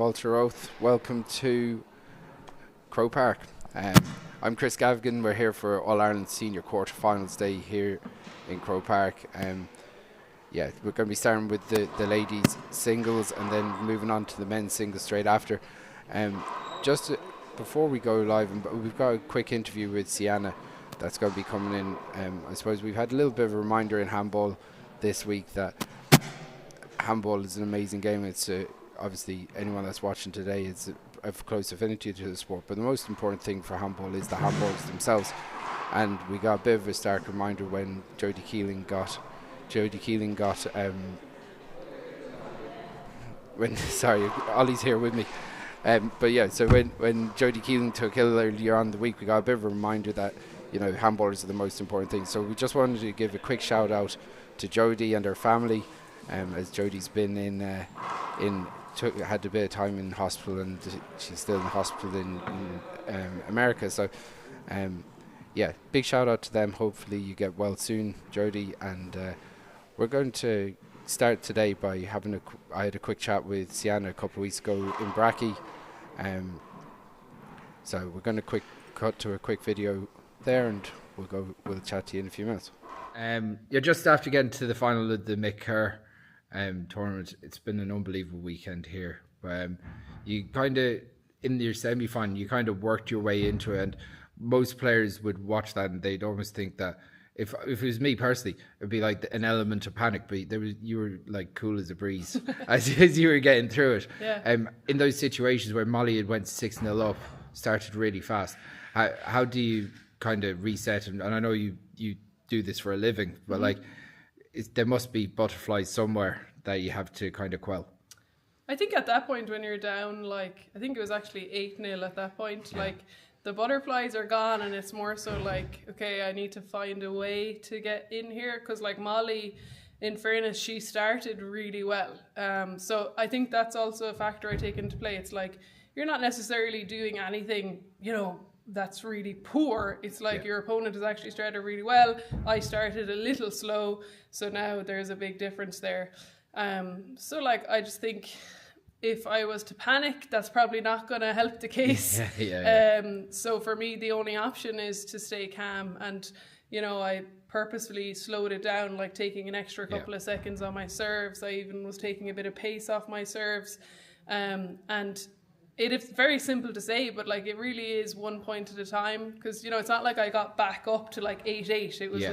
Walter Oath. Welcome to Croke Park. I'm Chris Gavin. We're here for All-Ireland Senior Quarterfinals Day here in Croke Park. We're going to be starting with the ladies' singles and then moving on to the men's singles straight after. Before we go live, we've got a quick interview with Ciana that's going to be coming in. I suppose we've had a little bit of a reminder in handball this week that handball is an amazing game. It's obviously anyone that's watching today is a close affinity to the sport, but the most important thing for handball is the handballs themselves. And we got a bit of a stark reminder when Jodie Keeling got when sorry, Ollie's here with me. So when Jodie Keeling took ill earlier on in the week, we got a bit of a reminder that, you know, handballers are the most important thing. So we just wanted to give a quick shout out to Jodie and her family, as Jodie's been had a bit of time in hospital, and she's still in the hospital in America. So big shout out to them. Hopefully you get well soon, Jodie. And we're going to start today by I had a quick chat with Ciana a couple of weeks ago in Bracky. So we're going to cut to a quick video there, and we'll chat to you in a few minutes. Just after getting to the final of the Mick Kerr tournament, it's been an unbelievable weekend here. You kind of, in your semi-final, you kind of worked your way into it, and most players would watch that and they'd almost think that if it was me personally, it'd be like an element of panic, but you were like cool as a breeze as you were getting through it. Yeah. In those situations where Molly had went 6-0 up, started really fast, how do you kind of reset? And I know you do this for a living, but there must be butterflies somewhere that you have to kind of quell. I think at that point when you're down, I think it was actually 8-0 at that point, the butterflies are gone, and it's more so okay, I need to find a way to get in here, because Molly, in fairness, she started really well. So I think that's also a factor I take into play. It's you're not necessarily doing anything, that's really poor. It's your opponent has actually started really well. I started a little slow, so now there's a big difference there. I just think if I was to panic, that's probably not going to help the case. So for me, the only option is to stay calm, and I purposefully slowed it down, taking an extra couple of seconds on my serves. I even was taking a bit of pace off my serves, and it's very simple to say, but it really is 1 point at a time, because it's not like I got back up to 8-8. It was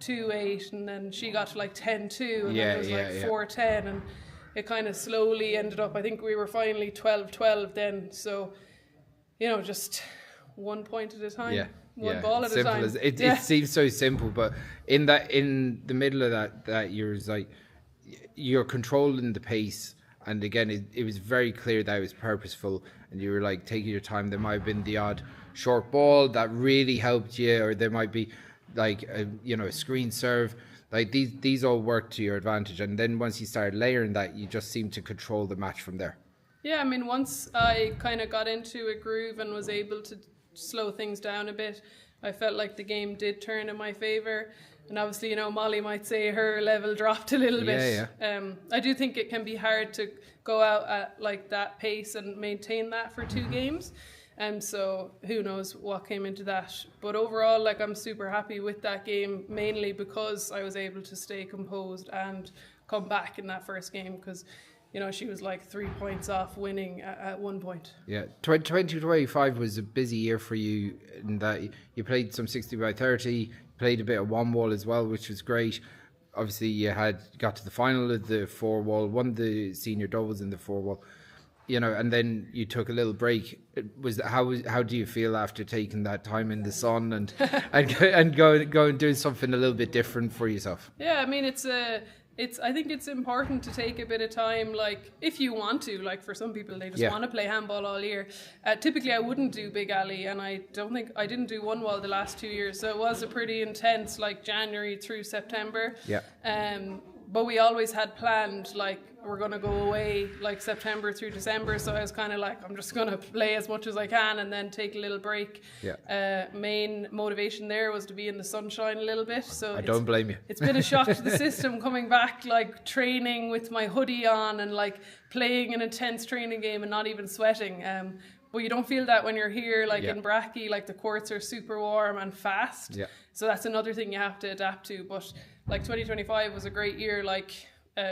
2-8, and then she got to 10-2, and then it was 4-10, and it kind of slowly ended up, I think we were finally 12-12 then. So just 1 point at a time, one ball at a time. It seems so simple, but in the middle of that you're controlling the pace. And again, it was very clear that it was purposeful, and you were taking your time. There might have been the odd short ball that really helped you, or there might be a screen serve. These all work to your advantage, and then once you started layering that, you just seemed to control the match from there. Yeah, I mean, once I kind of got into a groove and was able to slow things down a bit, I felt like the game did turn in my favour. And obviously, Molly might say her level dropped a little bit. I do think it can be hard to go out at that pace and maintain that for 2 games. So who knows what came into that. But overall, I'm super happy with that game, mainly because I was able to stay composed and come back in that first game, because she was 3 points off winning at 1 point. Yeah, 2025 was a busy year for you in that you played some 60x30, played a bit of one wall as well, which was great. Obviously, you got to the final of the 4 wall, won the senior doubles in the 4 wall, and then you took a little break. How do you feel after taking that time in the sun and go and doing something a little bit different for yourself? Yeah, I mean, I think it's important to take a bit of time, if you want to. For some people, they just want to play handball all year. Typically, I wouldn't do Big Alley, and I didn't do one wall the last 2 years, so it was a pretty intense, January through September. Yeah. But we always had planned, we're going to go away like September through December, so I was kind of like, I'm just going to play as much as I can and then take a little break. Main motivation there was to be in the sunshine a little bit, so I don't blame you. It's been a shock to the system coming back, like training with my hoodie on and like playing an intense training game and not even sweating. But you don't feel that when you're here, like in Bracky, like the courts are super warm and fast. So that's another thing you have to adapt to. But like 2025 was a great year, like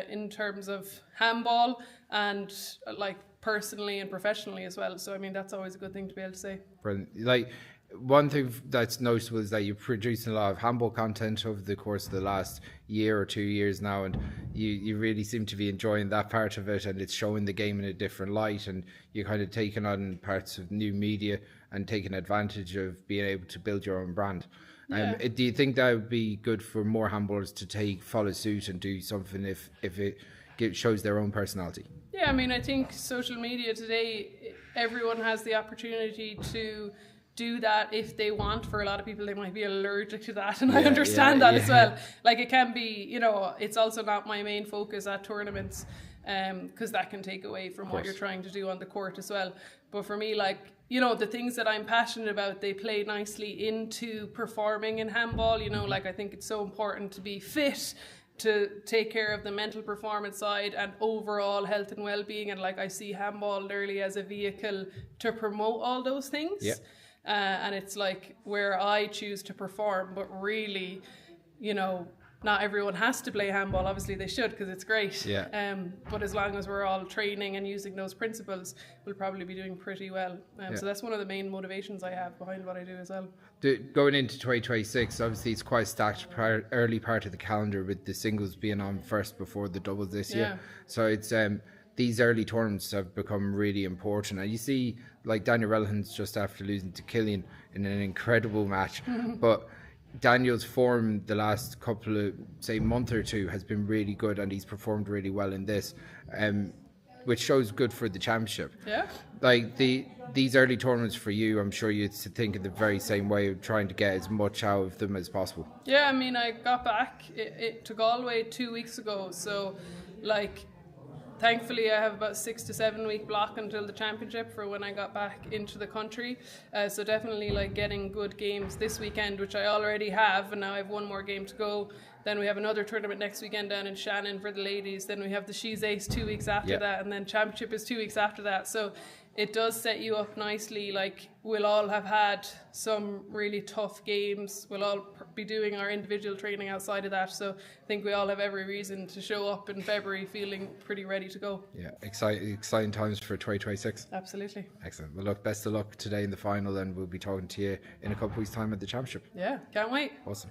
in terms of handball and like personally and professionally as well. So I mean, that's always a good thing to be able to say. Brilliant. Like, one thing that's noticeable is that you're producing a lot of handball content over the course of the last year or 2 years now, and you really seem to be enjoying that part of it, and it's showing the game in a different light, and you're kind of taking on parts of new media and taking advantage of being able to build your own brand. Do you think that would be good for more handballers to follow suit and do something if it shows their own personality? Yeah, I mean, I think social media today, everyone has the opportunity to do that if they want. For a lot of people, they might be allergic to that, and I understand that as well. Like, it can be, you know, it's also not my main focus at tournaments, because that can take away from what you're trying to do on the court as well. But for me, like, you know, the things that I'm passionate about, they play nicely into performing in handball. You know, like, I think it's so important to be fit, to take care of the mental performance side and overall health and well-being. And like, I see handball literally as a vehicle to promote all those things. And it's like where I choose to perform, but really, you know, not everyone has to play handball. Obviously they should, because it's great. But as long as we're all training and using those principles, we'll probably be doing pretty well. So that's one of the main motivations I have behind what I do as well. Going into 2026, obviously it's quite stacked early part of the calendar, with the singles being on first before the doubles this year. So it's these early tournaments have become really important. And you see, like, Daniel Relhan's just after losing to Killian in an incredible match, but Daniel's form the last couple of, say, month or two has been really good, and he's performed really well in this, which shows good for the championship. Like, these early tournaments for you, I'm sure you think in the very same way of trying to get as much out of them as possible. I mean, I got back to Galway 2 weeks ago, so like, thankfully I have about 6 to 7 week block until the championship for when I got back into the country. So definitely like getting good games this weekend, which I already have, and now I have one more game to go. Then we have another tournament next weekend down in Shannon for the ladies. Then we have the She's Ace 2 weeks after that, and then championship is 2 weeks after that. So it does set you up nicely. Like, we'll all have had some really tough games. We'll all be doing our individual training outside of that. So I think we all have every reason to show up in February feeling pretty ready to go. Exciting times for 2026. Absolutely. Excellent. Well, look, best of luck today in the final, and we'll be talking to you in a couple of weeks' time at the championship. Can't wait. Awesome.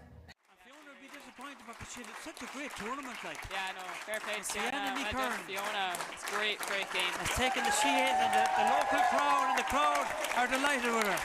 Fiona will be disappointed because she had such a great tournament. Like, no, fair play to Sienna Ní Churraoin. Fiona, it's great game. has taken the shades, and the local crowd and the crowd are delighted with her.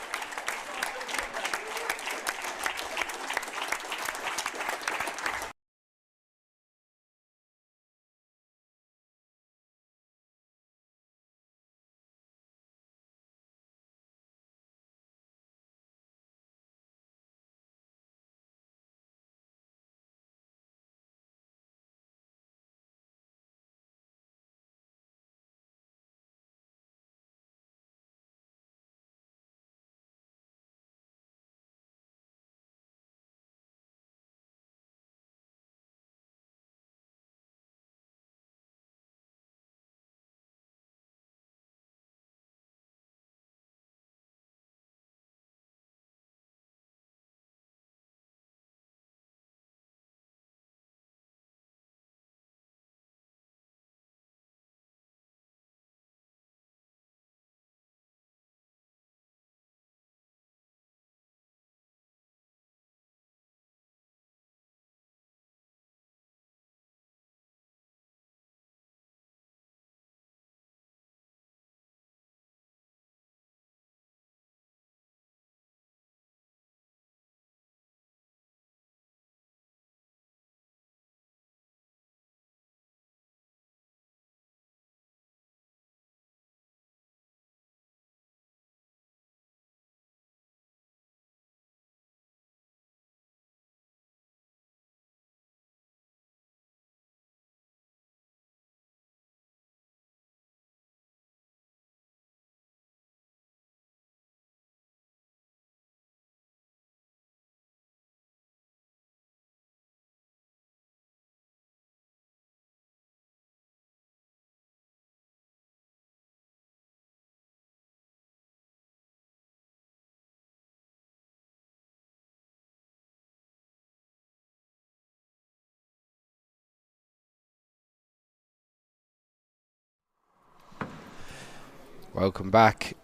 Welcome back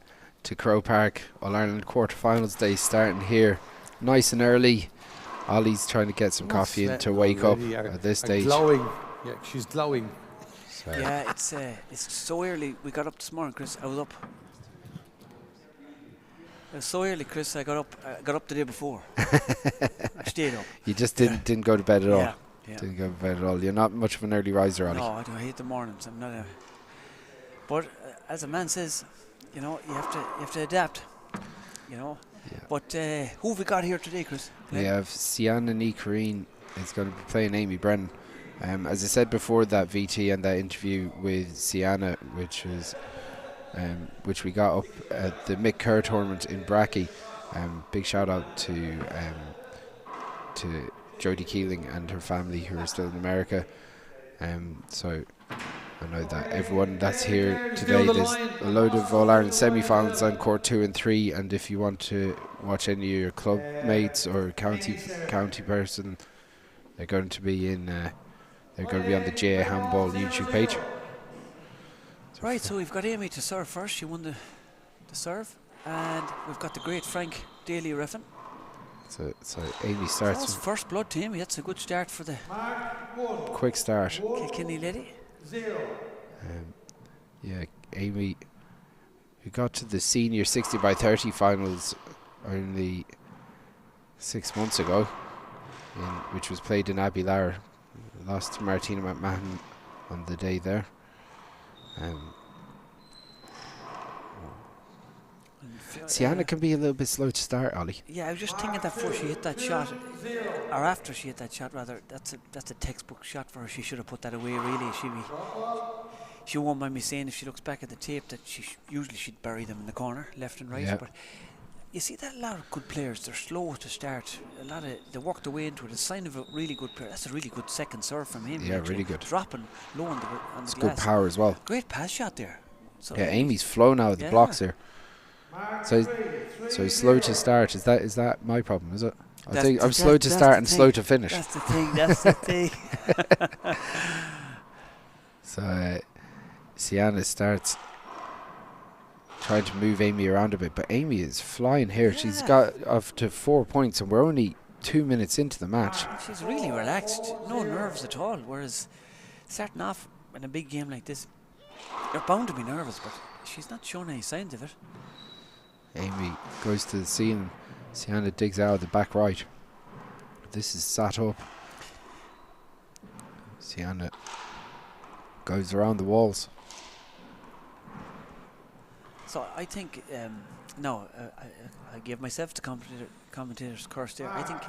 to Crow Park. All-Ireland quarterfinals day starting here nice and early. Ollie's trying to get some coffee in to wake up at this stage. Glowing. Yeah, she's glowing. So Yeah, it's so early. We got up this morning, Chris. I was up. It was so early, Chris. I got up the day before. I stayed up. you just didn't go to bed at all. Yeah. Didn't go to bed at all. You're not much of an early riser, Ollie. No, I hate the mornings. I'm not. But as a man says, you have to adapt. Yeah. But who have we got here today, Chris? We have Sienna Ní Churraoin is going to be playing Amy Brennan. As I said before, that VT and that interview with Ciana, which we got up at the Mick Kerr tournament in Brackey. Big shout out to Jodie Keeling and her family who are still in America. So I know that everyone that's here today, there's a load of All-Ireland semi-finals on court 2 and 3, and if you want to watch any of your club mates or county person, they're going to be on the GA Handball YouTube page. Right, so we've got Amy to serve first. She won the serve, and we've got the great Frank Daly Reffin. So Amy starts. That's first blood to Amy. That's a good start for the Quick start. Kilkenny lady. Amy, who got to the senior 60x30 finals only 6 months ago, which was played in Abbeylar, lost to Martina McMahon on the day there. Ciana can be a little bit slow to start, Ollie. Yeah, I was just thinking that before she hit that shot, or after she hit that shot, rather. That's a textbook shot for her. She should have put that away. Really, she won't mind me saying if she looks back at the tape that she'd bury them in the corner, left and right. Yeah. But you see that a lot of good players, they're slow to start. They work their way into it. A sign of a really good player. That's a really good second serve from him. Yeah, actually. really good. Dropping low on the It's glass. good power as well. Great pass shot there. So Yeah, Amy's flown out of the blocks here. So slow to start. Is that my problem? Is it? I think I'm slow to start and slow to finish. That's the thing. That's the thing. So Ciana starts trying to move Amy around a bit, but Amy is flying here. She's got up to 4 points, and we're only 2 minutes into the match. She's really relaxed, no nerves at all. Whereas starting off in a big game like this, you're bound to be nervous, but she's not showing any signs of it. Amy goes to the ceiling. Ciana digs out of the back right. This is sat up. Ciana goes around the walls. So I think, I give myself the commentator's curse there. I think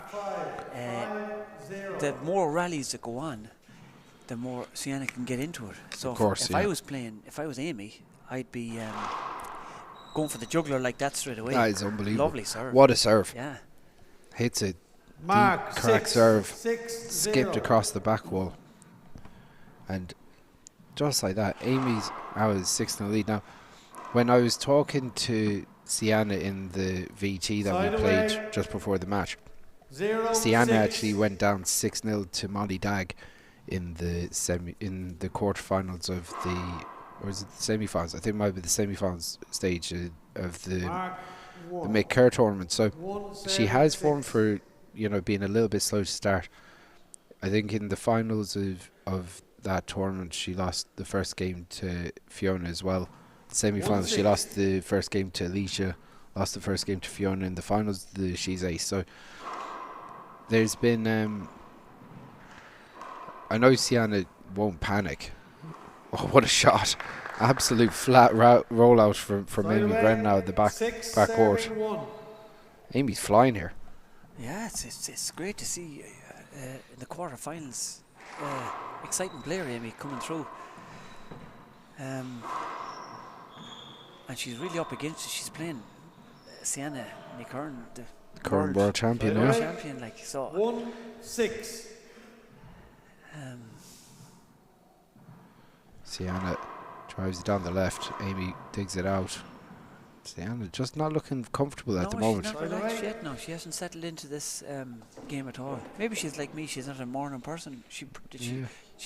the more rallies that go on, the more Ciana can get into it. So if I was Amy, I'd be going for the juggler like that straight away. That is unbelievable. Lovely serve. What a serve. Yeah. Hits it. Deep crack serve. Skipped across the back wall. And just like that, Amy's out of 6-0 lead. Now, when I was talking to Ciana in the VT that we played just before the match, Ciana actually went down 6-0 to Molly Dagg in the quarterfinals of the, or is it the semi-finals? I think it might be the semi-finals stage of the Mick Kerr tournament. So she has form for being a little bit slow to start. I think in the finals of that tournament she lost the first game to Fiona as well. The semi-finals she lost the first game to Alicia, lost the first game to Fiona. In the finals she's ace. So there's been I know Ciana won't panic. Oh, what a shot. Absolute flat rollout from Amy Brennan out of the back court. Amy's flying here. Yeah, it's great to see in the quarterfinals. Exciting player, Amy, coming through. And she's really up against it. She's playing Sienna Ní Churraoin, the current world champion, world yeah. champion, like so. 1-6. Ciana drives it down the left. Amy digs it out. Ciana just not looking comfortable at the moment. She's not relaxed yet. No, she hasn't settled into this game at all. Maybe she's like me. She's not a morning person. She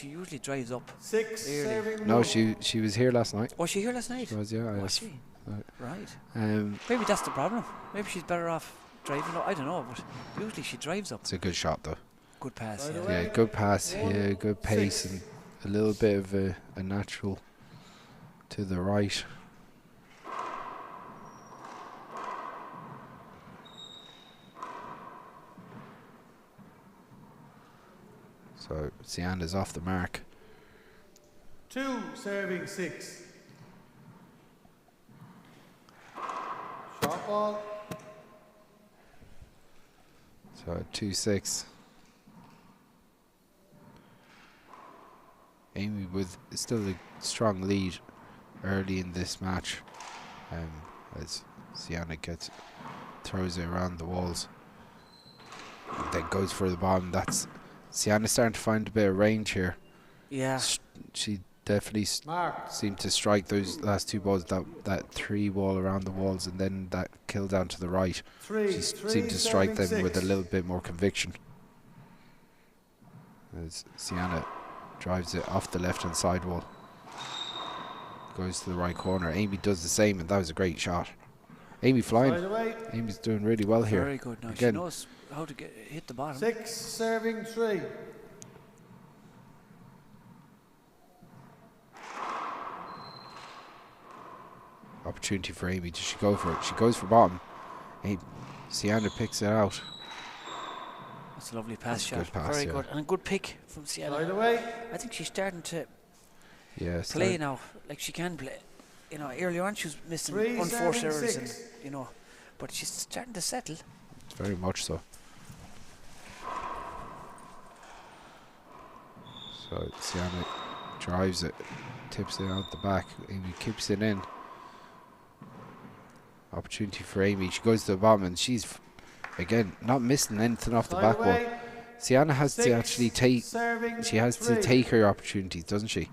usually drives up. 6 early. No, she was here last night. Was she here last night? She was, yeah. Was she? Right. Um, Maybe that's the problem. Maybe she's better off driving up. I don't know, but usually she drives up. it's a good shot though. Good pass. Right Yeah. away. Yeah, good pass here, good pace, 6. and a little bit of a natural to the right. So Ciana's off the mark. 2 serving 6. Short ball. So 2-6. Amy with still a strong lead early in this match, as Ciana throws it around the walls, and then goes for the bottom. That's Ciana starting to find a bit of range here. Yeah. She definitely Mark. seemed to strike those last 2 balls, that 3 ball around the walls, and then that kill down to the right. 3. She seemed to strike them with a little bit more conviction. As Ciana drives it off the left-hand side wall, goes to the right corner. Amy does the same, and that was a great shot. Amy flying. Right away. Amy's doing really well here. Very good. Now she Again, knows how to hit the bottom. 6 serving 3. opportunity for Amy. Does she go for it? She goes for bottom. Ciana picks it out. That's a lovely pass That's a shot. good pass, Very yeah. good. And a good pick from Ciana. Right away. I think she's starting to Yeah, play now. Like she can play. You know, earlier on she was missing 3 unforced serving errors, and 6. you know, but she's starting to settle. very much so. So Ciana drives it, tips it out the back. Amy keeps it in. Opportunity for Amy. She goes to the bottom, and she's again not missing anything off the back wall. Ciana has to actually take. She has to take her opportunities, doesn't she?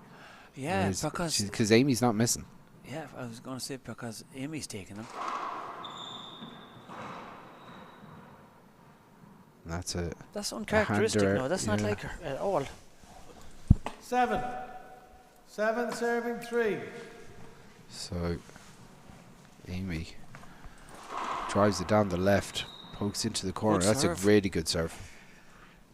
Yeah, because Amy's not missing. Yeah, I was going to say because Amy's taking them. And that's uncharacteristic. hander, No, that's not yeah. like her at all. 7 serving 3. So Amy drives it down the left, pokes into the corner. Good That's serve. a really good serve.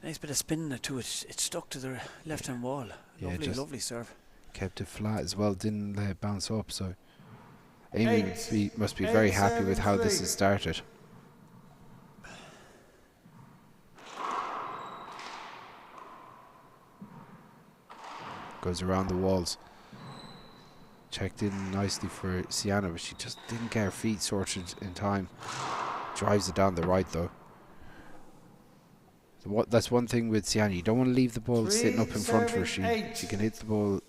Nice bit of spin to it. It stuck to the left hand wall. Yeah, Lovely, just- lovely serve. Kept it flat as well, didn't let it bounce up. So Amy 8. must be very happy serving with how this 3. has started. Goes around the walls. Checked in nicely for Ciana, but she just didn't get her feet sorted in time. Drives it down the right though. So that's one thing with Ciana. You don't want to leave the ball 3 sitting up in front of her. serving 8. She can hit the ball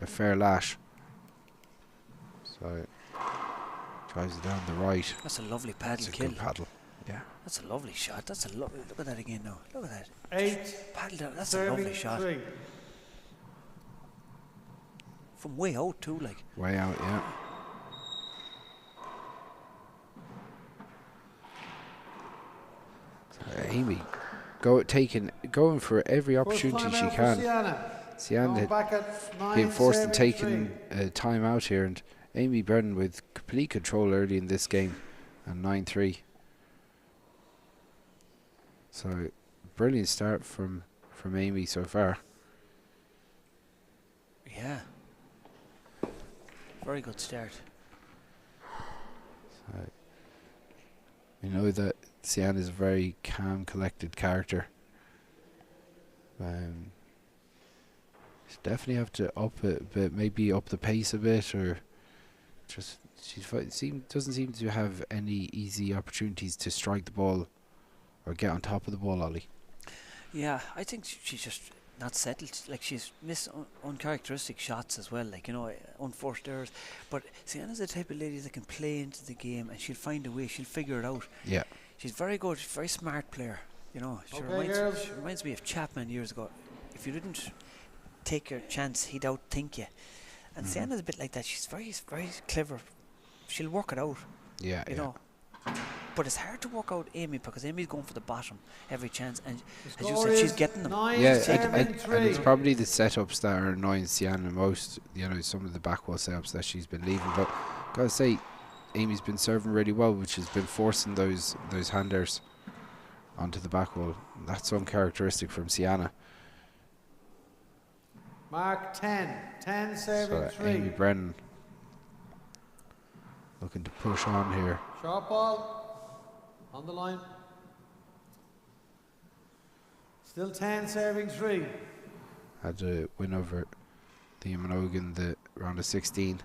a fair lash. So drives it down the right. That's a lovely paddle It's a kill. good paddle. Yeah. That's a lovely shot. That's a lovely. Look at that again now. Look at that. 8 Paddle down. That's a serving lovely shot. 3. From way out too, like. Way out, yeah. So Amy going for every opportunity she can. Ciana being forced to take time out here, and Amy Brennan with complete control early in this game, and 9-3. So brilliant start from Amy so far. Yeah. Very good start. So we know that Ciana is a very calm, collected character. Definitely have to up it a bit, maybe up the pace a bit, or just doesn't seem to have any easy opportunities to strike the ball or get on top of the ball, Ollie. Yeah, I think she's just not settled. Like she's missed uncharacteristic shots as well, like, you know, unforced errors. But Ciana's the type of lady that can play into the game, and she'll find a way. She'll figure it out. Yeah. She's very good, very smart player. You know, she reminds me of Chapman years ago. If you didn't take your chance, he'd outthink you. And Ciana's a bit like that. She's very, very clever. She'll work it out. Yeah, you know. But it's hard to work out Amy, because Amy's going for the bottom every chance, and as you said, she's getting them. Yeah, and it's probably the setups that are annoying Ciana most. You know, some of the backwall setups that she's been leaving. But gotta say, Amy's been serving really well, which has been forcing those handers onto the back wall. That's uncharacteristic from Ciana. Mark 10. 10 serving So 3. Amy Brennan looking to push on here. Short ball. On the line. Still 10 serving 3. Had a win over Liam Minogan the round of 16.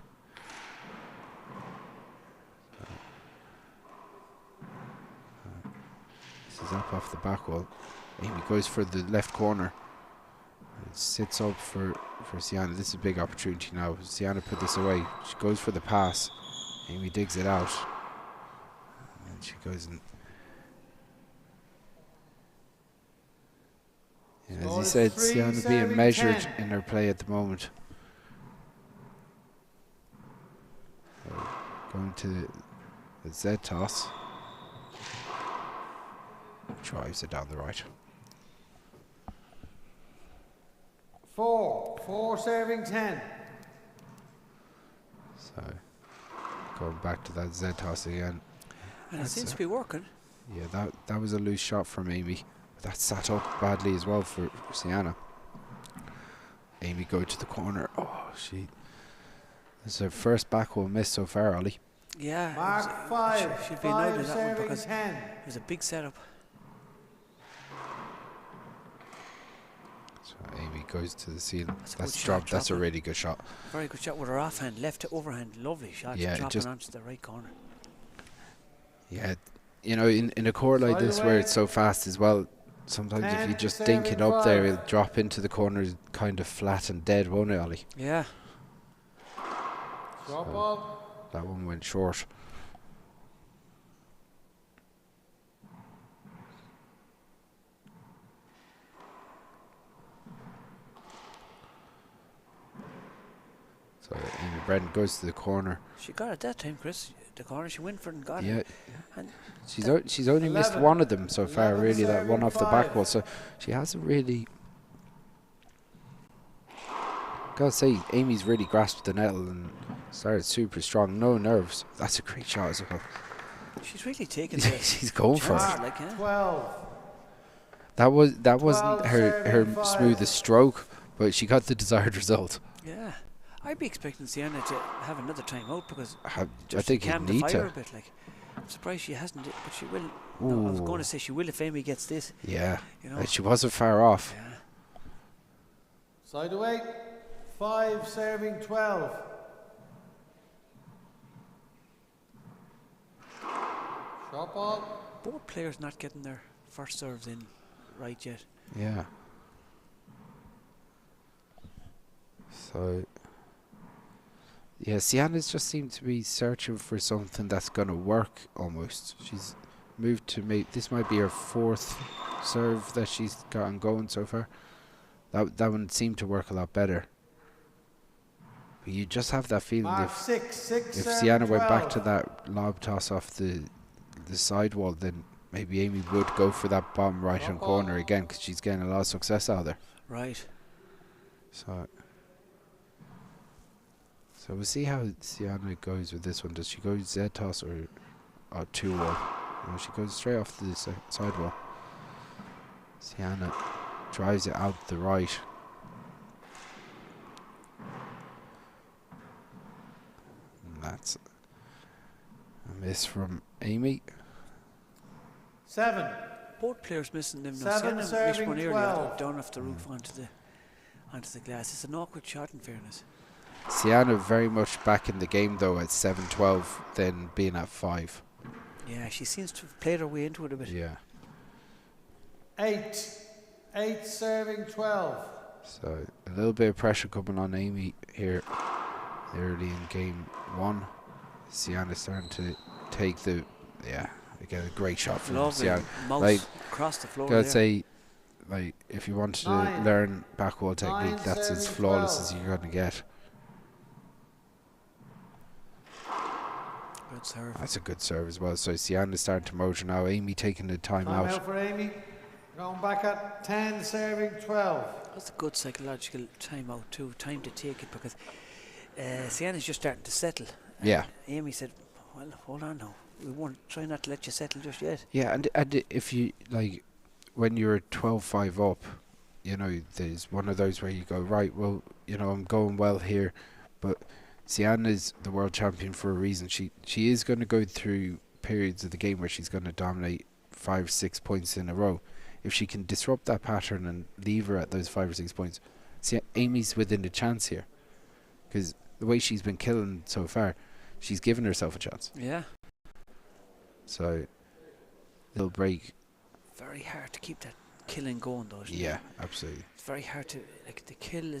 This is up off the back wall. Amy goes for the left corner. It sits up for Ciana. This is a big opportunity now. Ciana put this away. She goes for the pass. Amy digs it out. And she goes and... Yeah, as he said, Ciana being measured 10. in her play at the moment. So going to the Z toss. Drives it down the right. 4. 4 serving 10. So going back to that Z toss again. And it seems to be working. Yeah, that was a loose shot from Amy. That sat up badly as well for Ciana. Amy go to the corner. Oh, this is her first backward miss so far, Ollie. Yeah. Mark 5. She'd be annoyed 5 with that one serving because 10. it was a big setup. So Amy goes to the ceiling. That's a That's good shot, dropped. That's a dropping. really good shot. Very good shot with her offhand, left to overhand. Lovely shot. Yeah, it dropping just- onto the right corner. Yeah, you know, in a court like this where it's so fast as well, sometimes if you just dink it up there, it'll drop into the corners kind of flat and dead, won't it, Ollie? Yeah. Short ball. That one went short. So Amy Brennan goes to the corner. She got it that time, Chris. The corner she went for it and got Yeah, it. And she's only missed 11. one of them so far, 11 really, that one serving off the 5. back wall. So she hasn't really... Gotta say, Amy's really grasped the nettle and started super strong. No nerves. That's a great shot as well. she's really taken the She's going for chances, it. like, yeah. 12. That wasn't 12 her serving 5. smoothest stroke, but she got the desired result. Yeah. I'd be expecting Sienna to have another time out because I just think to you calm the need fire to. a bit. Like, I'm surprised she hasn't, but she will. No, I was Ooh. going to say she will if Amy gets this. Yeah, You know. she wasn't far off. Yeah. Side away. 5 serving 12. Short ball. Both players not getting their first serves in right yet. Yeah. So, yeah, Ciana's just seemed to be searching for something that's going to work almost. She's moved to this might be her 4th serve that she's gotten going so far. That one seemed to work a lot better. But you just have that feeling Mark if 6. 6 if serving Ciana went 12. back to that lob toss off the sidewall, then maybe Amy would go for that bottom right hand corner again because she's getting a lot of success out there. Right. So we'll see how Ciana goes with this one. Does she go Z toss or 2 wall? No, she goes straight off the sidewall. Ciana drives it out the right. And that's a miss from Amy. 7. Both players missing them now. 7 Sienna missed serving one earlier 12. down off the roof onto the glass. It's an awkward shot in fairness. Ciana very much back in the game though at 7-12, then being at 5. Yeah, she seems to have played her way into it a bit. Yeah. 8. 8 serving 12. So a little bit of pressure coming on Amy here early in game 1. Ciana starting to take again a great shot from Lovely Ciana. mouse Like, across the floor Gotta there. say, like if you want to 9. learn backwall technique, 9 that's as serving flawless 12. as you're gonna get. Good serve. That's a good serve as well. So Ciana's starting to motor now. Amy taking the time Time out. out for Amy. Going back at 10 serving 12. That's a good psychological time out too. Time to take it because Sienna's just starting to settle. Yeah. Amy said, Well, hold on now. We won't try not to let you settle just yet. Yeah, and if you, like, when you're 12-5 up, you know, there's one of those where you go, right, well, you know, I'm going well here, but Ciana is the world champion for a reason. She is going to go through periods of the game where she's going to dominate 5-6 points in a row. If she can disrupt that pattern and leave her at those 5 or 6 points, see, Amy's within a chance here, because the way she's been killing so far, she's given herself a chance. Yeah. So little break. Very hard to keep that killing going, though. Isn't Yeah, it? absolutely. It's very hard to, like, the kill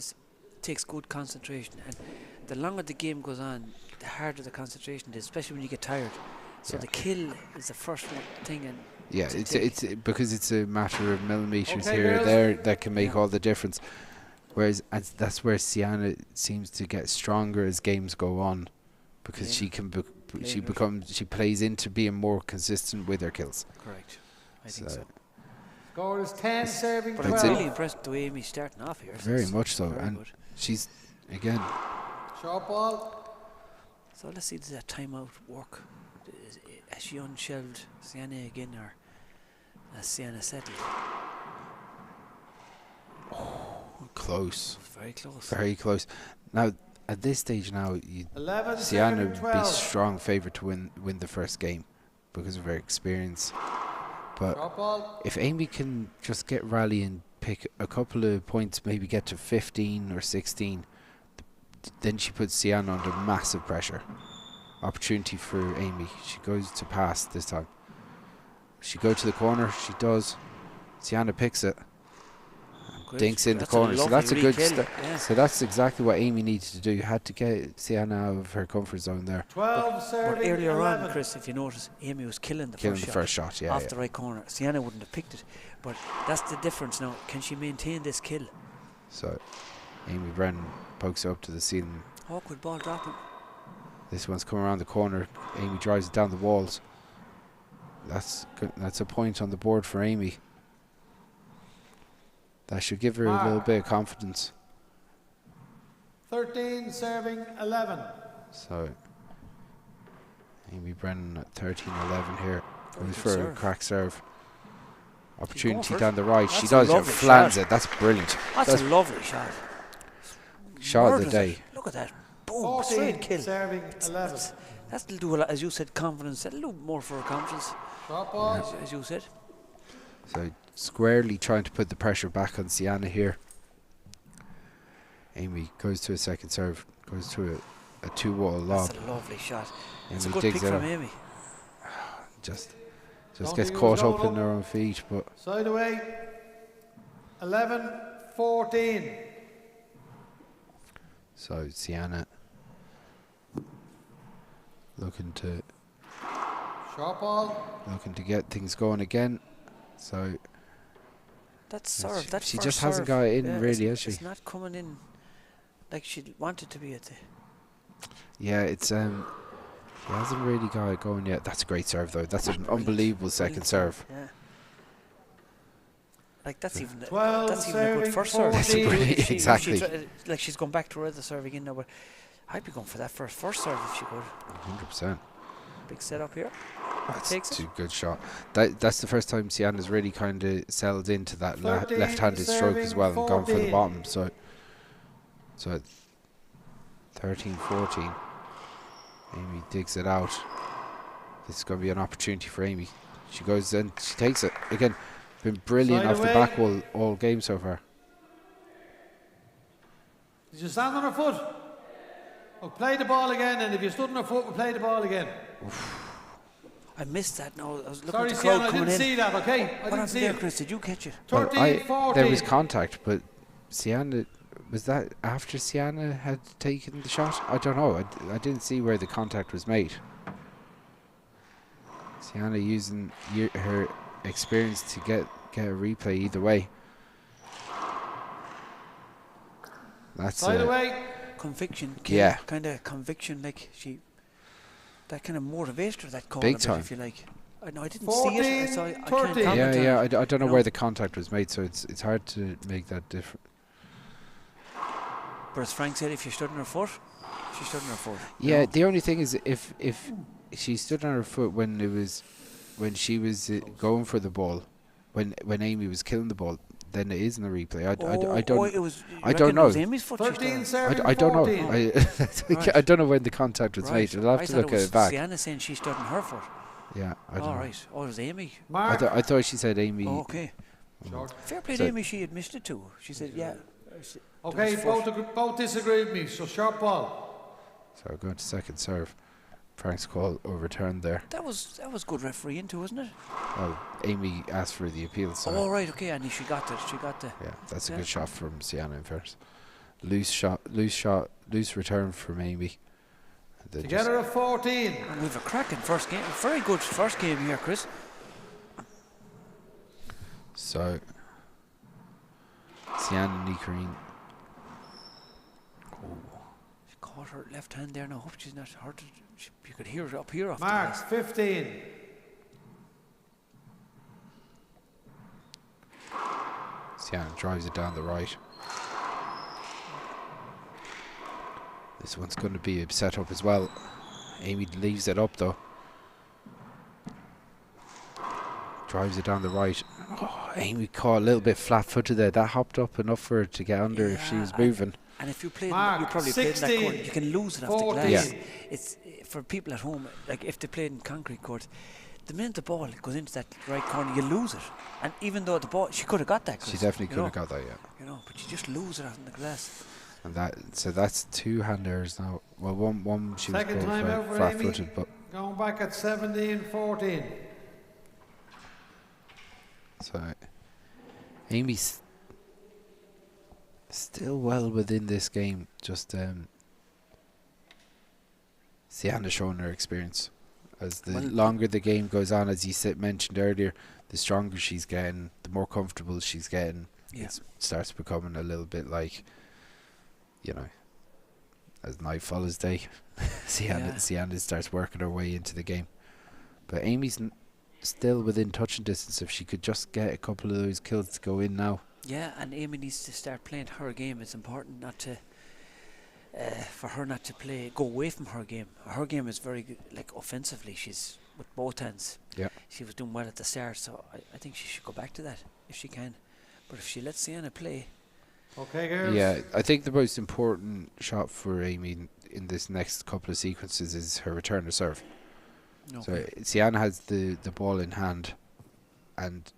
takes good concentration, and the longer the game goes on, the harder the concentration is, especially when you get tired. So the kill is the first thing, and yeah, it's because it's a matter of millimeters Okay, here or girls. there that can make all the difference. Whereas that's where Ciana seems to get stronger as games go on, because she can she plays into being more consistent with her kills. correct. I think so. Score is 10, serving But 12. I'm really impressed with the way Amy's starting off here. Very much so, very and good. she's again. Short ball. So let's see, does that timeout work? Has she unshelved Sienna again, or has Sienna settled? Close. Very close. Very close. Now, at this stage now, 11, Ciana serving would be 12. strong favourite to win the first game because of her experience. But Short ball. if Amy can just get rally and pick a couple of points, maybe get to 15 or 16, then she puts Ciana under massive pressure. Opportunity for Amy. She goes to pass this time. She go to the corner. She does. Ciana picks it. Good. Dinks in the That's a corner. So that's a lovely good re-kill, start. yeah. So that's exactly what Amy needed to do. Had to get Ciana out of her comfort zone there. 12, But serving earlier 11. on, Chris, if you notice, Amy was killing the Killing first the shot. first shot, yeah. Off the right corner. Sienna wouldn't have picked it. But that's the difference now. Can she maintain this kill? So Amy Brennan pokes it up to the ceiling. Awkward ball dropping. This one's coming around the corner. Amy drives it down the walls. That's good. That's a point on the board for Amy. That should give her a little bit of confidence. 13, serving 11. So Amy Brennan at 13-11 here. Very Goes good for a serve. crack serve. going Opportunity for it. down the right. She That's does a it. lovely Flans shot. it. That's brilliant. That's a lovely shot. Shot of the Murders day. it. Look at that. Boom. 14, Straight kill. serving 11. That'll do a lot, as you said, confidence. That'll do more for her confidence, Short ball. as you said. So squarely trying to put the pressure back on Ciana here. Amy goes to a second serve. Goes to a two-wall lob. That's a lovely shot. It's a Amy good digs pick it from out. Amy. Just Don't gets think it caught was up all in her own feet, but Side away. 11, 14. so Ciana looking to Short ball. get things going again. So That serve, that she first just hasn't serve, got it in yeah, really, has it's, she? It's not coming in like she wanted to be at the. Yeah, it's he hasn't really got it going yet. That's a great serve though. That's an unbelievable second serve. Yeah. Like that's even 12, that's even a good serving first serve. 14. If she Exactly. like she's gone back to her other serve again now, but I'd be going for that first serve if she could. 100%. Big setup here. That's Takes a it. good shot. That's the first time Ciana's really kind of settled into that 13, left-handed stroke as well and gone for the 14. bottom. So 13-14. Amy digs it out. This is going to be an opportunity for Amy. She goes and she takes it again. Been brilliant Side off the away. back wall all game so far. Did you stand on her foot? We'll play the ball again, and if you stood on her foot, we'll play the ball again. I missed that. No, I was looking Sorry, at the crowd Sienna, I coming didn't in. see that, okay? I What didn't happened see there, it. Chris? Did you catch it? 13, Well, 14. there was contact, but Ciana, was that after Ciana had taken the shot? I don't know. I didn't see where the contact was made. Ciana using her experience to get a replay either way. That's Side away. Conviction. Yeah. Kind of conviction, like she. That kind of motivated her, that call. Big a bit, time. if you like. I know I didn't see it, so I can't 14, comment on it. yeah. I don't know No. where the contact was made, so it's hard to make that different. But as Frank said, if you stood on her foot, She stood on her foot. Yeah, No. the only thing is if she stood on her foot when she was going for the ball, when Amy was killing the ball, then it is in the replay. I don't. It was, I don't know. It was Amy's foot. 13 serving I don't know. 14. Right. I don't know when the contact was made. I'll have to look at it back. Sienna saying she stood on her foot. Yeah, I don't know. Right. Oh, it was Amy. Mark. I thought she said Amy. Oh, okay. Fair play to Amy. She admitted it to. She said, "Yeah." Okay, both disagree with me, so sharp ball. So going to second serve. Frank's call overturned there. That was good refereeing too, wasn't it? Well, Amy asked for the appeal. So Oh, right. Okay, and she got it. yeah, that's a Yeah. good shot from Ciana in fairness. Loose return from Amy. They Together at 14. And we've a cracking first game. Very good first game here, Chris. So Sienna Ní Churraoin. She caught her left hand there. Now, hope she's not hurt. You could hear it up here off the Mark, glass. 15. Sienna drives it down the right. This one's going to be a set up as well. Amy leaves it up though. Drives it down the right. Oh, Amy caught a little bit flat-footed there. That hopped up enough for her to get under if she was moving. And if you play, Mark, you probably played in that 16, court. You can lose it off the 14. glass. Yeah. It's for people at home. Like if they played in concrete courts, the minute the ball goes into that right corner, you lose it. And even though the ball, she could have got that. She Chris, definitely you could have know. got that, yeah. You know, but you just lose it out in the glass. And that's two hand errors now. Well, one she was Second time out for Amy. flat-footed, but Going back at 17-14. so Amy's still well within this game. Just Sienna showing her experience as the longer the game goes on, as you mentioned earlier, the stronger she's getting, the more comfortable she's getting. Yeah. It starts becoming a little bit like, you know, as night follows day, Sienna starts working her way into the game. But Amy's still within touching distance. If she could just get a couple of those kills to go in now. Yeah, and Amy needs to start playing her game. It's important not to, for her not to go away from her game. Her game is very good, like offensively. She's with both hands. Yeah. She was doing well at the start, so I think she should go back to that if she can. But if she lets Sienna play, Okay, girls. Yeah, I think the most important shot for Amy in this next couple of sequences is her return to serve. So Sienna has the ball in hand, and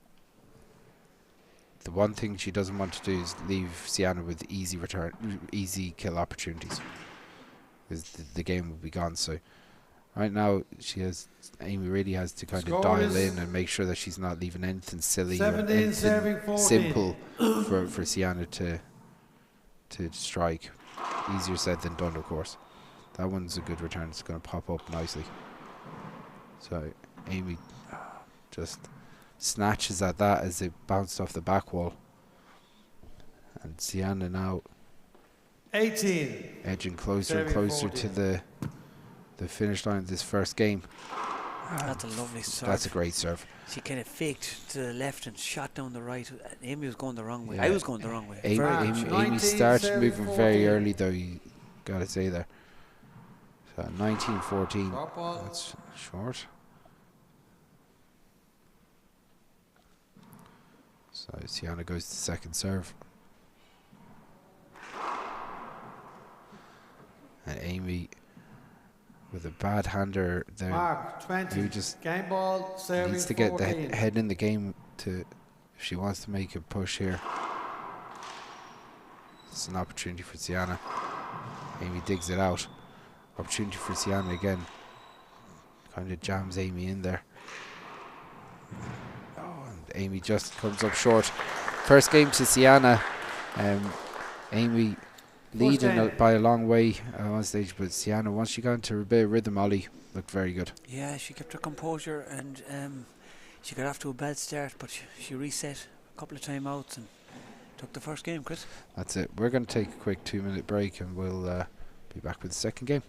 the one thing she doesn't want to do is leave Sienna with easy kill opportunities, because the game will be gone. So right now Amy really has to kind of Score dial is in and make sure that she's not leaving anything silly or 17 serving anything 14. simple for Sienna to strike. Easier said than done, of course. That one's a good return. It's going to pop up nicely. So Amy just snatches at that as it bounced off the back wall. And Sienna now 18. edging closer and Serving closer 14. to the finish line of this first game. that's a lovely serve. That's a great serve. She kind of faked to the left and shot down the right. Amy was going the wrong way. Yeah. I was going the wrong way. Amy, Very Amy, good. Amy 19, started serving moving 14. very early though, you gotta say there. So 19-14. Drop ball. That's short. So Sienna goes to second serve. And Amy with a bad hander there. Mark, 20. You just Game ball, serving needs to get 14. the head in the game if she wants to make a push here. It's an opportunity for Sienna. Amy digs it out. Opportunity for Sienna again. Kind of jams Amy in there. Oh, and Amy just comes up short. First game to Sienna. Amy leading by a long way on one stage, but Sienna, once she got into a bit of rhythm, Ollie looked very good. Yeah, she kept her composure, and she got off to a bad start, but she reset a couple of timeouts and took the first game, Chris. That's it. We're going to take a quick 2-minute break and we'll be back with the second game.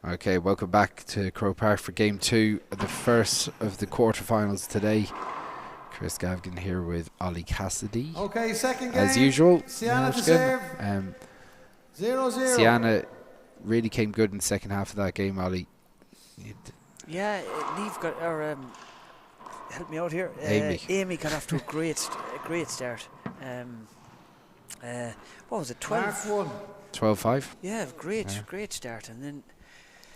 Okay, welcome back to Croke Park for Game 2, the first of the quarterfinals today. Chris Gavin here with Ollie Cassidy. Okay, second game. As usual, Ciana to serve. 0-0. Ciana really came good in the second half of that game, Ollie. Yeah, Neve got, or help me out here. Amy got off to a great start. What was it, 12? 12-5. Yeah, great start, and then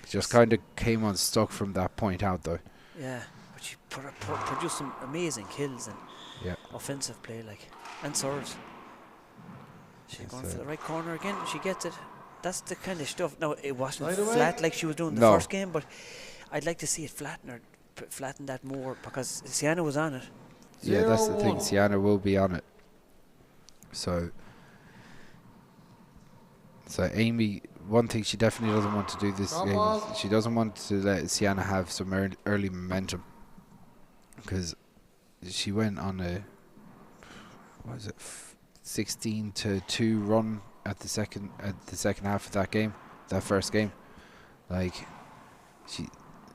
just kind of came unstuck from that point out, though. Yeah, but she produced some amazing kills and offensive play, and serves. She's going for the right corner again. She gets it. That's the kind of stuff. No, it wasn't flat like she was doing the first game, but I'd like to see it flatten that more, because Ciana was on it. Yeah, that's the thing. Ciana will be on it. So Amy, one thing she definitely doesn't want to do this game is she doesn't want to let Ciana have some early momentum, because she went on a 16-2 run at the second half of that first game. Like,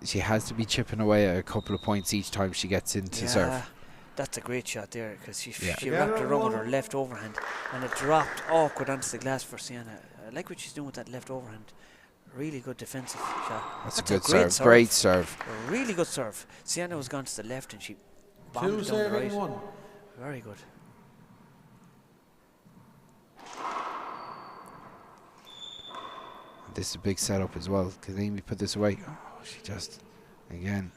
she has to be chipping away at a couple of points each time she gets into serve. That's a great shot there, because she wrapped it around with her left overhand and it dropped awkward onto the glass for Ciana. I like what she's doing with that left overhand. Really good defensive shot. That's a good serve. Great serve. A really good serve. Ciana was gone to the left and she bombed it down the right. 2-1. Very good. This is a big setup as well. Can Amy put this away? Oh, she just, again.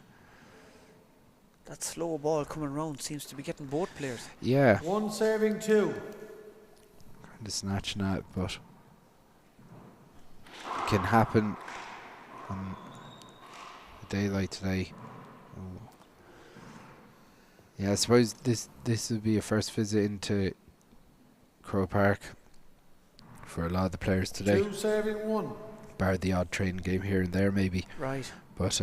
That slow ball coming round seems to be getting both players. Yeah. 1-2. Kind of snatching at it, but it can happen on a day like today. Oh. Yeah, I suppose this would be a first visit into Croke Park for a lot of the players today. 2-1. Bar the odd training game here and there, maybe. Right. But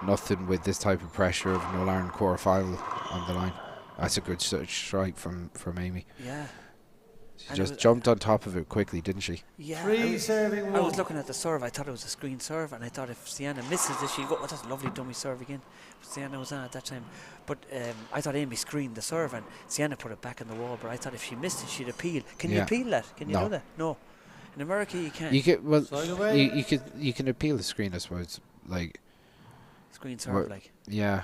nothing with this type of pressure of an All-Ireland quarter-final on the line. That's a good strike from Amy. Yeah. She just jumped on top of it quickly, didn't she? Yeah. 3-1. I was looking at the serve. I thought it was a screen serve, and I thought if Ciana misses this, she'll go. Oh, that's a lovely dummy serve again. But Ciana was on at that time. But I thought Amy screened the serve, and Ciana put it back in the wall. But I thought if she missed it, she'd appeal. Can you appeal that? Can you do that? No. In America, you can't. You can. Well, you can appeal the screen, I suppose. Like screen serve, like. Yeah.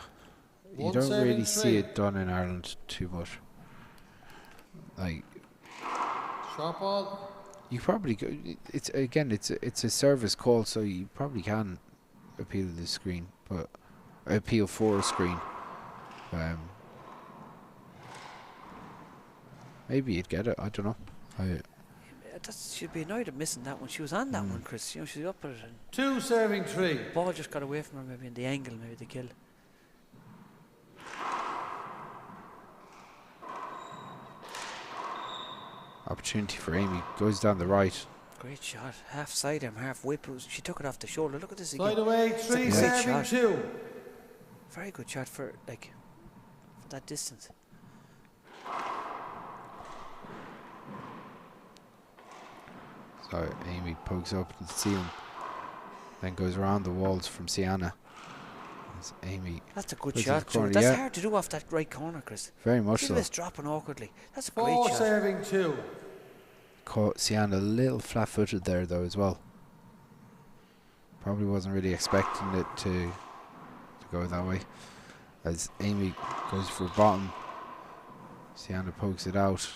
You don't really see it done in Ireland too much. Like. Shot ball. You probably go. It's a service call, so you probably can appeal the screen, but appeal for a screen. Maybe you'd get it. I don't know. She'd be annoyed at missing that one. She was on that one, Chris. You know, she's up at it. 2-3. Ball just got away from her, maybe in the angle, maybe the kill. Opportunity for Amy. Goes down the right. Great shot. Half sidearm, half whip. She took it off the shoulder. Look at this again. Side away. 3-2. Very good shot for that distance. So Amy pokes up to the ceiling, then goes around the walls from Ciana. Amy. That's a good shot. That's hard to do off that right corner, Chris. Very much so. It's dropping awkwardly. That's a great shot. 4-2. Caught Ciana a little flat-footed there, though, as well. Probably wasn't really expecting it to go that way. As Amy goes for bottom, Ciana pokes it out,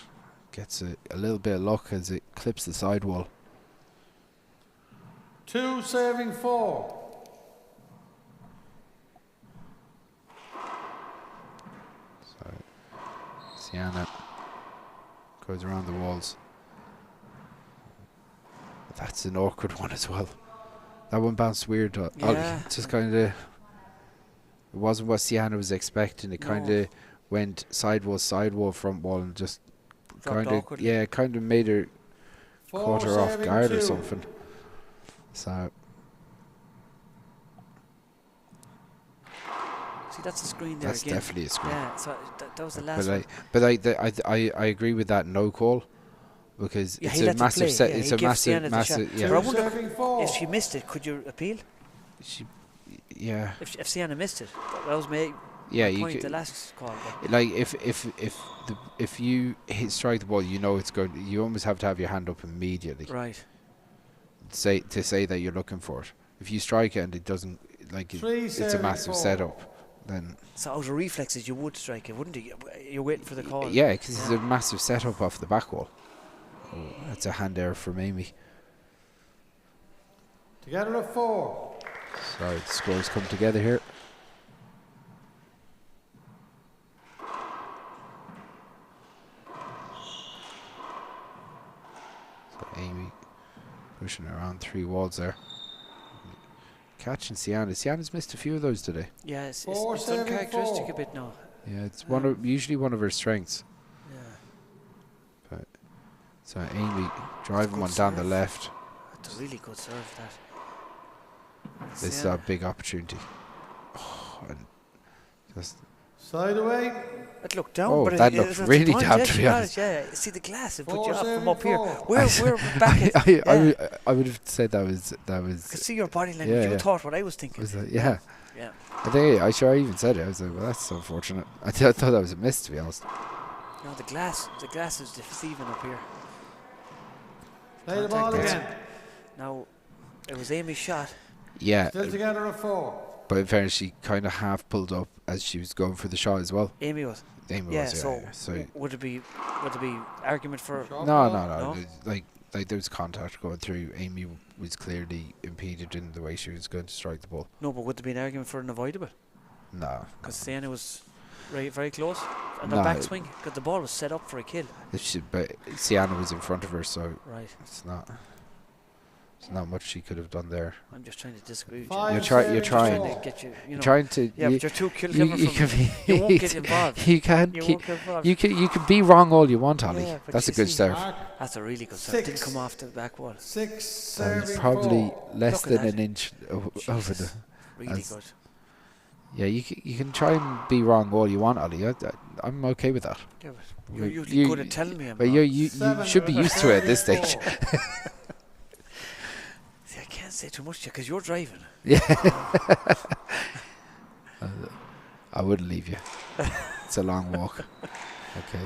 gets a little bit of luck as it clips the sidewall. 2-4. So Ciana goes around the walls. That's an awkward one as well. That one bounced weird. Just kind of. It wasn't what Ciana was expecting. It kind of went sidewall, front wall, and just kind of made her caught her off guard or something. So. See, that's a screen there. That's again. Definitely a screen. Yeah, so that was the last one. But I agree with that no call. because Yeah, it's he a let you massive play. set. Yeah, It's he a gives massive, Sienna the shot. massive. But I Yeah, wonder Serving 4. if she missed it, could you appeal? she, yeah, If Sienna missed it, that was my yeah. my You point. The could, last call. But like if you strike the ball, you know it's going. You almost have to have your hand up immediately. right. Say that you're looking for it. If you strike it and it doesn't, like it's a massive setup, then So out of reflexes, you would strike it, wouldn't you? You're waiting for the call. yeah, because it's a massive setup off the back wall. Oh, that's a hand error from Amy. Together at 4. So the scores come together here. So Amy pushing around 3 walls there. Catching Ciana. Ciana's missed a few of those today. Yeah, it's 4, uncharacteristic 7, a bit now. Yeah, it's usually one of her strengths. Yeah. But so Amy driving good one down the serve. left. That's a really good serve, that. This is Yeah. a big opportunity. Oh, and just Side away. It looked down, Oh, but that it looked was a really point, down, yeah, to she be got honest. it, yeah, see the glass and put 4, you up 7, from up here. 4. We're back. I would have said that was I could see your body language. Yeah, you yeah. thought what I was thinking. was that, yeah. Yeah. I think I even said it. I was like, well, that's unfortunate. I thought that was a miss, to be honest. No, the glass is deceiving up here. Play the ball Contact again. Now, it was Amy's shot. Yeah, Still together at 4. but in fairness, she kind of half pulled up as she was going for the shot as well. Amy was. Amy Yeah. was, So, so would it be argument for? Short no. ball. No? Like there was contact going through. Amy was clearly impeded in the way she was going to strike the ball. No, but would there be an argument for an avoidable? No, Because Sienna was very close on No. the backswing. Because the ball was set up for a kill. but Ciana was in front of her, so Right. it's not much she could have done there. I'm just trying to disagree with you. 5, You're 7, trying. Trying 4. to get you. You You're know. trying to. Yeah, but you're too kill clever you from. can be. You won't get involved. You can't. You keep, won't get involved. you can be wrong all you want, Ollie. Yeah, but That's a you good see- serve. Mark. That's a really good serve. Didn't 6. come off the back wall. 6, And serving probably 4. less Look at than that. an inch over the. Jesus, really as- good. Yeah, you can try and be wrong all you want, Ollie. I'm okay with that. Yeah, but You- you're usually you- good at telling me I'm But wrong. you should be used to it at this Serving stage. 4. See, I can't say too much because you're driving. I wouldn't leave you. It's a long walk. Okay.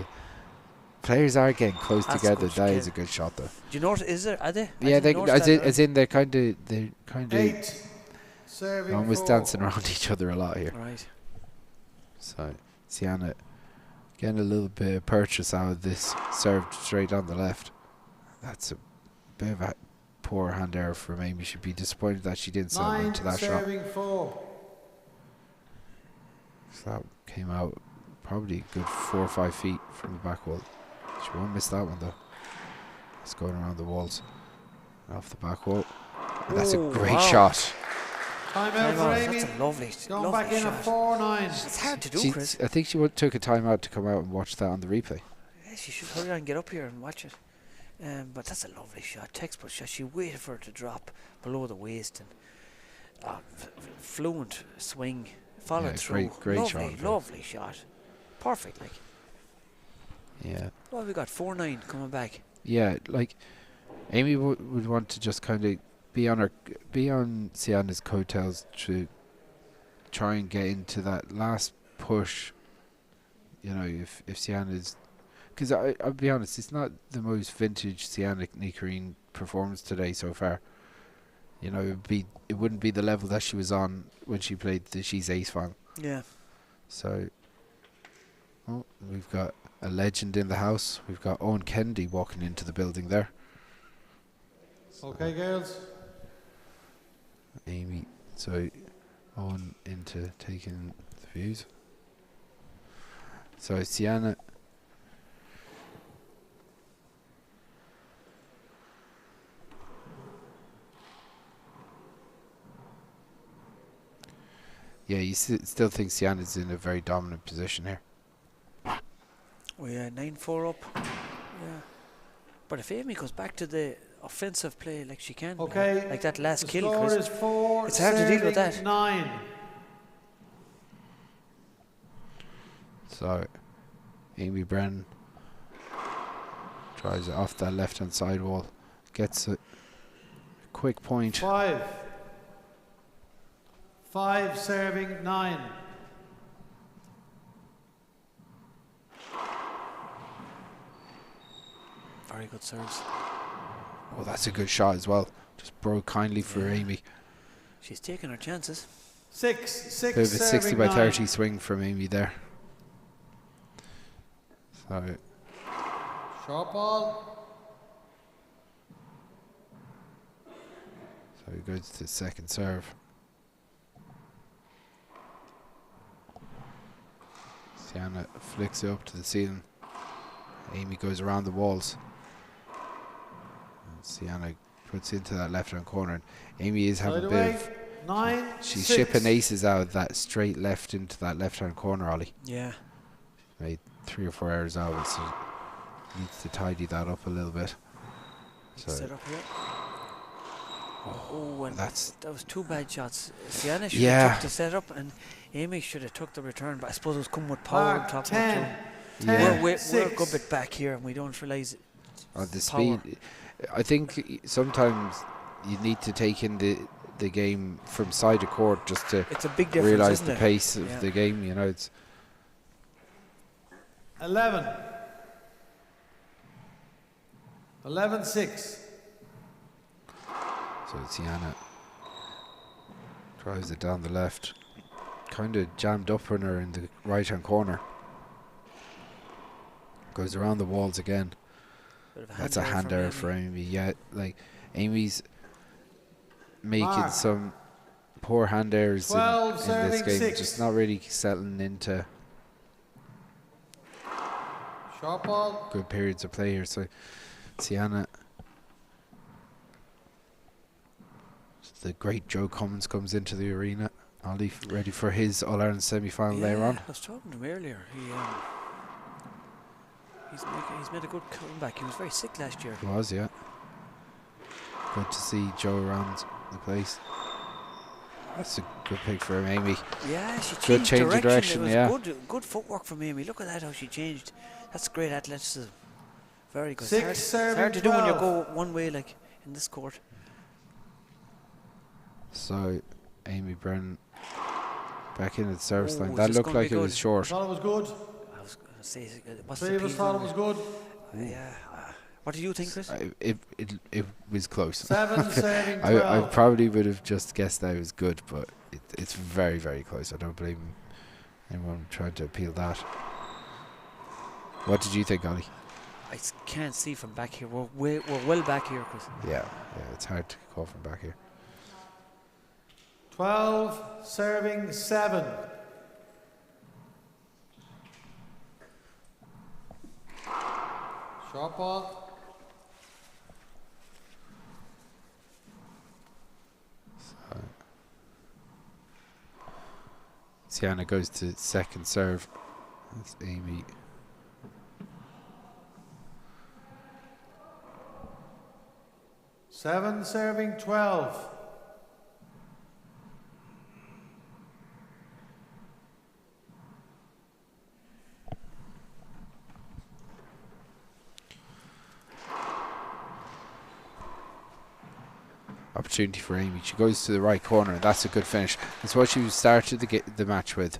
Players are getting close That's together. good, That yeah. is a good shot, though. Do you know what is there? Are they? I Yeah, didn't notice that, as in they're kind of 8, serving almost 4. dancing around each other a lot here. Right. So Ciana getting a little bit of purchase out of this, served straight on the left. That's a bit of a poor hand error from Amy. She'd be disappointed that she didn't settle 9, into that shot. serving 4. So that came out probably a good 4 or 5 feet from the back wall. She won't miss that one though. It's going around the walls, off the back wall. And that's a Oh, great wow. shot. Timeout for Amy. That's a lovely, Going lovely back in shot. at 4-9. It's hard to do, She, Chris. I think she took a time out to come out and watch that on the replay. Yeah, she should hurry on and get up here and watch it. But that's a lovely shot, textbook shot. She waited for it to drop below the waist and fluent swing, followed Yeah, through. great lovely, shot. lovely shot. Perfect, like. Yeah. Well, we got 4-9 coming back. Yeah, like Amy would want to just kind of be on Ciana's coattails to try and get into that last push. You know, if Ciana's, because I'll be honest, it's not the most vintage Sienna Ní Churraoin performance today so far. You know, it wouldn't be the level that she was on when she played the She's Ace final. Yeah. So, we've got a legend in the house. We've got Owen Kennedy walking into the building there. Okay, girls. Amy, so Owen into taking the views. So Ciana. Yeah, you still think Ciana's in a very dominant position here. We're 9-4 up. Yeah. But if Amy goes back to the offensive play like she can, Okay. like that last The kill, score Chris, is 4, it's hard to deal with serving that. 9. So Amy Brennan Tries it off that left-hand side wall. Gets a quick point. 5 serving 9. Very good serves. Oh, that's a good shot as well. Just broke kindly for Amy. She's taking her chances. 6 Bit of a 60 serving by 9. 30 swing from Amy there. So Short ball. he goes to the second serve. Ciana flicks it up to the ceiling. Amy goes around the walls. And Ciana puts into that left-hand corner. And Amy is having a bit of... 9. She's 6. shipping aces out of that straight left into that left-hand corner, Ollie. Yeah. Made 3 or 4 errors out of it, so needs to tidy that up a little bit. So Set up here. Oh, and that's... that was 2 bad shots. Ciana should Yeah. have took the setup, and Amy should have took the return. But I suppose it was coming with power on top. 10. Yeah. We're a 6. good bit back here, and we don't realise it. On the Power. speed, I think sometimes you need to take in the game from side of court just to It's a big difference, realise isn't the it? pace of Yeah. the game. You know, it's 11. 11-6. so Ciana drives it down the left, kind of jammed up on her in the right hand corner. Goes around the walls again. Bit of a That's a hand from error Amy. for Amy. Yeah, like Amy's making Mark. some poor hand errors 12 in this serving game, 6. just not really settling into Short ball. good periods of play here. So Ciana, the great Joe Cummins comes into the arena. Ollie ready for his All-Ireland semi-final later on. I was talking to him earlier. He's made a good comeback. He was very sick last year. He was, yeah. Good to see Joe around the place. That's a good pick for him, Amy. Yeah, she changed Good change of direction, It was yeah. good footwork from Amy. Look at that, how she changed. That's great athleticism. Very good. 6 It's serving hard to do when you 12. go one way, like in this court. So Amy Brennan back in at the service Oh, line. is That this looked gonna like be it was good? short. Thought it was good. I was going to say, what's 3 the of us P thought it on was it? good. Yeah. What do you think, Chris? It was close. 7 serving I 12. probably would have just guessed that it was good, but it's very, very close. I don't blame anyone trying to appeal that. What did you think, Ollie? I can't see from back here. We're well back here, Chris. Yeah, it's hard to call from back here. 12 serving 7. Short ball. Ciana goes to second serve. That's Amy. Seven serving 12. Opportunity for Amy. She goes to the right corner, and that's a good finish. That's what she started the match with.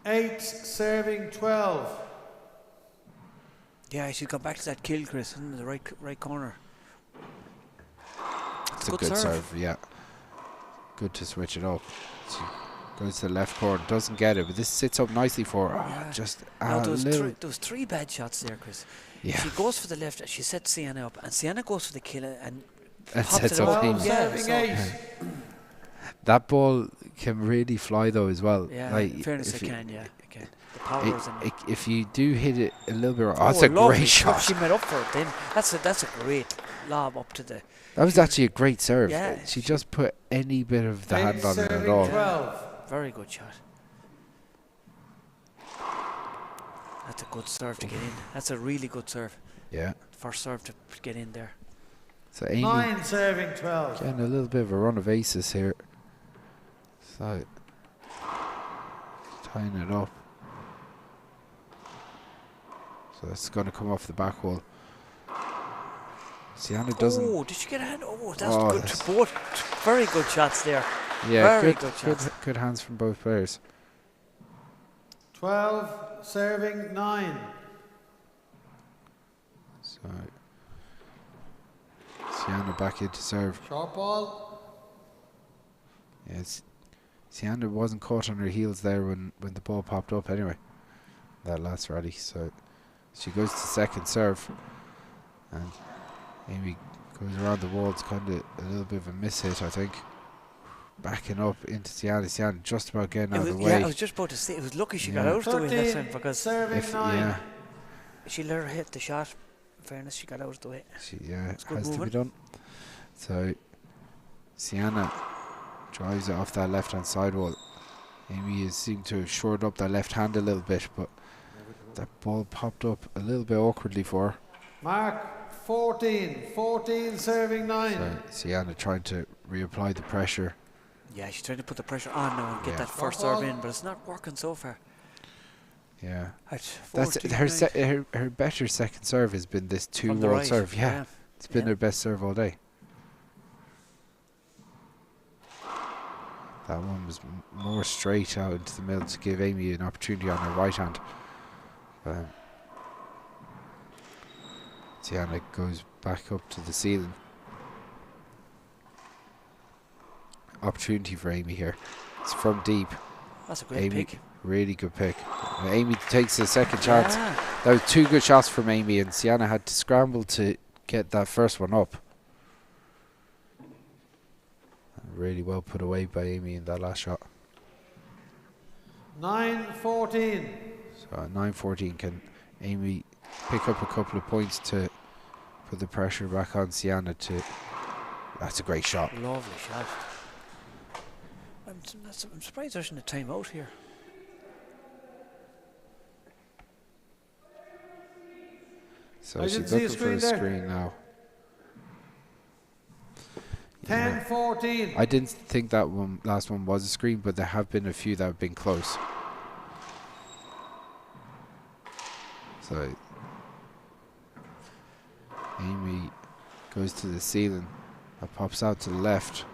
8 serving 12. Yeah, she's got back to that kill, Chris, in the right corner. It's a good serve, yeah. Good to switch it up. She goes to the left corner, doesn't get it, but this sits up nicely for her. Yeah. Just No, a there little. was 3 bad shots there, Chris. Yeah. She goes for the left, she sets Ciana up, and Ciana goes for the kill and And pops sets it up out. Amy. 12 Yeah, serving so- 8. That ball can really fly though as well. Yeah, Like, in fairness, if it you- can, yeah, it can. The power is in it. if you do hit it a little bit wrong, that's a lovely. great shot. She made up for it then. That's a great lob up to the... That was actually a great serve. Yeah. She just put any bit of the 8 hand on it at serving all. 12. Very good shot. That's a good serve to get in. That's a really good serve. Yeah. First serve to get in there. So Amy 9 serving 12. getting a little bit of a run of aces here. So tying it up. So it's going to come off the back wall. Sienna doesn't. Oh, did she get a hand? Oh, that's good. Both very good shots there. Yeah, very good shots. Good hands from both players. 12, serving 9. So Sienna back into serve. Short ball. Yes, Sienna wasn't caught on her heels there when the ball popped up anyway. That last rally, so she goes to second serve, and Amy goes around the wall. It's kind of a little bit of a miss hit, I think. Backing up into Sienna. Sienna just about getting out of the way. Yeah, I was just about to say, it was lucky she got out of the way this time, because she let her hit the shot. In fairness, she got out of the way. Has to be done. So Sienna drives it off that left hand side wall. Amy seemed to have shored up that left hand a little bit, but that ball popped up a little bit awkwardly for her. Mark 14 serving 9. So Sienna trying to reapply the pressure. Yeah, she's trying to put the pressure on now and get that first serve in, but it's not working so far. Yeah, that's her better second serve has been this 2-wall serve. Yeah, it's been her best serve all day. That one was more straight out into the middle to give Amy an opportunity on her right hand. Sienna goes back up to the ceiling. Opportunity for Amy here. It's from deep. That's a great pick. Really good pick. Amy takes a second chance. That was 2 good shots from Amy, and Sienna had to scramble to get that first one up. Really well put away by Amy in that last shot. 9-14. So at 9-14, can Amy pick up a couple of points to put the pressure back on Sienna to... That's a great shot. Lovely shot. I'm surprised there isn't a timeout here. So she's looking for a screen now. 10-14. I didn't think that last one was a screen, but there have been a few that have been close. So Amy goes to the ceiling. That pops out to the left.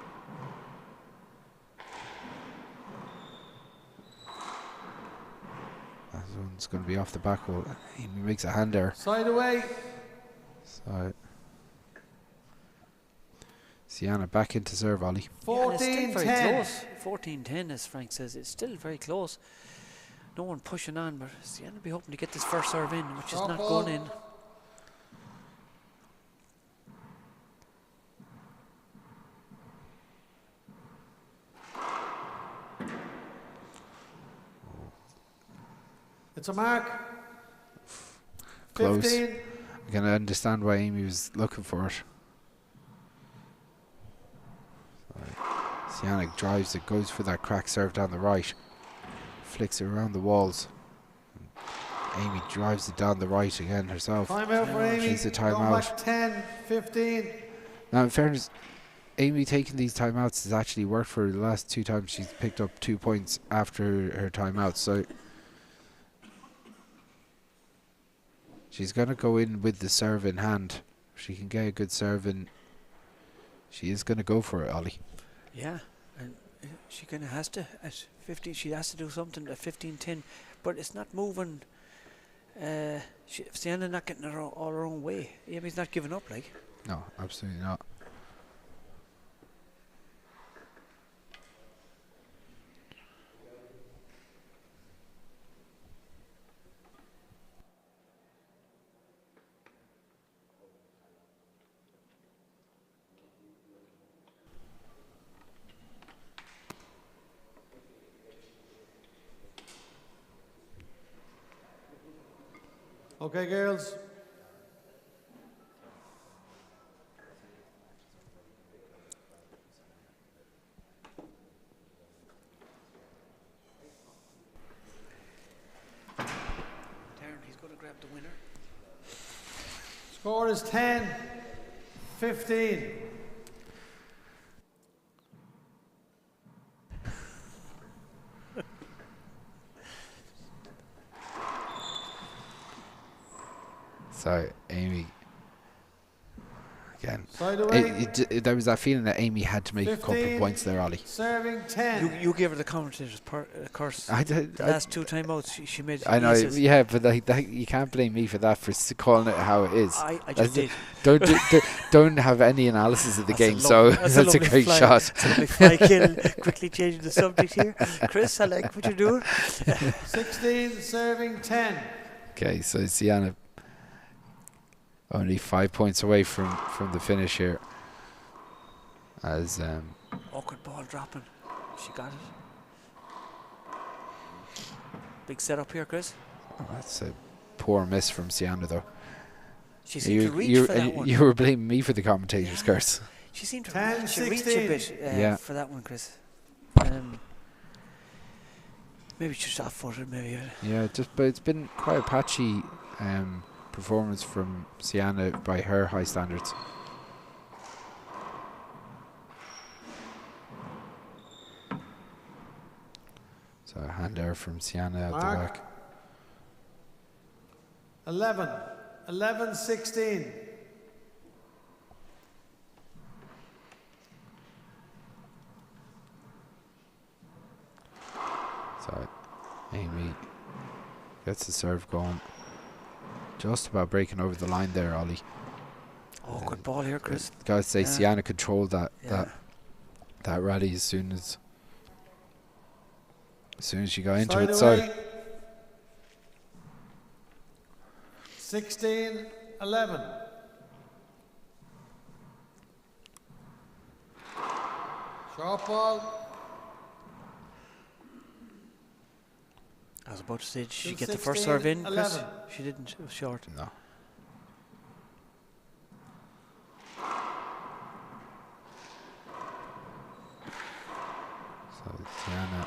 That one's going to be off the back wall. Amy makes a hand there. Side away. So Sienna back into serve, Ollie. 14-10. 14-10, as Frank says. It's still very close. No one pushing on, but Sienna will be hoping to get this first serve in, which is not going in. It's a mark. Close. 15. I can understand why Amy was looking for it. Sienna drives it, goes for that crack serve down the right, flicks it around the walls. Amy drives it down the right again herself. Timeout for Amy. She's a timeout. 10-15. Now, in fairness, Amy taking these timeouts has actually worked for her. The last 2 times she's picked up 2 points after her timeout, so she's going to go in with the serve in hand. If she can get a good serve in, she is going to go for it, Ollie. Yeah, and she kind of has to. At 15, she has to do something at 15-10, but it's not moving. Sienna not getting her all her own way. Amy's not giving up, like. No, absolutely not. Okay, girls. Darren, he's going to grab the winner. Score is 10-15. So Amy Again, Side away. there was that feeling that Amy had to make a couple of 15, points there, Ollie. Serving 10. You gave her the commentator's curse. The last 2 timeouts she made. I know, aces. yeah, but you can't blame me for that, for calling it how it is. I just did. Don't have any analysis of the game, that's that's a great fly. shot. That's a lovely fly kill. Quickly changing the subject here. Chris, I like what you're doing. 16, serving 10. Okay, so Ciana only 5 points away from the finish here. As Awkward ball dropping. She got it. Big setup here, Chris. that's a poor miss from Ciana, though. She seemed to reach for that one. You were blaming me for the commentator's curse. She seemed to 10, reach a 16. bit Yeah. for that one, Chris. Maybe she's soft-footed, maybe. Yeah, but it's been quite a patchy performance from Ciana by her high standards. So a hand error from Ciana out the Mark. back. 11, 11, 16. So Amy gets the serve going. Just about breaking over the line there, Ollie. Awkward ball here, Chris. Gotta say, Yeah. Ciana controlled that Yeah. that rally as soon as she got into Side it. So away. 16, 11. Short ball. I was about to say, did she Still get the first 16, serve in, Chris? 11. She didn't. It was short. no. So Ciana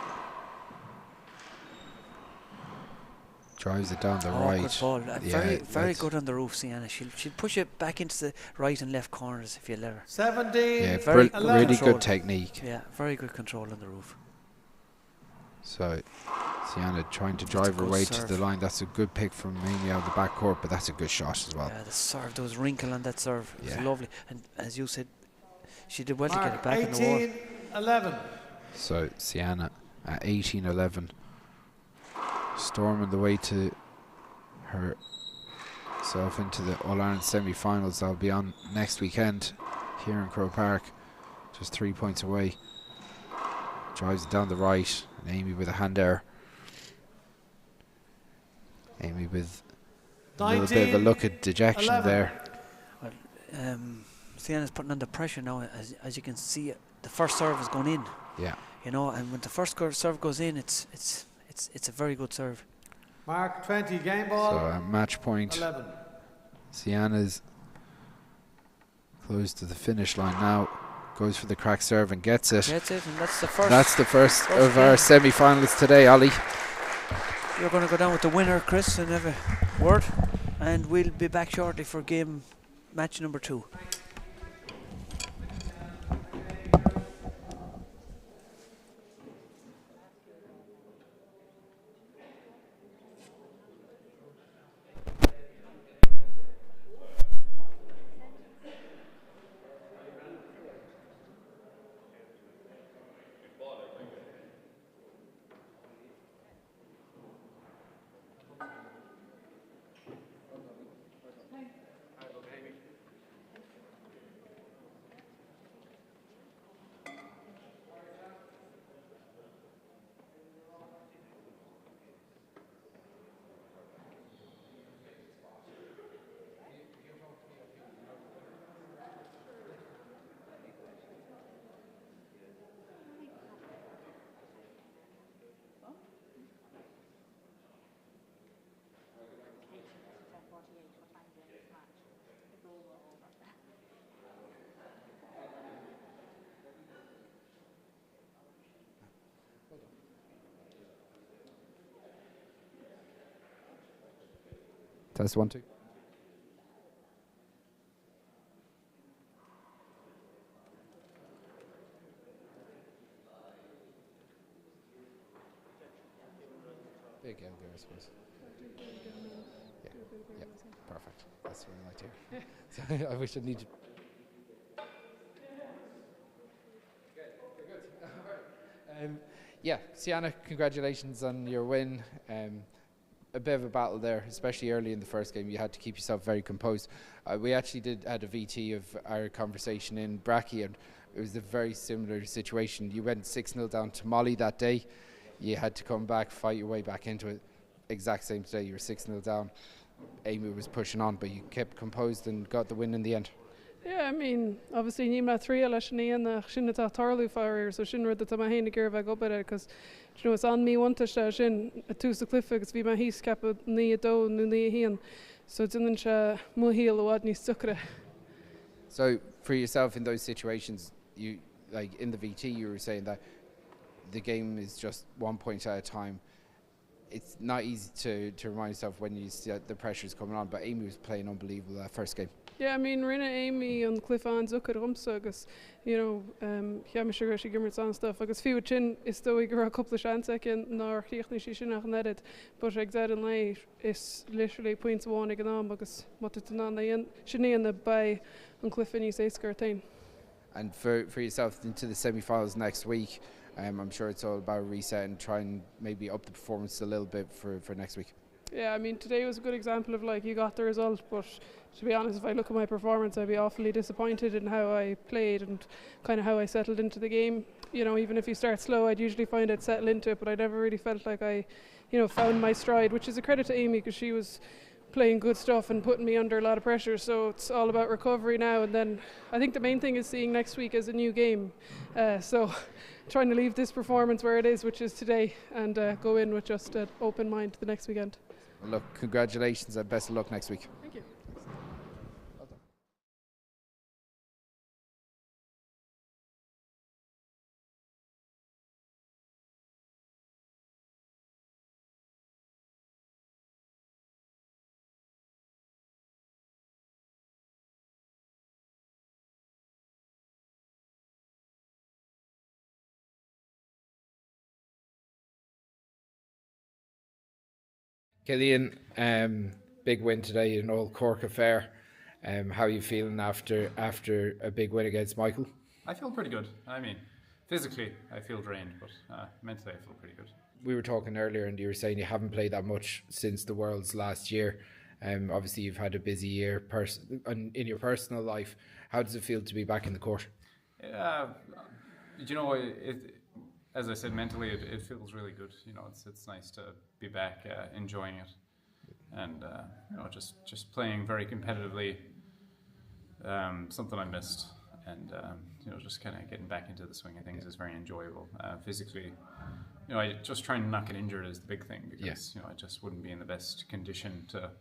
drives it down the Awkward right. ball. Very that's- good on the roof, Sienna. She'll push it back into the right and left corners if you let her. 17, Yeah, Very eleven. really control. good technique. Yeah, very good control on the roof. So Ciana trying to That's a drive her good way serve. to the line. That's a good pick from Amy out of the back court, but that's a good shot as well. Yeah, the serve, there was wrinkle on that serve. It was Yeah. lovely. And as you said, she did well to get Mark, it back in the wall. 18, 11. So Ciana at 18-11, storming the way to herself into the All-Ireland semi-finals. That'll be on next weekend here in Croke Park, just 3 points away. Drives it down the right, and Amy with a hand error. Amy with a little bit of a look at dejection 11. there. Well, Sienna's putting under pressure now. As you can see, the first serve is going in. Yeah. You know, and when the first serve goes in, it's a very good serve. Mark, 20, game So ball. at match point, 11. Ciana's close to the finish line now. Goes for the crack serve and gets it. That's it, and that's the first. That's the first First of our game. semi-finalists today, Ollie. You're going to go down with the winner, Chris, and have a word. And we'll be back shortly for match number 2. Test 1, 2. Big L there, I suppose. Yeah, perfect. That's what I like to hear. So I wish I needed. Yeah, Ciana, congratulations on your win. A bit of a battle there, especially early in the first game. You had to keep yourself very composed. We actually had a VT of our conversation in Bracky, and it was a very similar situation. You went 6-0 down to Molly that day. You had to come back, fight your way back into it. Exact same today. You were 6-0 down. Amy was pushing on, but you kept composed and got the win in the end. Yeah, I mean, obviously níl trí leis na sinna tá tarlú fáir, so sin rud tá héna gur bheith go bit because you know it's on me one to sin a tú sa clifa agus bhí hís cap ní dó nó ní hían, so didn't se muhíal ód ní sucre. So for yourself in those situations, you like in the VT, you were saying that the game is just 1 point at a time. It's not easy to remind yourself when you see the pressures coming on, but Amy was playing unbelievable that first game. Yeah, I mean, rinne Amy on cliff an zucker rumsa agus, you know, yeah, me sugar she gimmers on stuff. Agus fiú chin is though we got a couple of chance again nor riechni she should not net it, but exactly is literally points one again because what it on the end shouldn't in the by on cliff and you say skirtain. And for yourself into the semi-finals next week, I'm sure it's all about reset and try and maybe up the performance a little bit for next week. Yeah, I mean, today was a good example of like you got the result, but to be honest, if I look at my performance, I'd be awfully disappointed in how I played and kind of how I settled into the game. You know, even if you start slow, I'd usually find I'd settle into it, but I never really felt like I, you know, found my stride, which is a credit to Amy because she was playing good stuff and putting me under a lot of pressure. So it's all about recovery now, and then I think the main thing is seeing next week as a new game. So trying to leave this performance where it is, which is today, and go in with just an open mind the next weekend. Well, look, congratulations and best of luck next week. Thank you. Well done. Killian, big win today in Old Cork affair. How are you feeling after a big win against Michael? I feel pretty good. I mean, physically I feel drained, but mentally I feel pretty good. We were talking earlier and you were saying you haven't played that much since the Worlds last year. Obviously you've had a busy year in your personal life. How does it feel to be back in the court? You know, as I said, mentally it feels really good. You know, it's nice to be back enjoying it, and you know, just playing very competitively. Something I missed, and you know, just kind of getting back into the swing of things is very enjoyable. Physically, you know, I just trying to not get injured is the big thing because you know I just wouldn't be in the best condition to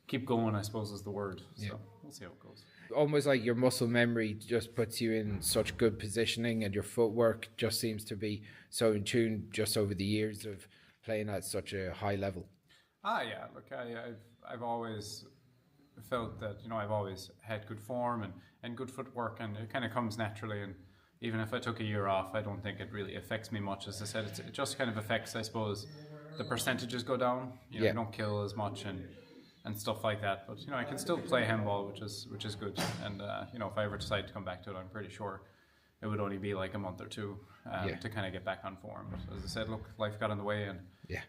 keep going, I suppose is the word. So we'll see how it goes. Almost like your muscle memory just puts you in such good positioning, and your footwork just seems to be so in tune just over the years of playing at such a high level. Yeah, look, I've always felt that, you know, I've always had good form and good footwork, and it kind of comes naturally, and even if I took a year off, I don't think it really affects me much. As I said, it just kind of affects, I suppose, the percentages go down, you know, I don't kill as much and stuff like that, but you know I can still play handball, which is good, and you know if I ever decide to come back to it, I'm pretty sure it would only be like a month or two to kind of get back on form. But as I said, look, life got in the way, and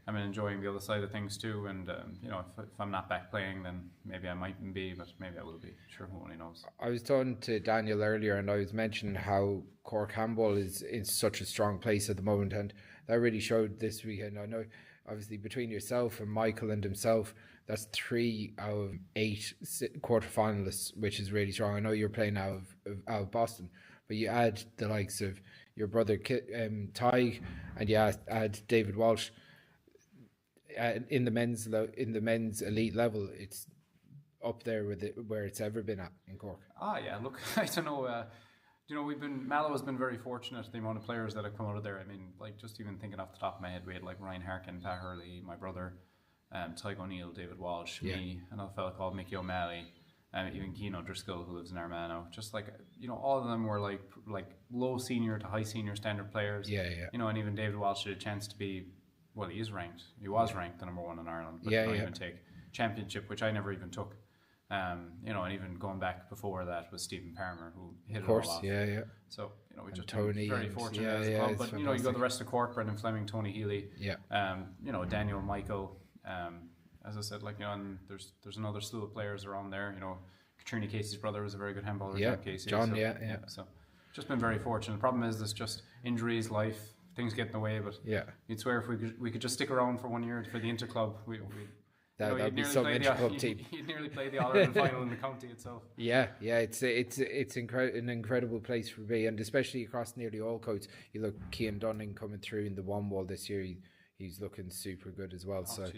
I'm enjoying the other side of things too, and you know if I'm not back playing, then maybe I mightn't be, but maybe I will be. Sure, who only knows. I was talking to Daniel earlier, and I was mentioning how Cork handball is in such a strong place at the moment, and that really showed this weekend. I know obviously between yourself and Michael and himself, that's 3 out of 8 quarterfinalists, which is really strong. I know you're playing out of Boston, but you add the likes of your brother Ty, and you add David Walsh in the men's elite level. It's up there with where it's ever been at in Cork. Yeah, look, I don't know. You know, Mallow has been very fortunate, the amount of players that have come out of there. I mean, like, just even thinking off the top of my head, we had like Ryan Harkin, Pat Hurley, my brother, Tyke O'Neill, David Walsh, me, another fella called Mickey O'Malley, even Keane O'Driscoll, who lives in Armano. Just like, you know, all of them were like low senior to high senior standard players. You know, and even David Walsh had a chance to be, well, he is ranked. He was ranked the number 1 in Ireland, but did not even take championship, which I never even took. You know, and even going back before that was Stephen Palmer, who hit Of course, it all off. yeah. So, you know, we just Tony very and- fortunate yeah, as a yeah, club. it's But, you know, you go fantastic. the rest of Cork, Brendan Fleming, Tony Healy, Yeah. you know, Daniel, Michael, as I said, like, you know, and there's another slew of players around there. You know, Katrina Casey's brother was a very good handballer, Yeah, John Casey. John, so, yeah. So, just been very fortunate. The problem is there's just injuries, life, things get in the way. But Yeah. you'd swear if we could just stick around for 1 year for the interclub, That'd be some interclub team. You'd nearly play the All-Ireland final in the county itself. Yeah, it's an incredible place for me, and especially across nearly all codes. You look, Cian Dunning coming through in the one wall this year. He's looking super good as well. So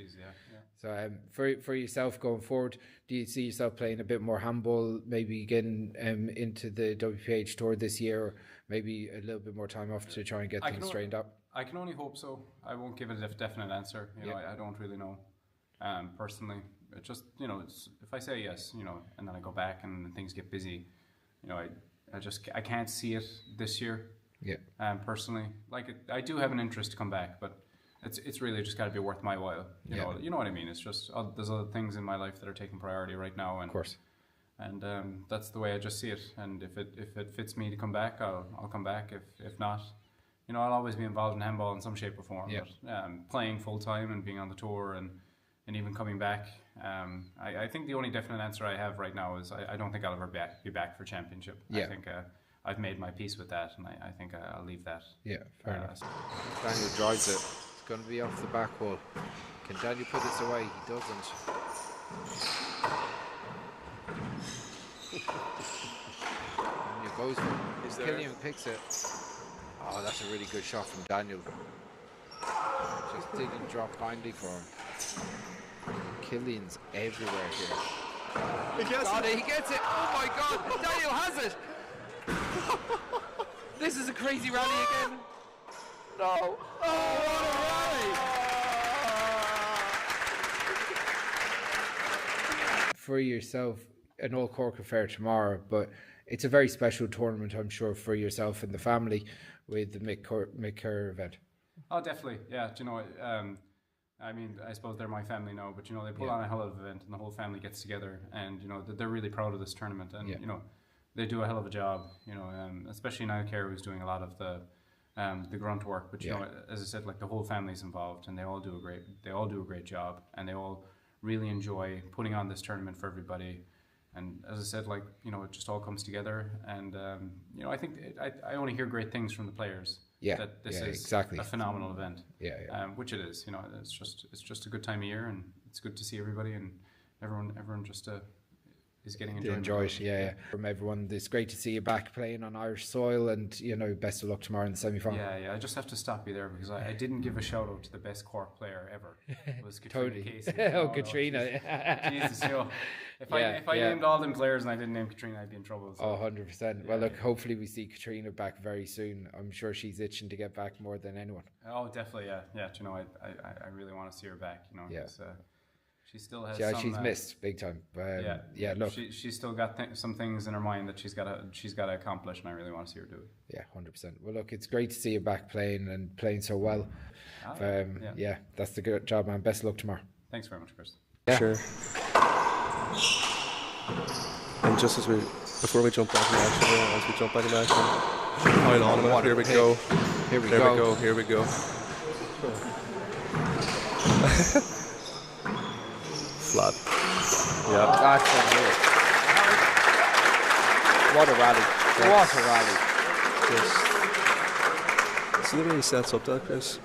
for yourself going forward, do you see yourself playing a bit more handball, maybe getting into the WPH tour this year, or maybe a little bit more time off to try and get things straightened up? I can only hope so. I won't give it a definite answer. You know, I don't really know. Personally, it just, you know, if I say yes, you know, and then I go back and things get busy, you know, I can't see it this year. Yeah. Personally, like I do have an interest to come back, but it's really just got to be worth my while. You know what I mean. It's just there's other things in my life that are taking priority right now, and of course, and that's the way I just see it. And if it fits me to come back, I'll come back. If not, you know, I'll always be involved in handball in some shape or form. Yeah. But playing full time and being on the tour and even coming back, I think the only definite answer I have right now is I don't think I'll ever be back for championship. Yeah. I think I've made my peace with that, and I think I'll leave that. Yeah, fair enough. Daniel drives it. It's going to be off the back wall. Can Daniel put this away? He doesn't. Daniel goes for it. Killian picks it. Oh, that's a really good shot from Daniel. Just didn't drop kindly for him. Killian's everywhere here. He gets it. Oh my God, Daniel has it. This is a crazy rally again. No. Oh, what a rally. For yourself, an All Cork affair tomorrow, but it's a very special tournament, I'm sure, for yourself and the family with the Mick Kerr event. Oh, definitely. Yeah. Do you know, I mean, I suppose they're my family now, but, you know, they put on a hell of an event and the whole family gets together, and, you know, they're really proud of this tournament, and, you know, they do a hell of a job, you know, especially now Kerr, who's doing a lot of the grunt work, but, you know, as I said, like, the whole family's involved, and they all do a great job, and they all really enjoy putting on this tournament for everybody. And as I said, like, you know, it just all comes together, and you know, I think I only hear great things from the players. Yeah, that this is exactly a phenomenal event. Yeah. Which it is. You know, it's just a good time of year, and it's good to see everybody, and everyone just is getting enjoyment. Enjoy it, yeah. From everyone, it's great to see you back playing on Irish soil, and, you know, best of luck tomorrow in the semi-final. Yeah. I just have to stop you there because I didn't give a shout out to the best Cork player ever. It was Katrina Casey. Katrina. Jesus, you know, if I named all them players and I didn't name Katrina, I'd be in trouble. So. 100%. Well, look, hopefully we see Katrina back very soon. I'm sure she's itching to get back more than anyone. Oh, definitely, yeah. You know, I really want to see her back. You know, she still has. Yeah, she's missed big time. Look, she's still got some things in her mind that she's got to accomplish, and I really want to see her do it. Yeah, 100%. Well, look, it's great to see you back playing and playing so well. That's the good job, man. Best of luck tomorrow. Thanks very much, Chris. Yeah. Sure. And just before we jump back in action, pile on a bit. Here we go. Here we go. Flat. Yeah. That's unreal. What a rally. See the way he sets up that, Chris?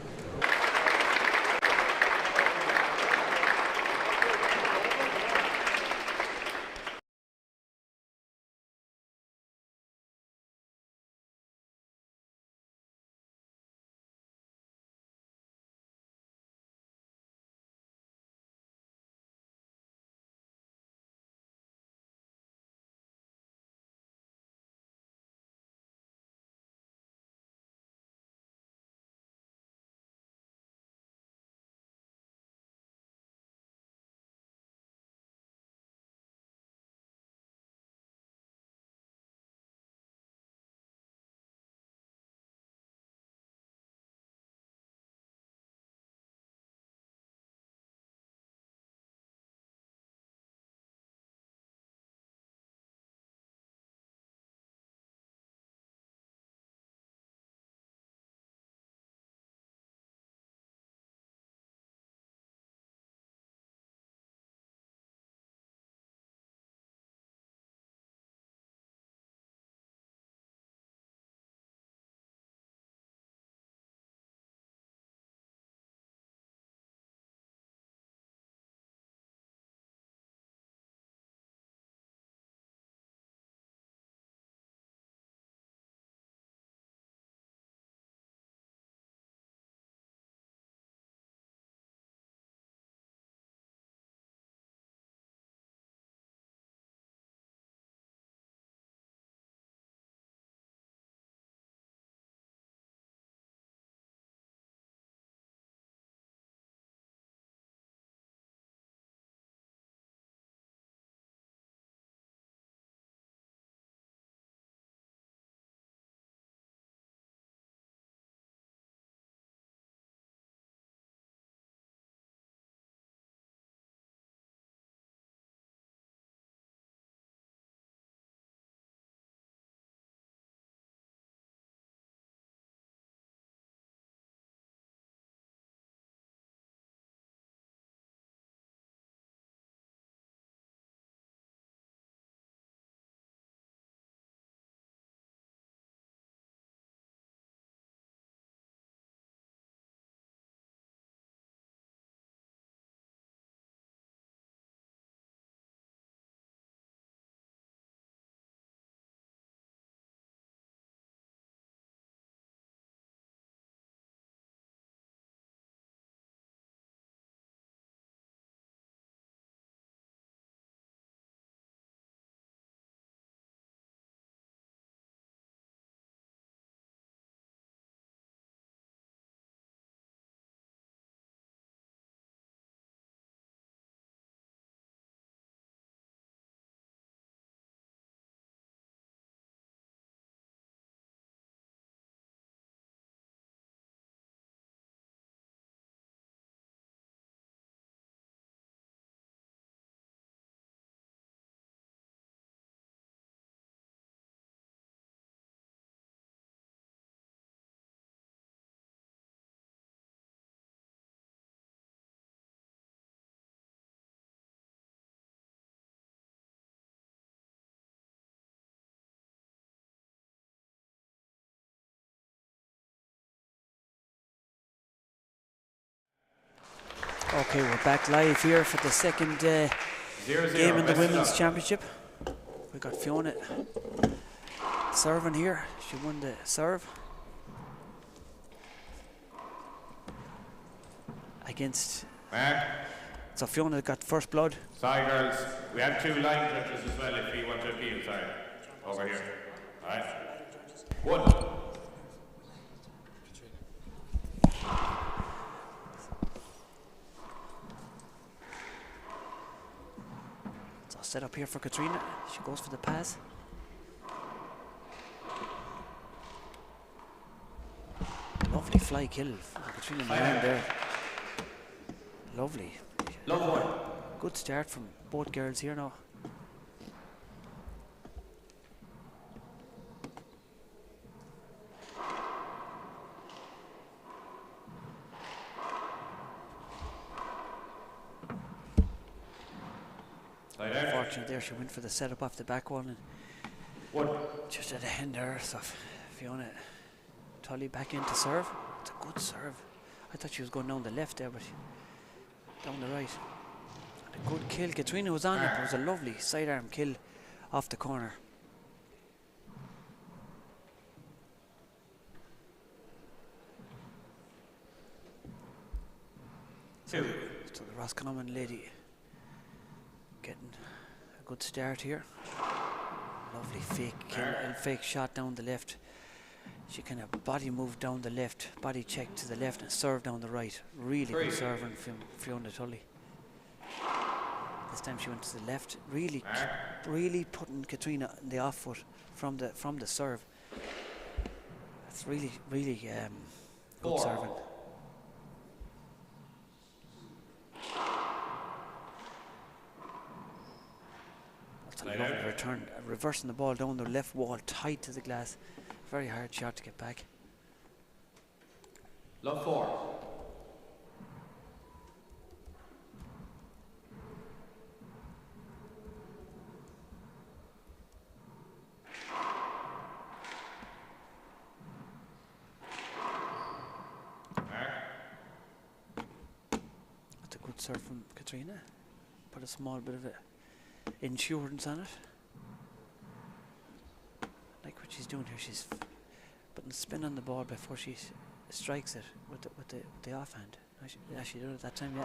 Okay, we're back live here for the second game in the Women's Championship. We got Fiona serving here. She won the serve against. So Fiona got first blood. Sorry, girls. We have 2 line judges as well if you want to appeal. Sorry. Over here. All right. 1. So set up here for Katrina. She goes for the pass. Lovely fly kill for Katrina Moran there. Lovely. Love one. Good start from both girls here now. Unfortunately there she went for the setup off the back wall and just at the end there, so Fiona Tully back in to serve. It's a good serve. I thought she was going down the left there, but down the right. And a good kill. Katrina was on it. It was a lovely sidearm kill off the corner. So the Roscommon lady getting a good start here. Lovely fake kill and fake shot down the left. She kind of body moved down the left, body check to the left and serve down the right. Really good serving from Fiona Tully. This time she went to the left, really putting Katrina in the off foot from the serve. That's really good serving. That's a lovely return, reversing the ball down the left wall, tight to the glass. Very hard shot to get back. Love 4. That's a good serve from Katrina. Put a small bit of insurance on it. Like what she's doing here, she's putting a spin on the ball before she strikes it with the offhand. She did it that time, yeah.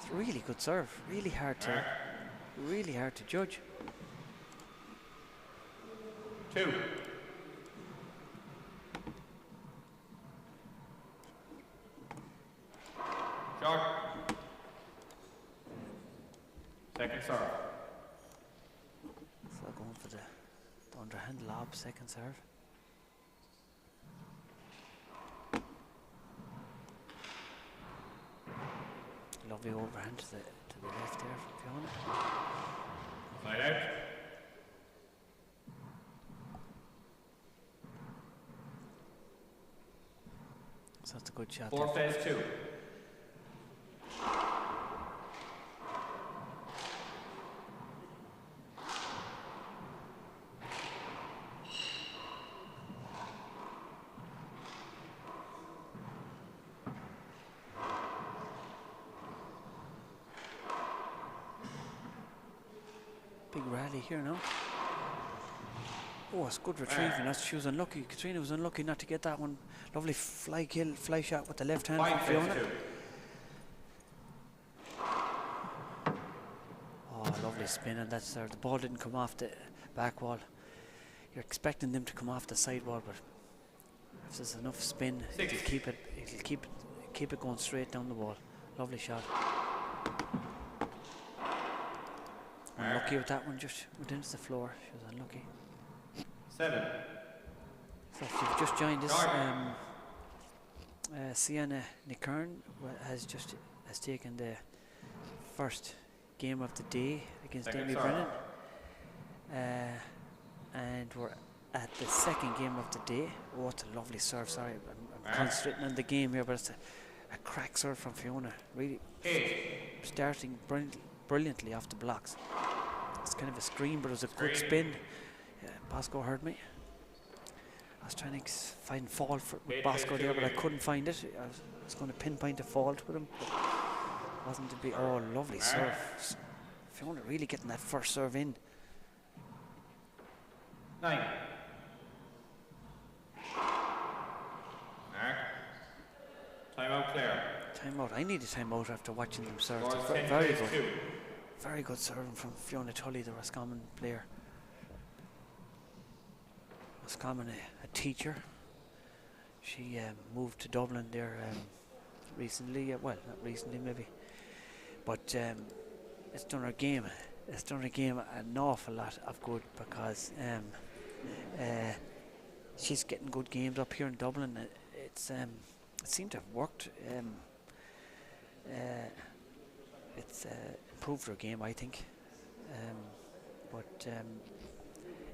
It's a really good serve, really hard to judge. 2. Short. Second serve. So going for the underhand lob, second serve. Lovely overhand to the left there from Fiona. Side out. So that's a good shot. 4 phase 2. Big rally here now. Oh, it's good retrieving. She was unlucky. Katrina was unlucky not to get that one. Lovely fly shot with the left hand from Fiona. Oh, lovely spin, and that's there. The ball didn't come off the back wall. You're expecting them to come off the side wall, but if there's enough spin, it'll keep it going straight down the wall. Lovely shot. Unlucky with that one, just went into the floor. She was unlucky. 7. So if you've just joined us, Sienna Ní Churraoin has taken the first game of the day against Demi Brennan, and we're at the second game of the day. Oh, it's a lovely serve. Sorry, I'm concentrating on the game here, but it's a crack serve from Fiona. Really starting brilliantly off the blocks. It's kind of a screen, but it was a good spin. Yeah, Bosco heard me. I was trying to find fault with Bosco there, but I couldn't find it. I was going to pinpoint a fault with him, but it wasn't to be. Oh, lovely serve. Fiona really getting that first serve in. 9. Mark. Timeout, Claire. Timeout. I need a timeout after watching them serve. Very good. Very good serving from Fiona Tully, the Roscommon player. Roscommon, a teacher. She moved to Dublin there recently. Well, not recently maybe. But it's done her game. It's done her game an awful lot of good because she's getting good games up here in Dublin. It seemed to have worked. It's improved her game, I think.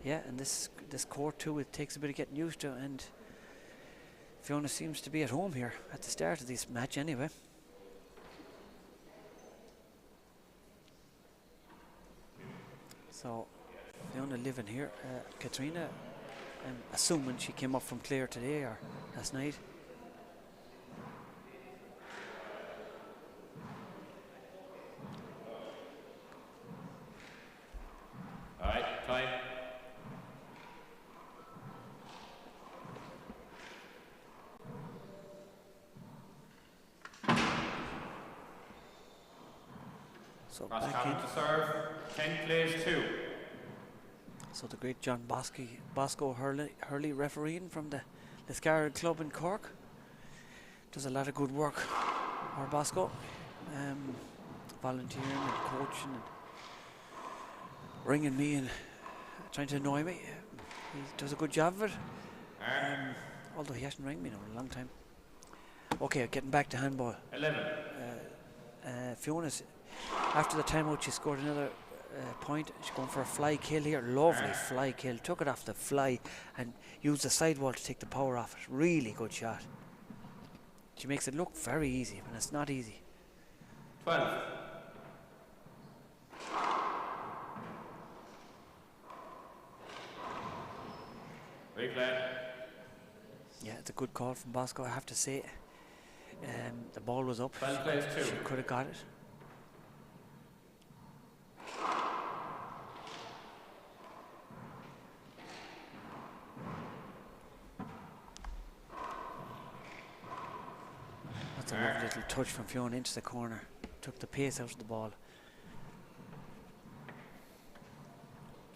Yeah, and this court too, it takes a bit of getting used to, and Fiona seems to be at home here at the start of this match anyway. So Fiona living here. Katrina, I'm assuming she came up from Clare today or last night. Alright, time. So Roscommon to serve. 10 plays 2. So the great John Bosco Hurley refereeing from the Liscarroll Club in Cork. Does a lot of good work. Our Bosco, volunteering and coaching and ringing me and trying to annoy me. He does a good job of it. Although he hasn't rang me in a long time. Okay, getting back to handball. 11. Fiona's, after the timeout, she scored another point. She's going for a fly kill here. Lovely fly kill. Took it off the fly and used the sidewall to take the power off it. Really good shot. She makes it look very easy, but it's not easy. 12. Replay. Yeah, it's a good call from Bosco, I have to say. The ball was up. 12 plays 2. She could have got it. That's a lovely little touch from Fiona into the corner. Took the pace out of the ball.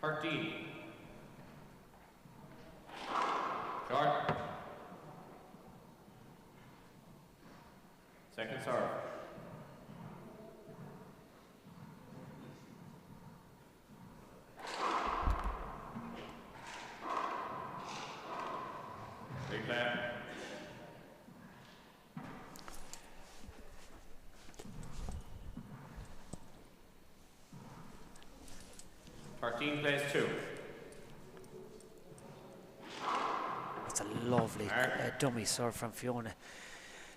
13. Short. Second serve. Replay. Plays 2. That's a lovely dummy serve from Fiona.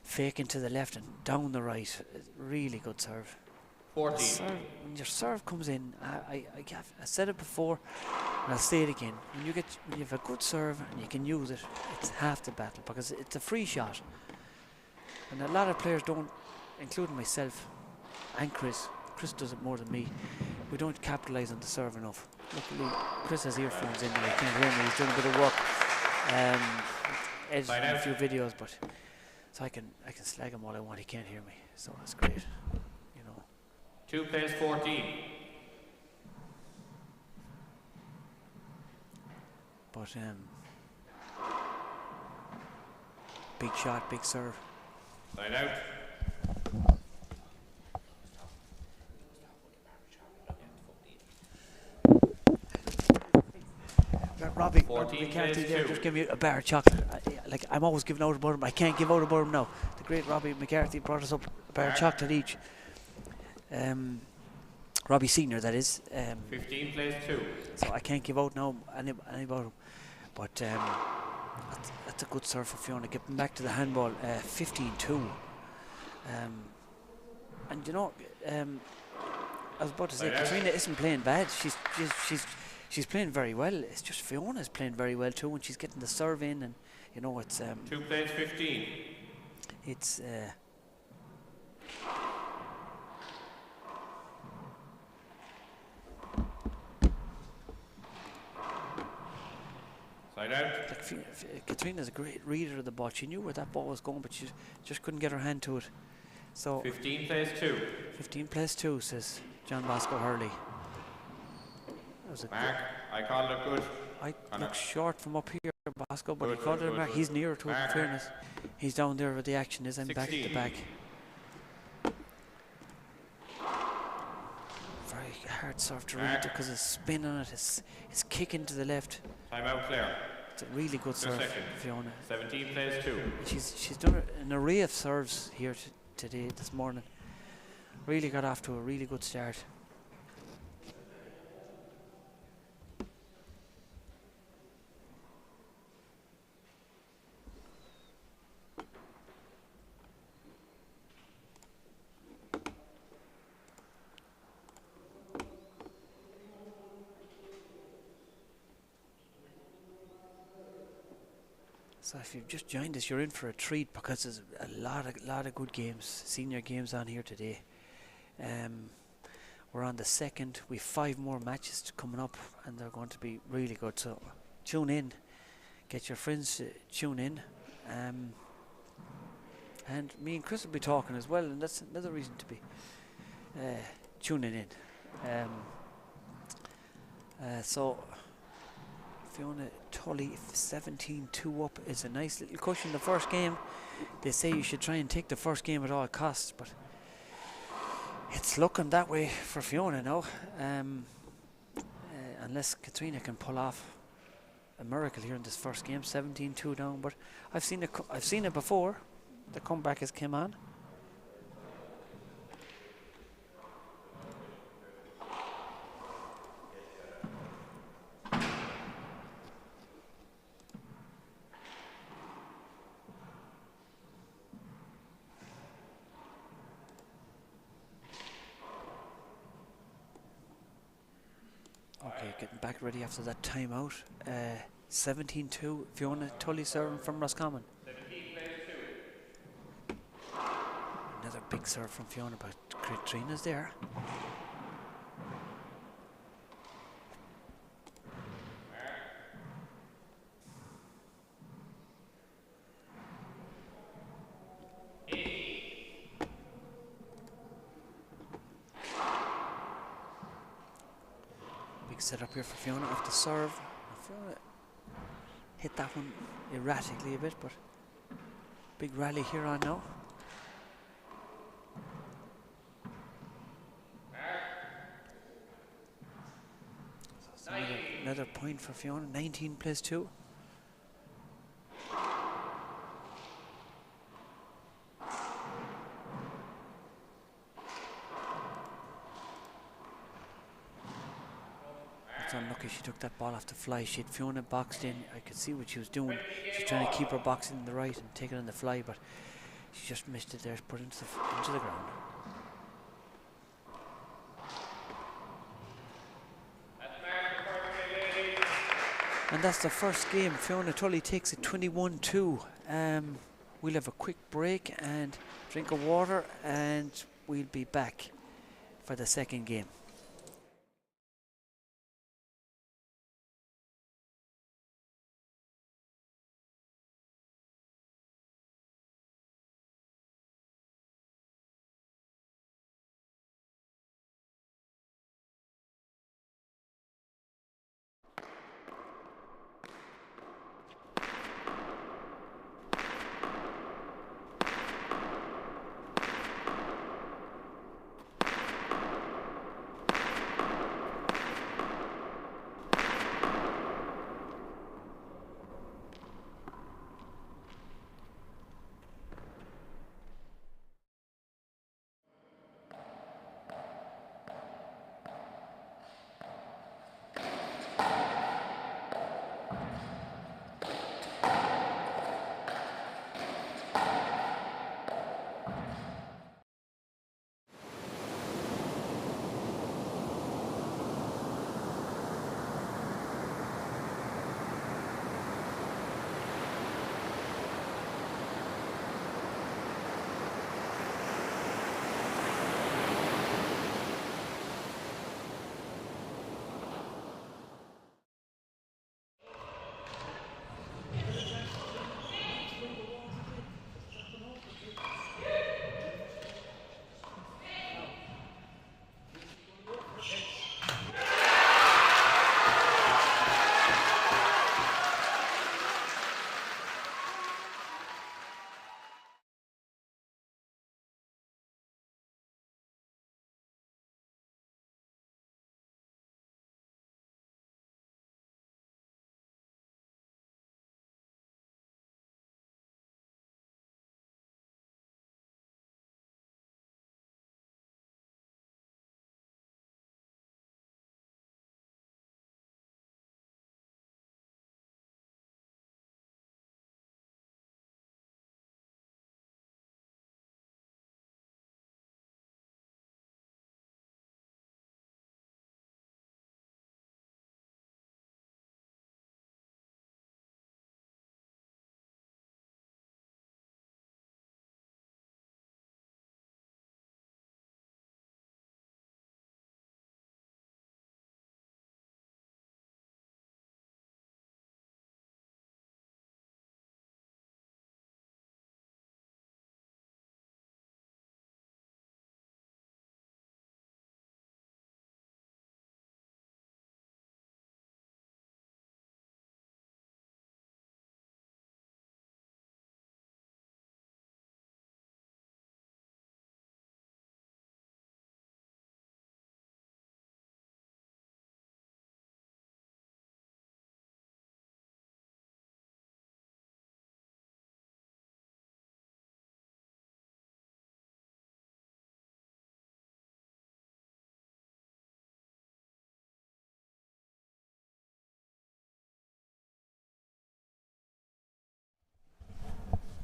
Faking to the left and down the right. Really good serve. 14. When your serve comes in, I said it before and I'll say it again. When you have a good serve and you can use it, it's half the battle because it's a free shot. And a lot of players don't, including myself and Chris. Chris does it more than me. We don't capitalise on the serve enough. Luckily, Chris has earphones in and he can't hear me. He's doing a bit of work, editing a few videos, but so I can slag him all I want. He can't hear me, so that's great. You know. 2 plays 14. But big shot, big serve. Line out. Robbie McCarthy there, just give me a bar of chocolate. I'm always giving out about him. I can't give out about him now. The great Robbie McCarthy brought us up a bar of chocolate each. Robbie Senior, that is. 15 plays 2. So I can't give out now any about him. But that's a good serve for Fiona. Getting back to the handball, 15-2. And you know, I was about to say, Katrina isn't playing bad. She's she's playing very well. It's just Fiona's playing very well too, and she's getting the serve in, and you know it's 2 plays 15. It's side out. like Katrina's a great reader of the ball. She knew where that ball was going, but she just couldn't get her hand to it. So 15 plays 2. 15 plays 2, says John Bosco Hurley. That was a Mark, I called it good. I look short from up here, Bosco, but Good, he called good, it a mark. good. He's nearer to it, in Mark. fairness. He's down there where the action is. I'm back at the 16. back. Very hard serve to read Mark. because it's spin on it. It's kicking to the left. Time out, Claire. It's a really good serve, second. Fiona. 17 plays 2. She's done an array of serves here today, this morning. Really got off to a really good start. So if you've just joined us, you're in for a treat because there's a lot of good games, senior games on here today. We're on the 2nd. We've 5 more matches coming up, and they're going to be really good. So tune in, get your friends to tune in, and me and Chris will be talking as well, and that's another reason to be tuning in. So Fiona Tully 17-2 up is a nice little cushion. The first game, they say you should try and take the first game at all costs, but it's looking that way for Fiona now, unless Katrina can pull off a miracle here in this first game. 17-2 down, but I've seen it before. The comeback has come on. Okay, getting back ready after that timeout. 17-2, Fiona Tully serving from Roscommon. Another big serve from Fiona, but Katrina's there. Big set up here for Fiona off the serve. Fiona hit that one erratically a bit, but big rally here on now. So another point for Fiona. 19 plays 2. It's unlucky she took that ball off the fly. She had Fiona boxed in. I could see what she was doing. She's trying to keep her box in the right and take it on the fly, but she just missed it there, put it into the ground. And that's the first game. Fiona Tully takes it 21-2. We'll have a quick break and drink of water, and we'll be back for the second game.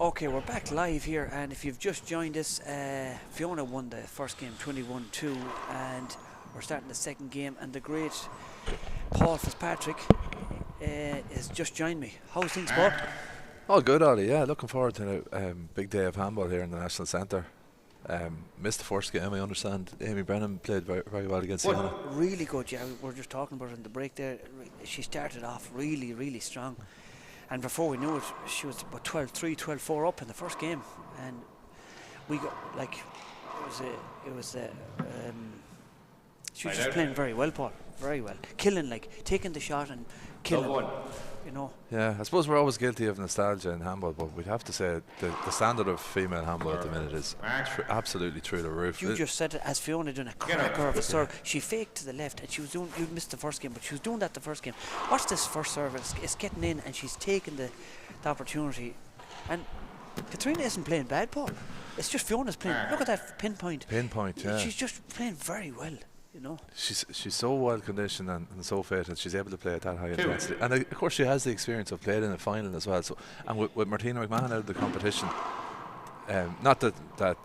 Okay, we're back live here, and if you've just joined us, Fiona won the first game 21-2, and we're starting the second game, and the great Paul Fitzpatrick has just joined me. How's things, Paul? All good, Ollie. Yeah, looking forward to a big day of handball here in the National Centre. Missed the first game, I understand. Amy Brennan played very, very well against Ciana. Really good, yeah. We were just talking about it in the break there. She started off really, really strong. And before we knew it, she was about 12-3, 12-4 up in the first game. And we got, like, she was just playing very well, Paul. Very well. Killing, like, taking the shot and killing. You know. Yeah, I suppose we're always guilty of nostalgia in handball, but we'd have to say the standard of female handball at the minute is absolutely through the roof. You just said it, as Fiona doing a cracker of a serve. She faked to the left, and she was doing. You missed the first game, but she was doing that the first game. Watch this first serve; it's getting in, and she's taking the opportunity. And Katrina isn't playing bad, Paul. It's just Fiona's playing. Look at that pinpoint. Pinpoint, yeah. She's just playing very well. You know, she's so well conditioned and so fit, and she's able to play at that high intensity. And of course, she has the experience of playing in a final as well. So, and with Martina McMahon out of the competition, not that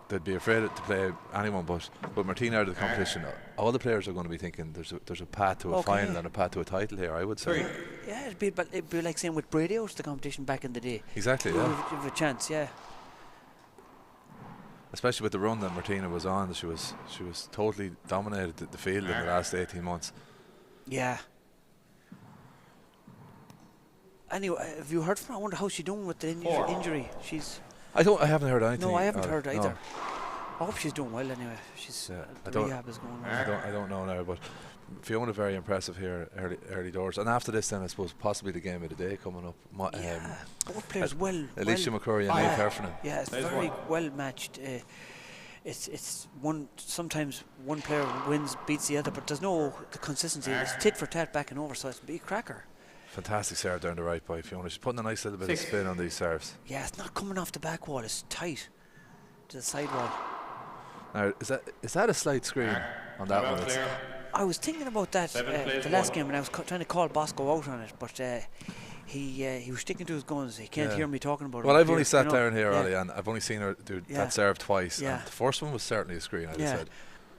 they'd be afraid to play anyone, but Martina out of the competition, all the players are going to be thinking there's a path to a final and a path to a title here, I would say. Yeah, it'd be like saying with Brady out of the competition back in the day. Exactly, yeah. You have a chance, yeah. Especially with the run that Martina was on, she was totally dominated the field in the last 18 months. Yeah. Anyway, have you heard from her? I wonder how she's doing with the injury. I haven't heard anything. No, I haven't heard either. No. I hope she's doing well anyway. She's rehab is going on. I don't know now, but Fiona very impressive here early doors. And after this, then I suppose possibly the game of the day coming up. Both players Alicia McCurry and Neve Hefernan. Yeah, it's very well matched. It's one. Sometimes one player beats the other, but there's no the consistency. It's tit for tat back and over, so it's a big cracker. Fantastic serve down the right by Fiona. She's putting a nice little bit of spin on these serves. Yeah, it's not coming off the back wall. It's tight to the side wall. Now, is that a slight screen on that one? I was thinking about that the last game, and I was trying to call Bosco out on it, but he was sticking to his guns. He can't hear me talking about it. Well, I've only sat down here, Ollie, and I've only seen her do that serve twice. And the first one was certainly a screen, I'd have said.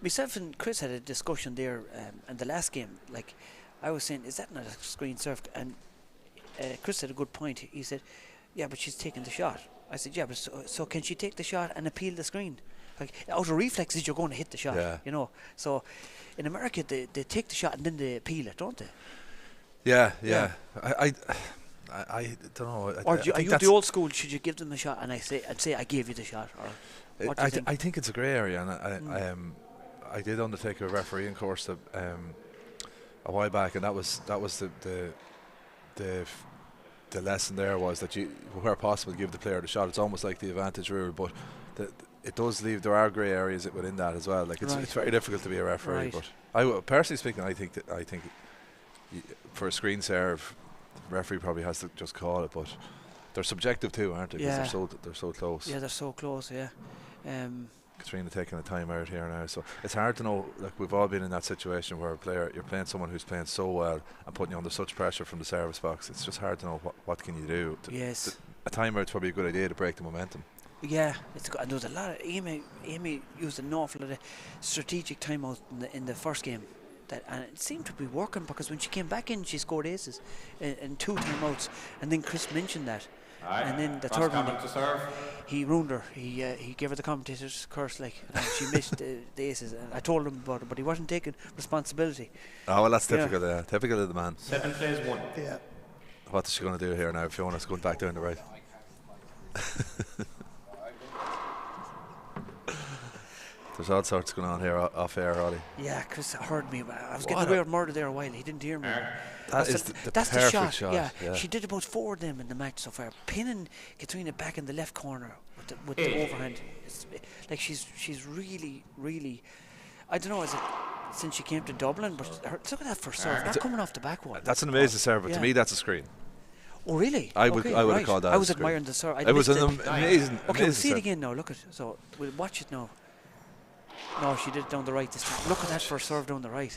Myself and Chris had a discussion there in the last game. Like, I was saying, is that not a screen serve? And Chris had a good point. He said, yeah, but she's taking the shot. I said, yeah, but so can she take the shot and appeal the screen? Like, out of reflexes, you're going to hit the shot, you know. So in America, they take the shot and then they appeal it, don't they? Yeah. I don't know. Or are you the old school? Should you give them a shot and I'd say I gave you the shot? Or what do you think? I think it's a grey area, and I did undertake a refereeing course a while back, and that was the lesson there was that you, where possible, give the player the shot. It's almost like the advantage rule, but it does leave, there are grey areas within that as well. Like it's very difficult to be a referee. But personally speaking, I think for a screen serve, the referee probably has to just call it. But they're subjective too, aren't they? Because they're so close. Yeah, they're so close. Yeah. Katrina taking a time out here now, so it's hard to know. Like, we've all been in that situation where you're playing someone who's playing so well and putting you under such pressure from the service box. It's just hard to know what can you do. Yes, a timeout's probably a good idea to break the momentum. Yeah, and there was a lot of Amy used an awful lot of strategic timeout in the first game, and it seemed to be working, because when she came back in, she scored aces in 2 timeouts, and then Chris mentioned that. And then the third one, he ruined her. He gave her the commentator's curse, like, and she missed the aces. And I told him about it, but he wasn't taking responsibility. Oh, well, that's typical. Yeah, typical of the man. 7 plays 1. Yeah. What is she going to do here now? Fiona's going back down the right. There's all sorts going on here off air, Ollie. Yeah, Chris heard me. I was getting away with murder there a while. He didn't hear me. That's the perfect shot. Yeah, she did about 4 of them in the match so far. Pinning Katrina back in the left corner with the overhand. It's like she's really, really. I don't know. Is it since she came to Dublin? But look at that first serve. Not coming off the back wall. That's an amazing serve. But to me, that's a screen. Oh, really? I would have called that. I was admiring the serve. It was an amazing. Okay, we'll see it again now. Look at so we'll watch it now. No, she did it down the right this time. Look at that first serve down the right.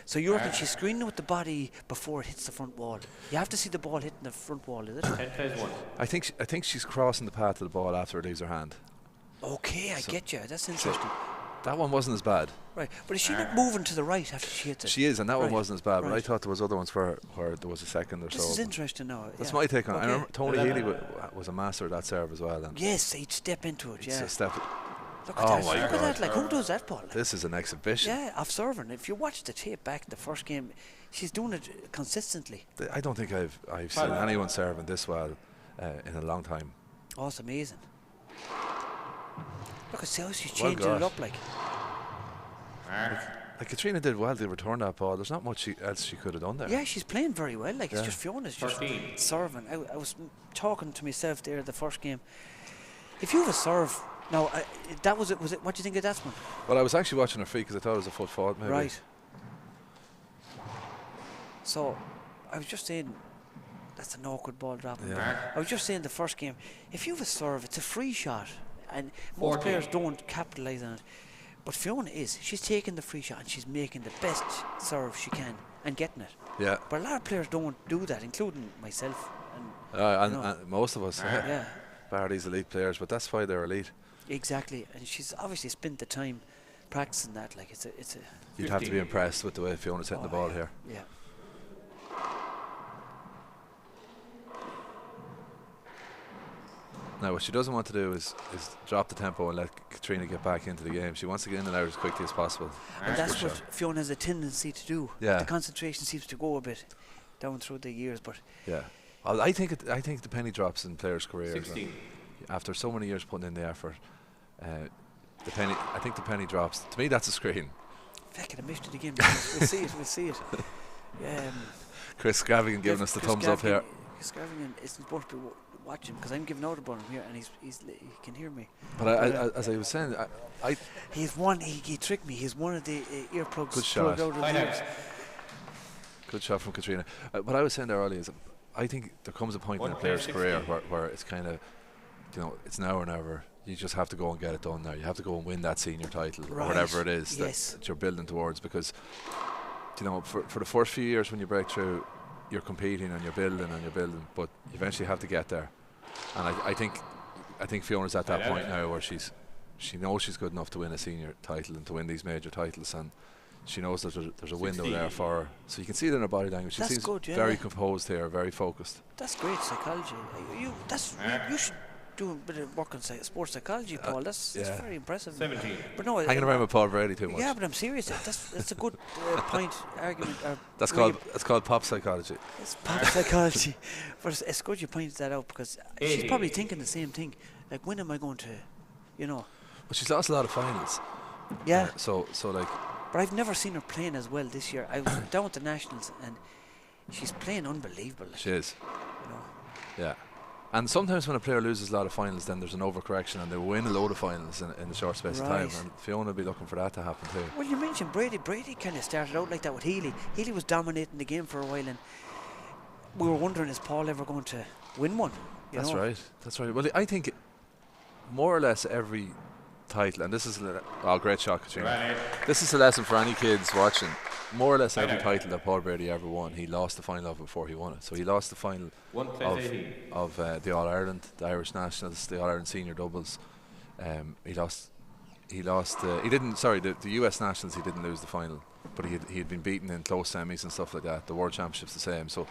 So you reckon she's screening with the body before it hits the front wall? You have to see the ball hitting the front wall, is it? 10-1. I think she's crossing the path of the ball after it leaves her hand. Okay, I get you. That's interesting. That one wasn't as bad. Right, but is she not moving to the right after she hits it? She is, and that one wasn't as bad. But I thought there was other ones where there was a second or so. This is interesting now. That's my take on it. I remember Tony Healy was a master of that serve as well. And yes, he'd step into it. Yeah. Step. Look at that! Look at that! Like, who does that, Paul? Like, this is an exhibition. Yeah, of serving. If you watch the tape back, the first game, she's doing it consistently. I don't think I've seen anyone serving this well in a long time. Oh, it's amazing. Look at how she's changing it up, like Katrina did well to return that ball. There's not much else she could have done there. Yeah, she's playing very well. Like, it's just Fiona's just serving. I was talking to myself there the first game. If you have a serve, now that was it. Was it? What do you think of that one? Well, I was actually watching her feet because I thought it was a foot fault, maybe. Right. So, I was just saying, that's an awkward ball drop. Yeah. I was just saying the first game, if you have a serve, it's a free shot, and most players don't capitalise on it. But Fiona is. She's taking the free shot and she's making the best serve she can and getting it. Yeah. But a lot of players don't do that, including myself. And most of us. Yeah. Bar these elite players, but that's why they're elite. Exactly, and she's obviously spent the time practicing that. Like, it's a. You'd have to be impressed with the way Fiona's hitting the ball here. Yeah. Now, what she doesn't want to do is drop the tempo and let Katrina get back into the game. She wants to get in and out as quickly as possible. And that's what Fiona has a tendency to do. Yeah. The concentration seems to go a bit down through the years, but yeah. Well, I think the penny drops in players' careers. After so many years putting in the effort, I think the penny drops. To me, that's a screen. Feck it, I missed it again. We'll see it. Chris Gavin giving us the thumbs up here. Chris Gavin isn't supposed to be watching because I'm giving out about him here, and he can hear me. But as I was saying, he tricked me. He's one of the earplugs. Good shot. Good shot from Katrina. What I was saying there earlier is, I think there comes a point in a player's career where it's kind of, it's now or never. You just have to go and get it done now. You have to go and win that senior title or whatever it is that you're building towards, because for the first few years when you break through, you're competing and you're building, but you eventually have to get there. And I think Fiona's at that point now where she knows she's good enough to win a senior title and to win these major titles, and she knows that there's a window there for her. So you can see it in her body language. She seems very composed here, very focused. That's great psychology. You should do a bit of work on sports psychology, Paul. That's very impressive. 17. But no, hanging around with Paul Brady too much. Yeah, but I'm serious. That's a good point argument. That's called pop psychology. It's pop psychology. But it's good you pointed that out, because she's probably thinking the same thing. Like, when am I going to, Well, she's lost a lot of finals. Yeah. So like. But I've never seen her playing as well this year. I was down at the Nationals and she's playing unbelievable. She is. Yeah. And sometimes when a player loses a lot of finals, then there's an overcorrection and they win a load of finals in a short space of time. And Fiona will be looking for that to happen too. Well, you mentioned Brady. Brady kind of started out like that with Healy. Healy was dominating the game for a while, and we were wondering, is Paul ever going to win one? That's right. Well, I think more or less every title, and this is great shot, Katrina. This is a lesson for any kids watching. More or less every title that Paul Brady ever won, he lost the final of it before he won it. So he lost the final of the All-Ireland, the Irish Nationals, the All-Ireland Senior Doubles. He lost the US Nationals, he didn't lose the final, but he had been beaten in close semis and stuff like that. The World Championships the same. So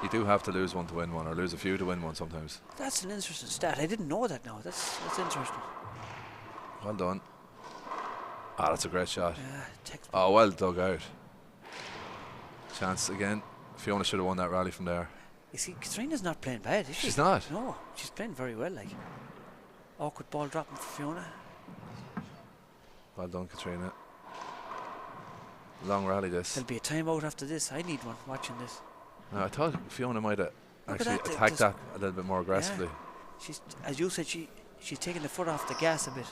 you do have to lose one to win one, or lose a few to win one sometimes. That's an interesting stat. I didn't know that now. That's interesting. Well done. That's a great shot. Yeah, well dug out. Chance again. Fiona should have won that rally from there. You see, Katrina's not playing bad, is she? She's not. No, she's playing very well. Like, awkward ball dropping for Fiona. Well done, Katrina. Long rally this. There'll be a timeout after this. I need one watching this. No, I thought Fiona might have actually attacked that a little bit more aggressively. Yeah. She's, as you said, she's taking the foot off the gas a bit.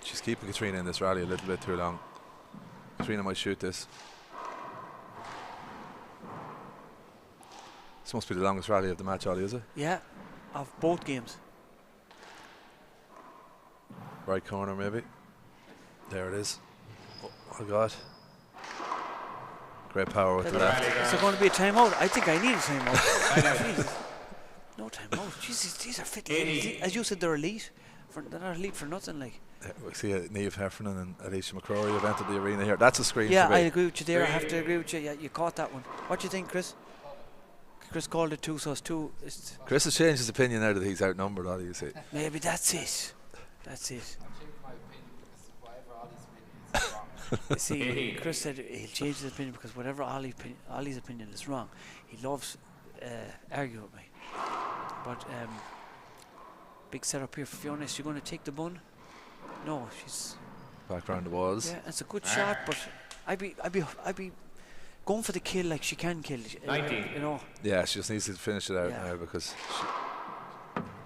She's keeping Katrina in this rally a little bit too long. Katrina might shoot this. This must be the longest rally of the match, Ollie, is it? Yeah, of both games. Right corner, maybe. There it is. Oh God. Great power with the left. Is there going to be a timeout? I think I need a timeout. Jesus. No timeout. Jesus, these are fit ladies. As you said, they're elite. They're not elite for nothing, like. We see Neve Hefernan and Alicia McCrory have entered the arena here. That's a screen. Yeah, for me. I agree with you there. I have to agree with you. Yeah, you caught that one. What do you think, Chris? Chris called it 2, so it's 2. Chris has changed his opinion now that he's outnumbered, Ollie, you see. Maybe that's it. That's it. You see, Chris said he'll change his opinion because whatever Ollie's opinion is wrong. He loves arguing with me. But big setup here for Fiona. Is she going to take the bun? No, she's back round the walls. Yeah, it's a good shot, but I'd be going for the kill like she can kill. You know. Yeah, she just needs to finish it out now because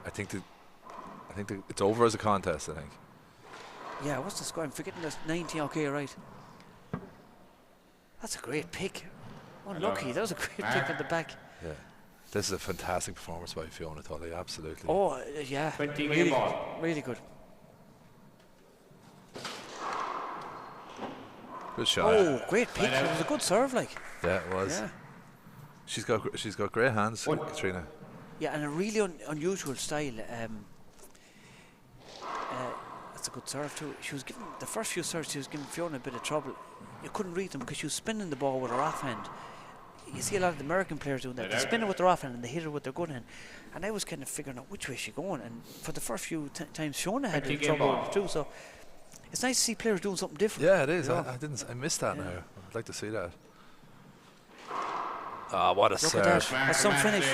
I think it's over as a contest. I think. Yeah, what's the score? I'm forgetting this. 19. Okay, right. That's a great pick. Unlucky. That was a great pick at the back. Yeah. This is a fantastic performance by Fiona Tully, absolutely. Oh, yeah. 20 really good. Really good. Good shot. Oh, great pick. It was a good serve, like. Yeah, it was. Yeah. She's got great hands, Katrina. Yeah, and a really unusual style. That's a good serve too. She was giving the first few serves. She was giving Fiona a bit of trouble. You couldn't read them because she was spinning the ball with her offhand. You see a lot of the American players doing that. They spin it with their offhand and they hit her with their good hand. And I was kind of figuring out which way she's going. And for the first few times, Fiona had trouble too. So it's nice to see players doing something different. Yeah, it is. I missed that now. I'd like to see that. Ah, what a serve! That's some finish.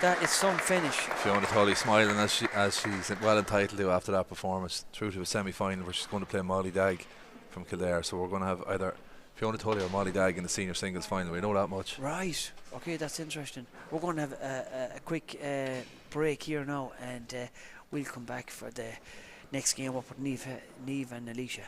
That is some finish. Fiona Tully smiling as she's well entitled to after that performance, through to a semi-final where she's going to play Molly Dagg from Kildare. So we're going to have either Fiona Tully or Molly Dagg in the senior singles final. We know that much. Right. Okay, that's interesting. We're going to have a quick break here now, and we'll come back for the next game up with Neve and Alicia.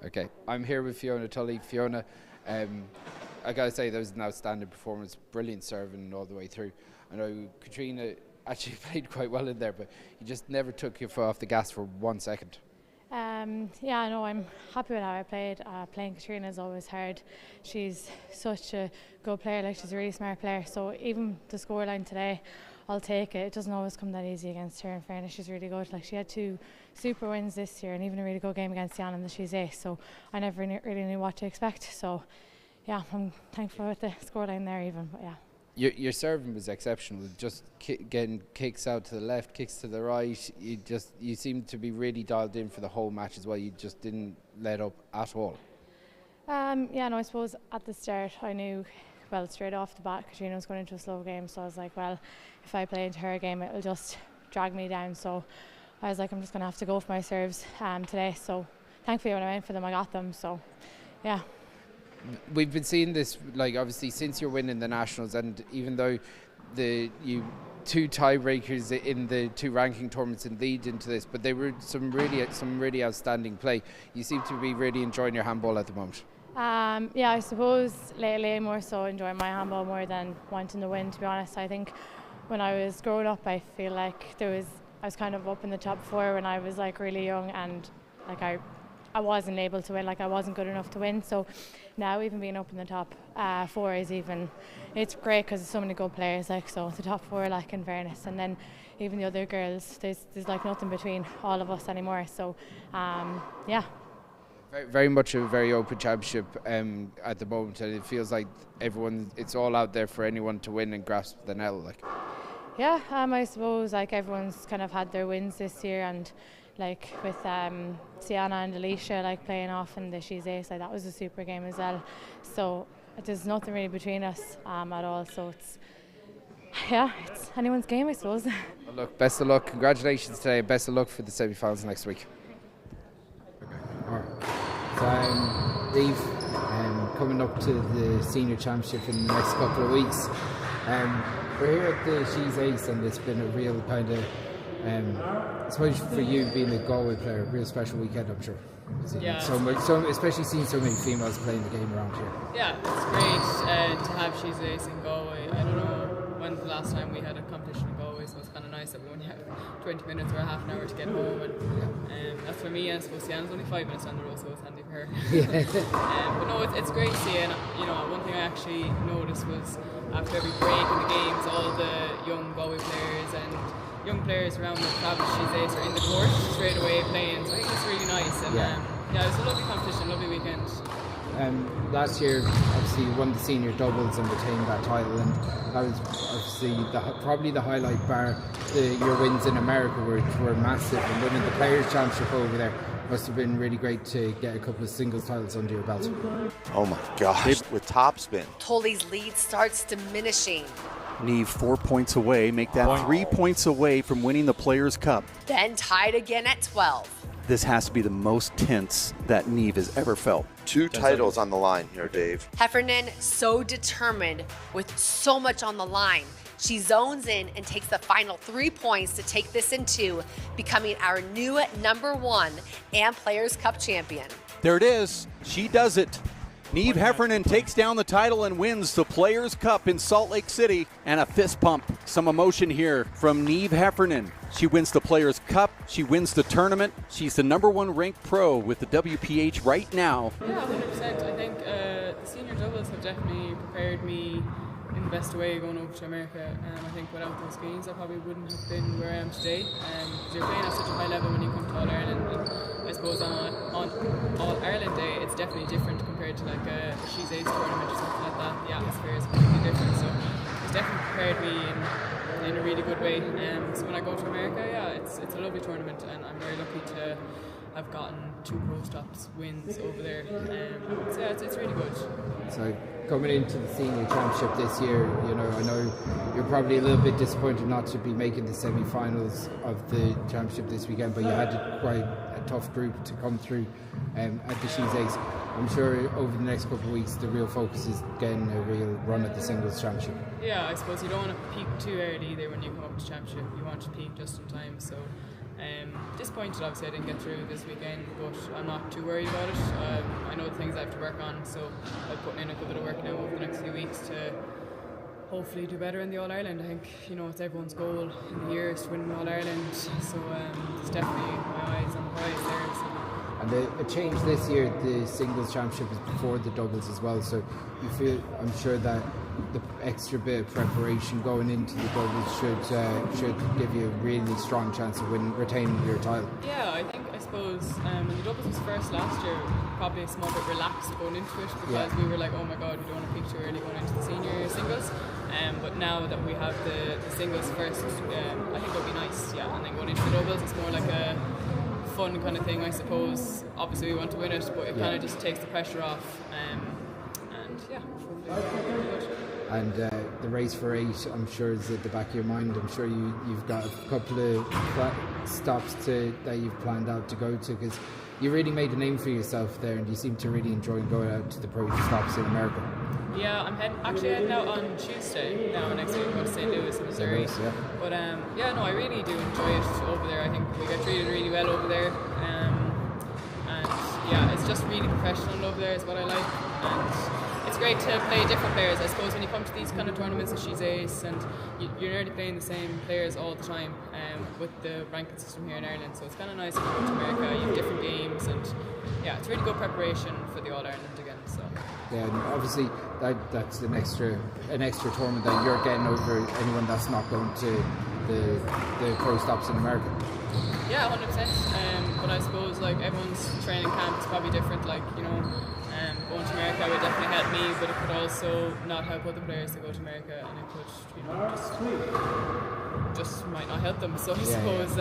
Okay, I'm here with Fiona Tully. Fiona, I gotta say that was an outstanding performance, brilliant serving all the way through. I know Katrina actually played quite well in there, but you just never took your foot off the gas for 1 second. Yeah, no, I'm happy with how I played. Playing Katrina is always hard. She's such a good player, like she's a really smart player. So even the scoreline today, I'll take it. It doesn't always come that easy against her. In fairness, she's really good. Like she had 2 super wins this year, and even a really good game against Ciana that she's ace. So I never really knew what to expect. So yeah, I'm thankful with the scoreline there, even. But yeah. Your serving was exceptional. Just getting kicks out to the left, kicks to the right. You seemed to be really dialed in for the whole match as well. You just didn't let up at all. Yeah, no, I suppose at the start I knew, well, straight off the bat, Katrina was going into a slow game. So I was like, well, if I play into her game, it'll just drag me down. So I was like, I'm just going to have to go for my serves today. So thankfully when I went for them, I got them. So yeah. We've been seeing this, like, obviously since you're winning the nationals, and even though you 2 tiebreakers in the 2 ranking tournaments and lead into this, but they were some really outstanding play. You seem to be really enjoying your handball at the moment. Yeah, I suppose lately I'm more so enjoying my handball more than wanting to win, to be honest. I think when I was growing up, I feel like I was kind of up in the top 4 when I was like really young, and like I I wasn't able to win, like I wasn't good enough to win. So now even being up in the top 4 is it's great because there's so many good players, like, so the top 4, like, in fairness, and then even the other girls, there's like nothing between all of us anymore. So yeah. Very much a very open championship at the moment, and it feels like it's all out there for anyone to win and grasp the nettle. Like, yeah, I suppose like everyone's kind of had their wins this year, and like with Ciana and Alicia like playing off in the She's Ace, like that was a super game as well. So there's nothing really between us at all. So it's anyone's game, I suppose. Well, look, best of luck. Congratulations today. Best of luck for the semi-finals next week. So Neve, coming up to the senior championship in the next couple of weeks. We're here at the She's Ace, and it's been a real kind of, I suppose for you being a Galway player, a real special weekend, I'm sure. Yeah. Especially seeing so many females playing the game around here. Yeah, it's great to have She's Ace in Galway. I don't know when's the last time we had a competition in Galway, so it's kind of nice that we only have 20 minutes or a half an hour to get home. And that's for me, and I suppose Sienna's only 5 minutes on the road, so it's handy for her. But no, it's great to see. And one thing I actually noticed was after every break in the games, all the young Galway players and young players around the club She's Ace are in the court straight away playing, so I think it's really nice. And it was a lovely competition, lovely weekend. Last year, obviously, you won the senior doubles and retained that title, and that was obviously probably the highlight bar. Your wins in America were massive, and winning the Players' Championship over there must have been really great to get a couple of singles titles under your belt. Oh my gosh, with topspin. Tolly's lead starts diminishing. Neve 4 points away, make that 3 points away from winning the Players' Cup. Then tied again at 12. This has to be the most tense that Neve has ever felt. 2 titles on the line here, Dave. Heffernan so determined with so much on the line. She zones in and takes the final 3 points to take this into becoming our new #1 and Players' Cup champion. There it is. She does it. Neve Hefernan takes down the title and wins the Players' Cup in Salt Lake City. And a fist pump. Some emotion here from Neve Hefernan. She wins the Players' Cup. She wins the tournament. She's the #1 ranked pro with the WPH right now. Yeah, 100%. I think the senior doubles have definitely prepared me in the best way going over to America. I think without those games, I probably wouldn't have been where I am today. Because you're playing at such a high level when you come to All Ireland. And I suppose on All Ireland Day, it's definitely different compared to like a She's Ace tournament or something like that. The atmosphere is completely different. So it's definitely prepared me in a really good way. So when I go to America, it's a lovely tournament, and I'm very lucky to have gotten 2 Pro Stops wins over there. So it's really good. So coming into the senior championship this year, I know you're probably a little bit disappointed not to be making the semi-finals of the championship this weekend, but you had quite a tough group to come through at the She's Ace. I'm sure over the next couple of weeks the real focus is getting a real run at the singles championship. Yeah, I suppose you don't want to peak too early either when you come up to championship. You want to peak just in time. So disappointed obviously I didn't get through this weekend, but I'm not too worried about it. I know the things I have to work on, so I'm putting in a good bit of work now over the next few weeks to hopefully do better in the All Ireland. I think it's everyone's goal in the year is to win All Ireland, so it's definitely my eyes on the prize there. So. And a change this year, the singles championship is before the doubles as well, so you feel, I'm sure that the extra bit of preparation going into the doubles should give you a really strong chance of retaining your title. Yeah, I suppose when the doubles was first last year, probably a small bit relaxed going into it because we were like, oh my god, we don't want to peak too early going into the senior singles. But now that we have the singles first, I think it'll be nice. Yeah, and then going into the doubles, it's more like a fun kind of thing, I suppose. Obviously, we want to win it, but it kind of just takes the pressure off. And the race for 8, I'm sure, is at the back of your mind. I'm sure you've got a couple of stops that you've planned out to go to, because you really made a name for yourself there, and you seem to really enjoy going out to the pro stops in America. Yeah, I'm actually heading out on Tuesday now next week. I'm going to St. Louis, Missouri. But I really do enjoy it over there. I think we get treated really well over there. And it's just really professional over there is what I like. And it's great to play different players. I suppose when you come to these kind of tournaments, and she's ace, and you're nearly playing the same players all the time with the ranking system here in Ireland. So it's kind of nice if you go to America, you have different games, and yeah, it's really good preparation for the All Ireland again. So yeah, and obviously that's an extra tournament that you're getting over anyone that's not going to the pro stops in America. Yeah, 100%. But I suppose like everyone's training camp is probably different. Like going to America would definitely help me, but it could also not help other players to go to America, and it could just might not help them. So I suppose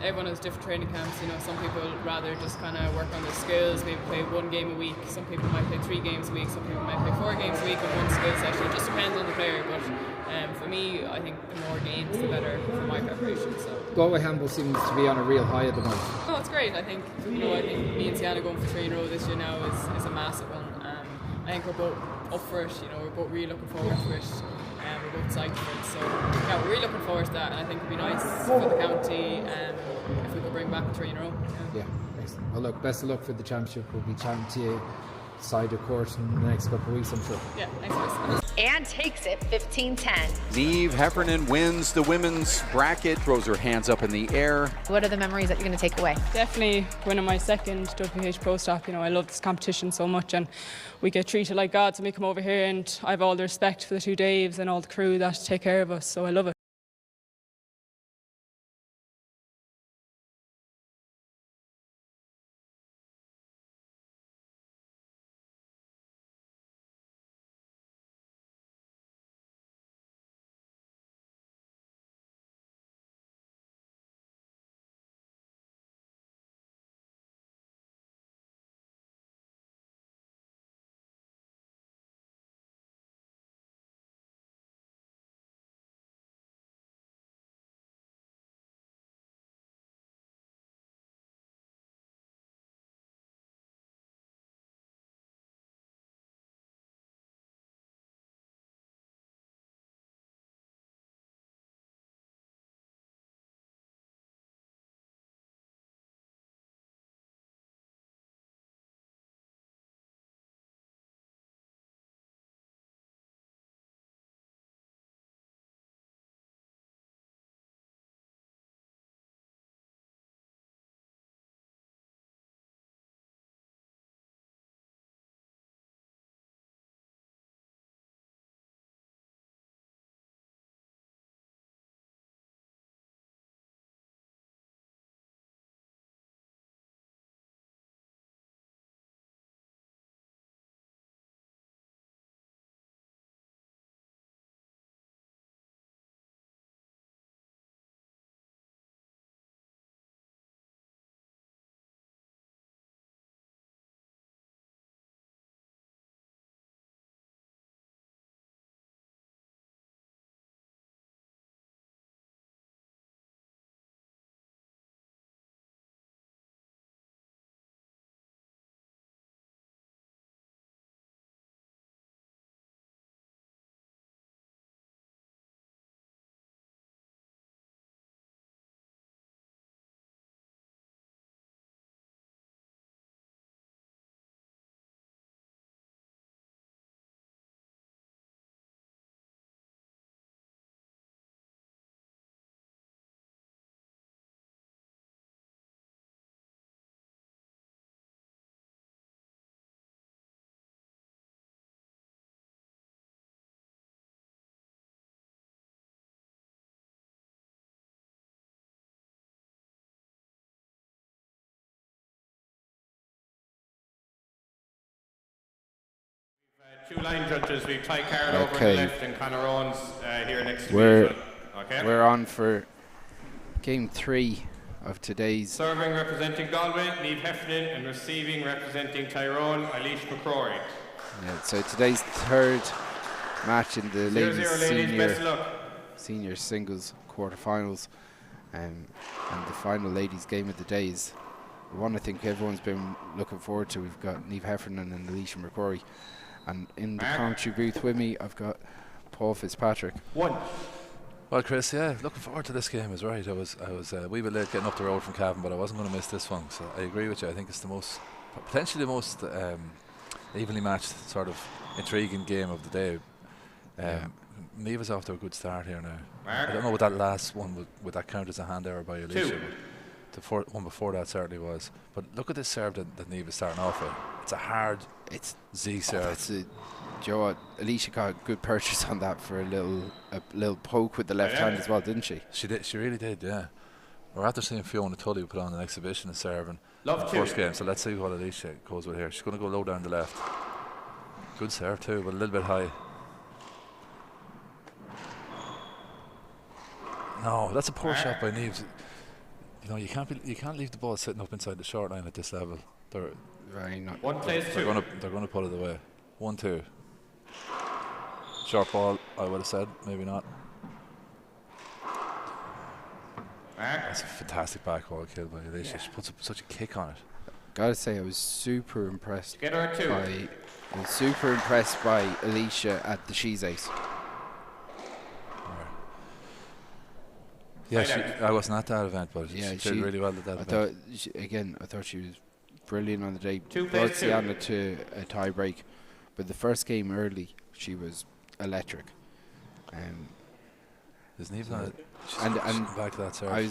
everyone has different training camps. Some people rather just kind of work on their skills, maybe play 1 game a week. Some people might play 3 games a week. Some people might play 4 games a week in one skill session. It just depends on the player. But for me, I think the more games, the better for my preparation. So Galway handball seems to be on a real high at the moment. Oh, it's great. I think I think me and Ciana going for 3 in a row this year now is a massive one. I think we're both up for it. We're both really looking forward to it. We're both psyched for it. So yeah, we're really looking forward to that, and I think it'd be nice for the county if we could bring back 3 in a row. Yeah, excellent. Well, look, best of luck for the championship. We'll be chatting to you side of court in the next couple of weeks, I'm sure. Yeah, thanks, guys. And takes it 15-10. Neve Hefernan wins the women's bracket, throws her hands up in the air. What are the memories that you're going to take away? Definitely winning my second WH Pro Stop. I love this competition so much, and we get treated like gods when we come over here, and I have all the respect for the 2 Daves and all the crew that take care of us, so I love it. Two line judges. We've Ty Carroll over on the left and Conor Owens here next to me. We're on for game 3 of today's. Serving representing Galway, Neve Hefernan, and receiving representing Tyrone, Alicia McCrory. Yeah, so today's 3rd match in the senior singles quarterfinals, and the final ladies game of the day is the one I think everyone's been looking forward to. We've got Neve Hefernan and Alicia McCrory. And in the commentary booth with me, I've got Paul Fitzpatrick. Well, Chris, yeah, looking forward to this game is right. I was a wee bit late getting up the road from Cavan, but I wasn't going to miss this one. So I agree with you. I think it's potentially the most evenly matched, sort of intriguing game of the day. Neve's off to a good start here now. I don't know what that last one would that count as a hand error by Alicia. The one before that certainly was. But look at this serve that Neve is starting off with. It's a hard Z serve. Do you know what? Alicia got a good purchase on that for a little poke with the left hand as well, didn't she? She did. She really did. Yeah. We're after seeing Fiona Tully put on an exhibition of serving in the first game. So let's see what Alicia goes with here. She's going to go low down the left. Good serve too, but a little bit high. No, that's a poor shot by Neve. You know, you can't leave the ball sitting up inside the short line at this level. They're going to put it away. 1-2. Short ball, I would have said, maybe not. That's a fantastic backwall kill by Alicia. She puts such a kick on it. Gotta say, I was super impressed Get her too. by Alicia at the She's Ace. Yeah, I wasn't at that event, but she did really well at that event. I thought she was brilliant on the day. Brought Ciana to a tie break, but the first game early, she was electric. There's Neve now. And back to that serve. I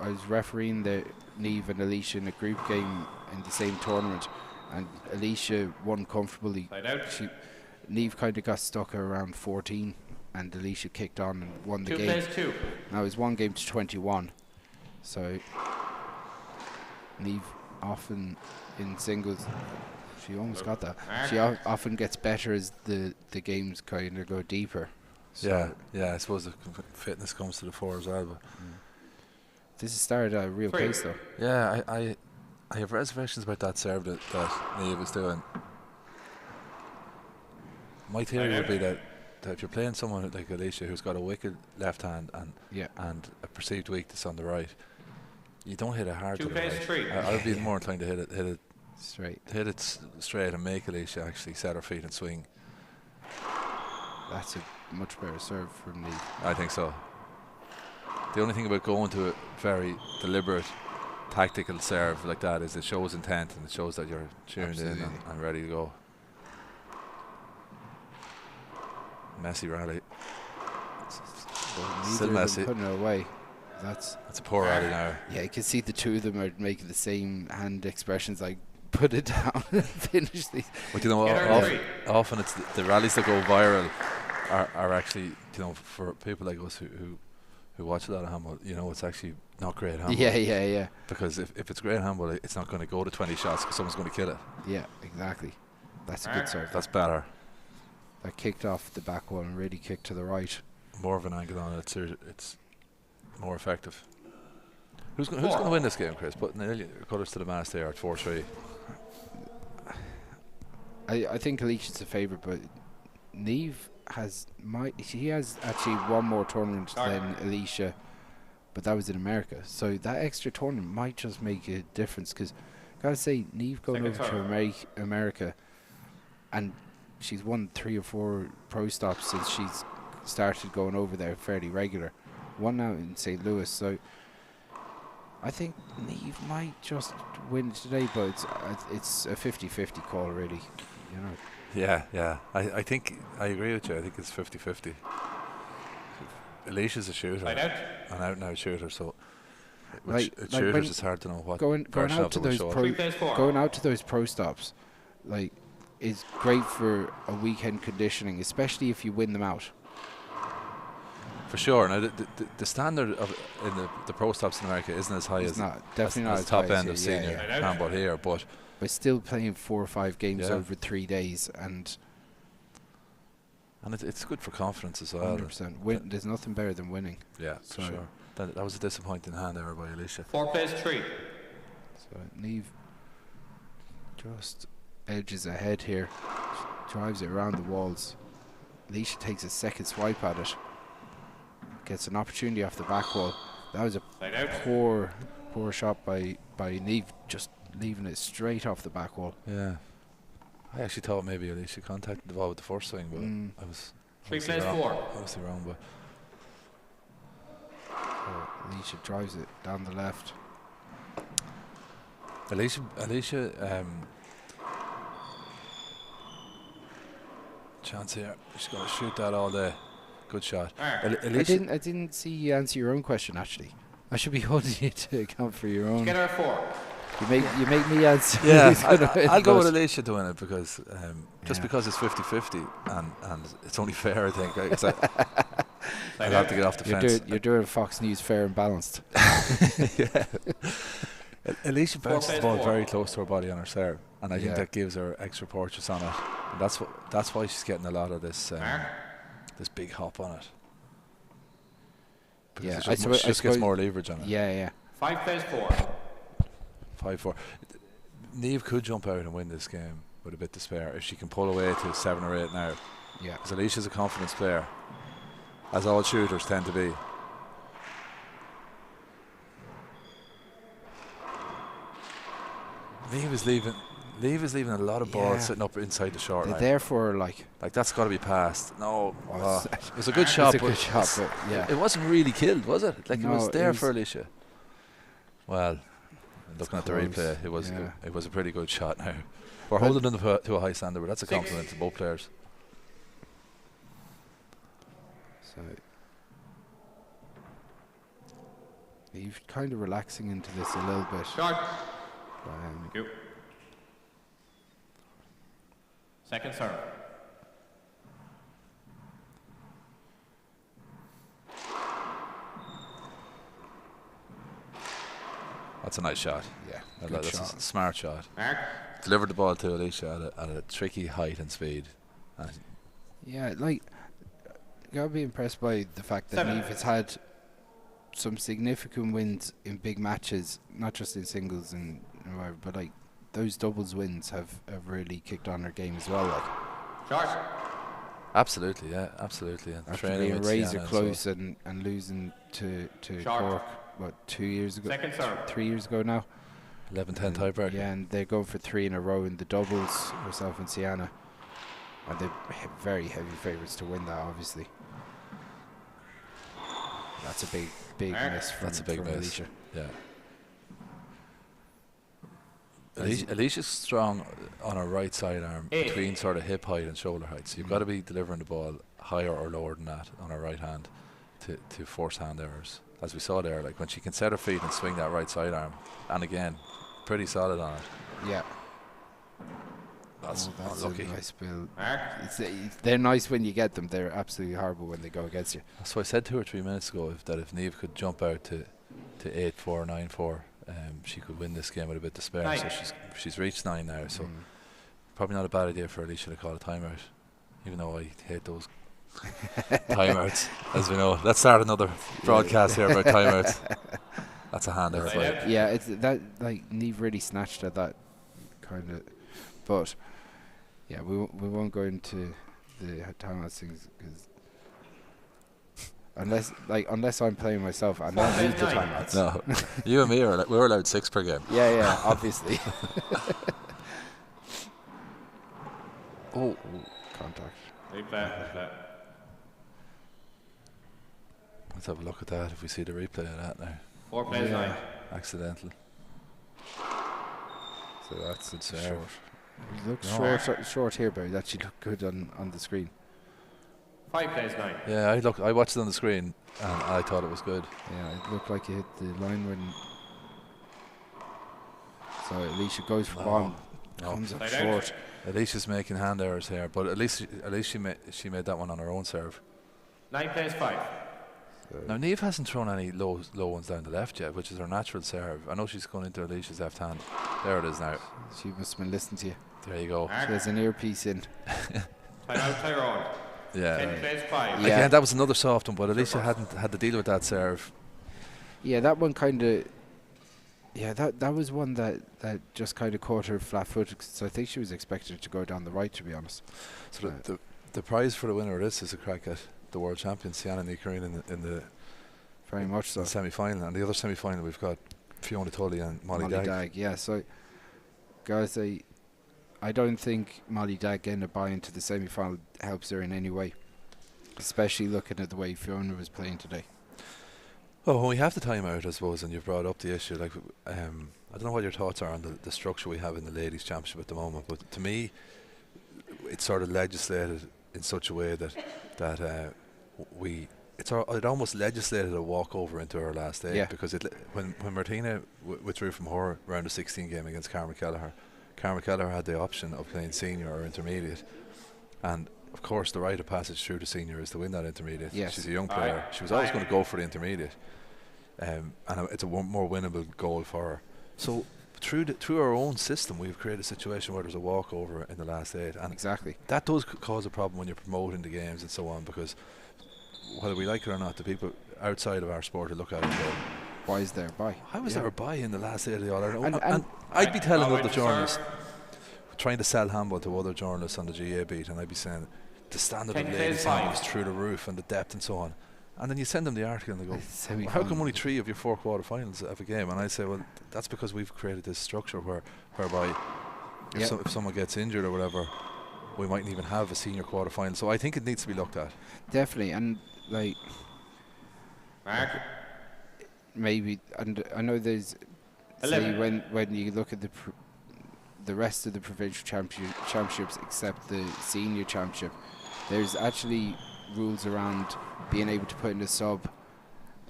was refereeing the Neve and Alicia in a group game in the same tournament, and Alicia won comfortably. Neve kind of got stuck around 14. And Alicia kicked on and won the game. Now it was 1-21. So Neve often in singles, she almost got that. She often gets better as the games kind of go deeper. So I suppose the fitness comes to the fore as well. But this has started at a real pace though. Yeah, I have reservations about that serve that Neve is doing. My theory would be that if you're playing someone like Alicia who's got a wicked left hand and a perceived weakness on the right, you don't hit it hard to the right. I'd be more inclined to hit it straight and make Alicia actually set her feet and swing. That's a much better serve from Neve. I think so. The only thing about going to a very deliberate tactical serve like that is it shows intent and it shows that you're tuned in and ready to go. Messy rally. Still messy. Putting it away. That's a poor rally now. Yeah, you can see the two of them are making the same hand expressions, like put it down and finish these. But you know, often it's the rallies that go viral are actually, you know, for people like us who watch a lot of handball, you know, it's actually not great handball. Yeah. Because if it's great handball, it's not going to go to 20 shots because someone's going to kill it. Yeah, exactly. That's a good serve. That's better. That kicked off the back wall and really kicked to the right. More of an angle on it. It's more effective. Who's going to win this game, Chris? Putting the colours to the mast there at 4-3. I think Alicia's a favourite, but Neve has actually one more tournament than Alicia, but that was in America. So that extra tournament might just make a difference because, gotta say, Neve going over to America and she's won 3 or 4 pro stops since she's started going over there fairly regular. One now in St. Louis, so I think Neve might just win today, but it's a 50-50 call, really. You know. Yeah. I think I agree with you. I think it's 50-50. Alicia's a shooter, an out-and-out shooter, so shooters it's hard to know what going out to those pro stops, like, is great for a weekend conditioning, especially if you win them out. For sure. Now the standard in the pro stops in America isn't as high as the top end of senior handball here, but still playing 4 or 5 games over 3 days, and it's good for confidence as well. 100%. There's nothing better than winning. Yeah, for sure. That was a disappointing hand error by Alicia. 4-3. So Neve just edges ahead here, drives it around the walls. Alicia takes a second swipe at it, gets an opportunity off the back wall. That was a poor shot by Neve, just leaving it straight off the back wall. Yeah, I actually thought maybe Alicia contacted the ball with the first swing, but I was 3-4. Obviously wrong, but Alicia drives it down the left. Alicia Chance here. She's going to shoot that all day. Good shot. I didn't see you answer your own question, actually. I should be holding you to account for your own. Get her 4. You make me answer. Yeah, I'll go with Alicia to win it because just because it's 50-50 and it's only fair, I think. I'd have to get off the fence. You're doing Fox News fair and balanced. Yeah. Alicia bounces the ball very close to her body on her serve, and I think that gives her extra purchase on it. And that's why she's getting a lot of this this big hop on it. Because she just gets more leverage on it. Yeah. 5 plays 4. 5-4. Neve could jump out and win this game with a bit to spare if she can pull away to 7 or 8 now. Yeah. Because Alicia's a confidence player, as all shooters tend to be. Neve is leaving a lot of balls sitting up inside the short line. Therefore, like that's got to be passed. No, it was a good shot. But yeah, it wasn't really killed, was it? Like no, it was there for Alicia. Well, looking at the close. replay, it was a pretty good shot. Now we're holding them to a high standard, but that's a compliment to both players. So you're kind of relaxing into this a little bit. Thank you. Second serve. That's a nice shot. Yeah, that's shot. A smart shot. Mark. Delivered the ball to Alicia at a tricky height and speed. Yeah, like you gotta be impressed by the fact that Neve has had some significant wins in big matches, not just in singles and whatever, but like those doubles wins have really kicked on her game as well. Like, Short. Absolutely. And after being razor close and losing to Cork, what, 2 years ago? Second serve. 3 years ago now. 11-10 tiebreaker. Yeah, and they're going for 3 in a row in the doubles, herself and Ciana. And they're very heavy favourites to win that, obviously. That's a big miss from Alicia. Yeah. Alicia's strong on her right side arm between sort of hip height and shoulder height. So you've got to be delivering the ball higher or lower than that on her right hand to force hand errors. As we saw there, like when she can set her feet and swing that right side arm, and again, pretty solid on it. Yeah. That's unlucky. A nice build. They're nice when you get them. They're absolutely horrible when they go against you. So I said 2 or 3 minutes ago if Neve could jump out to 8-4, 9-4, she could win this game with a bit to spare. So she's reached 9 now. So probably not a bad idea for Alicia to call a timeout, even though I hate those timeouts, as we know. Let's start another broadcast here about timeouts. That's a hand error. Yeah, it's that, like, Neve really snatched at that kind of, but yeah, we won't go into the timeouts things because unless I'm playing myself, I don't need the timeouts. No, you and me we're allowed 6 per game. Yeah, obviously. Contact. Replay. Let's have a look at that if we see the replay of that now. 4 plays 9. Accidental. So that's good short. serve. It looks short here, but it actually looked good on the screen. 5 plays 9. Yeah, I watched it on the screen and I thought it was good. Yeah, it looked like it hit the line when. So Alicia goes for one. Comes up short. Alicia's making hand errors here, but at least she made that one on her own serve. 9 plays 5. Now Neve hasn't thrown any low ones down the left yet, which is her natural serve. I know she's going into Alicia's left hand. There it is now. She must have been listening to you. There you go. She has an earpiece in. Tyrone. Yeah. 10 plays 5. Yeah. Again, that was another soft one, but Alicia hadn't had to deal with that serve. Yeah, that one kind of. Yeah, that was one that just kind of caught her flat-footed. So I think she was expected to go down the right, to be honest. So the prize for the winner of this is a crack at the world champion Sienna Ní Churraoin in the very much so semi-final, and the other semi-final we've got Fiona Tully and Molly Dagg. Yeah, so guys, I don't think Molly Dagg getting a buy into the semi-final helps her in any way, especially looking at the way Fiona was playing today. Well, when we have the timeout, I suppose, and you've brought up the issue, like I don't know what your thoughts are on the structure we have in the ladies' championship at the moment, but to me, it's sort of legislated in such a way that it almost legislated a walkover into her last day, because when Martina withdrew from her round of 16 game against Carmen Kelleher had the option of playing senior or intermediate, and of course the rite of passage through the senior is to win that intermediate. She's a young player. She was always going to go for the intermediate, and it's a more winnable goal for her. So through our own system, we've created a situation where there's a walkover in the last 8, and that does cause a problem when you're promoting the games and so on, because whether we like it or not, the people outside of our sport who look at it go, why is there a bye? How was there a bye in the last 8 of the All-Ireland? And I'd be telling other journalists, trying to sell handball to other journalists on the GA beat, and I'd be saying the standard of ladies handball is through the roof and the depth and so on. And then you send them the article and they go, well, how come only 3 of your 4 quarterfinals have a game? And I say, well, that's because we've created this structure whereby if someone gets injured or whatever, we mightn't even have a senior quarterfinal. So I think it needs to be looked at. Definitely, and like maybe, and I know there's say when you look at the rest of the provincial championships except the senior championship, there's actually rules around being able to put in a sub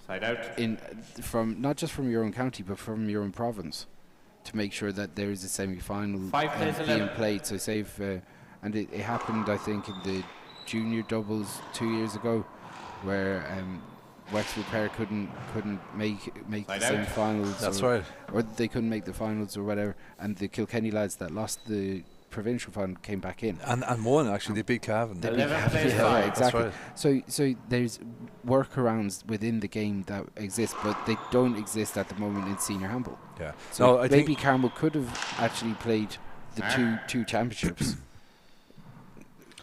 side out from not just from your own county but from your own province, to make sure that there is a semi-final being played. So say if and it happened, I think, in the junior doubles 2 years ago, where Wexford pair couldn't make the semi-finals. That's right. Or they couldn't make the finals or whatever, and the Kilkenny lads that lost the provincial final came back in and won. Actually, they beat Gavin. Exactly. Right. So there's workarounds within the game that exist, but they don't exist at the moment in senior handball. Yeah. So I maybe Carmel could have actually played the two championships.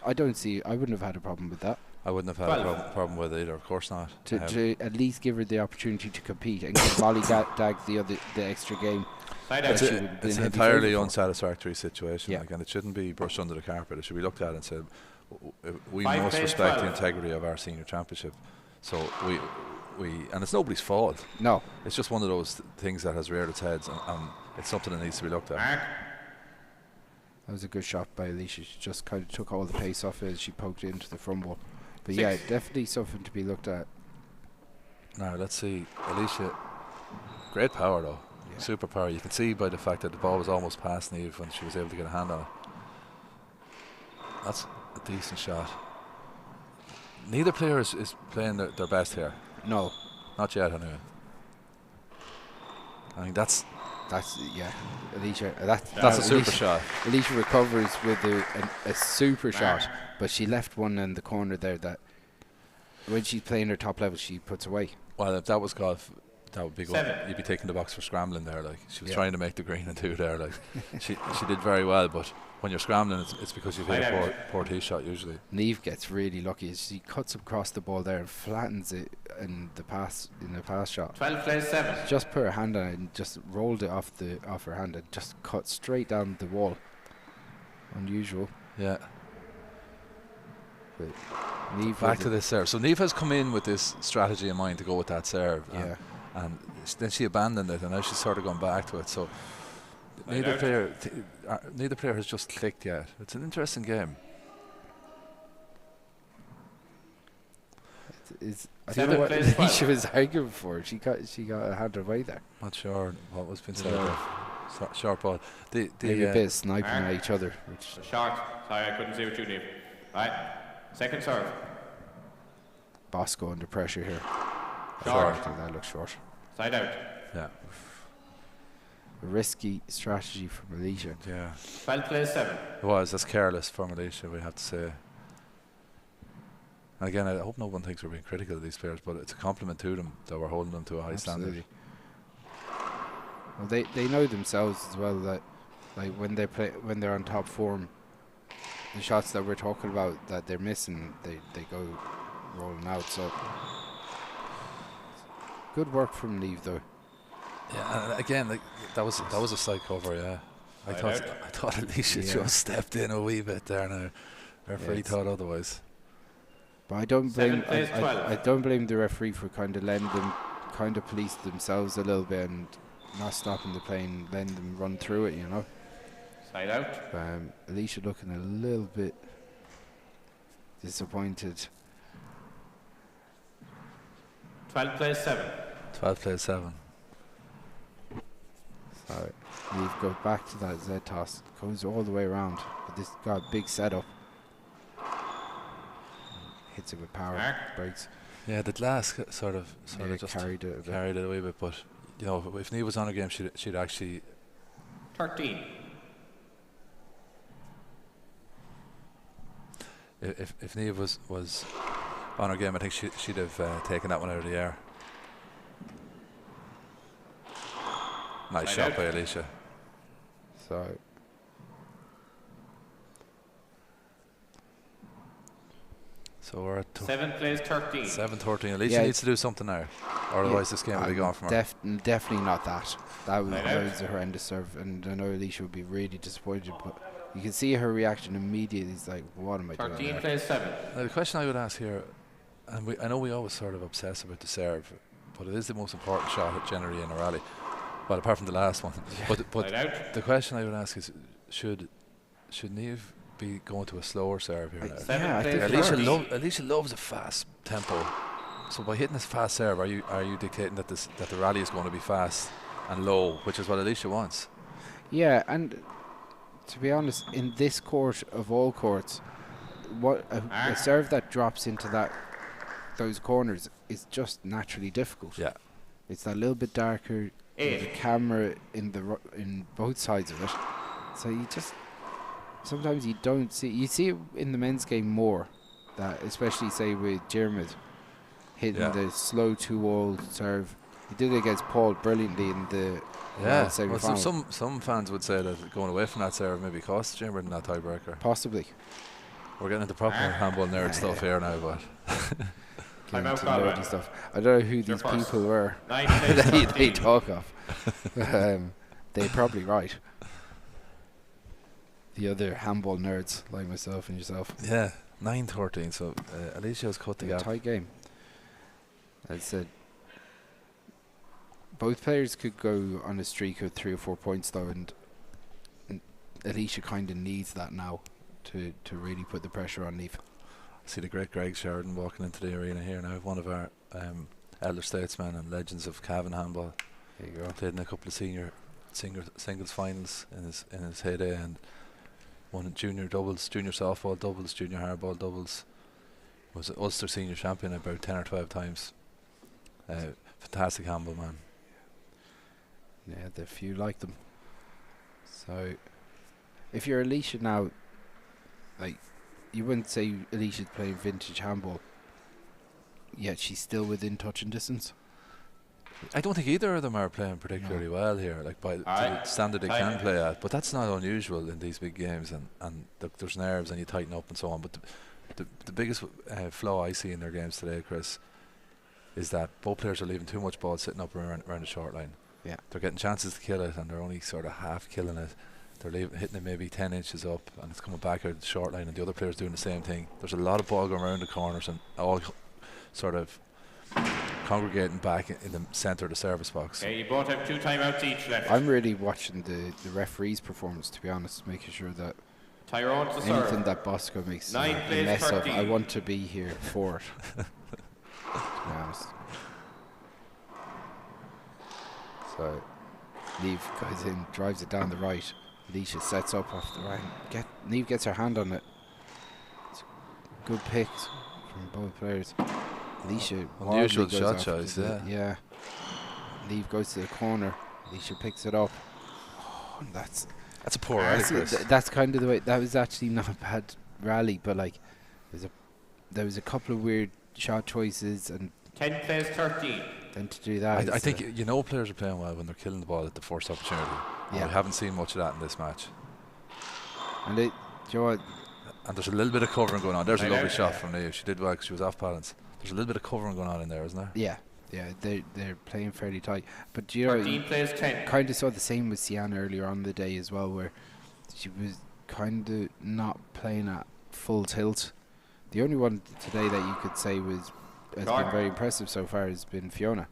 I wouldn't have had a problem with that. I wouldn't have had a problem with it either, of course not. To at least give her the opportunity to compete and give Molly Dag the extra game. It's an entirely unsatisfactory situation. And it shouldn't be brushed under the carpet. It should be looked at and said, we must respect the integrity of our senior championship. So and it's nobody's fault. No. It's just one of those things that has reared its heads, and it's something that needs to be looked at. That was a good shot by Alicia. She just kind of took all the pace off it as she poked it into the front wall. But yeah, definitely something to be looked at. Now let's see, Alicia, great power though, super power. You can see by the fact that the ball was almost past Neve when she was able to get a hand on it. That's a decent shot. Neither player is playing their best here. No, not yet anyway. I think that's Alicia. That's a super shot. Alicia recovers with a super shot, but she left one in the corner there that when she's playing her top level she puts away. Well, if that was golf, that would be good. You'd be taking the box for scrambling there. Like she was trying to make the green and 2 there. Like she did very well, but when you're scrambling, it's because you've hit a poor tee shot usually. Neve gets really lucky. She cuts across the ball there and flattens it in the pass shot. 12 plays 7. She just put her hand on it and just rolled it off her hand and just cut straight down the wall. Unusual. Yeah. But Neve back to this serve. So Neve has come in with this strategy in mind to go with that serve. Yeah. And then she abandoned it, and now she's sort of gone back to it. So neither player has just clicked yet. It's an interesting game. I don't know what Alicia was arguing for. She got a hand away there. Not sure what was being said. Short ball. Maybe a bit of sniping at each other. Short. Sorry, I couldn't see what you did. Right. Second serve. Bosco under pressure here. Short. That looks short. Side out. Yeah. A risky strategy from Alicia. Yeah. 12 plays 7. It was. That's careless from Alicia, we have to say. And again, I hope no one thinks we're being critical of these players, but it's a compliment to them that we're holding them to a high standard. Well, they know themselves as well that, like, when they're on top form, the shots that we're talking about that they're missing, they go rolling out. So good work from Neve though. Yeah, and again, like that was a side cover. Yeah, I thought Alicia just stepped in a wee bit there. Now referee thought otherwise. But I don't blame I don't blame the referee for kind of letting them kind of police themselves a little bit and not stopping the play and letting them run through it, you know. Side out. Alicia looking a little bit disappointed. 12 plays 7. 12 plays 7. So Neve goes back to that Z toss, goes all the way around, but this got a big setup. Hits it with power, breaks. Yeah, the glass sort of just carried it a wee bit, but you know, if Neve was on her game, she'd actually 13. If Neve was on her game, I think she'd have taken that one out of the air. Nice shot by Alicia. So we're at 7 plays 13. 7-13. Alicia needs to do something now, or otherwise this game will be gone from her. Definitely not that. That was a horrendous serve, and I know Alicia would be really disappointed, but you can see her reaction immediately. It's like, what am I doing? 13 plays 7. Now, the question I would ask here, and I know we always sort of obsess about the serve, but it is the most important shot generally in a rally. Well, apart from the last one. But the question I would ask is, should Neve be going to a slower serve here now? Yeah, I think Alicia loves a fast tempo. So by hitting this fast serve, are you dictating that the rally is going to be fast and low, which is what Alicia wants? Yeah, and to be honest, in this court of all courts, what a serve that drops into those corners is just naturally difficult. Yeah, it's that little bit darker. There's a camera in both sides of it, so you just sometimes you don't see. You see it in the men's game more, that especially say with Jeremy hitting the slow 2-wall serve. He did it against Paul brilliantly in the semi-final. Well, some fans would say that going away from that serve maybe cost Jeremy in that tiebreaker. Possibly. We're getting into proper handball nerd stuff here now, but. Stuff. I don't know who these people were they talk of. They're probably right. The other handball nerds like myself and yourself. Yeah, 9-13. So Alicia has cut the gap. Tight game. As I said, both players could go on a streak of 3 or 4 points though, and Alicia kind of needs that now to really put the pressure on Neve. See the great Greg Sheridan walking into the arena here now, one of our elder statesmen and legends of Cavan handball. There you go. Played in a couple of singles finals in his heyday, and won junior doubles, junior softball doubles, junior hardball doubles. Was an Ulster senior champion about 10 or 12 times. Fantastic handball man. Yeah, there are few like them. So, if you're Alicia now, like, you wouldn't say Alicia's playing vintage handball, yet she's still within touch and distance. I don't think either of them are playing particularly well here, like by the standard they can play at. But that's not unusual in these big games, and there's nerves and you tighten up and so on. But the biggest flaw I see in their games today, Chris, is that both players are leaving too much ball sitting up around the short line. Yeah, they're getting chances to kill it, and they're only sort of half killing it. They're hitting it maybe 10 inches up, and it's coming back out of the short line, and the other player's doing the same thing. There's a lot of ball going around the corners, and all sort of congregating back in the centre of the service box. Okay, you both have 2 timeouts each left. I'm really watching the referee's performance, to be honest, making sure that anything that Bosco makes a mess of, I want to be here for it. To be honest. So Neve goes in, drives it down the right. Alicia sets up off the right. Neve gets her hand on it. It's good picks from both players. Alicia unusual shot choice, yeah. Neve goes to the corner. Alicia picks it up. Oh, that's a poor rally, Chris. That's kind of the way. That was actually not a bad rally, but like there was a couple of weird shot choices, and 10 plays 13. Then to do that, I think players are playing well when they're killing the ball at the first opportunity. Yeah, we haven't seen much of that in this match. And you know what? And there's a little bit of covering going on. There's a lovely shot from Neve. She did well because she was off balance. There's a little bit of covering going on in there, isn't there? Yeah, they're playing fairly tight. But you know, kind of saw the same with Ciana earlier on the day as well, where she was kind of not playing at full tilt. The only one today that you could say has been very impressive so far has been Fiona.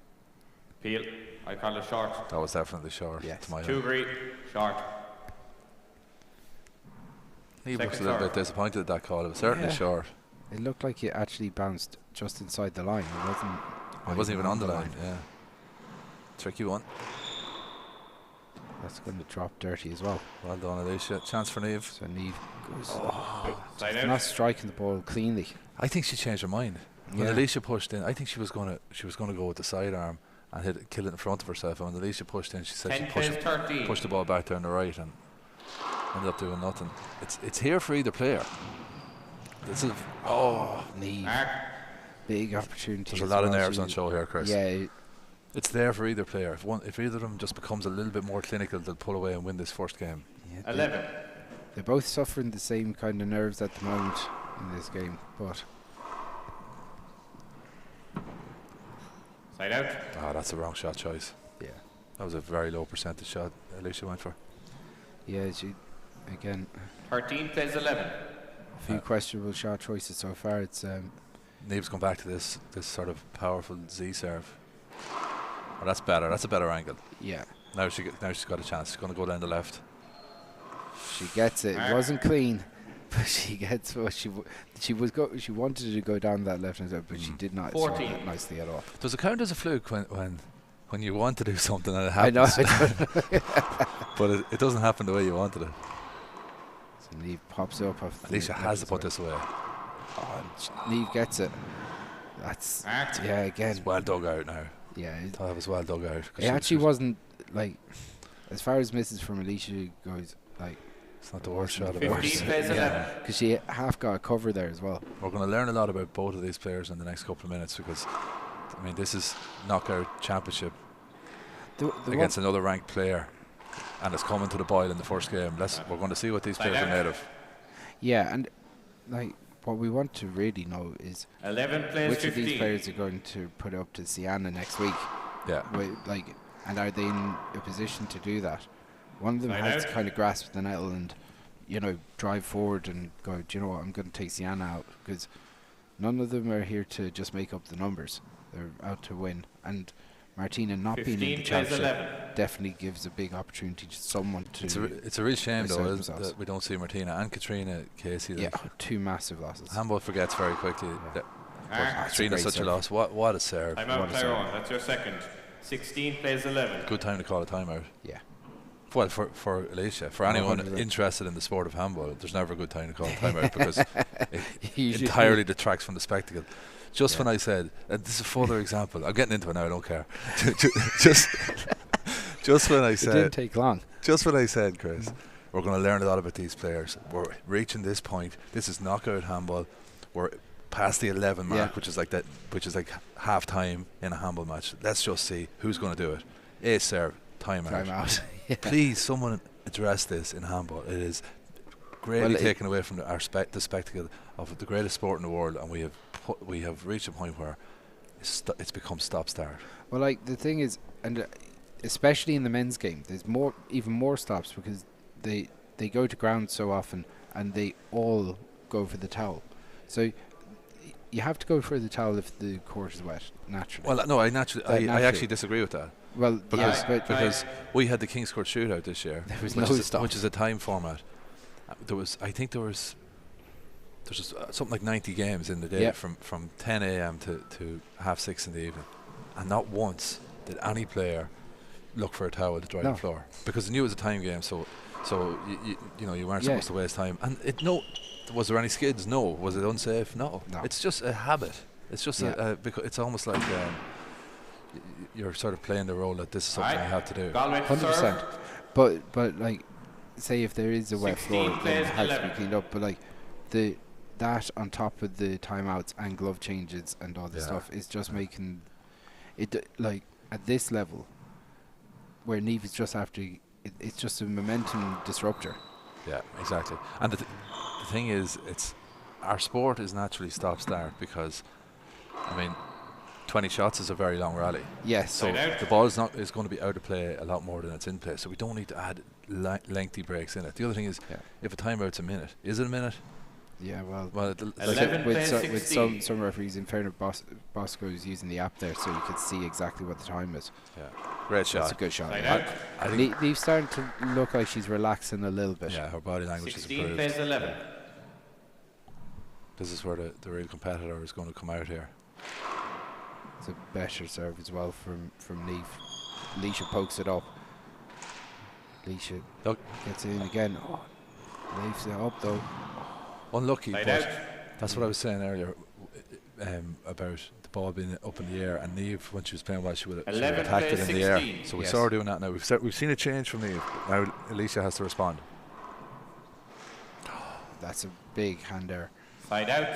Peel, I call it short. That was definitely short. Yes. To my 2 agree, short. He looks a little bit disappointed at that call. It was certainly short. It looked like it actually bounced just inside the line. It wasn't even on the line. Yeah. Tricky one. That's going to drop dirty as well. Well done, Alicia. Chance for Neve. So Neve goes. Not striking the ball cleanly. I think she changed her mind. When Alicia pushed in, I think she was going to go with the sidearm and kill it in front of herself. And when Alicia pushed in, she said she pushed the ball back down the right and ended up doing nothing. It's here for either player. This is Neve. Big opportunity. There's a lot of nerves on show here, Chris. Yeah. It's there for either player. If either of them just becomes a little bit more clinical, they'll pull away and win this first game. Yeah, 11. They're both suffering the same kind of nerves at the moment in this game, but. Side out. Oh, that's a wrong shot choice. Yeah. That was a very low percentage shot Alicia went for. Yeah, she, again. 13 plays 11. A few questionable shot choices so far. It's Neve's gone back to this sort of powerful Z serve. Oh, that's better. That's a better angle. Yeah. Now she's got a chance. She's going to go down the left. She gets it. It wasn't clean, but she gets what she wanted to go down that left hand side, but she did not. 14. It nicely at all. Does it count as a fluke when you want to do something and it happens? I know. But it doesn't happen the way you wanted it. So Neve pops up. Alicia has to put this away. Oh, Neve gets it. That's again. It's well dug out now. Yeah, that was well dug out. It actually wasn't like, as far as misses from Alicia goes, like it's not the worst shot of ever. Because she half got a cover there as well. We're going to learn a lot about both of these players in the next couple of minutes because, I mean, this is knockout championship against another ranked player, and it's coming to the boil in the first game. We're going to see what these players are made of. Yeah, and like what we want to really know is 11 plays which 15. of these players are going to put up to Ciana next week. Yeah. And are they in a position to do that? One of them has to kind of grasp the nettle and, drive forward and go, do you know what, I'm going to take Ciana out, because none of them are here to just make up the numbers. They're out to win. And Martina not being in the championship definitely gives a big opportunity to someone to. It's a real shame though that we don't see Martina and Katrina Casey. Yeah, two massive losses. Handball forgets very quickly. Katrina's such a loss. What a serve! Time out, Tyrone. That's your second. 16 plays 11. Good time to call a timeout. Yeah. Well, for Alicia, for anyone interested in the sport of handball, there's never a good time to call a timeout because it entirely detracts from the spectacle. Just when I said, and this is a further example, I'm getting into it now, I don't care. just when I said, it didn't take long. Just when I said, Chris, we're going to learn a lot about these players. We're reaching this point. This is knockout handball. We're past the 11 mark, which is like half time in a handball match. Let's just see who's going to do it. Ace serve, timeout. Please, someone address this in handball. It is greatly taken away from the spectacle of the greatest sport in the world, and we have reached a point where it's become stop-start. Well, like the thing is, and especially in the men's game, there's even more stops because they go to ground so often and they all go for the towel. So you have to go for the towel if the court is wet, naturally. Well, no, I actually disagray with that. Well, because we had the King's Court shootout this year, there was which is a time format. There's just something like 90 games in the day from 10 a.m. to 6:30 in the evening, and not once did any player look for a towel to dry the floor because they knew it was a time game. So you weren't supposed to waste time. And was there any skids? No. Was it unsafe? No. It's just a habit. It's just because it's almost like you're sort of playing the role that this is something you have to do. 100%. But like, say if there is a wet floor, then it has to be cleaned up. But like that on top of the timeouts and glove changes and all this stuff is just making it like at this level where Neve is just after it's just a momentum disruptor. Yeah, exactly. And the thing is, our sport is naturally stop-start because, I mean, 20 shots is a very long rally. Yes. So the ball is going to be out of play a lot more than it's in play. So we don't need to add lengthy breaks in it. The other thing is, if a timeout's a minute, is it a minute? Yeah, well with some referees, in fairness, Bosco is using the app there, so you could see exactly what the time is. Yeah, great shot. That's a good shot. I think Neve's starting to look like she's relaxing a little bit. Yeah, her body language is 16 improved. plays 11. This is where the real competitor is going to come out here. It's a better serve as well from Neve. Alicia pokes it up. Alicia gets it in again. Oh, leaves it up though. Unlucky, but that's what I was saying earlier about the ball being up in the air, and Neve, when she was playing well, she would have attacked it in the air. So we saw her doing that now. We've seen a change from Neve. Now Alicia has to respond. That's a big hand there. Side out.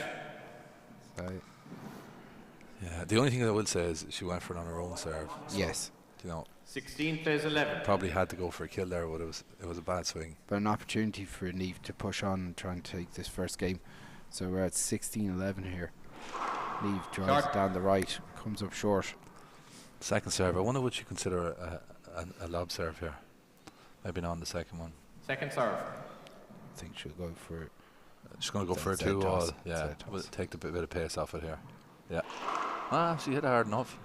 Yeah, the only thing I will say is she went for it on her own serve. So, yes. You know, 16 plays 11. Probably had to go for a kill there, but it was a bad swing. But an opportunity for Neve to push on and try and take this first game. So we're at 16-11 here. Neve drives it down the right, comes up short. Second serve. I wonder would you consider a lob serve here? Maybe not on the second one. Second serve. I think she'll go for. She's going to go for a 2-all. Yeah, we'll take the bit of pace off it here. Yeah. She hit it hard enough.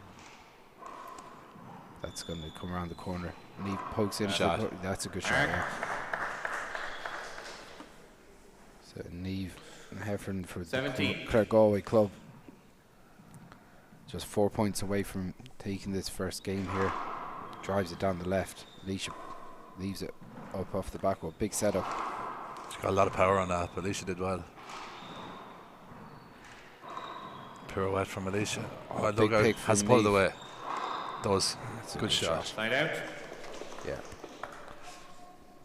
That's going to come around the corner. Neve pokes in. That's a good shot. Yeah. So Neve and Heffernan for the Galway club. Just 4 points away from taking this first game here. Drives it down the left. Alicia leaves it up off the back. Big setup. She's got a lot of power on that, but Alicia did well. Pirouette from Alicia. Look out, has pulled it away. Does. Good shot. Side out. Yeah.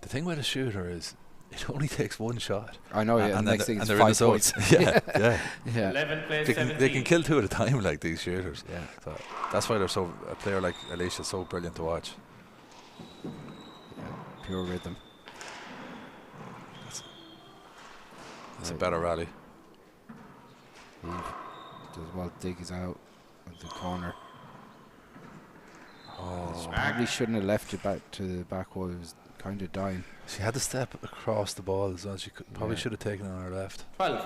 The thing with a shooter is it only takes one shot. I know, yeah. And next thing is they're 5 points. yeah. 11 plays they can kill 2 at a time, like these shooters. Yeah. So that's why a player like Alicia is so brilliant to watch. Yeah. Pure rhythm. It's a better rally. Neve does well, dig is out of the corner. She probably shouldn't have left it back to the back wall. It was kind of dying. She had to step across the ball as well. She probably should have taken it on her left. 12.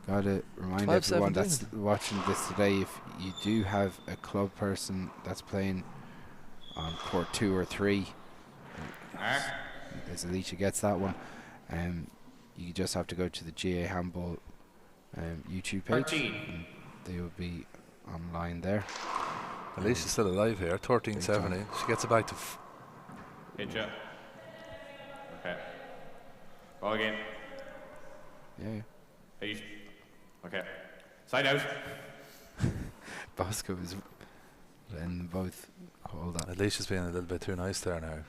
Gotta remind everyone that's watching this today, if you do have a club person that's playing on court 2 or 3, as Alicia gets that one, you just have to go to the GA Handball YouTube page. And they will be online there. Alicia's still alive here, 13-70. She gets it back to. Hit ya. Okay. Ball again. Yeah. Okay. Side out. Bosco is letting them both hold that. Alicia's being a little bit too nice there now.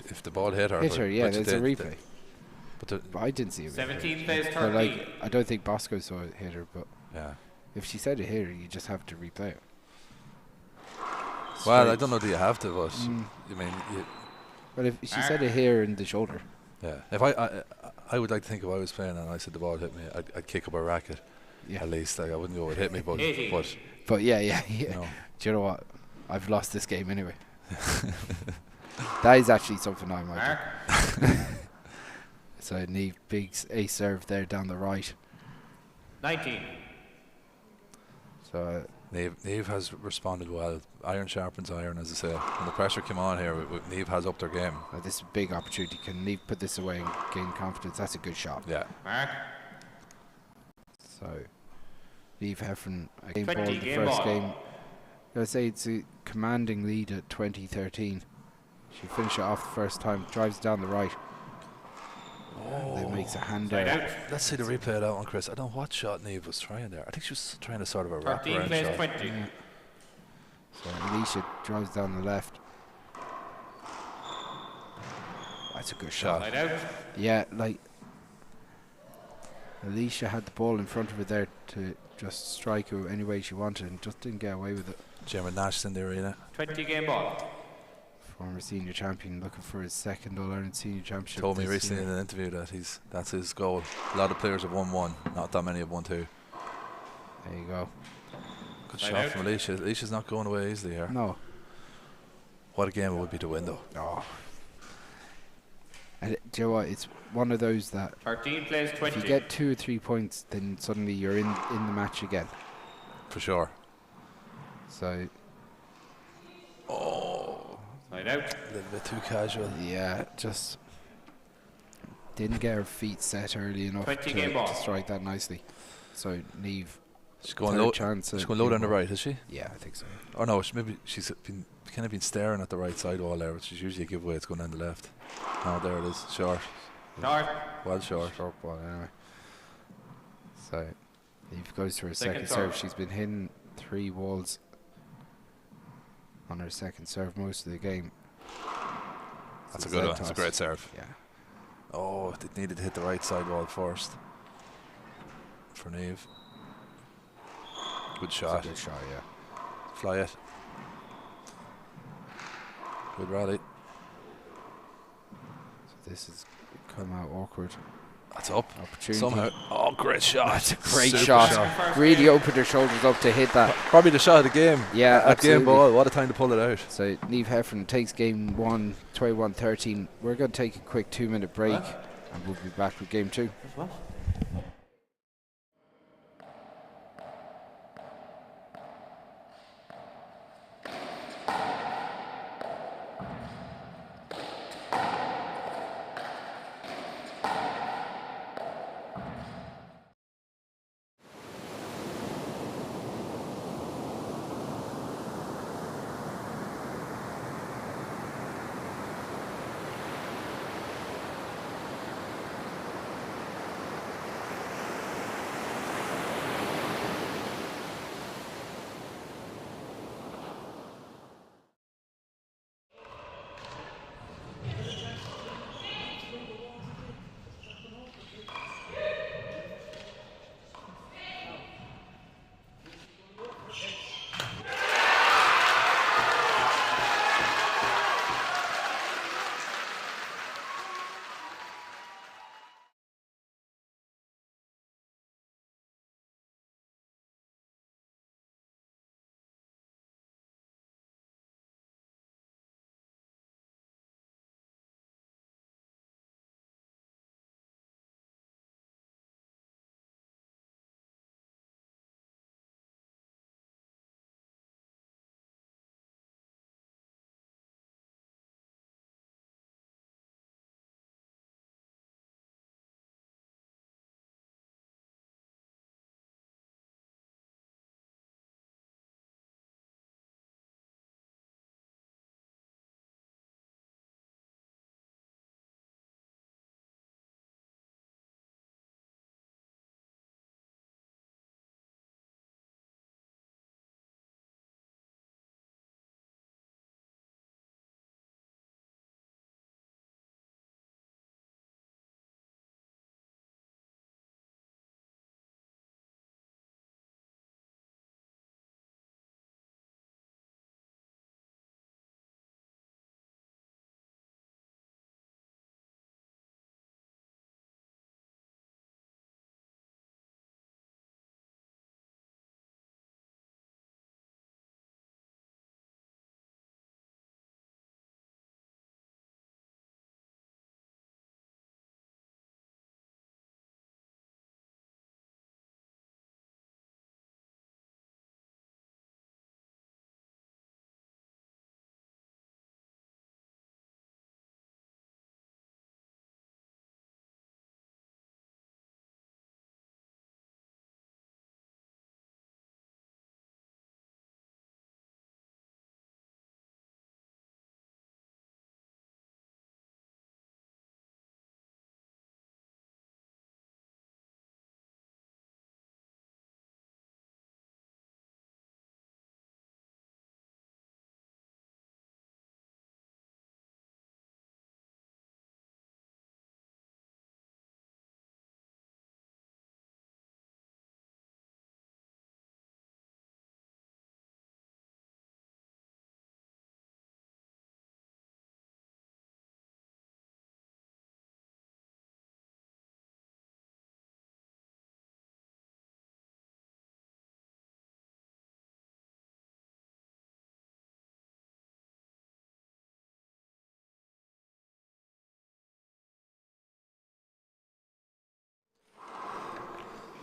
If the ball hit her. Yeah, there's a replay. But I didn't see it. 17 plays 13. I don't think Bosco saw it hit her, but yeah. If she said it hit her, you just have to replay it. Well, I don't know. Do you have to? But you mean? Well, if she said it here in the shoulder. Yeah. If I would like to think if I was playing and I said the ball hit me, I'd kick up a racket. Yeah. At least I wouldn't go it hit me, but yeah. No. Do you know what? I've lost this game anyway. That is actually something I might do. So Neve big ace serve there down the right. 19. So Neve has responded well. Iron sharpens iron, as I say. When the pressure came on here, Neve has upped their game. This is a big opportunity. Can Neve put this away and gain confidence? That's a good shot. Yeah. So Neve Hefernan game ball in the first game. I'd say it's a commanding lead at 20-13. She finished it off the first time. Drives down the right. Then makes a hand there. Let's see the replay of that one, Chris. I don't know what shot Neve was trying there. I think she was trying to sort of a wrap around shot. 20. Yeah. So Alicia drives down the left. That's a good shot. Yeah, like Alicia had the ball in front of her there to just strike her any way she wanted and just didn't get away with it. Gemma Nash's in the arena. 20 game ball. Former senior champion looking for his second All-Ireland senior championship. Told me recently in an interview that that's his goal. A lot of players have won 1, not that many have won 2. There you go. Good shot from Alicia. Alicia's not going away easily here. No. What a game it would be to win though. Oh. And do you know what? It's one of those that 13 plays 20. If you get 2 or 3 points, then suddenly you're in the match again. For sure. So. Side out. A little bit too casual. Yeah, just didn't get her feet set early enough to strike that nicely. So Neve, she's going low. She's going low down the right, is she? Yeah, I think so. Or no, she's kind of been staring at the right side wall there, which is usually a giveaway. It's going down the left. Oh, there it is. Short. Well short. Short ball anyway. So Neve goes to her second serve. She's been hitting 3 walls on her second serve most of the game. That's a good one. That's a great serve. Yeah. Oh, it needed to hit the right side wall first for Neve. Good shot. Good shot, yeah. Fly it. Good rally. So this has come out awkward. That's up. Opportunity. Somehow. Oh, great shot. That's a great shot. Really opened her shoulders up to hit that. Probably the shot of the game. Yeah, at game ball. What a time to pull it out. So Neve Hefernan takes game 1, 21-13. We're going to take a quick 2-minute break, and we'll be back with game 2.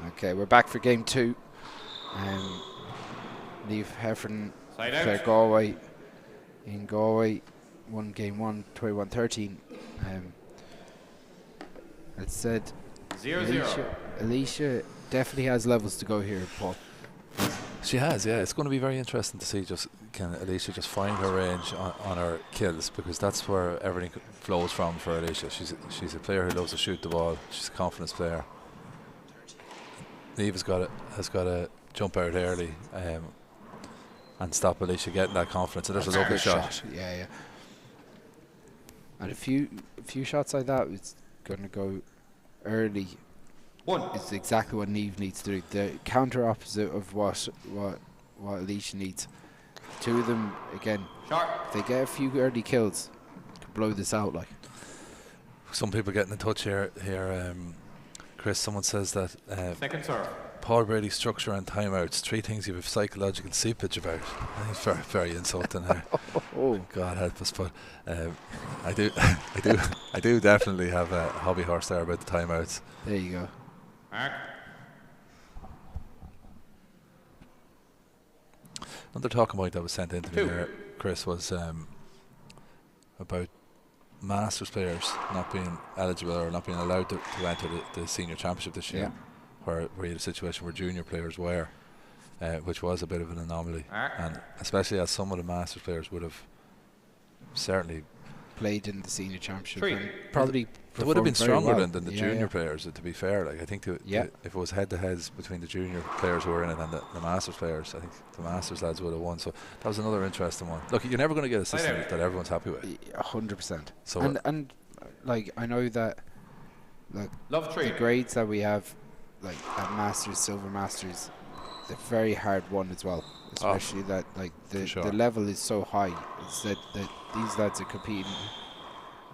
Okay, we're back for game 2. Neve Hefernan, Clare Galway in Galway, won game 1, 21-13. It said 0-0. Alicia definitely has levels to go here, Paul. She has, yeah. It's going to be very interesting to see can Alicia just find her range on her kills, because that's where everything flows from for Alicia. She's a player who loves to shoot the ball. She's a confidence player. Neve has got to jump out early and stop Alicia getting that confidence. And there's a lovely shot. Yeah. And a few shots like that, it's going to go early. It's exactly what Neve needs to do. The counter opposite of what Alicia needs. Two of them, again, if they get a few early kills, could blow this out. Like some people getting in touch here. Chris, someone says that second serve. Paul Brady's structure and timeouts, 3 things you have psychological seepage about. I think it's very, very insulting here. Oh God help us, but I do definitely have a hobby horse there about the timeouts. There you go. Mark. Another talking point that was sent in to me there, Chris, was about Masters players not being eligible or not being allowed to enter the senior championship this year, where we had a situation where junior players were, which was a bit of an anomaly, and especially as some of the Masters players would have certainly played in the senior championship and probably they would have been stronger well. than the junior players, to be fair. Like I think if it was head-to-heads between the junior players who were in it and the Masters players, I think the Masters lads would have won. So that was another interesting one. Look, you're never going to get a system that everyone's happy with. 100%. So and like I know that like the grades that we have, like at Masters, Silver Masters, they're very hard won as well. Especially that like the level is so high. It's that these lads are competing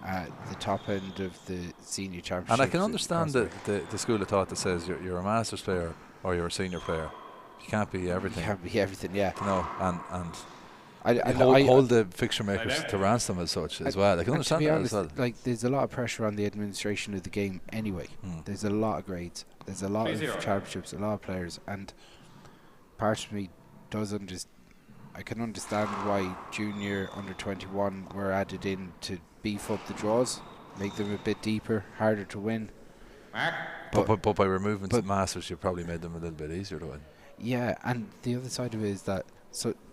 at the top end of the senior championship. And I can understand the school of thought that says you're a Masters player or you're a senior player. You can't be everything. You can't be everything, yeah. No, and hold the fixture makers to ransom as such as well. I can understand that as well. Like there's a lot of pressure on the administration of the game anyway. There's a lot of grades. There's a lot of championships, a lot of players, and part of me I can understand why junior under 21 were added in to beef up the draws, make them a bit deeper, harder to win. But by removing the Masters, you probably made them a little bit easier to win. Yeah, and the other side of it is that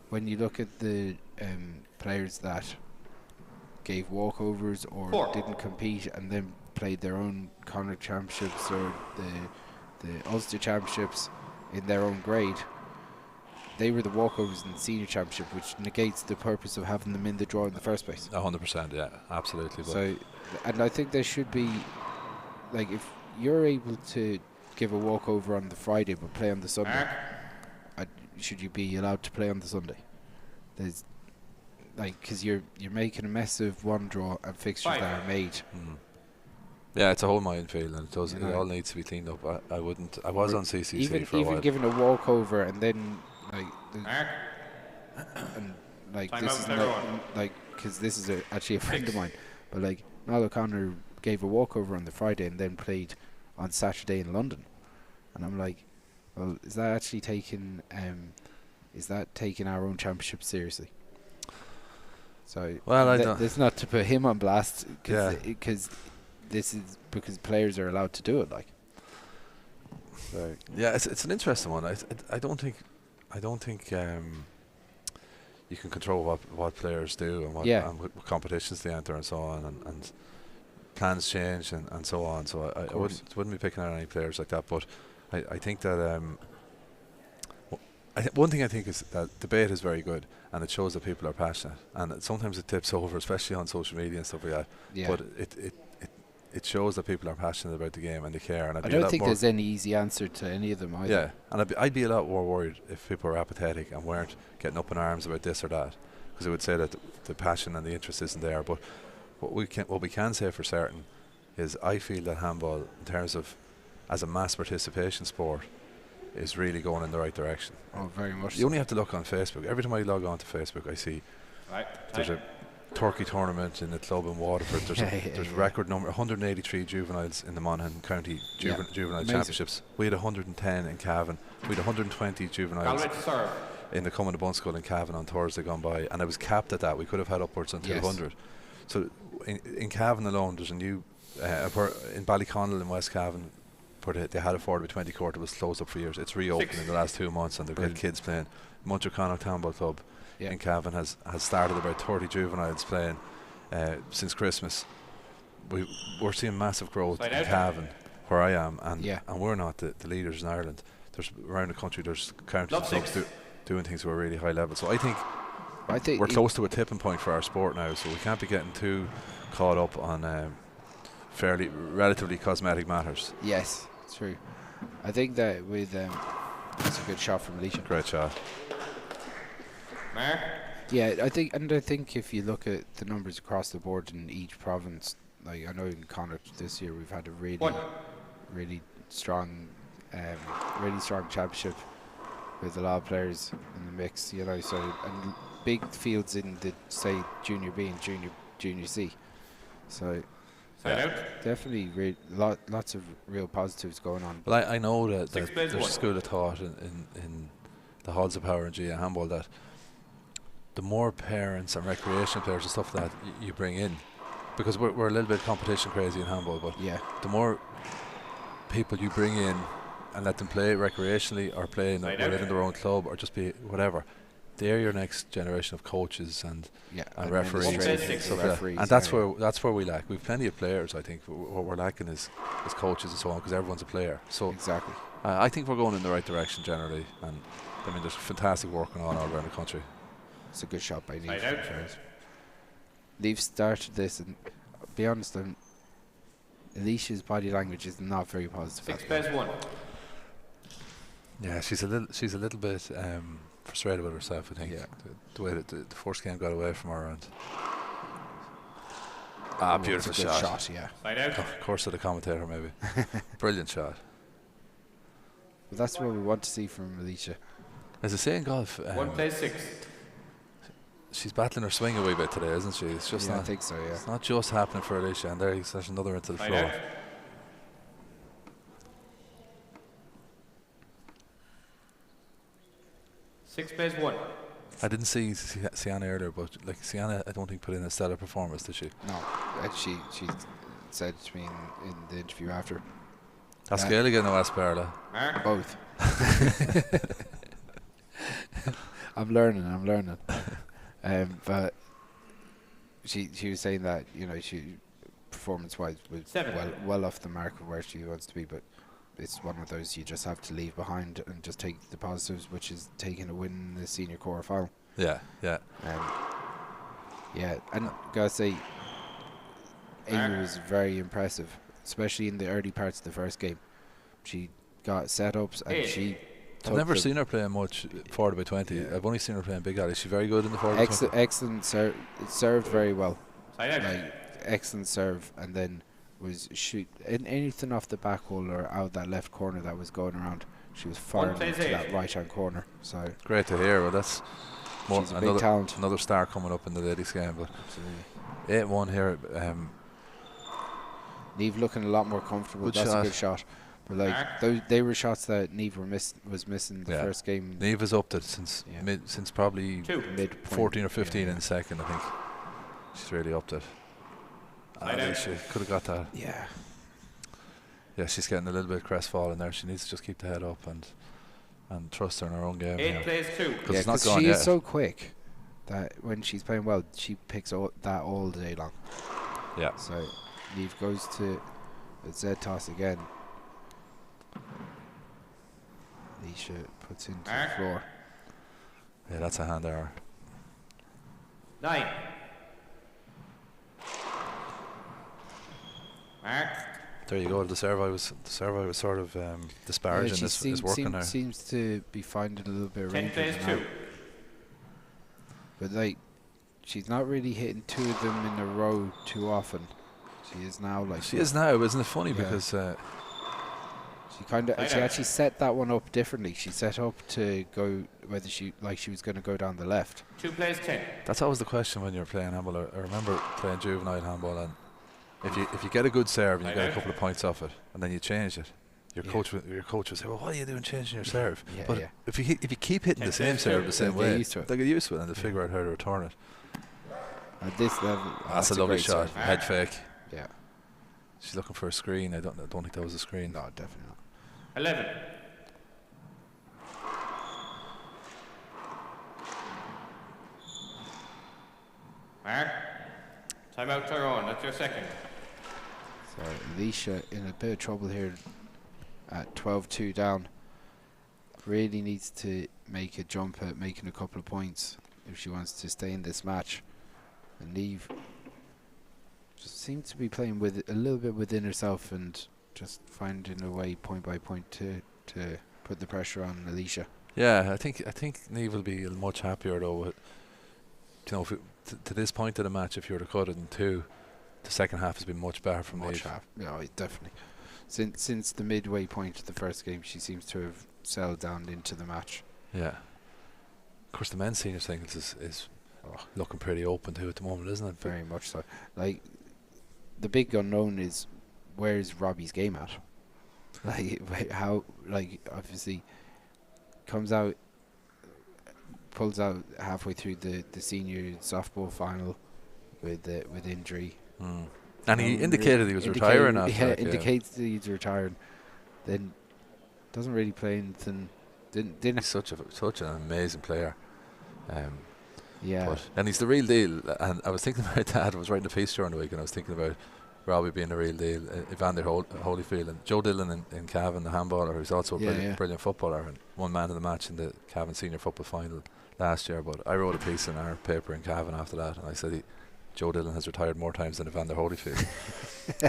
when you look at the players that gave walkovers or didn't compete and then played their own Connacht championships or the Ulster championships in their own grade, they were the walkovers in the senior championship, which negates the purpose of having them in the draw in the first place. 100%, yeah, absolutely. So, and I think there should be, like, if you're able to give a walkover on the Friday but play on the Sunday, should you be allowed to play on the Sunday? There's, like, because you're making a mess of one draw and fixtures that are made. Yeah, it's a whole minefield, and it all needs to be cleaned up. I was on CCC for a while. Even giving a walkover and then this is not, like, because this is actually a friend of mine, but like Niall O'Connor gave a walkover on the Friday and then played on Saturday in London, and I'm like, well, is that actually taking our own championship seriously? So it's not to put him on blast, because this is because players are allowed to do it, like. So yeah, it's an interesting one. I don't think you can control what players do and what competitions they enter and so on, and plans change and so on. So I wouldn't be picking out any players like that. But I think that one thing I think is that debate is very good, and it shows that people are passionate, and sometimes it tips over, especially on social media and stuff like that. Yeah. But it shows that people are passionate about the game and they care. And I don't think there's any easy answer to any of them either. Yeah, and I'd be a lot more worried if people were apathetic and weren't getting up in arms about this or that, because it would say that the passion and the interest isn't there. But what we can say for certain is I feel that handball, in terms of as a mass participation sport, is really going in the right direction. Oh, very much. You only have to look on Facebook. Every time I log on to Facebook, I see there's a Turkey tournament in the club in Waterford. There's a record number, 183 juveniles in the Monaghan County Juvenile Championships. We had 110 in Cavan. We had 120 juveniles in the Cumming Bun School in Cavan on Thursday gone by, and I was capped at that. We could have had upwards on 200. So in Cavan alone, there's a new in Ballyconnell in West Cavan, they had a 40-20 court that was closed up for years. It's reopened in the last 2 months, and they've got kids playing. Munchauconach Handball Club in Cavan has started about 30 juveniles playing since Christmas. We're seeing massive growth in Cavan, where I am, and we're not the leaders in Ireland. There's around the country, there's countless clubs doing things at a really high level. So I think we're close to a tipping point for our sport now. So we can't be getting too caught up on relatively cosmetic matters. Yes, true. I think that with it's a good shot from Alicia. Great shot. Mark? Yeah, I think if you look at the numbers across the board in each province, like I know in Connacht this year we've had a really strong championship with a lot of players in the mix, you know. So and big fields in the junior B and junior C. So definitely lots of real positives going on. Well, I know that there's a school of thought in the halls of power in GA handball that the more parents and recreational players and stuff that you bring in, because we're a little bit competition crazy in handball, but the more people you bring in and let them play recreationally or play in their own club or just be whatever, they're your next generation of coaches and referees and stuff like that. And that's where we lack. We've plenty of players. I think what we're lacking is coaches and so on, because everyone's a player. So exactly, I think we're going in the right direction generally, and I mean there's fantastic work going on all around the country. It's a good shot by Neve. Neve started this, and I'll be honest, Alicia's body language is not very positive. 6-1. Yeah, she's a little bit frustrated with herself, I think. Yeah. The way that the first game got away from her, and beautiful shot. Of course, to the commentator maybe. Brilliant shot. Well, that's what we want to see from Alicia. As I say in golf, 1-6. She's battling her swing a wee bit today, isn't she? It's just not. I think so. Yeah. It's not just happening for Alicia, and there's another into the floor. 6-1. I didn't see Ciana earlier, but like Ciana, I don't think put in a stellar performance, did she? No, she said to me in the interview after. That's Killian or Asperla? Both. I'm learning. But she was saying that, you know, she performance-wise was well off the mark of where she wants to be, but it's one of those you just have to leave behind and just take the positives, which is taking a win in the senior quarterfinal. Yeah. And gotta say, Amy was very impressive, especially in the early parts of the first game. She got setups and she. I've never seen her playing much 40-20. Yeah. I've only seen her playing big alley. She's very good in the 40-20. Excellent served very well. Excellent serve, and then was shoot anything off the back hole or out that left corner that was going around. She was firing into that right hand corner. So great to hear. Well, that's big talent. Another star coming up in the ladies' game. But 8-1 here. Neve looking a lot more comfortable. That's a good shot. But like they were shots that Neve was missing the first game. Neve has upped it since probably mid 14 or 15 in the second. I think she's really upped it. She could have got that. Yeah, she's getting a little bit crestfallen there. She needs to just keep the head up and trust her in her own game. 8-2. Because it's not gone she yet. is so quick that when she's playing well, she picks that all day long. Yeah. So Neve goes to the Z toss again. Alicia puts into the floor. Yeah, that's a hand error. 9. There you go. The serve I was sort of disparaging is working now. Seems to be finding a little bit of range. 10-2. But like, she's not really hitting two of them in a row too often. She is now like. She is now, isn't it funny? Because she actually set that one up differently. She set up to go whether she was going to go down the left. 2 plays 10. That's always the question when you're playing handball. I remember playing juvenile handball, and if you get a good serve and you get a couple of points off it, and then you change it, your coach will say, "Well, what are you doing changing your serve?" If you keep hitting the same serve the same way, they get used to it and they figure out how to return it. At this level, that's a lovely shot. Head fake. Yeah. She's looking for a screen. I don't think that was a screen. No, definitely not. 11. Mark. Time out, Tyrone. That's your second. So Alicia in a bit of trouble here at 12-2 down. Really needs to make a jump at making a couple of points if she wants to stay in this match. And Neve just seems to be playing with a little bit within herself and just finding a way point by point to put the pressure on Alicia. Yeah, I think Neve will be much happier though with, you know, if to this point of the match, if you were to cut it in two, the second half has been much better from Neve. Yeah, definitely. Since the midway point of the first game, she seems to have settled down into the match. Yeah. Of course, the men's senior singles is looking pretty open too at the moment, isn't it? Very much so. Like, the big unknown is, where's Robbie's game at? Like, how, like, obviously comes out, pulls out halfway through the senior softball final with injury. And he indicated he was retiring after that. Indicates that he's retiring. Then doesn't really play anything. Didn't. He's such an amazing player. Yeah. And he's the real deal. And I was thinking about that. I was writing a piece during the week, and I was thinking about Robbie being the real deal. Evander Holyfield and Joe Dillon in Cavan, the handballer, who's also a brilliant footballer and one man of the match in the Cavan senior football final last year. But I wrote a piece in our paper in Cavan after that, and I said Joe Dillon has retired more times than Evander Holyfield.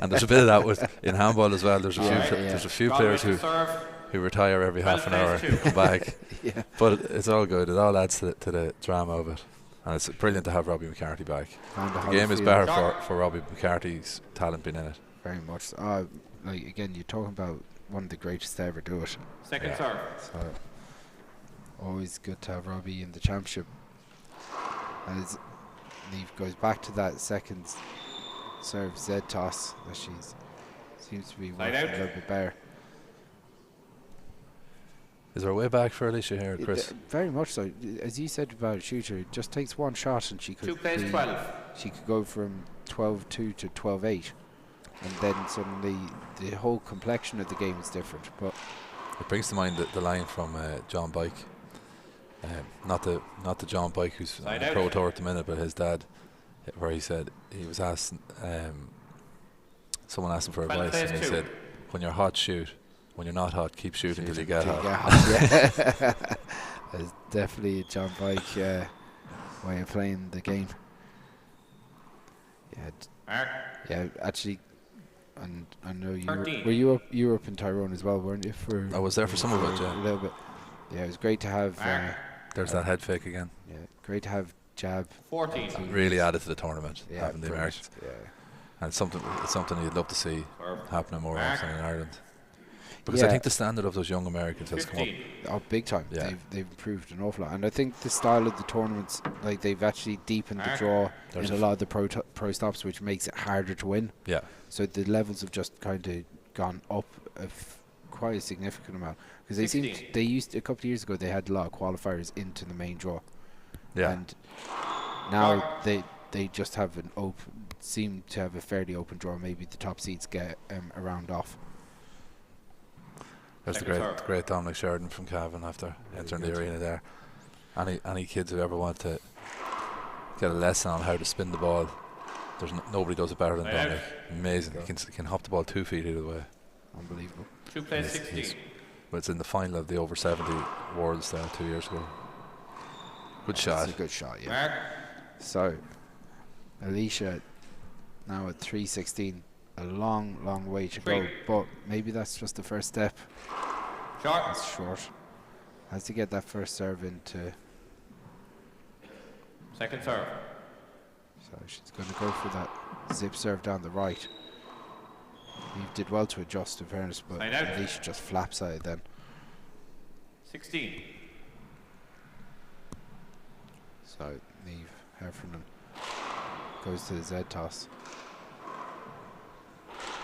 And there's a bit of that in handball as well. There's a few players who retire every half an hour and come back. But it's all good. It all adds to the drama of it. And it's brilliant to have Robbie McCarthy back. The game is better for Robbie McCarthy's talent being in it. Very much. Like, again, you're talking about one of the greatest to ever do it. Second serve. So always good to have Robbie in the championship. And as Neve goes back to that second serve Z toss, that seems to be working a little bit better. Is there a way back for Alicia here, Chris? Very much so. As you said about a shooter, it just takes one shot and she could she could go from 12-2 to 12-8, and then suddenly the whole complexion of the game is different. But it brings to mind the line from John Bike, not the John Bike who's on the Pro Tour at the minute, but his dad, where he said he was asked, someone asked him for advice, and he said, "When you're hot, shoot. When you're not hot, keep shooting until you get hot." There's definitely a John Bike way of playing the game. Yeah, actually, and I know you were up in Tyrone as well, weren't you? I was there for some of it, a little bit. Yeah, it was great to have. There's that head fake again. Yeah, great to have Jab. 14. Really added to the tournament, having the American. And it's something you'd love to see happening more often in Ireland. Because I think the standard of those young Americans has come up. Oh, big time. Yeah. They've improved an awful lot. And I think the style of the tournaments, like, they've actually deepened the draw in a lot of the pro stops, which makes it harder to win. Yeah. So the levels have just kind of gone up quite a significant amount. Because they used a couple of years ago, they had a lot of qualifiers into the main draw. Yeah. And now they just have seem to have a fairly open draw. Maybe the top seeds get a round off. There's the great Dominic Sheridan from Cavan after entering the arena there. Any kids who ever want to get a lesson on how to spin the ball, nobody does it better than Dominic. Amazing. He can hop the ball 2 feet either way. Unbelievable. 2 plays 16. But it's in the final of the over 70 Worlds there 2 years ago. Good shot. It's a good shot, yeah. So Alicia now at 3-16. A long way to go, but maybe that's just the first step. Short. That's short. Has to get that first serve into. Second serve. So she's going to go for that zip serve down the right. He did well to adjust, in fairness, but Alicia just flaps at it then. 16. So Neve Hefernan goes to the Z toss.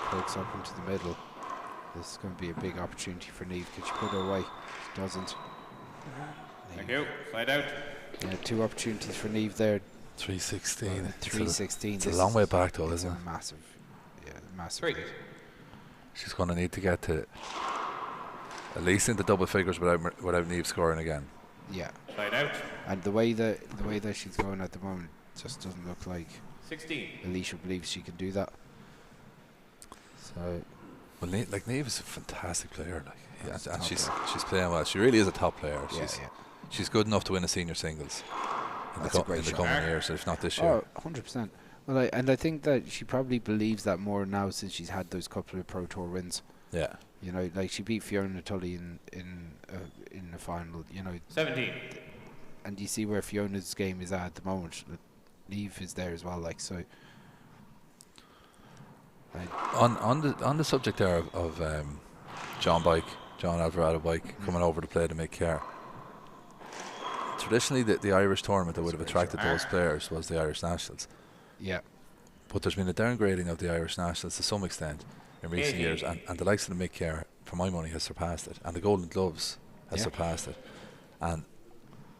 Pokes up into the middle. This is going to be a big opportunity for Neve. Can she put her away? She doesn't. Thank you. Slide out. Yeah, 2 opportunities for Neve there. 3-16. 3-16. It's a long way back though, isn't it? Massive massive. She's going to need to get to at least into double figures without Neve scoring again. Yeah. Side out. And the way that she's going at the moment just doesn't look like 16. Alicia believes she can do that. So, well, Neve is a fantastic player, and she's playing well. She really is a top player. She's good enough to win a senior singles in the coming years, if not this year. 100%. Well, I think that she probably believes that more now since she's had those couple of Pro Tour wins. Yeah. You know, like she beat Fiona Tully in the final. You know, 17. And you see where Fiona's game is at the moment. Neve is there as well. Like so. On the subject there of John Alvarado Bike coming over to play the mid-car. Traditionally, the Irish tournament that would have attracted those players was the Irish Nationals. Yeah. But there's been a downgrading of the Irish Nationals to some extent in recent years, and the likes of the mid-car, for my money, has surpassed it, and the Golden Gloves has surpassed it. And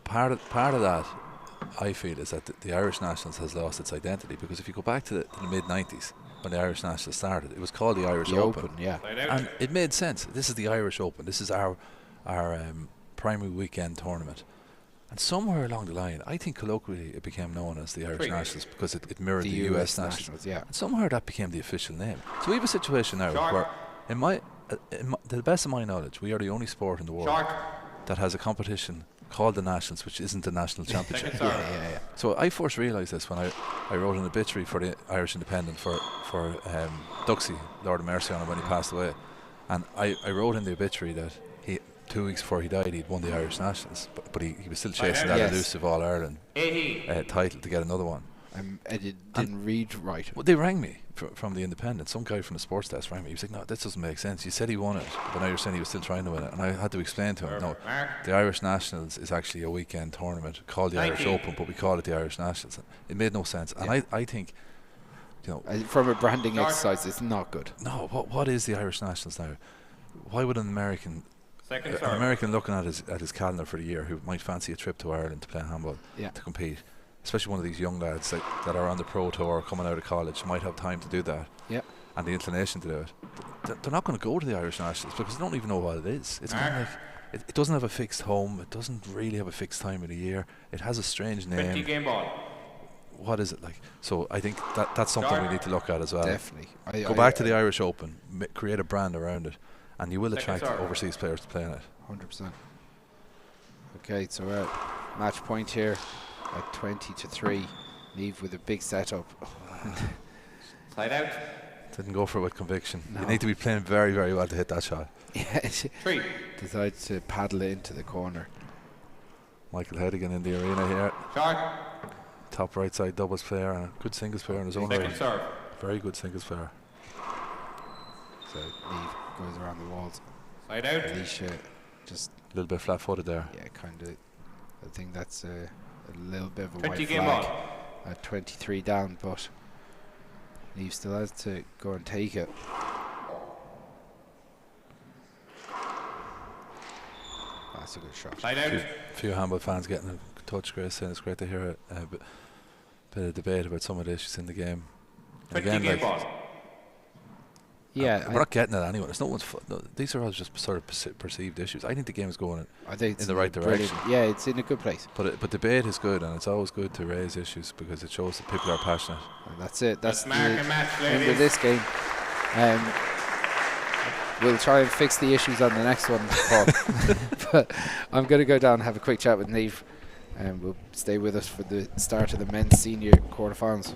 part of that, I feel, is that the Irish Nationals has lost its identity, because if you go back to the mid-90s, when the Irish Nationals started, it was called the Irish Open. And it made sense. This is the Irish Open. This is our primary weekend tournament. And somewhere along the line, I think colloquially it became known as the Irish Nationals because it mirrored the US Nationals. And somewhere that became the official name. So we have a situation now where, to the best of my knowledge, we are the only sport in the world that has a competition called the Nationals, which isn't the national championship. So I first realised this when I wrote an obituary for the Irish Independent for Duxie, Lord of Mercy on him when he passed away. And I wrote in the obituary that 2 weeks before he died, he'd won the Irish Nationals, but he was still chasing that elusive All-Ireland title to get another one. I didn't read right. Well, they rang me from the Independent. Some guy from the sports desk rang me. He was like, "No, this doesn't make sense. You said he won it, but now you're saying he was still trying to win it." And I had to explain to him, no, the Irish Nationals is actually a weekend tournament called the Irish Open, but we call it the Irish Nationals. It made no sense. And I think, you know, from a branding exercise, it's not good. No, what is the Irish Nationals now? Why would an American looking at his calendar for the year, who might fancy a trip to Ireland to play handball, to compete, especially one of these young lads that are on the Pro Tour coming out of college, might have time to do that, and the inclination to do it, they're not going to go to the Irish Nationals because they don't even know what it is. It's kind of like it doesn't have a fixed home, it doesn't really have a fixed time of the year, it has a strange name. 20 game ball. What is it like? So I think that's something we need to look at as well. Definitely. Go back to the Irish Open, create a brand around it, and you will attract overseas players to play in it. 100%. Okay, so we're at match point here at 20-3. Neve with a big setup. Side out. Didn't go for it with conviction. No. You need to be playing very, very well to hit that shot. Three. Decides to paddle it into the corner. Michael Hedigan in the arena here. Shot. Top right side doubles player and a good singles player in his own right. Serve. Very good singles player. So Neve goes around the walls. Side out. Alicia just a little bit flat-footed there. Yeah, kind of. I think that's a little bit of a 20 white game flag ball. At 23 down, but Neve still has to go and take it. That's a good shot. Side out. Few handball fans getting in touch, Grace, saying it's great to hear a bit of debate about some of the issues in the game. 20 again, game ball. Yeah, we're not getting it anyway. It's no one's these are all just sort of perceived issues. I think the game is going in the right direction. Yeah, it's in a good place. But debate is good, and it's always good to raise issues because it shows that people are passionate. And that's it. That's the match, end of this game. We'll try and fix the issues on the next one, Paul. But I'm going to go down and have a quick chat with Neve, and we'll stay with us for the start of the men's senior quarterfinals.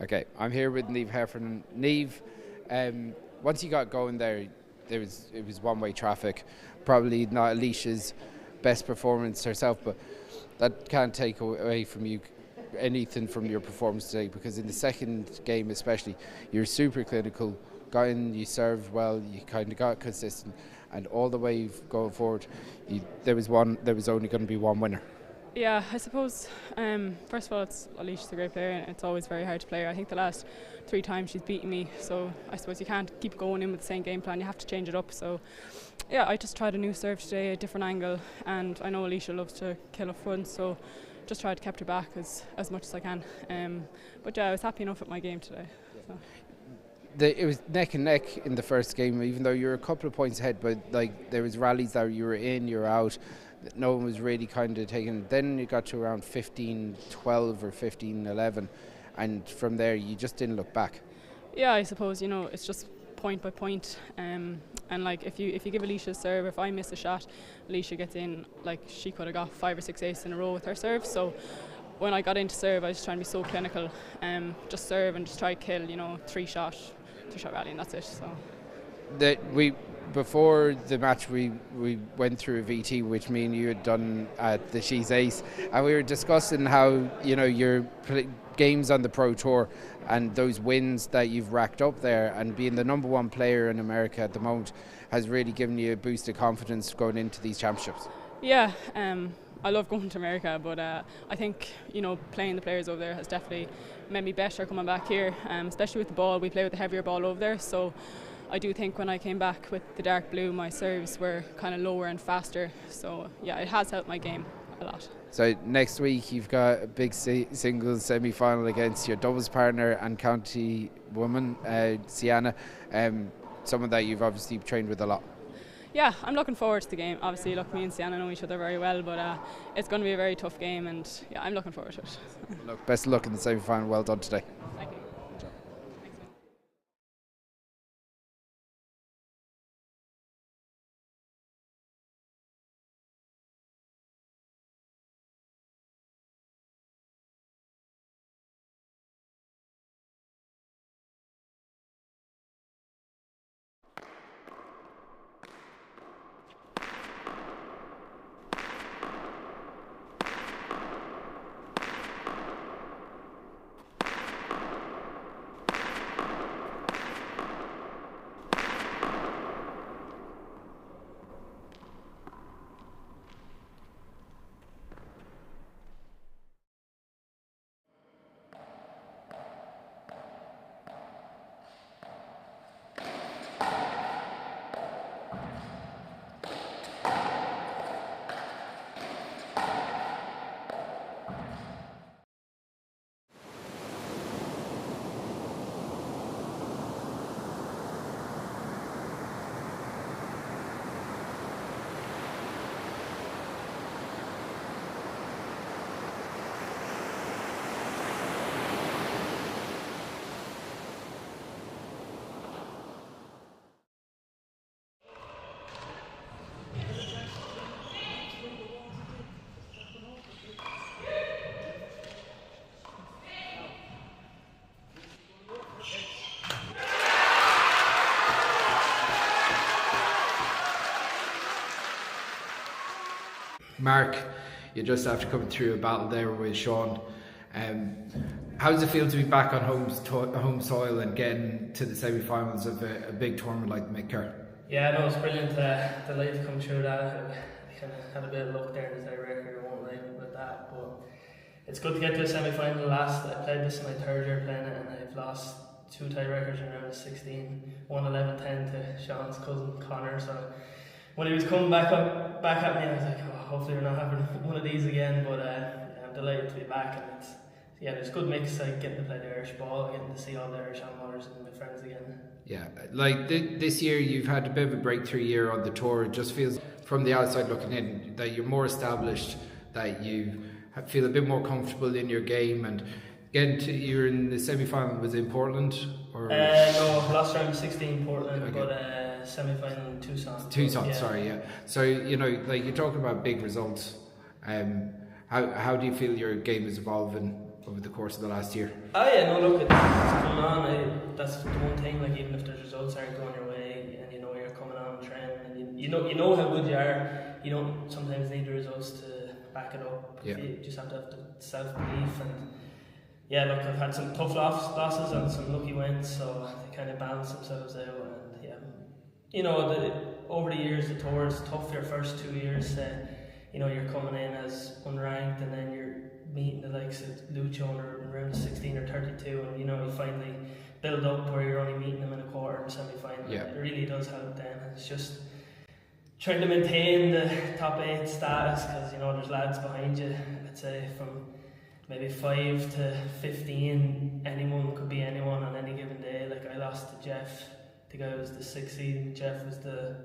Okay, I'm here with Neve Hefernan. Neve, once you got going there, it was one-way traffic. Probably not Alicia's best performance herself, but that can't take away from you anything from your performance today, because in the second game especially, you're super clinical, got in, you served well, you kind of got consistent, and all the way going forward, there was only going to be one winner. Yeah, I suppose, first of all, Alicia's a great player and it's always very hard to play her. I think the last 3 times she's beaten me, so I suppose you can't keep going in with the same game plan, you have to change it up. So yeah, I just tried a new serve today, a different angle, and I know Alicia loves to kill up front, so just tried to keep her back as much as I can. But yeah, I was happy enough with my game today. So. It was neck and neck in the first game, even though you were a couple of points ahead, but like there was rallies that you were in, you were out, no one was really kind of taking. Then you got to around 15-12 or 15-11, and from there you just didn't look back. Yeah, I suppose, you know, it's just point by point, and like if you give Alicia a serve, if I miss a shot, Alicia gets in, like she could have got 5 or 6 aces in a row with her serve. So when I got into serve, I was trying to be so clinical, just serve and just try to kill, you know, 3-shot rally, and that's it. So before the match, we went through a VT, which me and you had done at the She's Ace, and we were discussing how, you know, your games on the Pro Tour and those wins that you've racked up there, and being the number 1 player in America at the moment has really given you a boost of confidence going into these championships. Yeah, I love going to America, but I think, you know, playing the players over there has definitely made me better coming back here, especially with the ball. We play with a heavier ball over there, so I do think when I came back with the dark blue, my serves were kind of lower and faster. So yeah, it has helped my game a lot. So next week you've got a big singles semi-final against your doubles partner and county woman, Ciana, someone that you've obviously trained with a lot. Yeah, I'm looking forward to the game. Obviously, look, me and Ciana know each other very well, but it's going to be a very tough game, and yeah, I'm looking forward to it. Look, best of luck in the semi-final. Well done today. Thank you. Mark, you just after coming through a battle there with Sean. How does it feel to be back on home soil and getting to the semi-finals of a big tournament like the McCur? Yeah, no, it's brilliant. Delighted to come through that. I kind of had a bit of luck there in the tiebreaker, I won't lie with that, but it's good to get to a semi-final last. I played this in my 3rd year playing it, and I've lost 2 tiebreakers in round of 16, 1-11-10 to Sean's cousin Connor. So when he was coming back at me, I was like, oh, hopefully we're not having one of these again. But I'm delighted to be back, and there's a good mix, like getting to play the Irish ball, getting to see all the Irish amateurs and my friends again. Yeah, like this year you've had a bit of a breakthrough year on the tour. It just feels from the outside looking in that you're more established, that you feel a bit more comfortable in your game, and you're in the semi-final. Was it in Portland? Or no, last round 16 Portland, okay. But semi-final in Tucson. Tucson, yeah. Sorry, yeah. So, you know, like you're talking about big results. How do you feel your game is evolving over the course of the last year? Oh yeah, no, look, it's coming on. That's the one thing. Like, even if the results aren't going your way, and you know you're coming on trend, and you know how good you are, you don't sometimes need the results to back it up. Yeah. You just have to have the self-belief. And yeah, look, I've had some tough losses and some lucky wins, so they kind of balance themselves out. And yeah, you know, over the years, the tour is tough. Your first 2 years, you know, you're coming in as unranked, and then you're meeting the likes of Lucho in round 16 or 32, and you know, you finally build up where you're only meeting them in a quarter and semi-final. Yeah. It really does help then. It's just trying to maintain the top 8 status, because you know there's lads behind you. I'd say from maybe 5 to 15, anyone could be anyone on any given day. Like, I lost to Jeff, the guy who was the 6th seed. Jeff was the,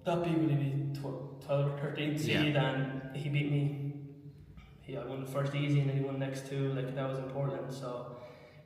that beat would be 12 or 13th seed, and he beat me. I won the first easy, and then he won the next 2. Like, that was important. So,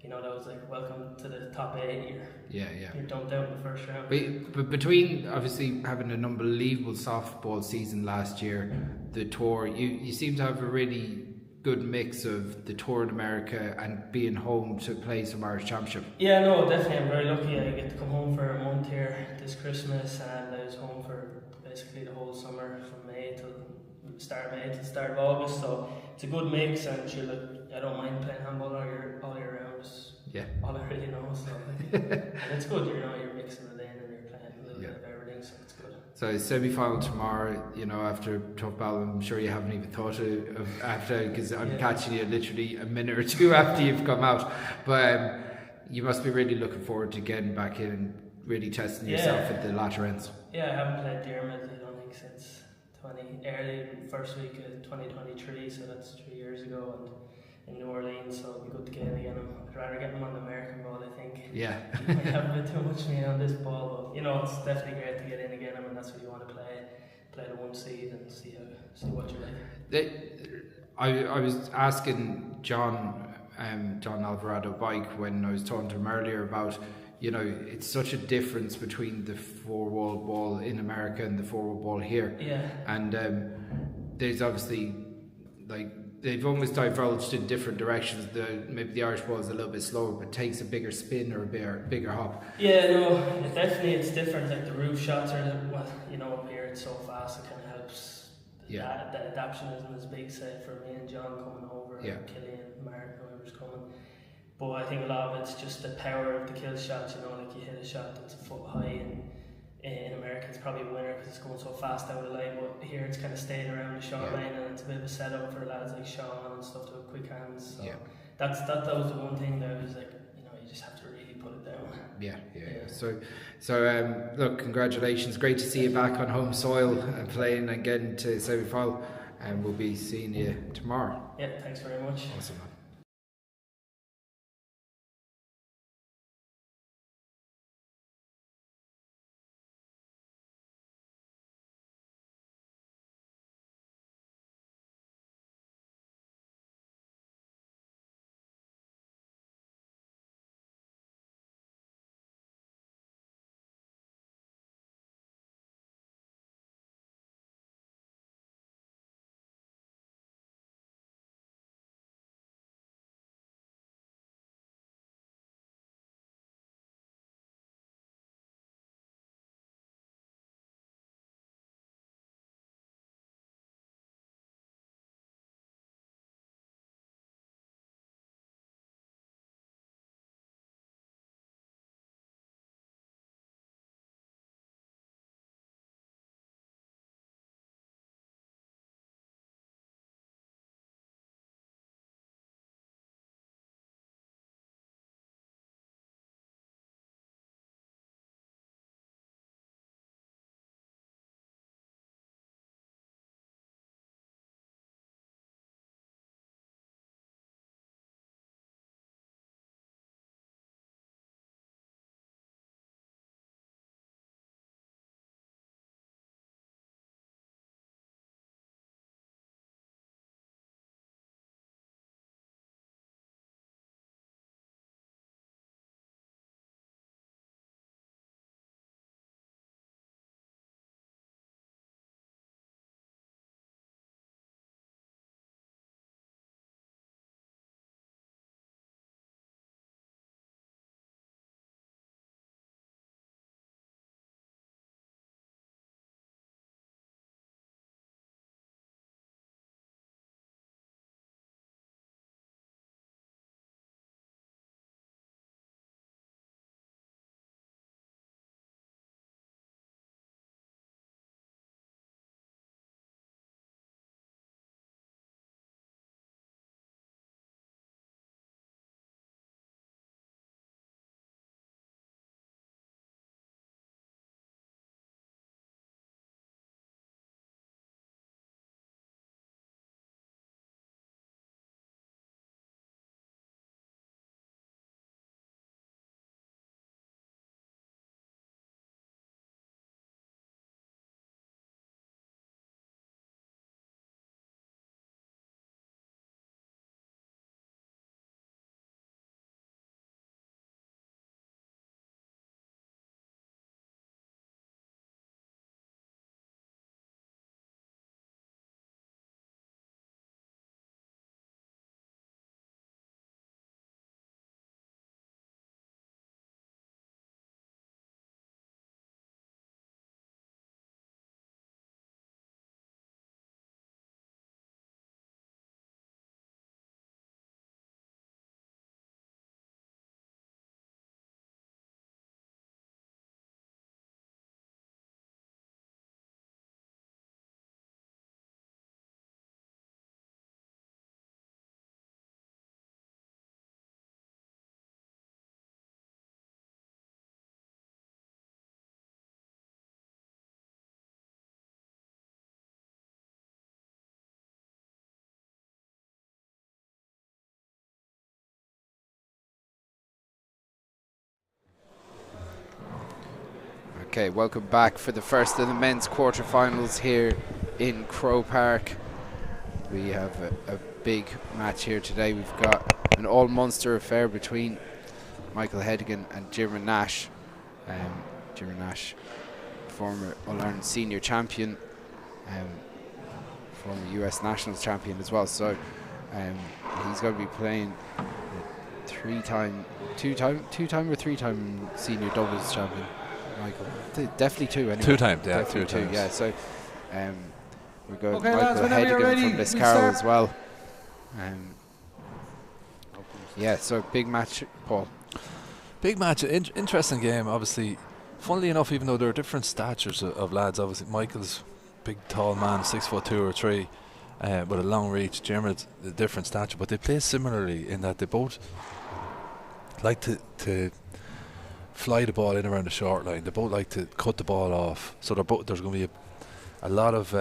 you know, that was like, welcome to the top 8. You're dumped out in the first round. But between obviously having an unbelievable softball season last year, the tour, you seem to have a really good mix of the tour in America and being home to play some Irish Championship. Yeah, no, definitely. I'm very lucky. I get to come home for a month here this Christmas, and I was home for basically the whole summer, from May till start of August. So it's a good mix, and sure, look, I don't mind playing handball all year round. It's all I really know. So and it's good, you know, you're mixing it in and you're playing a little bit of everything, so it's good. So semi-final tomorrow, you know, after a tough battle, I'm sure you haven't even thought of after, because I'm catching you literally a minute or 2 after you've come out. But you must be really looking forward to getting back in and really testing yourself at the latter ends. Yeah, I haven't played Dermot, I don't think, since early first week of 2023, so that's 3 years ago, and in New Orleans, so it'll be good to get in again. I'd rather get him on the American ball, I think. Yeah. I have a bit too much me on this ball, but you know, it's definitely great to get in again. I mean, that's what you want to play the 1 seed and see what you like. I was asking John Alvarado Bike when I was talking to him earlier about, you know, it's such a difference between the 4-wall ball in America and the 4-wall ball here. Yeah. And there's obviously, like, they've almost diverged in different directions. Maybe the Irish ball is a little bit slower, but takes a bigger spin or a bigger hop. Yeah, no, definitely it's different. Like, the roof shots are, well, you know, up here it's so fast, it kind of helps. Yeah. The adaptation isn't as big, say, for me and John coming over, Killian, Mark, whoever's coming. But I think a lot of it's just the power of the kill shots, you know, like you hit a shot that's a foot high, and in America it's probably a winner because it's going so fast out of the line, but here it's kind of staying around the short line, and it's a bit of a setup for lads like Sean and stuff to have quick hands. So that was the one thing that I was like, you know, you just have to really put it down. Yeah. So look, congratulations, great to see you back on home soil and playing and getting to semi-final, and we'll be seeing you tomorrow. Yeah, thanks very much. Awesome. Okay, welcome back for the first of the men's quarterfinals here in Crow Park. We have a big match here today. We've got an all-Munster affair between Michael Hedigan and Jimmer Nash. Jimmer Nash, former All-Ireland senior champion, former US Nationals champion as well. So he's going to be playing two-time or three-time senior doubles champion. Michael, definitely two. Anyway. Two-time, yeah, definitely two. Yeah, so we're going Okay, Michael lads, Hedigan from Liscarroll as well. Yeah, so big match, Paul. Big match, interesting game. Obviously, funnily enough, even though there are different statures of lads, obviously Michael's big, tall man, 6'2" or 3", with a long reach. Jimmer's a different stature, but they play similarly in that they both like to fly the ball in around the short line. They both like to cut the ball off. So there's going to be a lot of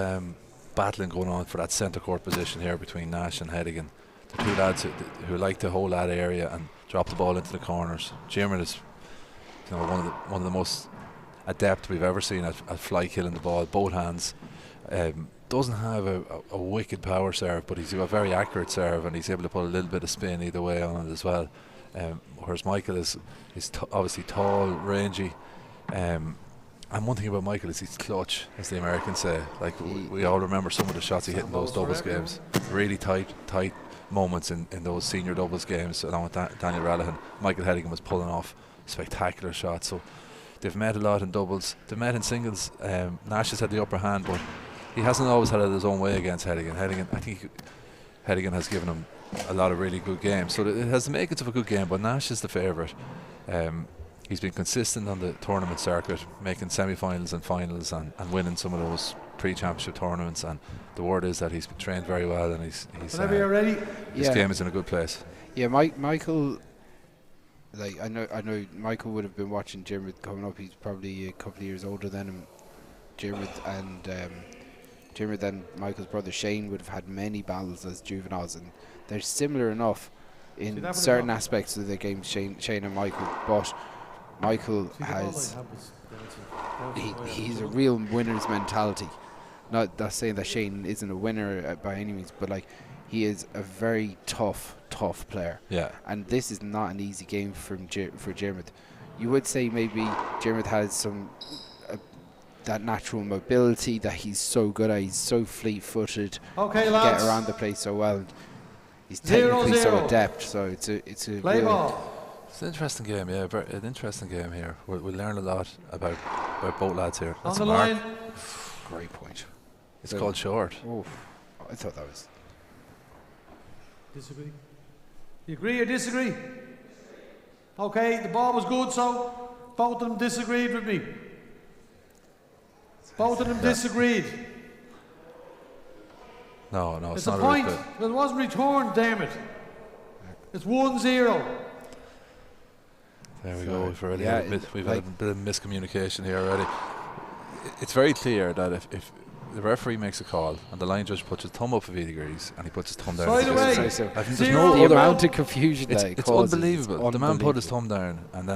battling going on for that centre court position here between Nash and Hedigan. The two lads who like to hold that area and drop the ball into the corners. Jimmer is, one of the most adept we've ever seen at fly killing the ball, both hands. Doesn't have a wicked power serve, but he's got a very accurate serve, and he's able to put a little bit of spin either way on it as well. Whereas Michael is obviously tall, rangy, and one thing about Michael is he's clutch, as the Americans say. Like we all remember some of the shots he hit in those doubles games, really tight moments in those senior doubles games along with Daniel Rallihan. Michael Hedigan was pulling off spectacular shots. So they've met a lot in doubles, they've met in singles. Nash has had the upper hand, but he hasn't always had it his own way against Hedigan. I think Hedigan has given him a lot of really good games, so it has the makings of a good game, but Nash is the favourite. He's been consistent on the tournament circuit, making semi-finals and finals and winning some of those pre-championship tournaments, and the word is that he's been trained very well, and he's whenever you're ready. His game is in a good place. Yeah, Michael, like I know Michael would have been watching Jimmer coming up. He's probably a couple of years older than him. Jimmer then Michael's brother Shane would have had many battles as juveniles, and they're similar enough in certain aspects of the game, Shane and Michael, but Michael has he's a real winner's mentality. Not saying that Shane isn't a winner by any means, but like he is a very tough player. Yeah. And this is not an easy game for Jimmer. You would say maybe Jimmer has some that natural mobility that he's so good at. He's so fleet-footed. Okay, get lads. around the place so well. He's technically so adept. So it's a play ball. It's an interesting game, yeah. An interesting game here. We'll learn a lot about both lads here. On the line. Great point. It's called short. Oh, I thought that was. Disagree? You agree or disagree? Okay, the ball was good, so both of them disagreed with me. Both of them disagreed. No, it's it's not a point, but it wasn't returned, damn it. It's 1-0. There we go. We've had a bit of miscommunication here already. It's very clear that if the referee makes a call and the line judge puts his thumb up if he agrees and he puts his thumb down, I think there's no amount of confusion. It's unbelievable. The man put his thumb down, and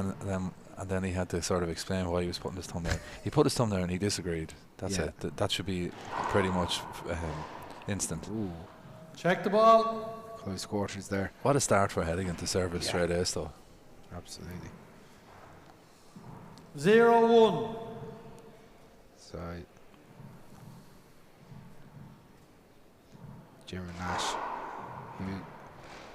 then he had to sort of explain why he was putting his thumb down. He put his thumb down and he disagreed. That's it. That should be pretty much instant. Ooh. Check the ball. Close quarters there. What a start for Hedigan to serve a straight ace, though. Absolutely. 0-1. So Jimmer Nash, who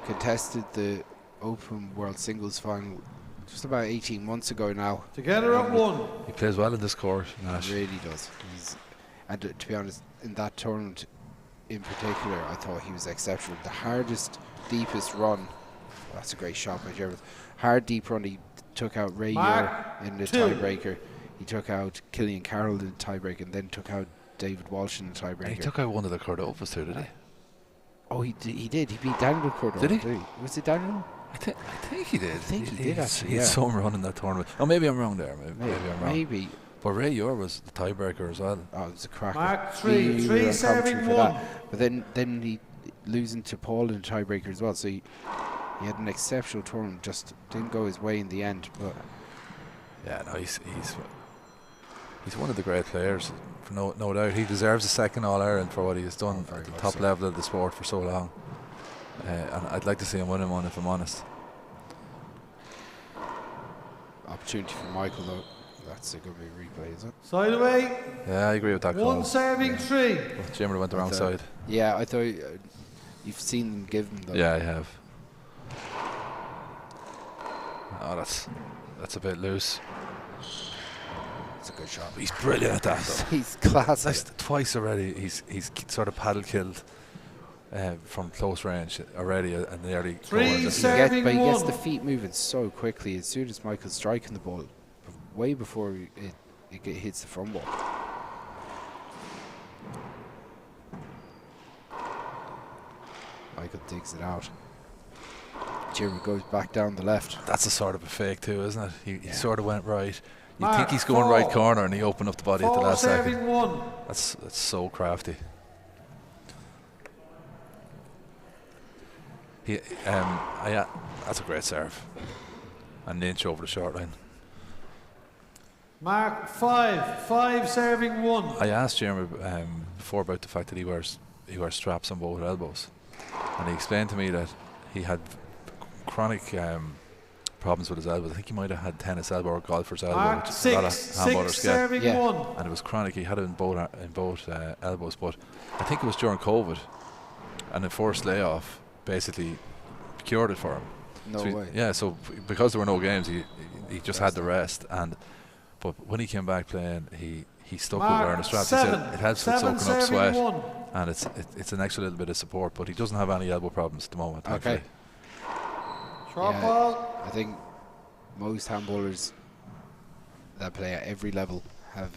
contested the Open World Singles Final just about 18 months ago now. Together at 1. He plays well in this court, Nash. He really does. And to be honest, in that tournament in particular, I thought he was exceptional. The hardest, deepest run, that's a great shot by Jimmer. Hard, deep run, he took out Ray Ure in the tiebreaker. He took out Killian Carroll in the tiebreaker, and then took out David Walsh in the tiebreaker. And he took out one of the Cordovas too, did he? Oh, he did. He beat Daniel Cordova. Did he? Was it Daniel? I think he did. I think he did actually. He had some run in that tournament. Oh, maybe I'm wrong there. Maybe I'm wrong. Maybe. But Ray Ure was the tiebreaker as well. Oh, it was a cracker. Mark 3 serving 1. But then he losing to Paul in the tiebreaker as well. So he had an exceptional tournament. Just didn't go his way in the end. But yeah, no, he's He's one of the great players, for no doubt. He deserves a second All-Ireland for what he has done at the top level of the sport for so long. And I'd like to see him win one, if I'm honest. Opportunity for Michael, though. That's a good replay, is it? Side away. Yeah, I agree with that call. 1 serving 3. But Jimmer went the wrong side. Yeah, I thought you've seen them give them, though. Yeah, I have. Oh, that's a bit loose. It's a good shot. He's brilliant at that. He's class. Twice already. He's sort of paddle killed from close range already, and the early. But he gets the feet moving so quickly as soon as Michael's striking the ball, way before it hits the front wall. Michael digs it out. Jerry goes back down the left. That's a sort of a fake too, isn't it? He sort of went right. You think he's going right corner, and he opened up the body at the last second. That's so crafty. That's a great serve. An inch over the short line. Mark 5 serving 1. I asked Jeremy before about the fact that he wears straps on both elbows, and he explained to me that he had chronic problems with his elbows. I think he might have had tennis elbow or golfer's elbow, which a lot of handballers get. And it was chronic. He had it in both elbows, but I think it was during COVID, and the forced layoff basically cured it for him. No way. Yeah, so because there were no games, he just had the rest. But when he came back playing, he stuck with wearing the straps. He said it helps with soaking up sweat, and it's an extra little bit of support. But he doesn't have any elbow problems at the moment. Okay. Yeah, I think most handballers that play at every level have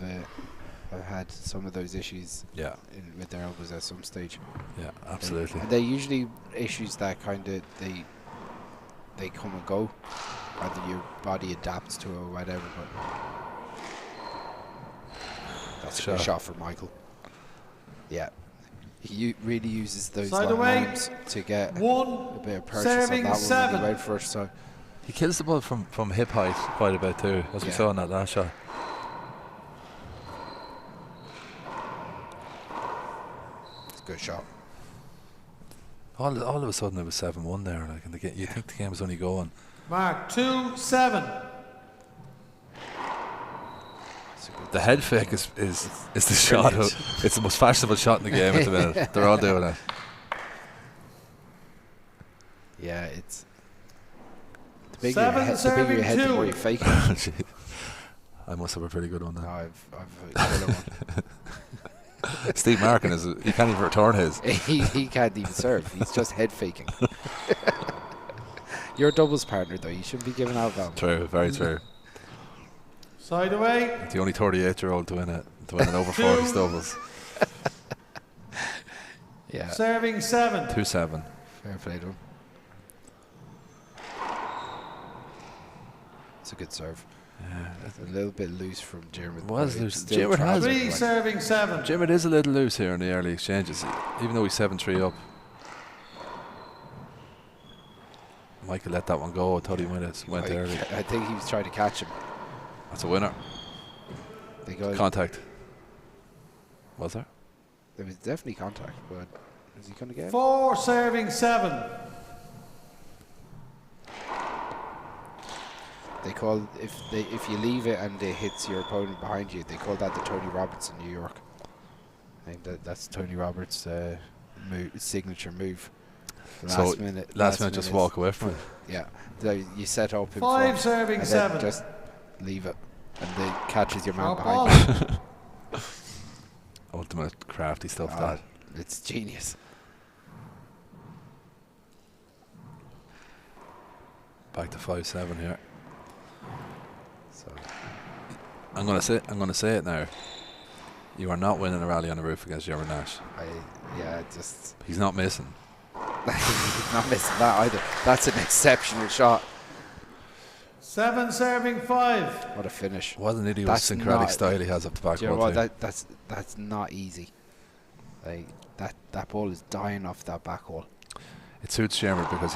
had some of those issues. Yeah. With their elbows at some stage. Yeah, absolutely. And they're usually issues that kind of they come and go, either your body adapts to it or whatever. But that's a good shot for Michael. Yeah. He really uses those arms to get a bit of purchase on that one when he went first. So he kills the ball from hip height quite a bit too, as we saw in that last shot. It's a good shot. All of a sudden it was 7-1 there. Like, and you think the game was only going. Mark 2-7. The head fake is the shot. It's the most fashionable shot in the game at the minute. They're all doing it. Yeah, it's the bigger your head, the more you fake it. I must have a pretty good one then. No, I've a better one. Steve Markin he can't even return his. he can't even serve. He's just head faking. You're a doubles partner though. You shouldn't be giving out that. True, very true. Side away. The only 38-year-old to win an over 40 doubles. Yeah. Serving 7. 2-7. Fair play to him. It's a good serve. Yeah, it's a little bit loose from Jeremy. It was loose. Jeremy has 3 serving 7. Jeremy is a little loose here in the early exchanges, even though he's 7-3 up. Michael let that one go. I thought he went early. I think he was trying to catch him. That's a winner. Contact. Was there? There was definitely contact, but is he going to get it? 4 serving 7. They call if you leave it and it hits your opponent behind you, they call that the Tony Roberts in New York. I think that's Tony Roberts' signature move. Last minute, just walk away from it. Yeah, you set up in 5 front serving and 7. Just leave it, and it catches your man behind you. Ultimate crafty stuff. That it's genius. Back to 5-7 here. So I'm gonna say it now. You are not winning a rally on the roof against Jeremy Nash. He's not missing. He's not missing that either. That's an exceptional shot. 7 serving 5. What a finish! What an idiosyncratic style he has up the back. Do you know what? That's not easy. Like that ball is dying off that back wall. It suits Jeremy because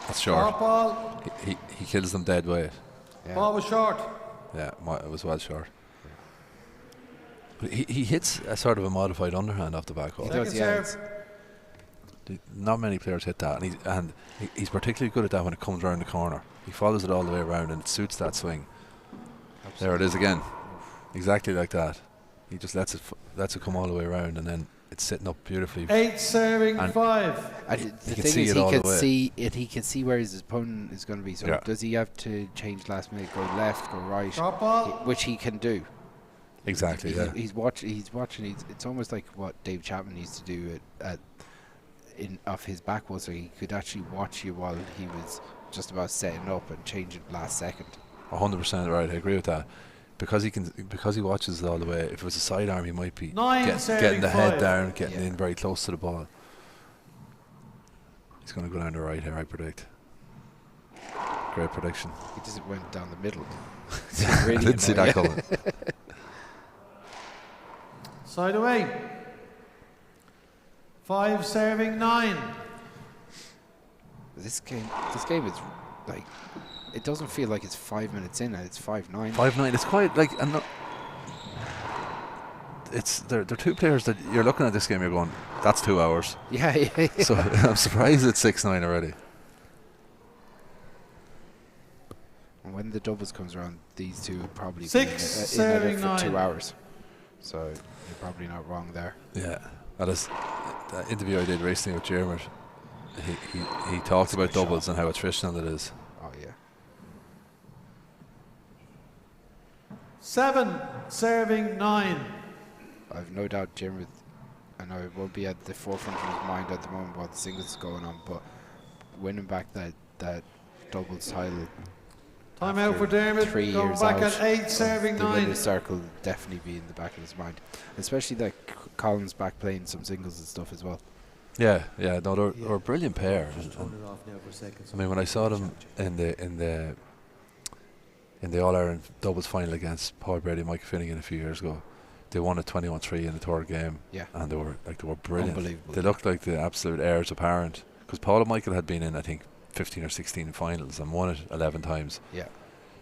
it's short. Ball. He kills them dead weight. Yeah. Ball was short. Yeah, it was well short. He hits a sort of a modified underhand off the back wall. He does, yeah. Not many players hit that, and he's particularly good at that when it comes around the corner. He follows it all the way around, and it suits that swing. Absolutely. There it is again, exactly like that. He just lets it come all the way around, and then it's sitting up beautifully. 8 serving 5. And the thing is, he can see where his opponent is going to be. So does he have to change last minute, go left, go right, which he can do. Exactly. He's watching. It's almost like what Dave Chapman used to do off his back wall, so he could actually watch you while he was just about setting up and changing last second. 100% right. I agree with that. Because he watches it all the way. If it was a sidearm, he might be getting the head down, getting in very close to the ball. He's going to go down the right here, I predict. Great prediction. He just went down the middle. Really I didn't see that coming. Side away. 5 serving 9. This game is like, it doesn't feel like it's 5 minutes in, and it's 5-9. 5-9. It's quite like they're two players that you're looking at this game. You're going, that's 2 hours. Yeah. So I'm surprised it's 6-9 already. And when the doubles comes around, these two will probably 6 be in it for 9. 2 hours. So you're probably not wrong there. Yeah. That is the interview I did recently with Jeremy. He talked about doubles and how attritional it is. Oh yeah. 7 serving 9. I've no doubt Jeremy, I know it won't be at the forefront of his mind at the moment while the singles is going on, but winning back that doubles title. Time out for Dermot. 3 Going years back out, at 8 serving the 9. winner's circle will definitely be in the back of his mind, especially that Colin's back playing some singles and stuff as well. Yeah. No, they're a brilliant pair. I mean, when I saw them in the All Ireland doubles final against Paul Brady and Michael Hedigan a few years ago, they won at 21-3 in the third game. Yeah. And they were brilliant. Unbelievable. They looked like the absolute heirs apparent, because Paul and Michael had been in, I think, 15 or 16 finals and won it 11 times. Yeah.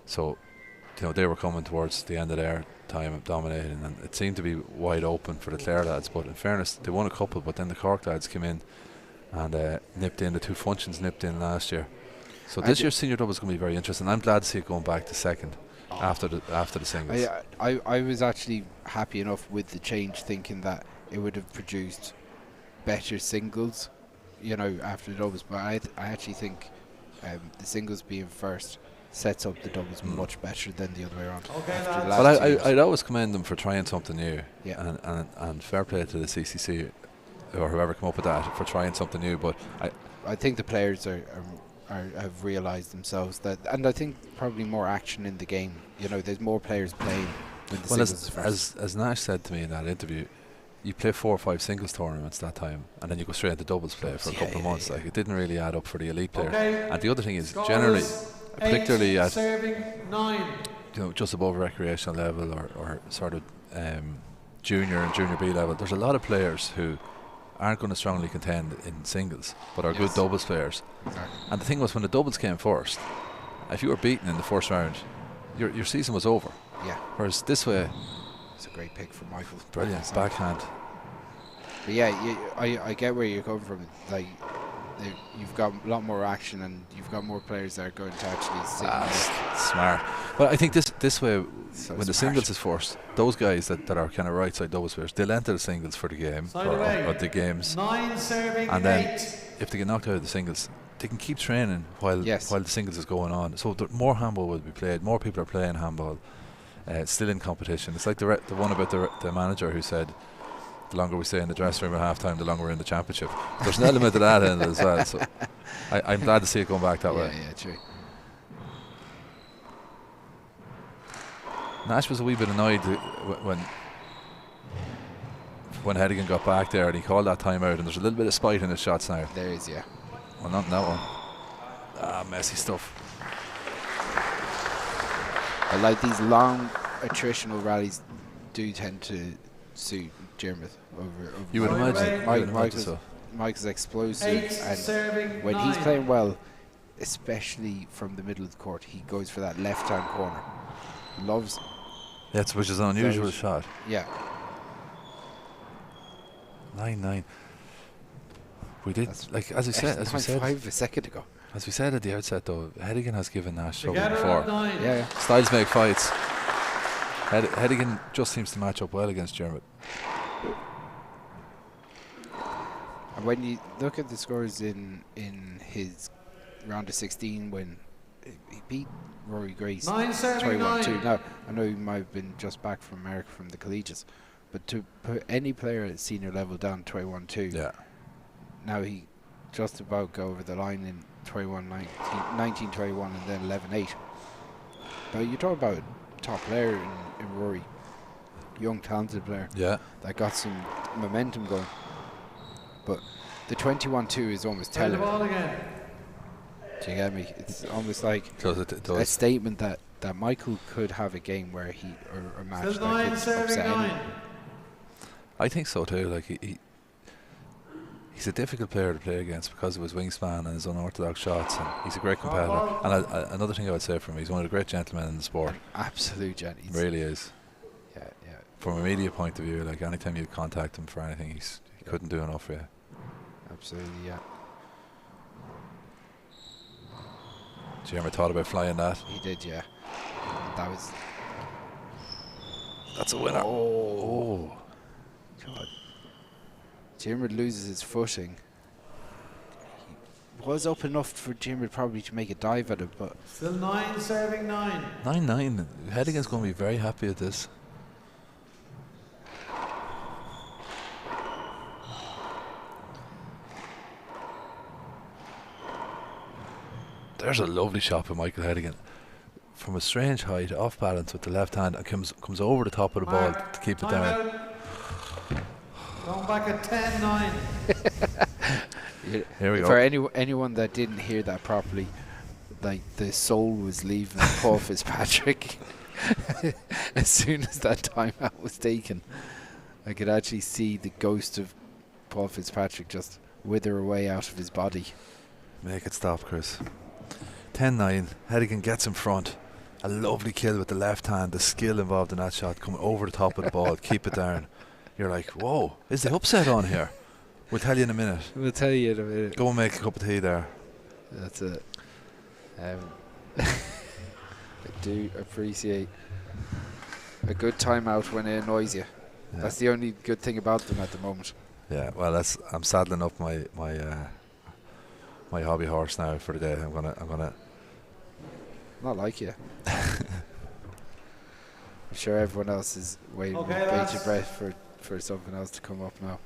So, they were coming towards the end of their time of dominating, and it seemed to be wide open for the Clare lads. But in fairness, they won a couple, but then the Cork lads came in and nipped in. The two Funchions nipped in last year. So this year's senior double is going to be very interesting. I'm glad to see it going back to second after the singles. I was actually happy enough with the change, thinking that it would have produced better singles, after the doubles. But I actually think the singles being first sets up the doubles much better than the other way around. Well, I'd always commend them for trying something new. Yeah. And fair play to the CCC or whoever come up with that for trying something new. But I think the players have realised themselves that, and I think probably more action in the game. There's more players playing when the singles is first. As Nash said to me in that interview, you play 4 or 5 singles tournaments that time, and then you go straight into doubles play for a couple of months. Like, it didn't really add up for the elite players. And the other thing is, generally, particularly at just above recreational level or sort of junior and junior B level, there's a lot of players who aren't going to strongly contend in singles but are good doubles players. Exactly. And the thing was, when the doubles came first, if you were beaten in the first round, your season was over. Yeah. Whereas this way, it's a great pick from Michael. Brilliant backhand. But yeah, I get where you're coming from. Like, you've got a lot more action and you've got more players that are going to actually sit. Smart. But I think this way, so when the singles is first, those guys that are kind of right side doubles players, they'll enter the singles for the game or the games. 9 serving and then 8. if they get knocked out of the singles, they can keep training while the singles is going on. So more handball will be played. More people are playing handball. It's still in competition. It's like the one about the manager who said, the longer we stay in the dressing room at half time, the longer we're in the championship. There's an element of that in it as well. So I'm glad to see it going back that way. Yeah, true. Nash was a wee bit annoyed when Hedigan got back there and he called that timeout, and there's a little bit of spite in his shots now. There is, yeah. Well, not in that one. Messy stuff. I like these long attritional rallies do tend to suit Jermouth over you would imagine. Mike's explosive, and when he's playing well, especially from the middle of the court, he goes for that left hand corner. Loves. Yes, which is an unusual shot. Yeah, 9-9. We did, like, as we said, 5 a second ago. As we said at the outset, though, Hedigan has given Nash trouble Together before. at 9. Yeah. Styles make fights. Hedigan just seems to match up well against Dermot. And when you look at the scores in his round of 16, when he beat Rory Grace 21-2. Now, I know he might have been just back from America from the collegiates, but to put any player at senior level down 21-2, yeah. Now he just about go over the line in 19-21 and then 11-8. But you talk about a top player in Rory, young talented player, that got some momentum going. But the 21-2 is almost telling. Do you get me? It's almost like a statement that Michael could have a game where or a match that could upset anyone. I think so too. Like he's a difficult player to play against because of his wingspan and his unorthodox shots, and he's a great competitor. And another thing I would say for him, he's one of the great gentlemen in the sport. Absolute gentleman. Really is. Yeah. From a media point of view, like anytime you contact him for anything, he couldn't do enough for you. Absolutely, yeah. Did you ever thought about flying that? He did, yeah. That's a winner. Oh. God. Jimrod loses his footing. He was up enough for Jimrod probably to make a dive at it, but... Still 9, serving 9. 9-9. Hedigan's going to be very happy at this. There's a lovely shot by Michael Hedigan. From a strange height, off balance with the left hand, and comes over the top of the ball to keep it down. Going back at 10-9. Here we go. For anyone that didn't hear that properly, like the soul was leaving Paul Fitzpatrick as soon as that timeout was taken. I could actually see the ghost of Paul Fitzpatrick just wither away out of his body. Make it stop, Chris. 10-9. Hedigan gets in front. A lovely kill with the left hand. The skill involved in that shot, coming over the top of the ball, keep it down. You're like, whoa, is the upset on here? We'll tell you in a minute. We'll tell you in a minute. Go and make a cup of tea there. That's it. I do appreciate a good timeout when it annoys you. Yeah. That's the only good thing about them at the moment. Yeah, well, I'm saddling up my hobby horse now for the day. I'm gonna. Not like you. I'm sure everyone else is waiting with bated breath for something else to come up now.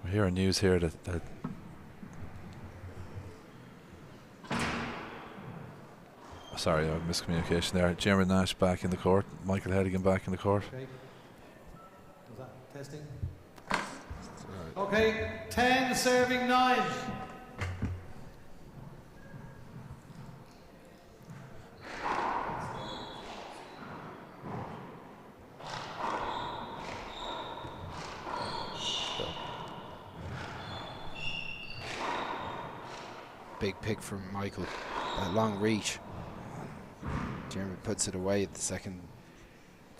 We're hearing news here that sorry, miscommunication there. Jeremy Nash back in the court. Michael Hedigan back in the court. Okay. Was that testing? Okay, 10 serving 9. Big pick from Michael. That long reach. Jeremy puts it away at the second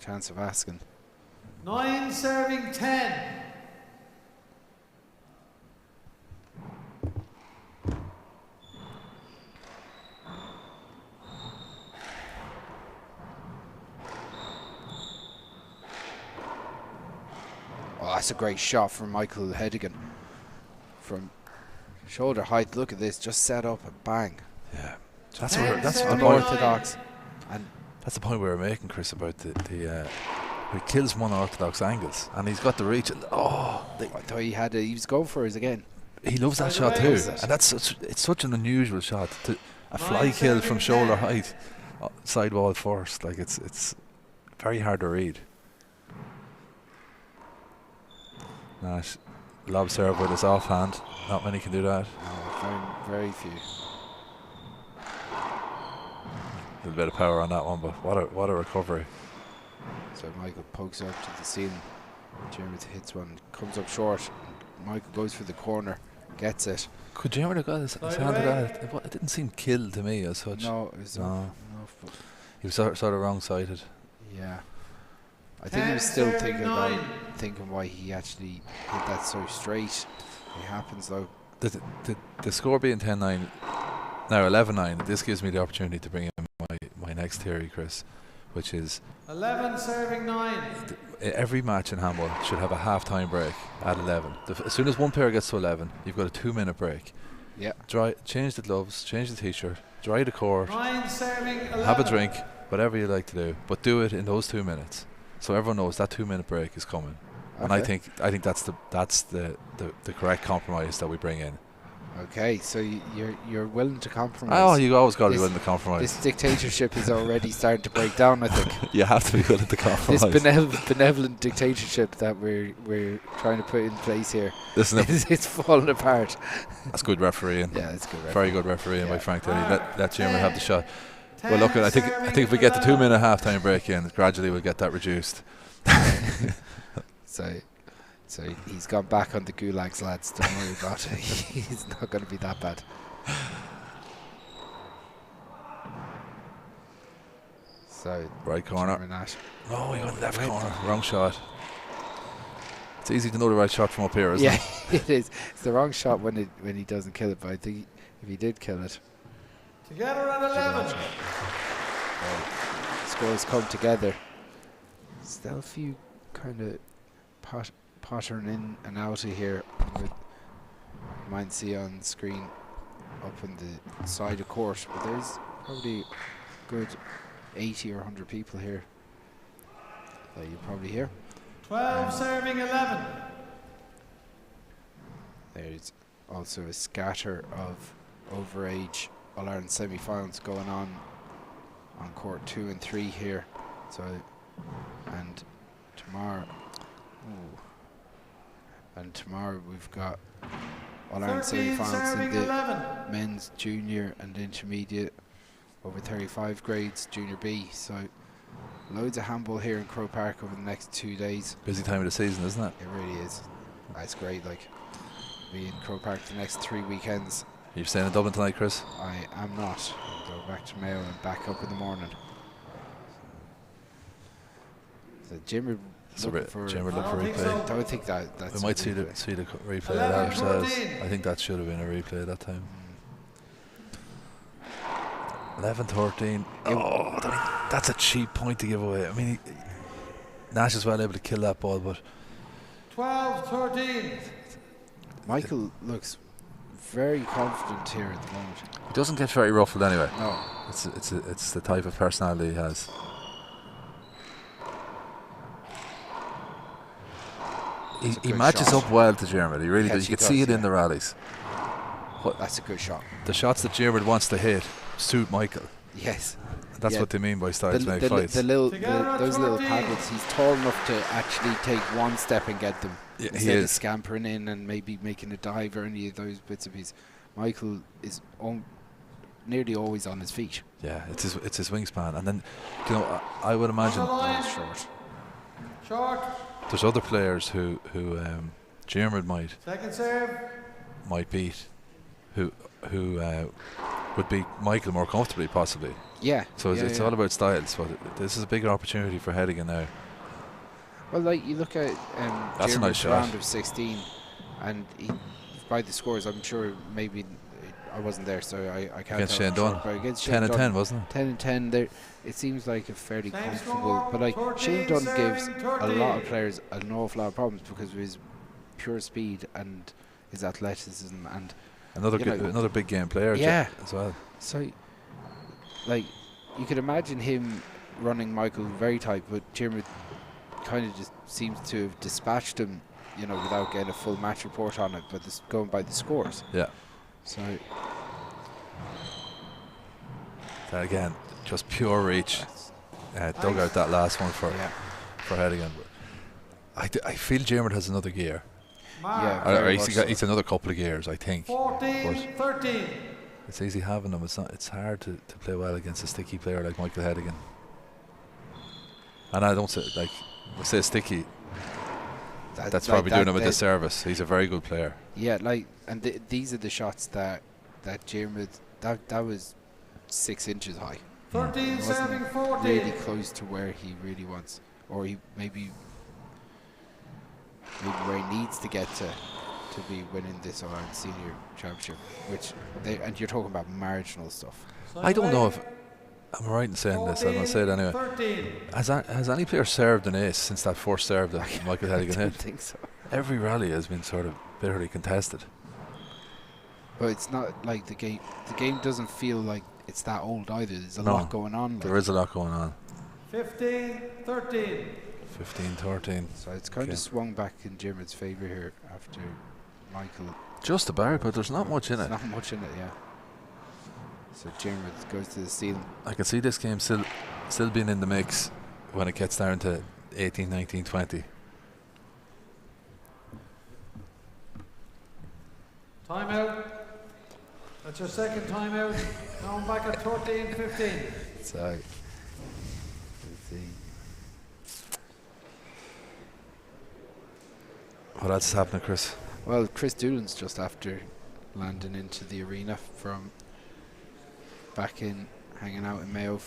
chance of asking. 9 serving 10. Oh, that's a great shot from Michael Hedigan. From shoulder height, look at this, just set up and bang. Yeah, that's unorthodox. And that's the point we were making, Chris, about the he kills one orthodox angles, and he's got the reach. And I thought he was going for it again. He loves that shot too, and it's such an unusual shot. A fly kill from shoulder height, sidewall first. Like it's very hard to read. Nash lob serve with his offhand. Not many can do that. No, very few. A little bit of power on that one, but what a recovery. So Michael pokes up to the ceiling. Jeremy hits one, comes up short. Michael goes for the corner, gets it. Could Jeremy have got his hand to that? It didn't seem killed to me as such. No, it was He was sort of wrong-sided. Yeah. I think he was still thinking why he actually hit that so straight. It happens though. The score being 10-9, now 11-9, this gives me the opportunity to bring in my next theory, Chris, which is 11 serving 9. Every match in handball should have a half-time break at 11. As soon as one player gets to 11, you've got a 2-minute break. Yeah. Change the gloves, change the t-shirt, dry the court, 9 serving 11. have a drink, whatever you like to do, but do it in those 2 minutes, so everyone knows that 2-minute break is coming. Okay. And I think that's the correct compromise that we bring in. Okay, so you're willing to compromise. Oh, you always got to be willing to compromise. This dictatorship is already starting to break down, I think. You have to be willing to compromise. This benevolent dictatorship that we're trying to put in place here. Listen, it's falling apart. That's good refereeing. Yeah, that's good refereeing. Very good refereeing by Frank Teddy. Let Jimmer have the shot. Well, look, I think if we get the 2-minute half-time break in, gradually we'll get that reduced. So he's gone back on the gulags, lads. Don't worry about it. He's not going to be that bad. So right corner. Oh, he went left corner. Wrong shot. It's easy to know the right shot from up here, isn't it? Yeah, it is. It's the wrong shot when he doesn't kill it, but I think if he did kill it. Together at 11. Scores come together. Still a few kind of pattern in and out of here. With you might see on the screen up on the side of court, but there's probably good 80 or 100 people here that you probably hear. 12 serving 11. There's also a scatter of overage All-Ireland semi-finals going on court 2 and 3 here. So, and tomorrow, we've got All-Ireland semi-finals in the men's junior and intermediate over 35 grades, junior B. So loads of handball here in Croke Park over the next 2 days. Busy time of the season, isn't it? It really is. That's great. Like, be in Croke Park the next 3 weekends. You're staying in Dublin tonight, Chris? I am not. I'll go back to Mayo and back up in the morning. So Jimmer looking for replay. I would think that's. We might see the replay of that ourselves. I think that should have been a replay at that time. 11-13. Oh, that's a cheap point to give away. I mean, Nash is well able to kill that ball, but 12-13. Michael looks very confident here at the moment. He doesn't get very ruffled anyway. No, it's the type of personality he has. He matches up well to Jeremy. He really does. You can see it in the rallies. That's a good shot. The shots that Jeremy wants to hit suit Michael. Yes. That's what they mean by styles make fights. Those little paddles, he's tall enough to actually take one step and get them. Yeah, instead of scampering in and maybe making a dive or any of those bits and pieces. Michael is nearly always on his feet. Yeah, it's his wingspan. And then, you know, I would imagine short. There's other players who Jeremy might beat, who would beat Michael more comfortably, possibly. Yeah. So it's all about styles. But this is a bigger opportunity for Hedigan now. Well, like you look at that's a nice shot. Round of 16, and by the scores, I'm sure maybe I wasn't there, so I can't. Against Shane Dunn. 10-10, wasn't it? 10-10. There, it seems like a fairly comfortable. But like Shane Dunn gives a lot of players an awful lot of problems because of his pure speed and his athleticism and another big game player. Yeah, as well. So, like, you could imagine him running Michael very tight, but Jimmer kind of just seems to have dispatched him, you know, without getting a full match report on it, but going by the scores. Yeah. So that again, just pure reach. Dug out that last one for Hedigan. I feel Jeremy has another gear. Yeah, he's another couple of gears, I think. 14-13. It's easy having them. It's hard to play well against a sticky player like Michael Hedigan. And I don't say say sticky. That's probably doing him a disservice. He's a very good player. Yeah, these are the shots that Jeremy that was 6 inches high. 13 serving 14. Really close to where he really wants, or he maybe where he needs to get to be winning this All-Ireland Senior Championship, and you're talking about marginal stuff. I don't know if I'm right in saying this. I'm going to say it anyway. 13. Has any player served an ace since that first serve that Michael Hedigan hit? I don't think so. Every rally has been sort of bitterly contested. But it's not like the game. The game doesn't feel like it's that old either. There's a lot going on. There is a lot going on. 15-13. 15-13. So it's kind of swung back in Jim's favour here after Michael. Just about, but there's not much in it. There's not much in it, yeah. So Jim goes to the ceiling. I can see this game still being in the mix when it gets down to 18, 19, 20. Timeout. That's your second timeout. Now I'm back at 13-15. So, let's see. What else is happening, Chris? Well, Chris Doolan's just after landing into the arena from back in, hanging out in Mayo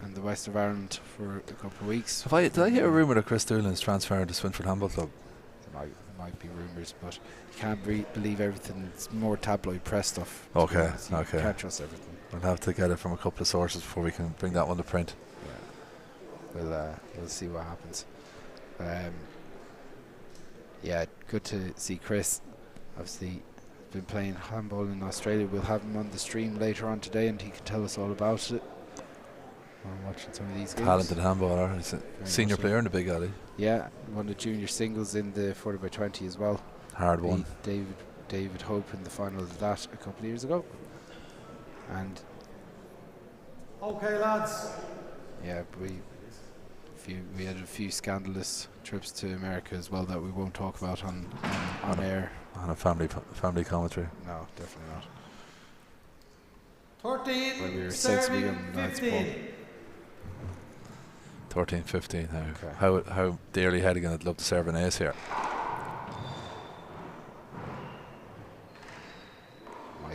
and the west of Ireland for a couple of weeks. Did I hear a rumour that Chris Doolan's transferring to Swinford Handball Club? There might be rumours, but you can't believe everything. It's more tabloid press stuff. Okay. You can't trust everything. We'll have to get it from a couple of sources before we can bring that one to print. Yeah. We'll see what happens. Yeah, good to see Chris. Obviously, been playing handball in Australia. We'll have him on the stream later on today, and he can tell us all about it. I'm watching some of these games. Talented handballer. He's a senior player in the Big Alley. Yeah, won the junior singles in the 40x20 as well. Hard one. David Hope in the final of that a couple of years ago. And okay, lads. Yeah, we had a few scandalous trips to America as well that we won't talk about on air. On a family commentary. No, definitely not. 13, when we were sensibly young lads, 13-15 now. Okay. How dearly Hedigan would love to serve an ace here.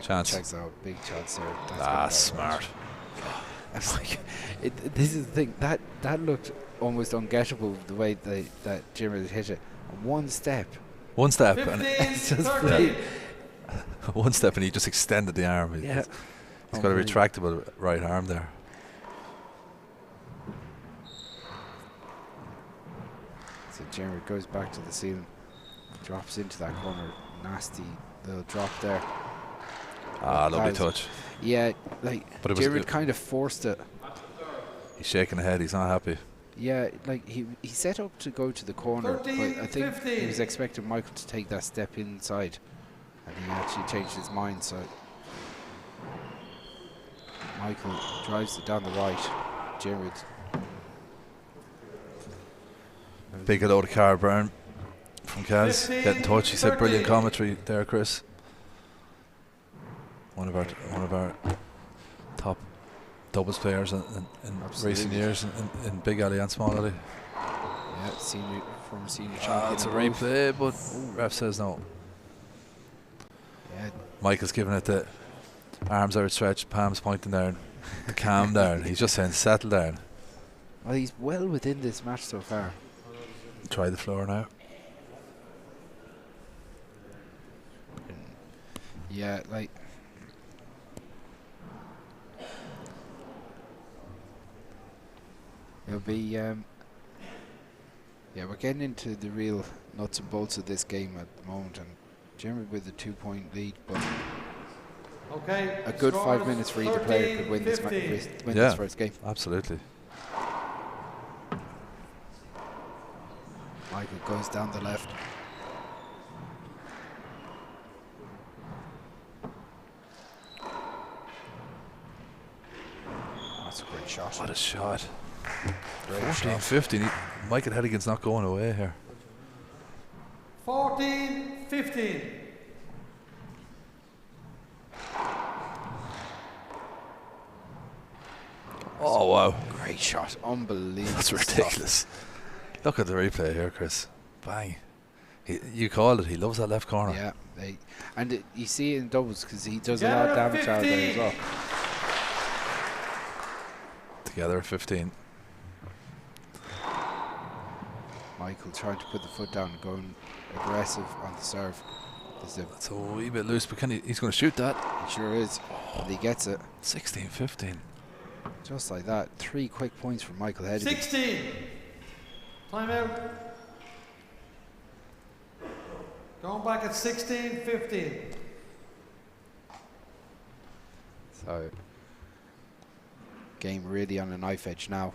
Chance. Checks out, big chance there. That's smart. This is the thing, that looked almost ungettable the way that Jim had hit it. One step. And 15, it's just one step and he just extended the arm. Yeah. He's got a retractable right arm there. So Jeremy goes back to the ceiling, drops into that corner, nasty little drop there. Ah, lovely touch. Yeah, like Jared kind of forced it. He's shaking the head, he's not happy. Yeah, like he set up to go to the corner, 13, but I think 15. he was expecting Michael to take that step inside, and he actually changed his mind. So Michael drives it down the right. Jared. Big hello to Cara Byrne from Kaz. 15, Get in touch. He said 13. brilliant commentary there, Chris. One of our top doubles players in recent years in Big Alley and Small Alley. Yeah, former senior champion. It's a replay, but ref says no. Yeah. Michael's giving it the arms outstretched, palms pointing down, calm down. He's just saying settle down. Well, he's well within this match so far. Try the floor now. Yeah, like. It'll be, yeah, we're getting into the real nuts and bolts of this game at the moment, and Jeremy with a 2-point lead, but okay, a good 5 minutes for either player could win this this first game. Absolutely. Michael goes down the left. That's a great shot. What a shot. 14-15. Michael Hedigan's not going away here. 14-15. Oh, wow. Great shot. Unbelievable. That's ridiculous. Look at the replay here, Chris. Bang. You called it. He loves that left corner. Yeah. And you see it in doubles because he does a lot of damage out there as well. together at 15. Michael trying to put the foot down, going aggressive on the serve. That's a wee bit loose, but he's going to shoot that. He sure is. And he gets it. 16-15. Just like that. 3 quick points from Michael Hedigan. 16. Time out. Going back at 16-15. So, game really on a knife edge now.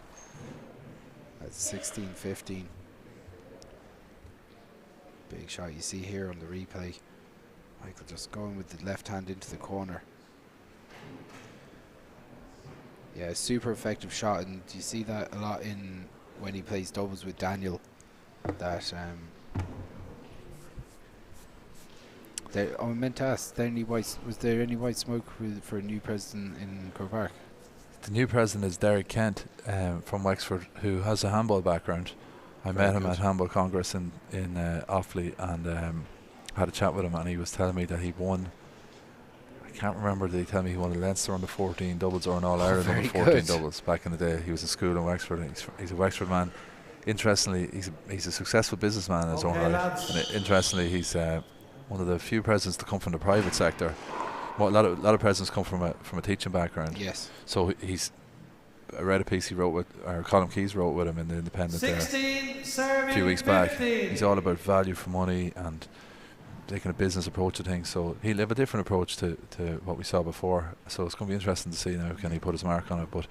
That's 16-15. Big shot you see here on the replay. Michael just going with the left hand into the corner. Yeah, super effective shot, and you see that a lot in when he plays doubles with Daniel. That I meant to ask, was there any white smoke for a new president in Croke Park? The new president is Derek Kent from Wexford, who has a handball background. I met him at Handball Congress in Offaly, and had a chat with him, and he was telling me that he won. I can't remember, did he tell me he won a Leinster under 14 doubles or an All Ireland under 14 doubles back in the day. He was in school in Wexford. He's a Wexford man. Interestingly, he's a successful businessman in his own right. And interestingly, he's one of the few presidents to come from the private sector. Well, a lot of presidents come from a teaching background. Yes. So I read a piece he wrote with, or Colin Keys wrote with him in the Independent 16, a few weeks back. 15. He's all about value for money and taking a business approach to things. So he'll have a different approach to what we saw before. So it's going to be interesting to see now, can he put his mark on it. But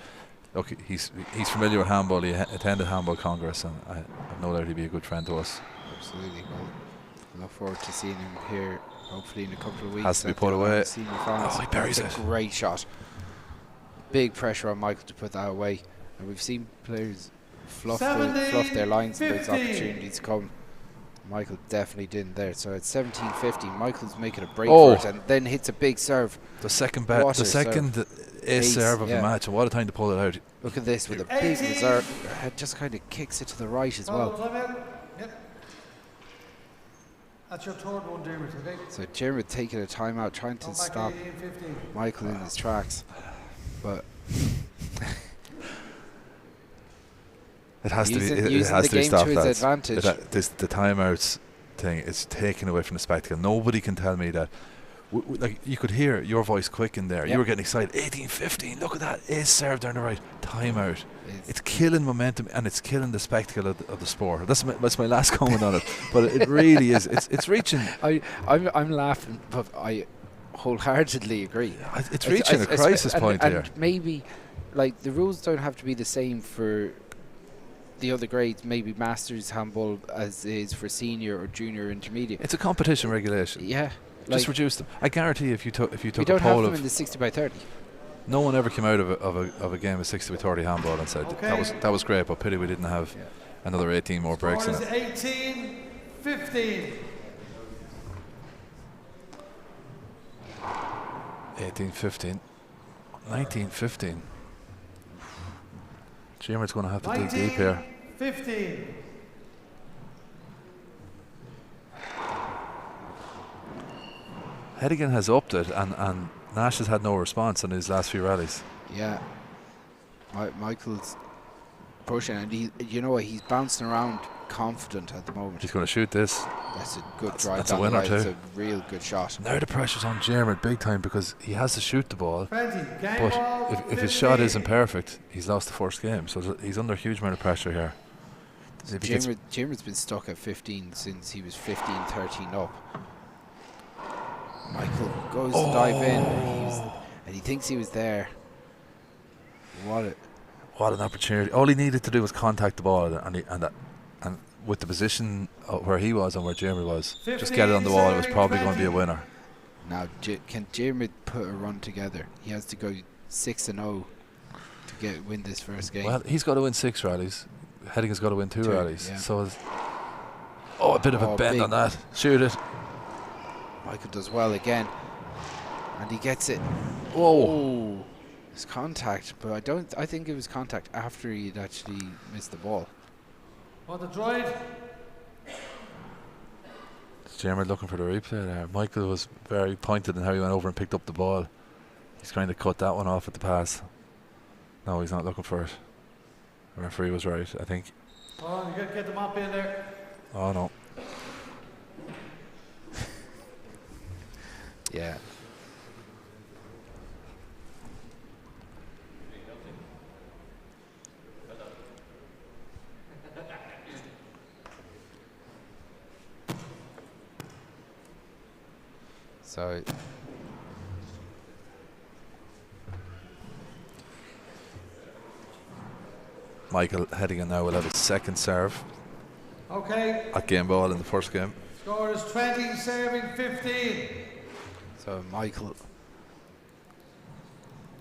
look, he's familiar with handball. He attended Handball Congress, and I have no doubt he'd be a good friend to us. Absolutely. Well, I look forward to seeing him here, hopefully in a couple of weeks. Has to be put away. Oh, he buries it. Great shot. Big pressure on Michael to put that away. And we've seen players fluff their lines and those opportunities come. Michael definitely didn't there. So it's 17-15. Michael's making a break for it, and then hits a big serve. The second ace serve of the match, and what a time to pull it out. Look at this with a big reserve. Just kind of kicks it to the right as well. Yep. That's your third one, Dermot, okay? So Dermot taking a timeout, trying to stop Michael in his tracks. But it has to be stopped. The timeouts thing is taken away from the spectacle. Nobody can tell me that. Like, you could hear your voice quick in there. Yep. You were getting excited. 18-15. Look at that. Ace serve down the right. Timeout. It's killing momentum, and it's killing the spectacle of the sport. That's my last comment on it. But it really is. It's reaching. I'm laughing, but I wholeheartedly agree. It's reaching a crisis point here. And maybe, like, the rules don't have to be the same for the other grades, maybe masters handball as is for senior or junior intermediate. It's a competition regulation. Yeah. Just reduce them. I guarantee if you took we a don't poll have them of in the 60 by 30. No one ever came out of a game of 60 by 30 handball and said that was great, but pity we didn't have another 18 more breaks in it. 18-15. 18-15. 19-15. Jimmer's going to have to dig deep here. 15. Hedigan has upped it, and Nash has had no response in his last few rallies. Yeah. Michael's pushing, and you know what, he's bouncing around confident at the moment. He's going to shoot this. That's a good drive. That's a winner too. It's a real good shot. Now the pressure's on Jeremy big time because he has to shoot the ball. But if his shot isn't perfect, he's lost the first game. So he's under a huge amount of pressure here. Jeremy's been stuck at 15 since he was 15-13 up. Michael goes to dive in, and he thinks he was there. What an opportunity! All he needed to do was contact the ball, and with the position where he was and where Jeremy was, just get it on the wall. It was probably going to be a winner. Now, can Jeremy put a run together? He has to go 6-0 to win this first game. Well, he's got to win 6 rallies. Hedigan's got to win 2 rallies. Yeah. So, a bit of a bend on that. Shoot it. Michael does well again, and he gets it. Whoa! It's contact, but I think it was contact after he'd actually missed the ball. On the droid. Jeremy looking for the replay there. Michael was very pointed in how he went over and picked up the ball. He's trying to cut that one off at the pass. No, he's not looking for it. The referee was right, I think. Oh, you got to get the mop in there. Oh, no. Yeah. So Michael Hedigan now will have his second serve. Okay. At game ball in the first game. Score is 20, serving 15. So Michael,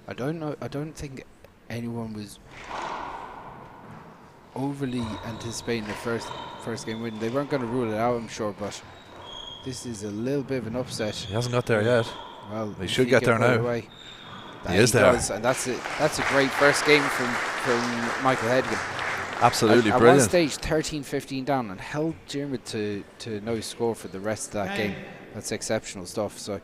I don't think anyone was overly anticipating the first game win. They weren't going to rule it out, I'm sure, but this is a little bit of an upset. He hasn't got there yet. Well, he should get there now. He is there. Does, and that's it. That's a great first game from Michael Hedigan. Absolutely at brilliant. At one stage, 13-15 down, and held Dermot to no score for the rest of that game. That's exceptional stuff. So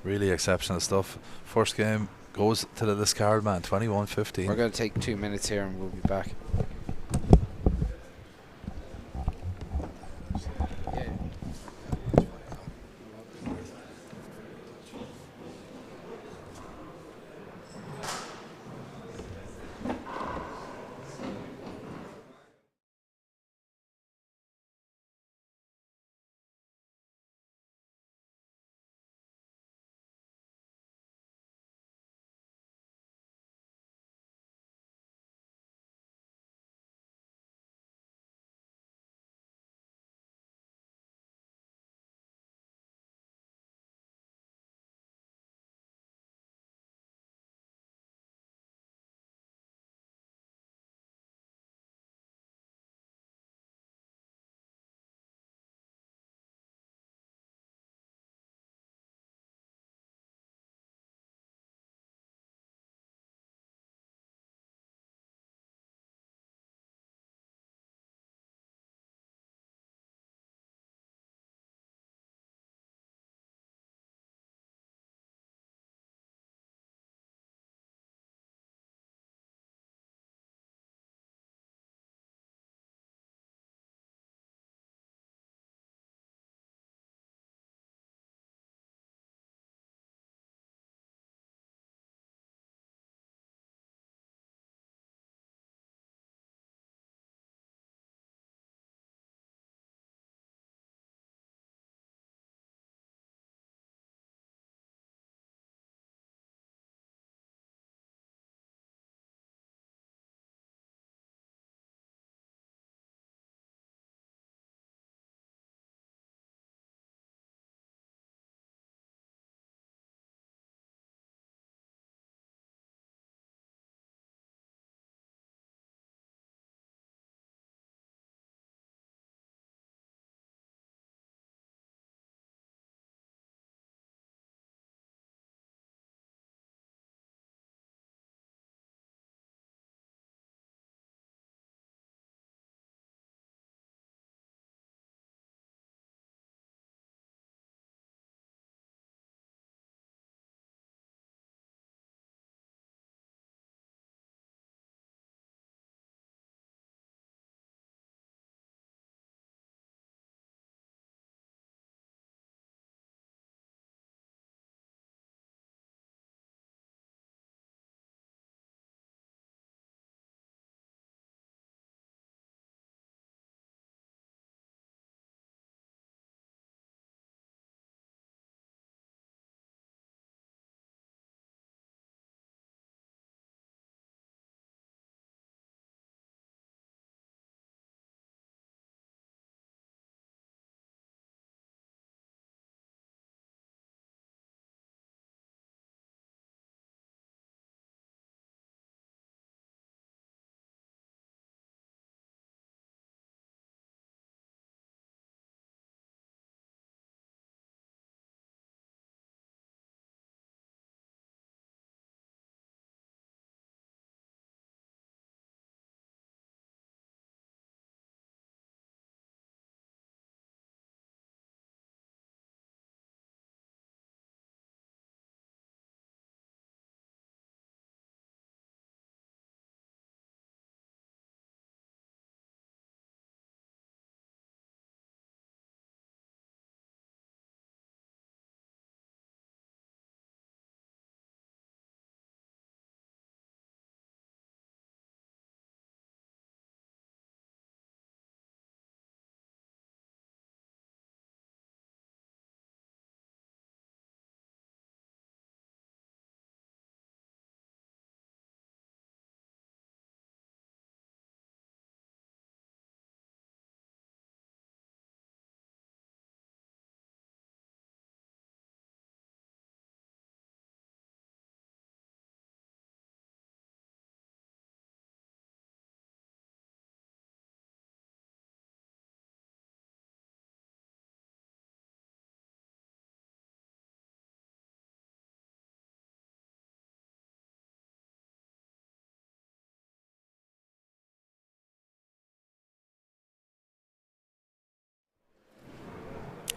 really exceptional stuff. First game goes to the discard man, 21-15. We're going to take 2 minutes here, and we'll be back.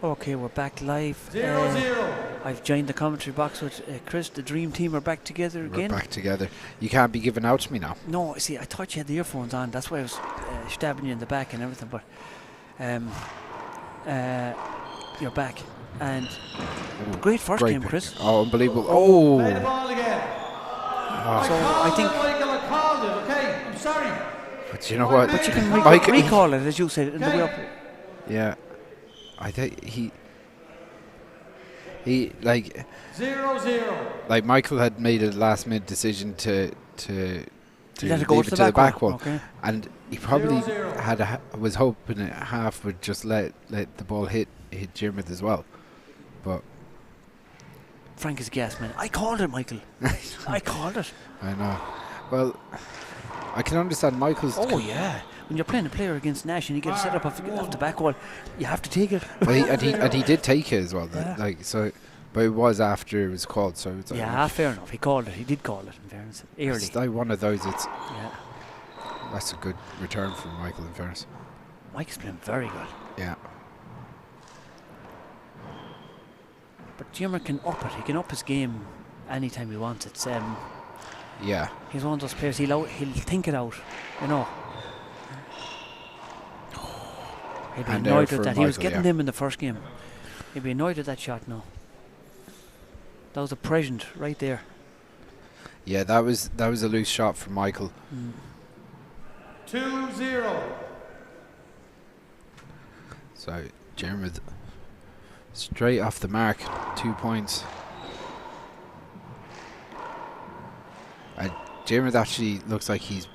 Okay, we're back live. 0-0. I've joined the commentary box with Chris. The dream team are back together again. We're back together. You can't be giving out to me now. No, see, I thought you had the earphones on. That's why I was stabbing you in the back and everything. But you're back. And great first game, Chris. Oh, unbelievable. Oh. Play the ball again. So I think Michael, I called it, okay? I'm sorry. But you know what? But you can recall it, as you said, in the way up. Yeah. I think he like 0-0. Like Michael had made a last minute decision to let it go leave to it the to the back wall. wall, Okay. and he probably 0-0. was hoping a half would just let the ball hit Diarmuid as well, but Frank is a gas man. I called it, Michael. I called it. I know. Well, I can understand Michael's. Oh yeah. When you're playing a player against Nash and you get set up off the back wall, you have to take it. and he did take it as well. Yeah. Like so, but it was after it was called. So it's like, yeah, fair enough. He called it. He did call it. In fairness, early. It's like one of those. It's yeah. That's a good return from Michael. In fairness, Mike's playing very good. Yeah. But Diarmuid can up it. He can up his game anytime he wants. It's yeah. He's one of those players. He'll think it out. You know. He'd be annoyed with that. He was getting them in the first game. He'd be annoyed with that shot now. That was a present right there. Yeah, that was a loose shot from Michael. 2-0. So Diarmuid straight off the mark, 2 points. And Diarmuid actually looks like he's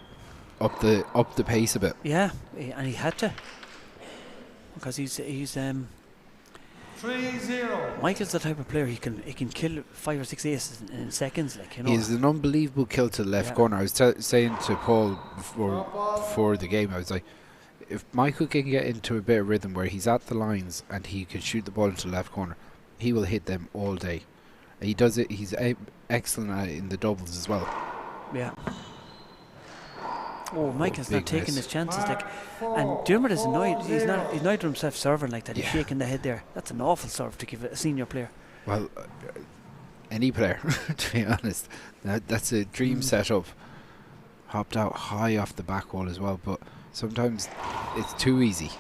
up the pace a bit. Yeah, and he had to. Because he's 3-0. Michael's the type of player he can kill 5 or 6 aces in seconds, like, you know. He's an unbelievable kill to the left corner. I was saying to Paul before the game, I was like, if Michael can get into a bit of rhythm where he's at the lines and he can shoot the ball into the left corner, he will hit them all day. And he does it. He's excellent at it in the doubles as well. Yeah. Oh, Michael's not taking his chances, like, and Diarmuid is annoyed. He's annoyed with himself serving like that. He's shaking the head there. That's an awful serve to give a senior player. Well, any player, to be honest. That's a dream setup. Hopped out high off the back wall as well, but sometimes it's too easy.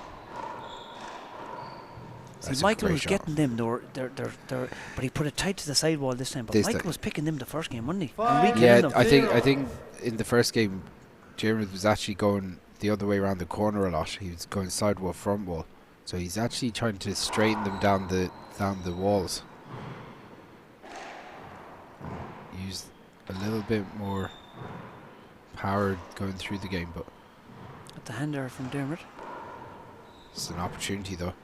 See, Michael was getting them. They're, but he put it tight to the sidewall this time. But Michael was picking them the first game, wasn't he? Yeah, I think in the first game, Diarmuid was actually going the other way around the corner a lot. He was going side wall, front wall. So he's actually trying to straighten them down the walls. Use a little bit more power going through the game, but at the hand there from Diarmuid. It's an opportunity though.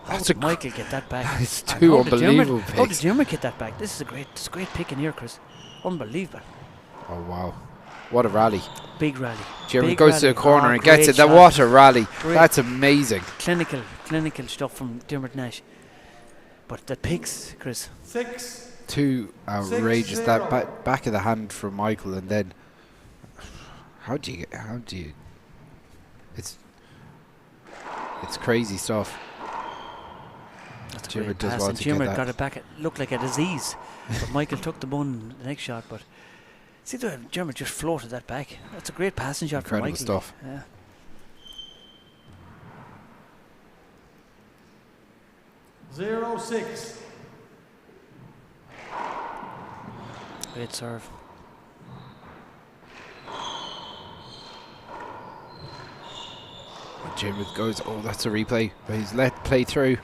How did Michael get that back? It's two unbelievable picks. How did Diarmuid get that back? This is a great pick in here, Chris. Unbelievable. Oh wow. What a rally. Big rally. Diarmuid goes to the corner and gets it. What a rally. Great. That's amazing. Clinical stuff from Diarmuid Nash. But the picks, Chris. 6. Too outrageous. That back of the hand from Michael, and then how do you it's crazy stuff. That's a great pass, and Diarmuid got it back. It looked like a disease, but Michael took the bun the next shot. But see, the Diarmuid just floated that back. That's a great passing shot from Michael. Incredible stuff. Yeah. Zero 6. Great serve. Diarmuid goes. Oh, that's a replay. But he's let play through.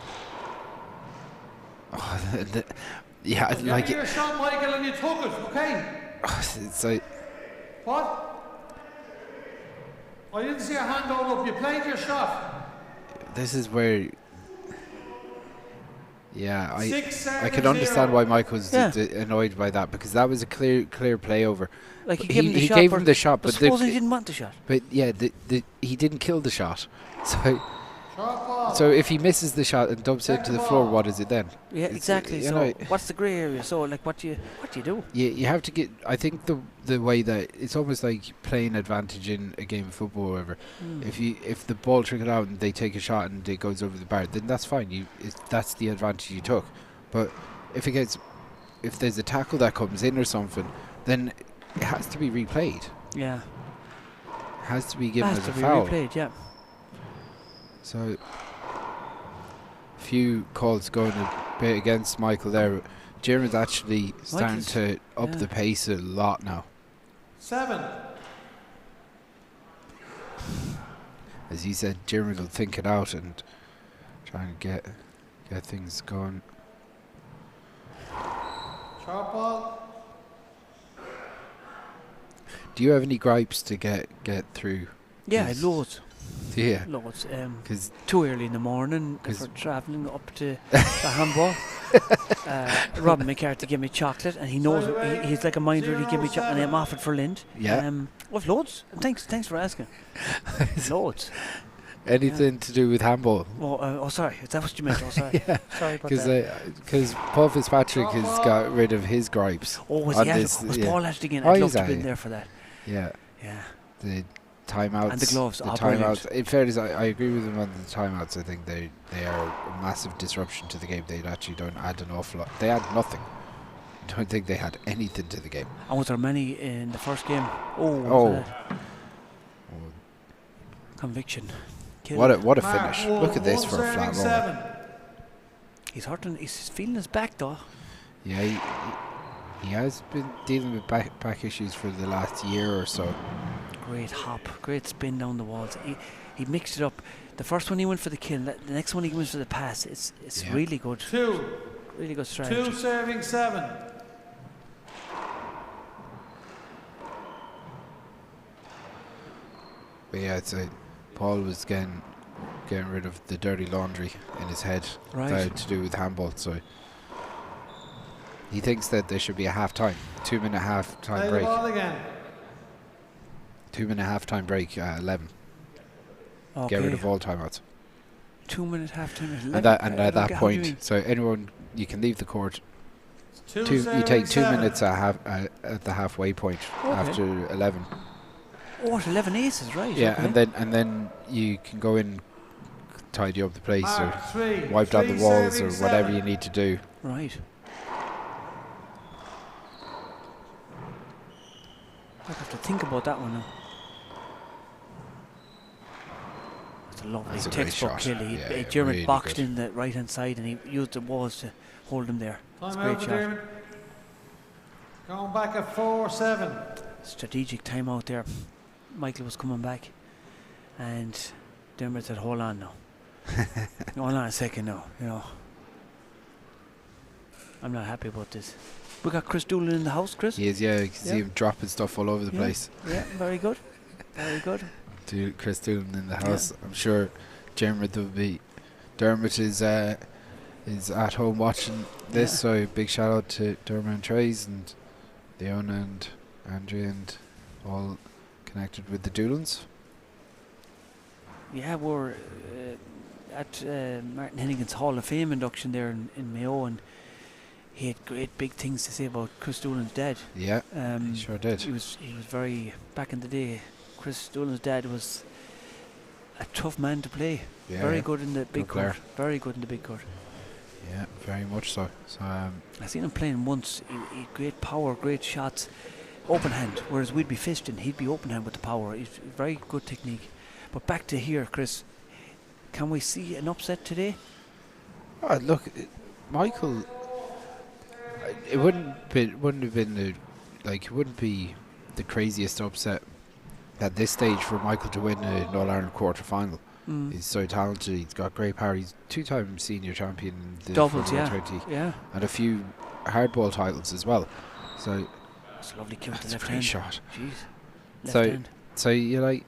Oh, yeah, I like it. You shot, Michael, and you took it. Okay. It's like. What? I didn't see your hand going up. You played your shot. This is where. Yeah, I could 6-7-0. understand why Mike was annoyed by that, because that was a clear play over. Like he gave him the shot, but suppose he didn't want the shot. But yeah, he didn't kill the shot. So So if he misses the shot and dumps it into the floor, what is it then? Yeah, exactly. So what's the grey area? So like, what do you do? You have to get. I think the way that it's almost like playing advantage in a game of football or whatever. If the ball trickles out and they take a shot and it goes over the bar, then that's fine. That's the advantage you took. But if there's a tackle that comes in or something, then it has to be replayed. Yeah. It has to be given as a foul. Replayed, yeah. So, a few calls going a bit against Michael there. Jeremy's actually starting to up the pace a lot now. 7. As he said, Jeremy will think it out and try and get things going. Sharp ball. Do you have any gripes to get through? Yeah, loads. Yeah. Loads. Because too early in the morning for travelling up to the handball. Robbie McCarthy gave me chocolate, and he knows he's like a minder. He gave me chocolate, and I'm offered for Lind. Yeah. We've loads. Thanks for asking. Loads. Anything to do with handball? Oh, sorry. Is that what you meant? Oh, sorry. Yeah. Sorry about that. Because Paul Fitzpatrick has got rid of his gripes. Oh, was Paul Hedigan? I'd love to be in there for that. Yeah. Yeah. The timeouts and the gloves. Timeouts. In fairness, I agree with them on the timeouts. I think they are a massive disruption to the game. They actually don't add an awful lot. They add nothing. I don't think they had anything to the game. And was there many in the first game? Conviction. What a finish. Look at this for a flat roller. He's hurting. He's feeling his back though. Yeah, he has been dealing with back issues for the last year or so. Great hop, great spin down the walls. He mixed it up. The first one he went for the kill. The next one he went for the pass. It's really good. 2. Really good strategy. 2 serving 7. But yeah, I'd say Paul was getting rid of the dirty laundry in his head to do with handball. So he thinks that there should be a half-time, 2-minute half-time break. Ball again. 2-minute half-time break at 11. Okay. Get rid of all timeouts. 2-minute half-time at 11. And at that point, so anyone, you can leave the court. You take 2 minutes at the halfway point after 11. Oh, at 11 aces, right? Yeah, okay. and then you can go in, tidy up the place, or wipe down the walls, or whatever you need to do. Right. I have to think about that one now. That's a lovely textbook kill. Jeremy really boxed in the right hand side, and he used the walls to hold him there. That's a great shot. Going back at 4-7. Strategic timeout there. Michael was coming back, and Dermot said, "Hold on now, hold on a second now. You know, I'm not happy about this." We got Chris Doolan in the house, Chris. He is, yeah. You can see him dropping stuff all over the place. Yeah, very good, very good. Chris Doolan in the house. I'm sure Dermot is at home watching this. So big shout out to Dermot and Trace and Leona and Andrea and all connected with the Doolans. Yeah, we're at Martin Hennigan's Hall of Fame induction there in Mayo, and he had great big things to say about Chris Doolan's dad. Yeah, he sure did. He was very, back in the day, Chris Doolan's dad was a tough man to play. Yeah, very good in the big court. Very good in the big court. Yeah, very much so. I seen him playing once. He had great power, great shots. Open hand, whereas we'd be fisting, he'd be open hand with the power. He's very good technique. But back to here, Chris, can we see an upset today? Oh, look, Michael, it wouldn't have been it wouldn't be the craziest upset at this stage for Michael to win an All-Ireland quarter-final. He's so talented, he's got great power, he's 2-time senior champion in the doubles, yeah, and a few hardball titles as well. So it's a lovely kill to left hand. Great shot. Jeez. Left hand. So you like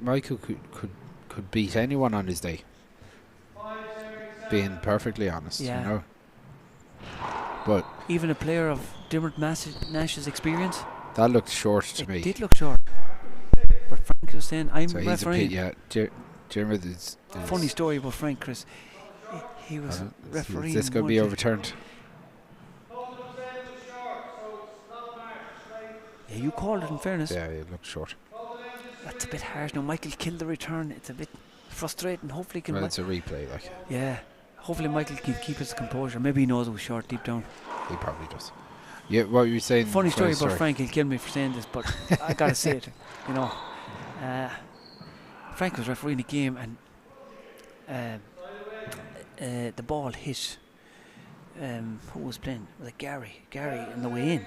Michael could beat anyone on his day. Being perfectly honest, you know. But even a player of Dermot Nash's experience. That looked short to me. It did look short. But Michael was saying, I'm so refereeing. Yeah, Diarmuid is funny story about Frank, Chris. He was refereeing. Is this going to be overturned? Yeah, you called it in fairness. Yeah, it looked short. That's a bit harsh. Now, Michael killed the return. It's a bit frustrating. Hopefully, Well, it's a replay, like. Yeah. Hopefully, Michael can keep his composure. Maybe he knows it was short deep down. He probably does. Yeah, what were you saying? Funny story about Frank. He'll kill me for saying this, but I gotta say it. You know, Frank was refereeing the game, and the ball hit. Who was playing? Was it Gary? Gary in the way in.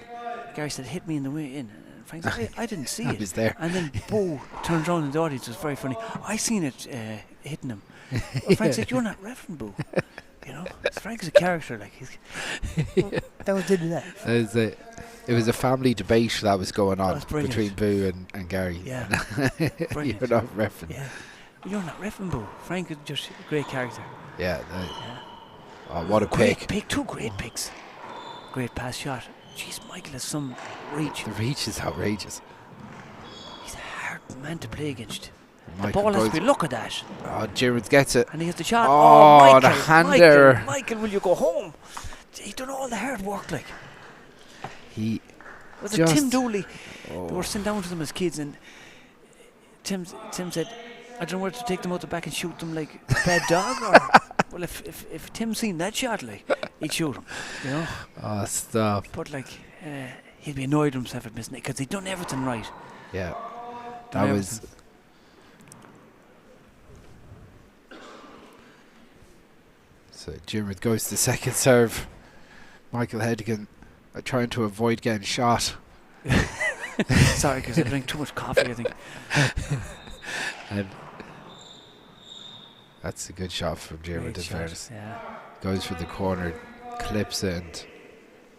Gary said, "Hit me in the way in." And Frank said, I didn't see it. I was there. And then Bo turns around in the audience. It was very funny. I seen it hitting him. Well, Frank said, "You're not reffing, Bo." You know, Frank's a character. Like that was did that. It was a family debate that was going on between Boo and Gary. Yeah, you're not reffing. Yeah, you're not reffing, Boo. Frank is just a great character. Yeah. Oh, what a pick! Two great picks. Great pass shot. Jeez, Michael has some reach. The reach is outrageous. He's a hard man to play against. Michael the ball has to be, look at that. Oh, Diarmuid gets it. And he has the shot. Oh, Michael, the hand error. Michael, will you go home? He's done all the hard work, like. Was it Tim Dooley? They were sent down to them as kids, and Tim said, I don't know whether to take them out the back and shoot them like a bad dog, or well, if Tim seen that shot, like, he'd shoot him, you know. Oh, stop! But like, he'd be annoyed with himself at missing it because he'd done everything right. Yeah, that was. So Diarmuid goes to the second serve. Michael Hedigan trying to avoid getting shot. Sorry, because I drank too much coffee, I think. And that's a good shot from Diarmuid, in fairness. Yeah. Goes for the corner, clips it, and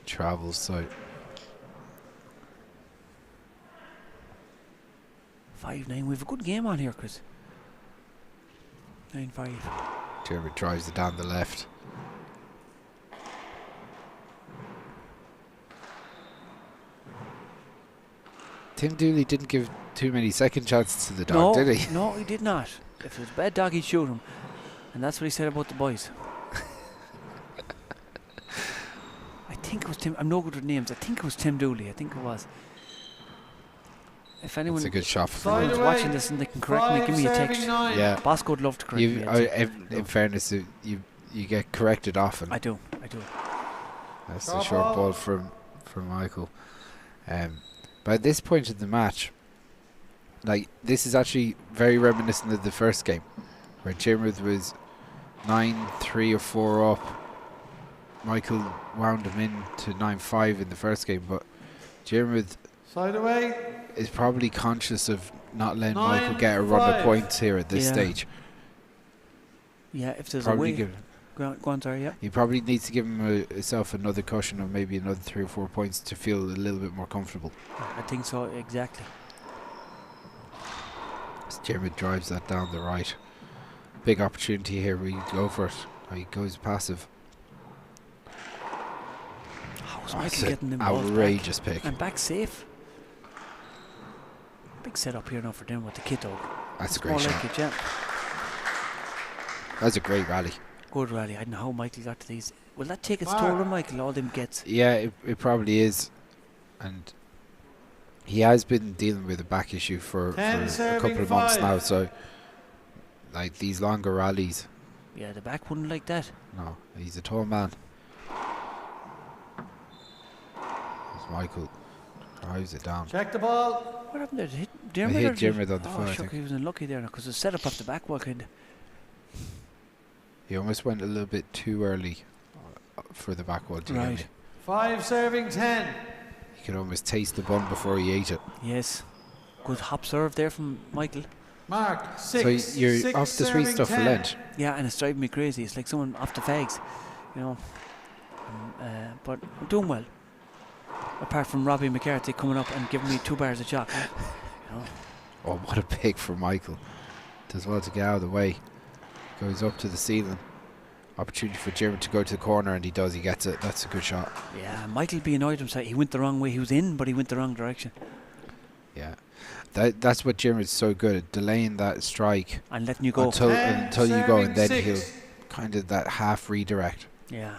travels. So 5-9. We have a good game on here, Chris. 9-5. Diarmuid drives it down the left. Tim Dooley didn't give too many second chances to the dog, did he? No, he did not. If it was a bad dog, he'd shoot him. And that's what he said about the boys. I think it was Tim. I'm no good with names. I think it was Tim Dooley. I think it was. If anyone, that's a good shot. If anyone's watching this and they can correct me, give me a text. Yeah, Bosco would love to correct me. In fairness, you get corrected often. I do. That's the short ball from Michael. But at this point in the match, like, this is actually very reminiscent of the first game, where Diarmuid was 9-3 or 4 up. Michael wound him into 9-5 in the first game, but Diarmuid is probably conscious of not letting Michael get a run of points here at this stage. Yeah, if there's probably a way. Go on, sorry, yeah. He probably needs to give himself another cushion of maybe another 3 or 4 points to feel a little bit more comfortable. I think so, exactly. Diarmuid drives that down the right. Big opportunity here. We go for it. He goes passive. How's Michael getting them outrageous pick. And back safe. Big setup here now for them with the kid dog. That's a great shot. That's a great rally. Good rally. I don't know how Michael got to these. Will that take its toll on Michael? All them gets. Yeah, it probably is. And he has been dealing with a back issue for a couple of months now. So, like, these longer rallies. Yeah, the back wouldn't like that. No, he's a tall man. Michael drives it down. Check the ball. What happened there? Did it hit Diarmuid? It hit Diarmuid on the foot, I think. think. He was unlucky there because it's set up off the back wall, kind of. He almost went a little bit too early for the back wall. Right. 5 serving 10. He could almost taste the bun before he ate it. Yes. Good hop serve there from Michael. Mark, 6. So you're off the sweet stuff 10. For Lent. Yeah, and it's driving me crazy. It's like someone off the fags, you know. But I'm doing well. Apart from Robbie McCarthy coming up and giving me 2 bars of chocolate. You know. Oh, what a pick from Michael. Does well to get out of the way. Goes up to the ceiling. Opportunity for Diarmuid to go to the corner, and he does. He gets it. That's a good shot. Yeah, Michael be annoyed himself. He went the wrong way. He was in, but he went the wrong direction. Yeah. That's what Jim is so good at, delaying that strike and letting you go until you go, and then he'll kind of that half redirect. Yeah.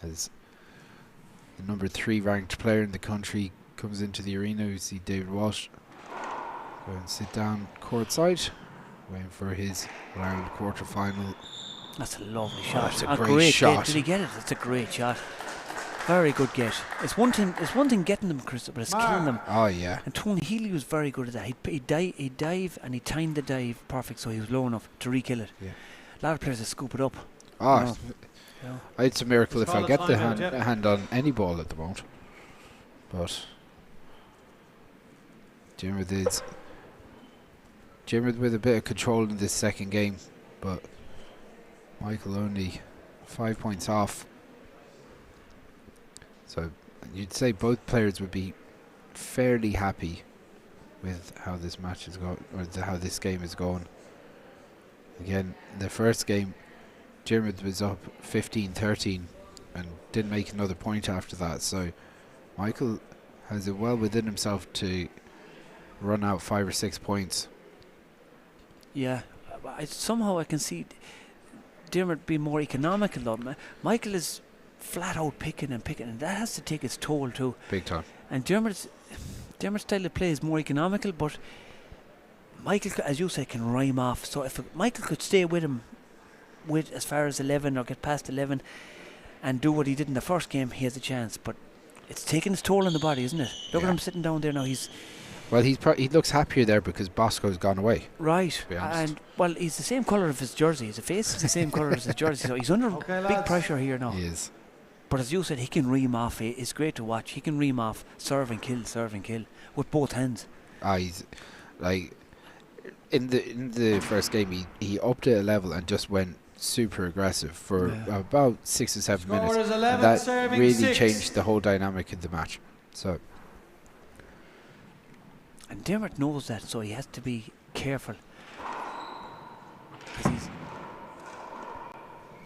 As the number 3 ranked player in the country comes into the arena, we see David Walsh go and sit down courtside, waiting for his Ireland quarter-final. That's a lovely shot. That's a great shot. Get. Did he get it? That's a great shot. Very good get. It's one thing getting them, Chris, but it's killing them. Oh yeah. And Tony Healy was very good at that. He'd dive and he timed the dive perfect, so he was low enough to re-kill it. Yeah. A lot of players that scoop it up. Oh, it's a miracle if I get the hand on any ball at the moment. But Jimrith with a bit of control in this second game, but Michael only 5 points off. So you'd say both players would be fairly happy with how this match is going, or how this game is going. Again, the first game, Jimrith was up 15-13 and didn't make another point after that. So Michael has it well within himself to run out 5 or 6 points. Yeah, somehow I can see Dermot being more economical though. Michael is flat out picking, and that has to take its toll too. Big time. And Dermot's style of play is more economical, but Michael, as you said, can rhyme off. So if Michael could stay with him with as far as 11 or get past 11 and do what he did in the first game, he has a chance. But it's taking its toll on the body, isn't it? Look at him sitting down there now. Well, he looks happier there because Bosco's gone away. Right, and well, he's the same colour of his jersey. His face is the same colour as his jersey, so he's under big pressure here now. He is. But as you said, he can ream off. It's great to watch. He can ream off, serve and kill with both hands. He's like in the first game, he upped it a level and just went super aggressive for about 6 or 7 minutes. And that really changed the whole dynamic of the match. So. And Dermot knows that, so he has to be careful.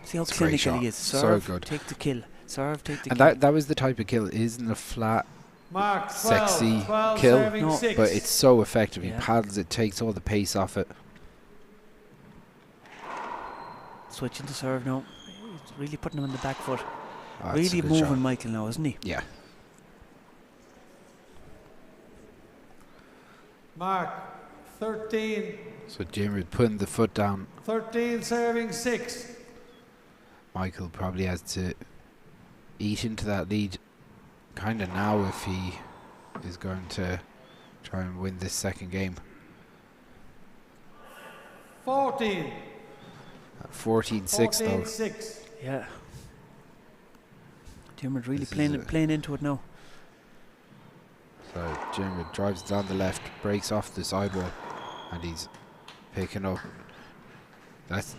See how clinical he is. Serve, so good. Take the kill. Serve, take the and kill. That was the type of kill. It isn't a flat, Mark, 12, sexy 12 kill, but 6. it's so effective. He paddles it, takes all the pace off it. Switching to serve now. He's really putting him on the back foot. Really moving shot. Michael now, isn't he? Yeah. Mark, 13. So Jimmy putting the foot down. 13 serving 6. Michael probably has to eat into that lead kind of now if he is going to try and win this second game. 14. 14-6 though. 14-6. Yeah. Dermot really playing into it now. So Jimmy drives down the left, breaks off the sidewall, and he's picking up.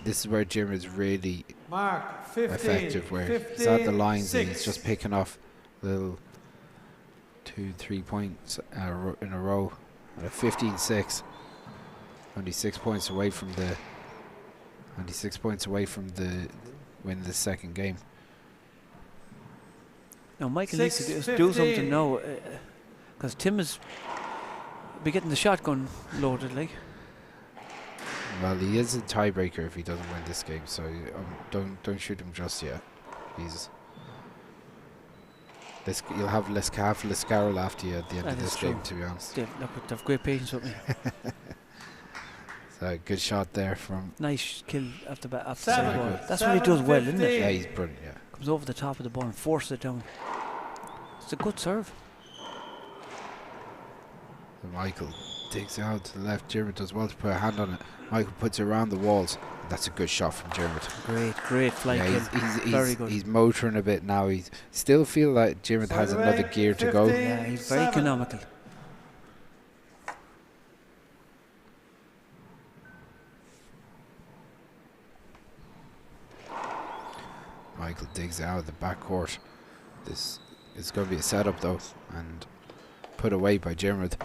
This is where Jim is really Mark, 15, effective, where he's at the lines and he's just picking off little 2-3 points in a row. At 15-6, only 6 points away from the win the second game. Now Michael needs to do something now, because Tim is be getting the shotgun loaded, like. Well, he is a tiebreaker if he doesn't win this game, so don't shoot him just yet. You'll have Liscarroll after you at the end of this game, to be honest. Look, they have great patience with me. So good shot there from. Nice kill off the ball. That's what he does well, isn't it? Yeah, he's brilliant. Yeah. Comes over the top of the ball and forces it down. It's a good serve. So Michael digs out to the left. Dermot does well to put a hand on it. Michael puts it around the walls. That's a good shot from Dermot. Great flight kill. Very good. He's motoring a bit now. He still feel like Dermot has another gear to go. Yeah, he's very economical. Michael digs out of the backcourt. This is going to be a setup though, and put away by Dermot.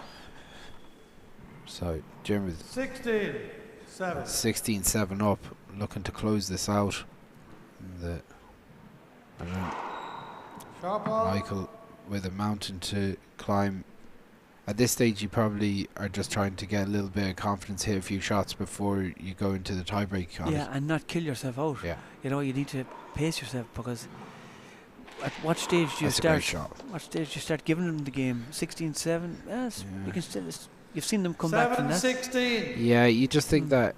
So Dermot 16-7 up, looking to close this out. And then Michael with a mountain to climb. At this stage, you probably are just trying to get a little bit of confidence, hit a few shots before you go into the tiebreak. Yeah, and not kill yourself out. Yeah. You know, you need to pace yourself, because at what stage do you start? What stage do you start giving them the game? 16-7. Yes, you can still. You've seen them come back from that. 7-16. Yeah, you just think that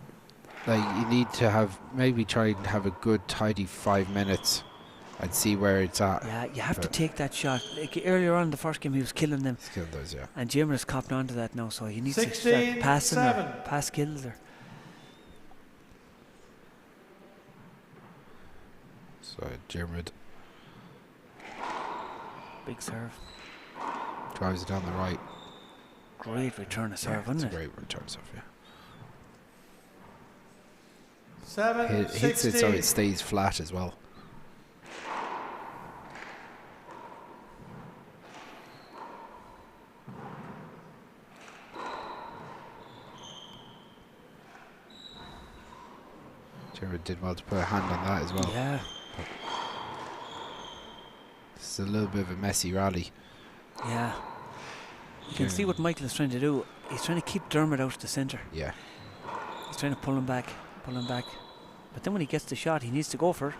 you need to maybe try and have a good tidy 5 minutes and see where it's at. Yeah, you have to take that shot. Like earlier on in the first game, he was killing them. He's killing those, yeah. And Jim has copped onto that now, so he needs to start passing her, pass kills her. So Jim big serve. Drives it down the right. Great return of serve, isn't it? Great return of serve, yeah. 7-16. Hits it so it stays flat as well. Jared did well to put a hand on that as well. Yeah. But this is a little bit of a messy rally. Yeah. You can see what Michael is trying to do. He's trying to keep Dermot out of the centre. Yeah. He's trying to pull him back. But then when he gets the shot, he needs to go for it.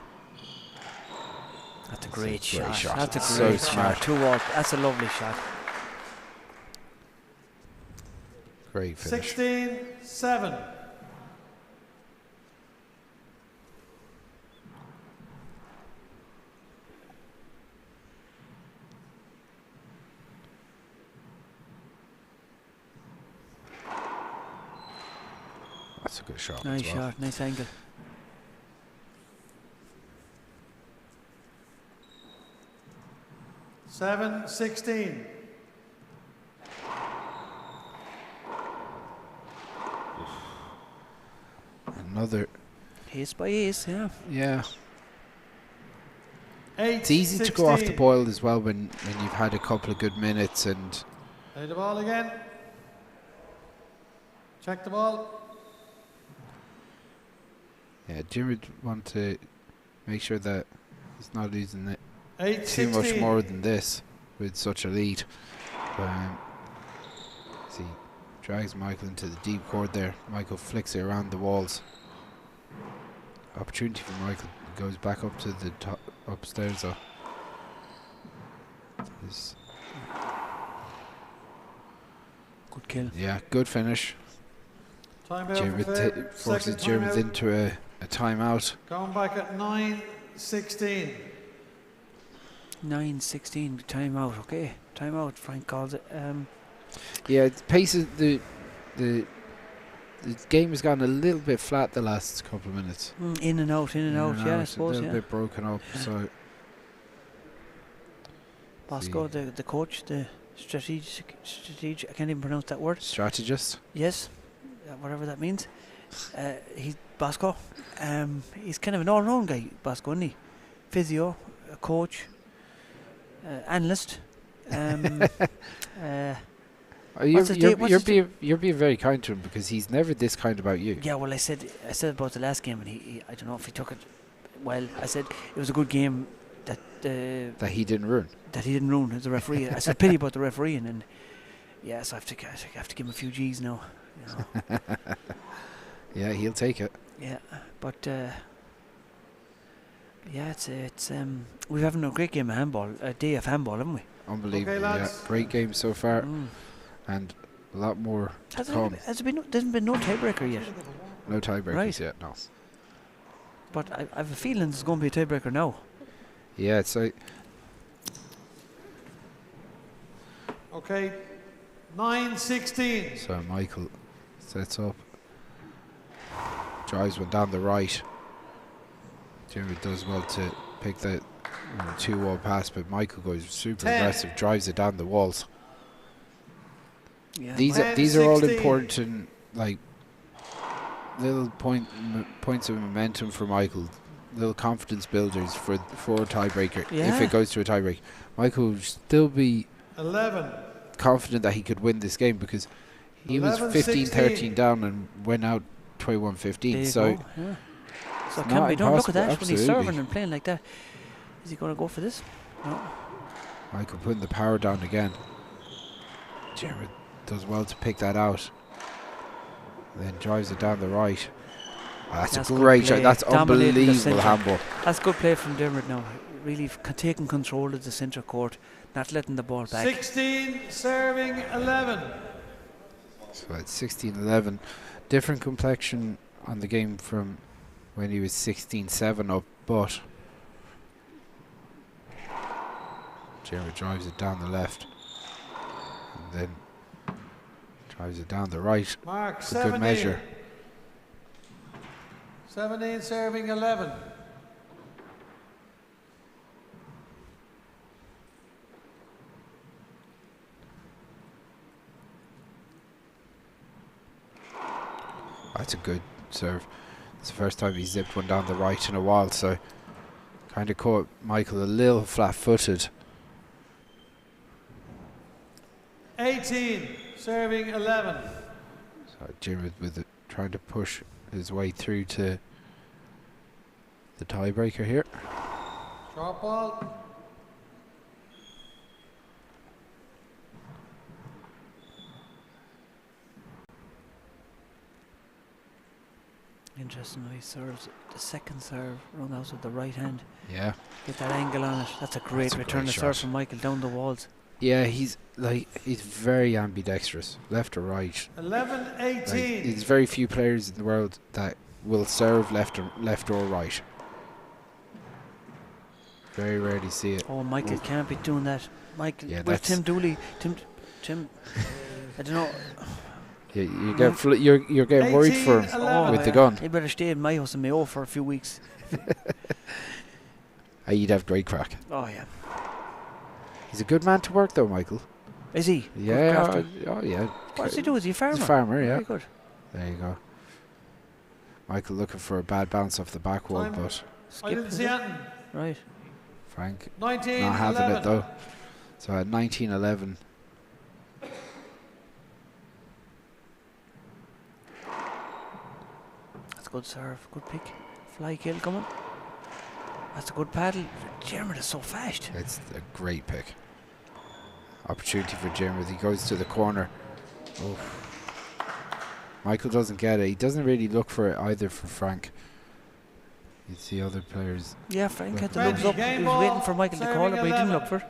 That's a great shot. That's a great shot. 2-all. That's a lovely shot. Great finish. 16-7. That's a good shot. Nice shot, nice angle. Seven, 16. Another ace by ace, yeah. Yeah. 8, it's easy 16. to go off the boil as well when you've had a couple of good minutes and. Play the ball again. Check the ball. Yeah, Jim would want to make sure that he's not losing it 8, too much 16. more than this with such a lead. See, drags Michael into the deep court there. Michael flicks it around the walls. Opportunity for Michael. He goes back up to the top upstairs though. Good kill. Yeah, good finish. Timeout forces Jim into a timeout. Going back at 9-16. 9-16 timeout. Okay, timeout. Frank calls it. Yeah, the pace of the game has gotten a little bit flat the last couple of minutes. In and out. Yeah, I suppose. A little bit broken up. So Bosco, the coach, the strategic. I can't even pronounce that word. Strategist. Yes, whatever that means. He's Bosco. He's kind of an all-round guy, Bosco, isn't he? Physio, a coach, analyst. You're being very kind to him because he's never this kind about you. Yeah, well, I said about the last game, and he I don't know if he took it well. I said it was a good game that he didn't ruin. That he didn't ruin as a referee. I said pity about the refereeing, and yes, I have to give him a few G's now. You know. Yeah, he'll take it. Yeah, but yeah, it's we're having a great game of handball, a day of handball, haven't we? Unbelievable. Yeah, great game so far, and a lot more to come. There's been no tiebreaker yet. No tiebreakers yet, no. But I have a feeling there's going to be a tiebreaker now. Yeah, it's like. Okay, 9-16. So Michael sets up, drives one down the right. Jimmy does well to pick that 2-wall pass, but Michael goes super aggressive, drives it down the walls. Yeah. These are all important, like little points of momentum for Michael, little confidence builders for a tiebreaker. Yeah. If it goes to a tiebreak, Michael will still be 11. confident that he could win this game because he was 15-13 down and went out 21-15. So yeah. So it can't be done. Look at that when he's serving and playing like that. Is he going to go for this? No. Michael putting the power down again. Jared does well to pick that out. Then drives it down the right. That's a great shot. That's unbelievable handball. That's good play from Dermot now. Really taking control of the centre court, not letting the ball back. 16 serving 11. So it's 16-11. Different complexion on the game from when he was 16-7 up, but Jared drives it down the left and then drives it down the right. Mark, for good measure. 17 serving 11. That's a good serve. It's the first time he zipped one down the right in a while, so kind of caught Michael a little flat-footed. 18 serving 11. So Jim with it, trying to push his way through to the tiebreaker here. Short ball. Interesting how he serves the second serve, run out with the right hand. Yeah. Get that angle on it. That's a great return to serve from Michael down the walls. Yeah, he's very ambidextrous, left or right. 11-18. There's very few players in the world that will serve left or right. Very rarely see it. Oh, Michael can't be doing that. Michael, with Tim Dooley, Tim, I don't know. Yeah, you're getting worried for him with the gun. He better stay in my house in Mayo for a few weeks. You'd have great crack. Oh yeah. He's a good man to work though, Michael. Is he? Yeah. Yeah. What does he do? Is he a farmer? He's a farmer, yeah. Very good. There you go. Michael looking for a bad bounce off the back wall, but I didn't see it. Right. Frank 19, not having 11. it though. So at 19-11. That's a good serve, good pick. Fly kill coming. That's a good paddle. Jeremy is so fast. It's a great pick. Opportunity for Jeremy. He goes to the corner. Oh. Michael doesn't get it. He doesn't really look for it either for Frank. You see other players. Yeah, Frank had to look up. He was waiting for Michael to call it, but he didn't look for it.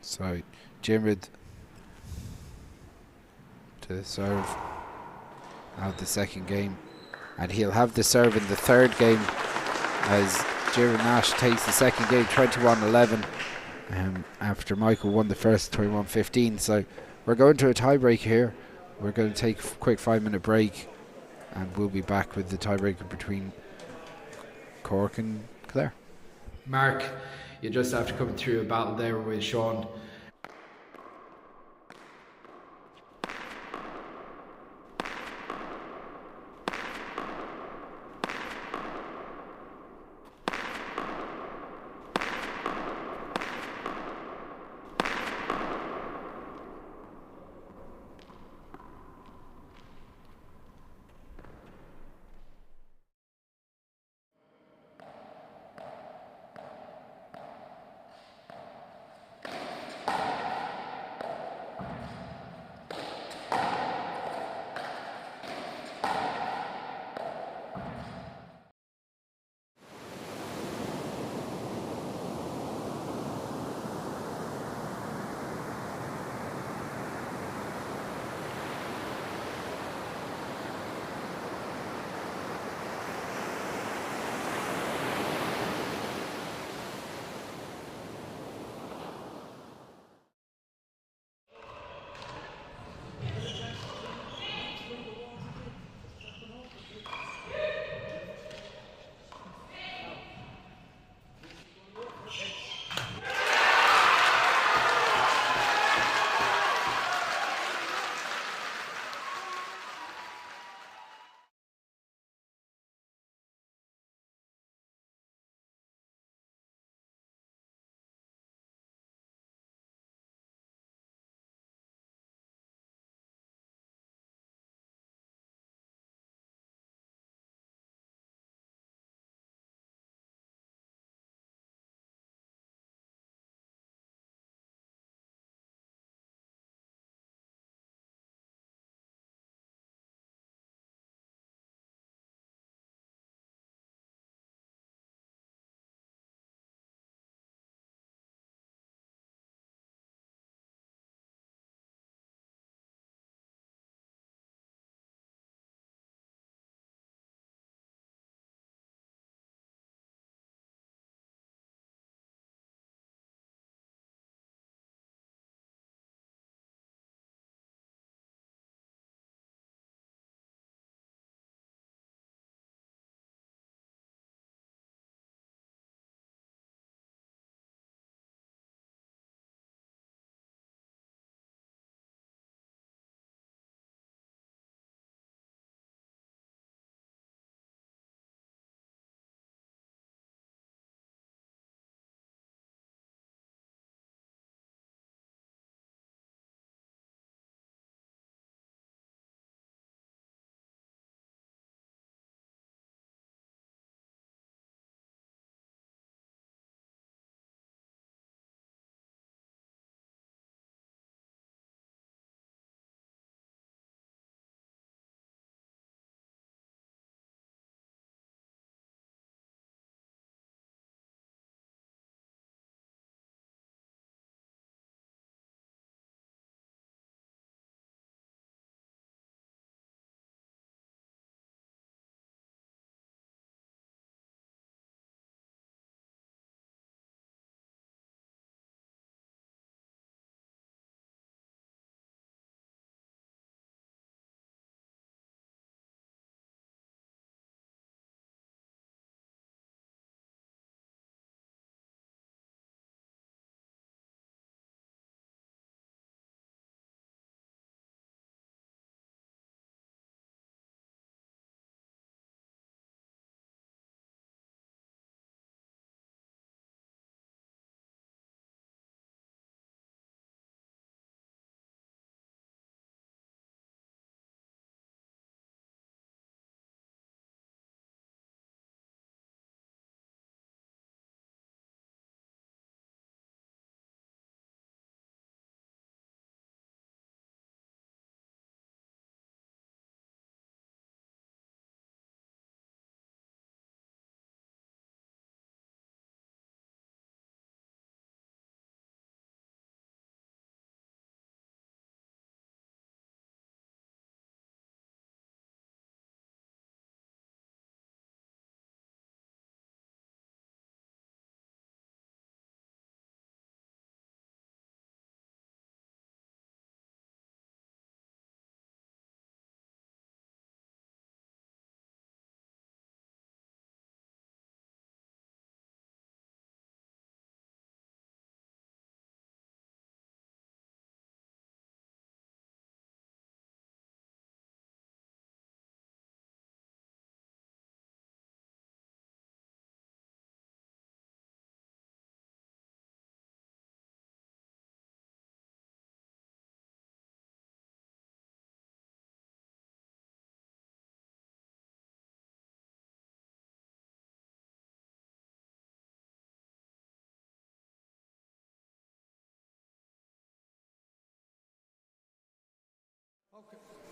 So, Jimrid to serve out the second game. And he'll have the serve in the third game as Jared Nash takes the second game 21-11 after Michael won the first 21-15. So we're going to a tiebreak here. We're going to take a quick 5-minute break and we'll be back with the tiebreaker between Cork and Clare. Mark, you just after coming through a battle there with Sean.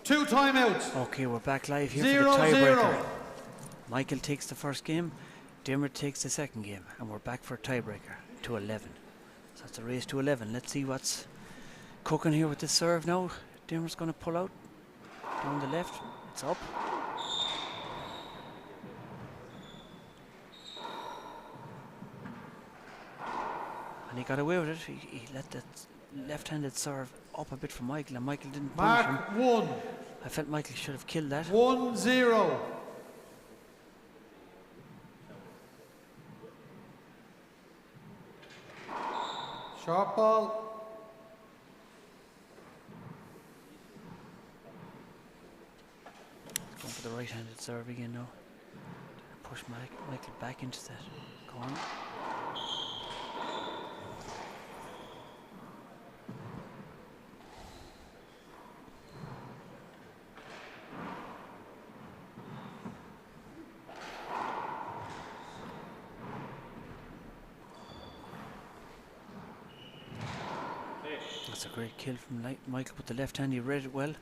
2 timeouts. Okay, we're back live here 0-0. for the tiebreaker. Michael takes the first game, Dermot takes the second game, and we're back for a tiebreaker to 11. So it's a race to 11. Let's see what's cooking here with this serve now. Dermot's going to pull out down the left. It's up. And he got away with it. He let that left-handed serve up a bit for Michael, and Michael didn't punish him. Mark 1. I felt Michael should have killed that. 1-0. Sharp ball. Going for the right-handed serve again now. Push Michael back into that. Go on. That's a great kill from Michael with the left hand. He read it well.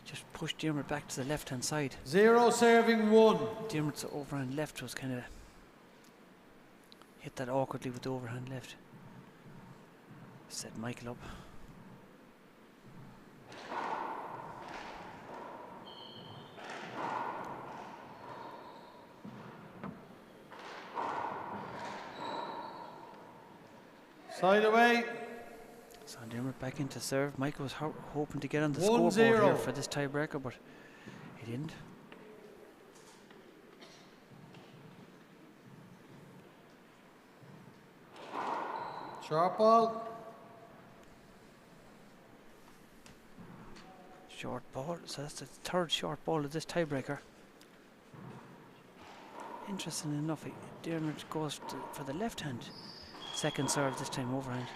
Just pushed Dermot back to the left hand side. 0 serving 1. Dermot's overhand left was kind of hit that awkwardly with the overhand left. Set Michael up. Side away. So Dermot back into serve. Michael was hoping to get on the 1-0 scoreboard here for this tiebreaker, but he didn't. Sharp ball. Short ball. So that's the third short ball of this tiebreaker. Interesting enough, Dermot goes for the left hand. Second serve, this time overhand.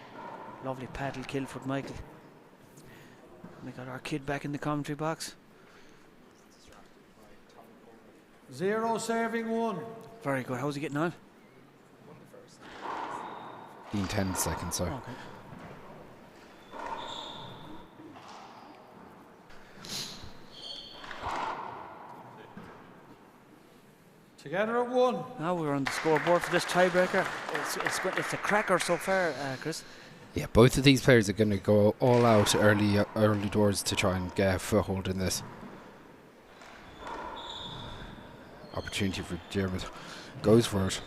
Lovely paddle kill for Michael. We got our kid back in the commentary box. 0 serving 1. Very good. How's he getting on? In 10 seconds, sorry. Okay. Together at 1. Now we're on the scoreboard for this tiebreaker. It's a cracker so far, Chris. Yeah, both of these players are going to go all out early doors to try and get a foothold in this. Opportunity for Dermot. Goes for it.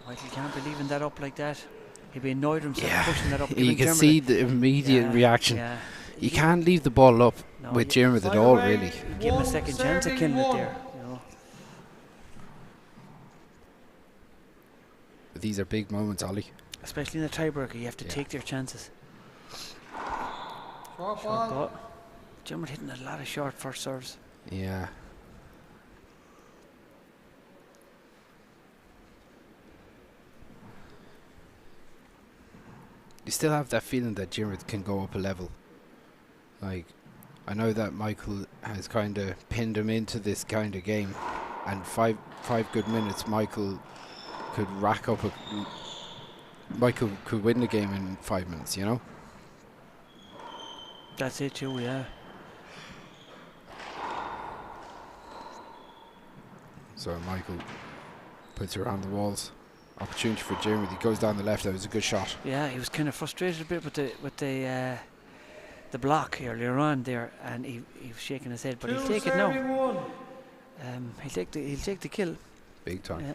Michael can't be leaving that up like that. He'd be annoyed himself pushing that up. You can see the immediate reaction. Yeah. You can't leave the ball up with Dermot at all, really. Give him a second chance of killing it there. You know. But these are big moments, Ollie. Especially in a tiebreaker, you have to take their chances. Short ball. Dermot hitting a lot of short first serves. Yeah. You still have that feeling that Dermot can go up a level. Like, I know that Michael has kind of pinned him into this kind of game, and five good minutes, Michael could rack up Michael could win the game in 5 minutes, you know? That's it too, yeah. So Michael puts her on the walls. Opportunity for Dermot. He goes down the left. That was a good shot. Yeah, he was kind of frustrated a bit with the block earlier on there, and he was shaking his head, but he'll take it now. He'll take the kill. Big time. Yeah.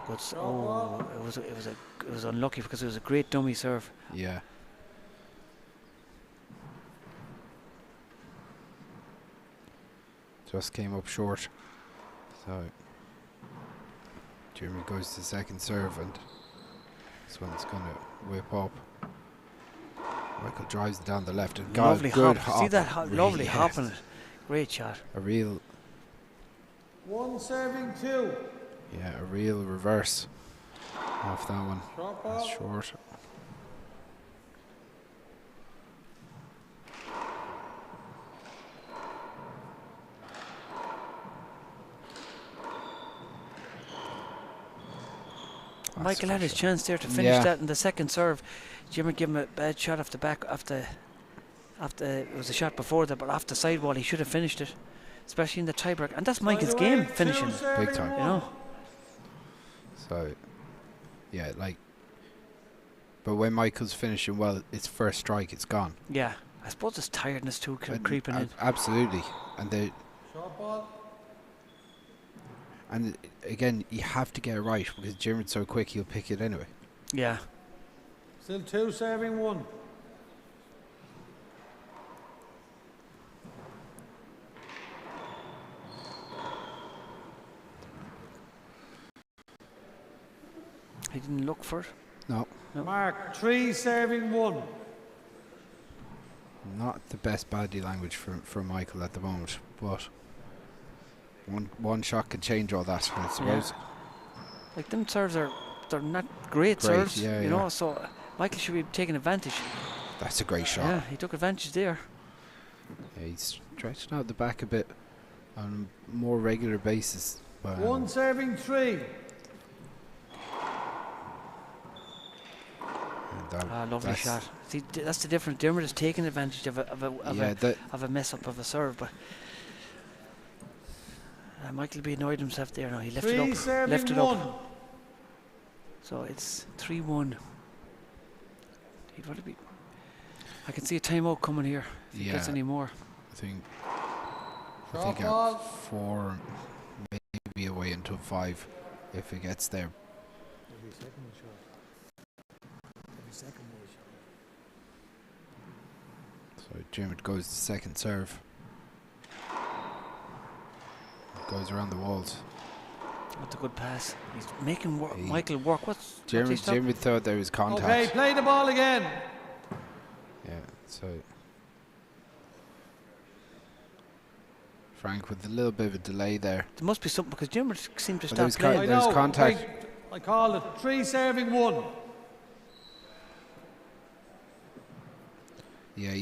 But it was unlucky because it was a great dummy serve. Yeah. Just came up short. So Jeremy goes to second serve, and this one's going to whip up. Michael drives it down the left, and lovely good hop. See that lovely hop on it. Great shot. A real 1 serving 2. Yeah, a real reverse off that one. That's short. Michael had his chance there to finish that in the second serve. Jimmy gave him a bad shot off the back, after it was a shot before that, but off the sidewall. He should have finished it, especially in the tiebreak. And that's Michael's game, finishing big time. You know. So, yeah, but when Michael's finishing well, it's first strike, it's gone. Yeah, I suppose it's tiredness too creeping in. Absolutely, and again, you have to get it right because Jim's so quick, he'll pick it anyway. Yeah. Still 2 serving 1. He didn't look for it. No. Mark 3 serving 1. Not the best body language for Michael at the moment, but one shot could change all that, I suppose. Like them serves they're not great serves, you know. So Michael should be taking advantage. That's a great shot. Yeah, he took advantage there. Yeah, he's stretching out the back a bit on a more regular basis. 1 serving 3. Lovely shot. See, that's the difference. Dermot is taking advantage of a mess up of a serve, but Michael be annoyed himself there. No, he lifted it up. So it's 3-1. He'd want to be. I can see a timeout coming here. If he gets any more. I think at 4, maybe away until 5, if it gets there. So Jim goes to second serve. Goes around the walls. What a good pass. He's making Michael work. What's Jim thought there was contact. Okay, play the ball again. Yeah, so Frank with a little bit of a delay there. There must be something because Jim seemed to stop playing. There was contact. I called it 3 serving 1. Yeah,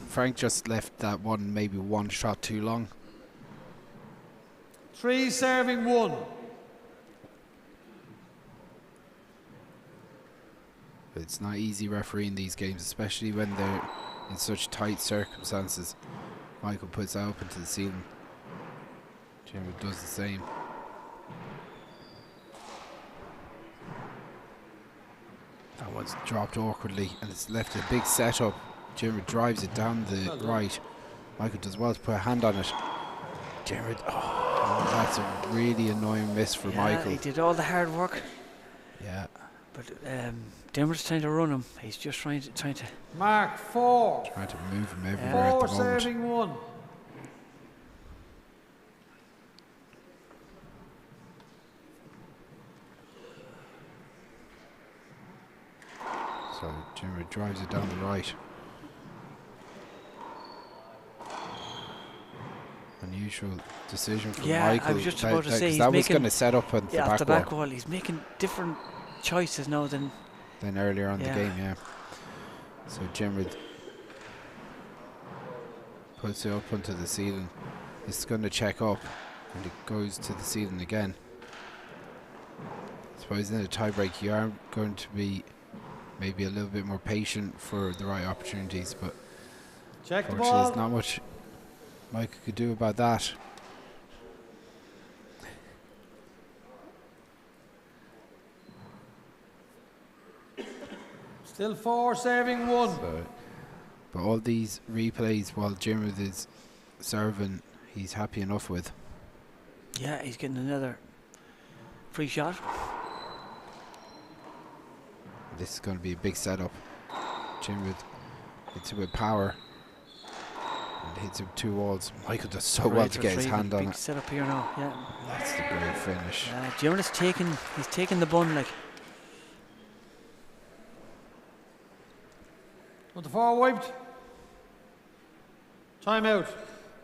Frank just left that maybe one shot too long. 3 serving 1. But it's not easy refereeing these games, especially when they're in such tight circumstances. Michael puts that up into the ceiling. Jim does the same. That one's dropped awkwardly and it's left a big setup. Jim drives it down the right. Michael does well to put a hand on it. Jim, that's a really annoying miss for Michael. He did all the hard work. Yeah. But Dimmer's trying to run him. He's just trying to. Mark 4. Trying to move him everywhere at the moment. 4 serving 1. So Jimmer drives it down the right. Unusual decision for Michael. I was just about to say he's that making, was going to set up on the back wall. He's making different choices now than earlier on the game. Yeah. So Jimmer puts it up onto the ceiling. It's going to check up, and it goes to the ceiling again. I suppose in a tiebreak you are going to be maybe a little bit more patient for the right opportunities, but unfortunately there's not much Michael could do about that. Still 4 serving 1. So, but all these replays while Jim is serving, he's happy enough with. Yeah, he's getting another free shot. This is going to be a big setup. Jim hits it with power. And hits him 2 walls. Michael does so well to get his hand on it. Big setup here now. Yeah. That's the great finish. Jim is taking the bun like. Want the 4 wiped? Time out.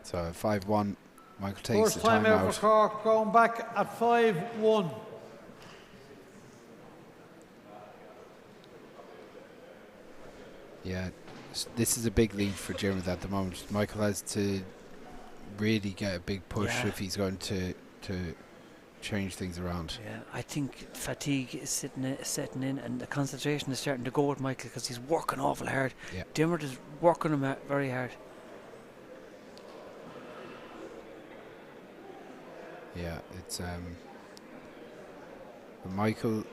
So 5-1. Michael takes the time out. For Cork, going back at 5-1. Yeah, this is a big lead for Jim at the moment. Michael has to really get a big push if he's going to change things around. Yeah, I think fatigue is setting in, and the concentration is starting to go with Michael because he's working awful hard. Yeah. Dimmert is working him very hard. Yeah, it's Michael.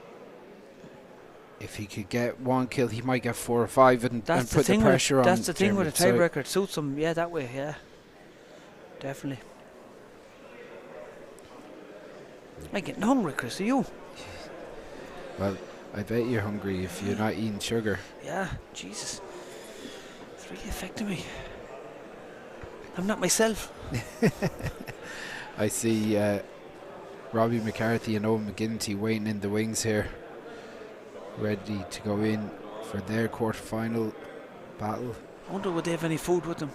If he could get one kill, he might get 4 or 5 and put the pressure on. That's the thing with a Dimmert. tiebreaker. It suits him, yeah, that way, yeah. Definitely. I'm getting hungry, Chris. Are you? Well, I bet you're hungry if you're not eating sugar. Yeah, Jesus. It's really affecting me. I'm not myself. I see Robbie McCarthy and Owen McGinty waiting in the wings here, ready to go in for their quarter-final battle. I wonder would they have any food with them?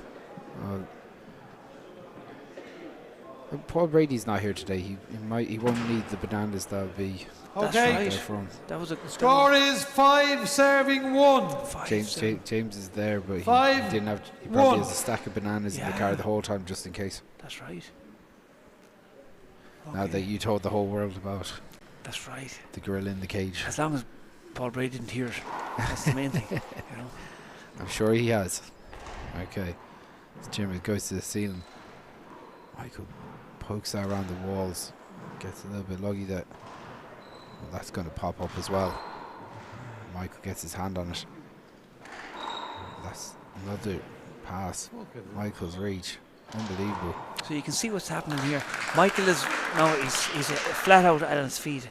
Paul Brady's not here today. He won't need the bananas. That'll be okay. For him. That was a score is 5 serving 1. James is there, but he didn't have. He probably One. has a stack of bananas in the car the whole time, just in case. That's right. Now that you told the whole world about. That's right. The gorilla in the cage. As long as Paul Brady didn't hear it, that's the main thing. You know. I'm sure he has. Okay, Jimmy goes to the ceiling. Michael pokes that around the walls, gets a little bit lucky that that's going to pop up as well. Michael gets his hand on it. That's another pass. Michael's reach, unbelievable. So you can see what's happening here. Michael is he's flat out at his feet,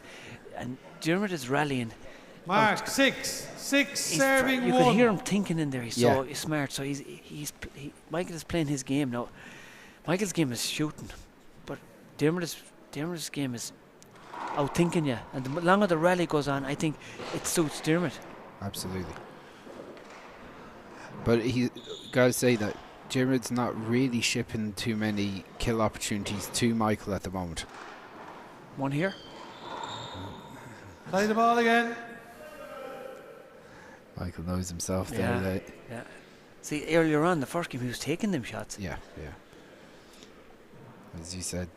and Dimmert is rallying. Mark 6 serving 1. You could hear him thinking in there. He's so smart. So Michael is playing his game now. Michael's game is shooting, but Dimmer's game is out thinking you. And the longer the rally goes on, I think it suits Dimmert. Absolutely. But he gotta say that Dimmer's not really shipping too many kill opportunities to Michael at the moment. One here. Play the ball again. Michael knows himself there. Yeah. See, earlier on, the first game, he was taking them shots. Yeah. As you said.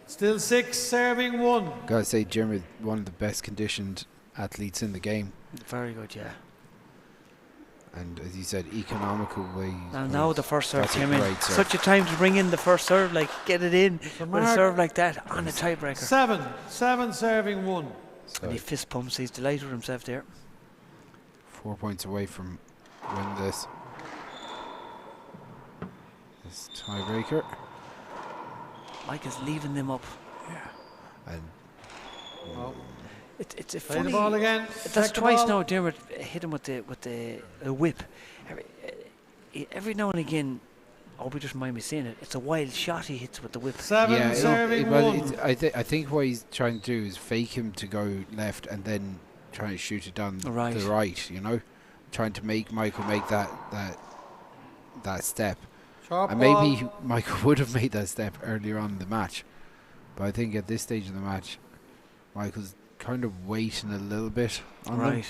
Still 6 serving 1. Gotta say, Jimmy, one of the best conditioned athletes in the game. Very good, yeah. And as you said, economical ways. And now the first serve came in. Such a time to bring in the first serve, like get it in with a serve like that on a tiebreaker. 7 serving 1. And he fist pumps. He's delighted with himself there. 4 points away from winning this. This tiebreaker. Mike is leaving them up. Yeah. And it's a play funny. the ball again. That's twice now. Dimmert hit him with the whip. Every now and again, I hope you just mind me saying it. It's a wild shot he hits with the whip. 7 serving 1. I think what he's trying to do is fake him to go left and then try to shoot it down the right. You know, trying to make Michael make that step. And maybe Michael would have made that step earlier on in the match, but I think at this stage of the match, Michael's kind of waiting a little bit on them.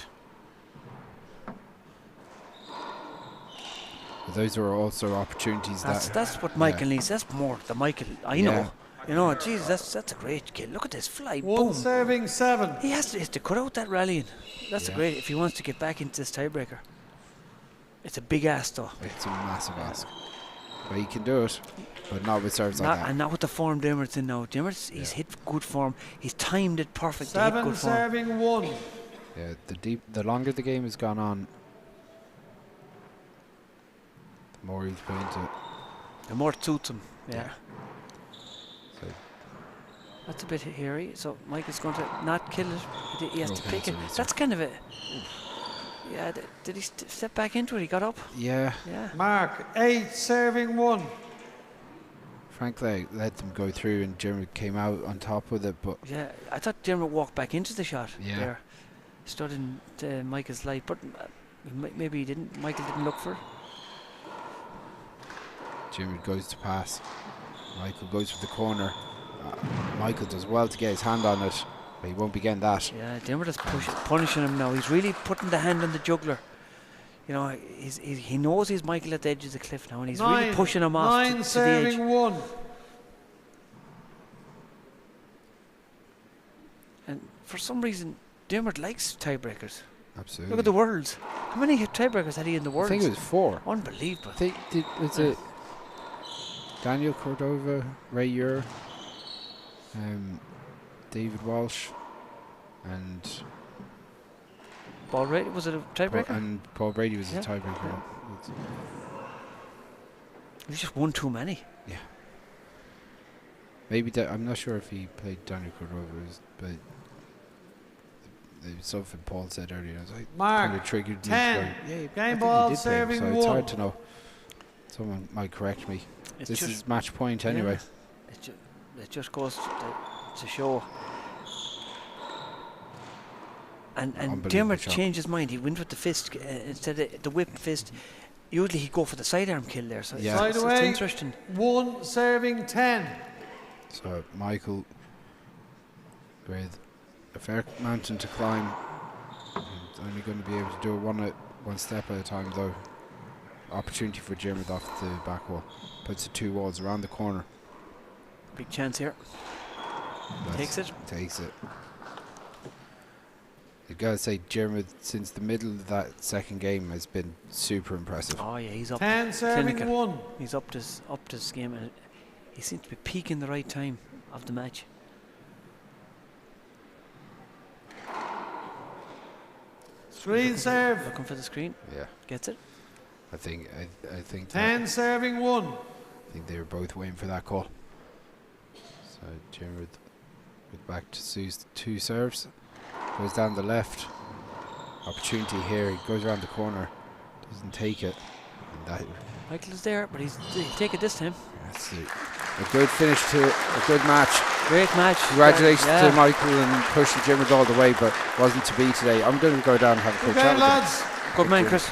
But those are also opportunities. That's what Michael needs. That's more the Michael I know. You know, Jesus, that's a great kill. Look at this fly. 1 boom. serving 7. He has to cut out that rallying. That's great if he wants to get back into this tiebreaker. It's a big ask though. It's a massive ask. But he can do it, but not with serves like that. And not with the form Dimmert's in now. Dimmert's he's hit good form. He's timed it perfectly. 7 serving 1. Yeah, the longer the game has gone on, the more he's playing to it. The more it suits him. Yeah. So that's a bit hairy. So Mike is going to not kill it. He has to pick it. That's kind of it. Yeah, did he step back into it? He got up? Yeah. Mark 8 serving 1. Frankly, I let them go through and Dimmert came out on top with it, but yeah, I thought Dimmert walked back into the shot. Yeah. There, stood in Michael's light, but maybe he didn't. Michael didn't look for it. Dimmert goes to pass. Michael goes for the corner. Michael does well to get his hand on it. He won't be getting that. Yeah, Dimmert is punishing him now. He's really putting the hand on the juggler. You know, he knows he's Michael at the edge of the cliff now, and he's really pushing him off to the edge. 9 serving 1. for some reason, Dermot likes tiebreakers. Absolutely. Look at the Worlds. How many tiebreakers had he in the Worlds? I think it was 4. Unbelievable. Was it Daniel Cordova, Ray Ure, David Walsh, and Paul Brady? Was it a tiebreaker? And Paul Brady was a tiebreaker. He just won too many. Yeah. Maybe I'm not sure if he played Daniel Cordova, but something Paul said earlier. I was like, Mark, kind of triggered 10. Me. Game ball, serving so 1. it's hard to know. Someone might correct me. This is match point anyway. It just goes to show. And Dermot changed his mind. He went with the fist instead of the whip fist. Usually he'd go for the sidearm kill there. So it's interesting. 1 serving 10. So Michael with a fair mountain to climb. He's only going to be able to do it one step at a time though. Opportunity for Dermot off the back wall. Puts the 2 walls around the corner. Big chance here. Takes it. You've got to say, Dermot, since the middle of that second game, has been super impressive. Oh yeah, he's up. 10 serving 1. He's up this game, and he seems to be peaking the right time of the match. Screen serve. Looking for the screen. Yeah. Gets it. I think 10 serving 1. I think they were both waiting for that call. So Dermot with back to Sue's 2 serves. Goes down the left. Opportunity here. He goes around the corner. Doesn't take it. And Michael is there, but he'll take it this time. That's a good finish to a good match. Great match. Congratulations to Michael and pushing Dermot all the way, but wasn't to be today. I'm going to go down and have a quick chat with lads. Good man, Chris.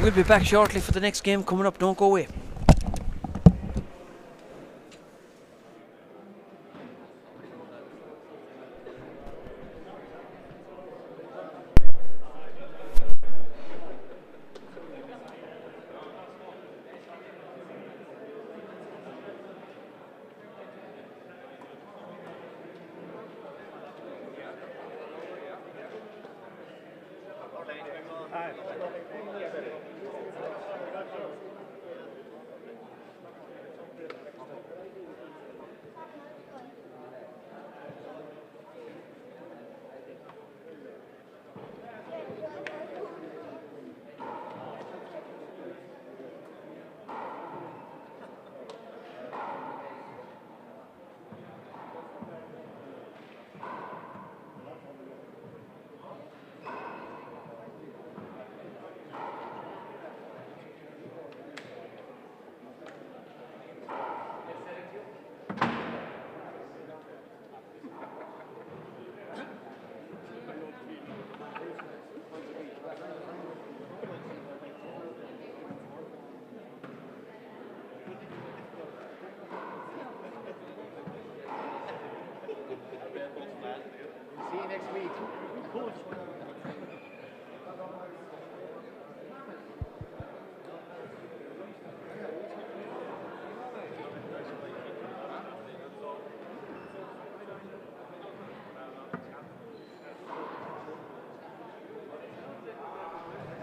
We'll be back shortly for the next game coming up. Don't go away.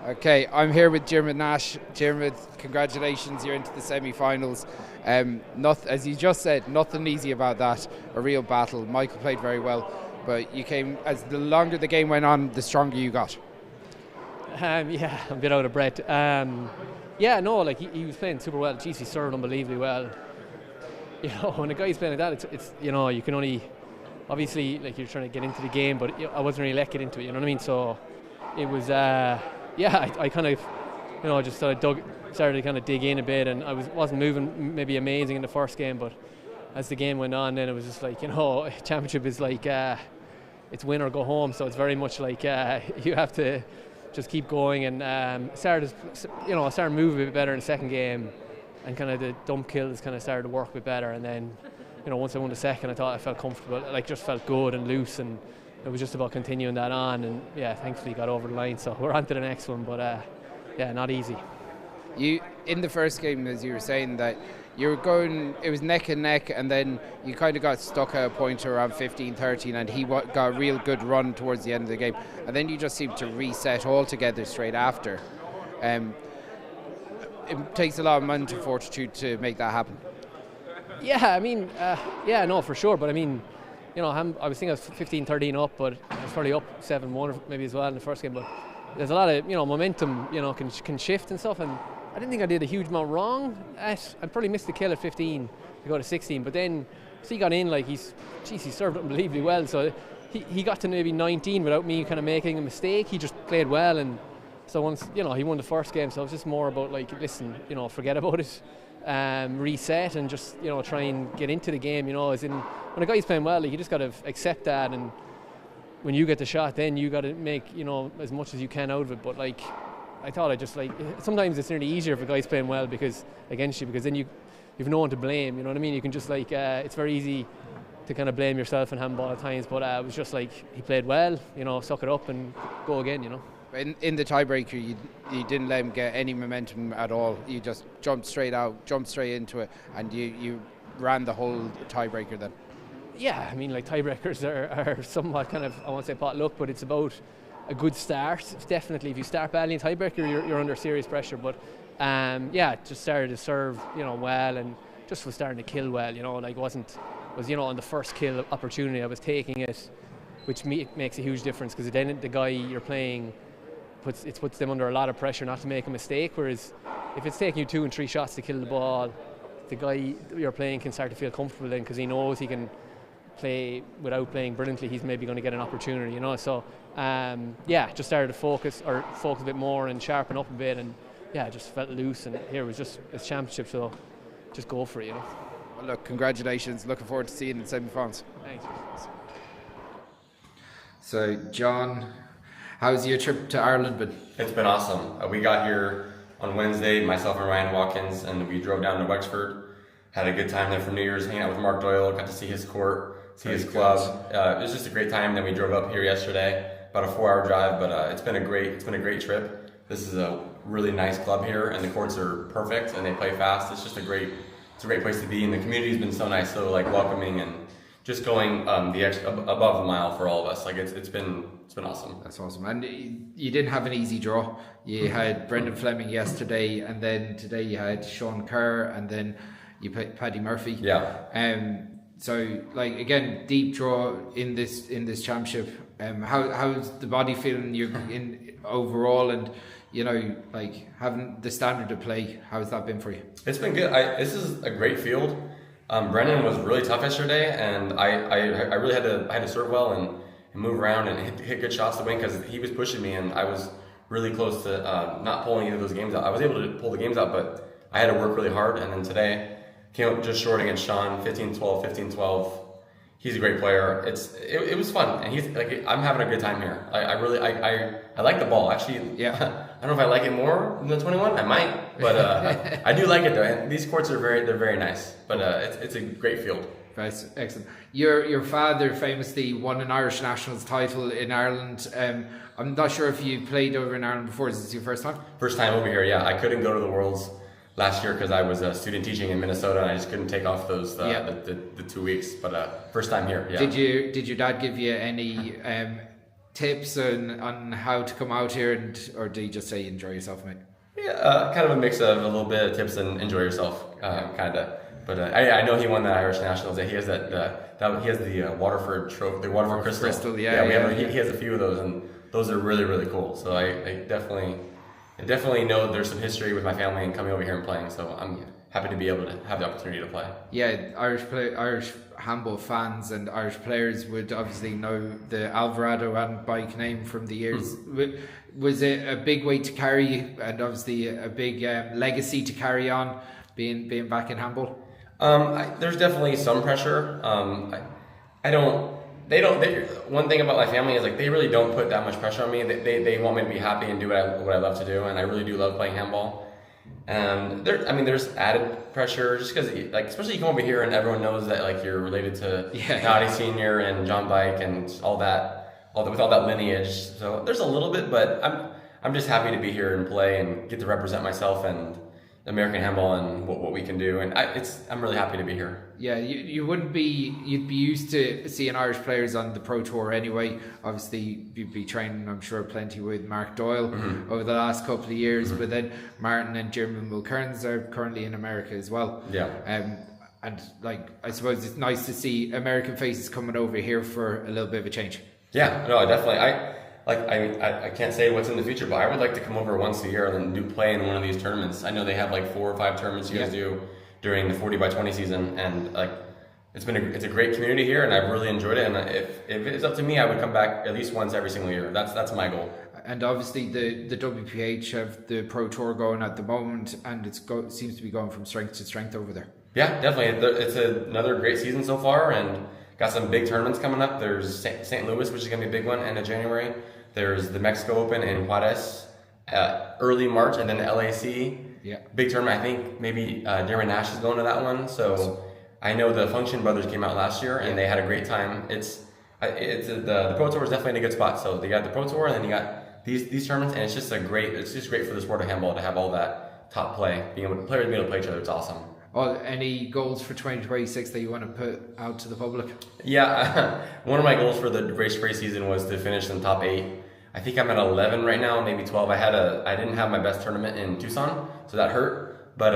Okay, I'm here with Dermot Nash. Dermot, congratulations, you're into the semi-finals. As you just said, nothing easy about that, a real battle. Michael played very well, but you came, as the longer the game went on, the stronger you got. Yeah, I'm a bit out of breath. He was playing super well. Jeez, he served unbelievably well. You know, when a guy's playing like that, it's you know, you can only, obviously, like, you're trying to get into the game, but I wasn't really let get into it, you know what I mean? So it was, I kind of, you know, just started to kind of dig in a bit, and I wasn't moving maybe amazing in the first game, but as the game went on, then it was just like, you know, championship is like, it's win or go home, so it's very much like you have to just keep going, and started moving a bit better in the second game, and kind of the dump kills kind of started to work a bit better, and then, you know, once I won the second, I thought I felt comfortable, like just felt good and loose, and it was just about continuing that on, and thankfully got over the line, so we're on to the next one, but not easy. You, in the first game, as you were saying, that you were going, it was neck and neck, and then you kind of got stuck at a point around 15-13, and he got a real good run towards the end of the game, and then you just seemed to reset altogether straight after. It takes a lot of mental fortitude to make that happen. Yeah, I mean, no, for sure. But I mean, you know, I was thinking I was 15-13 up, but I was probably up 7-1 maybe as well in the first game. But there's a lot of, you know, momentum, you know, can shift and stuff. And I didn't think I did a huge amount wrong. I probably missed the kill at 15 to go to 16. But then, so he got in, like, he served unbelievably well. So he got to maybe 19 without me kind of making a mistake. He just played well, and so once, you know, he won the first game. So it was just more about, like, listen, you know, forget about it. Reset and just, you know, try and get into the game, you know, as in when a guy's playing well, like, you just got to accept that, and when you get the shot, then you got to make, you know, as much as you can out of it. But like, I thought I just, like, sometimes it's nearly easier if a guy's playing well because against you, because then you've no one to blame, you know what I mean? You can just, like, it's very easy to kind of blame yourself in handball at times, but it was just like, he played well, you know, suck it up and go again, you know. In the tiebreaker, you didn't let him get any momentum at all. You just jumped straight out, jumped straight into it, and you ran the whole tiebreaker then. Yeah, I mean, like, tiebreakers are somewhat kind of, I won't say pot luck, but it's about a good start. Definitely, if you start badly in tiebreaker, you're under serious pressure. But just started to serve, you know, well, and just was starting to kill well. You know, like, was you know, on the first kill opportunity, I was taking it, which makes a huge difference, because then the guy you're playing puts them under a lot of pressure not to make a mistake. Whereas if it's taking you 2 and 3 shots to kill the ball, the guy you're playing can start to feel comfortable then, because he knows he can play without playing brilliantly. He's maybe going to get an opportunity, you know. So just started to focus a bit more and sharpen up a bit, and just felt loose. And here it was just a championship, so just go for it, you know. Well, look, congratulations. Looking forward to seeing you in the semi-finals. Thanks. So, John, how's your trip to Ireland been? It's been awesome. We got here on Wednesday, myself and Ryan Watkins, and we drove down to Wexford. Had a good time there for New Year's, hanging out with Mark Doyle, got to see his court, see his club. It was just a great time. Then we drove up here yesterday, about a 4-hour drive, but it's been a great trip. This is a really nice club here, and the courts are perfect, and they play fast. It's just a great place to be, and the community's been so nice, so, like, welcoming, and just going above the mile for all of us. Like, it's been awesome. That's awesome. And you didn't have an easy draw. You had Brendan Fleming yesterday, and then today you had Sean Kerr, and then you played Paddy Murphy. Yeah. So, like, again, deep draw in this championship. How's the body feeling you're in overall, and, you know, like, having the standard of play, how's that been for you? It's been good. This is a great field. Brendan was really tough yesterday, and I really had to serve well and move around and hit good shots to win, because he was pushing me, and I was really close to not pulling either of those games out. I was able to pull the games out, but I had to work really hard, and then today came up just short against Sean, 15-12, 15-12. He's a great player. It was fun, and he's like, I'm having a good time here. I like the ball, actually. Yeah. I don't know if I like it more than the 21. I might, but I do like it though. And these courts are very nice. But it's a great field. Right, excellent. Your father famously won an Irish Nationals title in Ireland. I'm not sure if you played over in Ireland before. Is this your first time? First time over here. Yeah, I couldn't go to the Worlds last year because I was student teaching in Minnesota, and I just couldn't take off those the 2 weeks. But first time here. Yeah. Did your dad give you any tips on how to come out here, or did he just say enjoy yourself, mate? Yeah, kind of a mix of a little bit of tips and enjoy yourself, kind of. But I know he won that Irish Nationals. He has he has the Waterford trophy, the Waterford Crystal. He has a few of those, and those are really cool. So I definitely know there's some history with my family and coming over here and playing. So I'm happy to be able to have the opportunity to play. Yeah, Irish handball fans and Irish players would obviously know the Alvarado and bike name from the years. Was it a big weight to carry, and obviously a big legacy to carry on, being back in handball? There's definitely some pressure. One thing about my family is, like, they really don't put that much pressure on me. They want me to be happy and do what I love to do, and I really do love playing handball. And there's added pressure just because, like, especially you come over here and everyone knows that, like, you're related to Gotti Senior and John Bike and all that with all that lineage. So there's a little bit, but I'm just happy to be here and play and get to represent myself, and American handball and what we can do, and I'm really happy to be here. Yeah, you'd be used to seeing Irish players on the Pro Tour anyway. Obviously, you'd be training, I'm sure, plenty with Mark Doyle over the last couple of years, but then Martin and Jim Mulkerns are currently in America as well. Yeah. And like, I suppose it's nice to see American faces coming over here for a little bit of a change. Yeah, no, definitely. I can't say what's in the future, but I would like to come over once a year and then play in one of these tournaments. I know they have like 4 or 5 tournaments you guys do during the 40x20 season, and like it's a great community here, and I've really enjoyed it. And if it's up to me, I would come back at least once every single year. That's my goal. And obviously the WPH have the Pro Tour going at the moment, and it seems to be going from strength to strength over there. Yeah, definitely. It's another great season so far, and got some big tournaments coming up. There's St. Louis, which is going to be a big one, end of January. There's the Mexico Open in Juarez early March, and then the LAC. Yeah. Big tournament. I think maybe Darren Nash is going to that one. So I know the Function Brothers came out last year, and they had a great time. The Pro Tour is definitely in a good spot. So they got the Pro Tour, and then you got these tournaments, and it's just great for the sport of handball to have all that top play, players being able to play each other. It's awesome. Any goals for 2026 that you want to put out to the public? Yeah, one of my goals for the race season was to finish in the top 8. I think I'm at 11 right now, maybe 12. I didn't have my best tournament in Tucson, so that hurt. But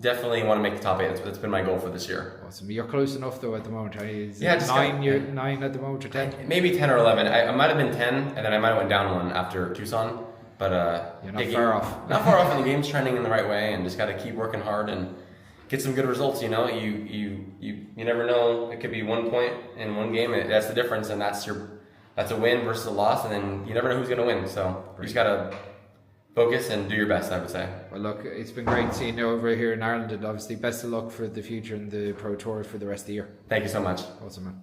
definitely want to make the top 8. That's been my goal for this year. Awesome. You're close enough though at the moment. Just 9 at the moment, or 10? Maybe 10 or 11. I might have been 10, and then I might have went down 1 after Tucson. But you're not far off. Not far off, and the game's trending in the right way, and just got to keep working hard and get some good results. You know, you never know. It could be 1 point in one game. That's the difference, and that's a win versus a loss, and then you never know who's going to win. So you just got to focus and do your best, I would say. Well, look, it's been great seeing you over here in Ireland, and obviously best of luck for the future in the Pro Tour for the rest of the year. Thank you so much. Awesome, man.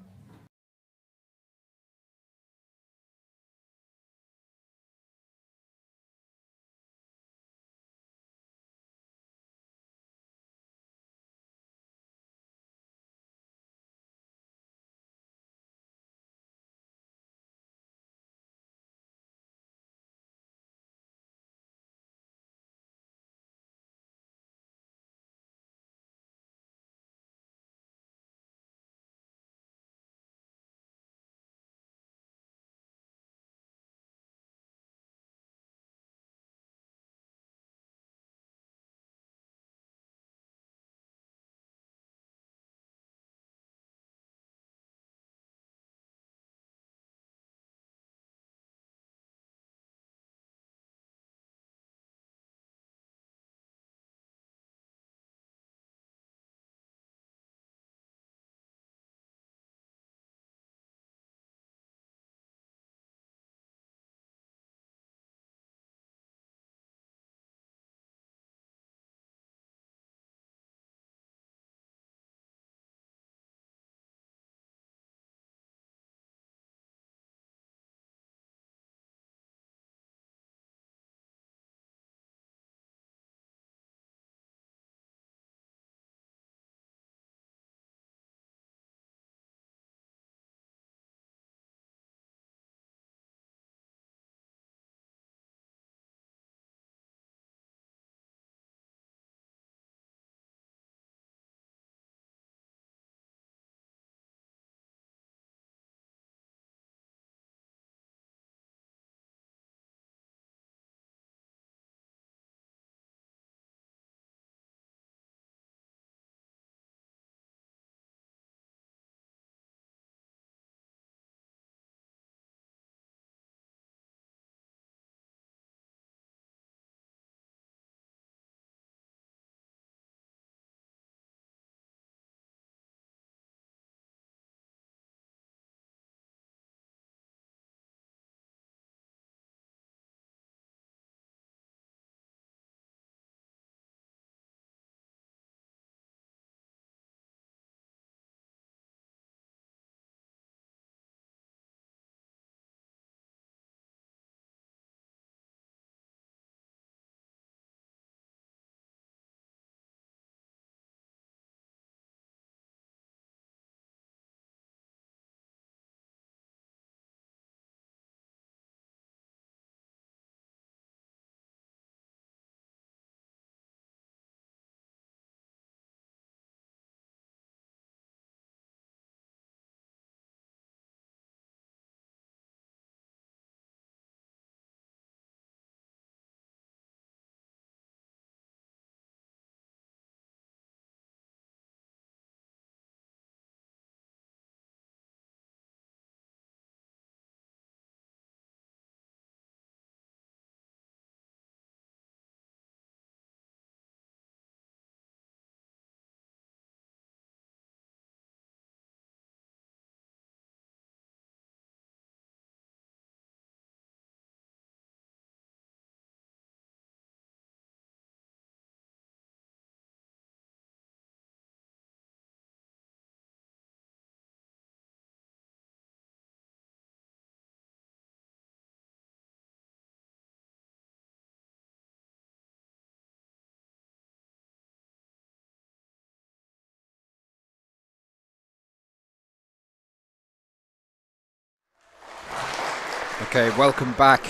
Okay, welcome back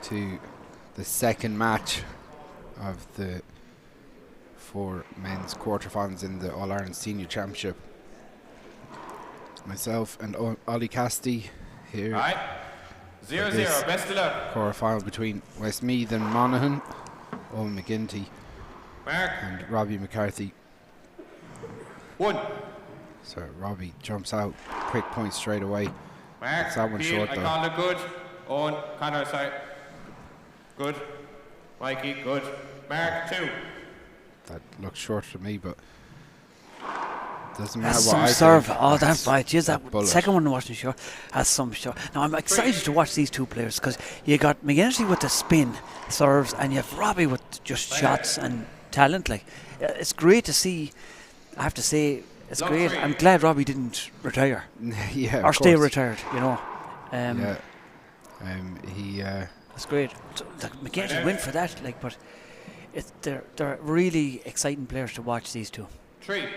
to the second match of the 4 men's quarterfinals in the All-Ireland Senior Championship. Myself and Ollie Cassidy here. Alright, 0-0, best of luck. Quarterfinal between Westmeath and Monaghan, Owen McGinty and Robbie McCarthy. 1. So Robbie jumps out, quick point straight away. Mark, that one short I though. called it good. Owen, Connor, sorry. Good. Mikey, good. Mark, 2. That looks short to me, but doesn't matter That's what some I serve. think. Oh, that's right. Jeez, that bullet. second one wasn't sure. That's some shot. Now, I'm excited to watch these two players because you got McGinty with the spin serves and you have Robbie with just shots and talent. Like, it's great to see. I have to say, it's great. I'm glad Robbie didn't retire. Yeah, or of stay course. retired, you know. That's great. So, like, McGinty went for that, like, but they're really exciting players to watch, these two. 3.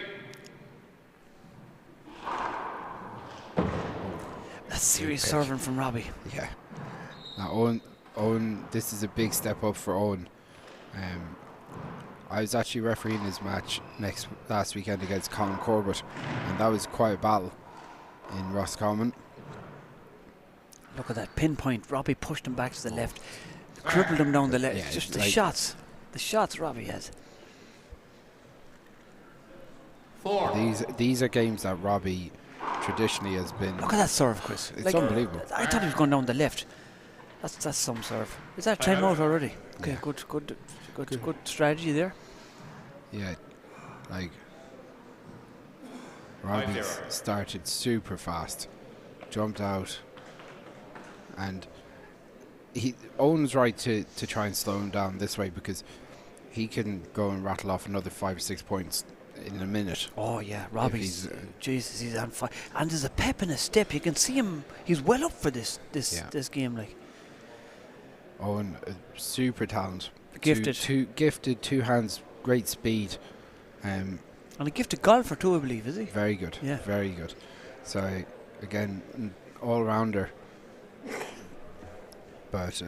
That's serious serving from Robbie. Yeah. Now Owen, this is a big step up for Owen. I was actually refereeing his match last weekend against Colin Corbett, and that was quite a battle in Roscommon. Look at that pinpoint. Robbie pushed him back to the left, crippled him down the left. Yeah, just the like shots Robbie has. 4. These are games that Robbie traditionally has been. Look at that serve, Chris. It's unbelievable. I thought he was going down the left. That's some serve. Is that time out already? Okay, Yeah. good strategy there. Yeah, like Robbie started super fast, jumped out, and Owen's right to try and slow him down this way because he can go and rattle off another 5 or 6 points in a minute. Oh yeah, Robbie's Jesus, he's on fire, and there's a pep in his step. You can see him; he's well up for this game. Like Owen, super talent, Gifted. two hands, great speed, and a gifted golfer too, I believe, is he? Very good, yeah, very good. So again, all rounder, but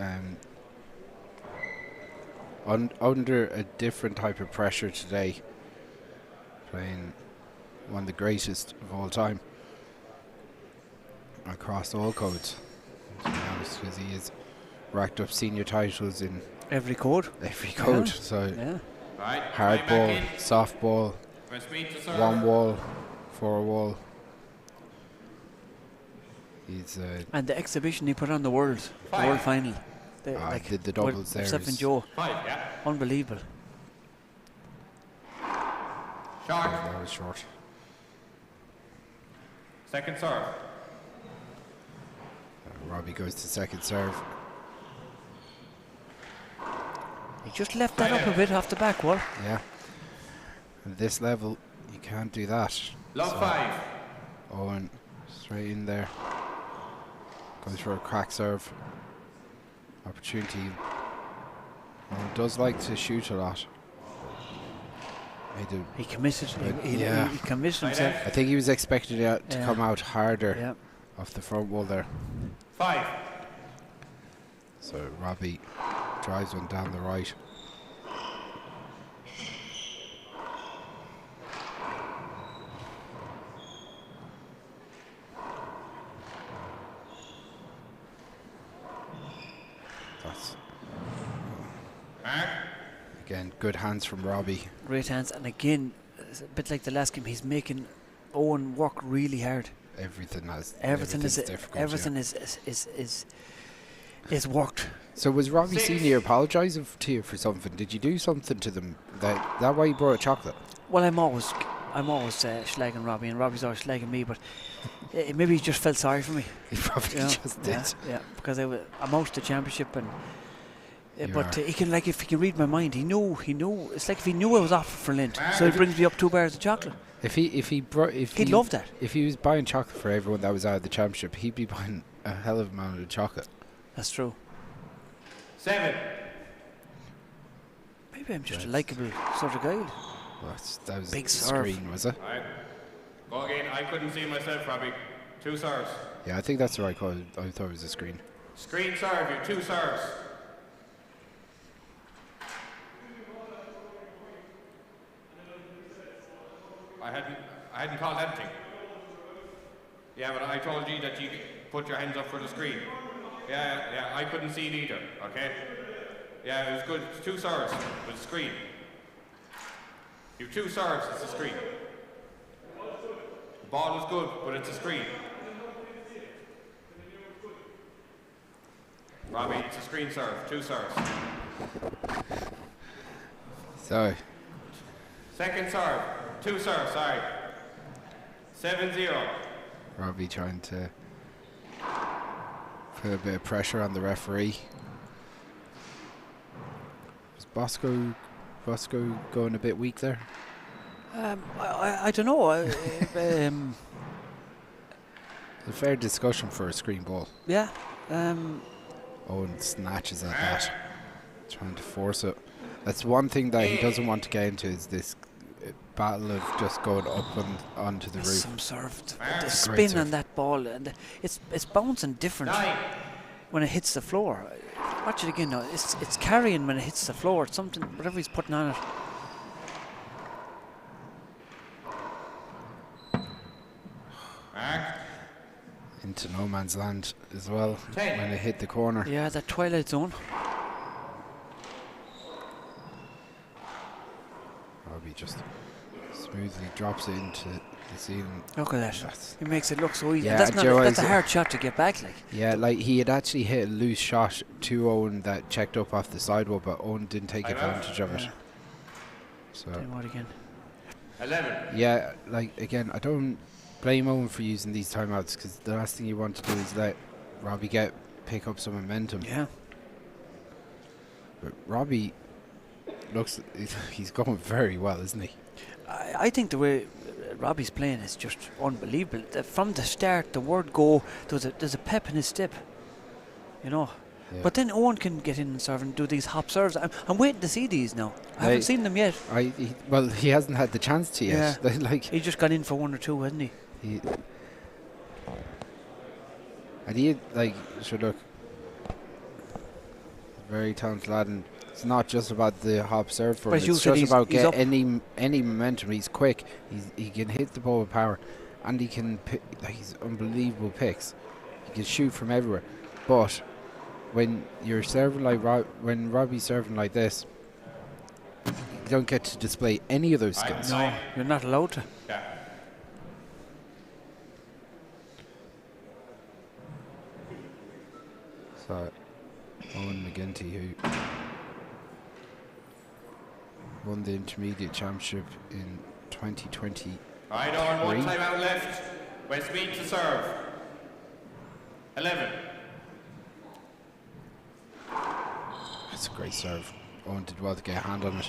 under a different type of pressure today, playing one of the greatest of all time across all codes, to be honest, because he has racked up senior titles in every code. Yeah. So hard ball, soft ball, one wall, 4 wall. He's and the exhibition he put on the world final. Did the doubles there. Except Joe. Unbelievable. Short. That was short. Second serve. Robbie goes to second serve. He just left that up a bit off the back wall. Yeah. At this level, you can't do that. Love 5. Owen straight in there. Goes for a crack serve. Opportunity. Owen does like to shoot a lot. He committed. He committed himself. I think he was expecting it to come out harder off the front wall there. 5. So Robbie drives one down the right. That's again good hands from Robbie. Great hands, and again, it's a bit like the last game. He's making Owen work really hard. Everything is worked. So was Robbie Senior apologising to you for something? Did you do something to them? That why you brought a chocolate? Well, I'm always slagging Robbie, and Robbie's always slagging me. But maybe he just felt sorry for me. He probably just did. Yeah, because I'm out of the championship, and he can, like, if he can read my mind, he knew. It's like if he knew I was off for Lent, so he brings me up 2 bars of chocolate. He'd love that. If he was buying chocolate for everyone that was out of the championship, he'd be buying a hell of a amount of chocolate. That's true. 7. Maybe I'm just a likeable sort of guy. Well, that was big the serve. screen, was it? Right. Go again. I couldn't see myself, Robbie. 2 serves. Yeah, I think that's the right call. I thought it was a screen. Screen serve, you 2 serves. I hadn't called anything. Yeah, but I told you that you put your hands up for the screen. Yeah, I couldn't see it either, okay? Yeah, it was good. It's 2 serves with a screen. You 2 serves, it's a screen. The ball was good, but it's a screen. Robbie, it's a screen serve, 2 serves. Sorry. Second serve, 2 serves, sorry. 7-0. Robbie trying to put a bit of pressure on the referee. Is Bosco going a bit weak there? I don't know. It's a fair discussion for a screen ball. Yeah. Owen snatches at that, trying to force it. That's one thing that he doesn't want to get into, is this battle of just going up and onto the roof. Some serve, the spin on that ball, and it's bouncing different when it hits the floor. Watch it again now. It's carrying when it hits the floor. It's something, whatever he's putting on it. Into no man's land as well when it hit the corner. Yeah, that twilight zone. Robbie just smoothly drops it into the ceiling. Look at that. He makes it look so easy. Yeah, that's a hard shot to get back, like. Yeah, like he had actually hit a loose shot to Owen that checked up off the sidewall, but Owen didn't take advantage of it. So. What again? 11. Yeah, like again, I don't blame Owen for using these timeouts, because the last thing you want to do is let Robbie pick up some momentum. Yeah. But Robbie he's going very well, isn't he? I think the way Robbie's playing is just unbelievable. From the start, the word go, there's a pep in his step, you know. Yeah. But then Owen can get in and serve and do these hop serves. I'm waiting to see these now. I haven't seen them yet. He hasn't had the chance to yet. Yeah. Like, he just got in for 1 or 2, hasn't he? Look, very talented lad, and it's not just about the hop serve for him. It's just about getting any momentum. He's quick. He can hit the ball with power, and he can pick. He's unbelievable picks. He can shoot from everywhere. But when you're serving like when Robbie's serving like this, you don't get to display any of those skills. No, you're not allowed to. Yeah. So, Owen McGinty, who won the intermediate championship in 2020. Right, Owen, 1 timeout left. Westmead to serve. 11. That's a great serve. Owen did well to get a hand on it.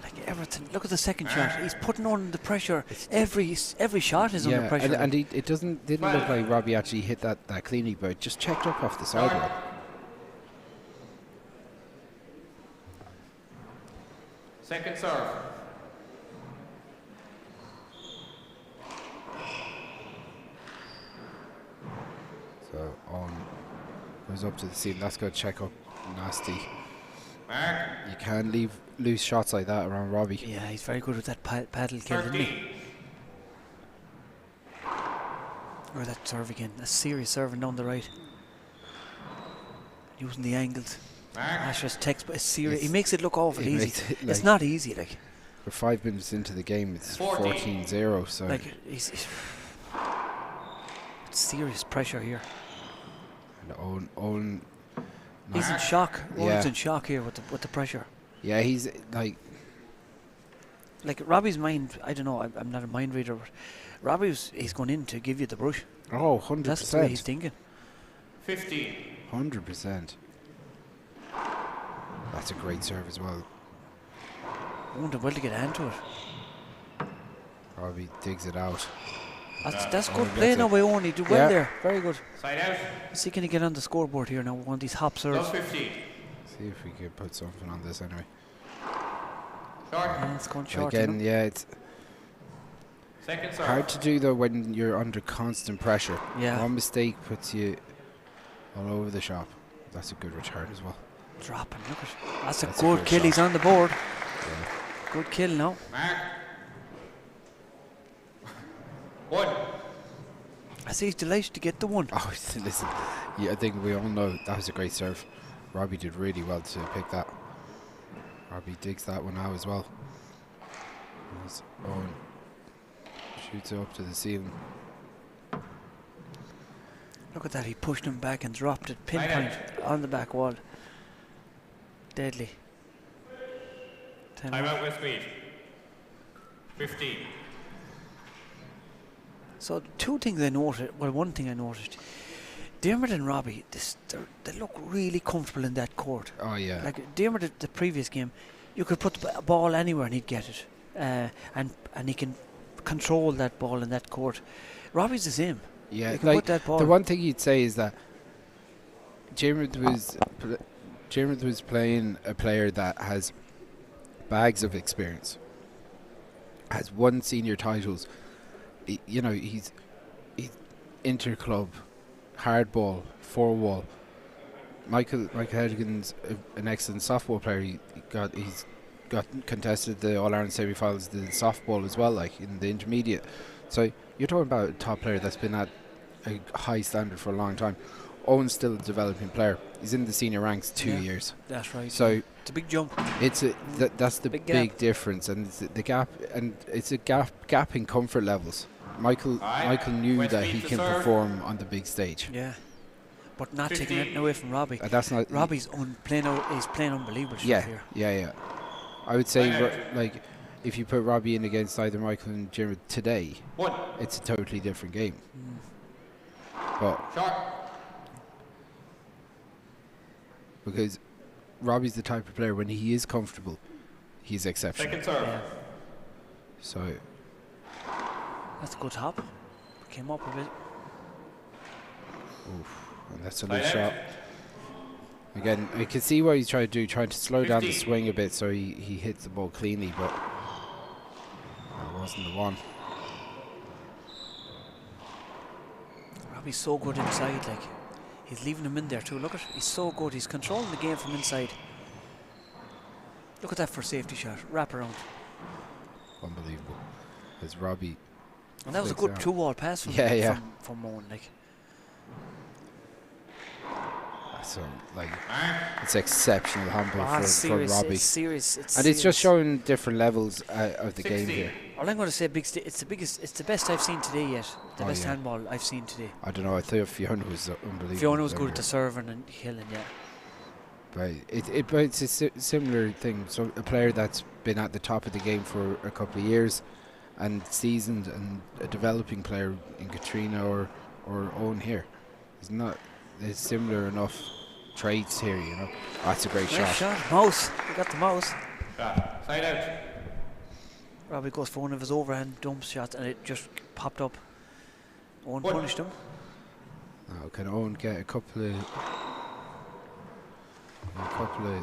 Like everything. Look at the second shot. He's putting on the pressure. Every shot is under pressure. And it didn't look like Robbie actually hit that cleanly, but it just checked up off the sidewall. Second serve. So Owen goes up to the ceiling. Let's go check up. Nasty. Mark. You can't leave loose shots like that around Robbie. Yeah, he's very good with that paddle kill, isn't he? Or that serve again. A serious serving down the right. Using the angles. That's just textbook. It's serious. He makes it look awful easy. It's not easy, like. We're 5 minutes into the game. It's 14-0. So like it's serious pressure here. And Owen. He's in shock. Owen's in shock here with the pressure. Yeah, he's like Robbie's mind. I don't know. I'm not a mind reader, but he's going in to give you the brush. Oh, 100%. That's the way he's thinking. 15. 100%. That's a great serve as well. I wonder well to get into it. Robbie digs it out. That's good play now by Owen. He did well there. Very good. Side out. See, can he get on the scoreboard here now? One of these hop serves. 15. See if we could put something on this anyway. Short. Yeah, it's gone short. Again, yeah, Second serve. Hard to do though when you're under constant pressure. Yeah. One mistake puts you all over the shop. That's a good return as well. Dropping, look at that's a good kill. He's on the board. Yeah. Good kill now. Mark. 1. I see he's delighted to get the 1. Oh, listen. Yeah, I think we all know that was a great serve. Robbie did really well to pick that. Robbie digs that one out as well. Owen shoots it up to the ceiling. Look at that, he pushed him back and dropped it pinpoint on the back wall. Deadly. Time out with speed. 15. So two things I noticed, well, one thing I noticed, Dermot and Robbie, they look really comfortable in that court. Oh yeah. Like Dermot at the previous game, you could put the ball anywhere and he'd get it. And he can control that ball in that court. Robbie's the same. Yeah, he can like put that ball. the one thing you'd say is that Dermot was playing a player that has bags of experience, has won senior titles. You know, he's interclub, hardball, four wall. Michael Hedigan's an excellent softball player. He's got contested the All-Ireland semi-finals, the softball as well, like in the intermediate. So you're talking about a top player that's been at a high standard for a long time. Owen's still a developing player. He's in the senior ranks 2 years. That's right. So it's a big jump. That's the big difference, and it's the gap, and it's a gap in comfort levels. Michael knew that he can perform on the big stage. Yeah, but not taking it away from Robbie. That's not Robbie's playing unbelievable yeah, here. Yeah. I would say like if you put Robbie in against either Michael and Jim today, it's a totally different game. But because Robbie's the type of player when he is comfortable, he's exceptional. Second serve. Yeah. So that's a good hop. Came up a bit. Oof, and that's a nice shot. Again, I can see what he's trying to do, trying to slow down the swing a bit so he hits the ball cleanly, but that wasn't the one. Robbie's so good inside, like he's leaving him in there too. Look at, he's so good. He's controlling the game from inside. Look at that for safety shot, wrap around. Unbelievable. As Robbie. And that was a good two-wall pass from from Owen, like. So, like, it's exceptional handball for Robbie. It's serious. And it's just showing different levels of the game here. All I'm going to say, it's the biggest, it's the best I've seen today yet. The best handball I've seen today. I don't know. I thought Fiona was unbelievable. Fiona was good at the serving and killing, yeah. But but it's a similar thing. So a player that's been at the top of the game for a couple of years, and seasoned, and a developing player in Katrina or Owen here, is not. There's similar enough traits here, you know. Oh, that's a great shot. Mouse. We got the mouse. Side out. Robbie goes for one of his overhand dump shots and it just popped up. Owen punished him. Now can Owen get a couple of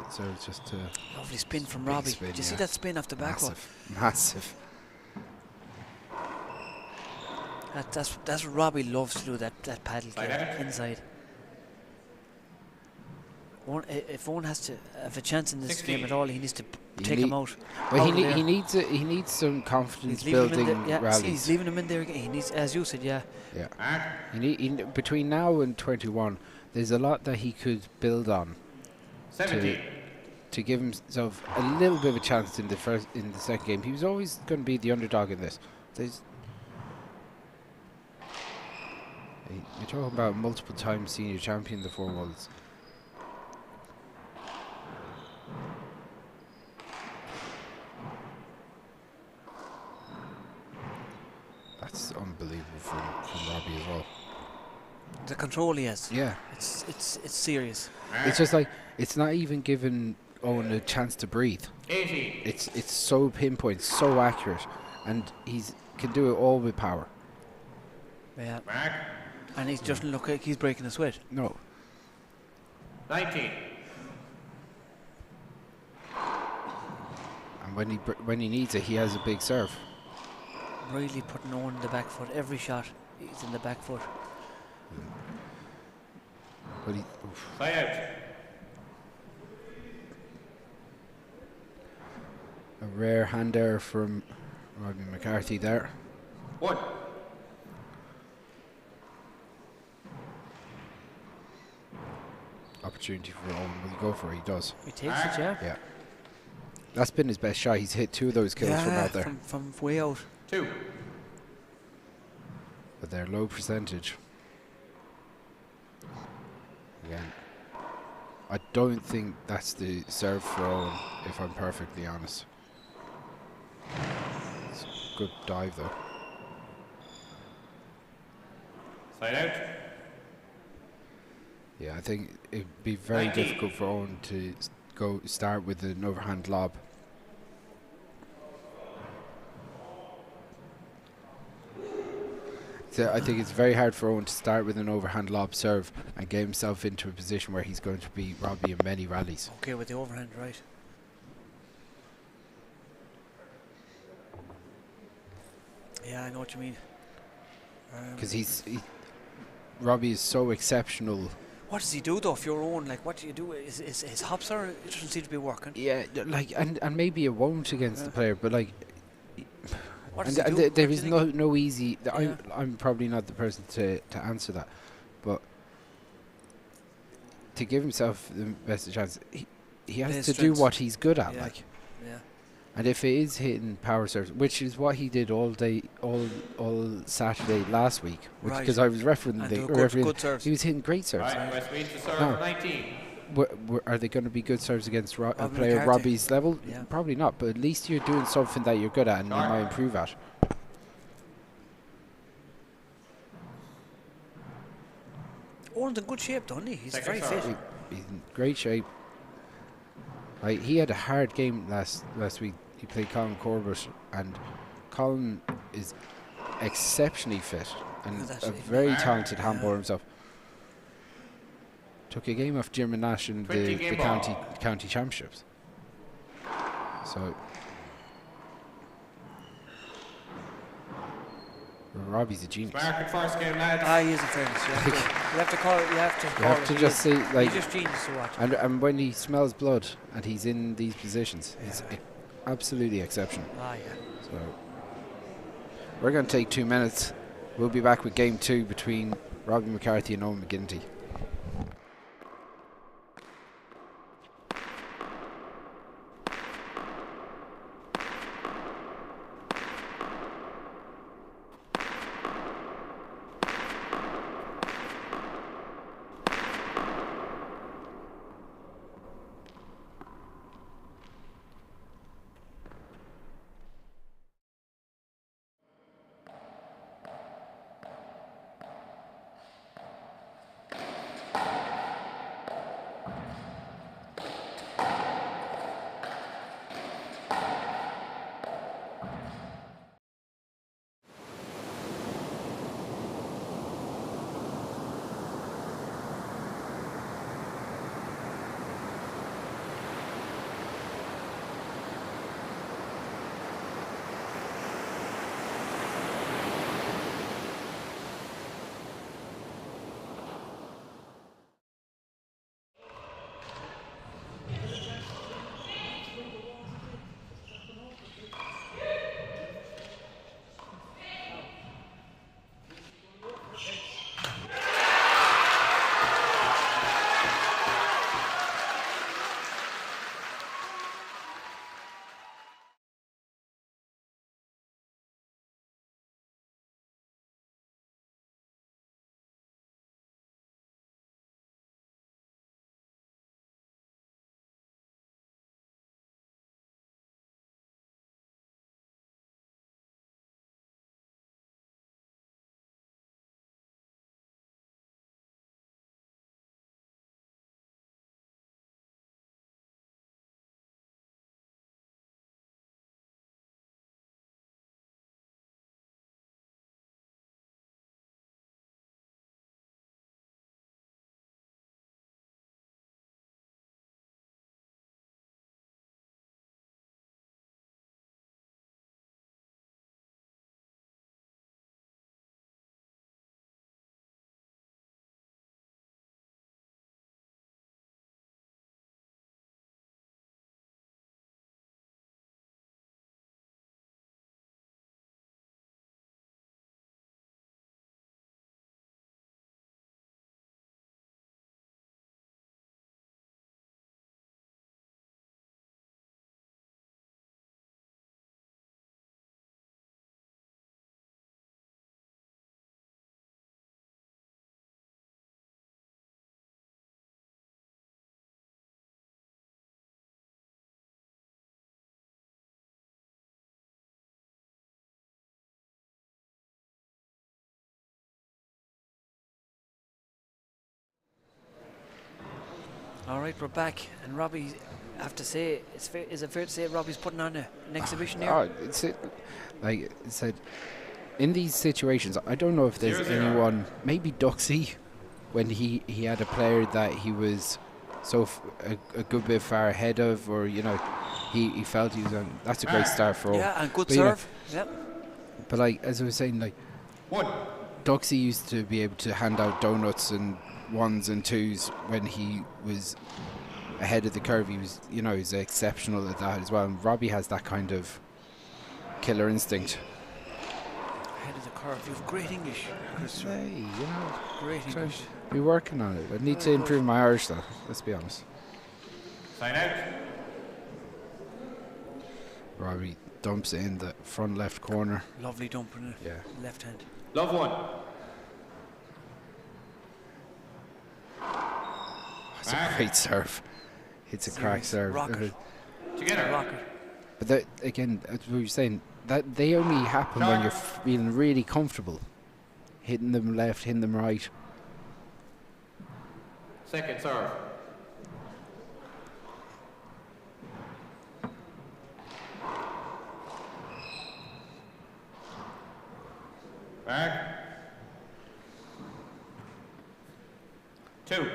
so it's just a lovely spin from Robbie. Did you see that spin off the back wall? Massive. That's what Robbie loves to do, that paddle game inside. If Owen has to have a chance in this game at all, he needs to take him out. Well, he needs some confidence building rallies. He's leaving him in there again. He needs, as you said, yeah. Between now and 21, there's a lot that he could build on to give himself a little bit of a chance in the second game. He was always going to be the underdog in this. You're talking about multiple time senior champion, the four walls. That's unbelievable from Robbie as well. The control he has. Yeah. It's serious. It's just like, it's not even giving Owen a chance to breathe. 80. It's so pinpoint, so accurate, and he's can do it all with power. Yeah. And he doesn't look like he's breaking a sweat. No. 19. And when he needs it, he has a big serve. Really putting Owen in the back foot. Every shot, he's in the back foot. But he, Play out. a rare hand error from Robbie McCarthy there. 1. Opportunity for Owen. Will he go for it? He does. He takes it, yeah. Yeah. That's been his best shot. He's hit 2 of those kills from out there. From way out. 2. But they're low percentage. Again, I don't think that's the serve for Owen, if I'm perfectly honest. It's a good dive though. Side out. Yeah, I think it'd be very difficult for Owen to start with an overhand lob. So I think it's very hard for Owen to start with an overhand lob serve and get himself into a position where he's going to beat Robbie in many rallies. Okay, with the overhand, right. Yeah, I know what you mean. Because Robbie is so exceptional. What does he do though? If you're Owen, like, what do you do? Is his hops are? It doesn't seem to be working. Yeah, like, and maybe it won't against the player, but like, what does he do? There is no easy. I'm probably not the person to answer that, but to give himself the best of chance, he has to do what he's good at, like. Yeah. And if it is hitting power serves, which is what he did all day, all Saturday last week, because I was referencing good serves. He was hitting great serves. Right, Westmead to serve 19. Are they going to be good serves against a player McCarthy. Robbie's level? Yeah. Probably not, but at least you're doing something that you're good at and you might improve at. Owen's in good shape, doesn't he? He's very fit. He's in great shape. Like, he had a hard game last week. He played Colin Corbett, and Colin is exceptionally fit and a very talented handballer himself. Took a game off Jim and Nash in the county championships. So Robbie's a genius. Market first game, lads. He is in fairness. You have to call it. You have to just see, like, he's just genius to watch. And when he smells blood and he's in these positions, he's absolutely exceptional. Yeah. So we're going to take 2 minutes. We'll be back with game 2 between Robbie McCarthy and Owen McGinty. All right, we're back, and Robbie, I have to say, is it fair to say Robbie's putting on an exhibition here? Like I said, in these situations, I don't know if there's anyone, maybe Duxie, when he had a player that he was a good bit far ahead of, or he felt he was on. That's a great start for Owen. Yeah, and good serve. Yep. But like as I was saying, like Duxie used to be able to hand out donuts and 1s and 2s when he was ahead of the curve. He was, he's exceptional at that as well. And Robbie has that kind of killer instinct. Ahead of the curve. You have great English. Hey, great English. Be working on it. I need to improve my Irish though. Let's be honest. Sign out. Robbie dumps it in the front left corner. Lovely dump in it. Yeah. Left hand. Love one. That's a great serve. It's a crack serve. Rocket. Together. Rocket. But that, again, as we were saying, that they only happen when you're feeling really comfortable. Hitting them left, hitting them right. Second serve. Back. 2.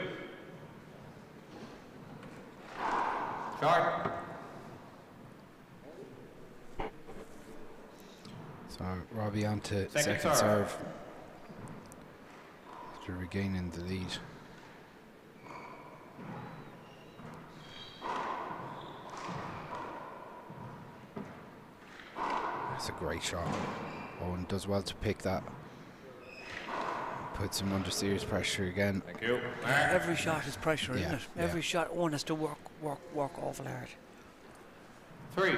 Short. So Robbie on to second serve. After regaining the lead. That's a great shot. Owen does well to pick that. Puts him under serious pressure again. Thank you. Every shot is pressure, isn't it? Every shot, Owen has to work awful hard. 3.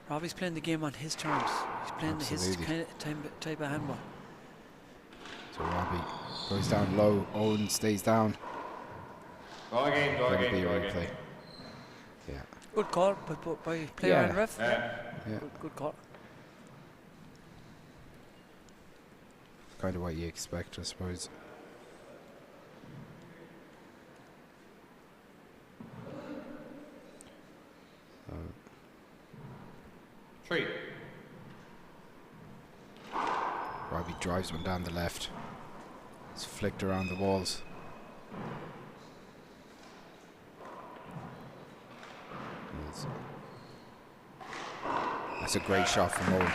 Robbie's playing the game on his terms. He's playing his kind of type of handball. So Robbie goes down low. Owen stays down. Go again. Play. Yeah. Good call by player and ref. Yeah. Good call. Kind of what you expect, I suppose. Three. Robbie drives one down the left. It's flicked around the walls. That's a great shot from Owen.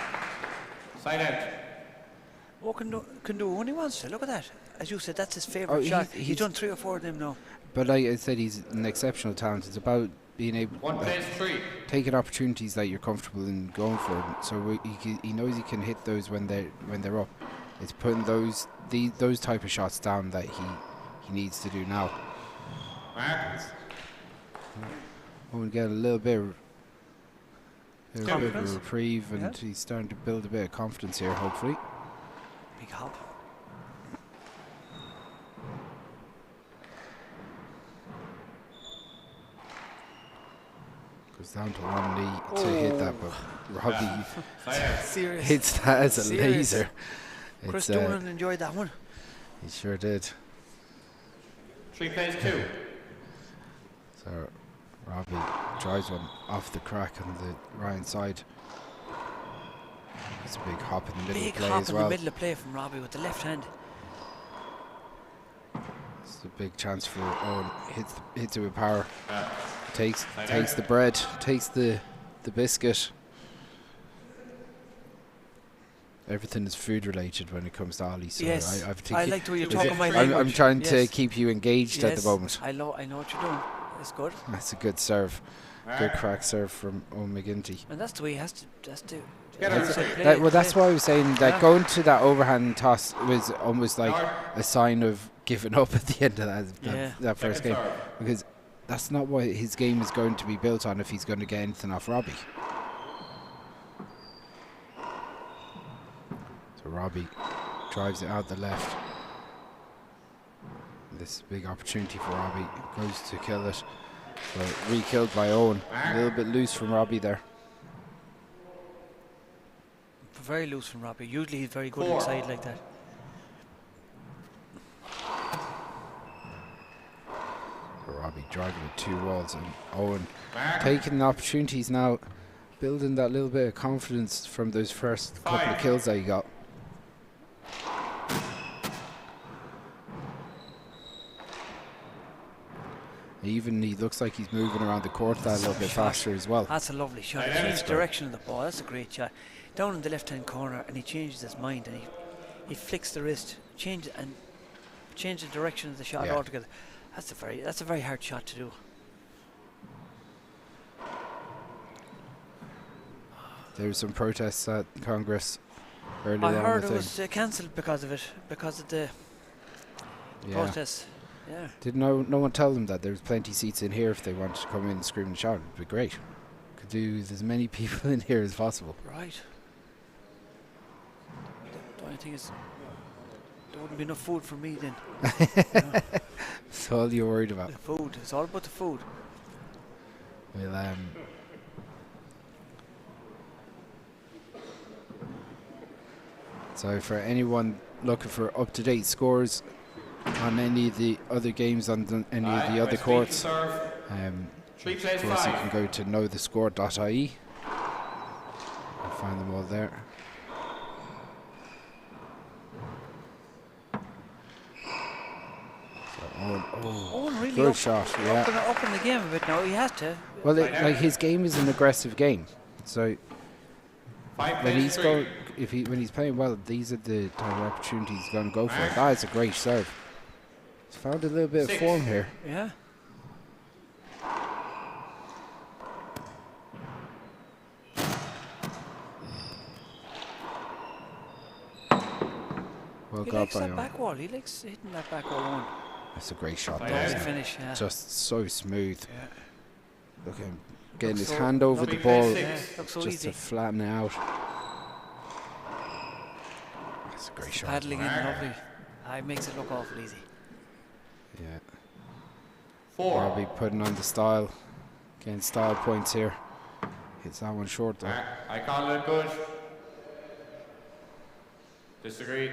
Side out. Oh, can do when he wants to. Look at that. As you said, that's his favourite shot. He's done 3 or 4 of them now. But like I said, he's an exceptional talent. It's about being able to taking opportunities that you're comfortable in going for. So he knows he can hit those when they're up. It's putting those type of shots down that he needs to do now. We'll get a little bit of a reprieve, and he's starting to build a bit of confidence here, hopefully. Big hop. Goes down to one knee to hit that, but Robbie hits that as a laser. Chris Doonan enjoyed that one. He sure did. 3 plays 2. So Robbie drives one off the crack on the right side. It's a big hop in the middle of play as well. Big hop in the middle of play from Robbie with the left hand. It's a big chance for Owen. Hits it with power. Takes the bread, takes the biscuit. Everything is food related when it comes to Ollie. So yes, I like the way you're talking my language. I'm trying to keep you engaged at the moment. I know what you're doing. It's good. That's a good serve. Good crack serve from Owen McGinty. And that's the way he has to. That's why I was saying that going to that overhand toss was almost like a sign of giving up at the end of that first game, because that's not what his game is going to be built on if he's going to get anything off Robbie. So Robbie drives it out the left. This is a big opportunity for Robbie. Goes to kill it, but re-killed by Owen. A little bit loose from Robbie there. Very loose from Robbie. Usually he's very good inside like that. Robbie driving the 2 walls, and Owen taking the opportunities now, building that little bit of confidence from those first couple of kills that he got. Even he looks like he's moving around the court that a little bit faster as well. That's a lovely shot. He changed the direction of the ball. That's a great shot. Down in the left-hand corner, and he changes his mind, and he flicks the wrist, change the direction of the shot altogether. That's a very hard shot to do. There were some protests at Congress earlier on. I heard it was cancelled because of it, because of the protests. Yeah. Did no one tell them that there was plenty of seats in here if they wanted to come in and scream and shout? It'd be great. Could do as many people in here as possible. Right. The only thing is, there wouldn't be enough food for me then. That's all you're worried about. The food. It's all about the food. Well, so for anyone looking for up-to-date scores on any of the other games on any of the other courts, of course you can go to knowthescore.ie and find them all there. Owen really good shot, yeah. Up in the game a bit now. He has to. Well, like his game is an aggressive game, so when he's playing well, these are the type of opportunities he's going to go for. That is a great serve. He's found a little bit of form here. Yeah. Well He got likes by that Owen. back wall. He likes hitting that back wall on. That's a great shot. Nice finish, yeah. Just so smooth. Yeah. Look at him getting Looks his so hand over the ball, looks so just easy. to flatten it out. That's a great shot. Paddling in lovely. It makes it look awful easy. Yeah. Robbie putting on the style, getting style points here. Hits that one short though. I call it good. Disagree.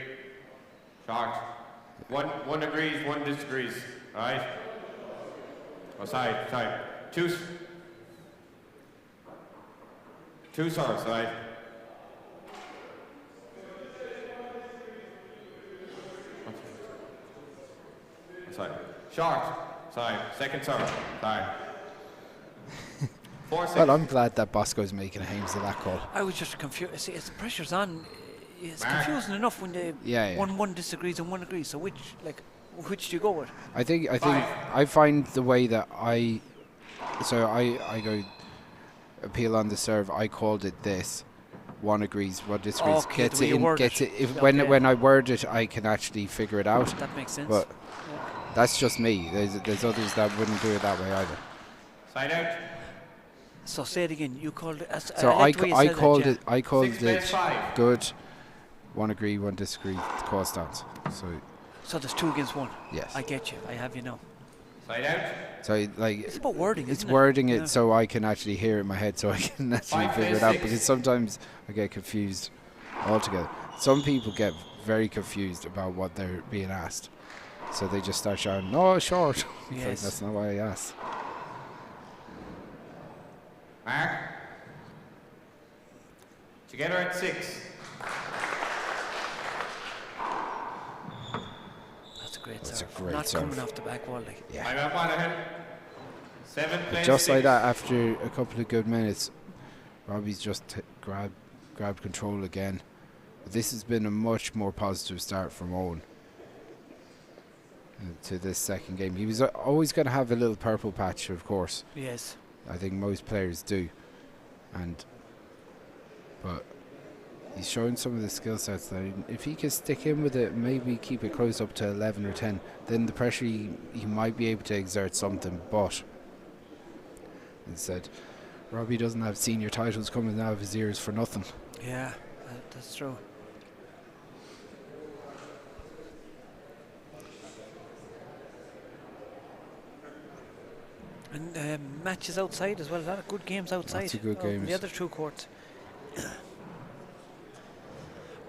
Short. One agrees, one disagrees. Alright? Oh, side. Two serves, right? Side. Short. Side. Second serve. Side. 4-6. Well, I'm glad that Bosco's making a Hames of that call. I was just confused. See, the pressure's on. It's confusing enough when the one disagrees and one agrees. So which do you go with? I think I find the way that I go appeal on the serve. I called it this. One agrees, one disagrees. Okay, Gets it in. Gets it. When I word it, I can actually figure it out. That makes sense. But that's just me. There's others that wouldn't do it that way either. Side out. So say it again. You called it. So I called it. I called 6 it five. good. One agree, one disagree. Call stance. So there's 2 against 1. Yes. I get you. I have you now. Side out. So it's about wording. It's isn't wording it it so I can actually hear it in my head, so I can actually figure it out. Because sometimes I get confused altogether. Some people get very confused about what they're being asked, so they just start shouting, "No, short." Yes. That's not what I asked. Mark. Together at 6. That's a great That's serve. a great Not serve. coming off the back wall. Like. Yeah. I'm up on ahead. 7 But plays just 6. like that, after a couple of good minutes, Robbie's just grabbed control again. But this has been a much more positive start from Owen to this second game. He was always going to have a little purple patch, of course. Yes. I think most players do, but he's showing some of the skill sets that if he can stick in with it, maybe keep it close up to 11 or 10, then the pressure he might be able to exert something. But instead, Robbie doesn't have senior titles coming out of his ears for nothing. Yeah, that's true. And matches outside as well. A lot of good games outside. Lots of good games. The other 2 courts.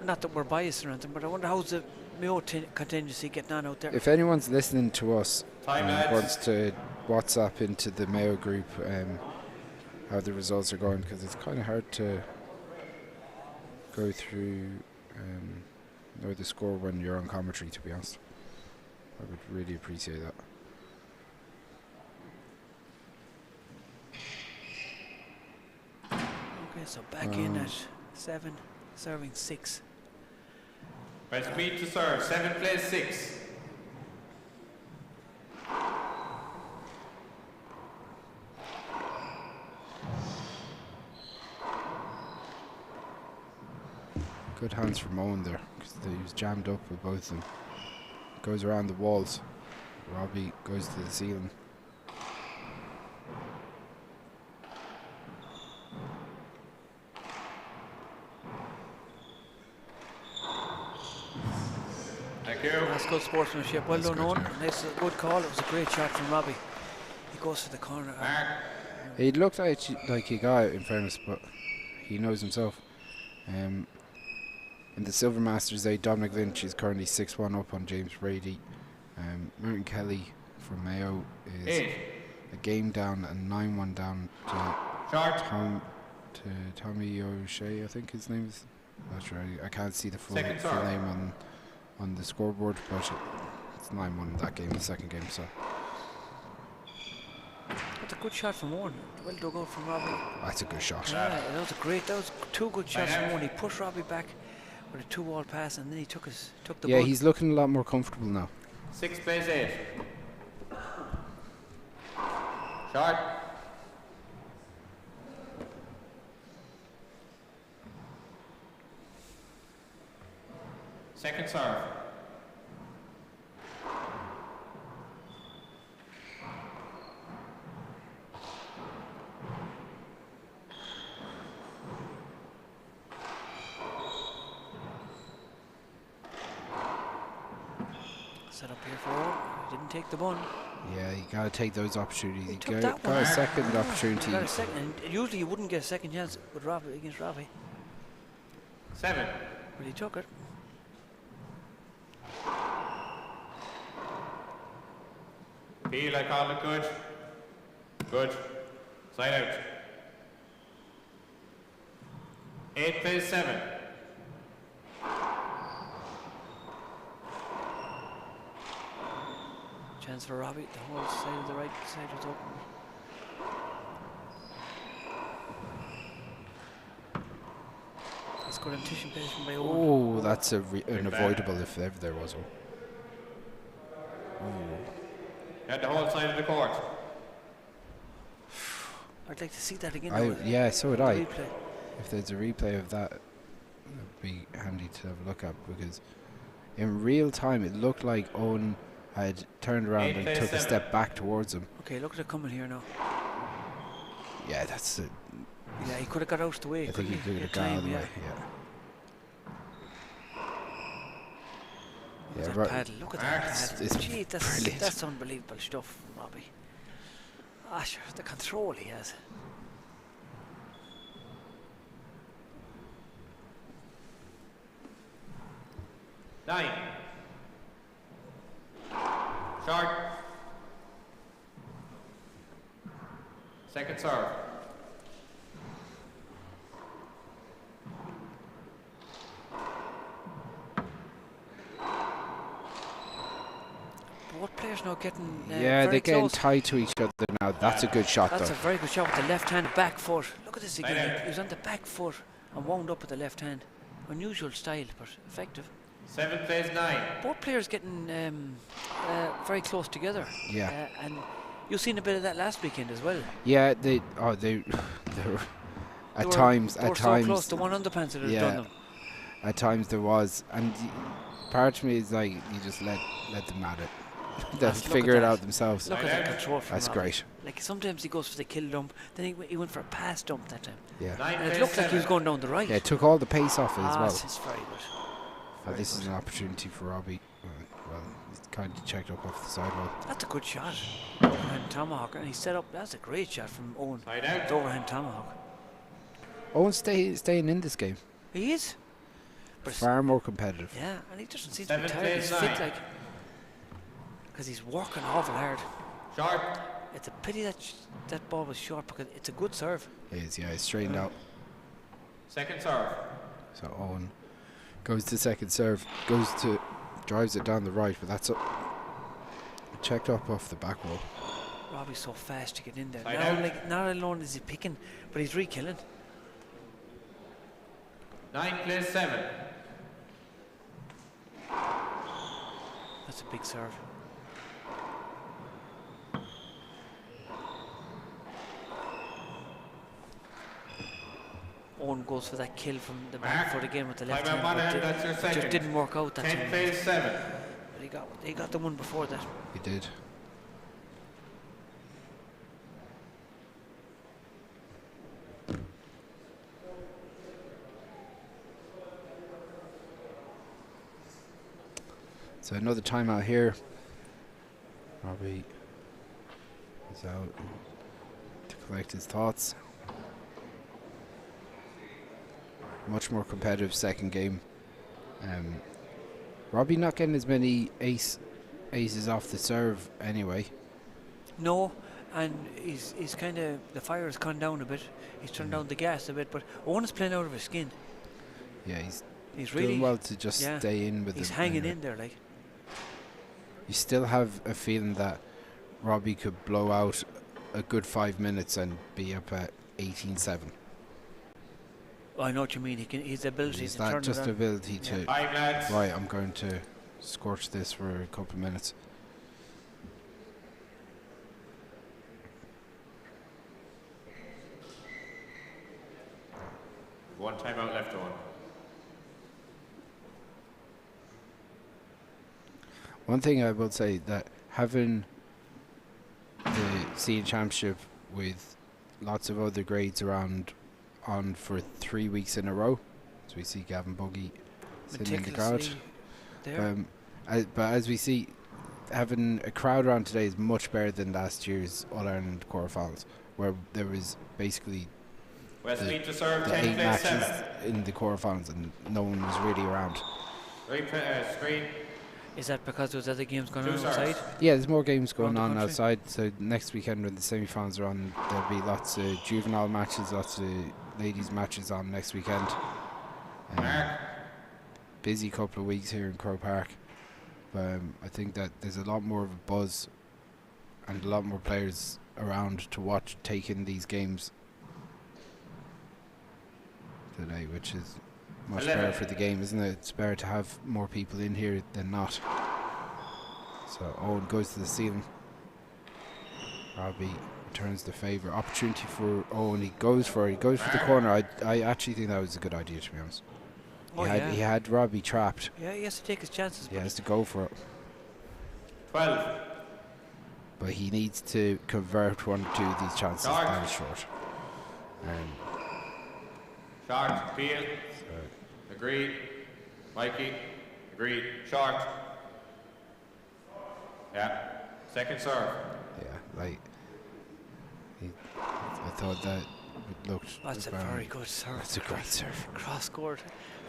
Not that we're biased or anything, but I wonder how's the Mayo contingency getting on out there. If anyone's listening to us and wants to WhatsApp into the Mayo group how the results are going, because it's kind of hard to go through know the score when you're on commentary, to be honest. I would really appreciate that. Okay, so back in at 7, serving 6. Well, speed to serve. 7 plays 6. Good hands from Owen there, because he was jammed up with both of them. Goes around the walls. Robbie goes to the ceiling. Thank you. That's good sportsmanship. Well done, Owen. That's a good call. It was a great shot from Robbie. He goes to the corner. He looked like he got it, in fairness, but he knows himself. In the Silver Masters, Dominic Lynch is currently 6-1 up on James Brady. Martin Kelly from Mayo is a game down and 9-1 down to Tommy O'Shea, I think his name is. Not sure. I can't see the full name on the scoreboard, but it's 9-1 in that game, the second game. So that's a good shot from Owen. Well dug out from Robbie. That's a good shot. Yeah, that was great. That was 2 good shots from Owen. He pushed Robbie back with a 2-wall pass, and then he took the yeah, ball. he's looking a lot more comfortable now. 6 plays 8. Short. Second serve. Set up here for Owen. He didn't take the bun. Yeah, you gotta take those opportunities. He You took got a second opportunity. Got a second, and usually you wouldn't get a second chance with Robbie against Robbie. 7. But he took it. Feel I called it good. Good. Side out. 8 plays 7. Chance for Robbie. The whole side of the right side was open. That's good anticipation by Owen. Oh, that's unavoidable if ever there was one. At the whole side of the court. I'd like to see that again. Yeah, so would I. Replay. If there's a replay of that, it would be handy to have a look at, because in real time it looked like Owen had turned around and took a step back towards him. Okay, look at it coming here now. Yeah, that's it. Yeah, he could have got out of the way. I think he could have gone out of the way. Yeah, That paddle, look at that paddle. Gee, that's unbelievable stuff, Robbie. Ah, sure, the control he has. Nine. Short. Second serve. Both players now getting yeah, they're getting tied to each other now. That's a good shot, That's though. a very good shot with the left hand back foot. Look at this again. He was on the back foot and wound up with the left hand. Unusual style, but effective. 7 plays 9. Both players getting very close together. Yeah. And you've seen a bit of that last weekend as well. Yeah, they were at times. They were so close to one underpants that had done them. At times there was, and part of me is like, you just let them at it. They'll figure it out themselves. Look at that control from That's Robbie. great. Like sometimes he goes for the kill dump, then he went for a pass dump that time. Yeah. And it looked like he was going down the right. Yeah, it took all the pace off it as well. This is very good. This is an opportunity for Robbie. Well, he's kind of checked up off the sidewall. That's a good shot. Overhand tomahawk, and he set up. That's a great shot from Owen. It's overhand tomahawk. Owen's staying in this game. He is. But far more competitive. Yeah, and he doesn't seem to be tired. He's fit, like, because he's working awful hard. Short. It's a pity that that ball was short because it's a good serve. It is, yeah, it's straightened out. Second serve. So Owen goes to second serve, drives it down the right, but that's checked up off the back wall. Robbie's so fast to get in there. Not alone is he picking, but he's re-killing. 9 plays 7. That's a big serve. Owen goes for that kill from the back foot again with the left hand, but it just didn't work out that 10 time. plays 7. But he got the one before that. He did. So another timeout here. Robbie is out to collect his thoughts. Much more competitive second game. Robbie not getting as many aces off the serve anyway. No, and he's kind of, the fire has gone down a bit. He's turned down the gas a bit, but Owen is playing out of his skin. Yeah, he's really doing well to just stay in with He's him. hanging in there, like. You still have a feeling that Robbie could blow out a good 5 minutes and be up at 18-7. I know what you mean. His ability Is to that turn just it on. ability to right? I'm going to scorch this for a couple of minutes. One timeout left on. One thing I will say, that having the Ciana Championship with lots of other grades around on for 3 weeks in a row, so we see Gavin Buggy sitting in the crowd. But as we see, having a crowd around today is much better than last year's All-Ireland quarterfinals, where there was basically Westmead to serve, the 10 8 plays matches 7. in the quarterfinals and no one was really around. Screen. Is that because there's other games going 2 on serves. outside? Yeah, there's more games going Around the on country? outside. So next weekend when the semi-finals are on, there'll be lots of juvenile matches, lots of ladies matches on next weekend. Busy couple of weeks here in Croke Park. But I think that there's a lot more of a buzz and a lot more players around to watch take in these games today, which is much 11. better for the game, isn't it? It's better to have more people in here than not. So Owen goes to the ceiling. Robbie returns the favour. Opportunity for Owen. He goes for the corner. I actually think that was a good idea, to be honest. He had Robbie trapped. Yeah, he has to take his chances. He has to go for it. 12. But he needs to convert 1 or 2 of these chances. That was short. Short. Peel. Agreed. Mikey. Agreed. Short. Yeah. Second serve. Yeah, like I thought that it looked. That's a very good serve. That's a great serve. Cross scored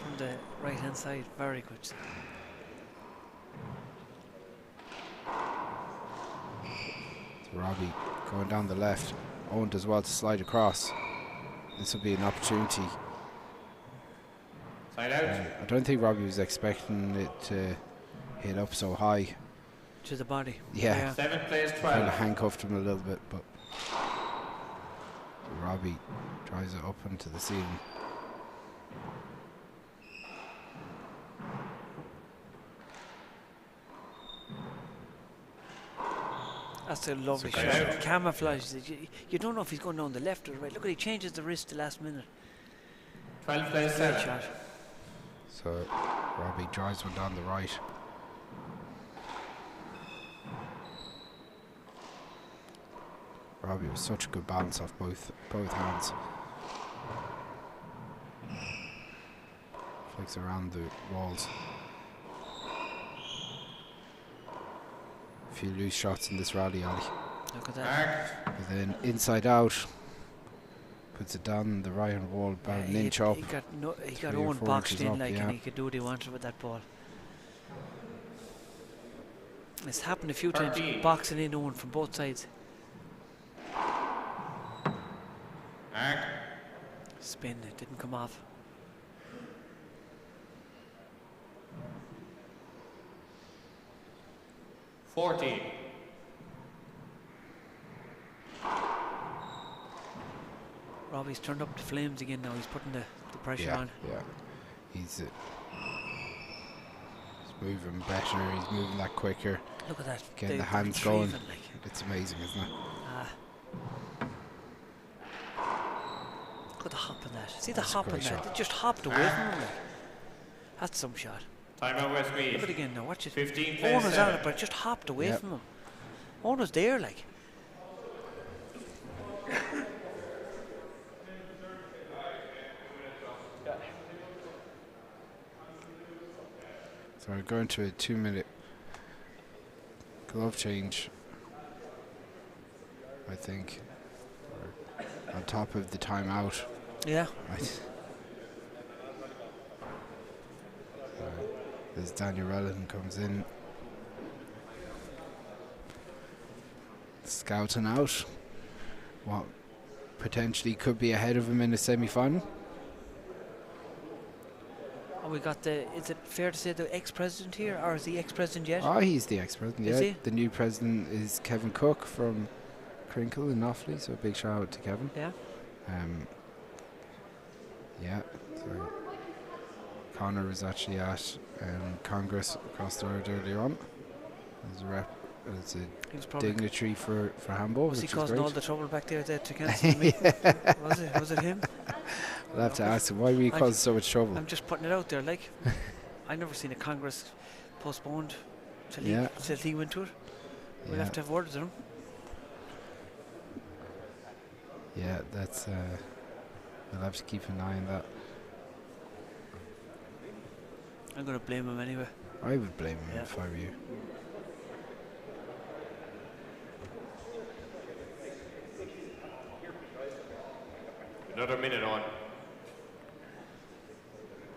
from the right hand side. Very good. So Robbie going down the left. Owen does well to slide across. This will be an opportunity. Side out. I don't think Robbie was expecting it to hit up so high. To the body. Yeah. 7 plays 12. Kind of handcuffed him a little bit, but Robbie drives it up into the ceiling. That's a lovely shot. Camouflage. You don't know if he's going down the left or the right. Look at, he changes the wrist the last minute. 12 plays 7. Shot. So Robbie drives one down the right. Robbie was such a good balance off both hands. Flicks around the walls. A few loose shots in this rally, Ali. Look at that. But then inside out, puts it down the right hand wall, about an inch up. He got Owen boxed in and he could do what he wanted with that ball. It's happened a few times, boxing in Owen from both sides. Mark. Spin, it didn't come off. $40. Robbie's turned up the flames again now. He's putting the pressure on. Yeah, he's moving better. He's moving that quicker. Look at that. Getting the hands going. It's amazing, isn't it? Look at the hop in that. See the hop in that? They just hopped away from him. That's some shot. Time out West Meath. Look at it again now. Watch it. 15 Owen was on it, but it just hopped away from him. Owen was there, like. So we're going to a 2-minute glove change, I think, on top of the timeout. Yeah. As Daniel Rellan comes in, scouting out what potentially could be ahead of him in the semi-final. We got is it fair to say the ex-president here, or is he ex-president yet? Oh, he's the ex-president, Is he? The new president is Kevin Cook from Crinkle in Offaly, so a big shout out to Kevin. Yeah. So Connor was actually at Congress across the road earlier on. As a dignitary for handball. Was he which is causing great. all the trouble back there to cancel the meeting? Was it him? I'll have to ask him, why were you causing so much trouble? I'm just putting it out there, like. I've never seen a Congress postponed till he went to it. We'll have to have words with him. Yeah, that's we'll have to keep an eye on that. I'm going to blame him anyway. I would blame him if I were you. Another minute on.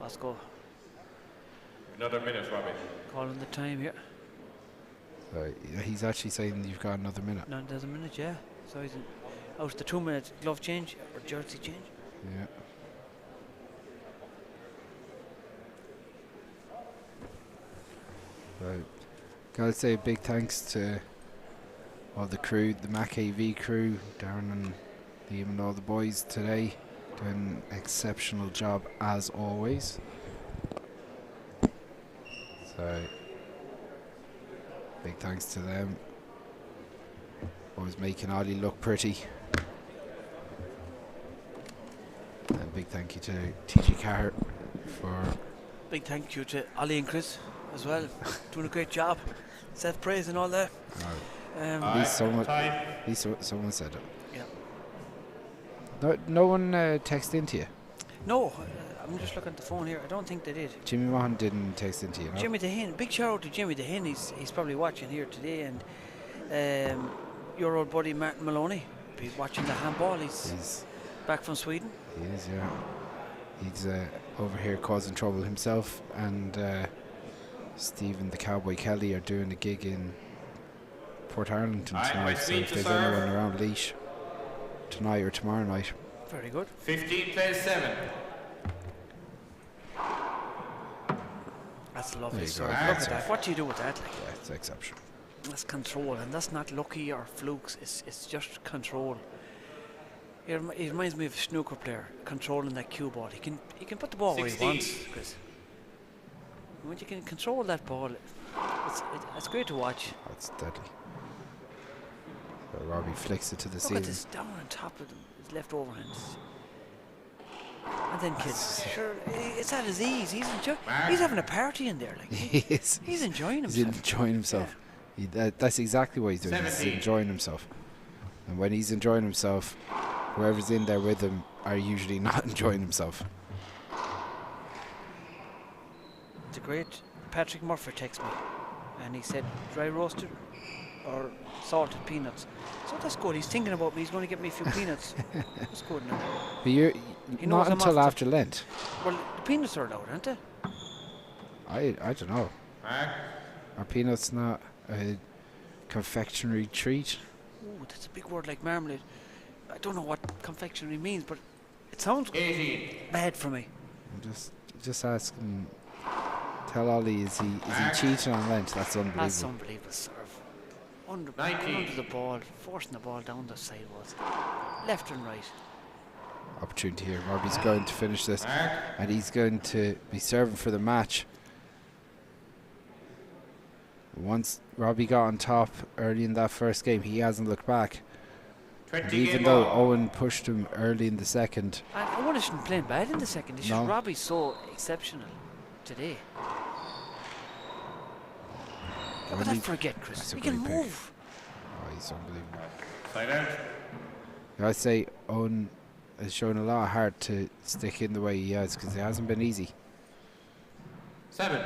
Let's go. Another minute, Robbie. Calling the time here. So he's actually saying you've got another minute. No, there's a minute, yeah. So he's out the 2-minute glove change or jersey change. Yeah. Right. Gotta say a big thanks to all the crew, the Mac AV crew, Darren and Liam and all the boys today, doing an exceptional job as always. So big thanks to them. Always making Ollie look pretty. And a big thank you to TG Carr for. Big thank you to Ollie and Chris as well, doing a great job. Self-praise and all that. At least someone said it. Yeah. No one texted into you? No, I'm just looking at the phone here. I don't think they did. Jimmy Mahan didn't text into you, no? Jimmy Dehin, big shout out to Jimmy Dehin. He's probably watching here today, and your old buddy Martin Maloney be watching the handball. He's back from Sweden. He is, yeah. He's over here causing trouble himself, and Stephen the Cowboy Kelly are doing a gig in Port Ireland tonight. So if there's anyone around Laois tonight or tomorrow night. Very good. 15 plays 7. That's lovely. So look at that. What do you do with that? Like? Yeah, it's exceptional. That's control, and that's not lucky or flukes. It's just control. It reminds me of a snooker player controlling that cue ball. He can put the ball 16. where he wants, Chris. When you can control that ball, it's great to watch. That's deadly. So Robbie flicks it to the ceiling. Look at this down on top of his left overhand. And then kids, sure, it's at his ease. He's having a party in there. Like he's enjoying himself. He's enjoying himself. Yeah. That's exactly what he's doing. 17. He's enjoying himself. And when he's enjoying himself, whoever's in there with him are usually not enjoying himself. It's a great. Patrick Murphy texted me, and he said dry roasted or salted peanuts. So that's good. He's thinking about me. He's going to get me a few peanuts. That's good now. But you're not until after Lent. Well, the peanuts are allowed, aren't they? I don't know. Are peanuts not a confectionery treat? Oh, that's a big word like marmalade. I don't know what confectionery means, but it sounds bad for me. Just ask him. Tell Ollie, is he cheating on length? That's unbelievable. That's unbelievable serve. Under the ball, forcing the ball down the sidewalls, left and right. Opportunity here. Robbie's going to finish this, and he's going to be serving for the match. Once Robbie got on top early in that first game, he hasn't looked back. And even though Owen pushed him early in the second. And Owen isn't playing bad in the second. It's just Robbie's so exceptional today. Look at that forget, Chris. He can move. Oh, he's unbelievable. Side out. I say Owen has shown a lot of heart to stick in the way he has, because it hasn't been easy. 7.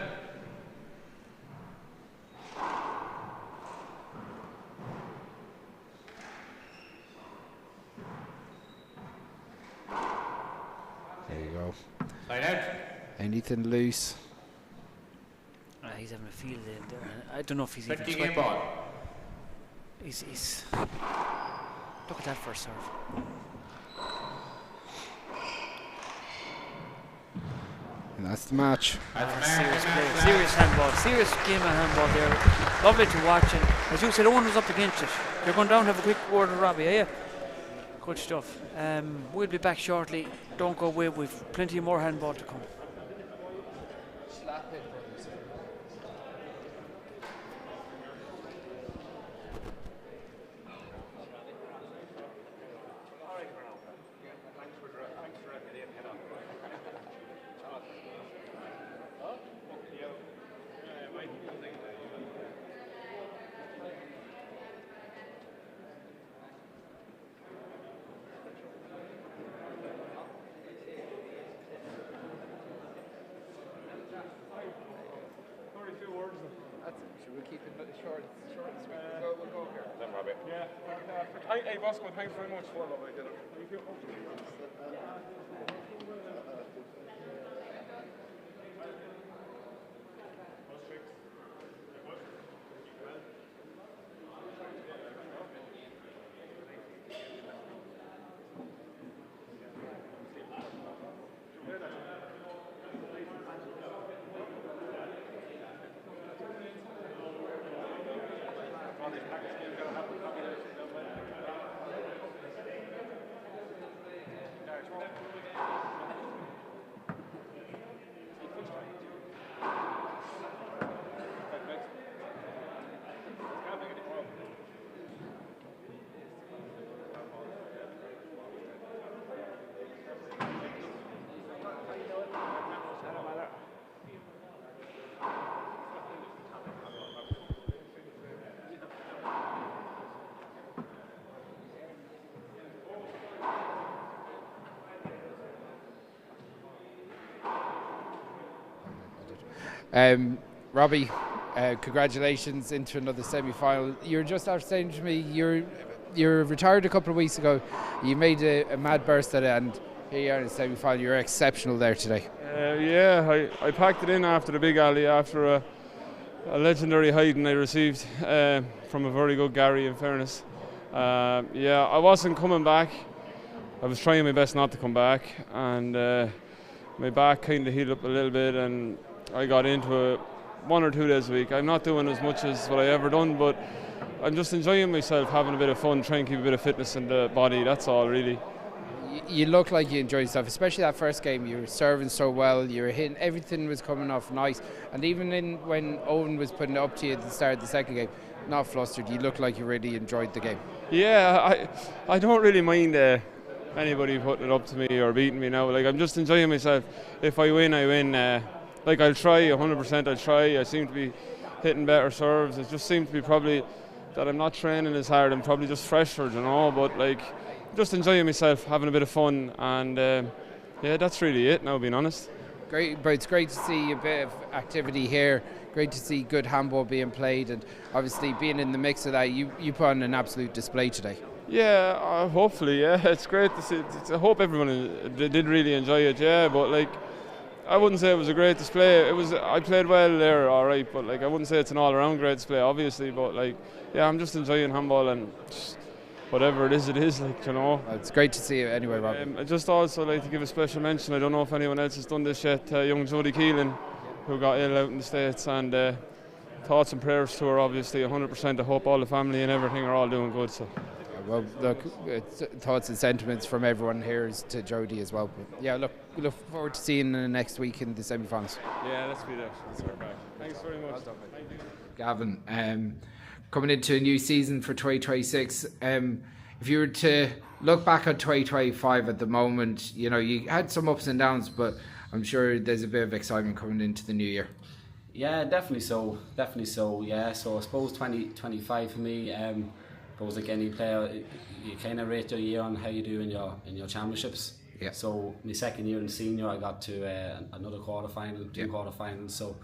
There you go. Side out. Anything loose? He's having a field in there. I don't know if he's even game ball. He's look at that first serve. And that's the match. Serious play, serious handball, serious game of handball there. Lovely to watch. And as you said, Owen was up against it. You're going down to have a quick word with Robbie, are you? Good stuff. We'll be back shortly. Don't go away. We've plenty more handball to come. Hey, Bosco, thanks very much for that. Robbie, congratulations into another semi-final. You're just after saying to me you're retired a couple of weeks ago. You made a mad burst at it, and here you are in the semi-final. You're exceptional there today. Yeah, I packed it in after the big alley, after a legendary hiding I received from a very good Gary, in fairness. Yeah, I wasn't coming back. I was trying my best not to come back, and my back kind of healed up a little bit, and I got into it 1 or 2 days a week. I'm not doing as much as what I ever done, but I'm just enjoying myself, having a bit of fun, trying to keep a bit of fitness in the body. That's all, really. You look like you enjoyed yourself, especially that first game. You were serving so well, you were hitting, everything was coming off nice. And even when Owen was putting it up to you at the start of the second game, not flustered, you looked like you really enjoyed the game. Yeah, I don't really mind anybody putting it up to me or beating me now. Like, I'm just enjoying myself. If I win, I win. Like, I'll try 100%. I'll try. I seem to be hitting better serves. It just seems to be probably that I'm not training as hard. I'm probably just fresher, you know. But like, just enjoying myself, having a bit of fun, and yeah, that's really it. Now, being honest. Great, but it's great to see a bit of activity here. Great to see good handball being played, and obviously being in the mix of that, you put on an absolute display today. Yeah, hopefully, yeah. It's great to see. I hope everyone did really enjoy it, yeah. But like, I wouldn't say it was a great display. I played well there, all right. But like, I wouldn't say it's an all-around great display, obviously. But like, yeah, I'm just enjoying handball and just whatever it is, like, you know. Well, it's great to see you anyway, Rob. I just also like to give a special mention. I don't know if anyone else has done this yet. Young Jodie Keelan, who got ill out in the States, and thoughts and prayers to her. Obviously, 100%. I hope all the family and everything are all doing good. So. Well, look, thoughts and sentiments from everyone here is to Jodie as well. But yeah, look, we look forward to seeing you next week in the semi-finals. Yeah, let's be there. Thanks very much. Thank you. Gavin, coming into a new season for 2026, if you were to look back at 2025 at the moment, you know, you had some ups and downs, but I'm sure there's a bit of excitement coming into the new year. Yeah, definitely so. Yeah, so I suppose 2025 for me, I suppose like any player, you kind of rate your year on how you do in your championships. Yeah. So my second year in senior, I got to another quarterfinal, two quarterfinals. So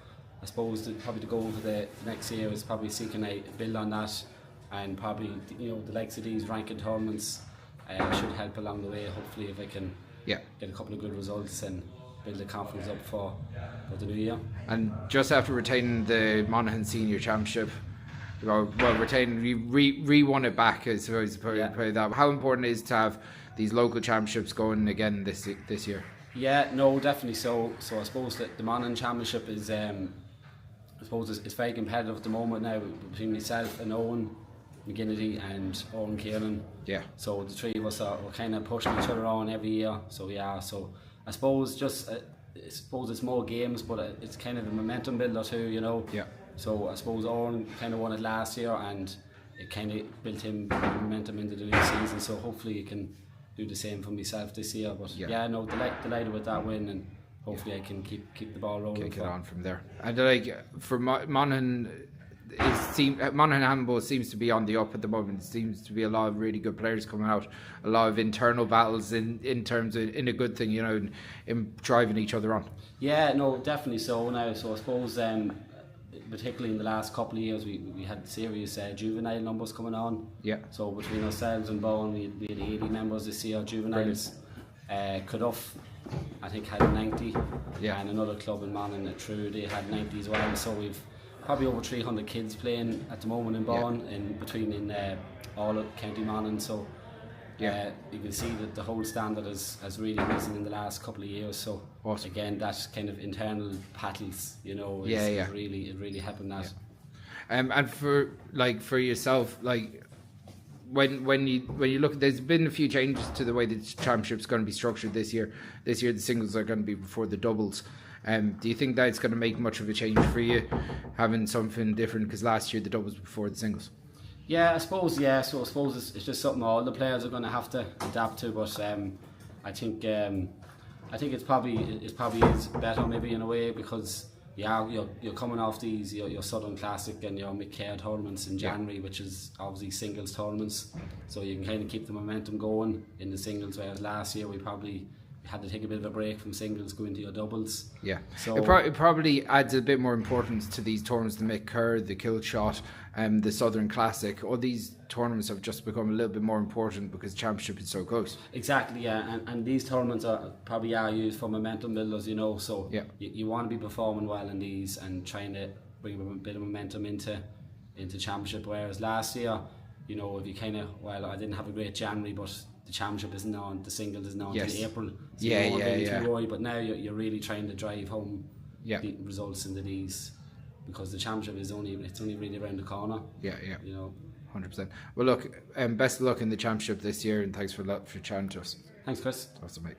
I suppose probably to go for the next year is probably seeking a build on that, and probably the likes of these ranking tournaments should help along the way. Hopefully, if I can get a couple of good results and build the confidence up for the new year. And just after retaining the Monaghan Senior Championship, retaining, you re-won it back, I suppose. That. How important it is to have these local championships going again this year? Yeah, no, definitely so. So I suppose that the Monaghan Championship is, I suppose it's very competitive at the moment now between myself and Owen McGinnity and Owen Kieran. Yeah. So the three of us we're kind of pushing each other on every year. So we are. So I suppose it's more games, but it's kind of a momentum builder too, you know. Yeah. So I suppose Owen kind of won it last year, and it kind of built him momentum into the new season. So hopefully he can do the same for myself this year. But no, delighted with that win, and hopefully I can keep the ball rolling. Kick it on from there. And like for Monaghan, Monaghan handball seems to be on the up at the moment. It seems to be a lot of really good players coming out, a lot of internal battles in terms of in a good thing, you know, in driving each other on. Yeah, no, definitely so now. So I suppose particularly in the last couple of years, we had serious juvenile numbers coming on. Yeah. So between ourselves and Bowen, we had 80 members this year, juveniles. Craobh, I think, had 90. Yeah. And another club in Monaghan, they had 90 as well. So we've probably over 300 kids playing at the moment in Bowen, in all of County Monaghan. So you can see that the whole standard has really risen in the last couple of years. So again, that kind of internal battles, you know, is really helping that. And for yourself, like when you look, there's been a few changes to the way the championship's going to be structured this year. This year the singles are going to be before the doubles. Do you think that's going to make much of a change for you, having something different? Because last year the doubles were before the singles. Yeah, I suppose. Yeah, so I suppose it's just something all the players are going to have to adapt to. But I think it's probably is better maybe in a way, because you're coming off these your Southern Classic and your Mid-Care tournaments in January, which is obviously singles tournaments. So you can kind of keep the momentum going in the singles. Whereas last year we probably had to take a bit of a break from singles, go into your doubles. Yeah, so it probably adds a bit more importance to these tournaments, the Mid-Care, the Killshot, the Southern Classic. All these tournaments have just become a little bit more important because championship is so close. Exactly, yeah, and these tournaments are used for momentum builders, you know. So you want to be performing well in these and trying to bring a bit of momentum into championship. Whereas last year, you know, if you I didn't have a great January, but the championship isn't on, the singles isn't on until April. So you won't be too worried, but now you're really trying to drive home the results into these, because the championship is only really around the corner. Yeah. You know, 100%. Well, look, best of luck in the championship this year, and thanks for chatting to us. Thanks, Chris. Awesome, mate.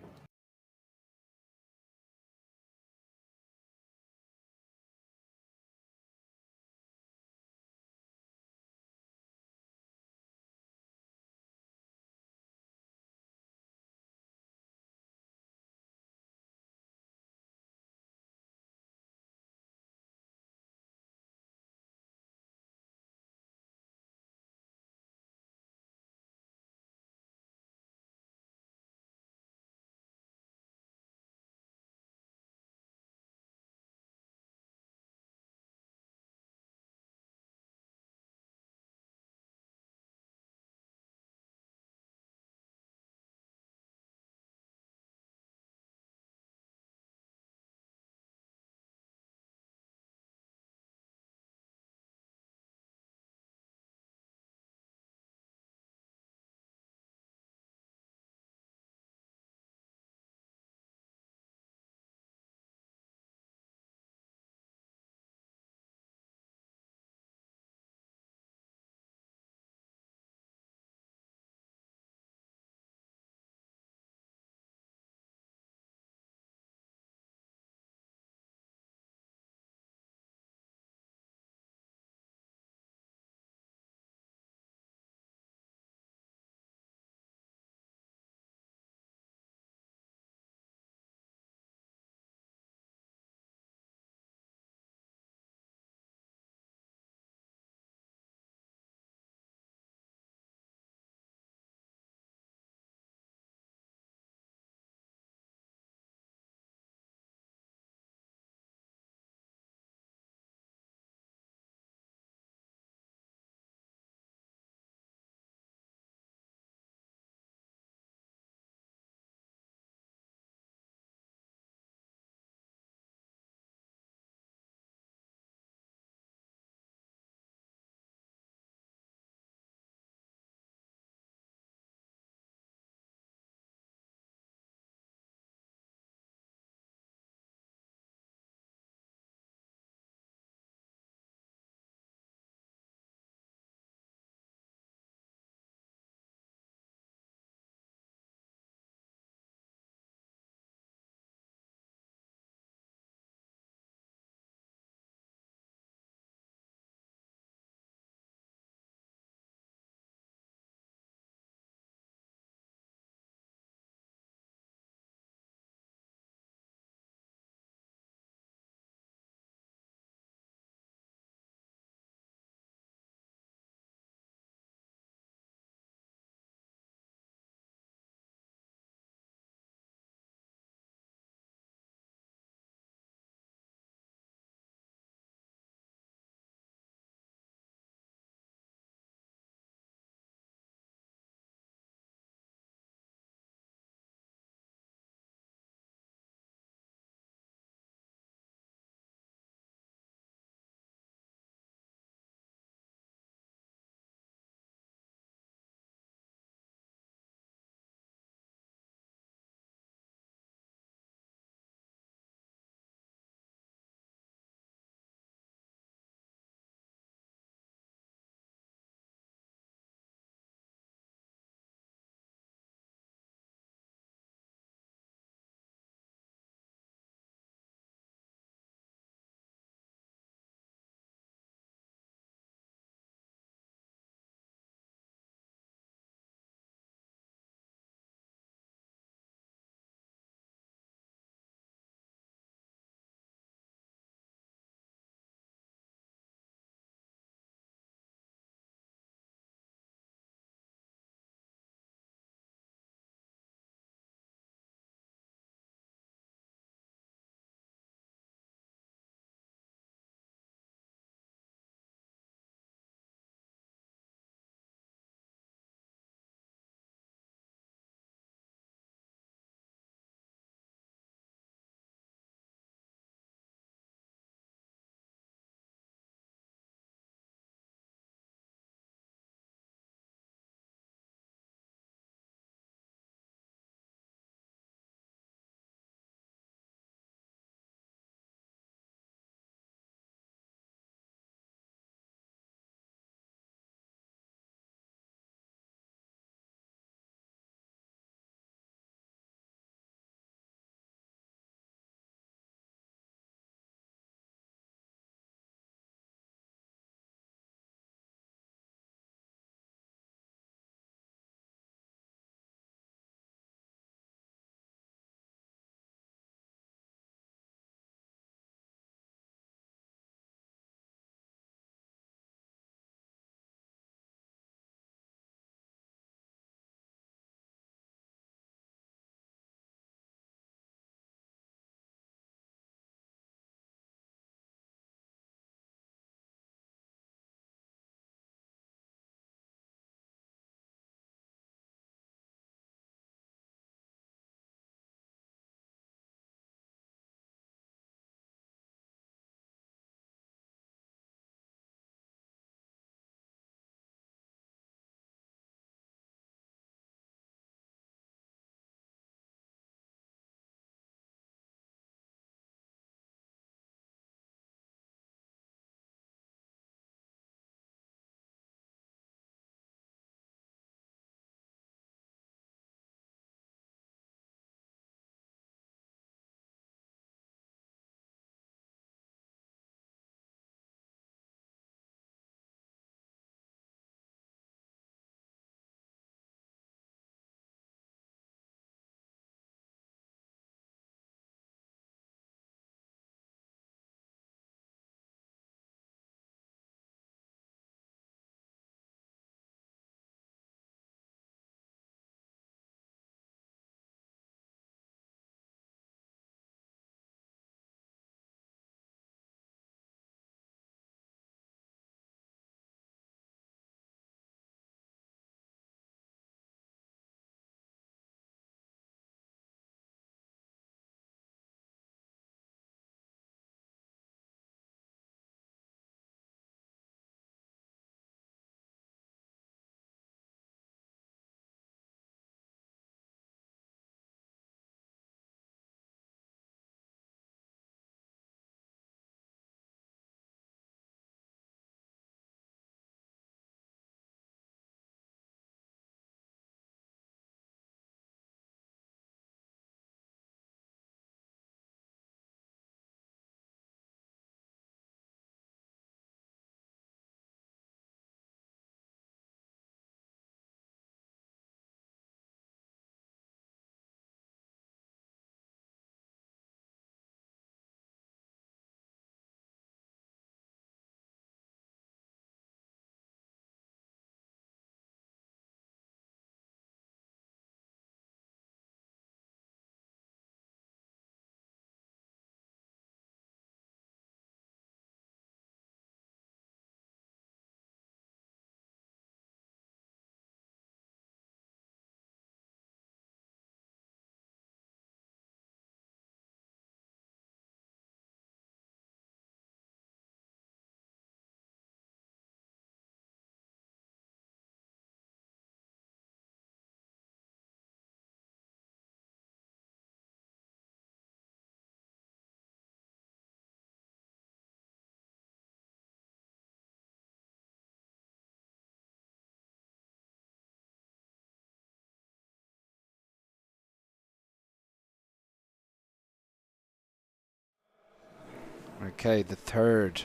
Okay, the third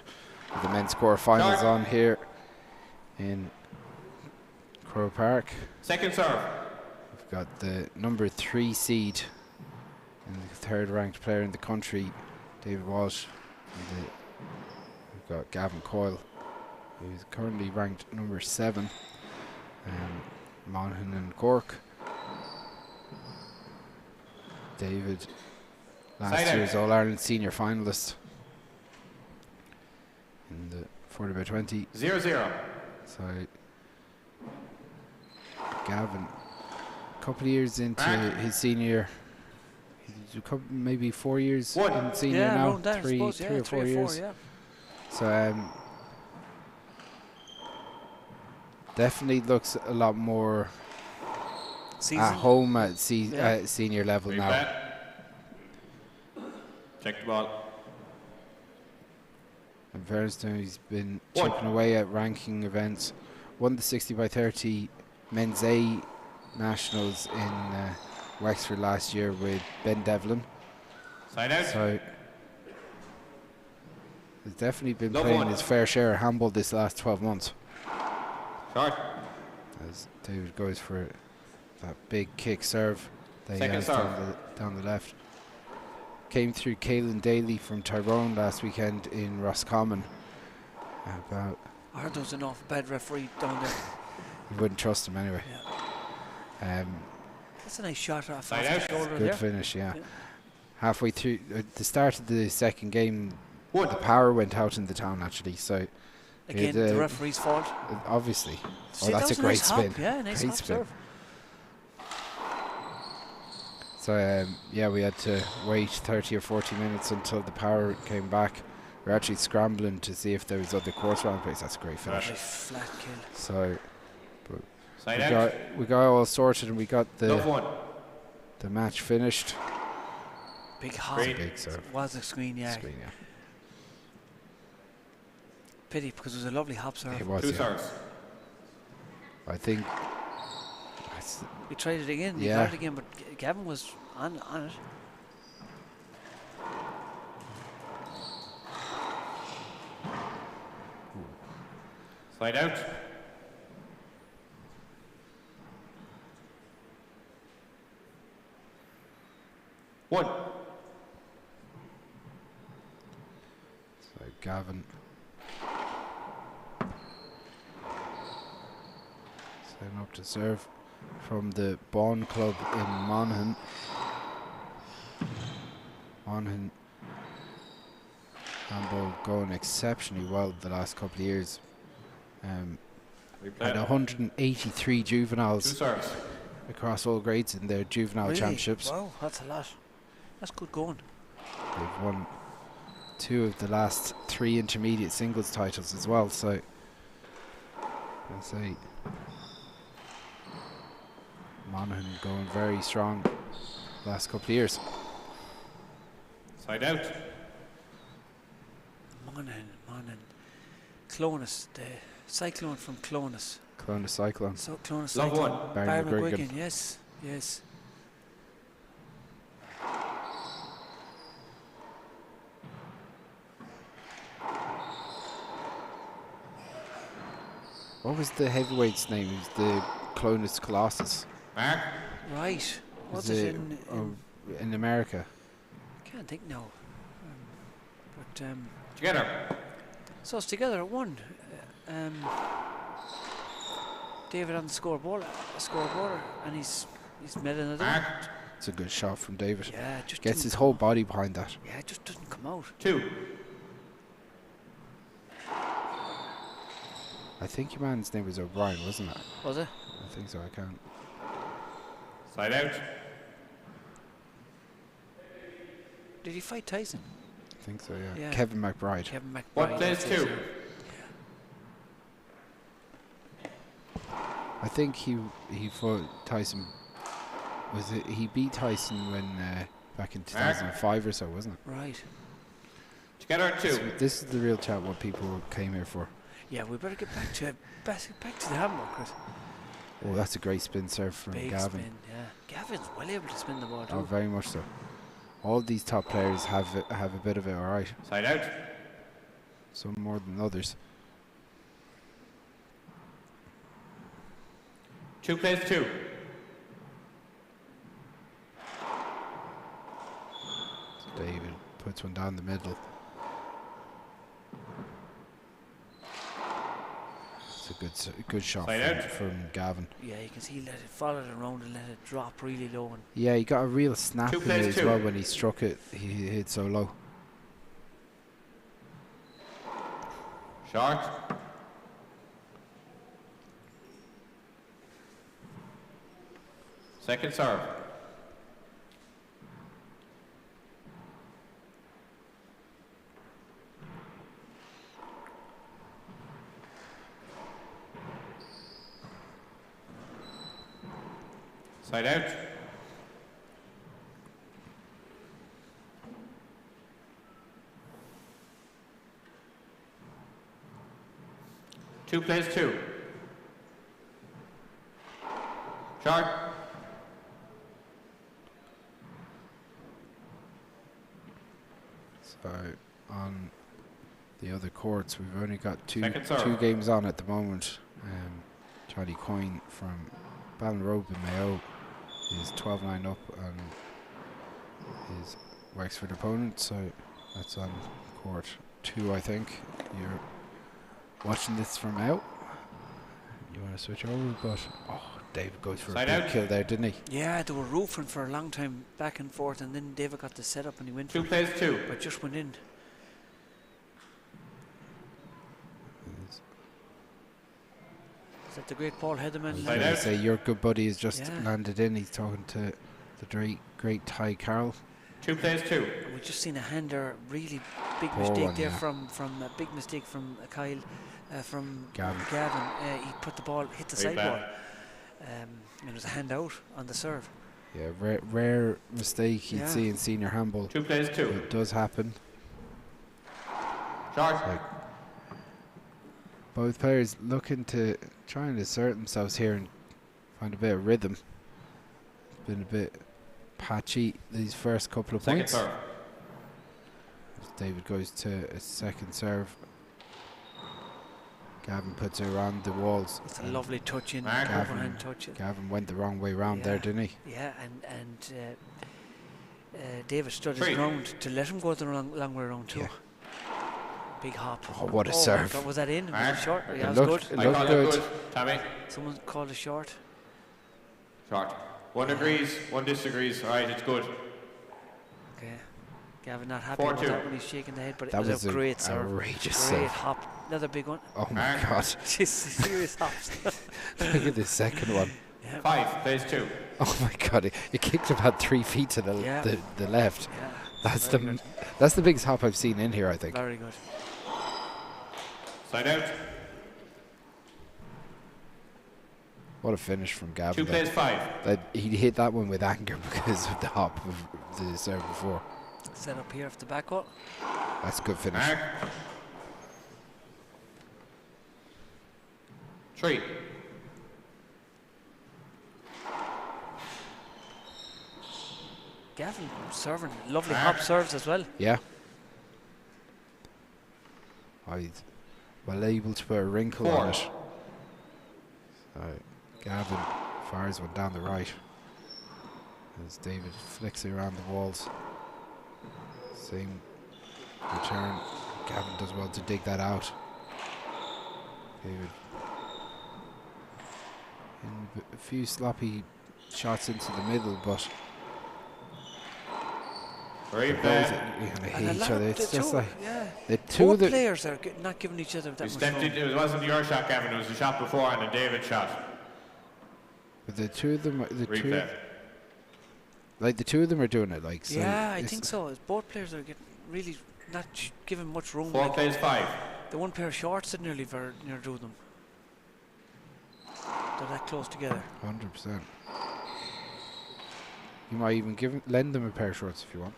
of the men's quarterfinals on here in Crow Park. Second serve. We've got the number 3 seed and the third ranked player in the country, David Walsh. And we've got Gavin Coyle, who's currently ranked number 7. Monaghan and Cork. David, last year's All-Ireland senior finalist in the 40x20. 0-0. So Gavin, a couple of years into his senior year, maybe 4 years in senior now, three or 4 years. So definitely looks a lot more at home at senior level now. Check the ball. In fairness to him, he's been chipping away at ranking events. Won the 60x30 men's A nationals in Wexford last year with Ben Devlin. Side out. So he's definitely been playing his fair share of handball this last 12 months. Short. As David goes for that big kick serve that he has down the left. Came through Caelan Daly from Tyrone last weekend in Roscommon. I heard there was an off bad referee down there. You wouldn't trust him anyway. That's a nice shot off the shoulder. Good finish, yeah. Halfway through the start of the second game, the power went out in the town actually. So again, the referee's fault. Obviously. See, that's a great spin. Yeah, nice great spin. serve. So yeah, we had to wait 30 or 40 minutes until the power came back. We're actually scrambling to see if there was other quarterfinal place. That's a great finish. Flat kill. So we got all sorted and we got the match finished. Big hop. Big serve. Was a screen, yeah. Pity because it was a lovely hop serve. It was, Two serves. I think we tried it again. We got it again, but Gavin was on it. Slide out. One. So Gavin. Setting up to serve from the Bawn Club in Monaghan. Monaghan handball going exceptionally well the last couple of years. Had 183 juveniles across all grades in their juvenile championships. Wow, that's a lot. That's good going. They've won 2 of the last 3 intermediate singles titles as well. So I'll say Monaghan going very strong last couple of years. Side out. Monaghan. Clonus, the Cyclone from Clonus. Clonus Cyclone. So Clonus Love Cyclone. one. Barry McGuigan. Yes. What was the heavyweight's name? It was the Clonus Colossus. Mark. Right. What's it in America? Can't think now. Together. So it's together at 1. David on the scoreboard, and he's meddling it up. It's a good shot from David. Yeah, just gets his whole body behind that. Yeah, it just doesn't come out. 2. I think your man's name was O'Brien, wasn't it? Was it? I think so. I can't. Side out. Did he fight Tyson? I think so. Yeah. Kevin McBride. What plays 2? I think he fought Tyson. Was it he beat Tyson when back in 2005 or so, wasn't it? Right. Together at 2. So this is the real chat. What people came here for. Yeah, we better get back to the handball, Chris. Oh, that's a great spin serve from Big Gavin. Spin, yeah. Gavin's well able to spin the ball too. Oh, very much so. All these top players have a bit of it, all right. Side out. some more than others. 2 plays 2. David puts one down the middle. It's a good shot from Gavin. Yeah, you can see he let it follow it around and let it drop really low. And yeah, he got a real snap in it as well when he struck it. He hit so low. Short. Second serve. Side out. Two plays 2. Short. So on the other courts, we've only got two games on at the moment. Charlie Coyne from Ballinrobe in Mayo is 12-9 up on his Wexford opponent, so that's on court 2, I think. You're watching this from out. You want to switch over, but David goes for a big kill there, didn't he? Yeah, they were roofing for a long time back and forth, and then David got the setup and he went 2 plays 2, but just went in. Is that the great Paul Hedigan? I say your good buddy has just landed in. He's talking to the great Ty Carroll. 2 plays 2. And we just seen a hand there, really big mistake there from a big mistake from Kyle, from Gavin. He put the ball, hit the sideboard. And it was a hand out on the serve. Yeah, rare mistake you'd see in senior handball. 2 plays 2. It does happen. Short. Both players looking to try and assert themselves here and find a bit of rhythm. It's been a bit patchy these first couple of points. Serve. David goes to a second serve. Gavin puts it around the walls. It's a lovely touch in, overhand touch. Gavin went the wrong way round there, didn't he? Yeah, and David stood his ground to let him go the long way around too. Yeah. Big hop. Oh, what a serve. God, was that in? Was it short? Yeah, it was looked good. It looked good. Tommy. Someone called it short. Short. One agrees, one disagrees. All right, it's good. Okay. Gavin not happy with that when he's shaking the head, but that it was a great serve. Outrageous great serve. hop. Another big one. Oh my God. Just serious hops. Look at this second one. Yeah. 5 plays 2. Oh my God. It kicked about 3 feet to the left. Yeah. That's the biggest hop I've seen in here, I think. Very good. Side out. What a finish from Gavin. 2 plays 5. He hit that one with anger because of the hop of the serve before. Set up here off the back wall. That's a good finish. 3. Gavin serving lovely hop serves as well. Yeah. He's well able to put a wrinkle on it. So Gavin fires one down the right as David flicks it around the walls. Same return. Gavin does well to dig that out. David in a few sloppy shots into the middle, but great they hate each other. It's just like the two both players are not giving each other that much room. It wasn't your shot, Gavin. It was the shot before and a David shot. But the two of them, the two of them are doing it. Like, so yeah, I think so. Both players are getting really not giving much room. 4 plays 5. The one pair of shorts are nearly very near to them. They're that close together. 100%. You might even lend them a pair of shorts if you want.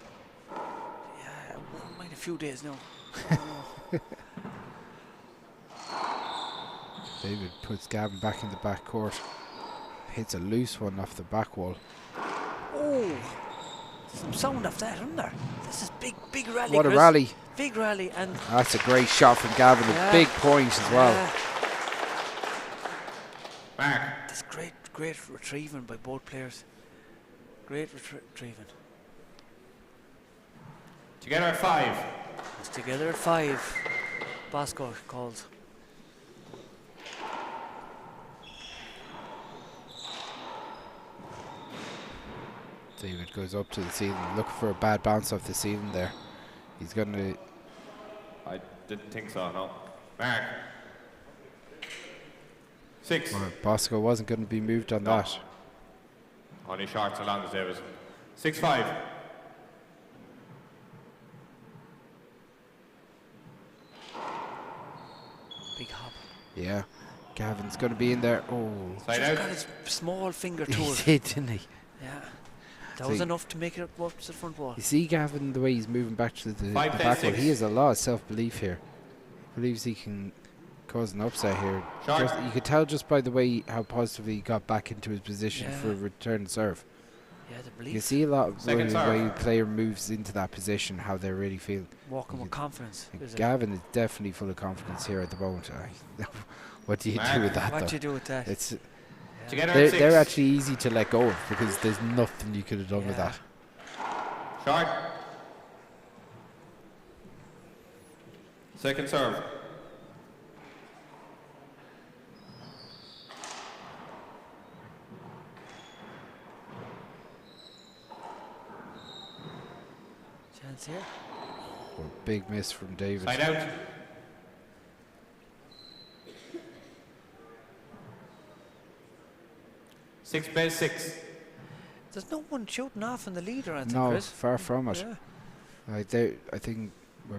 Yeah, I might a few days now. David puts Gavin back in the back court. Hits a loose one off the back wall. Oh, some sound off that, isn't there? This is big rally. What a rally big rally, and that's a great shot from Gavin. A big point as well. That's great retrieving by both players. Great retrieving. Together at 5. It's together at 5. Bosco calls. David goes up to the ceiling, looking for a bad bounce off the ceiling there. He's going to... I didn't think so, no. Mark. 6. Well, Bosco wasn't going to be moved on that. Only shorts along as Davis. 6-5. Big hop. Yeah. Gavin's going to be in there. Oh. Side Just out. got his small finger to it. He did, didn't he? Yeah. That was enough to make it up to the front wall. You see Gavin, the way he's moving back to the 5, back wall. 6. He has a lot of self-belief here. Believes he can cause an upset here. You could tell just by the way how positively he got back into his position for a return serve. Yeah, the belief. You see a lot of the way a player moves into that position, how they really feel. Walking with confidence. Gavin is definitely full of confidence here at the moment. What do you do with that? What though? do you do with that? It's they're actually easy to let go of because there's nothing you could have done with that. Short. Second serve. Chance here. Oh, big miss from David. Side out. Six base 6. There's no one shooting off in the leader, I think, No, Chris. far from it. Yeah. I think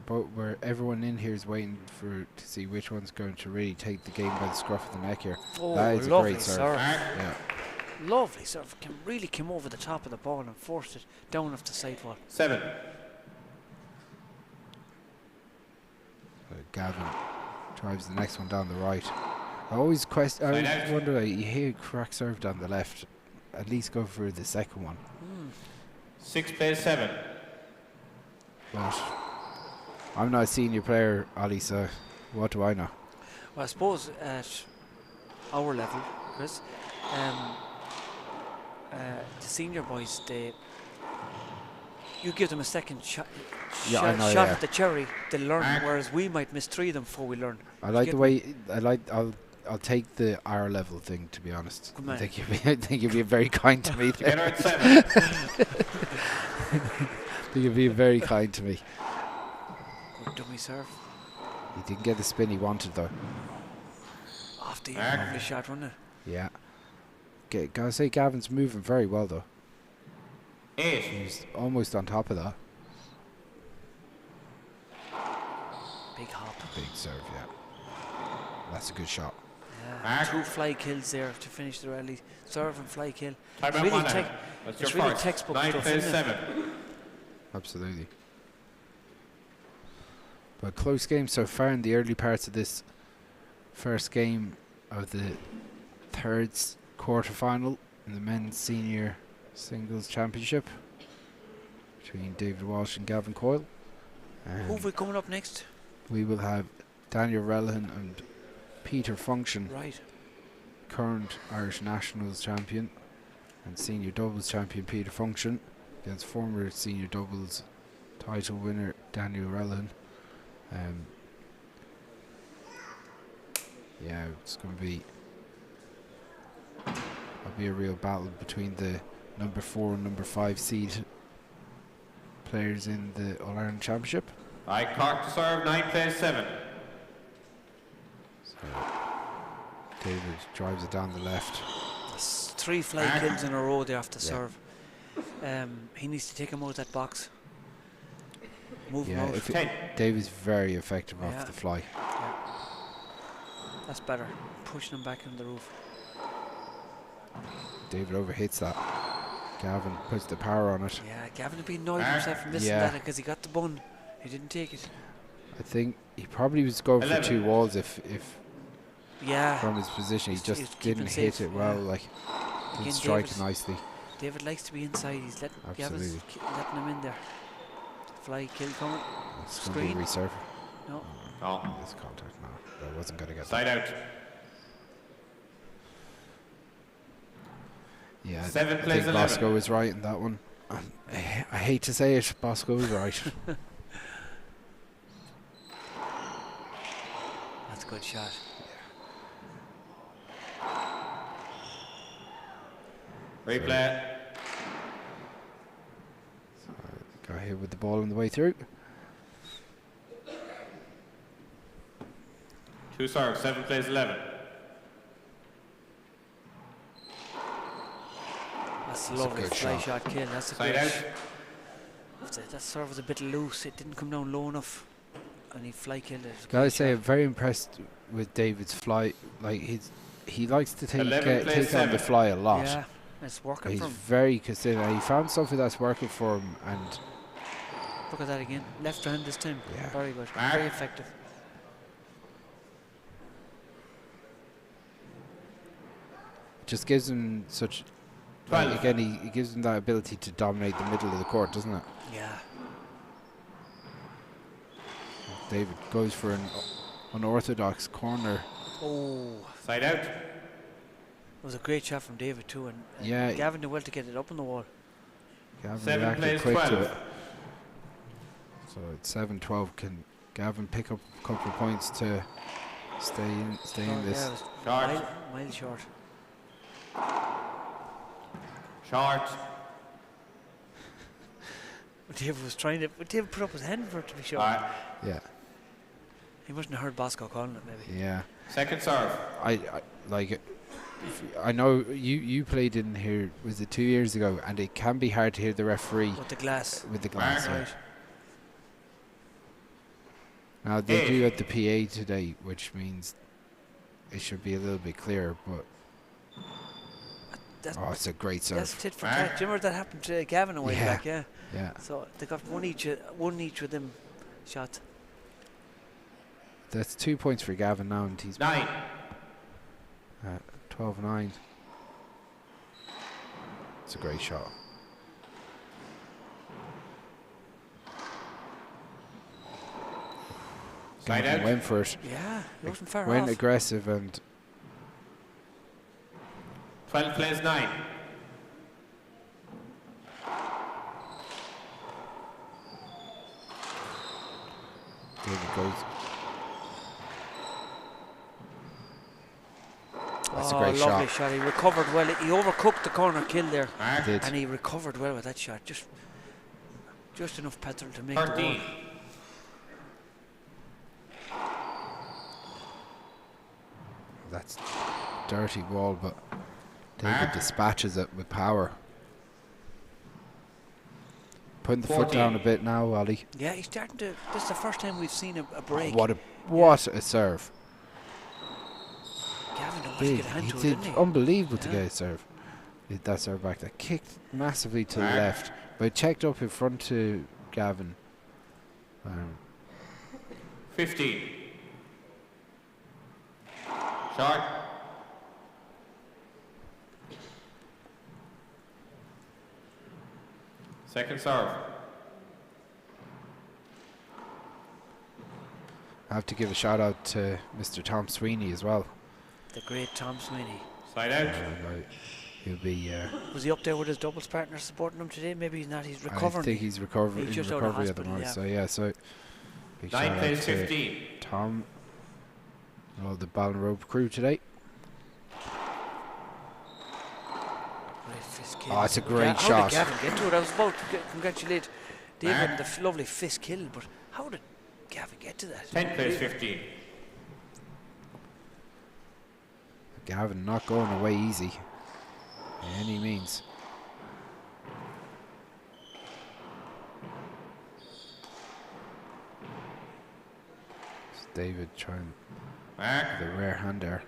we're everyone in here is waiting to see which one's going to really take the game by the scruff of the neck here. Oh, that is a lovely great serve. Yeah. Lovely serve. Really came over the top of the ball and forced it down off the side wall. 7. Gavin drives the next one down the right. I always wonder, you hear crack serve down the left. At least go for the second one. 6 base 7. But I'm not a senior player, Ali, so what do I know? Well, I suppose at our level, Chris, the senior boys, you give them a second shot at the cherry, they'll learn, whereas we might miss 3 of them before we learn. I like the way I'll take the R level thing, to be honest. I think you're being very kind to me there. Together at 7. I think you're being very kind to me. Good dummy serve. He didn't get the spin he wanted though. Off the lovely shot, wasn't it? Yeah. Gotta say Gavin's moving very well though. 8. He's almost on top of that. Big hop. Big serve, yeah. That's a good shot. Yeah. 2 fly kills there to finish the rally. Serve and fly kill. It's really textbook 9 stuff, base isn't it? 7. Absolutely. But close game so far in the early parts of this first game of the third quarterfinal in the men's senior singles championship between David Walsh and Gavin Coyle. Who have we coming up next? We will have Daniel Relihan and Peter Function, current Irish Nationals champion and senior doubles champion Peter Function against former senior doubles title winner Daniel Relihan. Yeah, it's going to be a real battle between the number 4 and number 5 seed players in the All-Ireland Championship. I cocked to serve 9 base 7. So David drives it down the left. That's 3 fly kills in a row there after serve. He needs to take him out of that box. Move him out. David's very effective off the fly. Yeah. That's better. Pushing him back on the roof. David overhits that. Gavin puts the power on it. Yeah, Gavin had been annoyed himself for missing that because he got the bun. He didn't take it. I think he probably was going for 2 walls if from his position. He just didn't hit it well. Like, didn't strike it nicely. David likes to be inside. He's letting Gavin's letting him in there. Fly kill coming. It's going to be a reserve. No. Oh. It's contact. No, I wasn't going to get Side that. out. Yeah, 7 I plays think 11. Bosco is right in that one. I hate to say it, Bosco is right. That's a good shot. Replay. Got hit with the ball on the way through. 2 serves, 7 plays 11. That's a lovely fly shot kill. That's a Side good. out. That serve was a bit loose. It didn't come down low enough, and he fly killed it. Gotta say, I'm very impressed with David's fly. Like he likes to take on the fly a lot. Yeah, it's working He's for him. very consistent. He found something that's working for him, and Look at that again. Left hand this time. Yeah. Very good. Very effective. just gives him such. Like, again, he gives him that ability to dominate the middle of the court, doesn't it? Yeah. David goes for an unorthodox corner. Oh. Side out. It was a great shot from David too, and Yeah. Gavin did well to get it up on the wall. Gavin 7 reacted plays quick 12. to it. So it's 7-12. Can Gavin pick up a couple of points to stay in this? Yeah, it was Short. mile short. Short. David was trying to. David put up his hand for it to be short. Yeah. He mustn't have heard Bosco calling it, maybe. Yeah. Second serve. I like. I know you played in here. Was it 2 years ago? And it can be hard to hear the referee with the glass. With the glass. Right. Yeah. Now they do at the PA today, which means it should be a little bit clearer. But oh, it's a great serve. That's tit for tat. Do you remember that happened to Gavin a while Yeah. back? Yeah. Yeah. So they got one each with them shots. That's 2 points for Gavin now, and he's 9. 12-9. It's a great shot. Side Gavin out. went for it. Yeah, he wasn't far Went off. aggressive and 12 plays 9. David goes. That's a great lovely shot. shot. He recovered well. He overcooked the corner kill there, He did. and he recovered well with that shot. Just enough petrol to make 13. the work. That's dirty ball, but David dispatches it with power. Putting the foot 14. down a bit now, Ollie. Yeah, he's starting to. This is the first time we've seen a break. What a serve! Gavin don't want to Big. get a hand He to it, did didn't he? unbelievable to Yeah. get a serve. That serve back that kicked massively to the left, but it checked up in front to Gavin. 15. Short. Second serve. I have to give a shout out to Mr. Tom Sweeney as well. The great Tom Sweeney. Side out. He'll be. Was he up there with his doubles partner supporting him today? Maybe he's not. He's recovering. I think he's recovering. He's in just out of recovery at the hospital, moment. yeah. So big 9 shout out plays to 15. Tom, and all the Ballon Rope crew today. Great fist kill. Oh, it's a great How shot. did Gavin get to it? I was about to congratulate David Mark. on the lovely fist kill, but how did Gavin get to that? 10 plays 15. Gavin not going away easy, by any means. It's David trying the rare hand there.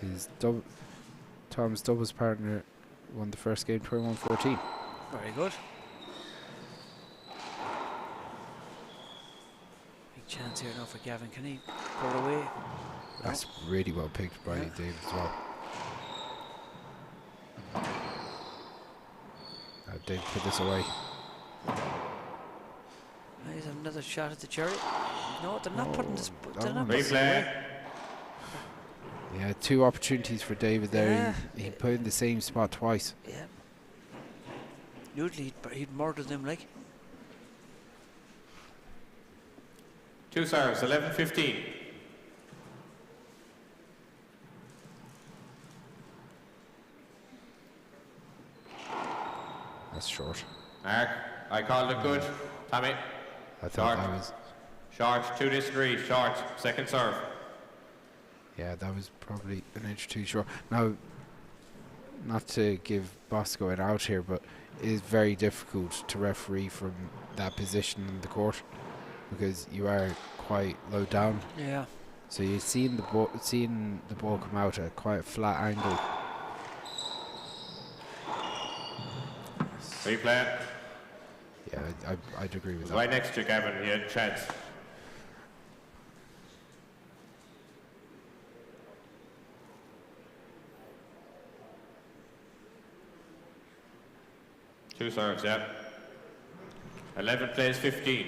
His Tom's doubles partner won the first game 21-14. Very good. Big chance here now for Gavin. Can he pull it away? That's really well picked by David as well. Dave put this away. Here's another shot at the cherry. No, they're not putting this. They're not Replay. putting this away. Yeah, 2 opportunities for David there. Yeah. He put in the same spot twice. Yeah. Usually he'd murder them like. 2 serves, 11-15. That's short. Mark, I called it good. Tommy. I thought that was. Short, 2 disagree. Short, second serve. Yeah, that was probably an inch too short. Now, not to give Bosco an out here, but it is very difficult to referee from that position in the court because you are quite low down. Yeah. So you're seeing the ball come out at quite a flat angle. Replay. Yeah, I'd agree with that. Right next to Gavin, he had a chance. Two serves, yeah. 11 plays 15.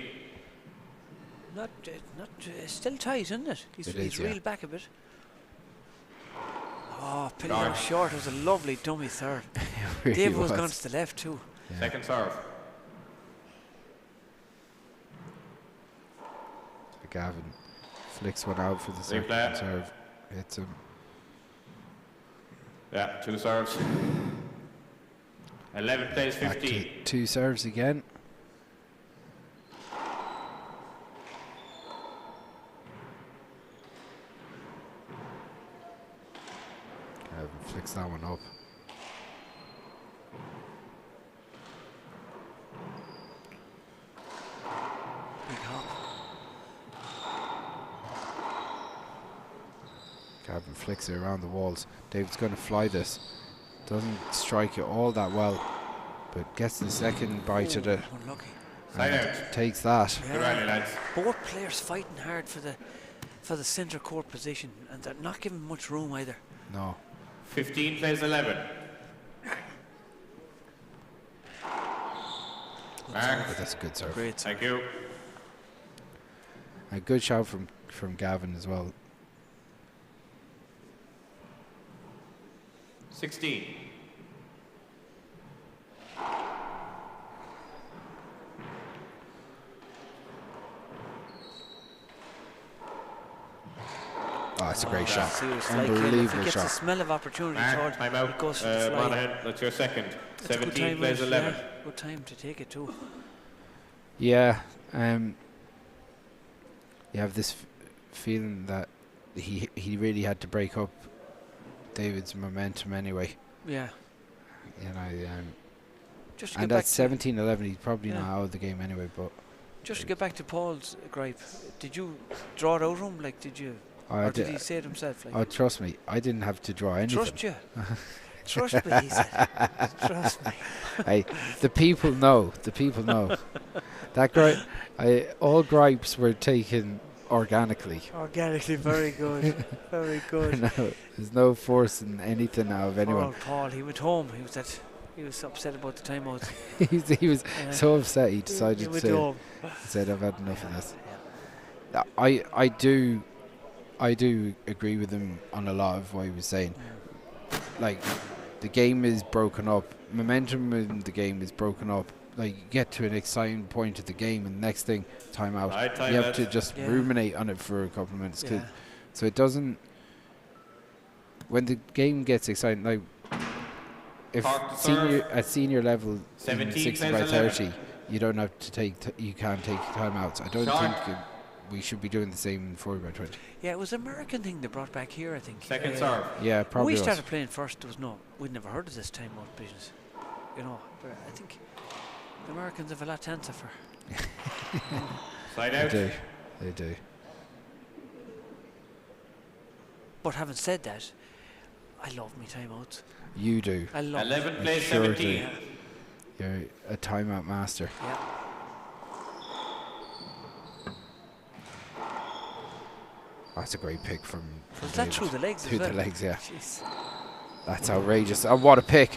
Still tight, isn't it? He's reeled back a bit. Oh, pin Short. out short. It was a lovely dummy third. Really Dave was was. gone to the left too. Yeah. Second serve. Gavin flicks one out for the second serve. Hits him. Yeah, 2 serves. 11 plays Back 15. to 2 serves again. Gavin flicks that one up. Gavin flicks it around the walls. David's going to fly this. Doesn't strike it all that well, but gets the second bite at it. Unlucky. Side And out. takes that. Good rally, lads. Both players fighting hard for the centre court position, and they're not giving much room either. No. 15 plays 11. Mark. But that's a good serve. Great. Thank you. A good shout from Gavin as well. 16. Oh, it's a great shot. Seriously, if Unbelievable he gets shot. a smell of opportunity, Mark, Todd, time out. he goes for the fly. Monaghan, that's your second. That's a good 17 time plays out, 11. yeah. Good time to take it too. Yeah, you have this feeling that he really had to break up David's momentum anyway. Yeah. You know, Just to and get back at 17-11, he's probably Yeah. not out of the game anyway. But just to get back to Paul's gripe, did you draw it out of him? Like, did you? Or did he say it himself? Like, oh, trust me, I didn't have to draw anything. trust you. Trust me, he said. Trust me. Hey, the people know. The people know. That all gripes were taken organically. Organically, very good. Very good. No, there's no forcing anything out of anyone. Poor Paul, he went home. He was upset about the timeout. he was so upset he decided went to. home. He said, "I've had enough of this." I do agree with him on a lot of what he was saying. Like, the game is broken up. Momentum in the game is broken up. Like, you get to an exciting point of the game, and next thing, timeout. Right, You have to just ruminate on it for a couple of minutes. Yeah. So it doesn't. When the game gets exciting, like if at senior level in 17 60 by plays 30, you don't have to take. You can't take timeouts. I don't Short. think we should be doing the same in 40 by 20. Yeah, it was an American thing they brought back here, I think. Second serve. Yeah, when probably. we was. started playing first, we'd never heard of this timeout business. You know, but I think the Americans have a lot to answer for. Side They out. do. They do. But having said that, I love me timeouts. You do. I love 11 You plays sure 17. do. You're a timeout master. Yeah. That's a great pick from Was that David. through the legs as Through well? the legs, yeah. Jeez. That's outrageous. Oh, what a pick.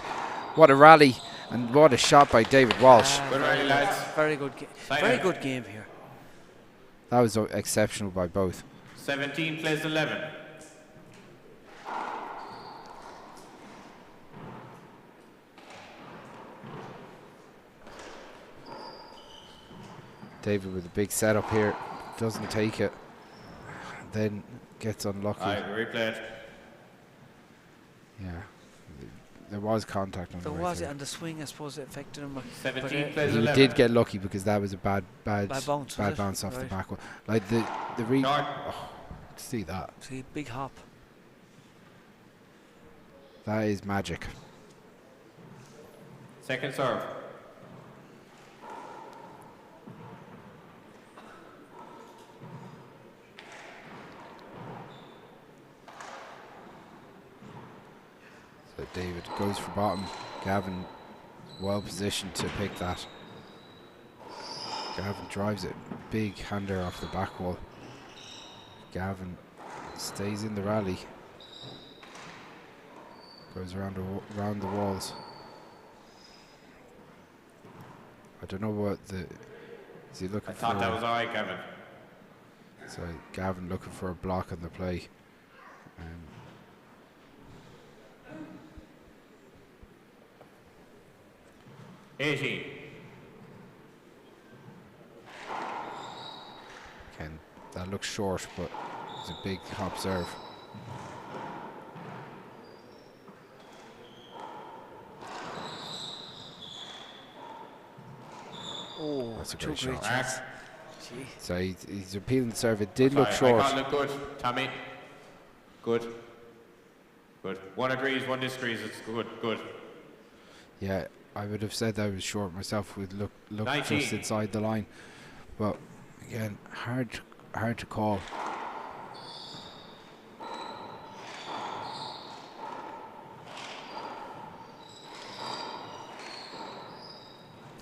What a rally. And what a shot by David Walsh. Very good game. Very good game here. That was exceptional by both. 17 plays 11. David with a big setup here, doesn't take it, then gets unlucky. Replay. Yeah, there was contact on there the was right and the swing, I suppose, it affected him. 17 plays he 11. did get lucky because that was a bad bounce off the back wall. Like the see that. See, big hop. That is magic. Second serve. So David goes for bottom. Gavin well positioned to pick that. Gavin drives it. Big hander off the back wall. Gavin stays in the rally. Goes around the walls. I don't know what the... Is he looking for... I thought that was alright, Gavin. So Gavin looking for a block on the play. 18. Again, that looks short, but it's a big hop serve. Oh, that's a great shot. Gee. So he's appealing the serve. It did look short. I can't look good, Tommy. Good. Good. One agrees, one disagrees. It's good. Good. Yeah, I would have said that was short myself. Would look 19. Just inside the line, but again, hard to call.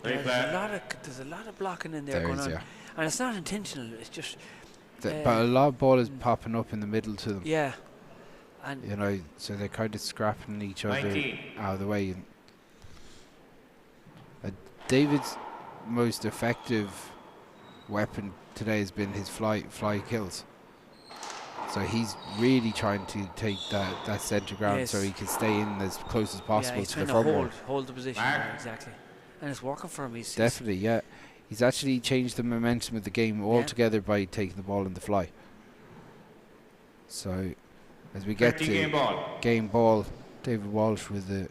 There's a lot of blocking in there going on, and it's not intentional. It's just. But a lot of ball is popping up in the middle to them. Yeah, and you know, so they're kind of scrapping each other 19. out of the way. David's most effective weapon today has been his fly kills. So he's really trying to take that centre ground, so he can stay in as close as possible to the front wall. Hold the position exactly, and it's working for him. Definitely, yeah. He's actually changed the momentum of the game altogether by taking the ball in the fly. So as we get to game ball, David Walsh with a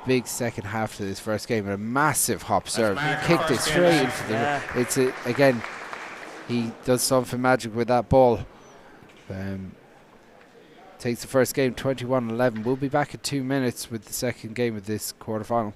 big second half to this first game and a massive hop serve. He kicked it straight into the... Again, he does something magic with that ball. Takes the first game 21-11. We'll be back in 2 minutes with the second game of this quarterfinal.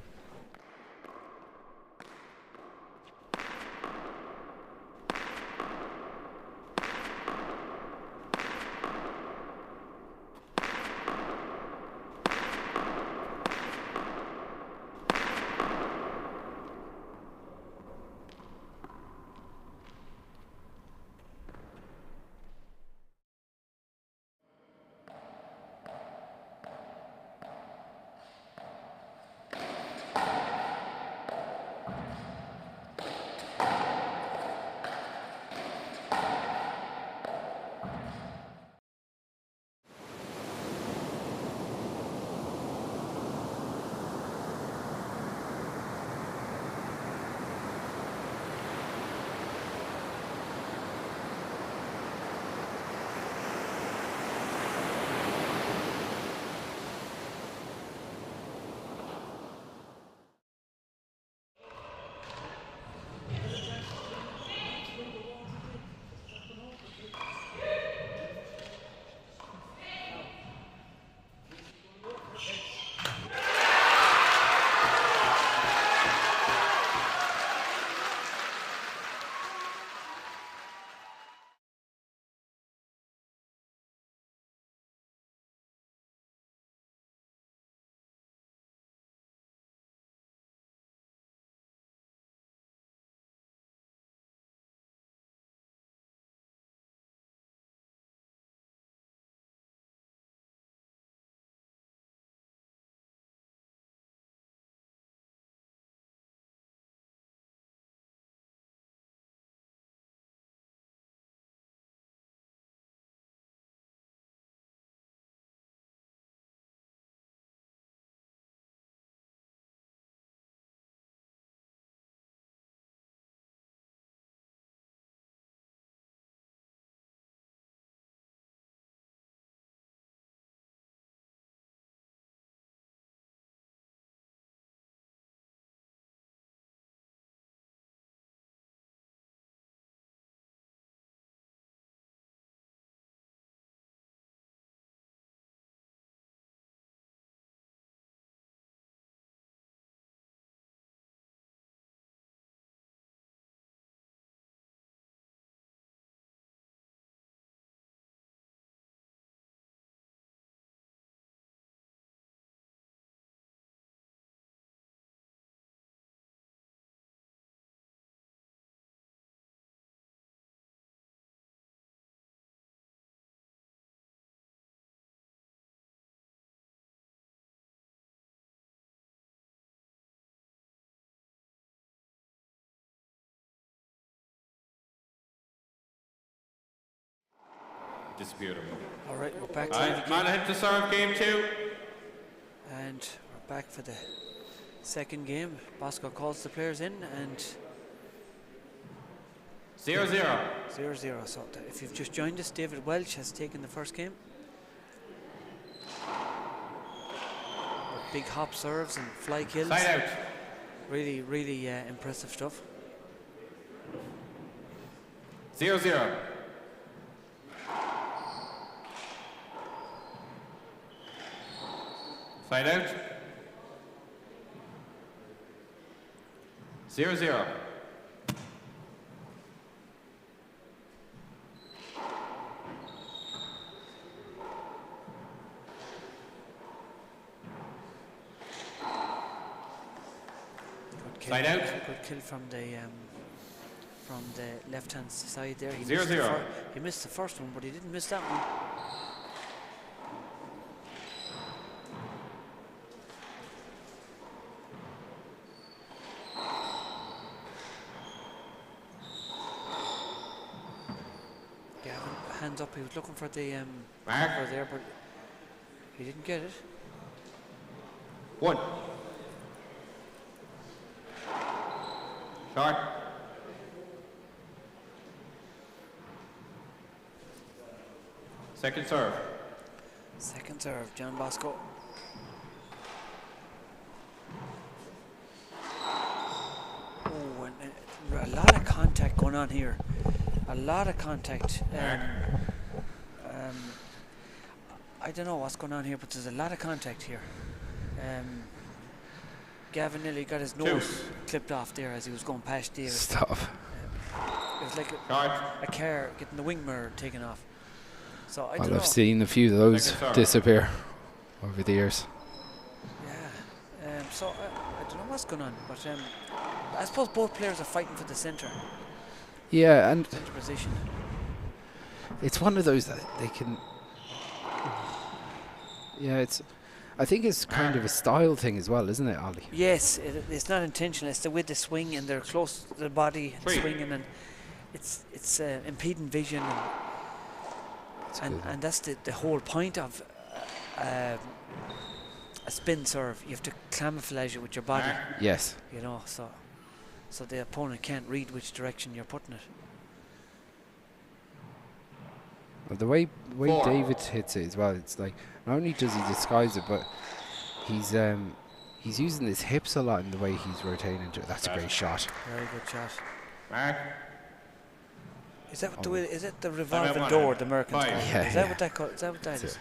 disputable. All right, we're back to the Monaghan to serve game 2. And we're back for the second game. Bosco calls the players in and 0-0. 0-0. So if you've just joined us, David Welch has taken the first game. Big hop serves and fly kills. Side out. Really, really impressive stuff. 0-0. Side out. 0-0. Side out. Good kill from the left-hand side there. He 0-0. He missed the first one, but he didn't miss that one. Gavin, hands up. He was looking for the marker there, but he didn't get it. 1. Short. Second serve. Second serve, John Bosco. Oh, and a lot of contact going on here. A lot of contact. I don't know what's going on here, but there's a lot of contact here. Gavin nearly got his nose clipped off there as he was going past David. Stop. It was like a car getting the wing mirror taken off. So I don't know. I've seen a few of those disappear over the years. Yeah. So I don't know what's going on, but I suppose both players are fighting for the centre. Yeah, and centre position. It's one of those that they can. Yeah, I think it's kind of a style thing as well, isn't it, Ollie? Yes, it's not intentional. It's the way they swing and they're close to the body and swinging, and it's impeding vision, and that's the whole point of a spin serve. You have to camouflage it with your body. Yes. You know, so the opponent can't read which direction you're putting it. Well, the way David hits it as well, it's like not only does he disguise it, but he's using his hips a lot in the way he's rotating into it. That's a great shot. Very good shot. Mark. Is that the way? Is it the revolving door, the Americans? Yeah, is that what that called? Is that what that is?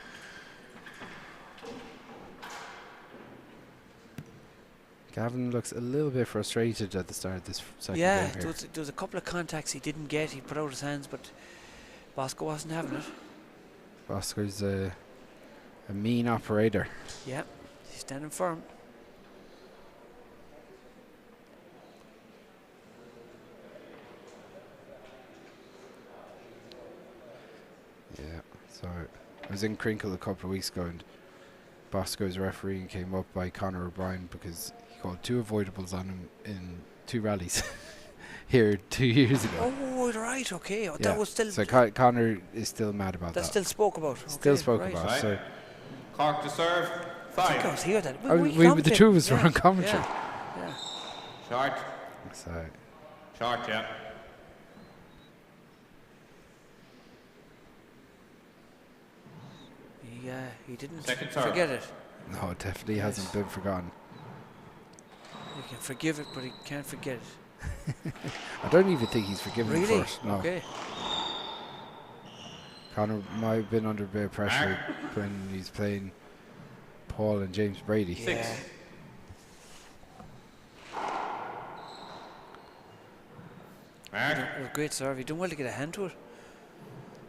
Gavin looks a little bit frustrated at the start of this second game Yeah, here. there was a couple of contacts he didn't get. He put out his hands, but Bosco wasn't having it. Bosco's a mean operator. Yeah, he's standing firm. Yeah, so I was in Crinkle a couple of weeks ago, and Bosco's refereeing came up by Conor O'Brien because he called 2 avoidables on him in 2 rallies here 2 years ago. Oh, right, okay. Yeah. That was still. So Conor is still mad about that. That still spoke about. Still okay, spoke right. about. So Cork to serve. 5. I think I was here that. we the two of us were on commentary. Yeah. Short. So Short, yeah. He didn't serve. forget it. no, it definitely hasn't been forgotten. He can forgive it, but he can't forget it. I don't even think he's forgiven Really? it first. No. Okay. Conor might have been under a bit of pressure when he's playing Paul and James Brady. 6. It was a great serve. He done well to get a hand to it.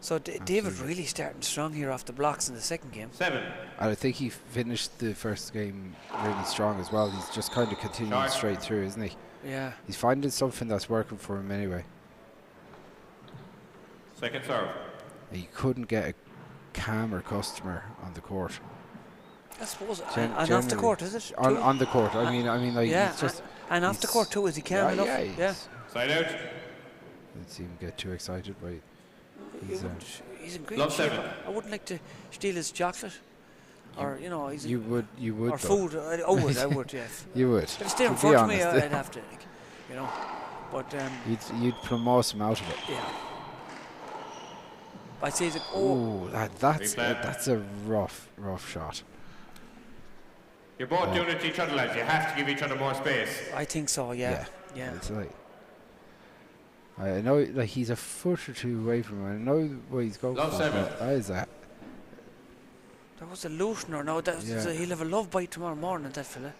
So David really starting strong here off the blocks in the second game. 7. I think he finished the first game really strong as well. He's just kind of continuing straight through, isn't he? Yeah. He's finding something that's working for him anyway. Second serve. He couldn't get a calmer customer on the court. I suppose. And off the court, is it? On the court. I mean, like, yeah, he's just. And off the court too, is he calm enough? Yeah. Side out. Didn't see him get too excited, but he's in great shape. I wouldn't like to steal his chocolate. Or, you know, you would. Or food. I would, yeah. You would. If it stayed in front of me, I'd have to, like, you know. But you'd promote him out of it. Yeah. I'd say that's a rough shot. You're both doing it to each other, lads. You have to give each other more space. I think so. Yeah. It's like, I know, like, he's a foot or two away from him. I know where he's going. Love 7. That is that. That was a loosener. No, he'll have a love bite tomorrow morning, that fella.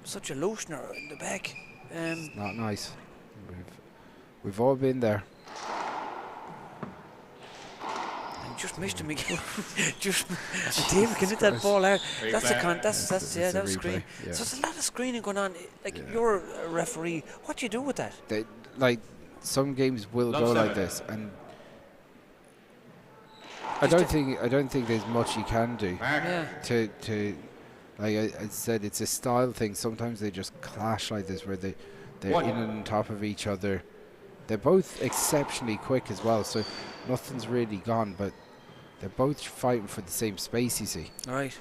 Such a loosener in the back. It's not nice. We've all been there. Just missed him again. David can hit that ball out. That was screen. Yeah. So there's a lot of screening going on. Like, you're a referee. What do you do with that? Like, some games will go like this, and I don't think there's much you can do. To like I said, it's a style thing. Sometimes they just clash like this, where they're in and on top of each other. They're both exceptionally quick as well, so nothing's really gone, but they're both fighting for the same space, you see. Right.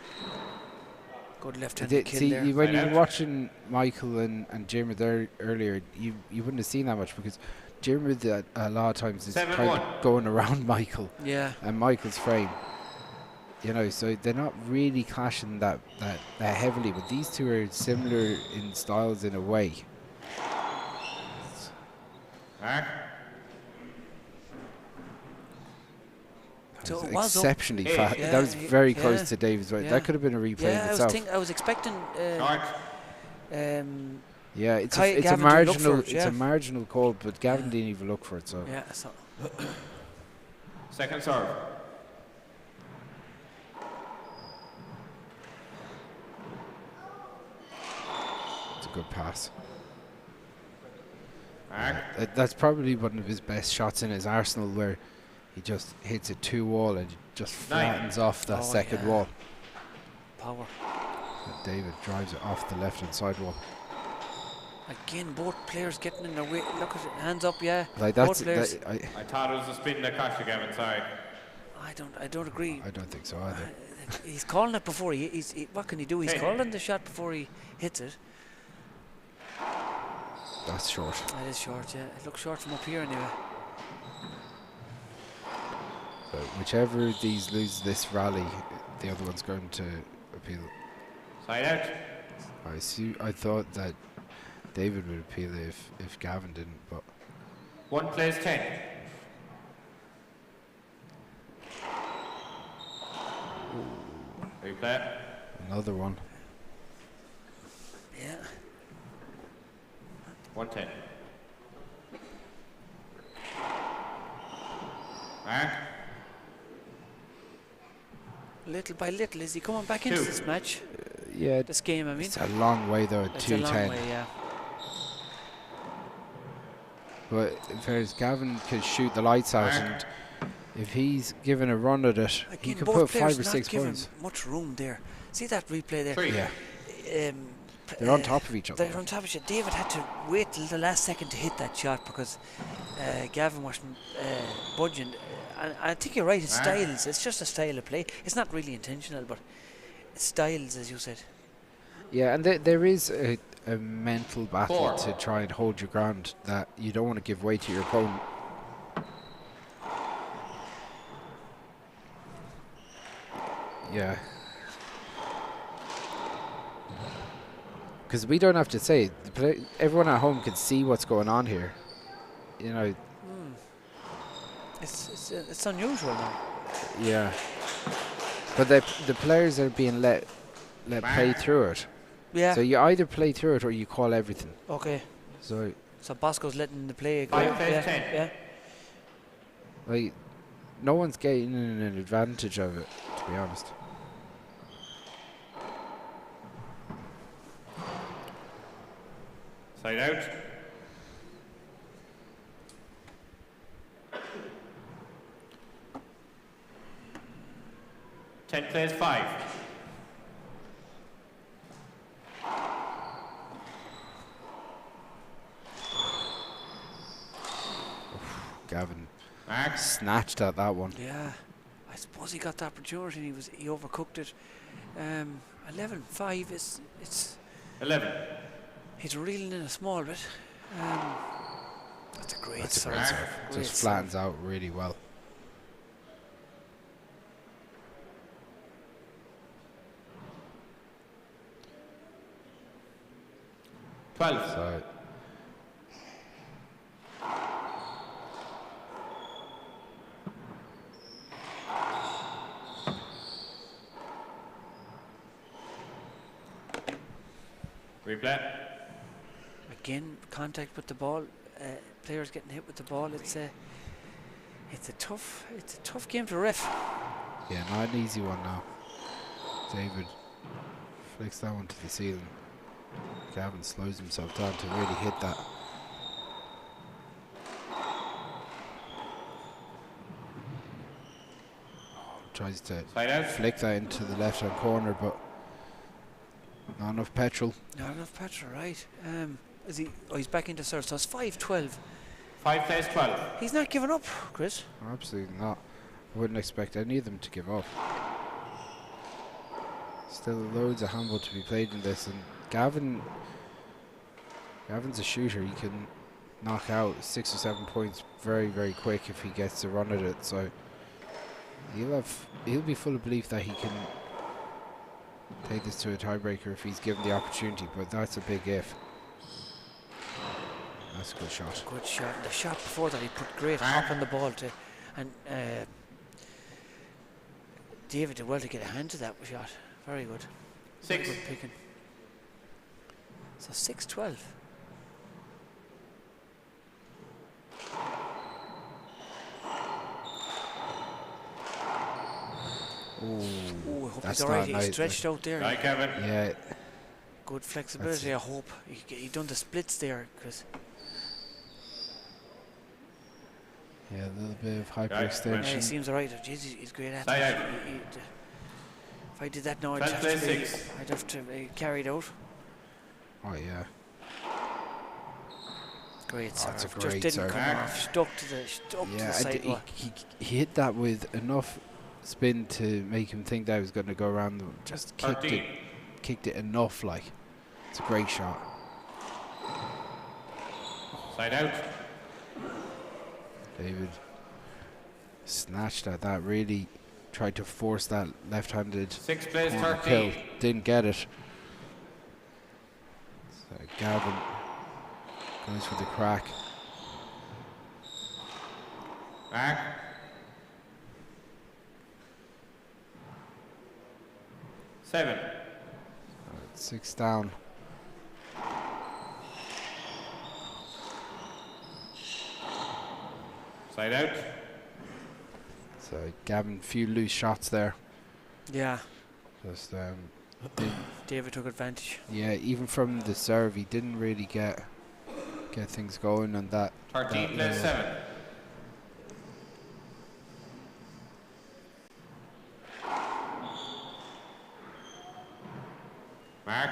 Good left-handed kill there. When you were watching Michael and Jimmer there earlier, you wouldn't have seen that much, because Jimmer a lot of times is kind of going around Michael and Michael's frame. You know, so they're not really clashing that heavily, but these two are similar in styles in a way. So it was exceptionally fast. That was very close to David's right. That could have been a replay in itself. I was expecting. It's a marginal. It's a marginal call, but Gavin didn't even look for it. So So second serve. It's a good pass. That's probably one of his best shots in his arsenal, where he just hits a 2-wall and just flattens off that second wall. Power. And David drives it off the left-hand side wall. Again, both players getting in their way. Look at it, hands up, Like both players. I thought it was a spin that cost you, Gavin. Sorry. I don't agree. I don't think so either. He's calling it before what can he do? He's calling the shot before he hits it. That's short. That is short, yeah. It looks short from up here anyway. But whichever of these loses this rally, the other one's going to appeal. Side out. I thought that David would appeal if Gavin didn't, but 1 plays 10. Replay. Another one. Yeah. 110. Mark. Little by little, is he coming back into this match? This game, I mean. It's a long way though, it's 2-10. a long way, yeah. But in fairness, Gavin can shoot the lights out, and if he's given a run at it, he could put 5 or 6 points. Much room there. See that replay there? 3. Yeah. They're on top of each other. They're on top of each other. David had to wait till the last second to hit that shot because Gavin wasn't budging. And I think you're right, it's styles. It's just a style of play. It's not really intentional, but it's styles, as you said. Yeah, and there is a mental battle to try and hold your ground that you don't want to give way to your opponent. Yeah. Because we don't have to say it. Everyone at home can see what's going on here. You know. It's unusual now. Yeah. But the players are being let play through it. Yeah. So you either play through it or you call everything. Okay. So Bosco's letting the play go. 5 plays 10. Yeah. Like, no one's gaining an advantage of it, to be honest. Side out. Ten plays 5. Gavin snatched at that one. Yeah, I suppose he got the opportunity. He overcooked it. 11-5 it's 11. He's reeling in a small bit. That's a great serve. Just flattens out really well. So replay. Again, contact with the ball. Players getting hit with the ball. It's a tough game to ref. yeah, not an easy one now. David flicks that one to the ceiling. Gavin slows himself down to really hit that. Tries to flick that into the left hand corner, but not enough petrol. Not enough petrol, right? Is he? Oh, he's back into serve. So it's 5-12. 5 plays 12. He's not giving up, Chris. Absolutely not. I wouldn't expect any of them to give up. Still loads of handball to be played in this, and Gavin's a shooter. He can knock out 6 or 7 points very, very quick if he gets a run at it. So he'll be full of belief that he can take this to a tiebreaker if he's given the opportunity. But that's a big if. That's a good shot. Good shot. The shot before that, he put great hop on the ball to, and David did well to get a hand to that shot. Very good. 6. Very good picking. So 6-12. Ooh, I hope that's he's alright. not He's stretched out there. Right, Gavin. Yeah. Good flexibility. I hope he done the splits there, Chris. Yeah, a little bit of hyperextension. Yeah, he seems alright. He's great at it. If I did that now, I'd have to carry it out. Oh yeah. Great serve. That's a Just great didn't serve. come off. Stuck to the sidewalk. He hit that with enough spin to make him think that he was going to go around. Just kicked it enough. Like, it's a great shot. Side out. David snatched at that. Really tried to force that left-handed 6 plays corner 13. kill. Didn't get it. So Gavin goes for the crack. Back. 7. 6 down. Side out. So Gavin, few loose shots there. Yeah. Just David took advantage. Yeah, even from the serve, he didn't really get things going on that. 13 plays 7. Mark.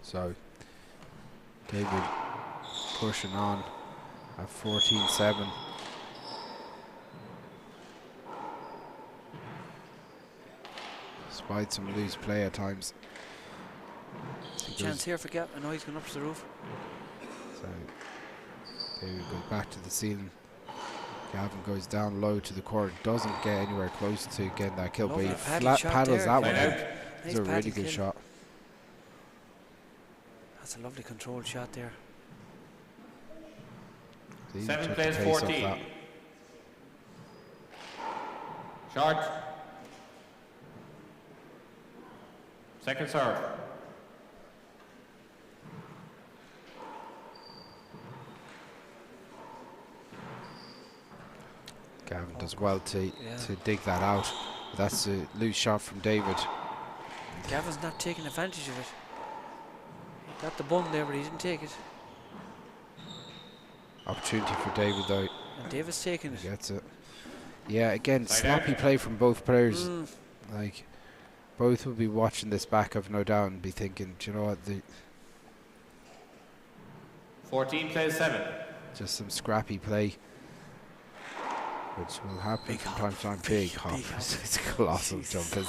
So David pushing on at 14-7. Despite some loose play at times. Chance here for Gavin. I know he's going up to the roof. So David goes back to the ceiling. Gavin goes down low to the court. Doesn't get anywhere close to getting that kill, but he paddles that one out. It's a really good shot. That's a lovely controlled shot there. 7 plays 14. Short. Second serve. Gavin does well to dig that out. That's a loose shot from David. Gavin's not taking advantage of it. He got the bun there, but he didn't take it. Opportunity for David though. And David's taking it. Gets it. Yeah, again, sloppy play from both players. Like, both will be watching this back, I've no doubt, and be thinking, do you know what? 14 plays 7. Just some scrappy play, which will happen from time to time. Big hop. It's a colossal jump, isn't it?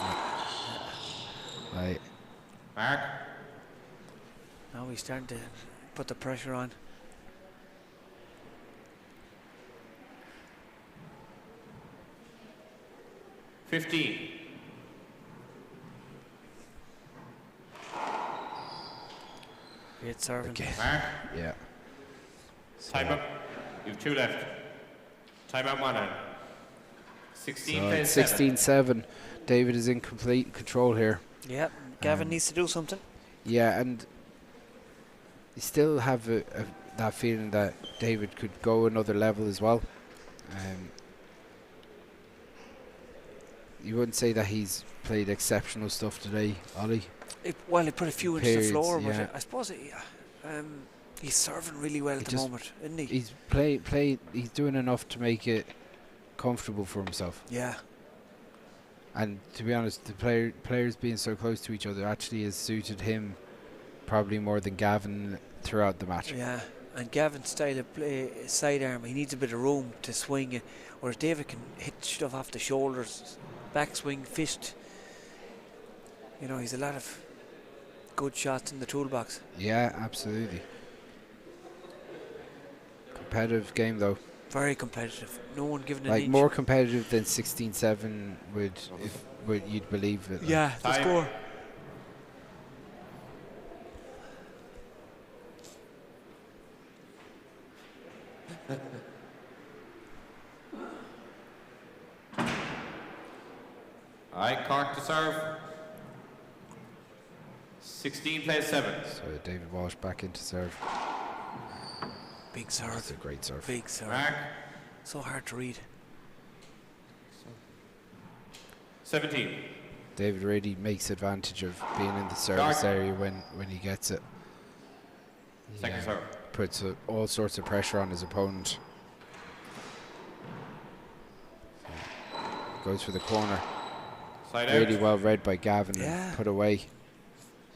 Right. Mark. Now he's starting to put the pressure on. Great serving. Okay. Mark. Yeah. Time up. You've 2 left. Time out 1 on. 16 plays 16-7. David is in complete control here. Yeah, Gavin needs to do something. Yeah, and you still have that feeling that David could go another level as well. You wouldn't say that he's played exceptional stuff today, Ollie? Well, he put a few into the floor, yeah. but I suppose he's serving really well at the moment, isn't he? He's he's doing enough to make it comfortable for himself. Yeah. And to be honest, the players being so close to each other actually has suited him probably more than Gavin throughout the match. Yeah, and Gavin's style of play, sidearm, he needs a bit of room to swing it, whereas David can hit stuff off the shoulders, backswing, fist. You know, he's a lot of good shots in the toolbox. Yeah, absolutely. Competitive game though. Very competitive. No one giving an like inch. More competitive than 16-7 would you'd believe it. Yeah, the score. Alright, Cork to serve. 16 plays 7. So David Walsh back into serve. Big serve. That's a great serve. Big serve. Mark. So hard to read. 17. David really makes advantage of being in the service area when he gets it. Second serve. Puts all sorts of pressure on his opponent. Goes for the corner. Side really out. well read by Gavin and put away.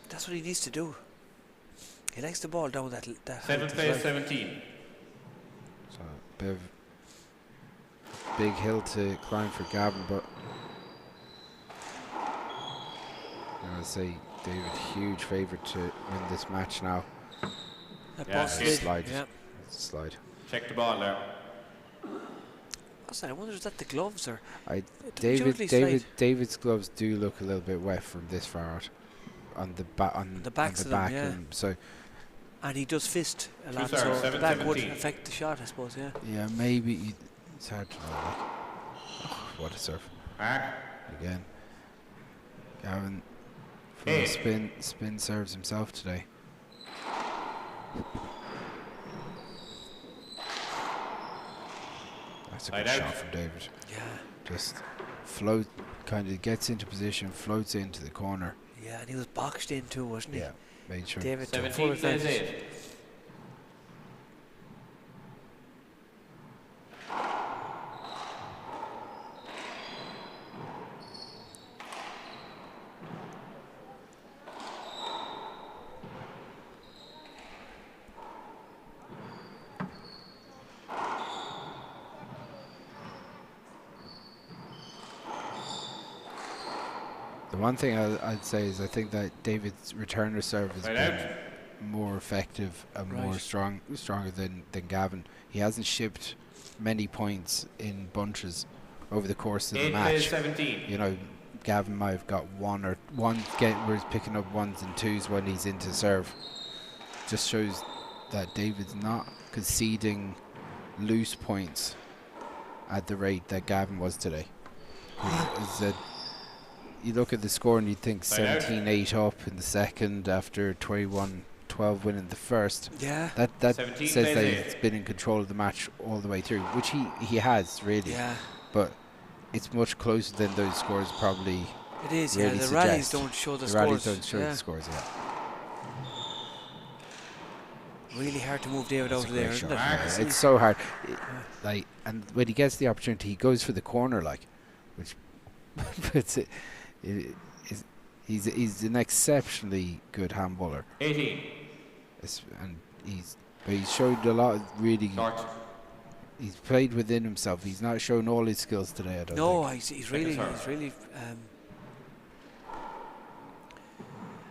That's what he needs to do. He likes the ball down that 7 plays 17. So a bit of big hill to climb for Gavin, but I would say David, huge favourite to win this match now. Slide. Yeah. Slide. Check the ball there. I wonder, is that the gloves or? David's gloves do look a little bit wet from this far out on the backs of them, yeah. So, and he does fist a lot, serves, so 7, that 17. would affect the shot, I suppose. Yeah. Yeah, maybe it's hard to know. Oh, what a serve! Again, Gavin for the spin serves himself today. That's a good shot from David. Yeah. Just kind of gets into position, floats into the corner. Yeah, and he was boxed in too, wasn't he? Yeah, made sure. David took 17 full plays advantage. 8. The one thing I'd say is I think that David's returner serve has been more effective and more stronger than Gavin. He hasn't shipped many points in bunches over the course of the match. 17. You know, Gavin might have got where he's picking up ones and twos when he's into serve. Just shows that David's not conceding loose points at the rate that Gavin was today. You look at the score and you think 17-8 up in the second after 21-12 winning the first. Yeah. That says that he's been in control of the match all the way through, which he has really. Yeah. But it's much closer than those scores probably. It is. Really yeah. The suggest. rallies don't show the scores. Rallies don't show the scores. Yeah. Really hard to move David out of there, isn't it? It's so hard. And when he gets the opportunity, he goes for the corner, which puts it. He's an exceptionally good handballer. 18. And he's showed a lot of really. Short. He's played within himself. He's not shown all his skills today, I don't think. No, he's really.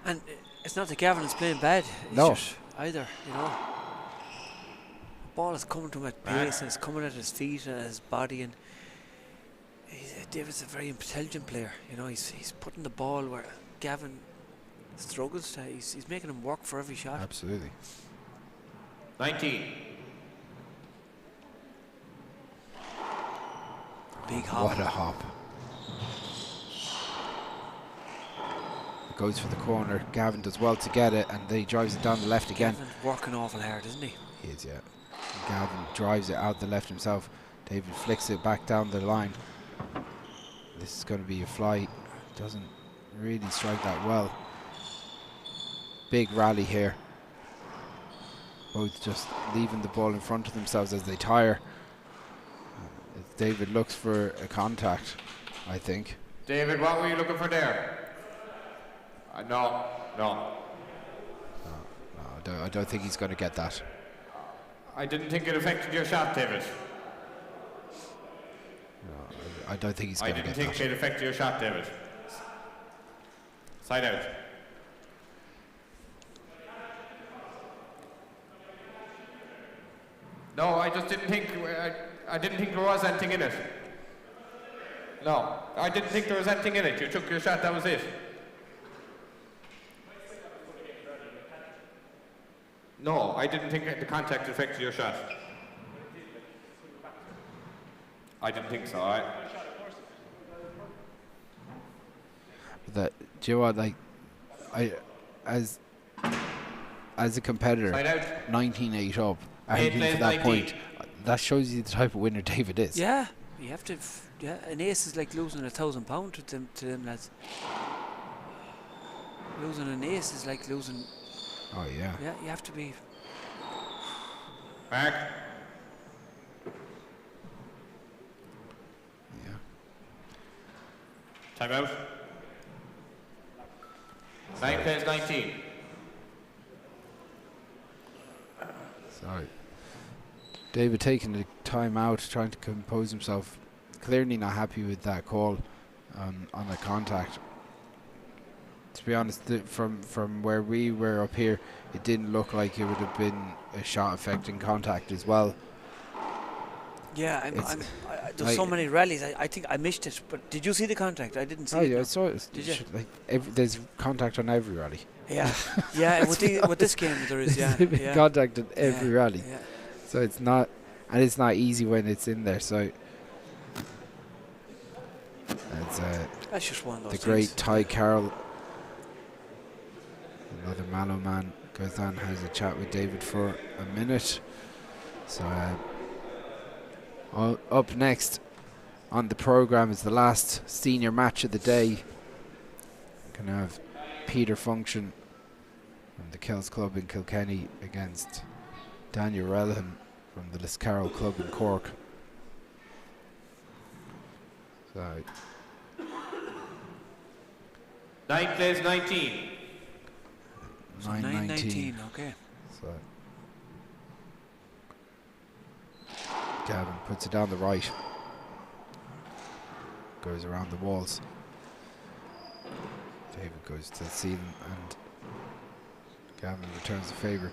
And it's not that Gavin is playing bad. Just either, you know. The ball is coming to him at pace and it's coming at his feet and his body, and David's a very intelligent player. You know, he's putting the ball where Gavin struggles to. He's making him work for every shot. Absolutely. 19. Big hop. What a hop. It goes for the corner. Gavin does well to get it, and then he drives it down the left again. Gavin's working awful hard, isn't he? He is, yeah. And Gavin drives it out the left himself. David flicks it back down the line. This is going to be a fly. Doesn't really strike that well. Big rally here. Both just leaving the ball in front of themselves as they tire. David looks for a contact, I think. David, what were you looking for there? No. I don't think he's going to get that. I didn't think it affected your shot, David. No, I don't think he's going to get that. I didn't think it affected your shot, David. Side out. No, I just didn't think. I didn't think there was anything in it. No, I didn't think there was anything in it. You took your shot, that was it. No, I didn't think the contact affected your shot. I didn't think so, Do you know what, like, as a competitor, 19-8 up, arguing for that point, that shows you the type of winner David is. Yeah, you have to. An ace is like losing £1,000 to them lads. Losing an ace is like losing. Oh yeah. Yeah, you have to be. Back. Yeah. Time out. 9 plays 19. Sorry. David taking the time out, trying to compose himself. Clearly not happy with that call on the contact. To be honest, from where we were up here, it didn't look like it would have been a shot affecting contact as well. Yeah, there's so many rallies. I think I missed it. But did you see the contact? I didn't see it. Oh yeah, I saw it. Did you? Like there's contact on every rally. Yeah, yeah. with this game there is. Yeah, contact on every rally. Yeah. So it's not easy when it's in there. So that's just one of those the great things. Ty Carroll, another Mallow man, goes down and has a chat with David for a minute. So up next on the programme is the last senior match of the day. We're going to have Peter Function from the Kells Club in Kilkenny against Daniel Relhan from the Liscarroll Club in Cork. So 9 plays 19. 9-19. Okay. So Gavin puts it down the right. Goes around the walls. David goes to the ceiling and Gavin returns the favour.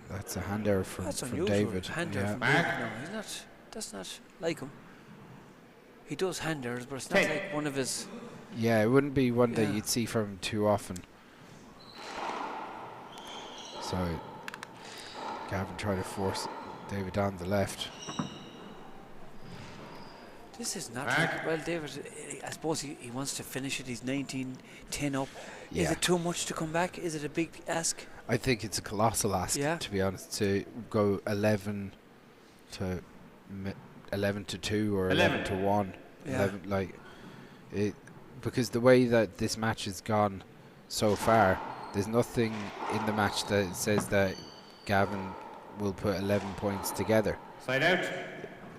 That's a hand error from David. Hand error from David. No, he's not. That's not like him. He does hand errors, but it's not like one of his. Yeah, it wouldn't be one that you'd see from him too often. So Gavin tried to force David down the left. This is not like, well, David, I suppose he wants to finish it. He's 19-10 up. Yeah. Is it too much to come back? Is it a big ask? I think it's a colossal ask, to be honest, to go 11 to 2 or 11 to 1. Yeah. 11, like it, because the way that this match has gone so far, there's nothing in the match that says that Gavin will put 11 points together. Side out.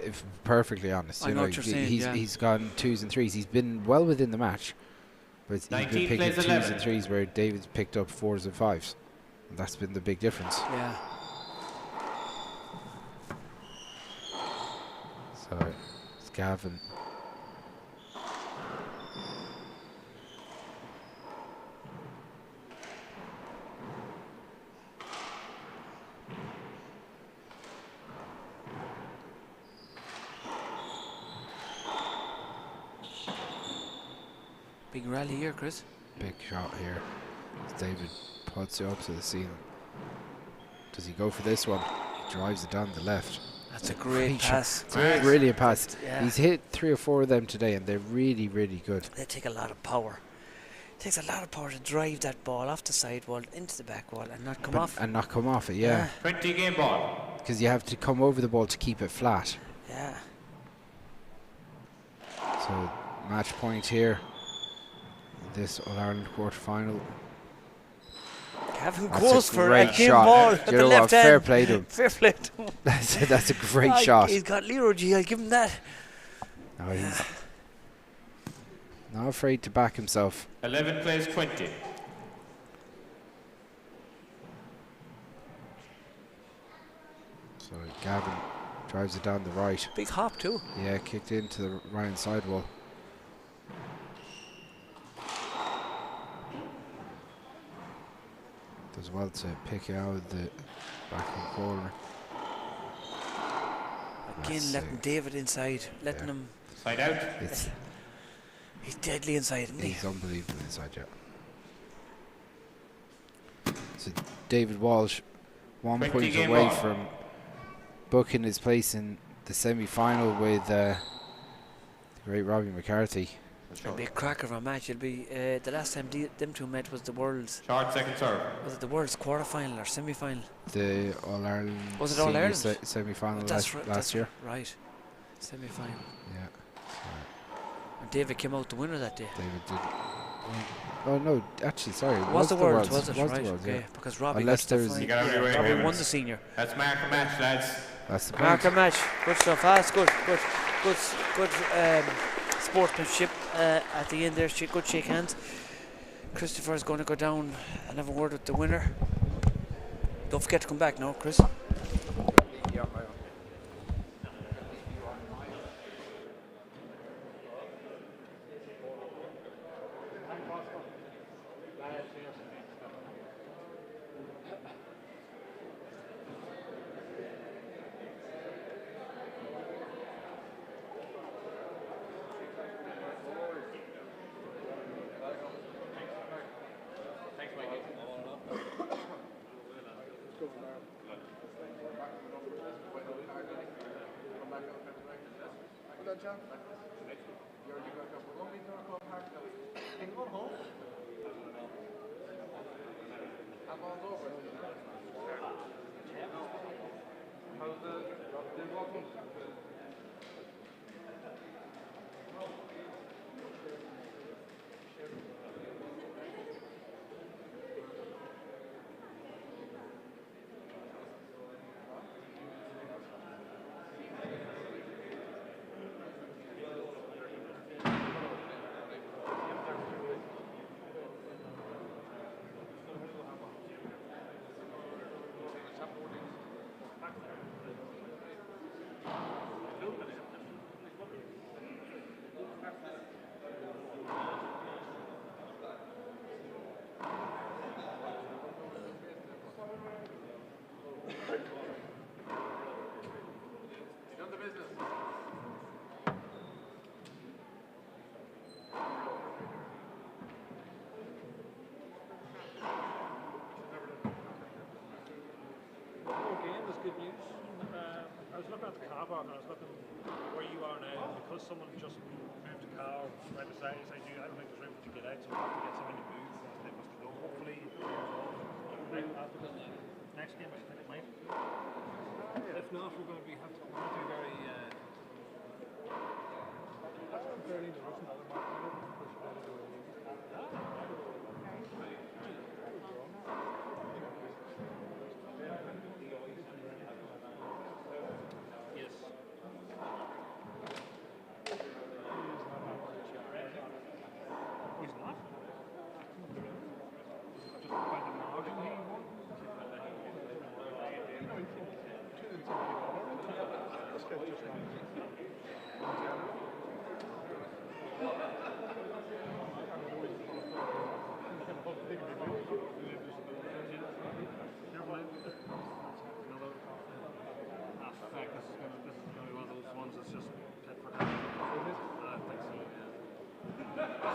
If perfectly honest, I know what you're saying, he's gone 2s and 3s. He's been well within the match, But he's been picking 2s and 3s where David's picked up 4s and 5s. And that's been the big difference. Yeah. So it's Gavin. Big rally here, Chris. Big shot here. David puts it up to the ceiling. Does he go for this one? He drives it down the left. That's a great pass. It's a brilliant pass. Yeah. He's hit 3 or 4 of them today, and they're really, really good. They take a lot of power. It takes a lot of power to drive that ball off the side wall into the back wall and not come off. And not come off it, yeah. 20 game ball. Because you have to come over the ball to keep it flat. Yeah. So match point here. This All-Ireland quarter-final. Gavin That's goes a for great a game shot. ball Do at you the know left what? hand. Fair play to him. Fair play to him. That's a great shot. He's got Leroy G. I'll give him that. No, he's not afraid to back himself. 11 plays 20. So Gavin drives it down the right. Big hop too. Yeah, kicked into the right hand side wall. Does well to pick it out of the back hand corner. Again, letting David inside, letting him. Side out. He's deadly inside, isn't he? He's unbelievable inside, yeah. So David Walsh, 1 point away from booking his place in the semi-final with the great Robbie McCarthy. It'll be a cracker of a match. It'll be the last time them two met was the World's. Short second serve. Was it the World's quarter-final or semi-final? The All-Ireland. Was it All-Ireland? Semi-final last year. Right. Semi-final. Yeah. And David came out the winner that day. David did. Oh no, actually, sorry. It was the World's, was it? Was right, the World's, okay. yeah. Because Robbie Unless got there's Robbie won the senior. That's marker match, lads. That's the marker match. Good stuff. That's good. Good sportsmanship at the end there. Good shake hands. Christopher is going to go down and have a word with the winner. Don't forget to come back now, Chris. Good news. I was looking at the car park and I was looking where you are now, because someone just moved the car right beside you. I don't think there's room to get out, so we'll have to get somebody to move once they must go. Hopefully, next game I think it might. If not, we're going to be have to be very. That's fairly interesting. He's not? I've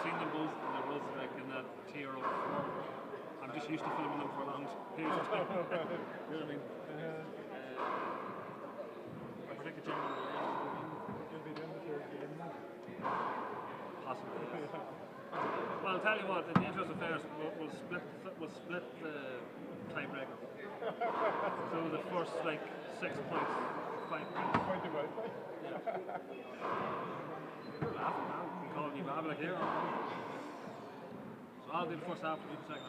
seen them both and they're both like in that tier of form. I'm just used to filming them for a long period of time. You know what I mean? I predict a general you'll be doing the third game now. Possibly. Well, I'll tell you what, in the interest of fairness, we'll split the tiebreaker. So the first like 6 points, 5 points. Point to both. Yeah. You're laughing now. You call me Babel here. So I'll do the first half, you do the second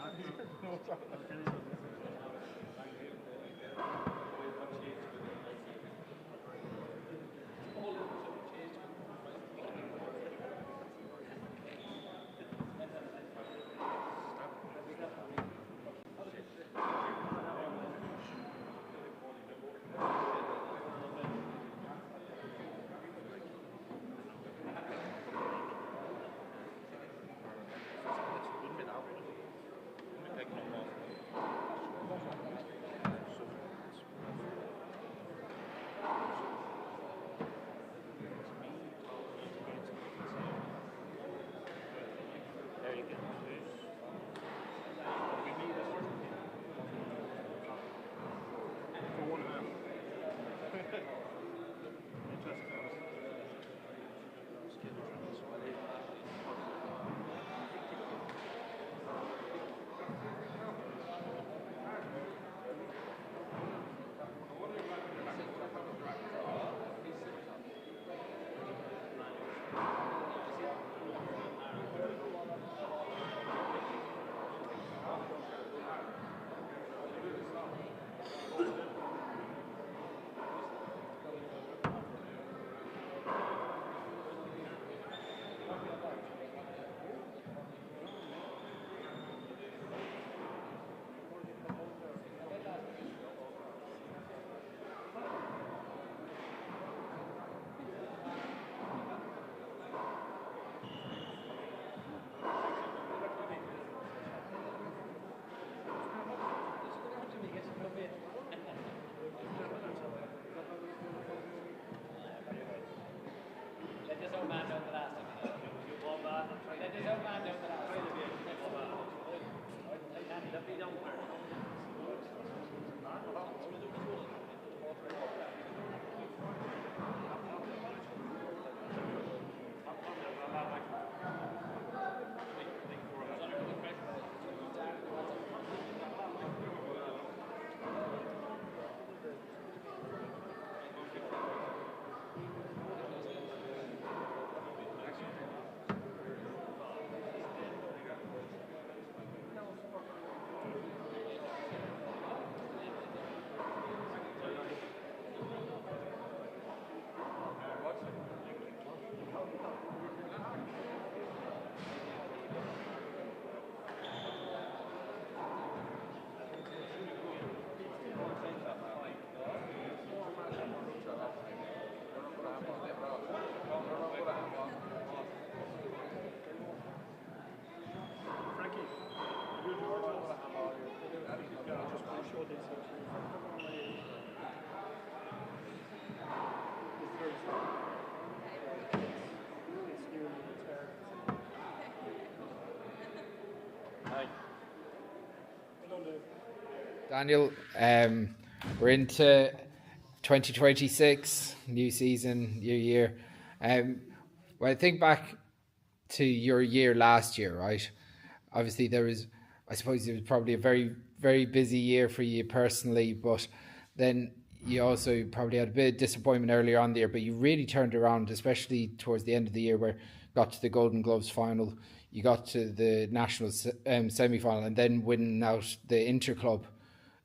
half. Daniel, we're into 2026, new season, new year. When I think back to your year last year, right? Obviously, I suppose it was probably a very, very busy year for you personally, but then you also probably had a bit of disappointment earlier on there, but you really turned around, especially towards the end of the year where you got to the Golden Gloves final, you got to the national semi-final, and then winning out the Interclub.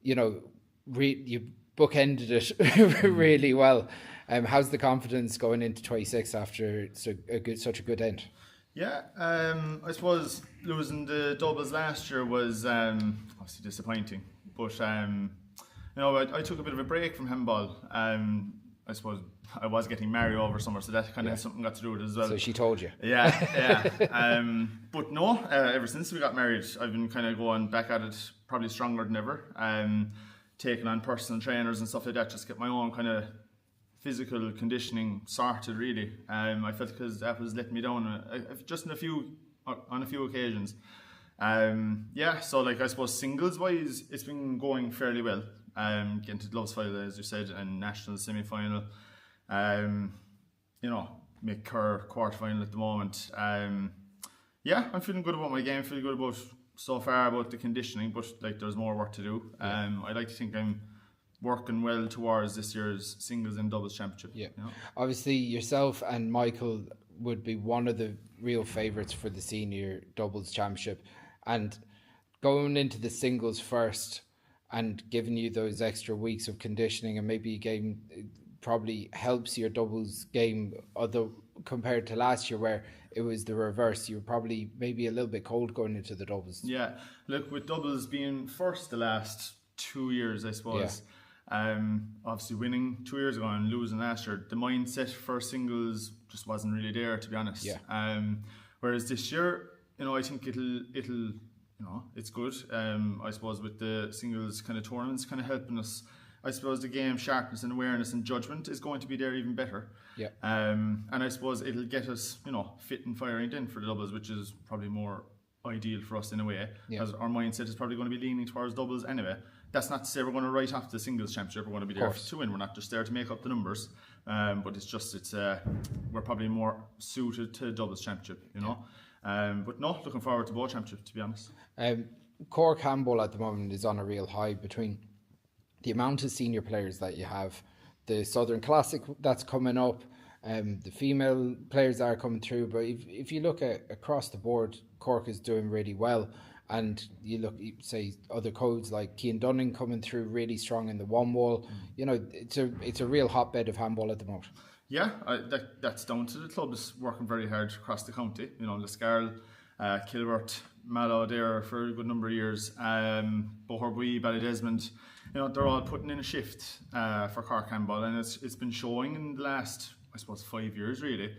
You know, you bookended it really well. How's the confidence going into 26 after such a good end? Yeah, I suppose losing the doubles last year was obviously disappointing, but you know, I took a bit of a break from handball. I suppose I was getting married over summer, so that kind of something got to do with it as well. So she told you. Yeah. But no, ever since we got married, I've been kind of going back at it probably stronger than ever. Taking on personal trainers and stuff like that, just get my own kind of physical conditioning sorted really. I felt because that was letting me down just on a few occasions. So like I suppose singles wise, it's been going fairly well. Getting to gloves final, as you said, and national semi-final. Make her quarterfinal at the moment. I'm feeling good about my game. Feeling good about so far about the conditioning, but like there's more work to do. I like to think I'm working well towards this year's singles and doubles championship. Yeah, obviously yourself and Michael would be one of the real favourites for the senior doubles championship, and going into the singles first and giving you those extra weeks of conditioning and maybe a game probably helps your doubles game, although compared to last year where it was the reverse, you were probably maybe a little bit cold going into the doubles. Yeah, look, with doubles being first the last 2 years, I suppose, obviously winning 2 years ago and losing last year, the mindset for singles just wasn't really there, to be honest. Whereas this year, I think it'll it's good. I suppose with the singles kind of tournaments kind of helping us, I suppose the game sharpness and awareness and judgment is going to be there even better. And I suppose it'll get us, fit and firing then for the doubles, which is probably more ideal for us in a way, because our mindset is probably going to be leaning towards doubles anyway. That's not to say we're going to write off the singles championship. We're going to be there to win. We're not just there to make up the numbers, but we're probably more suited to doubles championship, But no, looking forward to both championships, to be honest. Cork handball at the moment is on a real high between the amount of senior players that you have, the Southern Classic that's coming up, the female players that are coming through. But if you look at across the board, Cork is doing really well. And you look, say, other codes like Cian Dunning coming through really strong in the one wall. It's a real hotbed of handball at the moment. Yeah, that's down to the clubs working very hard across the county. Liscarroll, Kilbert, Mallow there for a good number of years. Boherbue, Ballydesmond, they're all putting in a shift for Cork handball, and it's been showing in the last, I suppose, 5 years really.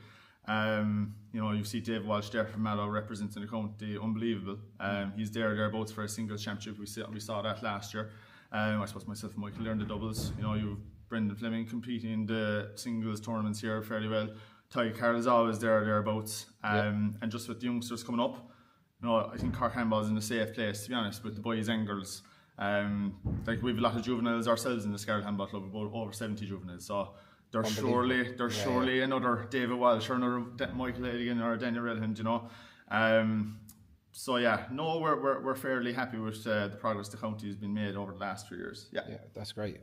You see Dave Walsh there from Mallow representing the county, unbelievable. He's thereabouts for a singles championship. We saw that last year. I suppose myself and Michael learned the doubles. You've Brendan Fleming competing in the singles tournaments here fairly well. Ty Carroll's always thereabouts. And just with the youngsters coming up, I think Cork handball is in a safe place, to be honest, with the boys and girls. We have a lot of juveniles ourselves in the Scarlet Handball Club, about over 70 juveniles. So there's surely another David Walsh or another Michael Hedigan or Daniel Redhand, we're fairly happy with the progress the county has been made over the last 3 years. Yeah, that's great.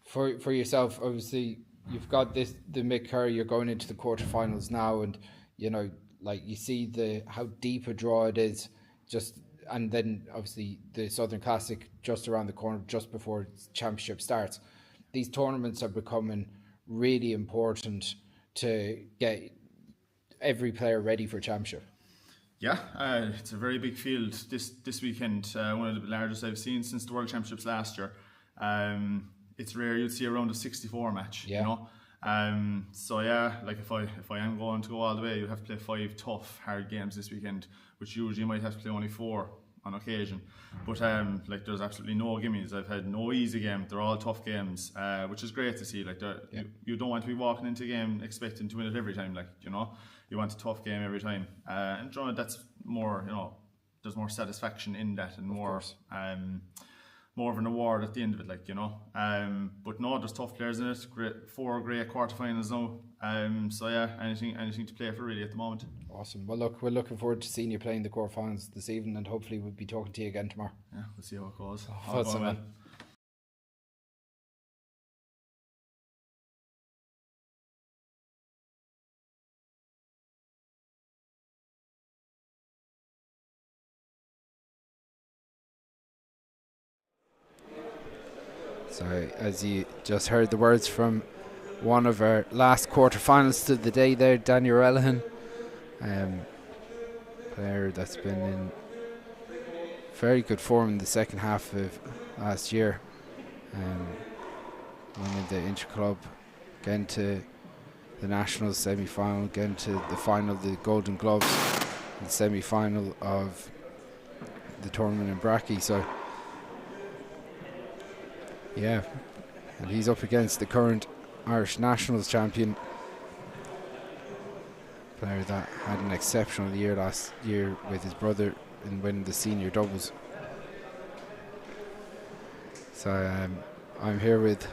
For yourself, obviously, you've got the Mick-Kerr, you're going into the quarterfinals now, and you see how deep a draw it is, and then obviously the Southern Classic just around the corner, just before championship starts. These tournaments are becoming really important to get every player ready for championship. Yeah, it's a very big field this weekend. One of the largest I've seen since the World Championships last year. It's rare you'd see around a 64 match. If I am going to go all the way, you have to play 5 tough, hard games this weekend, which usually you might have to play only 4 on occasion. But there's absolutely no gimmies. I've had no easy game. They're all tough games, which is great to see. You don't want to be walking into a game expecting to win it every time. You want a tough game every time, and that's more. There's more satisfaction in that, and more of an award at the end of it, but no, there's tough players in it. 4 great quarterfinals now. Anything to play for really at the moment. Awesome. Well, look, we're looking forward to seeing you playing the quarterfinals this evening, and hopefully we'll be talking to you again tomorrow. Yeah, we'll see how it goes. Awesome. So, as you just heard the words from one of our last quarterfinalists of the day there, Daniel Relihan, player that's been in very good form in the second half of last year, winning the Interclub getting to the Nationals semi-final, getting to the final of the Golden Gloves, and semi-final of the tournament in Brackey. So yeah, and he's up against the current Irish Nationals champion, player that had an exceptional year last year with his brother in winning the senior doubles. So I'm here with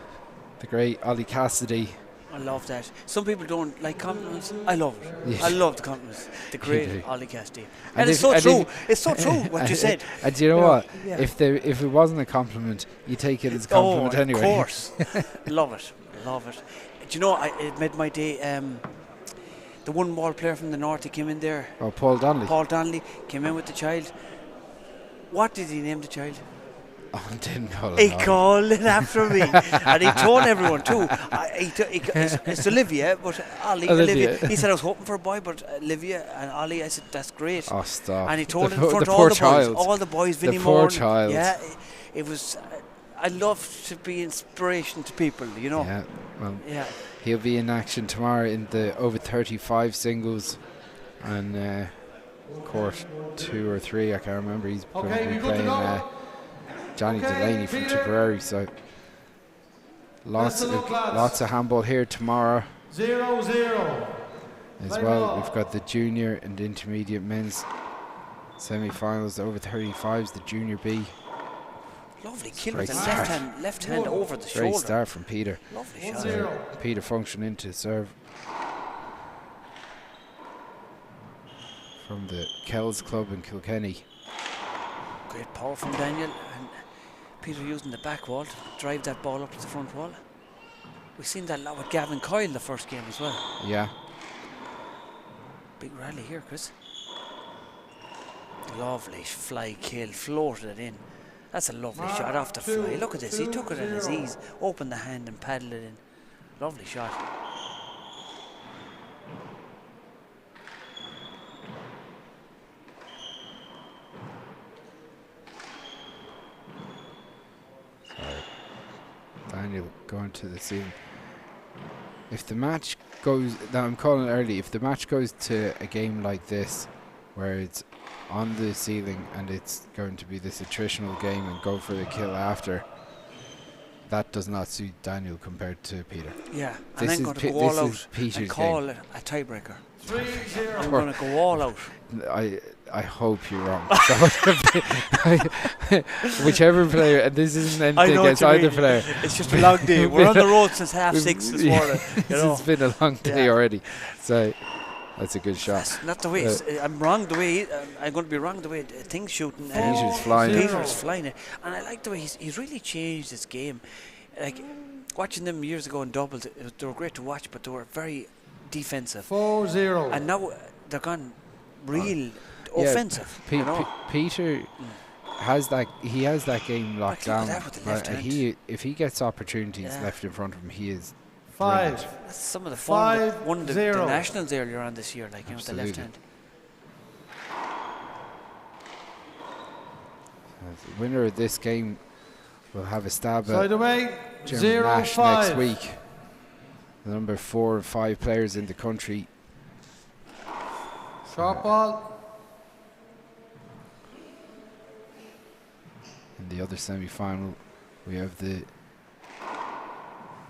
the great Ollie Cassidy. I love that. Some people don't like compliments. I love it. Yeah. I love the compliments. The great do. Ollie Cassidy. And And it's so true. It's so true what you said. And do you know what? Yeah. If it wasn't a compliment, you take it as a compliment anyway. Of course. Love it. Love it. Do you know, it made my day. The one ball player from the north, he came in there. Oh, Paul Donnelly. Paul Donnelly came in with the child. What did he name the child? Oh, I didn't call it. He called it after me, and he told everyone too. It's Olivia, but Olivia. He said I was hoping for a boy, but Olivia and Ollie. I said that's great. Oh, stop! And he told The it in front of poor all the child. boys. All the boys. Vinnie The poor Moore. child. Yeah, it was. I love to be inspiration to people. You know. Yeah. Well. Yeah. He'll be in action tomorrow in the over 35 singles, and court 2 or 3. I can't remember. He's playing Johnny Delaney from Tipperary. So lots of handball here tomorrow. 0-0. As well, we've got the junior and intermediate men's semi-finals over 35s. The junior B. Lovely kill with the left hand over the shoulder. Great start from Peter. Lovely shot. Peter function into serve from the Kells Club in Kilkenny. Great power from Daniel, and Peter using the back wall to drive that ball up to the front wall. We've seen that a lot with Gavin Coyle the first game as well. Yeah. Big rally here, Chris. Lovely fly kill, floated it in. That's a lovely shot off the fly. Look at this, he took it at his ease, opened the hand and paddled it in. Lovely shot. Daniel going to the ceiling. If the match goes, now I'm calling it early, if the match goes to a game like this, where it's on the ceiling and it's going to be this attritional game and go for the kill after, that does not suit Daniel compared to Peter. Yeah, and I'm going to go all out and call it a tiebreaker. 3-0. I'm going to go all out. I hope you're wrong. Whichever player, and this isn't anything against either player. It's just a long day. We're on the road since 6:30 this morning. It's been a long day already. So that's a good shot. That's not the way. I'm wrong the way. I'm going to be wrong the way things shooting. Peter's flying. Peter's flying it, and I like the way he's really changed his game. Like watching them years ago in doubles, they were great to watch, but they were very defensive. 4-0. And now they're gone real offensive. Peter has that. He has that game locked down. If he gets opportunities left in front of him, he is. 5. That's some of the fun that won the nationals earlier on this year, like the left hand. The winner of this game will have a stab at German Nash next week. The number 4 and 5 players in the country. Short ball. In the other semi-final, we have the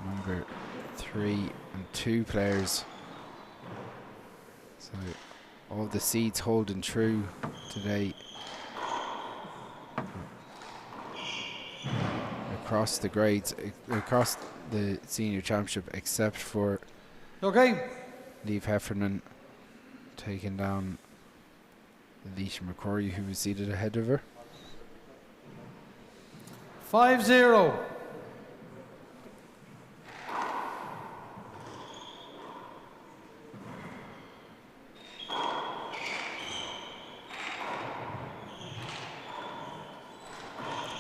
number 3 and 2 players. So all the seeds holding true today across the grades, across the senior championship, except for Neve Hefernan taking down Alicia McCrory, who was seated ahead of her. 5-0.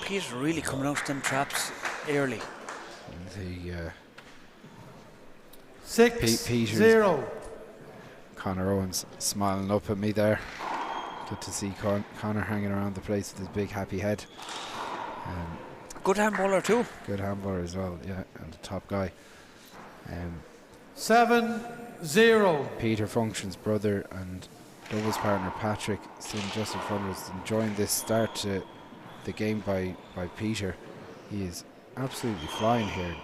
Peter's really coming out to them traps early. The 6-0. Connor Owens smiling up at me there. Good to see Connor hanging around the place with his big happy head. Good handballer too. Good handballer as well, yeah, and the top guy. 7-0. Peter Function's brother and doubles partner Patrick sitting just in front of us, enjoying this start to the game by Peter. He is absolutely flying here.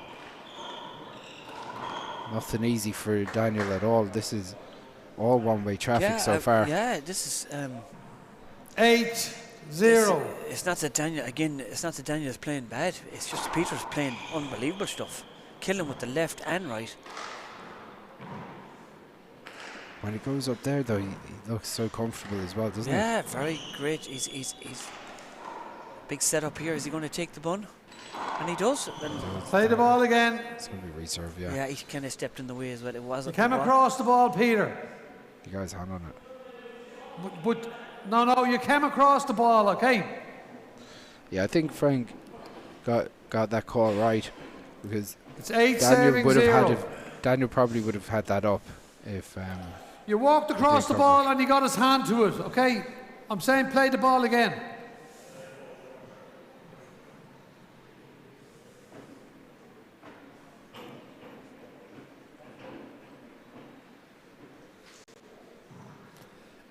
Nothing easy for Daniel at all. This is all one-way traffic so far. Yeah, this is 8-0. It's not that Daniel, again, it's not that Daniel is playing bad. It's just Peter's playing unbelievable stuff. Killing with the left and right. When he goes up there, though, he looks so comfortable as well, doesn't he? Yeah, very great. He's big setup here. Is he going to take the bun? And he does. Play the ball again. It's going to be reserve, yeah. Yeah, he kind of stepped in the way as well. It wasn't. You came across the ball, Peter. You guys hand on it. But no, you came across the ball, okay? Yeah, I think Frank got that call right, because it's 8-7-0. Daniel probably would have had that up if. You walked across the ball and he got his hand to it, okay? I'm saying play the ball again.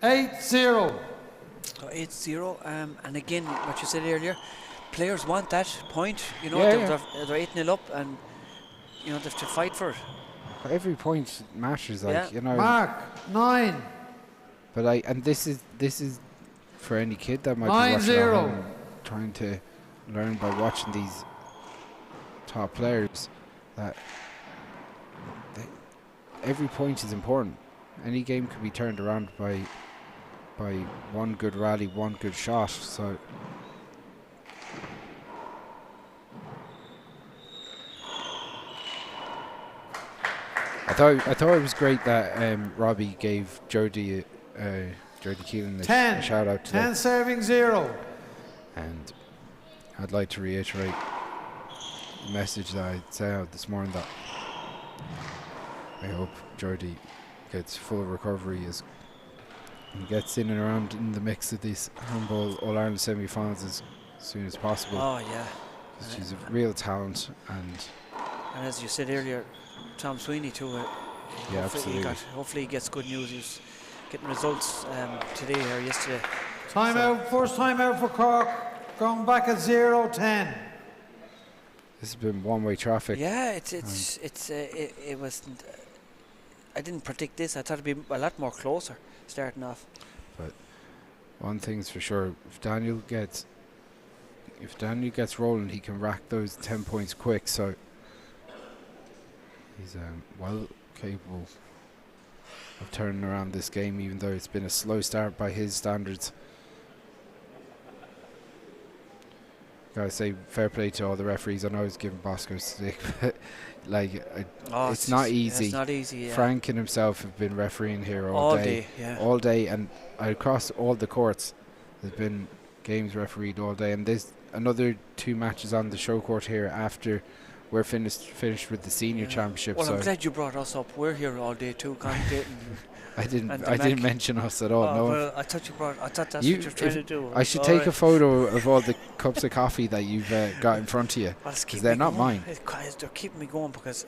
$8-0. 8-0. And again, what you said earlier, players want that point. You know, they're 8-0 up, and you know they have to fight for it. Every point matters, like you know. Mark 9. But and this is for any kid that might be watching at home, trying to learn by watching these top players, that every point is important. Any game can be turned around by one good rally, one good shot. So I thought it was great that Robbie gave Jody Keelan a shout out today. 10 serving 0. And I'd like to reiterate the message that I sent out this morning, that I hope Jody gets full recovery as he gets in and around in the mix of these handball All-Ireland semi-finals as soon as possible. Oh yeah, she's a real talent, and as you said earlier, Tom Sweeney too. Yeah, absolutely. Hopefully he gets good news. He's getting results today or yesterday. First time out for Cork, going back at 0-10. This has been one-way traffic. Yeah, it wasn't. I didn't predict this. I thought it'd be a lot more closer starting off. But one thing's for sure: if Daniel gets rolling, he can rack those 10 points quick. So he's well capable of turning around this game, even though it's been a slow start by his standards. Gotta say, fair play to all the referees. I know I was giving Bosco stick, but it's not easy. It's not easy. Yeah. Frank and himself have been refereeing here all day, all day, and across all the courts, there's been games refereed all day. And there's another 2 matches on the show court here after we're finished with the senior championship. Well, so I'm glad you brought us up. We're here all day too, commentating. I didn't mention us at all. No. Well, I thought that's what you're trying to do. I should take a photo of all the cups of coffee that you've got in front of you, because they're not mine. They're keeping me going because,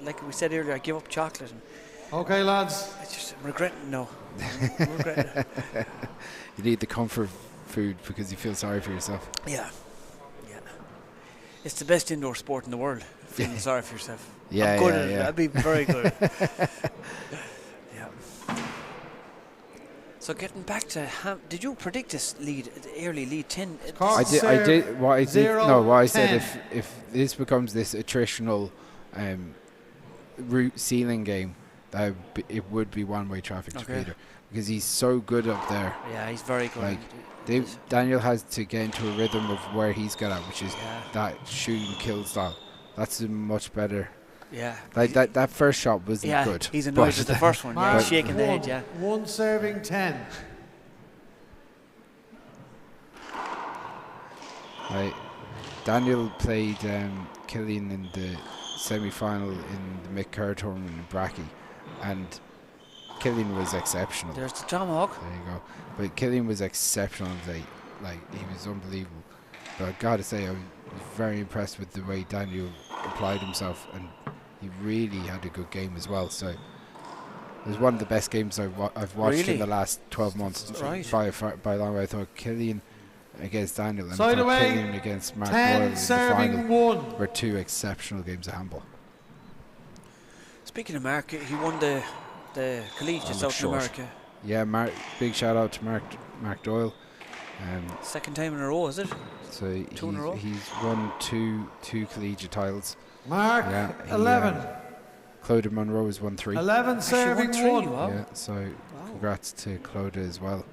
like we said earlier, I give up chocolate. Okay, lads. I'm regretting now. I'm regretting it. You need the comfort food because you feel sorry for yourself. Yeah. It's the best indoor sport in the world. Feeling sorry for yourself. Yeah, I'm good at it. That'd be very good. So getting back to did you predict this early lead 10? I did. What I said, if this becomes this attritional route ceiling game, that it would be one-way traffic to Peter, because he's so good up there. Yeah, he's very good. Daniel has to get into a rhythm of where he's good at, which is that shooting kill style. That's a much better. Yeah. Like that first shot wasn't good. He's annoyed with the first one. Yeah, he's shaking the head. Yeah. 1 serving 10. Daniel played Killian in the semi-final in the Mick tournament in Bracky, and Killian was exceptional. There's the tomahawk. There you go. But Killian was exceptional today. He was unbelievable. But I've got to say, I was very impressed with the way Daniel applied himself, and he really had a good game as well. So it was one of the best games I've watched in the last 12 months. By a long way. I thought Killian against Daniel and Killian against Mark Doyle in the final were 2 exceptional games of handball. Speaking of Mark, he won the collegiate out in America. Yeah, big shout out to Mark Doyle. Second time in a row, is it? So 2 in a row. He's won two collegiate titles. Mark 11. Claudia Monroe has won 3. 11 serving 1. Wow. Yeah, so congrats to Claudia as well.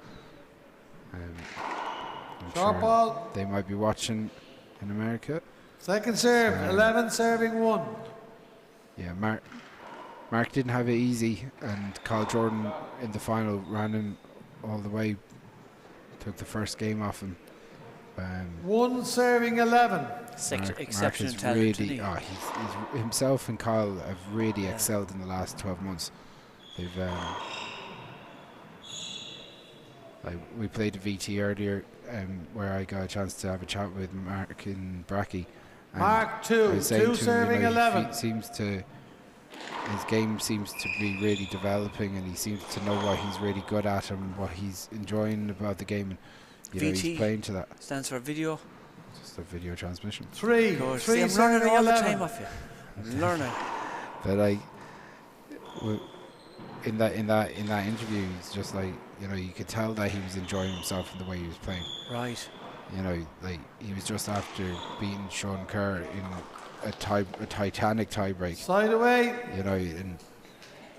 Short ball. They might be watching in America. Second serve, 11 serving 1. Yeah, Mark didn't have it easy, and Carl Jordan in the final ran him all the way, took the first game off him. 1 serving 11. Exceptional talent. Really, he's himself and Kyle have really excelled in the last 12 months. They've we played a VT earlier, where I got a chance to have a chat with Mark in Bracky. Mark 2 serving 11. His game seems to be really developing, and he seems to know what he's really good at and what he's enjoying about the game. And, VT he's playing to that. Stands for video. Just a video transmission. 3 I'm serving learning all 11. the time off you. I'm learning. But in that interview, it's just like, you could tell that he was enjoying himself in the way he was playing. Right. He was just after beating Sean Kerr in a titanic tiebreak. Side away. And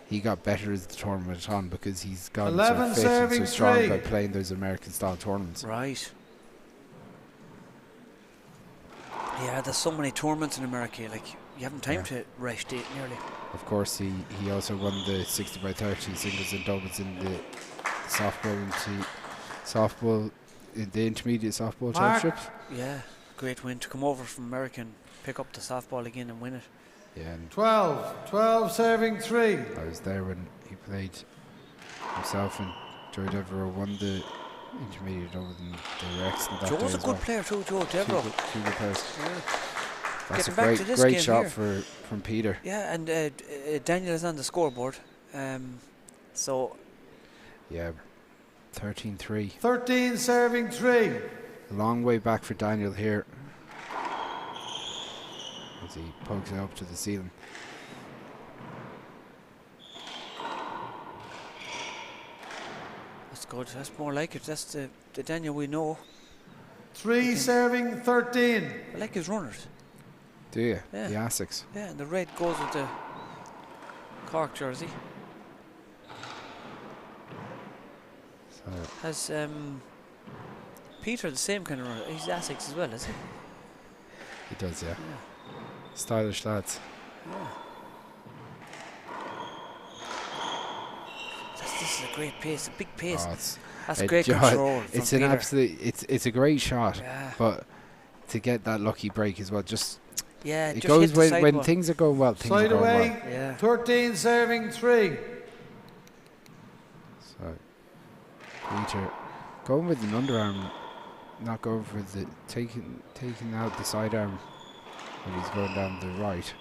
he got better as the tournament went on because he's gotten 11 so fit and so serving strong 3. by playing those American style tournaments. Right. Yeah, there's so many tournaments in America. You haven't time to rest it nearly. Of course, he also won the 60x30 singles and doubles in the the intermediate softball championships. Yeah, great win to come over from America and pick up the softball again and win it. Yeah. And 12 serving 3. I was there when he played himself, and Joe Devereaux won the intermediate over them. They were excellent that day. Joe's a good player too, Joe Devereaux. Two good players. Yeah. That's Getting a great shot from Peter. Yeah, and Daniel is on the scoreboard. So. Yeah, 13-3. 13 serving 3. A long way back for Daniel here, as he pokes it up to the ceiling. That's good. That's more like it. That's the Daniel we know. 3 serving 13. I like his runners. Do you? Yeah. The Asics. Yeah, and the red goes with the Cork jersey. So has Peter the same kind of runner? He's Asics as well, is he? He does, yeah. Stylish lads. Yeah. This is a great pace, a big pace. That's great control. It's from an Peter. absolute. It's a great shot, Yeah. but to get that lucky break as well, just yeah, it just goes hit the when sidewall. things are going well. Things Side are going away. well. Yeah. 13 serving 3. So Peter going with an underarm, not going for the taking out the sidearm when he's going down the right.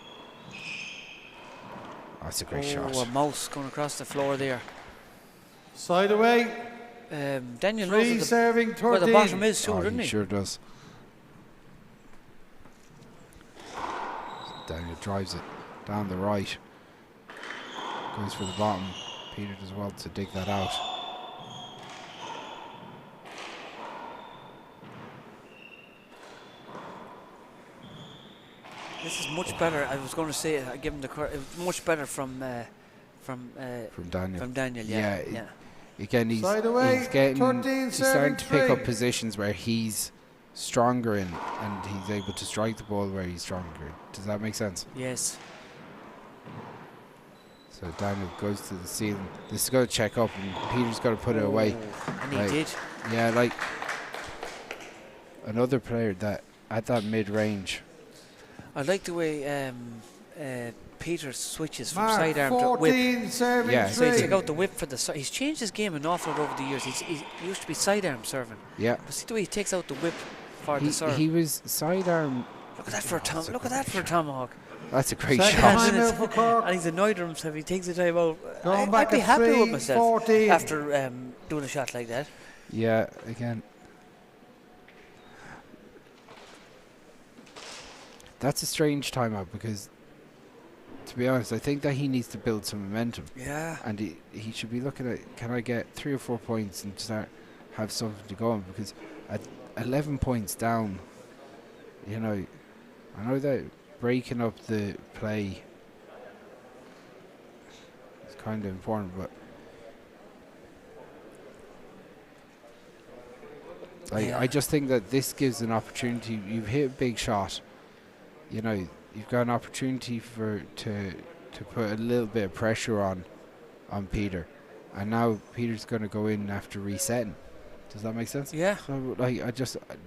That's a great shot. A mouse going across the floor there. Side away. Daniel 3 knows serving 13. where the bottom is too, doesn't he he? sure does. Daniel drives it down the right. Goes for the bottom. Peter does well to dig that out. This is much better. I was going to say, I give him the it was much better from Daniel. From Daniel, yeah. Again, he's starting to pick up positions where he's stronger in, and he's able to strike the ball where he's stronger in. Does that make sense? Yes. So Daniel goes to the ceiling. This is going to check up, and Peter's got to put it away. And he did. Yeah, like another player that at that mid-range. I like the way Peter switches from Mark sidearm to whip. 14 serving Yeah. 3. So he took out the whip for the He's changed his game an awful lot over the years. He used to be sidearm serving. Yeah. But see the way he takes out the whip for the serve. He was sidearm. Look at that for a Look at that for a tomahawk. That's a great Second shot. time out for Cork. And he's annoyed with himself. He takes the time out. Going back I'd be at happy with myself 3:14. after doing a shot like that. Yeah, again. That's a strange timeout because, to be honest, I think that he needs to build some momentum. Yeah. And he should be looking at, can I get 3 or 4 points and have something to go on? Because at 11 points down, you know, I know that breaking up the play is kind of important, but I just think that this gives an opportunity. You've hit a big shot, you know, you've got an opportunity to put a little bit of pressure on Peter, and now Peter's going to go in after resetting. Does that make sense? Yeah. So like,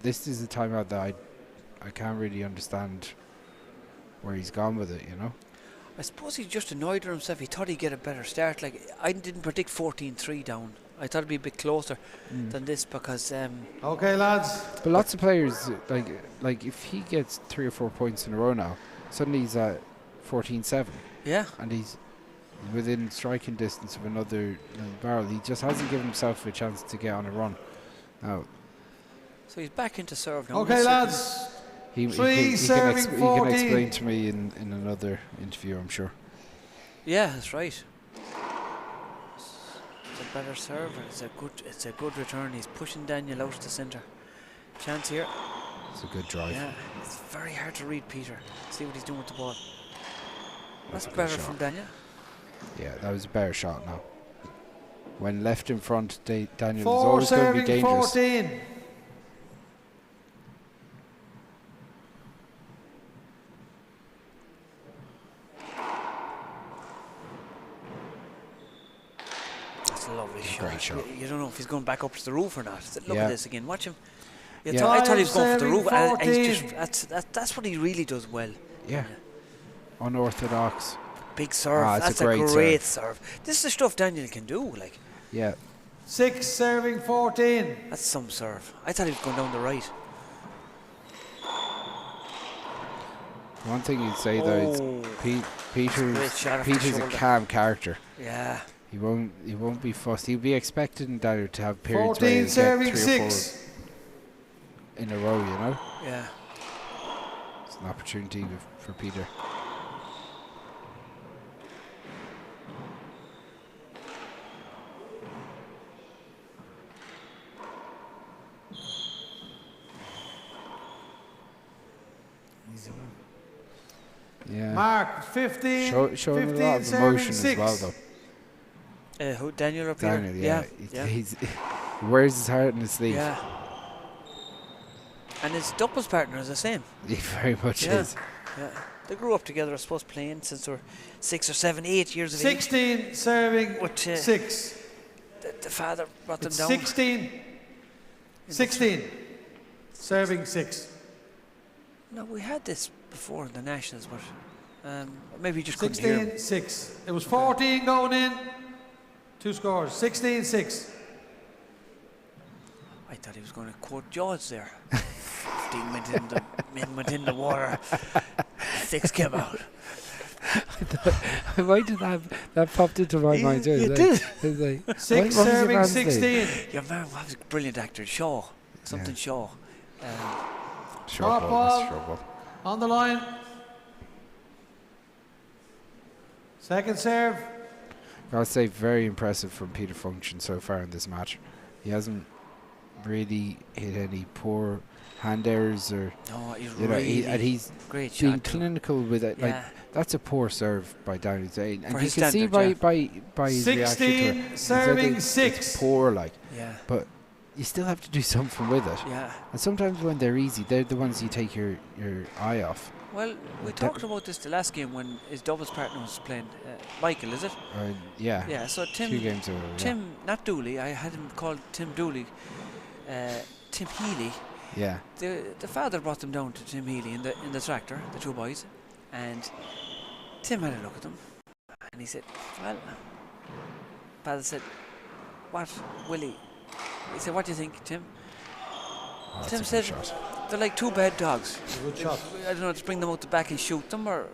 this is a timeout that I can't really understand where he's gone with it, you know. I suppose he's just annoyed with himself. He thought he'd get a better start. Like, I didn't predict 14-3 down. I thought it'd be a bit closer than this because. Okay, lads. But lots of players, like if he gets 3 or 4 points in a row now, suddenly he's at 14-7. Yeah. And he's within striking distance of another barrel. He just hasn't given himself a chance to get on a run. Now. So he's back into serve now. Okay, lads. He can explain to me in another interview, I'm sure. Yeah, that's right. It's a better serve. It's a good return. He's pushing Daniel out to centre. Chance here. It's a good drive. Yeah, it's very hard to read Peter. See what he's doing with the ball. That's better from Daniel. Yeah, that was a better shot now. When left in front, Daniel is always going to be dangerous. 14. That's a lovely shot. Great shot. You don't know if he's going back up to the roof or not. Look at this again. Watch him. I thought he was going for the roof. And he's just, that's what he really does well. Yeah. Unorthodox. Big serve. That's a great serve. This is the stuff Daniel can do. Like. Yeah. 6 serving 14. That's some serve. I thought he was going down the right. One thing you'd say though is Peter's a calm character. Yeah. He won't be fussed. He'll be expecting Daniel to have periods 14 where he'll serving get 3 or 6 in a row, you know? Yeah. It's an opportunity for Peter. Yeah. Mark 15. Showing 15 a lot of emotion as well, though. Who, Daniel or Peter? Daniel, yeah. He wears his heart in his sleeve. Yeah. And his doubles partner is the same. He very much is. Yeah. They grew up together, I suppose, playing since they were 6 or 7, 8 years of 16 age. 16 serving 6. The father brought them down. 16 serving 6. No, we had this before in the Nationals, but maybe you just couldn't hear him. 16-6. It was 14 going in. 2 scores. 16-6. I thought he was going to quote Jaws there. 15 men went in the water. 6 came out. Why did that popped into my mind? You did. 6 serving 16. Your man was a brilliant actor, Shaw. Shaw. Short ball on the line. Second serve. I'll say very impressive from Peter Function so far in this match. He hasn't really hit any poor hand errors or. No, he's he's great being shot clinical with it. Yeah. Like that's a poor serve by Daniel Zane, and For you his can see standards, by his reaction to it. 16 serving it's 6. Poor, like. Yeah. But you still have to do something with it. Yeah. And sometimes when they're easy, they're the ones you take your eye off. Well, we talked about this the last game when his doubles partner was playing. Michael, is it? Yeah. Yeah. So Tim. 2 games over. Tim, not Dooley. I had him called Tim Dooley. Tim Healy. Yeah. The father brought them down to Tim Healy in the tractor, the 2 boys, and Tim had a look at them, and he said, "Well," father said, "What, Willie?" He said, "What do you think, Tim?" Tim said, They're like two bad dogs. Good shot. I don't know, to bring them out the back and shoot them or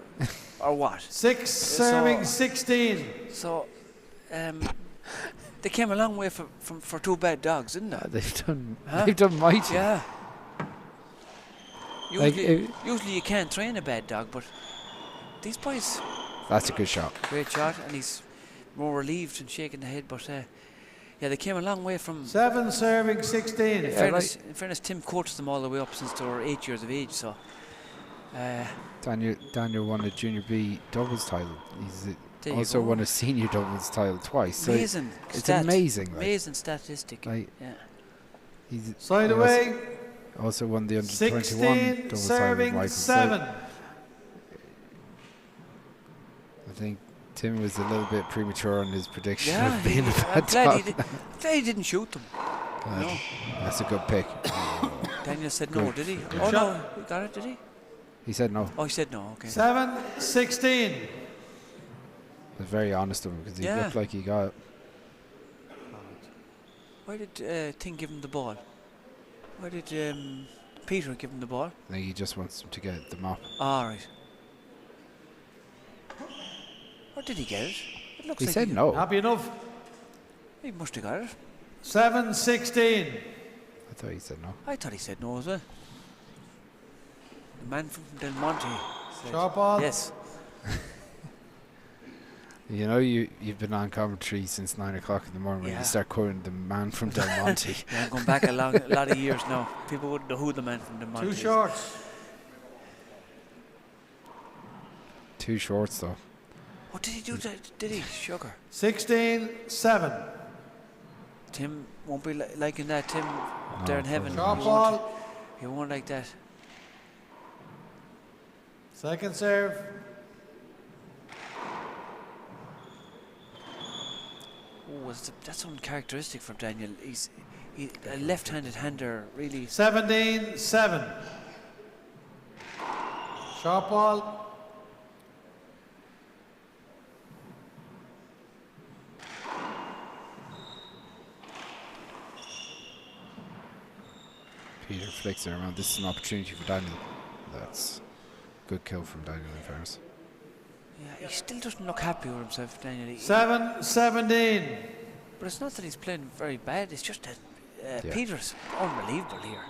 what? 6 serving 16. So, they came a long way for two bad dogs, didn't they? They've done mighty. Yeah. Like, Usually you can't train a bad dog, but these boys. That's a good shot. Great shot, and he's more relieved and shaking the head, but yeah, they came a long way from. 7 serving 16. In fairness, Tim coached them all the way up since they were 8 years of age, so. Daniel won a Junior B doubles title. He's also won a senior doubles title twice. Amazing. So it's amazing. Amazing statistic. Like, yeah. He's side away. Also won the under 21 doubles title with Michael. 7. I think Tim was a little bit premature on his prediction Yeah, of being a bad I'm glad dog. he didn't shoot them. No. That's a good pick. Daniel said Good. no, did he? Good Oh shot. no, he got it, did he? He said no. Oh, he said no, okay. 7 16. Was very honest of him because he looked like he got it. Why did Ting give him the ball? Why did Peter give him the ball? I think he just wants him to get the mop. All right. Or did he get it? It looks He like said no. Happy enough. He must have got it. 7 16. I thought he said no. I thought he said no as well. The man from Del Monte said Short ball. yes. You know, you've been on commentary since 9 o'clock in the morning when Yeah. you start quoting the man from Del Monte. Yeah, I'm going back a lot of years now. People wouldn't know who the man from Del Monte 2 is. shorts. 2 shorts though. Oh, did he do that? Did he? Sugar. 16 7. Tim won't be liking that. Tim up No, there in heaven. Short ball. He won't like that. Second serve. Oh, that's uncharacteristic for Daniel. He's a left-handed hander, really. 17 7. Short ball. Peter flicks it around. This is an opportunity for Daniel. That's a good kill from Daniel in fairness. Yeah, he still doesn't look happy with himself, Daniel. 7 17. But it's not that he's playing very bad. It's just that Yeah. Peter's unbelievable here.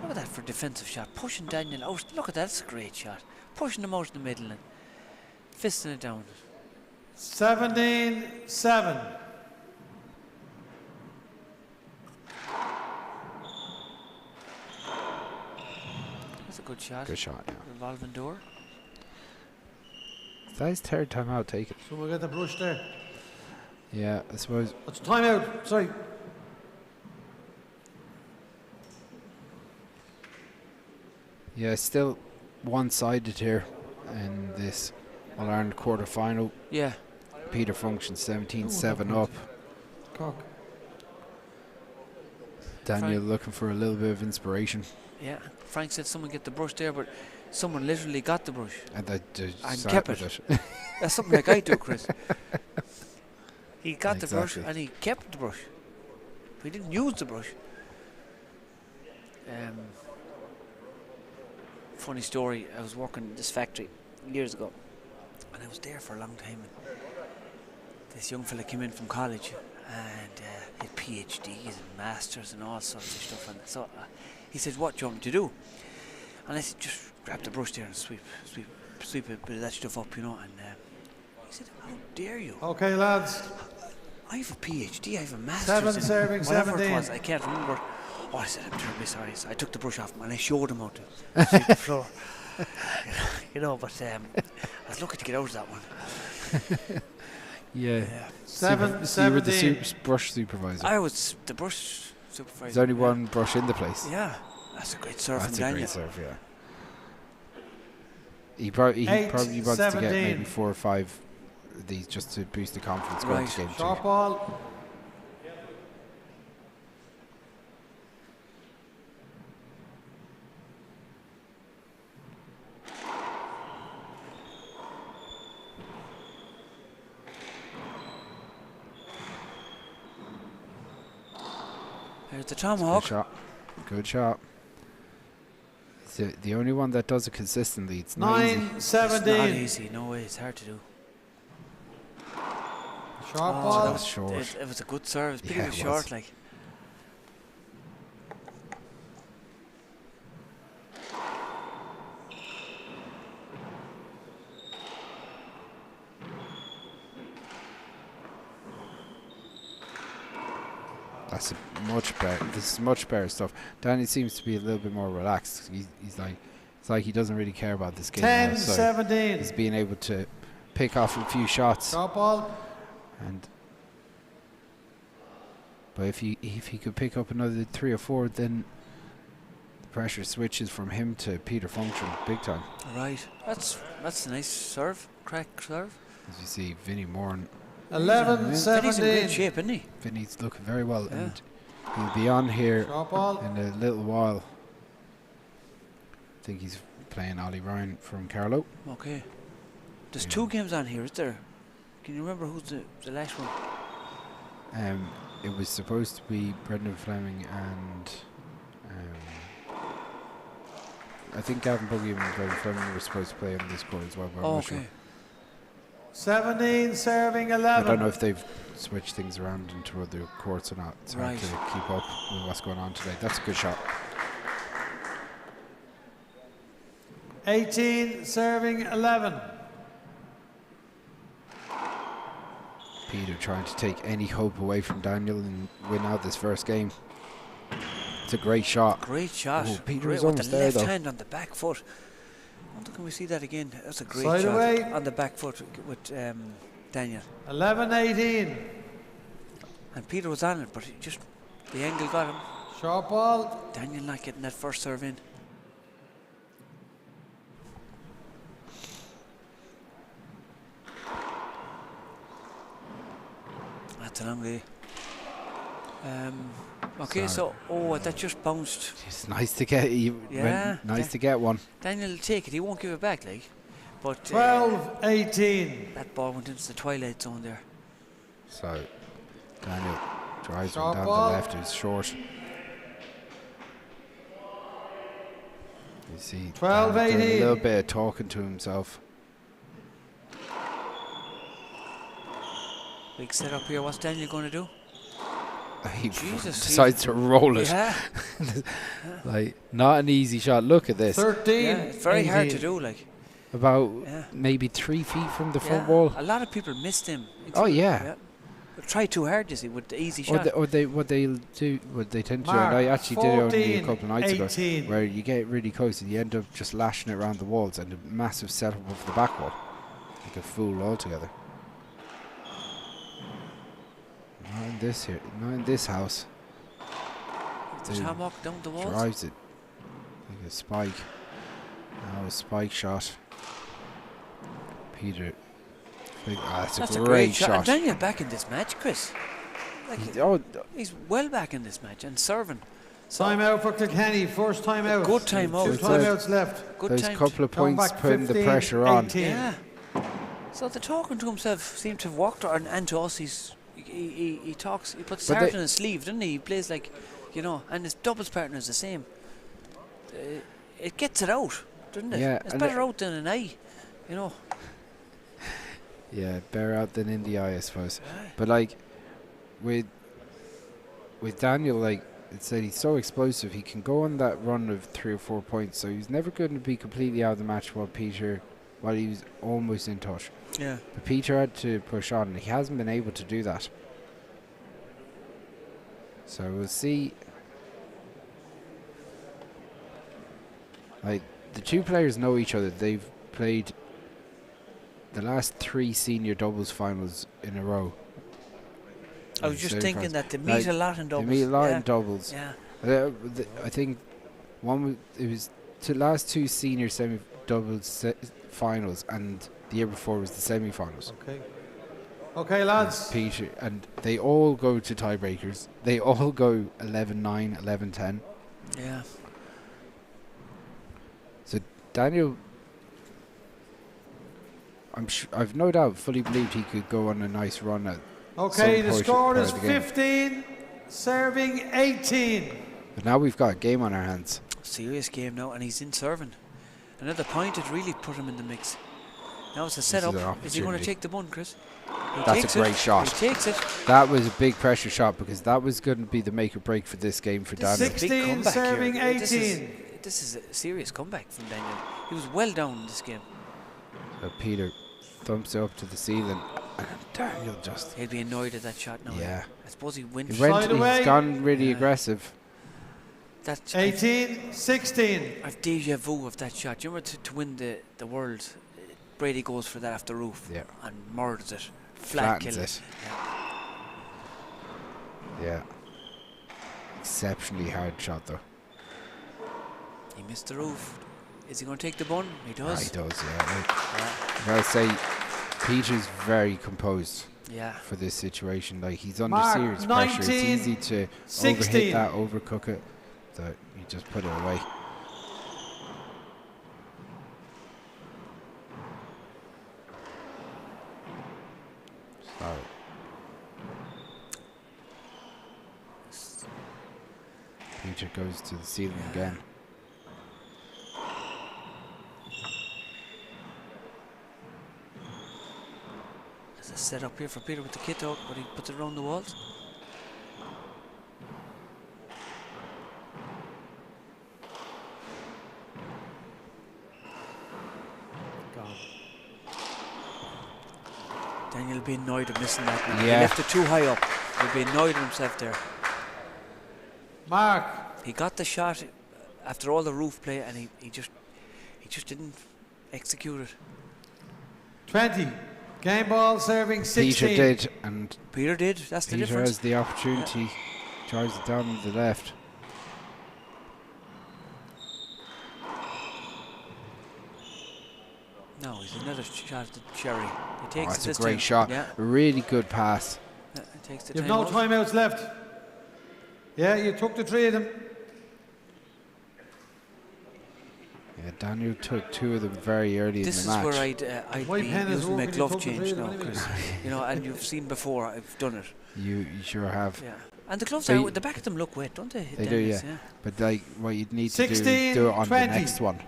Look at that for a defensive shot. Pushing Daniel out. Look at that. That's a great shot. Pushing him out in the middle and fisting it down. 17 7. That's a good shot. Good shot, yeah. Revolving door. Is that his third time out taken? Someone get the brush there. Yeah, I suppose. It's time out. Sorry. Yeah, still one-sided here in this All-Ireland quarter-final. Yeah. Peter Function 17-7 up. Cock. Daniel looking for a little bit of inspiration. Yeah. Frank said someone get the brush there, but someone literally got the brush. And they and kept it. That's something like I do, Chris. He got the brush and he kept the brush. He didn't use the brush. Funny story, I was working in this factory years ago and I was there for a long time, and this young fella came in from college and he had PhDs and masters and all sorts of stuff, and so he said, what do you want me to do? And I said, just grab the brush there and sweep a bit of that stuff up, you know. And he said, how dare you? Okay, lads. I have a PhD, I have a master's 7 in serving whatever 17. it was, I can't remember. Oh, I said, I'm terribly sorry. So I took the brush off him and I showed him how to sweep the floor. You know, but I was lucky to get out of that one. Yeah. 7 so you were the 17. brush supervisor. I was the brush supervisor. There's only one brush in the place. Yeah, that's a great serve That's from a Daniel. great serve, yeah. He probably wants to get maybe 4 or 5 of these just to boost the confidence going to game 2. Short ball. There's the tomahawk. Good shot. Good shot. It's the only one that does it consistently. It's 9-17. It's not easy. No way. It's hard to do. Short ball. That was short. It was a good serve. It's Yeah, pretty short, like. That's much better. This is much better stuff. Danny seems to be a little bit more relaxed. He's like, it's like he doesn't really care about this game. 10-17. He's being able to pick off a few shots. Short ball. But if he could pick up another 3 or 4, then the pressure switches from him to Peter Function big time. Right. That's a nice serve. Crack serve. As you see, Vinny Moran. 11-17. Vinny's in great shape, isn't he? Vinny's looking very well, and he'll be on here in a little while. I think he's playing Ollie Ryan from Carlow. Okay. There's 2 games on here, is there? Can you remember who's the last one? It was supposed to be Brendan Fleming and I think Gavin Buggy and Brendan Fleming were supposed to play on this court as well. But I'm not sure. 17 serving 11. I don't know if they've switched things around into other courts or not. It's hard to keep up with what's going on today. That's a good shot. 18 serving 11. Peter trying to take any hope away from Daniel and win out this first game. It's a great shot. Great shot. Oh, Peter great was with almost the there left though. hand on the back foot. I wonder, can we see that again? That's a great Side shot away. on the back foot with Daniel. 11-18. And Peter was on it, but the angle got him. Short ball. Daniel not getting that first serve in. That's a long way. Okay, so that just bounced. It's nice to get. Nice to get one. Daniel will take it. He won't give it back, like. But 12-18. That ball went into the twilight zone there. So Daniel drives Short one down ball. the left. It's short. You see, 12-18. a little bit of talking to himself. Big setup here. What's Daniel going to do? He Jesus, decides to roll it. Yeah. Like, not an easy shot. Look at this. 13. Yeah, it's very hard to do, like. About maybe 3 feet from the front Yeah, wall. a lot of people missed him. Oh yeah. Try too hard, you see, with the easy shot. What they tend to do, Mark, and I actually did it only a 14, couple of nights 18. ago, where you get really close and you end up just lashing it around the walls and a massive setup of the back wall. Like a fool altogether. Not in this here, not in this house. The tomahawk down the walls. Drives it like a spike. Now a spike shot. Peter. That's a great shot. And Daniel back in this match, Chris. Like he's well back in this match and serving. Time out for Kilkenny. First time out. Good time out. 2 timeouts left. Good Those time. couple of points putting the 15, pressure on. 18. Yeah. So the talking to himself seemed to have worked, and to us, he talks. He puts his heart in his sleeve, doesn't he? He plays like, and his doubles partner is the same. It gets it out, doesn't it? Yeah, it's better out than an eye, Yeah, better out than in the eye, I suppose. But like with Daniel, like it said, he's so explosive. He can go on that run of 3 or 4 points. So he's never going to be completely out of the match while he was almost in touch. Yeah. But Peter had to push on, and he hasn't been able to do that. So we'll see. Like the 2 players know each other. They've played the last 3 senior doubles finals in a row. I was just thinking that they meet a lot in doubles. They meet a lot in doubles. Yeah. I think it was the last 2 senior semi-doubles finals, and the year before was the semi-finals. Okay, lads. Peter, and they all go to tiebreakers. They all go 11-9, 11-10. Yeah. So Daniel, I've no doubt, fully believed he could go on a nice run at. Okay, the score is 15, serving 18. But now we've got a game on our hands. Serious game now, and he's in serving. Another point had really put him in the mix. Now it's a setup. Is he going to take the bun, Chris? That's a great shot. He takes it. That was a big pressure shot because that was going to be the make or break for this game for Daniel. 16 serving 18. This is a serious comeback from Daniel. He was well down in this game. So Peter thumps it up to the ceiling, and Daniel just... He'll be annoyed at that shot now. Yeah. I suppose he went... He's gone really aggressive. That's 18-16. I've deja vu of that shot. Do you remember to win the world, Brady goes for that off the roof and murders it. Flattens it. Yeah. Exceptionally hard shot though. He missed the roof. Is he going to take the bun? He does. He does, yeah. I gotta say, Peter's very composed for this situation. Like, he's under serious pressure. It's easy to overhit that, overcook it. So you just put it away. Sorry. Peter goes to the ceiling again. There's a set up here for Peter with the kit out, but he puts it around the walls. Daniel will be annoyed at missing that one. He left it too high up. He'll be annoyed at himself there. Mark. He got the shot after all the roof play, and he just didn't execute it. 20. Game ball serving 16. Peter did, and Peter did. That's the difference. Peter has the opportunity. Tries it down to the left. No, he's another shot at the cherry. He takes That's a great shot. Yeah. A really good pass. Takes the You've no timeouts left. Yeah, you took the 3 of them. Yeah, Daniel took 2 of them very early in the match. This is where I'd be using my glove change now, because and you've seen before I've done it. You sure have. Yeah. And the gloves the back of them look wet, don't they? They do, yeah. But like, what you'd need to do is do it on 20. the next one.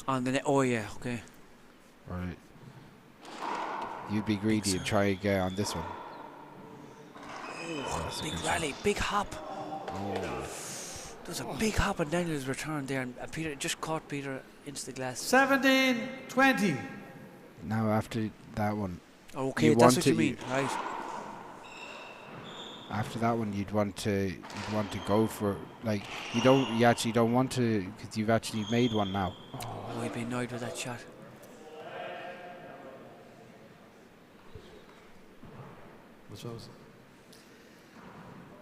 On the oh yeah, okay. Right. You'd be greedy and try again on this one. Oh, big rally, big hop. There was a big hop on Daniel's return there, and Peter just caught Peter into the glass. 17-20. Now after that one. Okay, that's what you mean, right? After that one, you'd want to go for, like, you actually don't want to, because you've actually made one now. Oh, he'd be annoyed with that shot. What's those?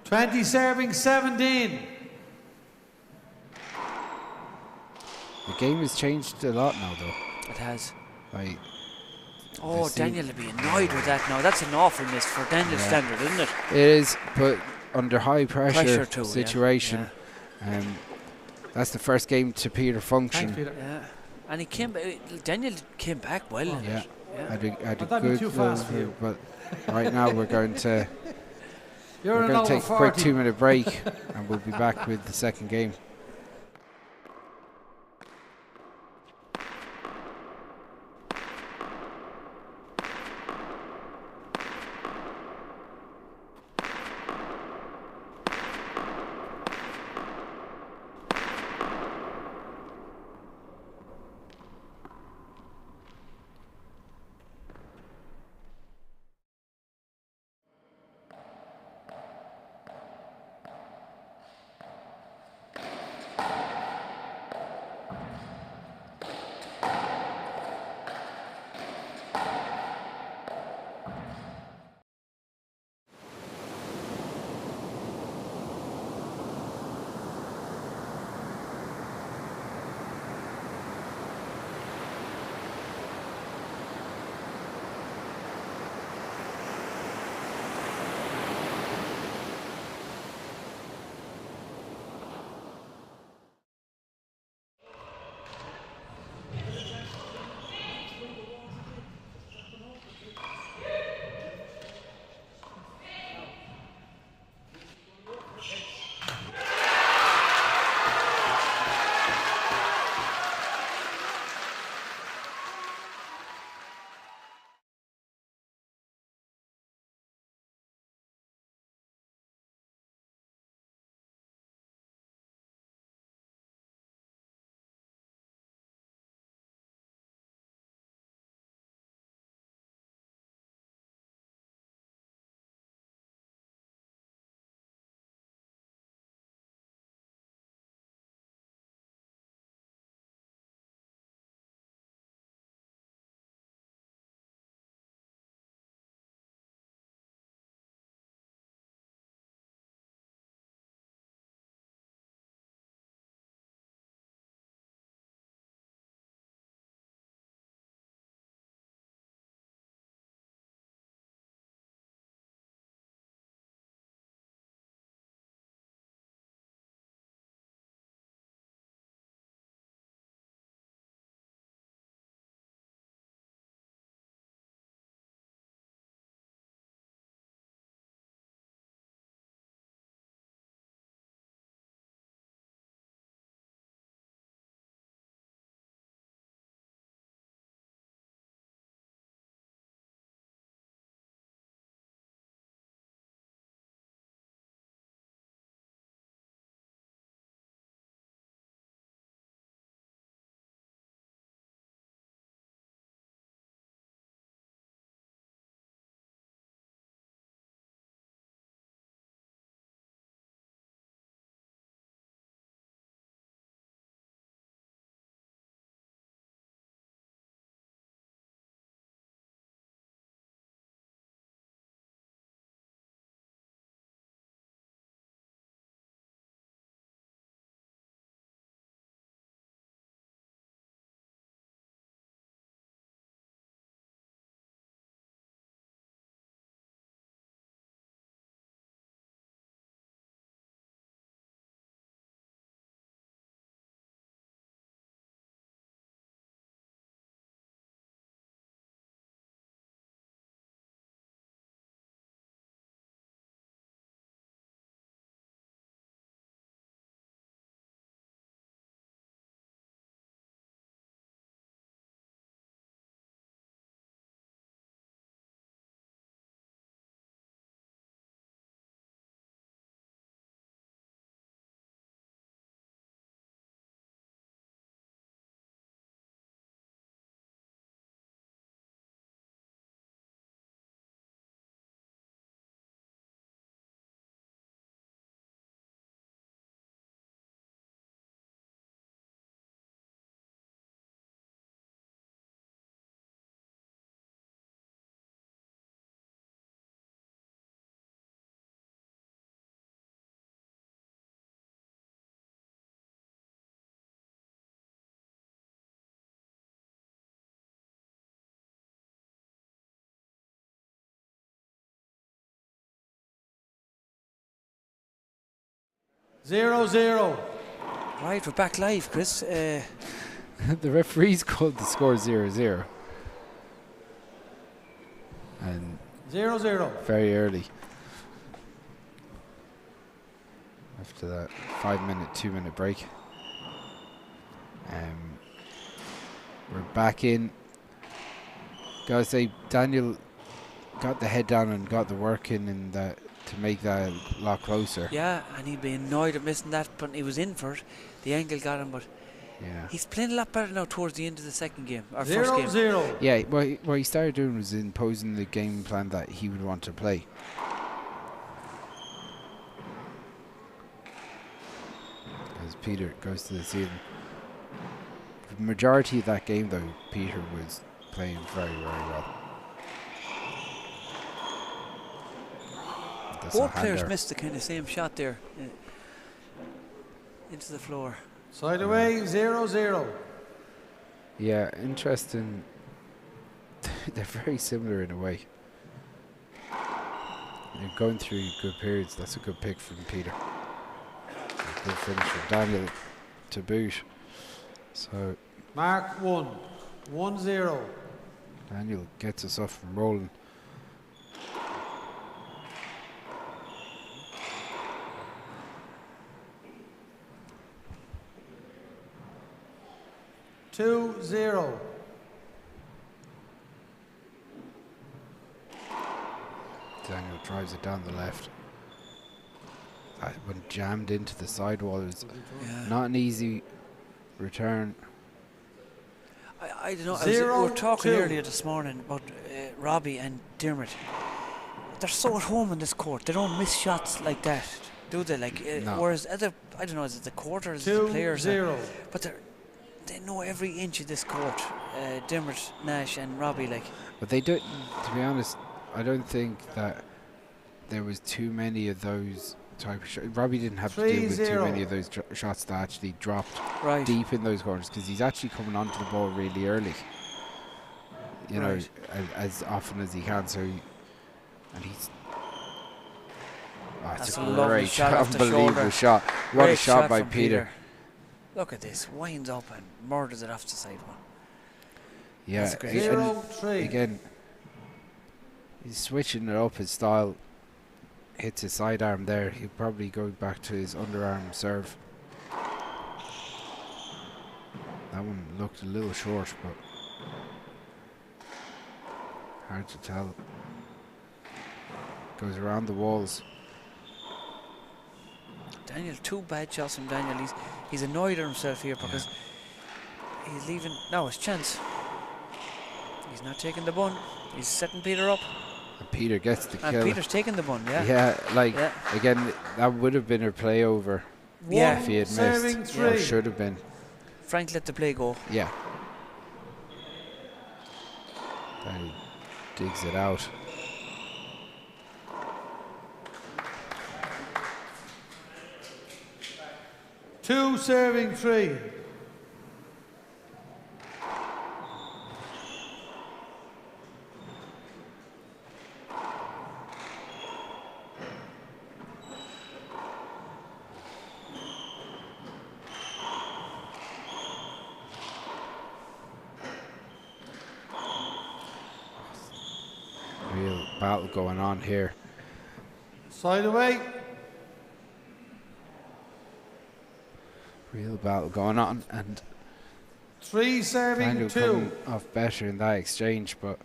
20 serving 17. The game has changed a lot now, though. It has. Like, oh, Daniel would be annoyed with that now. That's an awful miss for Daniel's standard, isn't it? It is, but under high pressure too, situation, that's the first game to Peter function. Thanks, Peter. Yeah, and he came. Daniel came back well. Oh, yeah. Had a that'd be good too fast for flow, you. but right now we're going to You're take a quick 40. 2-minute break, and we'll be back with the second game. 0-0. Right, we're back live, Chris. The referees called the score 0-0. And 0-0. very early. After that 5-minute, 2-minute break. We're back in. Gotta say, Daniel got the head down and got the work in that to make that a lot closer. Yeah, and he'd be annoyed at missing that, but he was in for it. The angle got him, but yeah, he's playing a lot better now towards the end of the second game, or first game. 0-0. Yeah, what he started doing was imposing the game plan that he would want to play. As Peter goes to the ceiling. The majority of that game, though, Peter was playing very, very well. Both players missed the kind of same shot there into the floor. Side away, 0-0. Yeah, interesting. They're very similar in a way. They're going through good periods. That's a good pick from Peter. A good finish from Daniel to boot. So Mark 1-0. Daniel gets us off from rolling. Two 0. Daniel drives it down the left. That went jammed into the sidewall. It was not an easy return. I don't know. We were talking earlier this morning about Robbie and Dermot. They're so at home in this court. They don't miss shots like that, do they? Like no. Whereas other, I don't know, is it the quarters, the players? But they know every inch of this court. Dermot, Nash, and Robbie, like. But they do. To be honest, I don't think that there was too many of those type of shots. Robbie didn't have to deal with too many of those shots that actually dropped deep in those corners, because he's actually coming onto the ball really early. You know, as often as he can. So, and he's. Oh, it's a great shot, unbelievable shot. What a shot by Peter. Look at this, winds up and murders it off the side one. Yeah, again, he's switching it up his style. Hits his sidearm there. He'll probably go back to his underarm serve. That one looked a little short, but hard to tell. Goes around the walls. Daniel, two bad shots from Daniel. He's annoyed at himself here because he's leaving. Now his chance. He's not taking the bun. He's setting Peter up. And Peter gets the kill. And Peter's taking the bun, Yeah, again, that would have been a play over if he had missed. Or should have been. Frank let the play go. Yeah. Then he digs it out. Two serving 3. Real battle going on here. Side away. Real battle going on, and 3 serving 2. Off better in that exchange, but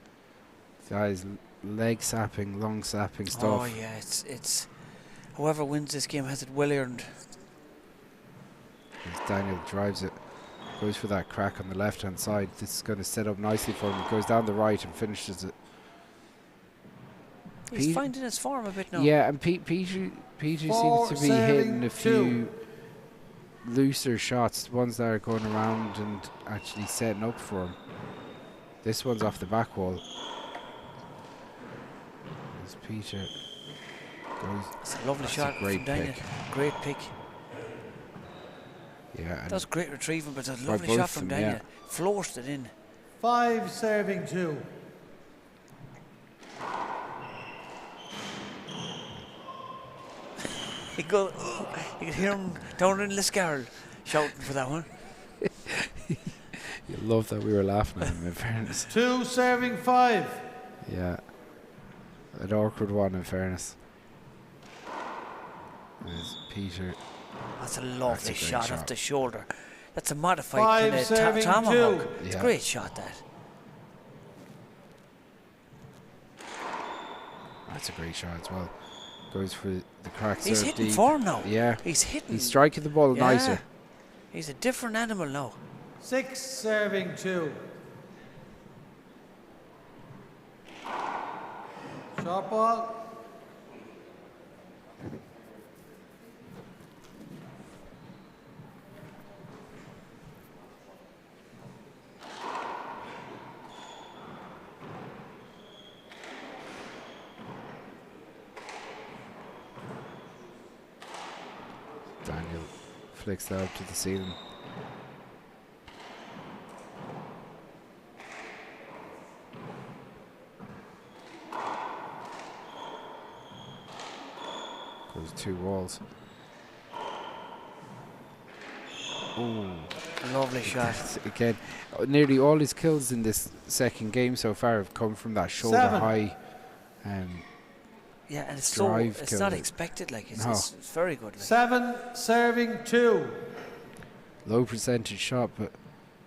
guys, leg sapping, long sapping stuff. Oh yeah, it's whoever wins this game has it well earned. As Daniel drives it, goes for that crack on the left hand side. This is going to set up nicely for him. He goes down the right and finishes it. He's finding his form a bit now. Yeah, and Peter seems to be hitting a few looser shots, ones that are going around and actually setting up for him. This one's off the back wall. As Peter goes. It's a lovely shot from Daniel. Great pick. Yeah, that was great retrieving, but it's a lovely shot from Daniel. Yeah. Floated it in. 5 serving 2. You can hear him down in Liscarroll shouting for that one. You love that we were laughing at him, in fairness. 2 serving 5. Yeah. An awkward one, in fairness. There's Peter. That's a lovely shot off the shoulder. That's a modified 5 kind serving of tomahawk. 2. It's a great shot, that. That's a great shot as well. Goes for the crack. He's hitting form now. Yeah. He's hitting. He's striking the ball nicer. He's a different animal now. 6 serving 2. Short ball. Daniel flicks that up to the ceiling. Goes 2 walls. Oh, lovely shot. Again, nearly all his kills in this second game so far have come from that shoulder 7. high. Yeah, and it's drive not expected. Like it's very good. Like. 7 serving 2. Low percentage shot, but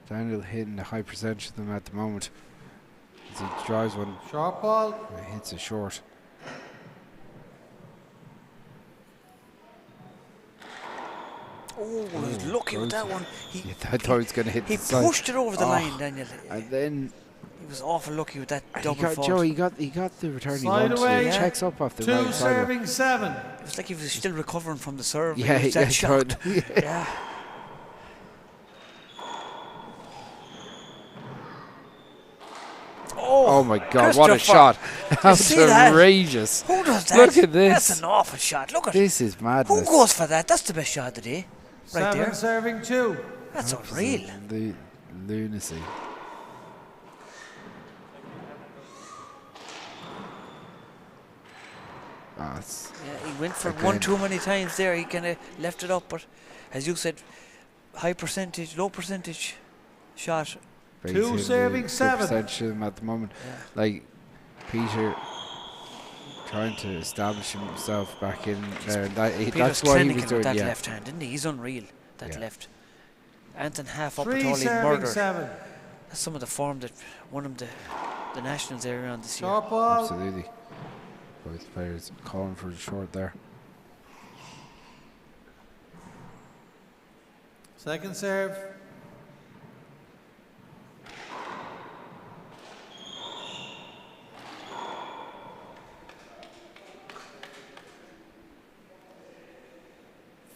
Daniel hitting a high percentage of them at the moment. As he drives one. Short ball. And hits a short. Oh, he's lucky with that one. I thought he was going to hit the side. He pushed it over the line, Daniel. And then he was awful lucky with that double fault. Joe, he got the return he Slide wanted. away. He checks up off the 2 right side. serving 7. It was like he was still recovering from the serve. Yeah, he was that shocked. Yeah. Oh my God! What a shot! That's outrageous. Who does that? Look at this. That's an awful shot. Look at this. Is madness. Who goes for that? That's the best shot of the day, right 7 there. serving 2. That's unreal. The lunacy. Yeah, he went for one too many times there. He kind of left it up, but as you said, high percentage, low percentage shot. 2 serving 7. Percentage of them at the moment. Yeah. Like Peter trying to establish himself back in there. That's what he was doing. With that left hand, didn't he? He's unreal. That left. Anton half up 3 at all, he serving murdered. 7. That's some of the form that won him the nationals there around this year. Short ball. Absolutely. Both players calling for the short there. Second serve.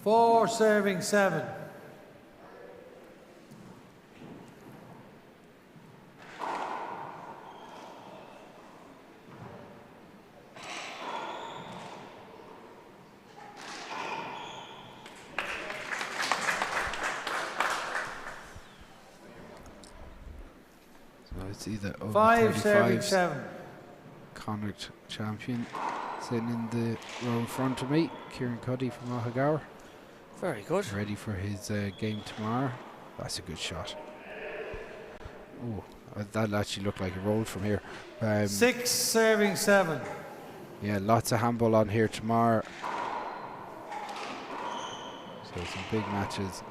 Four serving 7. It's either over 5 serving 35s. 7. Connacht champion sitting in the row in front of me, Kieran Cuddy from Ohagawa. Very good. Ready for his game tomorrow. That's a good shot. Oh, that actually looked like it rolled from here. 6 serving 7. Yeah, lots of handball on here tomorrow. So some big matches.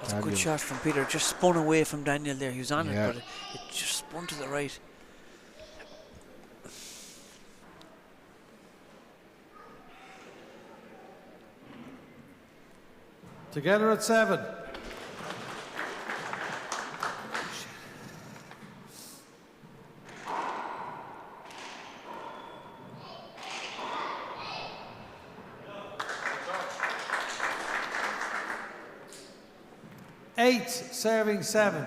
That's a good shot from Peter. Just spun away from Daniel there. He was on Yeah. it, but it just spun to the right. Together at 7. Eight serving 7.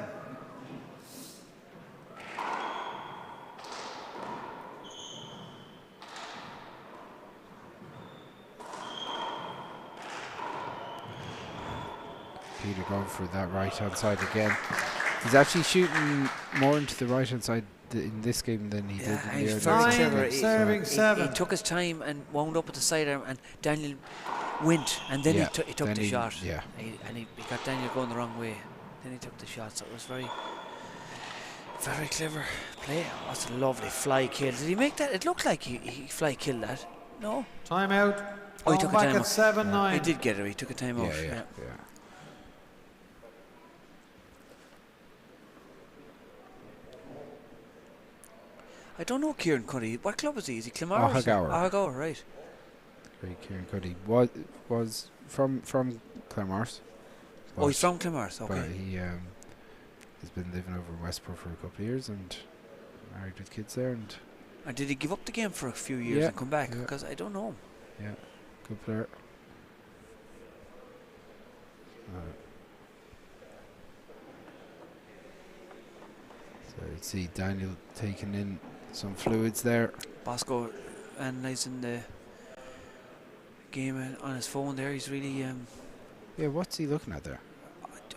Peter going for that right hand side again. He's actually shooting more into the right hand side in this game than he did in the he's earlier very clever. Serving 7. He took his time and wound up at the sidearm, and Daniel went, and then he took the shot. Yeah. And he got Daniel going the wrong way. Then he took the shot, so it was very clever play. Oh, that's a lovely fly kill. Did he make that? It looked like he fly killed that. No. Time out. Oh, he took back a time at out. 7-9. He did get it. He took a time out. Yeah. I don't know Kieran Cuddy. What club is he? Is he Clamara? Ahagaur, right. Great Kieran Cuddy was from Clamars. Oh, he's from Clamars. Okay. But he has been living over in Westport for a couple of years and married with kids there. And did he give up the game for a few years and come back? Because I don't know him. Yeah, good player. So you see Daniel taking in some fluids there. Bosco analysing the game on his phone there. He's really yeah, what's he looking at there?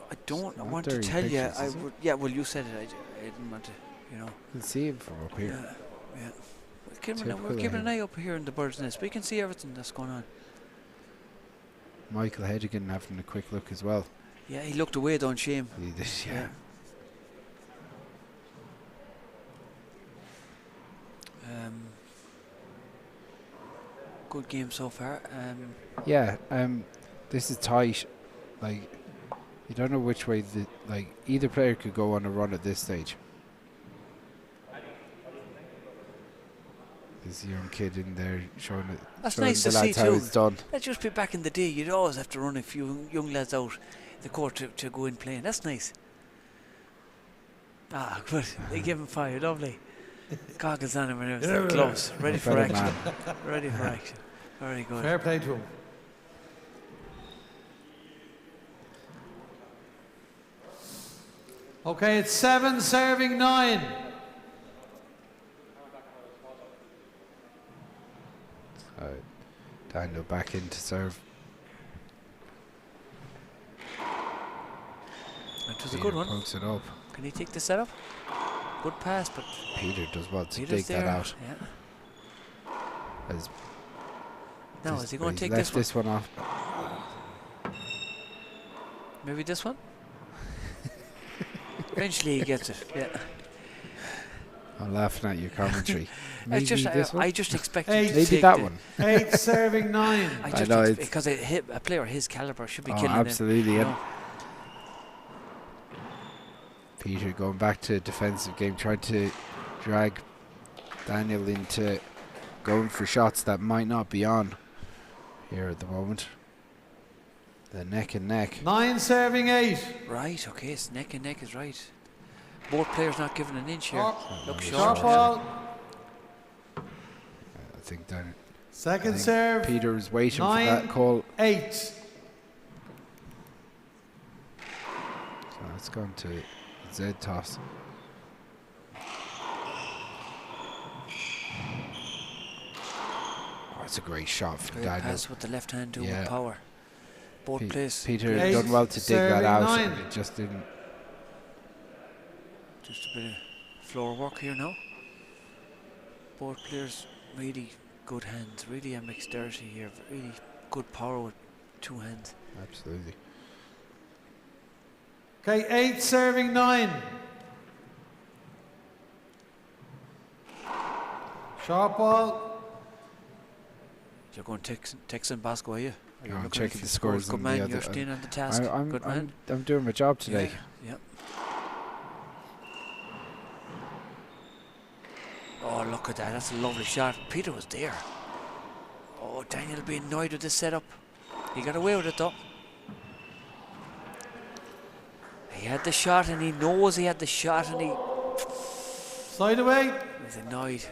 I don't want to tell you. I would, well, you said it. I didn't want to, You can see him from up here. Yeah. We're keeping an eye up here in the bird's nest. We can see everything that's going on. Michael Hedigan having a quick look as well. Yeah, he looked away, don't shame. He did, yeah. Good game so far. This is tight. Like, you don't know which way either player could go on a run at this stage. This young kid in there showing it. That's nice to see how too. It's done. Let's just be back in the day. You'd always have to run a few young lads out the court to go in playing. That's nice. Ah, good. They give him fire. Lovely. Goggles on him and everything. Gloves. Ready for action. Ready for action. Very good. Fair play to him. Okay, it's 7 serving 9. Daniel back in to serve. It was a good one. Pokes it up. Can he take the setup? Good pass, but Peter does well to Peter's dig that out. Yeah. Now, is he going to take this one off? Maybe this one? Eventually he gets it, yeah. I'm laughing at your commentary. I just expected maybe that one. 8 serving 9. I know because a player his caliber should be killing absolutely, him. yeah. Peter going back to defensive game, trying to drag Daniel into going for shots that might not be on here at the moment. The neck and neck. 9 serving 8. Right, okay, it's neck and neck is right. Both players not giving an inch here. Look short. short. Ball. I think Daniel. Second serve. Peter was waiting for that call. 8. So it's gone to Z toss. Oh, it's a great shot from Great Daniel. pass with the left hand doing with power. Both players. Peter done well to dig that out. It just didn't. Just a bit of floor work here now. Both players really good hands, really ambidexterity here, really good power with 2 hands. Absolutely. Okay, 8 serving 9. Sharp ball. You're going Texan Bosco, are you? I'm checking the scores. Good man, you're staying on the task. Good man. I'm doing my job today. Yeah. Oh, look at that. That's a lovely shot. Peter was there. Oh, Daniel will be annoyed with this setup. He got away with it though. He had the shot and he knows he had the shot and he... Side away. He's annoyed.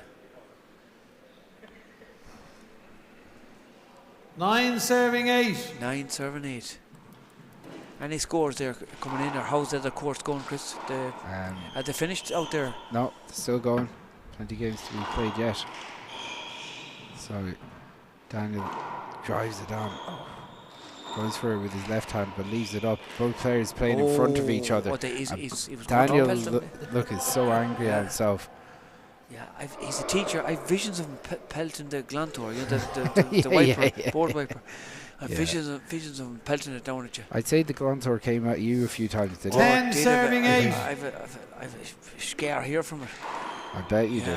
9 serving 8. 9 serving 8. Any scores there coming in, or how's the other course going, Chris? Are they finished out there? No, still going. Plenty of games to be played yet. So Daniel drives it on. Goes for it with his left hand but leaves it up. Both players playing in front of each other. He was Daniel look is so angry at himself. Yeah, he's a teacher. I've visions of him pelting the glantor, you know, the wiper, board wiper. I've visions of him pelting it down at you. I'd say the glantor came at you a few times. 10 serving 8. I've a scare here from it. I bet you do.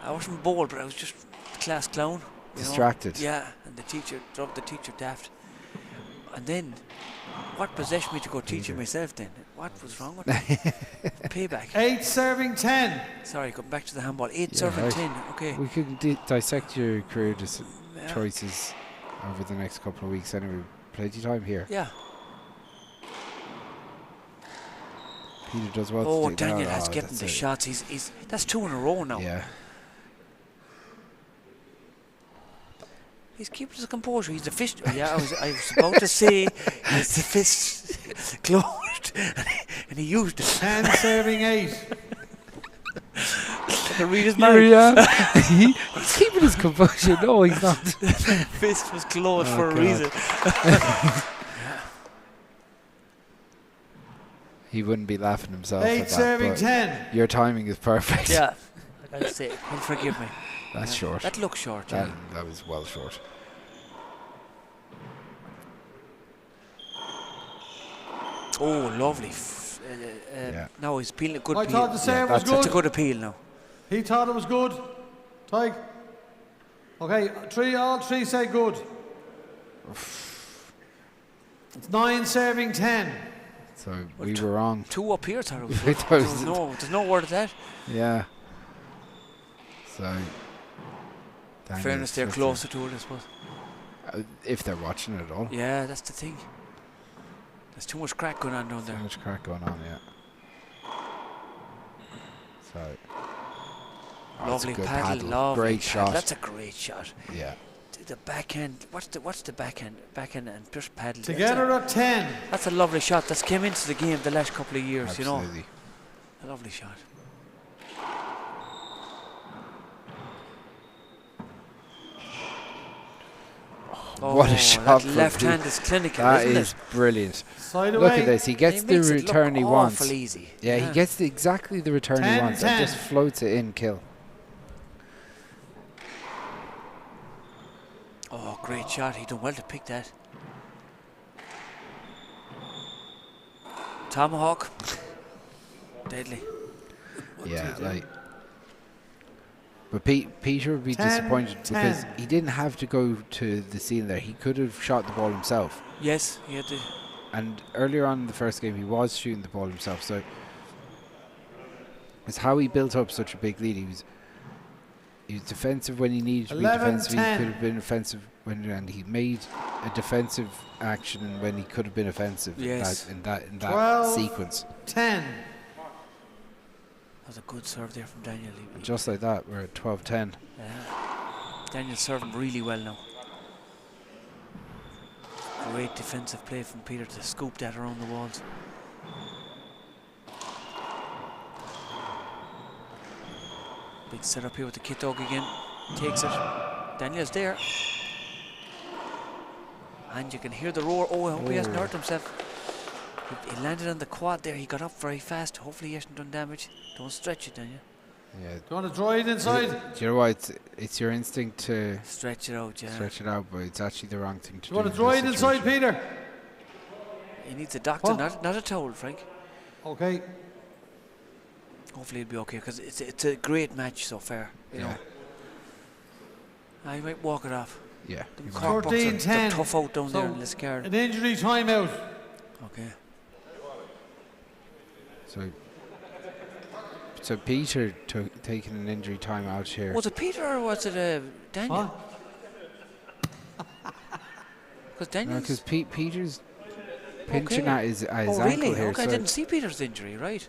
I wasn't bored, but I was just class clown. Distracted. Yeah, and the teacher dropped the teacher daft. And then, what possessed me to go teaching myself then? What was wrong with me? Payback. 8 serving 10. Sorry, come back to the handball. 8 serving 10. Okay. We could dissect your career choices over the next couple of weeks anyway. Plenty of time here. Yeah. Peter does well. Oh, Daniel has getting the shots. He's that's 2 in a row now. Yeah. He's keeping his composure. He's the fist. Yeah, I was about to say he's the fist closed, and he used it. 10 serving 8. Read his mind. He's keeping his composure. No, he's not. Fist was closed for a reason. He wouldn't be laughing himself. 8 at serving that, 10. Your timing is perfect. Yeah, I gotta say, forgive me. That's short. That looks short. That was well short. Oh, lovely. Now he's peeling a good peel. I thought the save was good. That's a good appeal now. He thought it was good. Tyke. Okay, all three say good. It's 9 serving 10. So we were wrong. 2 up here thought it was good. There's no word of that. Yeah. So. Fairness, they're closer to it, I suppose. If they're watching it at all. Yeah, that's the thing. There's too much crack going on down there. Too much crack going on, yeah. So. Lovely paddle. Lovely great shot. That's a great shot. Yeah. The backhand. What's the backhand? Backhand and just paddle. Together at 10. That's a lovely shot. That's came into the game the last couple of years. Absolutely. You know. A lovely shot. What a shot! That left hand is clinical. That isn't is brilliant. Side Look at this. He gets the return he wants. Easy. Yeah, he gets exactly the return he wants. And just floats it in, kill. Oh, great shot. He done well to pick that. Tomahawk. Deadly. Yeah, like. But Peter would be disappointed because he didn't have to go to the scene there. He could have shot the ball himself. Yes, he had to. And earlier on in the first game, he was shooting the ball himself. So it's how he built up such a big lead. He was defensive when he needed to be defensive. He could have been offensive and he made a defensive action when he could have been offensive. Yes. in that 12, sequence. 10. That was a good serve there from Daniel. Just like that, we're at 12-10. Yeah. Daniel's serving really well now. Great defensive play from Peter to scoop that around the walls. Big setup here with the kit dog again. Takes it. Daniel's there. And you can hear the roar. Oh, I hope he hasn't hurt himself. He landed on the quad there. He got up very fast. Hopefully he hasn't done damage. Don't stretch it, Daniel. Yeah. Do you want to draw it inside? Do you know what? It's your instinct to stretch it out, yeah. Stretch it out, but it's actually the wrong thing to do. Do you want to draw it inside, Peter? He needs a doctor, not a towel, Frank. Okay. Hopefully he'll be okay because it's a great match so far. You know. He might walk it off. Yeah. 14-10. Tough out down there in Liscar. An injury timeout. Okay. So Peter taking an injury time out here. Was it Peter or was it Daniel? Because Daniel. Because Peter's pinching at his ankle really? here. Okay, I didn't see Peter's injury, right?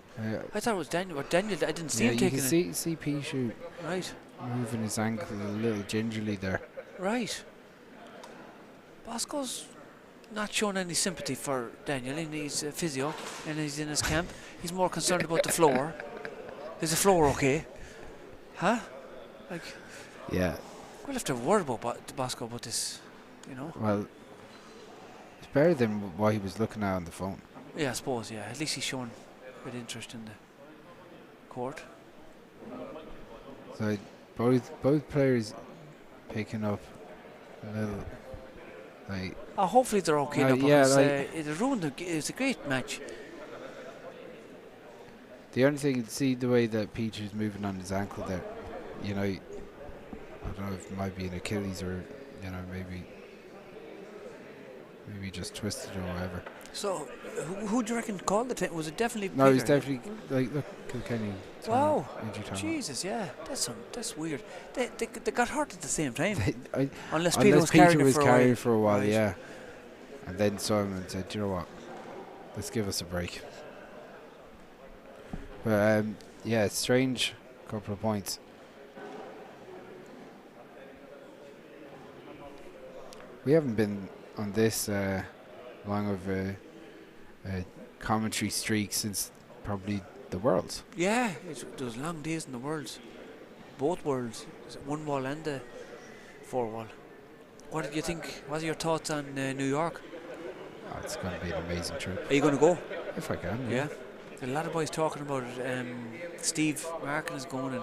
I thought it was Daniel, but Daniel, I didn't see him taking it. You can see Peter moving his ankle a little gingerly there. Right. Bosco's not showing any sympathy for Daniel, and he's a physio, and he's in his camp. He's more concerned about the floor. Is the floor okay? Huh? Like. Yeah. We'll have to worry about Bosco about this, you know. Well, it's better than what he was looking at on the phone. Yeah, I suppose. Yeah, at least he's showing good interest in the court. So both players picking up a little. Like, hopefully they're okay now, yeah, because like, it's a great match. The only thing, see the way that Peter's moving on his ankle there, you know, I don't know if it might be an Achilles or, you know, maybe just twisted or whatever. So, who do you reckon called the time? Was it definitely Peter? No, it was definitely, like, look, Kilkenny. Wow, Jesus, yeah, that's weird. They got hurt at the same time. Unless Peter was carrying for a while, right. Yeah. And then Simon said, you know what, let's give us a break. But yeah, strange couple of points. We haven't been on this long of a commentary streak since probably the Worlds. Yeah, there was long days in the Worlds. Both Worlds, one wall and the four wall. What did you think? What are your thoughts on New York? Oh, it's going to be an amazing trip. Are you going to go? If I can, yeah. There's a lot of boys talking about it. Steve Markin is going,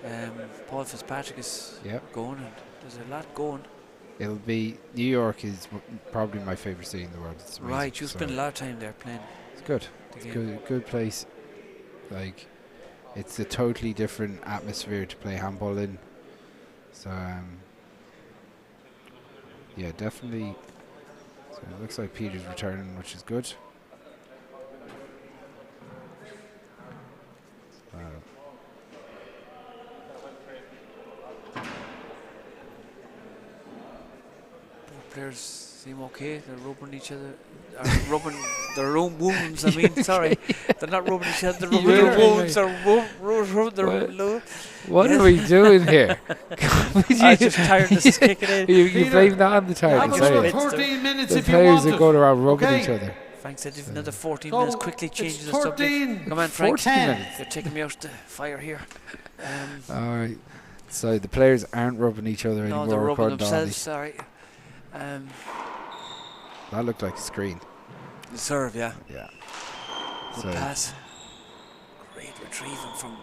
and Paul Fitzpatrick is going, and there's a lot going. It'll be, New York is probably my favourite city in the world. It's amazing. Right, you spend a lot of time there playing. It's good. It's good place. Like, it's a totally different atmosphere to play handball in. So, yeah, definitely. So it looks like Peter's returning, which is good. Players seem okay. They're rubbing each other, rubbing their own wounds. I mean, sorry, they're not rubbing each other. They're rubbing their wounds. What are we doing here? I just tiredness kicking in. You blame that on the tiredness. 14 minutes the if you players want are going around rubbing each other. Frank said if another 14 minutes quickly changes the 14. subject. Come on, Frank. 14 minutes. You're taking me out the fire here. All right. So the players aren't rubbing each other anymore. No, they're rubbing themselves. Sorry. That looked like a screen. The serve, yeah. Yeah. Good pass. Great retrieving from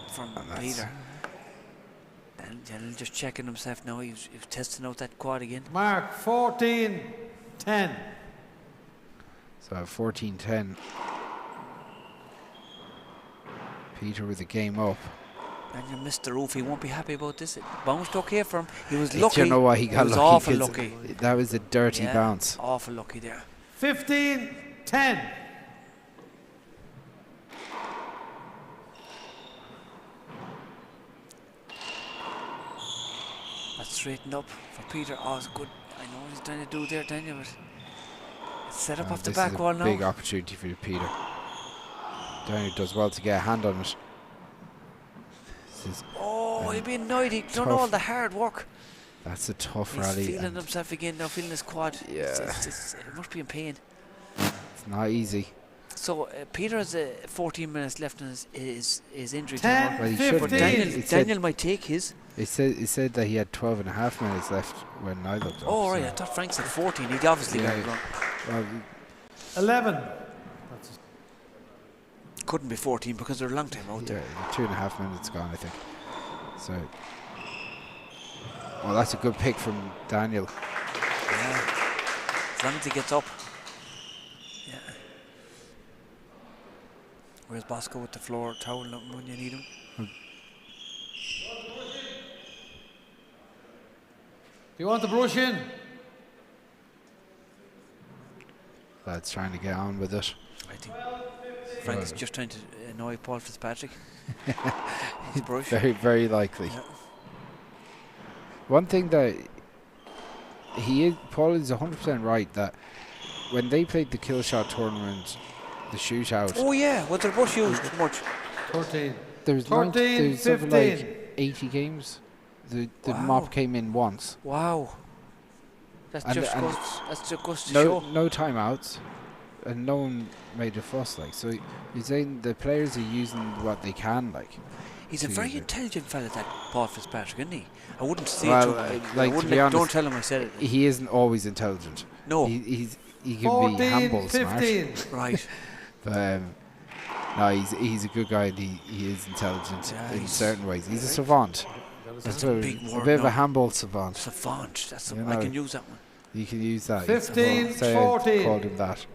Peter. And just checking himself now. He was testing out that quad again. Mark, 14-10. So 14-10. Peter with the game up. And you missed the roof. He won't be happy about this. It bounced okay for him. He was lucky. You know what? He got was lucky. Awful lucky. That was a dirty bounce. Awful lucky there. 15-10. That's straightened up for Peter. Oh, it's good. I know what he's trying to do there, Daniel, but it's set up off the back wall now. Big opportunity for Peter. Daniel does well to get a hand on it. Oh, he'd be annoyed. He'd done all the hard work. That's a tough rally. He's feeling himself again now, feeling his quad. Yeah. It must be in pain. It's not easy. So Peter has 14 minutes left in his injury 10, time. 15. Daniel might take his. He said that he had 12 and a half minutes left when I looked up. Oh, right. I thought Frank said 14. He'd obviously got it wrong. Well, 11. Couldn't be 14 because they're a long time out there. 2.5 minutes gone, I think. So, well, that's a good pick from Daniel. Yeah, as long as he gets up. Yeah. Where's Bosco with the floor towel when you need him? Do you want the brush in? Lad's trying to get on with it. I think Frank is just trying to annoy Paul Fitzpatrick. His brush. Very, very likely. Yeah. One thing that Paul is 100% right that when they played the kill shot tournament, the shootout. Oh yeah, was their brush used much? 13. There's 14, 15. Like 80 games. The mop came in once. Wow. That's just goes to no, show. No timeouts, and no one made a fuss. Like, so he's saying the players are using what they can. Like, he's a very intelligent fella, that Paul Fitzpatrick, isn't he? I wouldn't say to him. Like, to be honest, don't tell him I said it. He isn't always intelligent. No, he can 14, be humble, 15. smart. Right. But No, he's a good guy. And he is intelligent in certain ways. He's a savant. That's a big word. A bit of a handball savant. Savant. I can use that one. You can use that. 15-14. Called him that.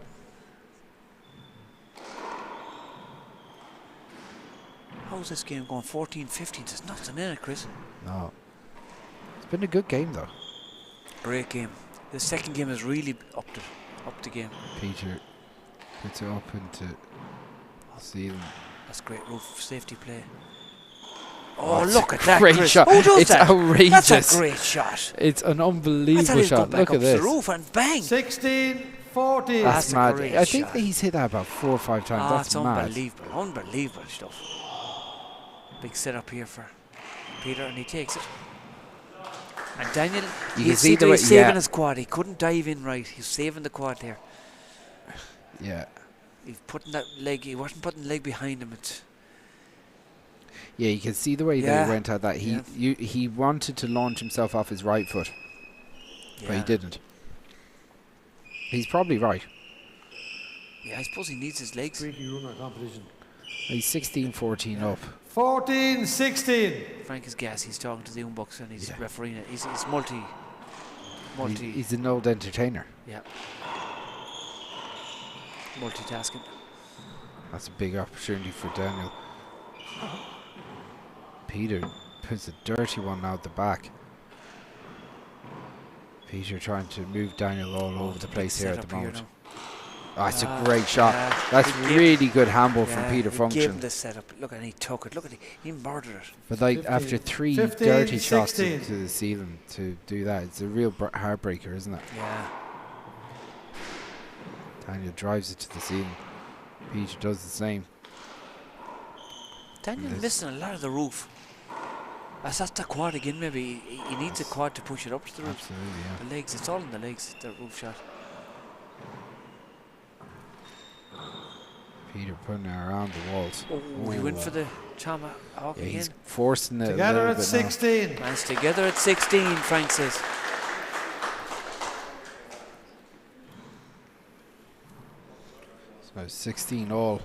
How's this game going? 14-15. There's nothing in it, Chris. No. It's been a good game though. Great game. The second game is really up the game. Peter puts it up into ceiling. That's great roof safety play. Oh, look at that, great Chris. shot. Who does It's that? outrageous. That's a great shot. It's an unbelievable shot. Look at this. The roof and bang. 16-14. That's mad. I think that he's hit that about 4 or 5 times. That's it's mad. Unbelievable stuff. Big setup here for Peter, and he takes it. And Daniel, you can see he's saving his quad. He couldn't dive in right. He's saving the quad there. Yeah. He's putting that leg. He wasn't putting the leg behind him. Yeah, you can see the way that he went at that. He wanted to launch himself off his right foot, but he didn't. He's probably right. Yeah, I suppose he needs his legs. Competition. He's 16-14 up. 14-16. Frank is gas. He's talking to the Bucks and he's refereeing it. He's multi. He's an old entertainer. Yeah. Multitasking. That's a big opportunity for Daniel. Peter puts a dirty one out the back. Peter trying to move Daniel all over the place here at the moment. Oh, that's a great shot. That's really good handball from Peter Function. He gave him the setup. Look, and he took it. Look at it. He murdered it. But like after 3 dirty shots into the ceiling to do that, it's a real heartbreaker, isn't it? Yeah. Daniel drives it to the ceiling. Peter does the same. Daniel missing a lot of the roof. That's the quad again, maybe. He needs a quad to push it up to the roof. Absolutely, yeah. The legs, it's all in the legs, the roof shot. Peter putting it around the walls. Oh, he went for the Chama. Yeah, he's forcing it together at 16. Man's together at 16, Frank says. So 16 all.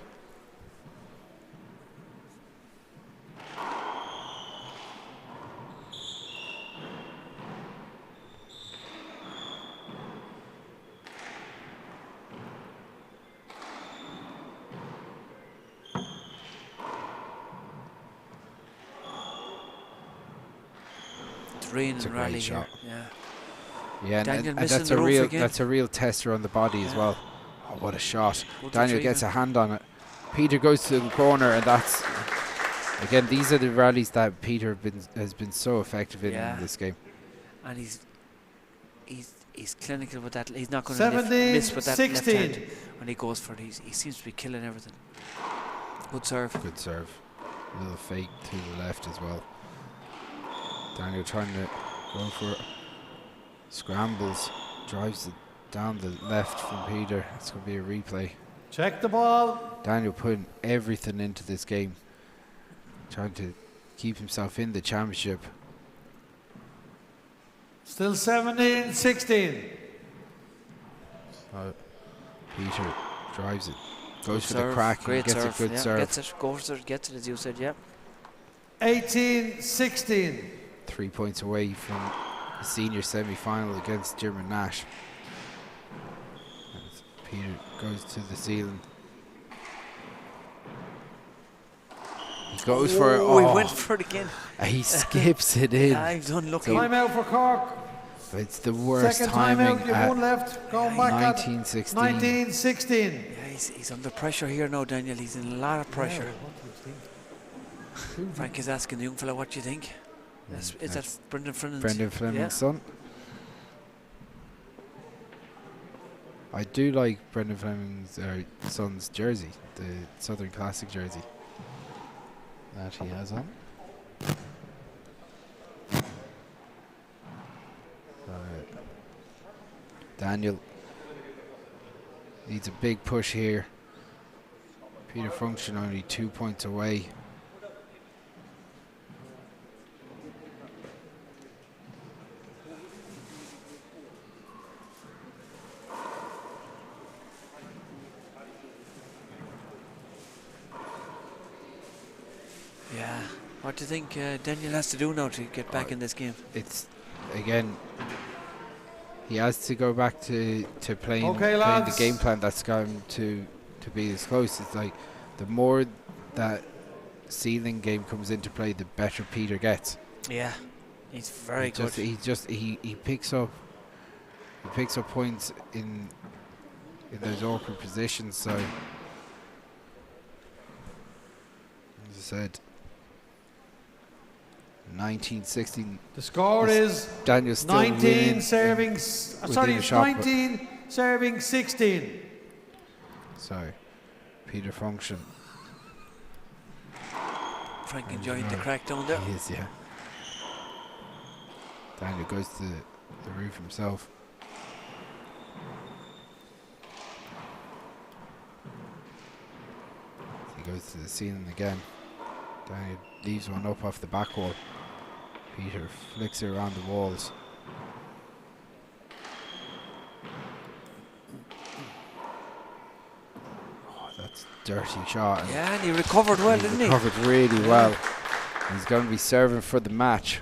It's a great shot. Yeah, and that's a real tester on the body as well. Oh, what a shot. Daniel gets a hand on it. Peter goes to the corner, and that's again, these are the rallies that Peter has been so effective in this game. And he's clinical with that. He's not going to miss with that left hand when he goes for it. He seems to be killing everything. Good serve. Good serve. A little fake to the left as well. Daniel trying to go for it. Scrambles, drives it down the left from Peter. It's going to be a replay. Check the ball. Daniel putting everything into this game, trying to keep himself in the championship. Still 17-16. Peter drives it, goes for serve, the crack, great and gets serve. a good serve. Gets it as you said, yeah. 18-16. 3 points away from the senior semi-final against German Nash. As Peter goes to the ceiling. He goes for it. Oh, he went for it again. He skips it in. Yeah, he's unlucky. Time out for Cork. It's the worst Second timing. Time out, one left. Going back 19-16. 19-16. Yeah, he's under pressure here now, Daniel. He's in a lot of pressure. Frank is asking the young fella, what do you think? Is that Brendan Fleming's son? I do like Brendan Fleming's son's jersey, the Southern Classic jersey that he has on. Daniel needs a big push here. Peter Function only 2 points away. do you think Daniel has to do now to get back in this game? It's, again, he has to go back to playing the game plan that's going to be as close. It's like the more that ceiling game comes into play, the better Peter gets. Yeah, he's very good. He picks up points in those awkward positions. So as I said, 19-16. The score is Daniel still 19 serving. Sorry, it's 19 serving 16. So Peter Function. Frank enjoying the crack down there. He is, yeah. Daniel goes to the roof himself. He goes to the ceiling again. Daniel leaves one up off the back wall. Peter flicks it around the walls. Oh, that's a dirty shot. Yeah, and he recovered well, didn't he? Recovered really well. He's going to be serving for the match.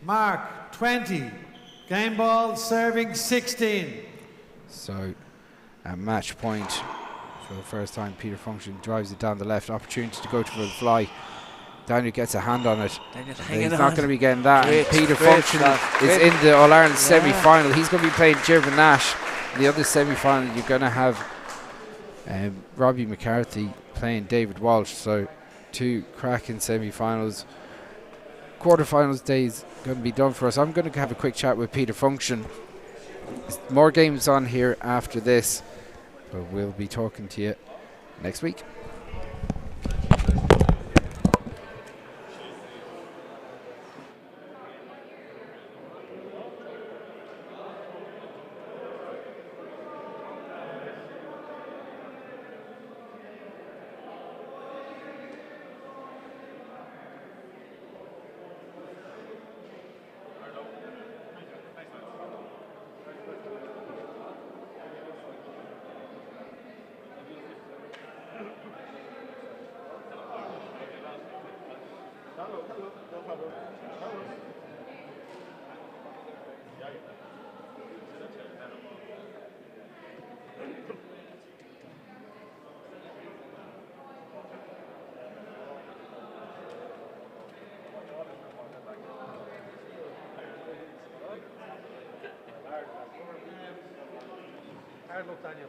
Mark 20. Game ball serving 16. So at match point, for the first time, Peter Function drives it down the left. Opportunity to go for the fly. Daniel gets a hand on it. He's not going to be getting that. And Peter Function is in the All-Ireland semi-final. He's going to be playing Jirvan Nash. In the other semi-final, you're going to have Robbie McCarthy playing David Walsh. So 2 cracking semi-finals. Quarterfinals day is going to be done for us. I'm going to have a quick chat with Peter Function. There's more games on here after this, but we'll be talking to you next week. Hard luck, Daniel.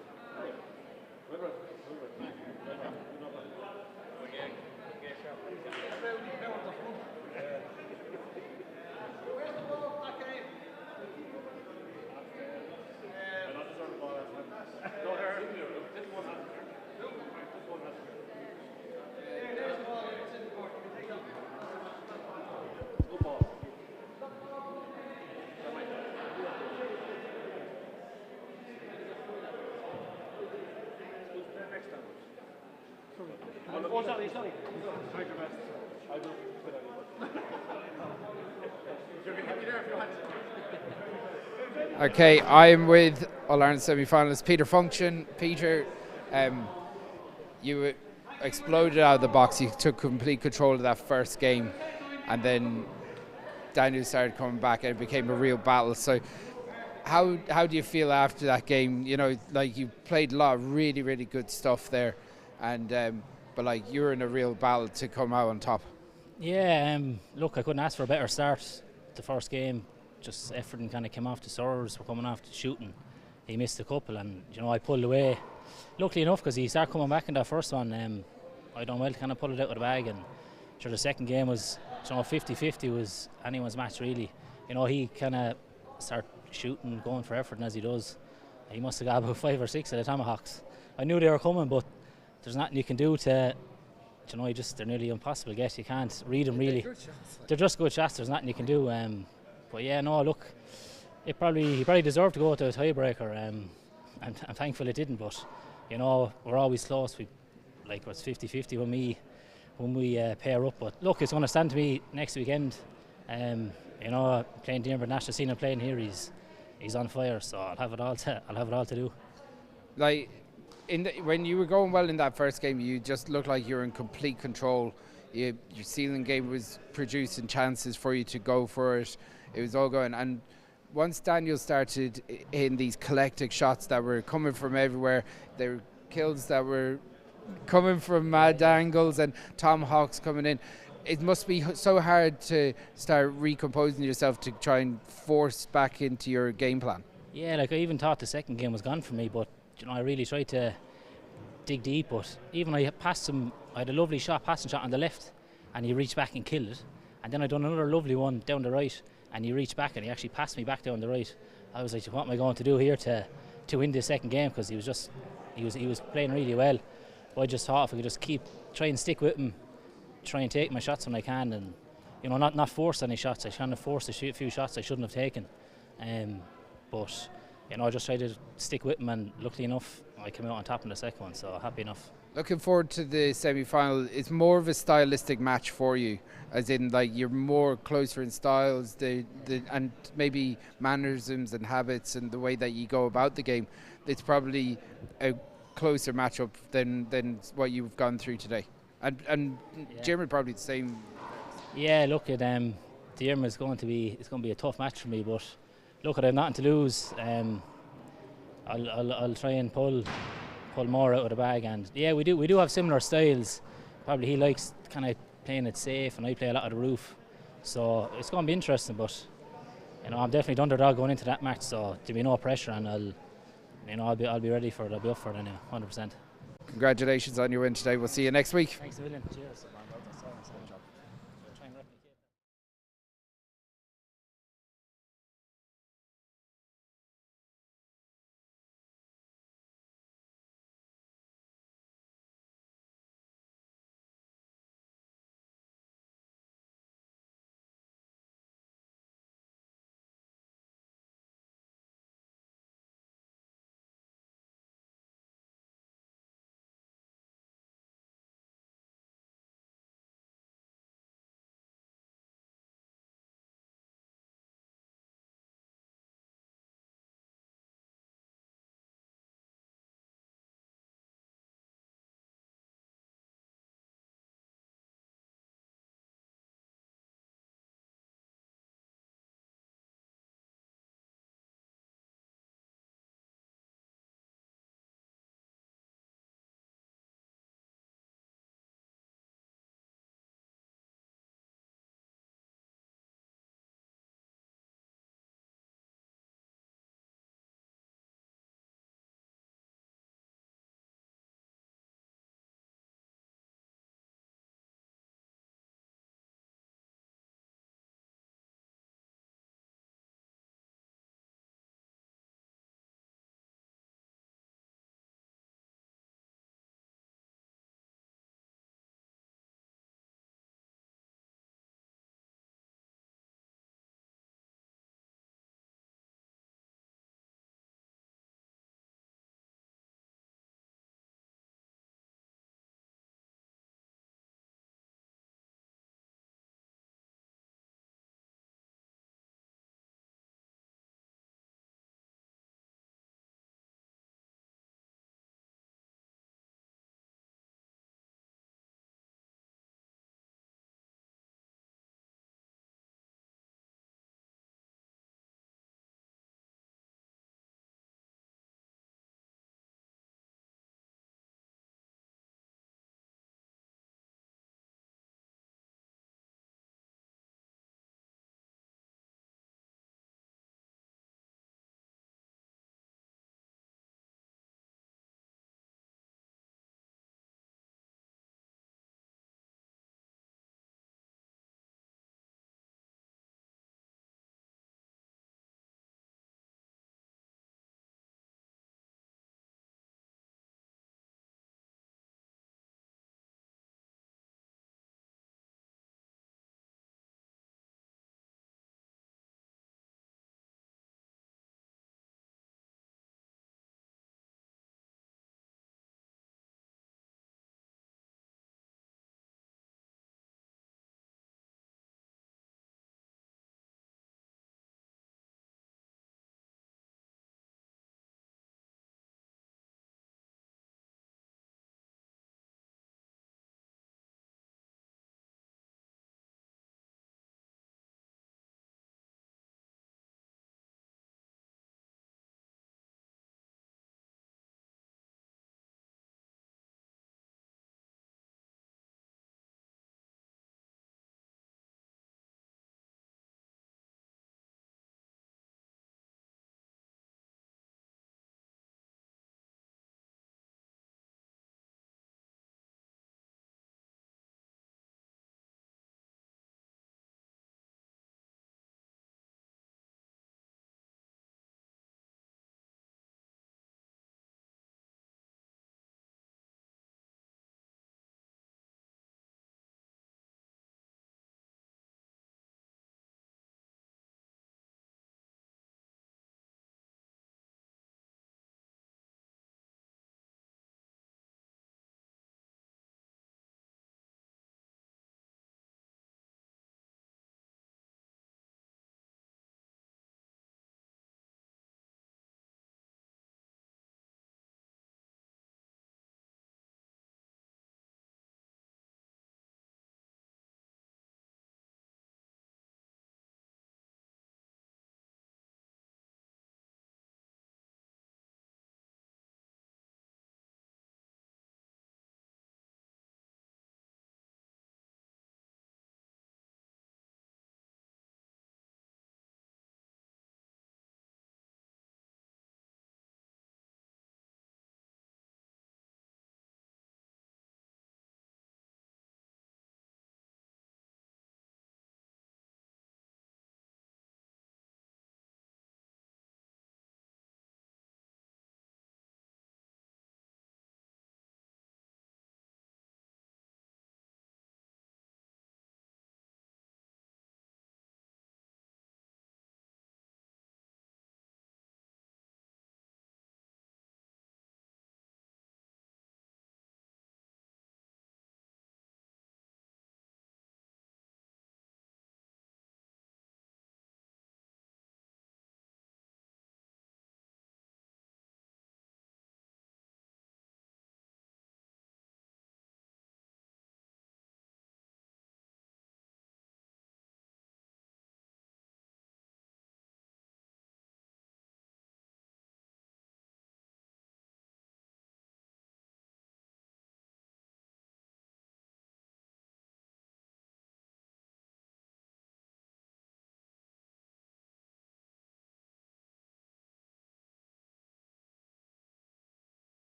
Okay, I'm with All-Ireland semi-finalist Peter Function. Peter, you exploded out of the box. You took complete control of that first game, and then Daniel started coming back, and it became a real battle. So, how do you feel after that game? You know, like you played a lot of really, really good stuff there, and but like you were in a real battle to come out on top. Yeah, look, I couldn't ask for a better start. The first game, just Hefernan kind of came off the serves, were coming off the shooting. He missed a couple, and you know I pulled away. Luckily enough, because he started coming back in that first one, I done well to kind of pull it out of the bag. And sure, the second game was, you know, 50-50 was anyone's match really. You know, he kind of started shooting, going for Hefernan as he does. He must have got about 5 or 6 of the tomahawks. I knew they were coming, but there's nothing you can do to. You know, they're nearly impossible to get. You can't read them really. They're just good shots. There's nothing you can do. But yeah, no, look, he probably deserved to go to a tiebreaker, and I'm thankful it didn't. But you know, we're always close. We like it's 50-50 when we pair up. But look, it's going to stand to me next weekend. You know, playing Jirvan Nash, I've seen him playing here. He's on fire. So I'll have it all to do. Like, when you were going well in that first game, you just looked like you were in complete control. Your ceiling game was producing chances for you to go for it. It was all going. And once Daniel started in these collective shots that were coming from everywhere, there were kills that were coming from mad angles and tomahawks coming in. It must be so hard to start recomposing yourself to try and force back into your game plan. Yeah, like I even thought the second game was gone for me, but I really tried to dig deep. But even I passed him, I had a lovely passing shot on the left, and he reached back and killed it. And then I done another lovely one down the right, and he reached back and he actually passed me back down the right. I was like, what am I going to do here to win this second game? Because he was playing really well. But I just thought if I could just try and stick with him, try and take my shots when I can, and not force any shots. I kind of forced a few shots I shouldn't have taken. But I just tried to stick with him, and luckily enough, I came out on top in the second one, so happy enough. Looking forward to the semi-final. It's more of a stylistic match for you, as in like you're more closer in styles, and maybe mannerisms and habits and the way that you go about the game. It's probably a closer matchup than what you've gone through today. And Jim probably the same. Yeah, look at the Irma is going to be a tough match for me, but look, I have nothing to lose. I'll try and pull more out of the bag, and yeah, we do have similar styles. Probably he likes kind of playing it safe, and I play a lot of the roof, so it's going to be interesting. But I'm definitely the underdog going into that match, so there'll be no pressure, and I'll be ready for it. I'll be up for it anyway, 100%. Congratulations on your win today. We'll see you next week. Thanks a million. Cheers.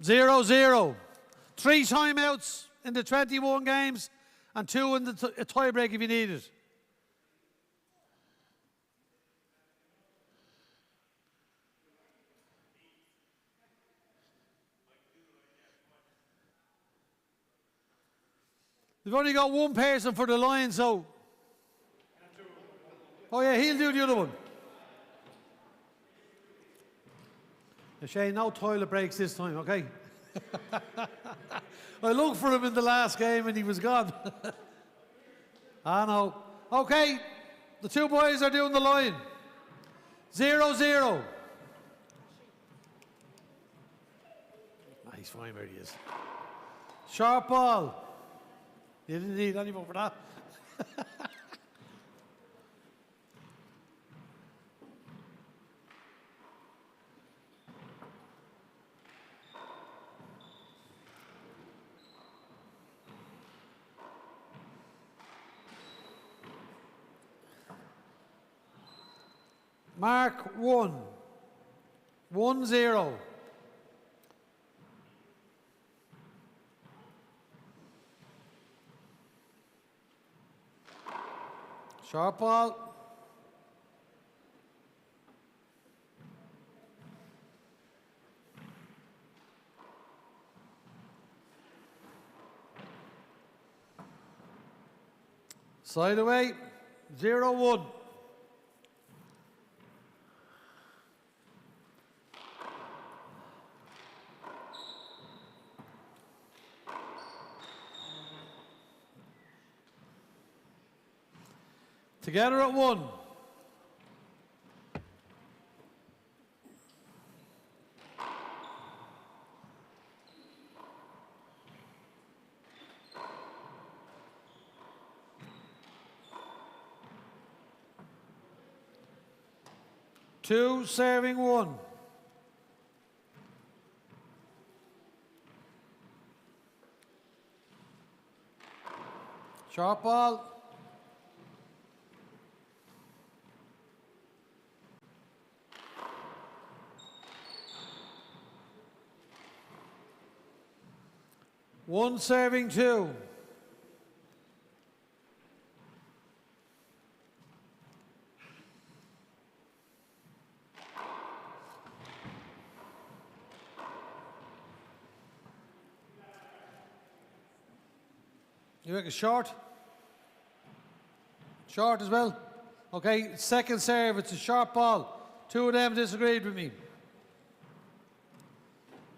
0-0. 3 timeouts in the 21 games and 2 in the a tie break if you need it. They've only got one person for the line, so... Oh yeah, he'll do the other one. Shane, no toilet breaks this time, okay? I looked for him in the last game and he was gone. I know. Okay, the 2 boys are doing the line. 0-0. He's fine where he is. Sharp ball. You didn't need any more for that. Mark 1. 1-0. Sharp ball. Side away. 0-1. Together at 1. Two serving 1. Sharp ball. One serving 2. You make a short? Short as well? Okay, second serve, it's a sharp ball. 2 of them disagreed with me.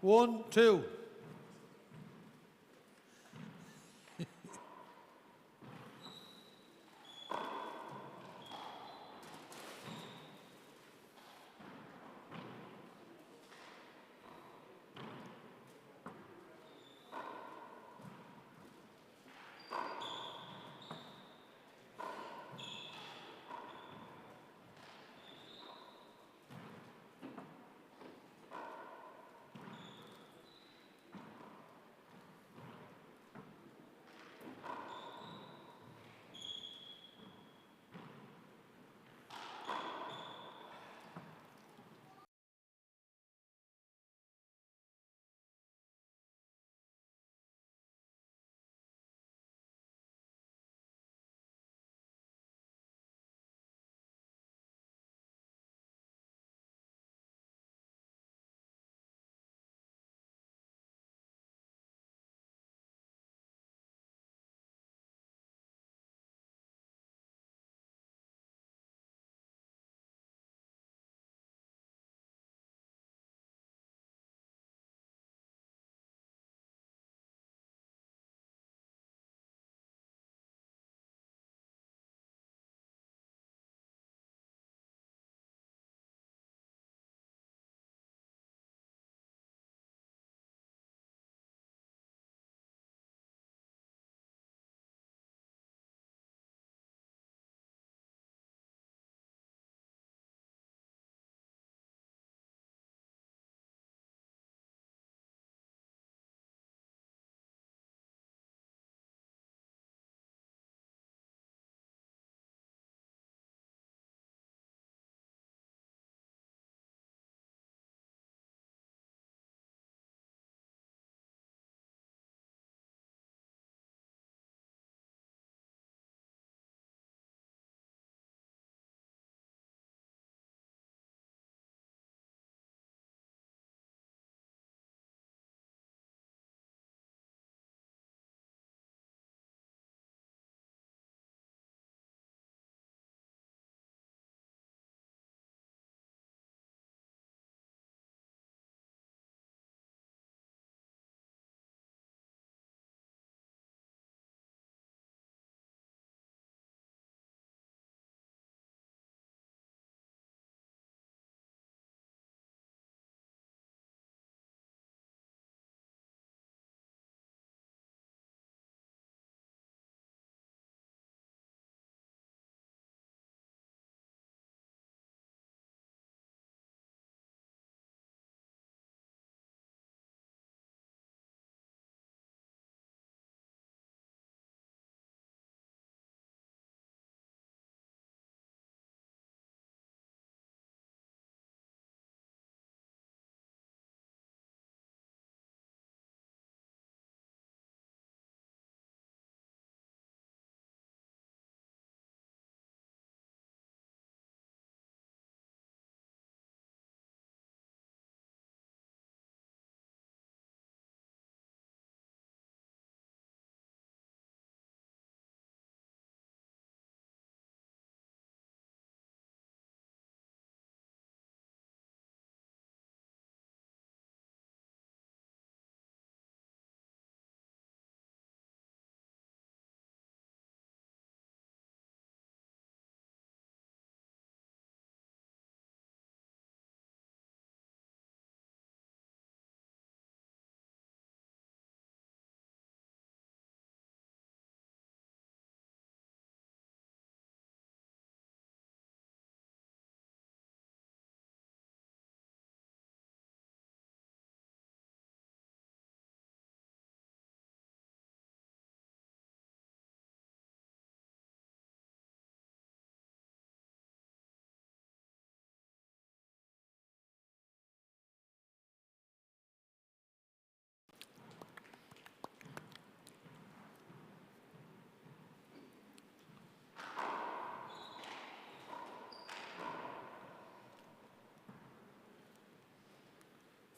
1-2.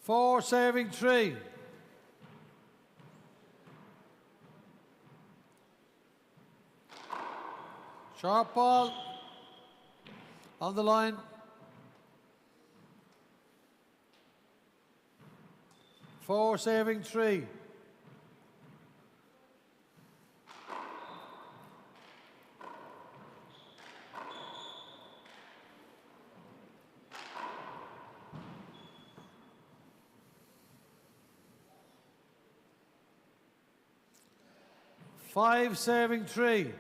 4 serving 3. Sharp ball on the line. Four serving 3. Five serving 3.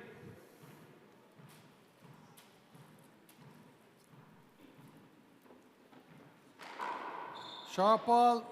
Sharp ball.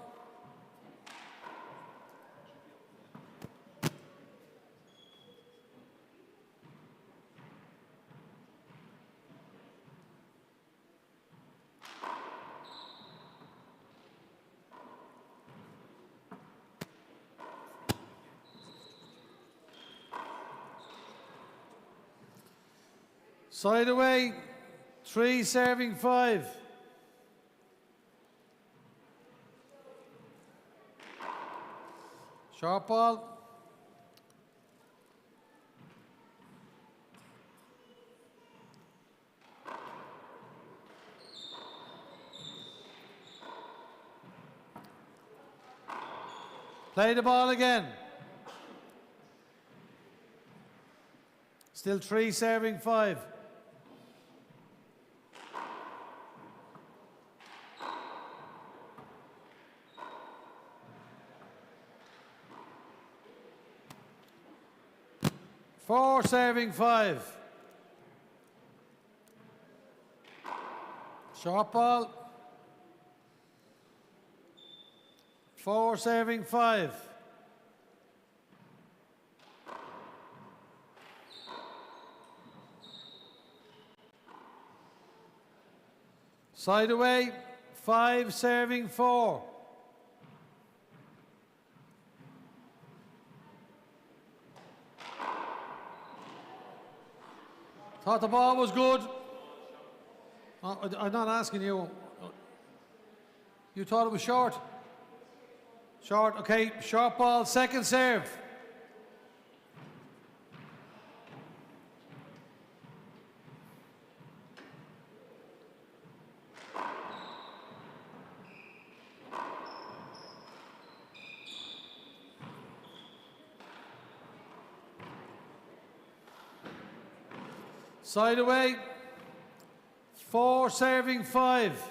Side away, 3 serving 5. Sharp ball. Play the ball again. Still 3 serving 5. Four serving 5. Sharp ball. 4 serving 5. Side away, 5 serving 4. Thought the ball was good. I'm not asking you. You thought it was short? Short, okay. Short ball, second serve. Side away, 4 serving 5.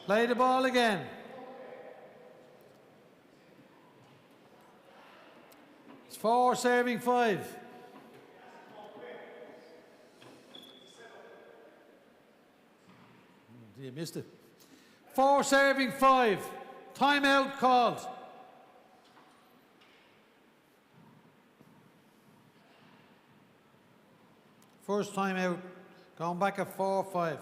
Play the ball again. It's 4 serving 5. You missed it. 4 serving 5. Timeout called. First timeout. Going back at 4-5.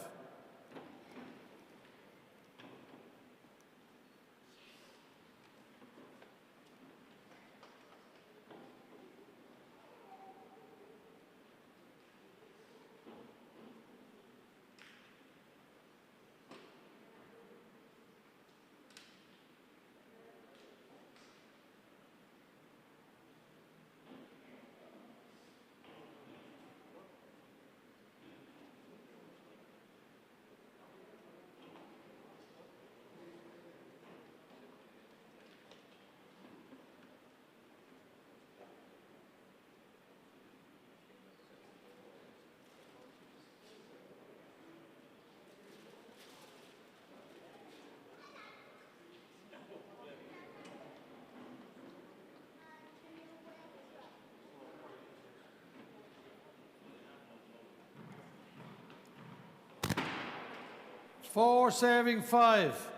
Four serving 5.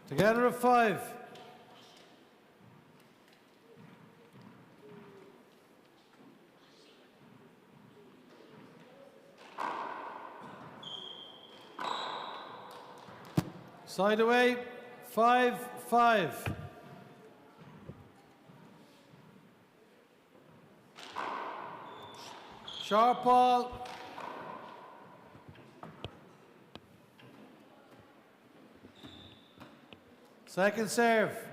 Together at 5. Side away, 5-5. Sharp ball. Second serve.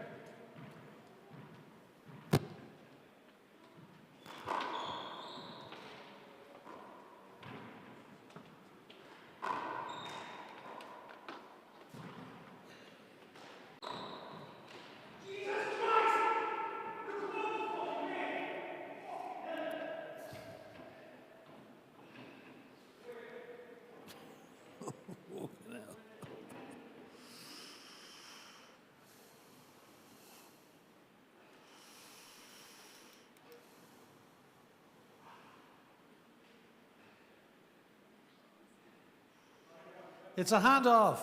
It's a handoff.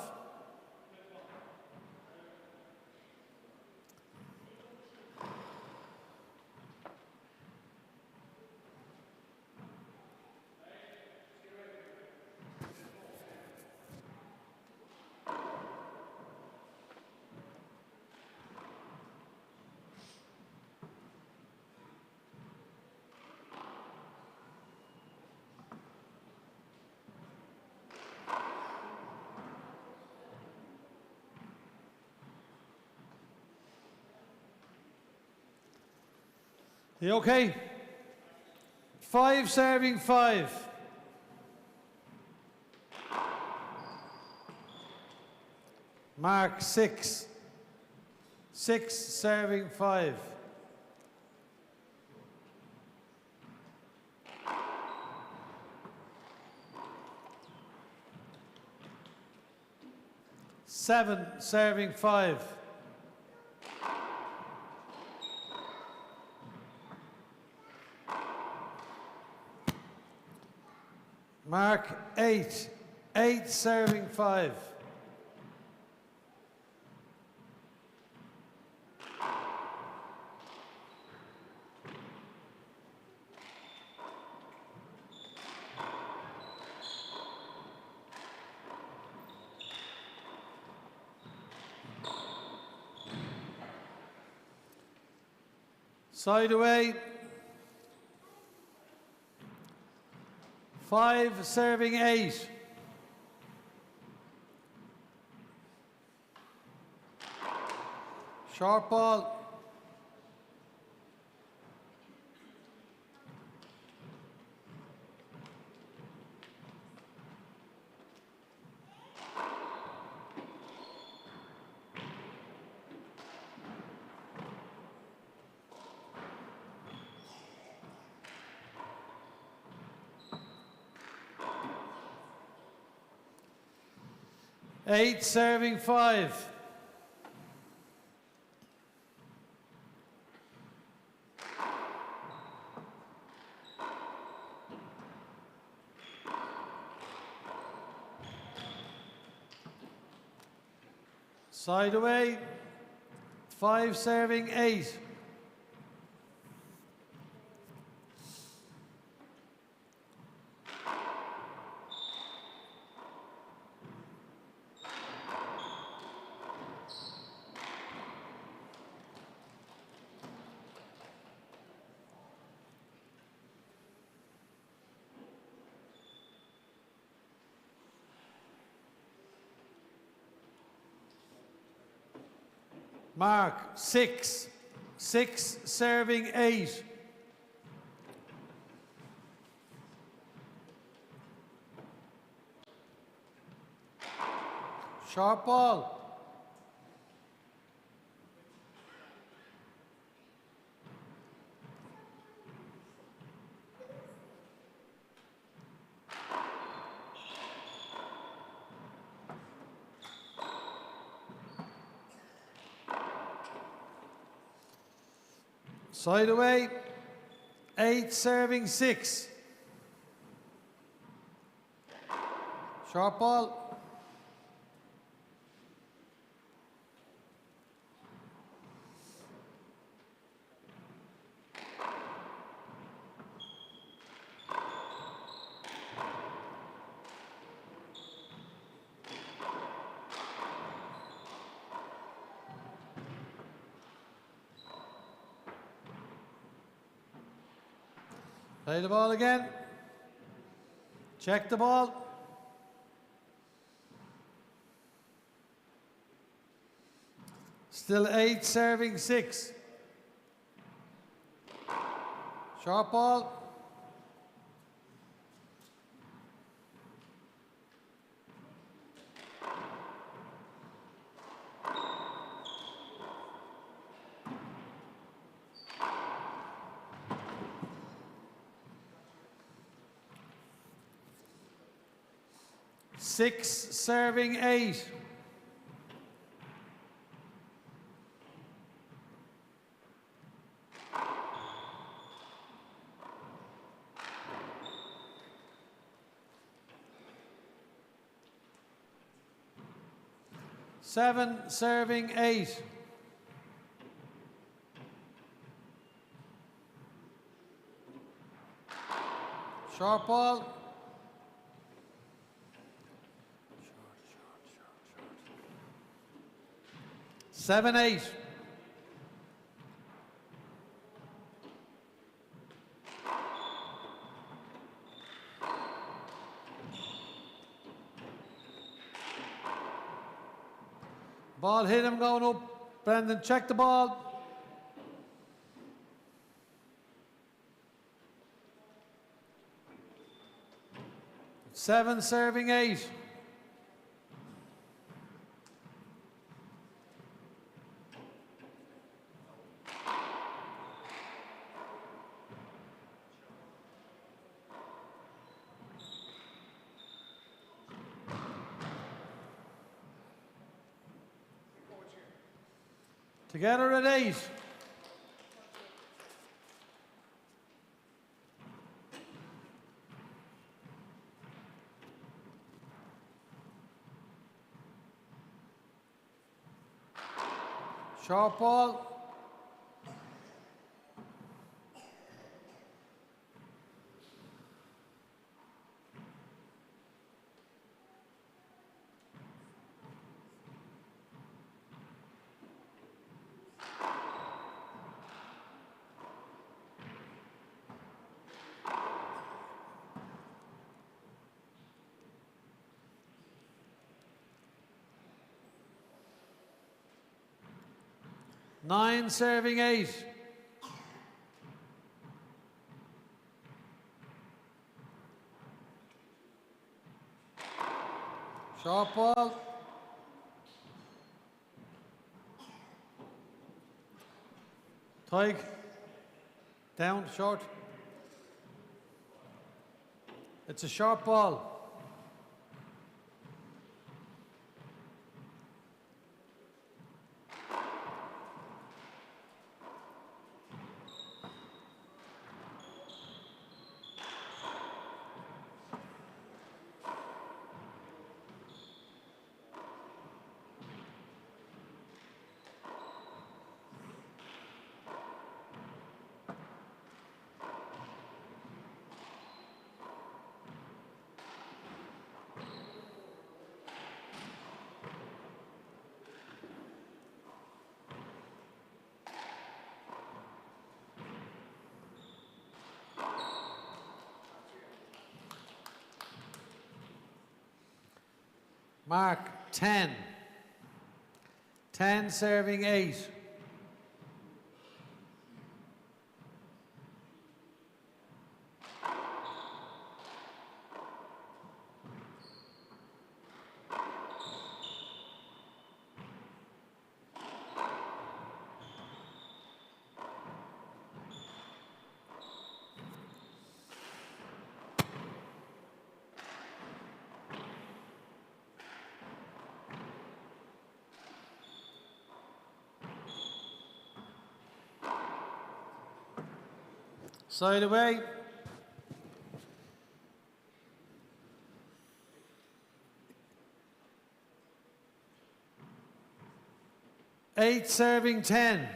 You okay? 5 serving 5. Mark 6. 6 serving 5. Seven serving 5. Mark 8. 8 serving 5. Side away. 5 serving 8. Sharp ball. Eight serving 5. Side away. 5 serving 8. Mark 6. 6 serving 8. Sharp ball. Side away. 8 serving 6. Sharp ball. Play the ball again. Check the ball. Still 8 serving 6. Sharp ball. Six serving 8. Seven serving 8. Sharp ball. 7-8. Ball hit him going up. Brendan, check the ball. Seven serving 8. Together at 8. Sharp ball. Nine serving 8. Sharp ball. Tig. Down, short. It's a sharp ball. Mark, 10. 10 serving 8. Side away. Eight serving 10.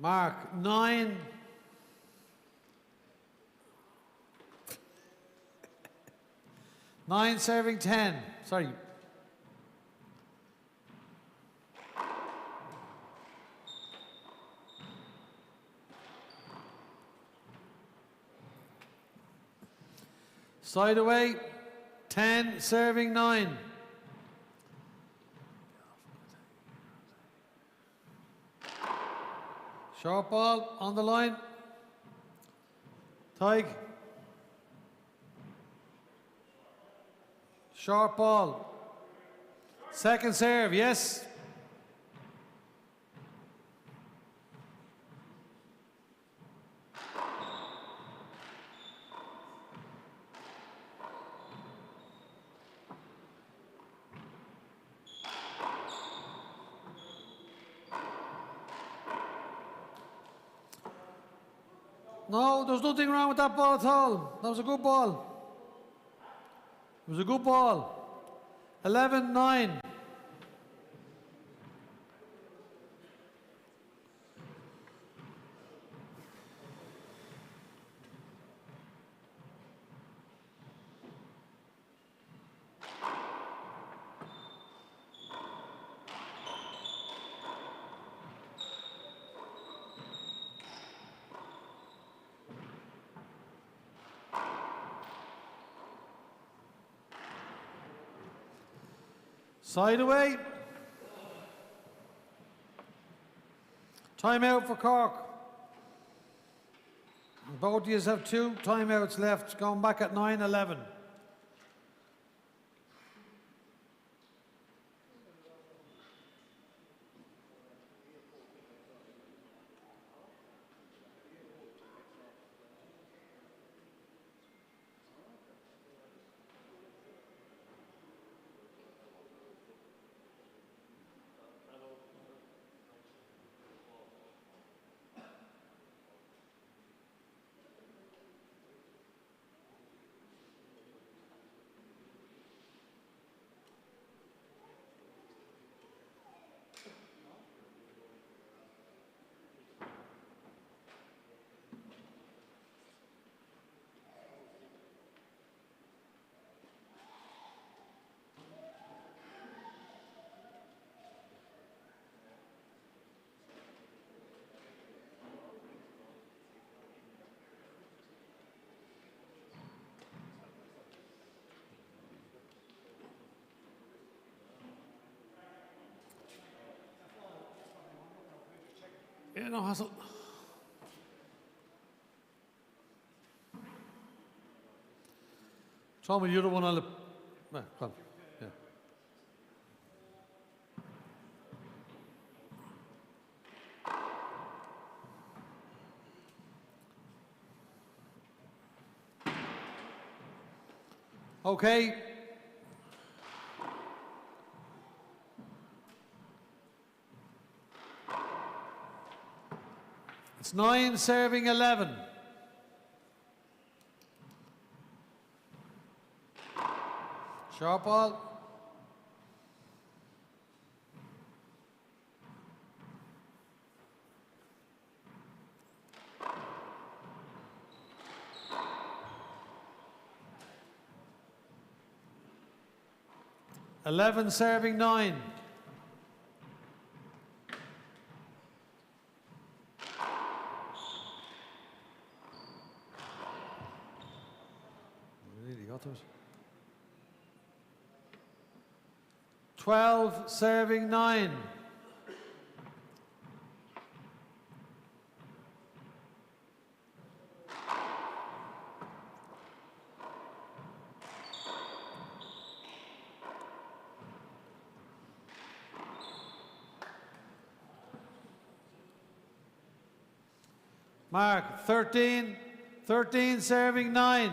Mark, 9. Nine serving 10. Sorry. Side away. 10 serving 9. Short ball on the line. Tig. Short ball. Second serve, yes. No, there's nothing wrong with that ball at all. That was a good ball. It was a good ball. 11-9. Side away. Timeout for Cork. Both of you have 2 timeouts left, going back at 9-11. Yeah, no hassle. Throw me the other one on the... No, come. Yeah. Okay. It's 9 serving 11. Short ball. Eleven serving 9. Really got it. 12 serving 9. Mark, 13 serving 9.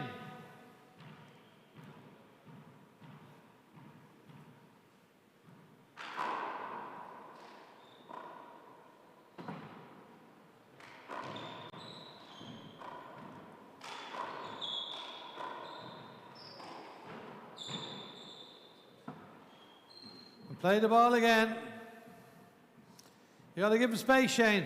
Play the ball again. You got to give him space, Shane.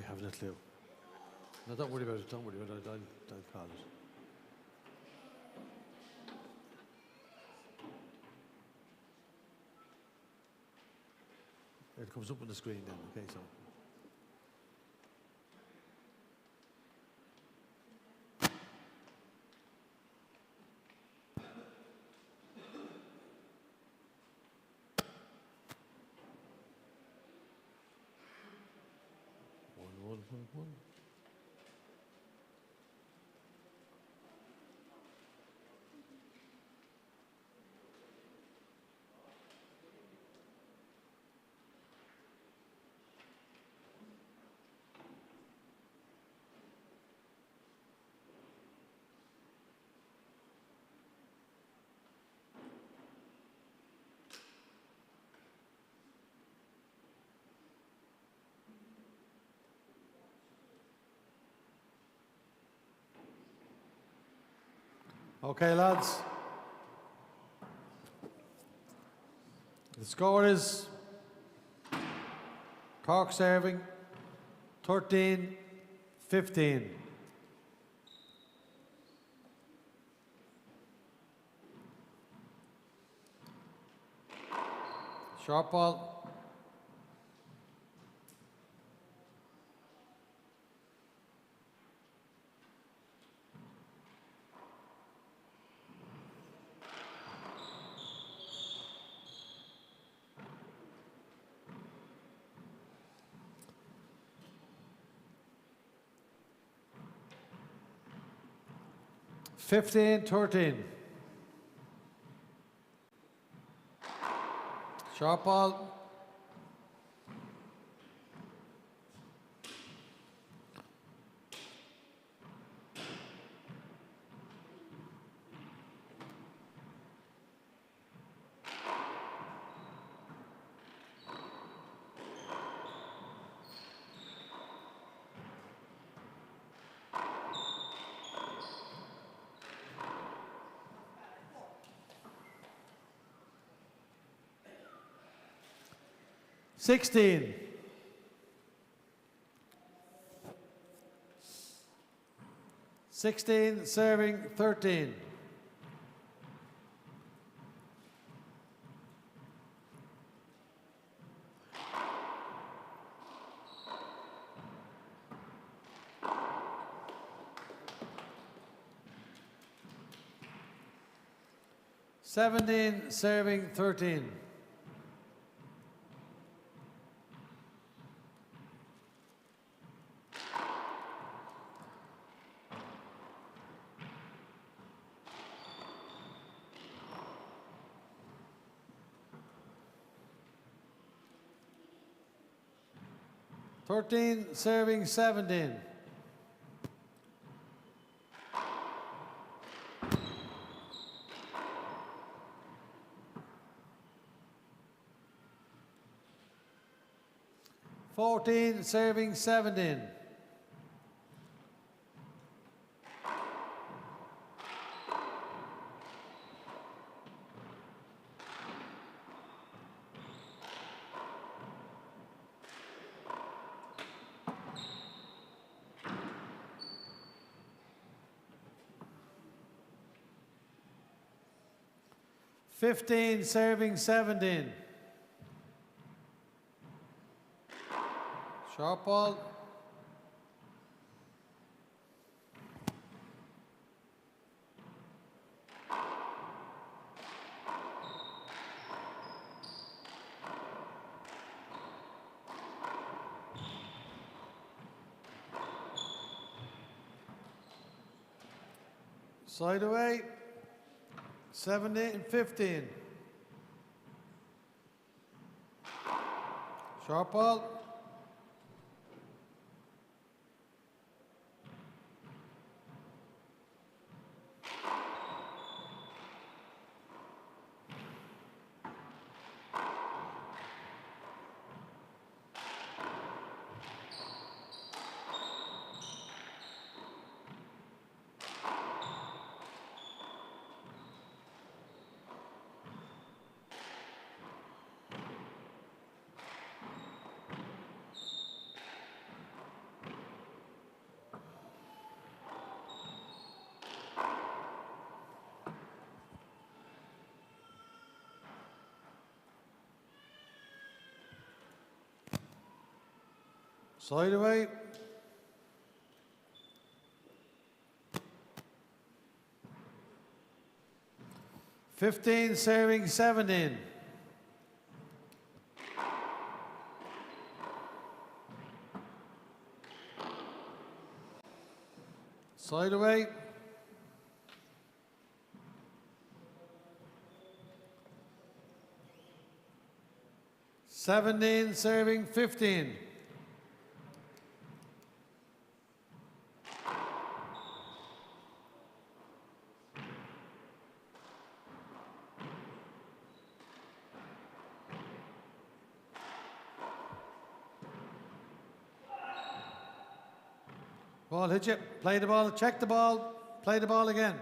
I haven't a clue. No, don't worry about it. Don't worry about it. I'll call it. It comes up on the screen then. Okay, so. One. Okay, lads. The score is Cork serving 13-15. Short ball. 15-13. Short ball. $16. Serving 13. Serving 13. Serving 17. Serving 17. 15 serving 17. Short ball. Side away. 17-15. Short ball. Side away. Fifteen serving 17. Side away. Seventeen serving 15. Ball hit you, play the ball, check the ball, play the ball again.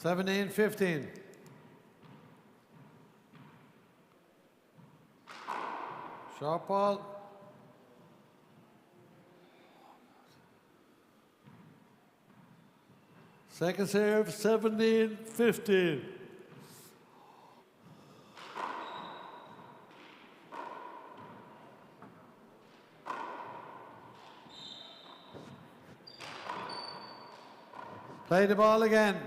17-15. Sharp ball. Second serve, 17-15. Play the ball again.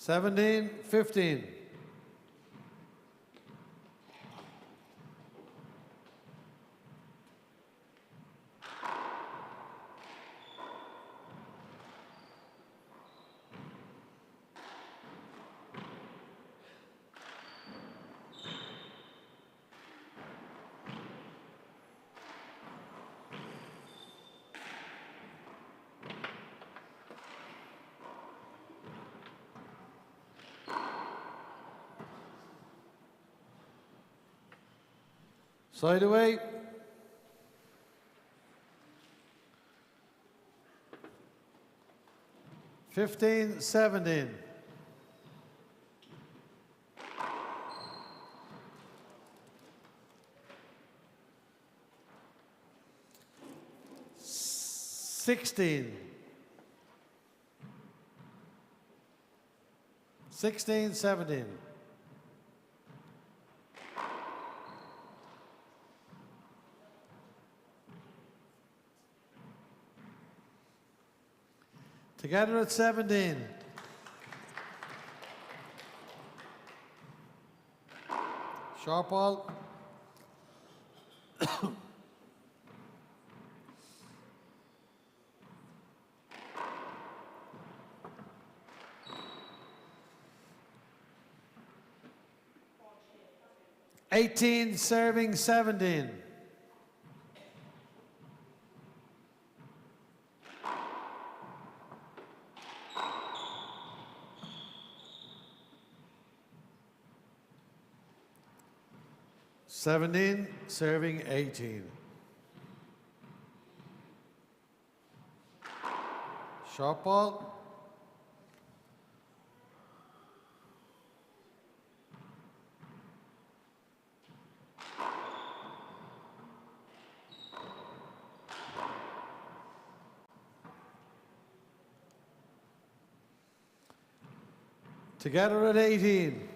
Seventeen, 15. Side away. Fifteen, 17. Sixteen. 16, 17. Together at 17. Sharp ball. Eighteen serving 17. Seventeen serving 18. Sharp ball. Together at 18.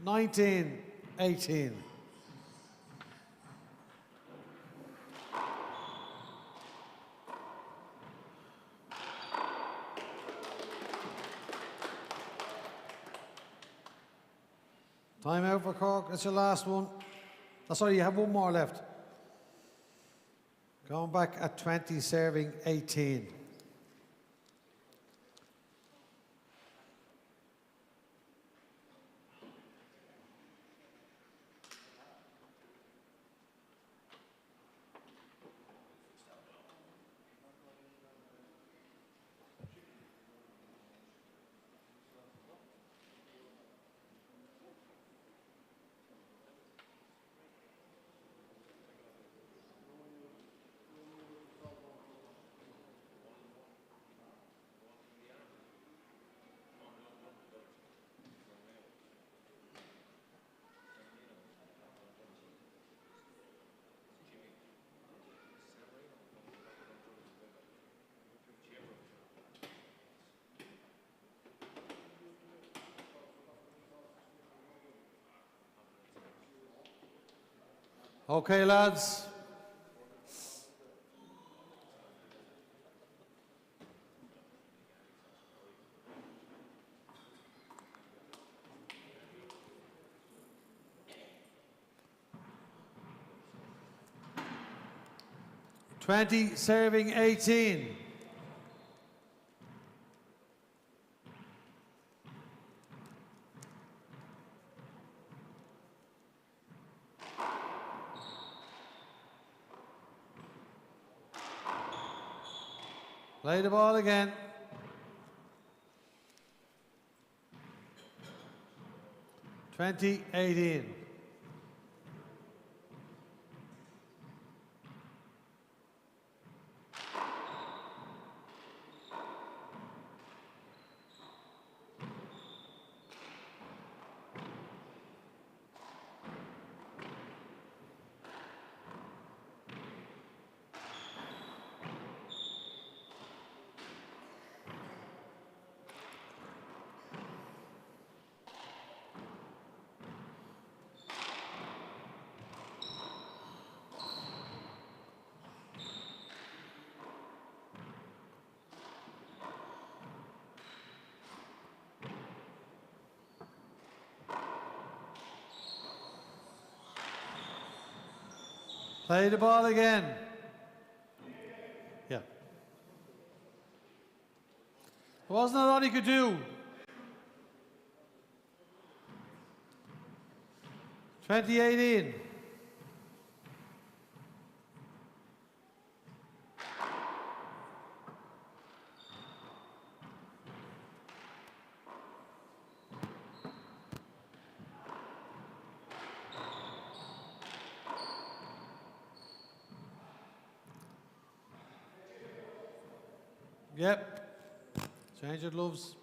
Nineteen, 18. Time out for Cork. That's your last one. Oh, sorry, you have one more left. Going back at 20, serving 18. Okay, lads. Twenty serving 18. Play the ball again. Twenty 18. Play the ball again. Yeah. Wasn't that all he could do? 2018. Yep. Change it, loves.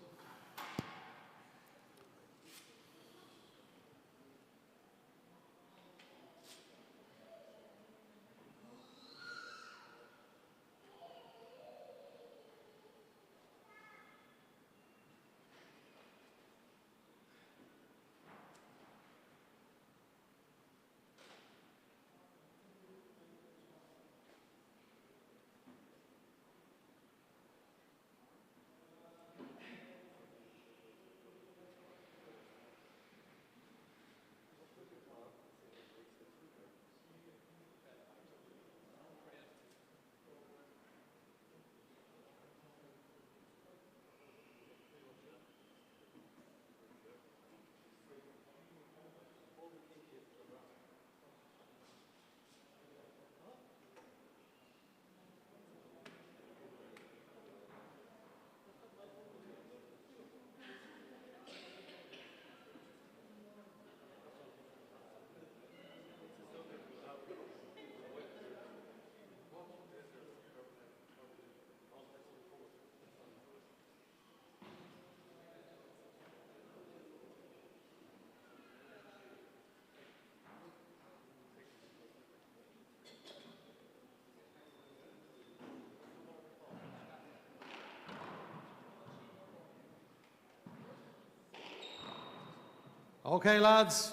Okay, lads.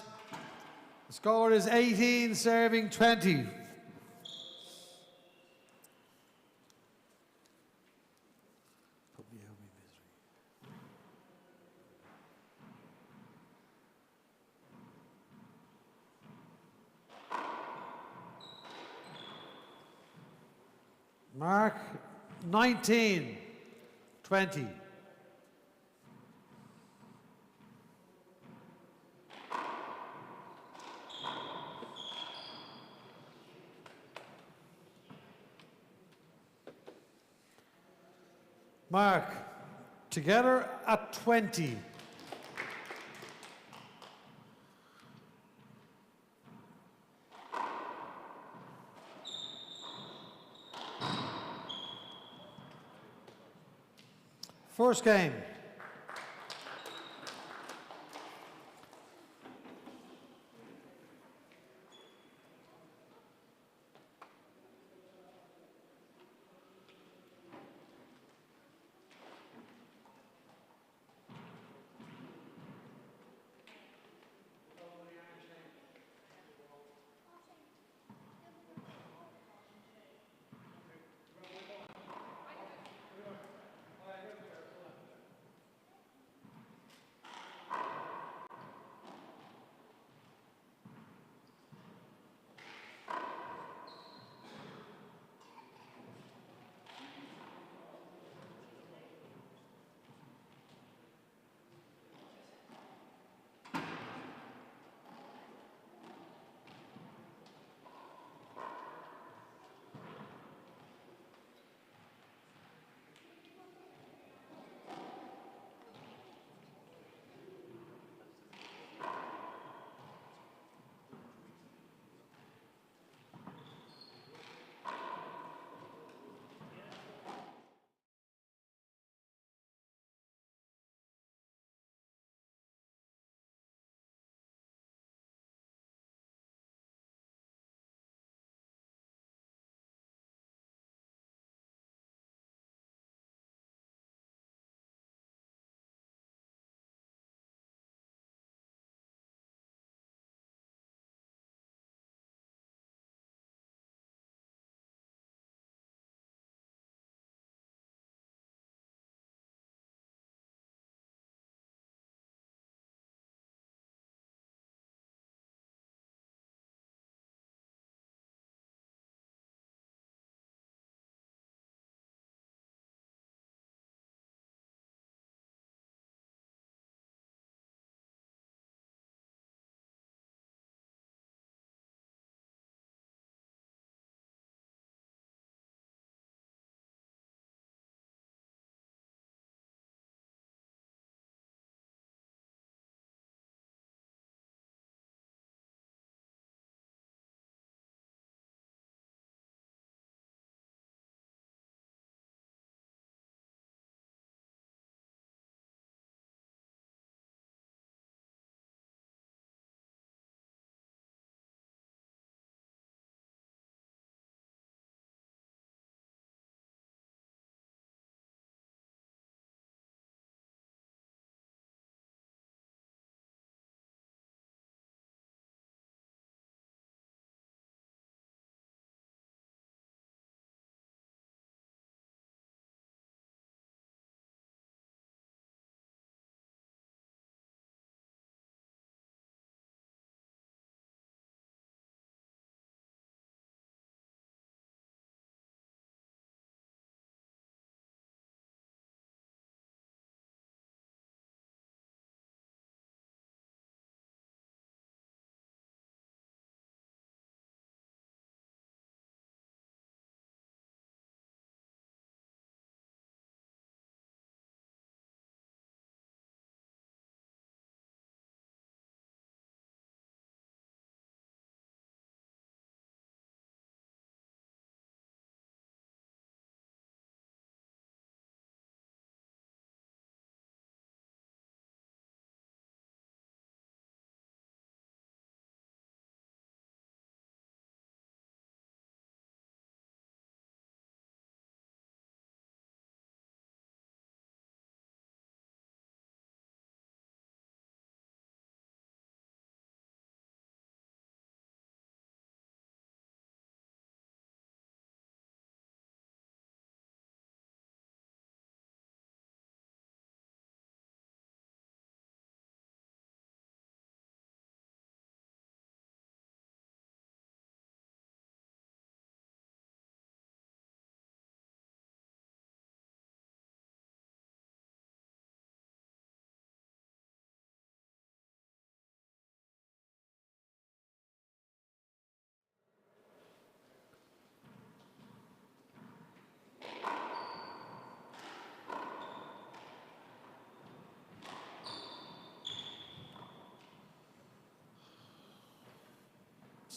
The score is 18 serving 20. Mark 19 20. Mark, together at 20. First game.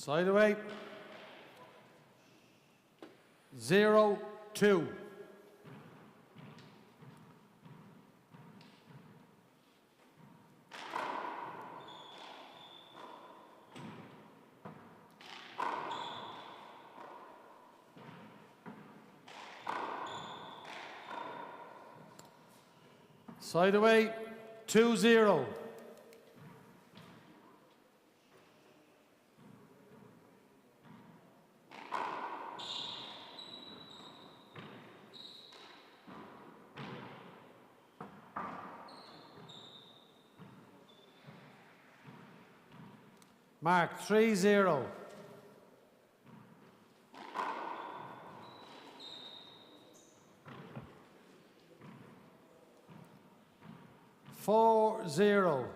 Side away. 0-2. Side away, 2-0. Mark, 3-0. Four, 0.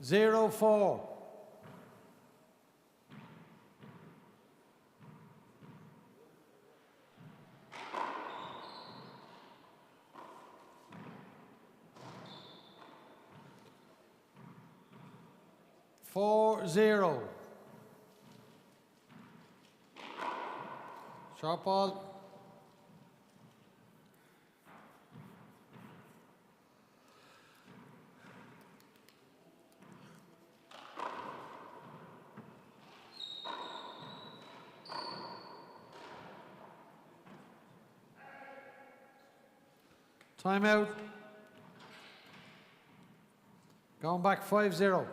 Zero, 4. Four, 0. Sharp ball. Timeout. Going back 5-0.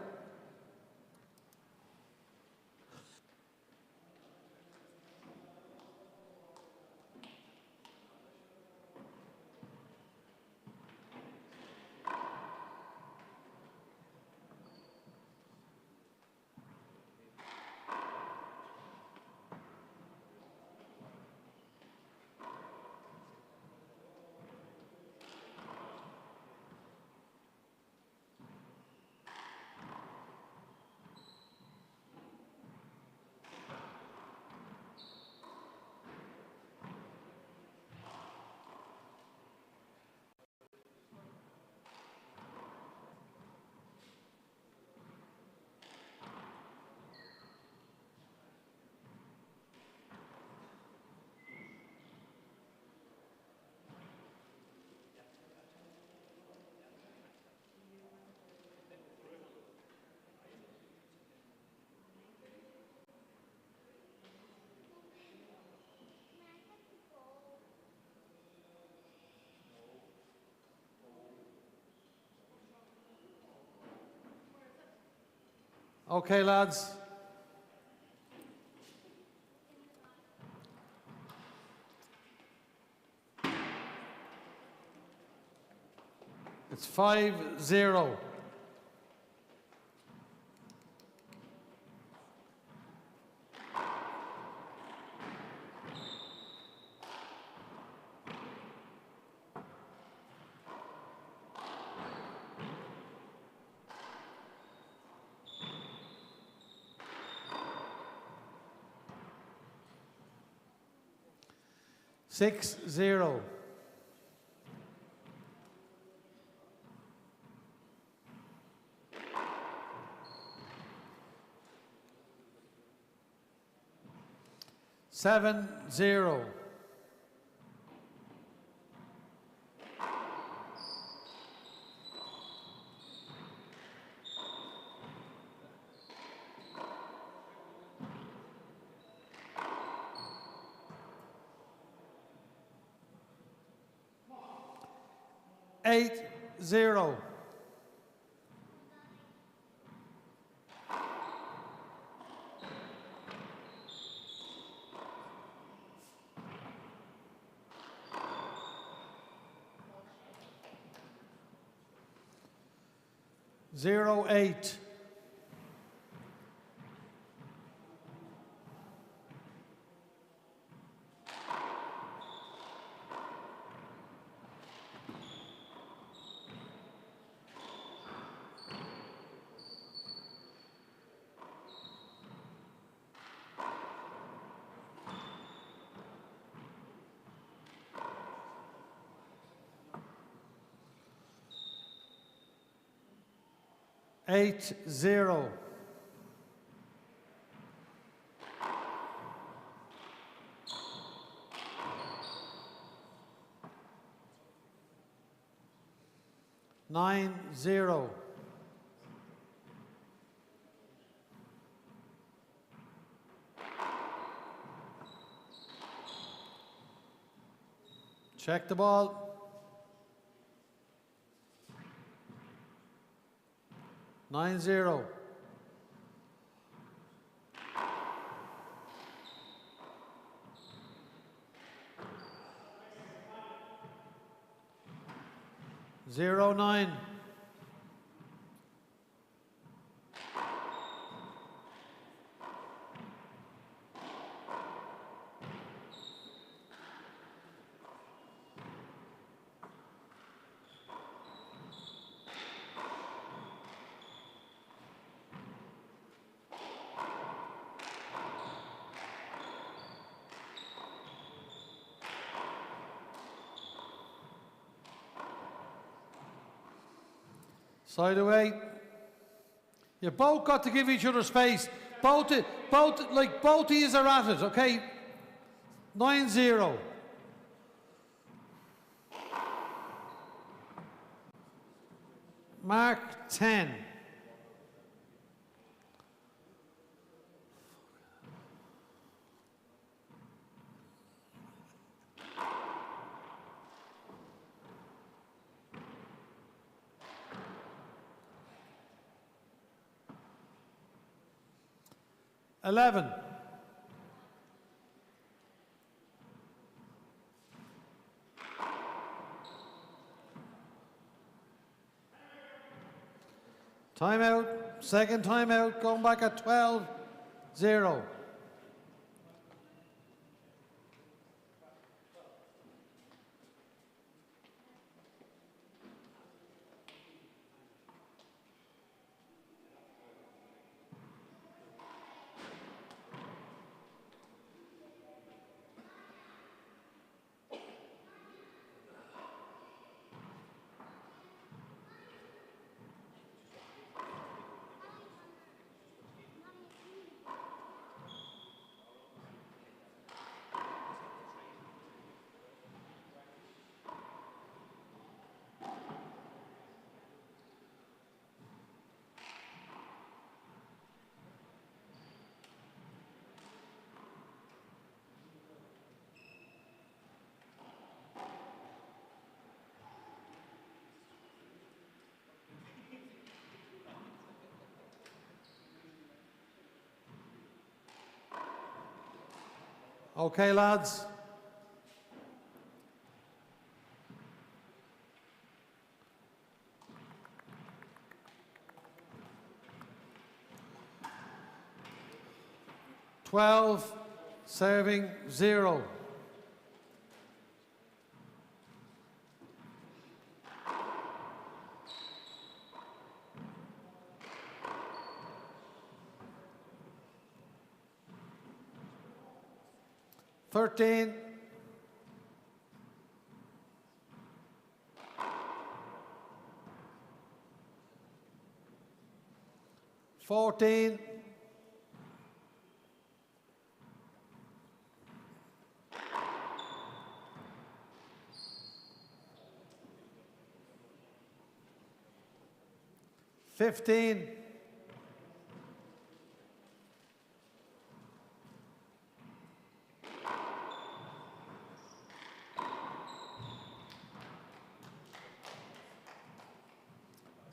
Okay, lads. It's 5-0. Six, 0. Seven, 0. Eight, 0. Zero, 8. 8-0. Nine zero. Check the ball. 9-0. Zero 9. Side away. You both got to give each other space. Both of you are at it, okay? 9-0. Mark 10. Eleven. Timeout. Second timeout. Going back at 12-0. Okay, lads. Twelve, serving 0. Thirteen. 14. 15.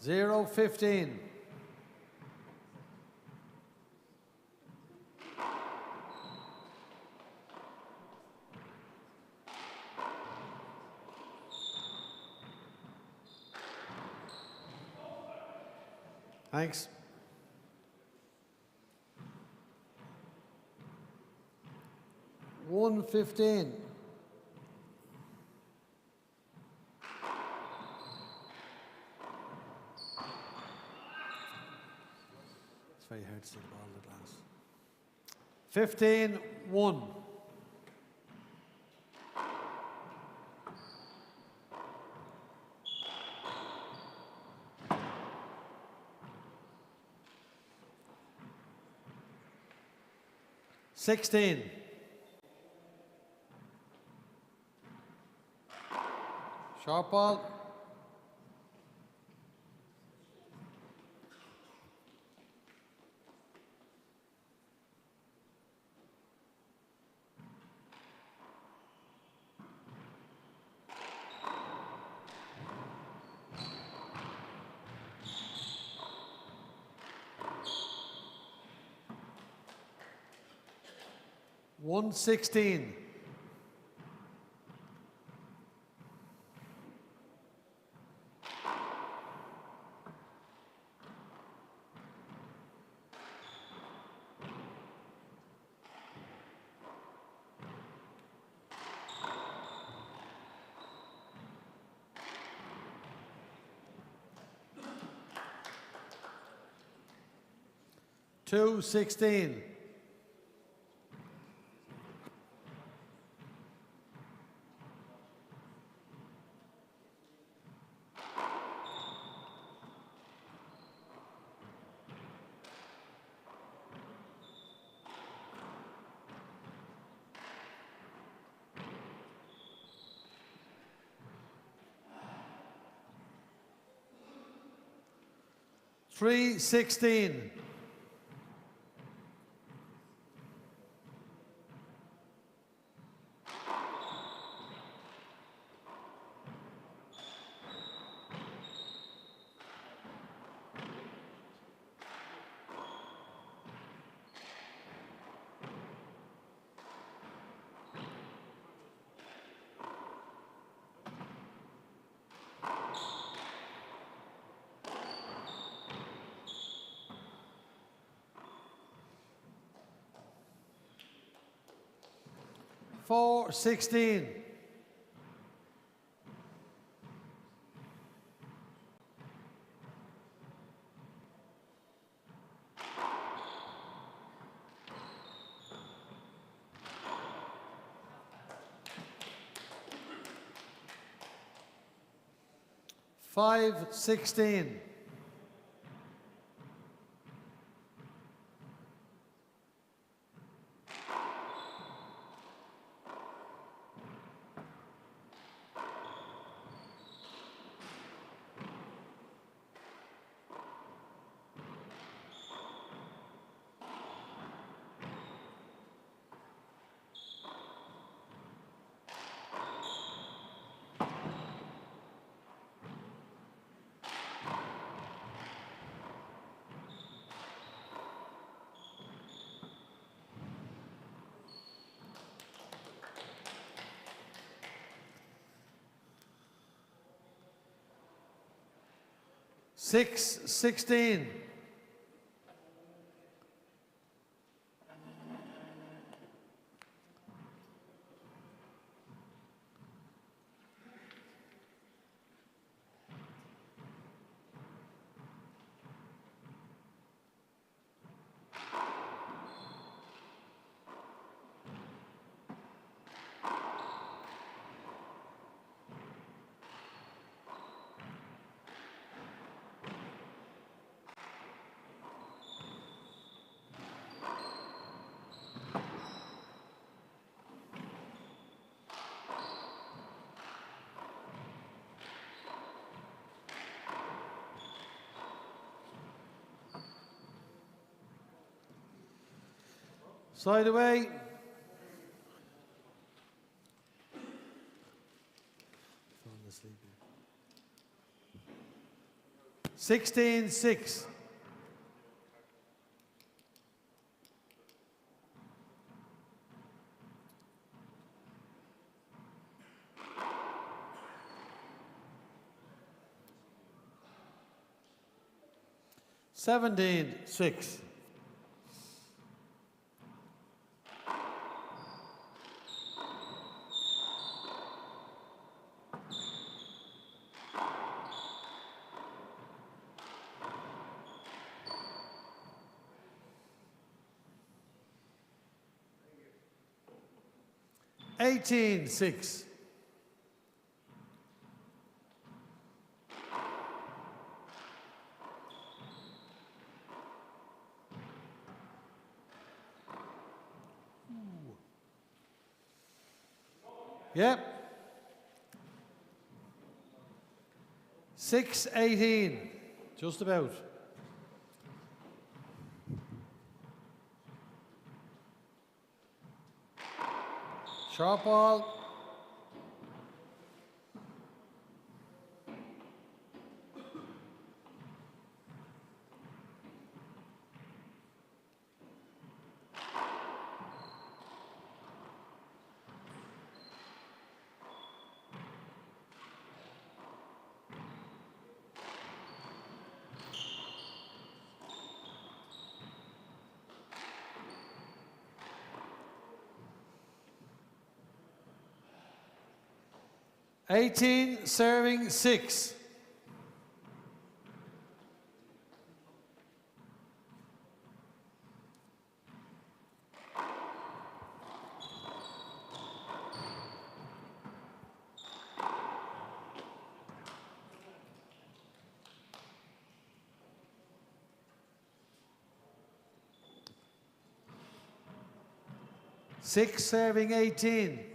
0-15. Thanks. One 15. It's very hard to see the ball in the glass. 15-1. 16. Sharp ball. One 16. Two 16. Three 16. Four 16. Five 16. Six 16. Side away. Falling asleep. 16-6. Seventeen 6. 18-6. Yep. 6-18. Just about. Sharp ball. Serving 6. Six serving 18.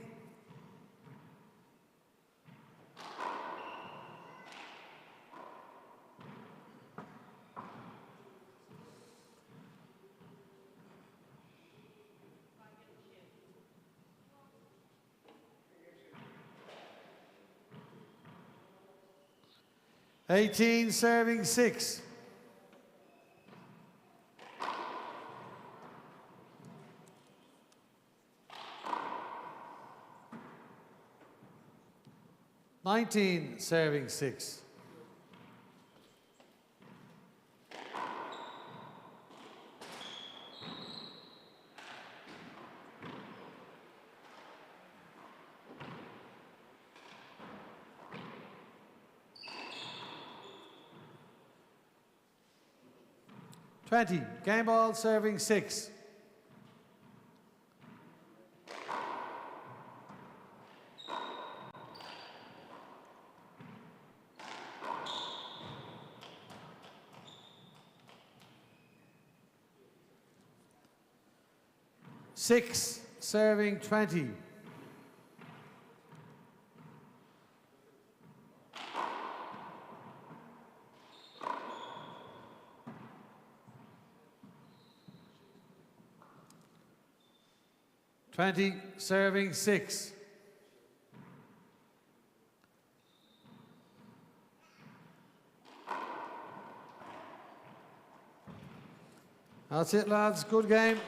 Serving 6. Serving 6. Game ball serving 6. Six serving 20. Serving 6. That's it, lads. Good game.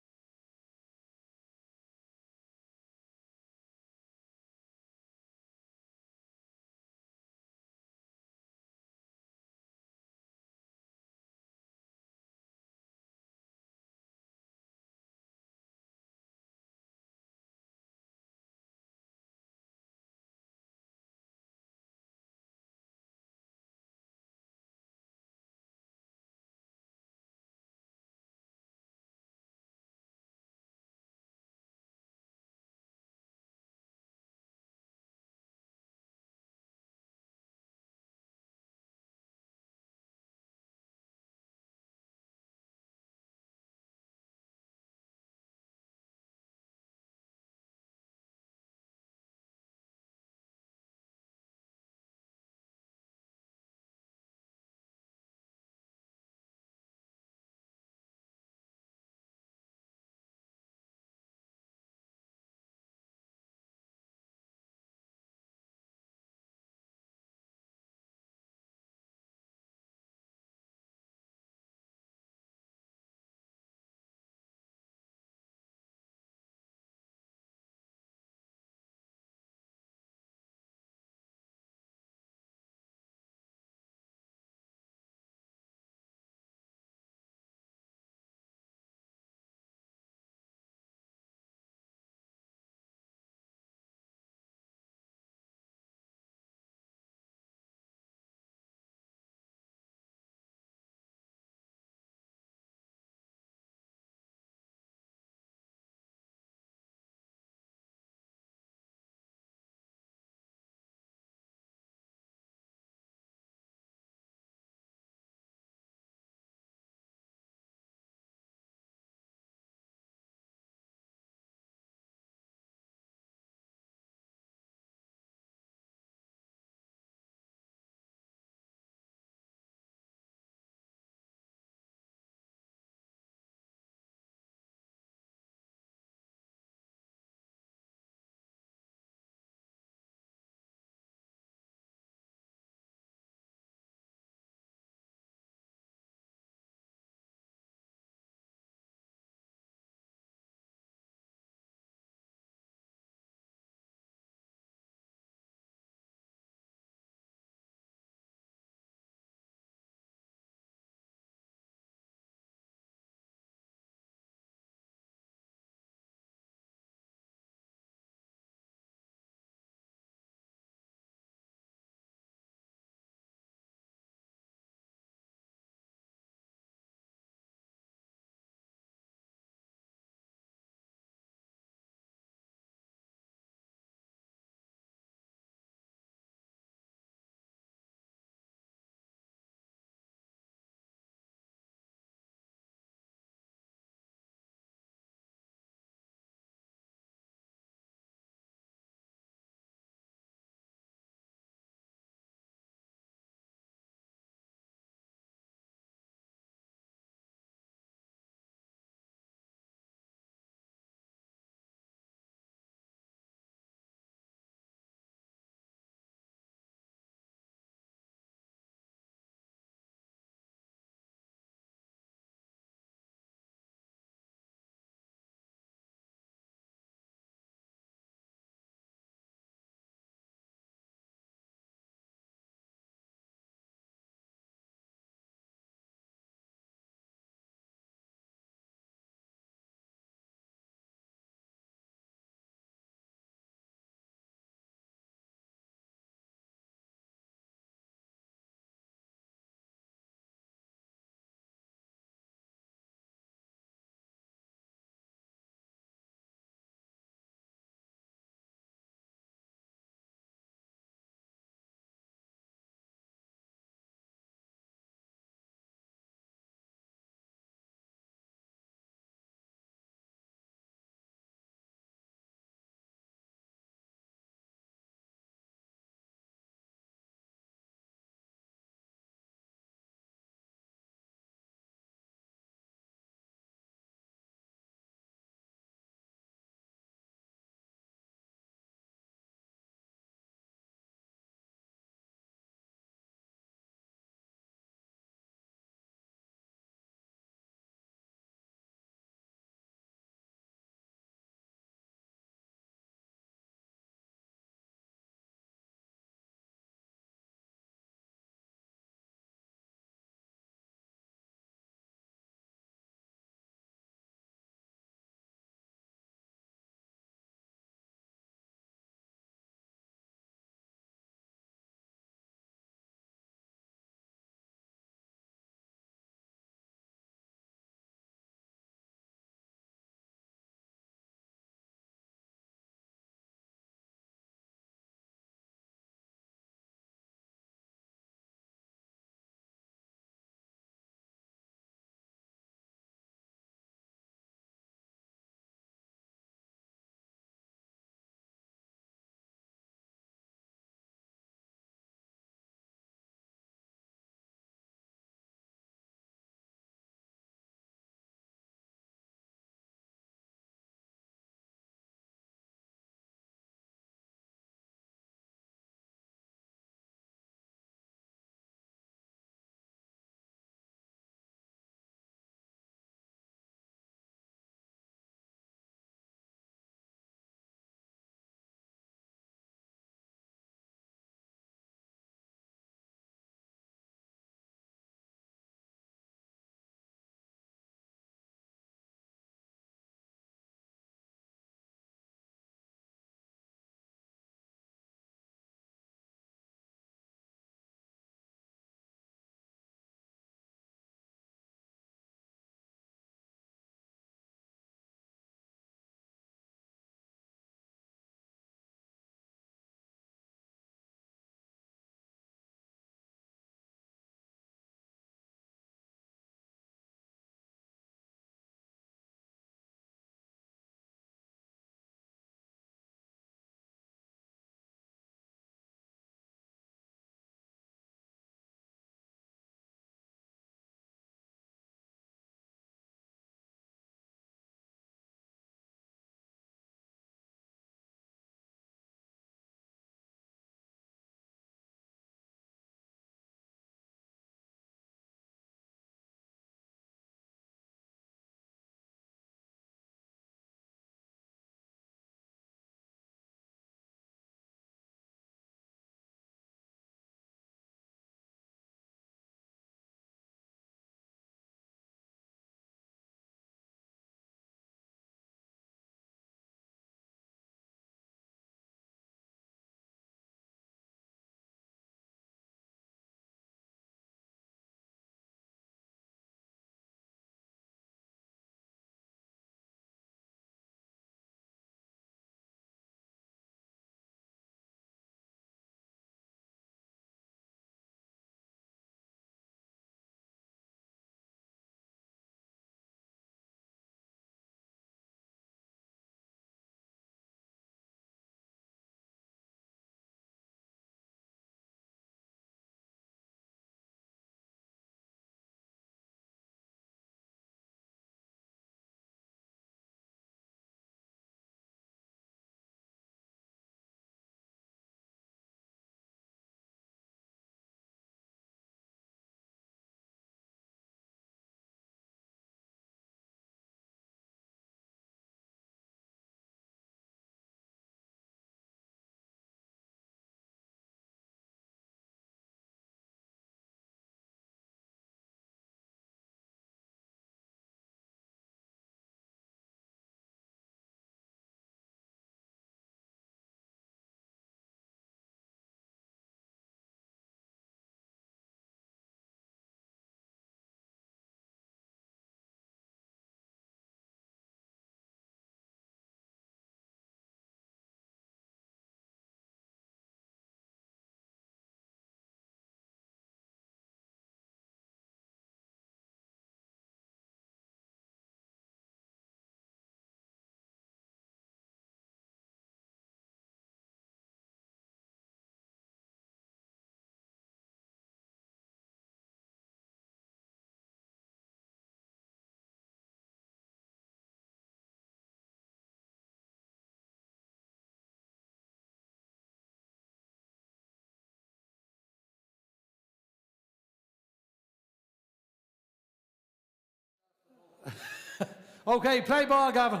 Okay, play ball, Gavin.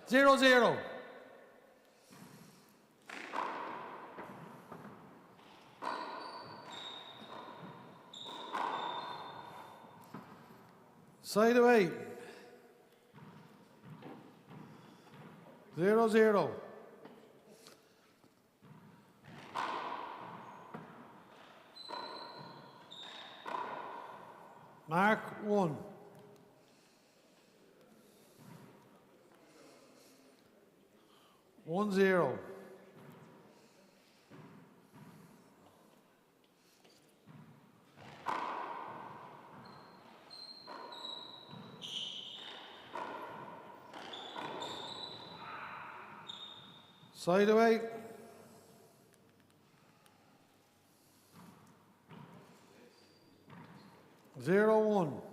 0-0. Side away. 0-0. Mark 1. One zero. Side away. 0-1.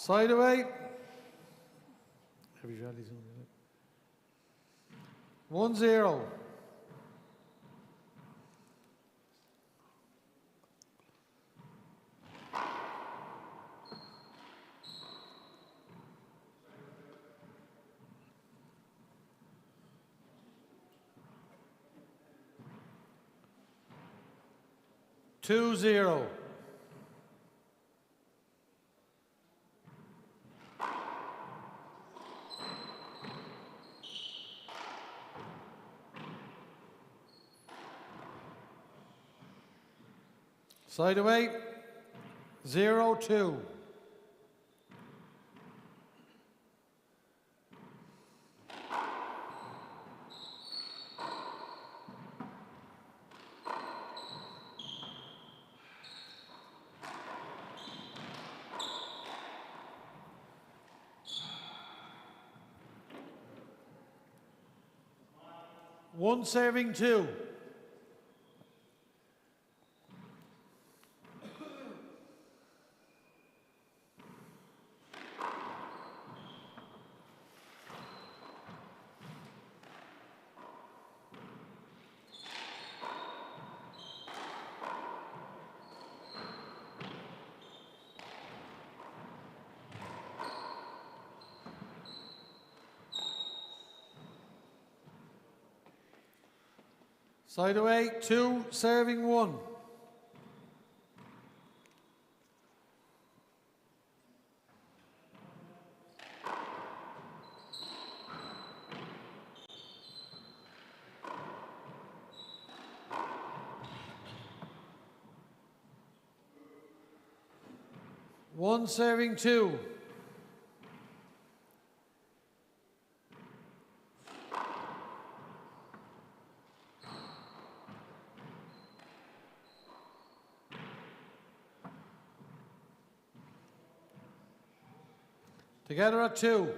Side away. Heavy rallies on it. 1-0. Two zero. Side away, 0-2. One serving two. Side away, two, serving one. One serving two. Together at two.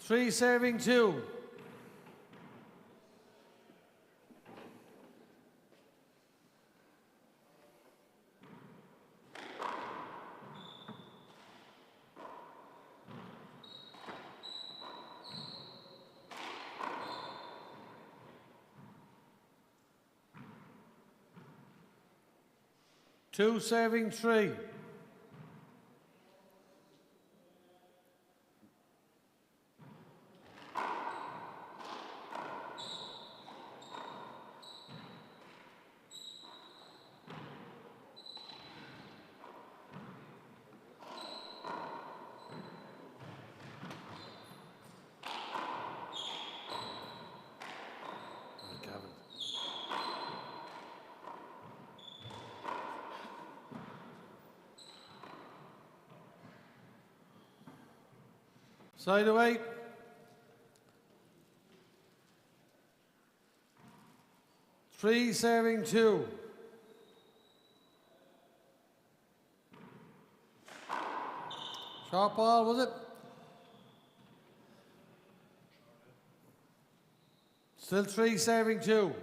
Three serving two. Two serving three. Side away. Three serving 2. Sharp ball, was it? Still 3 serving 2.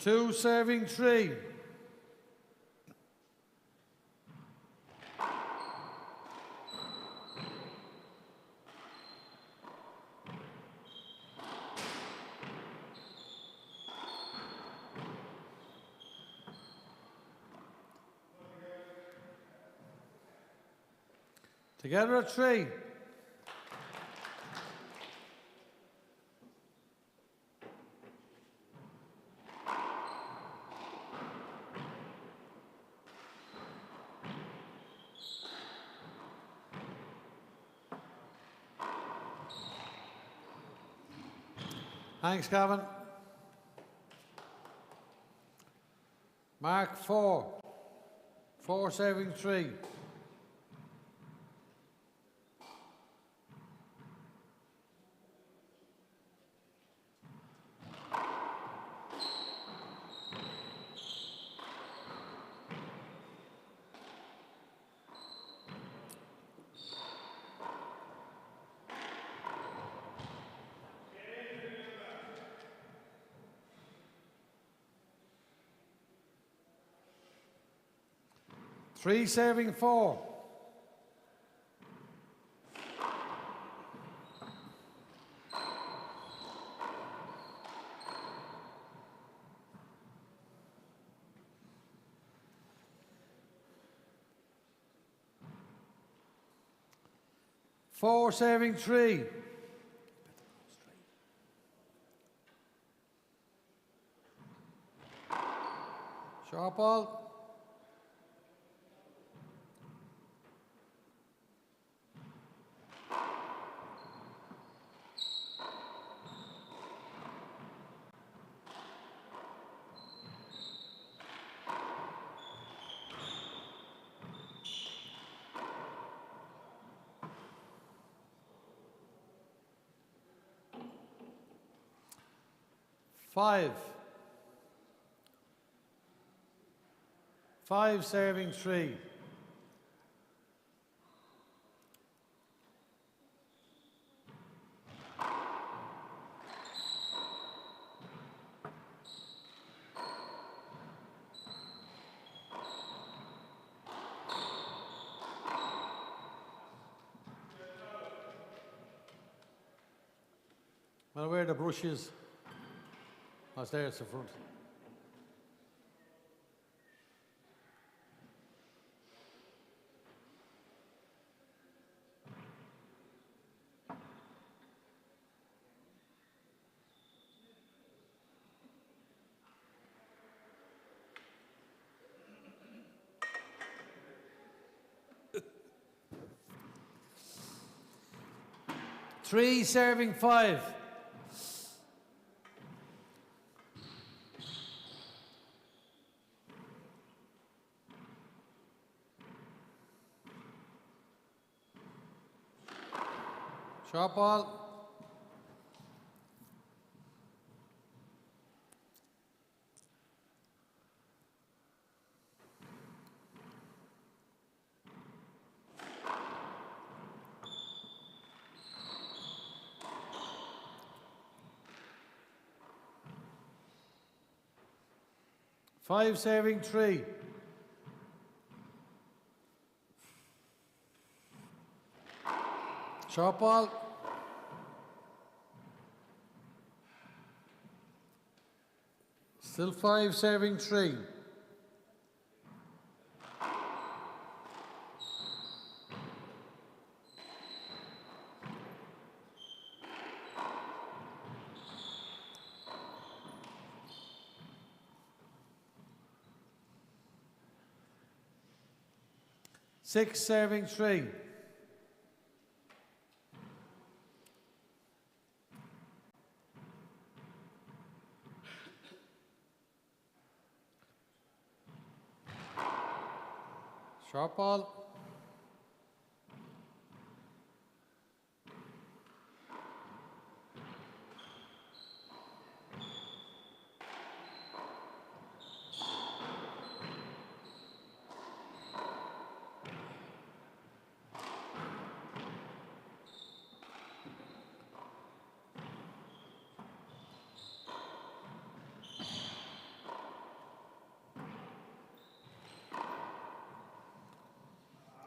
Two serving 3. Together at 3. Thanks, Gavin. Mark 4. 4 serving 3. Three serving 4. Four serving 3. Sharp ball. Five serving 3. Well, where the brush is? Oh, there, it's the front. Three serving 5. Sharp ball. Five serving 3. Sharp ball. Still 5 serving 3. 6 serving 3. Short ball.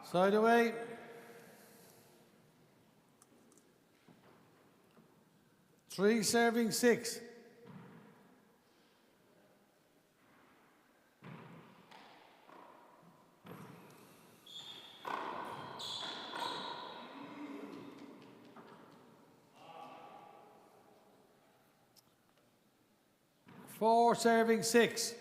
Side away. Three serving 6. Four serving 6.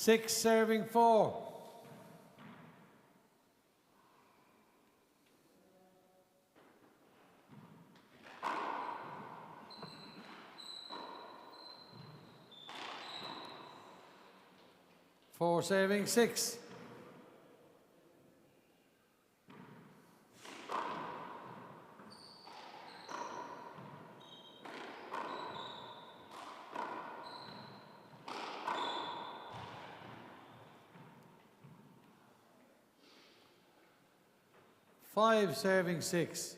Six serving 4. Four serving 6. Five serving 6.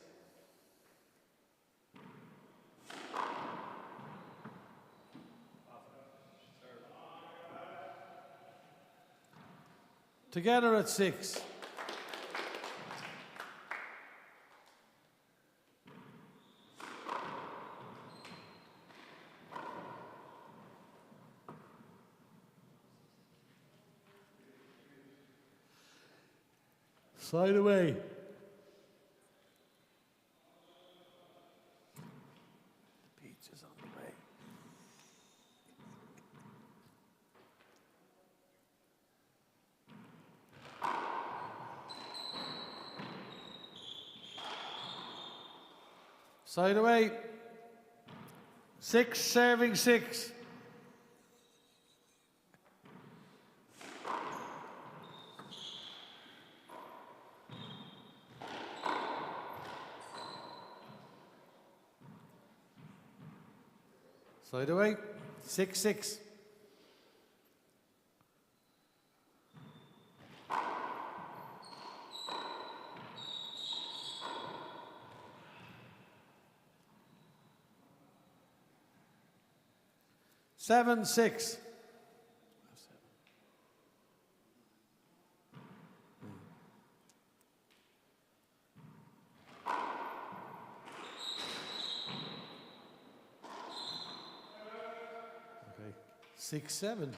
Together at 6. Side away. Pizza's on the way. Side away. 6 serving 6. Side away. 6-6. Seven, 6. Okay. 6, 7.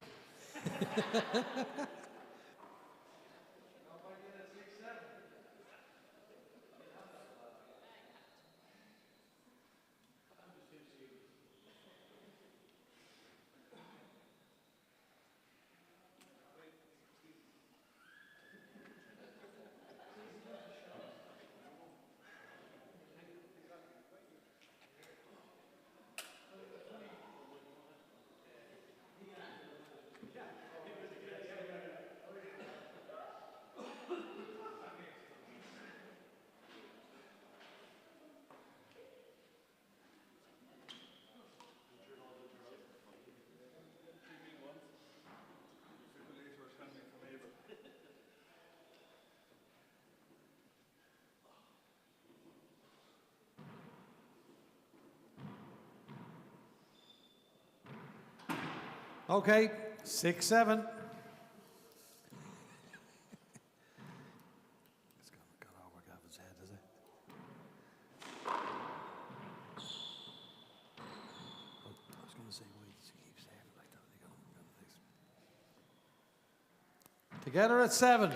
Okay, 6, 7. It's got over Gavin's head, is it? Oh, I was going to say, why does he keep saying it like that? Together at 7.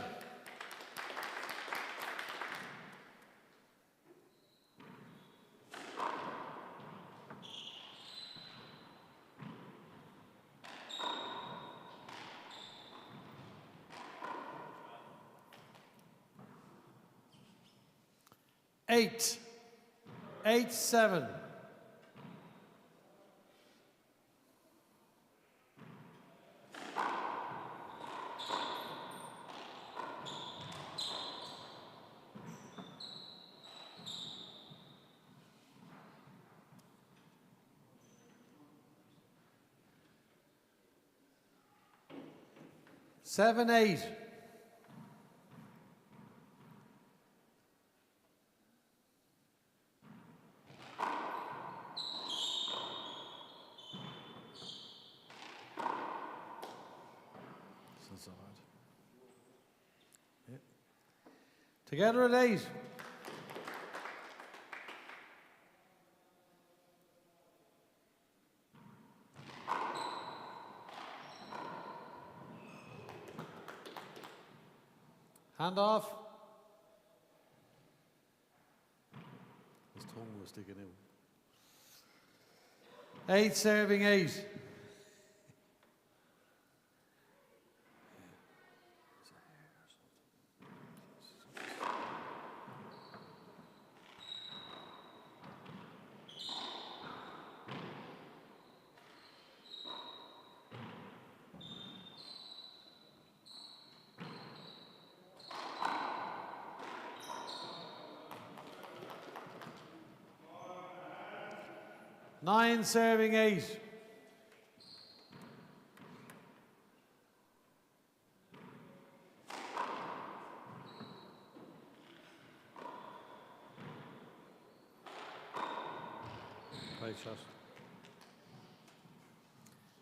Eight. 8-7. Seven, 8. So hard. Yeah. Together at 8. Hand off. His tongue was sticking out. 8 serving 8. Nine serving 8. Great shot.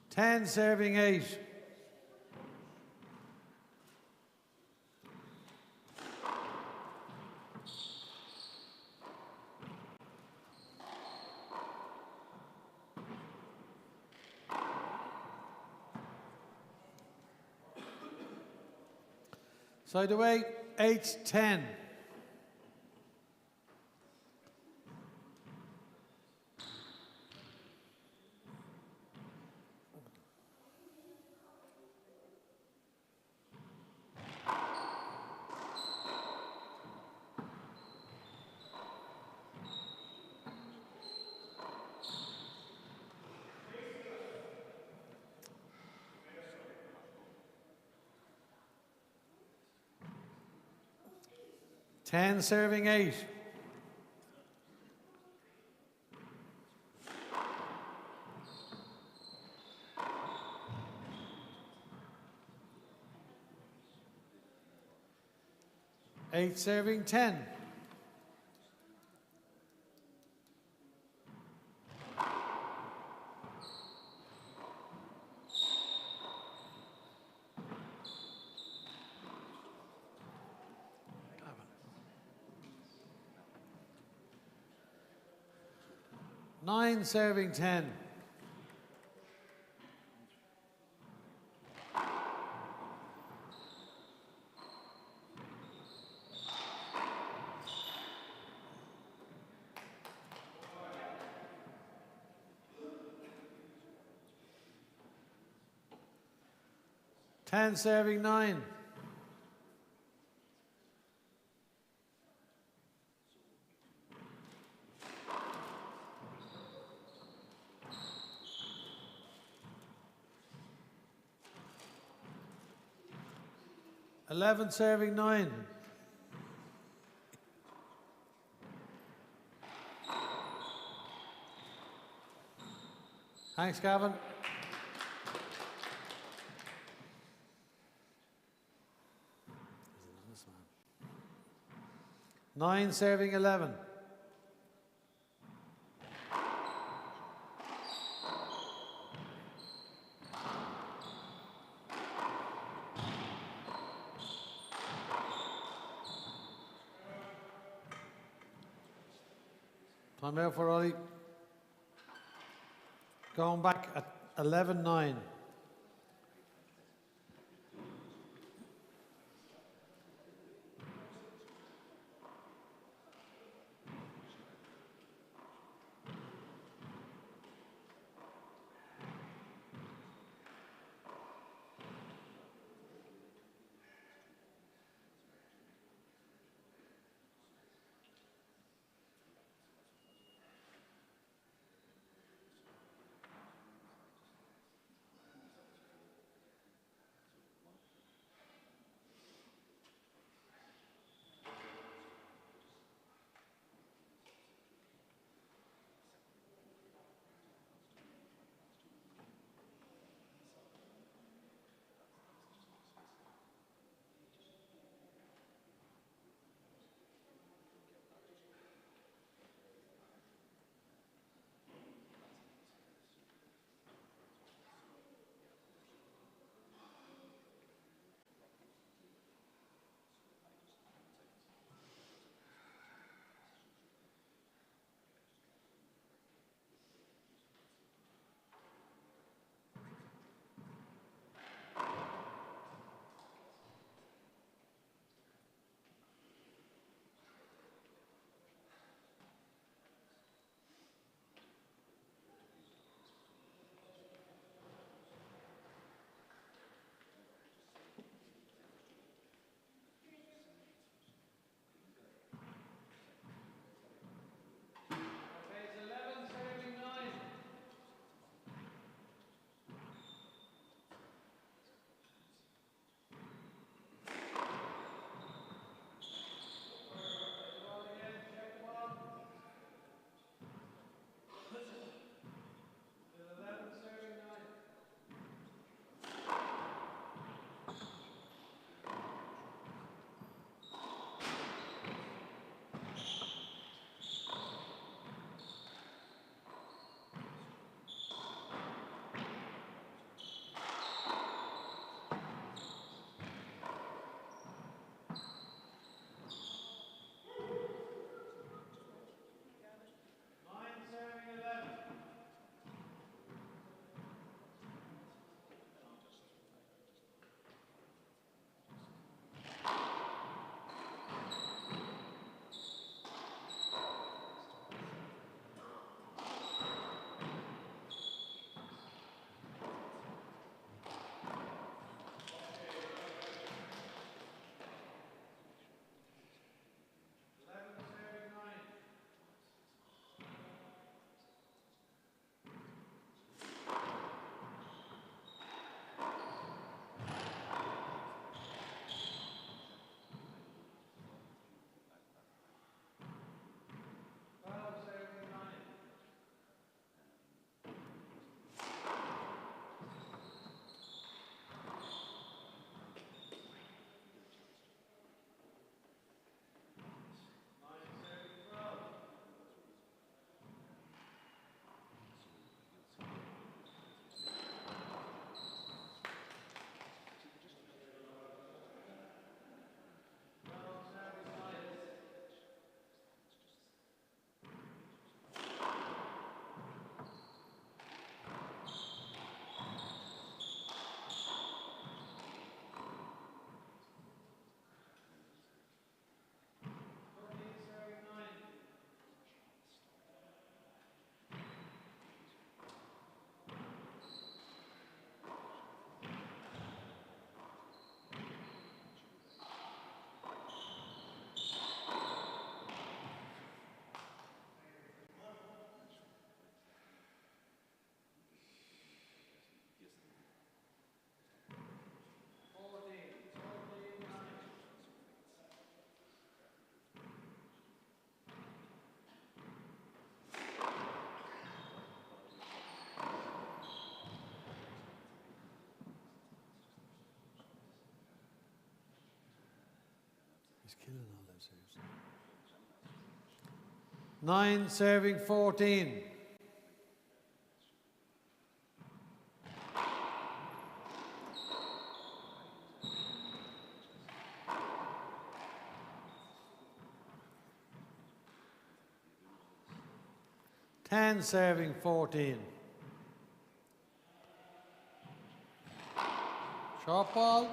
10 serving 8. Side away, 8-10. Ten serving 8. Eight serving 10. Nine serving 10. Ten serving 9. Eleven serving 9. Thanks, Gavin. Nine serving 11. Time out for Ollie. Going back at 11-9. He's killing all those saves. 9 serving 14. Ten serving 14. Short ball.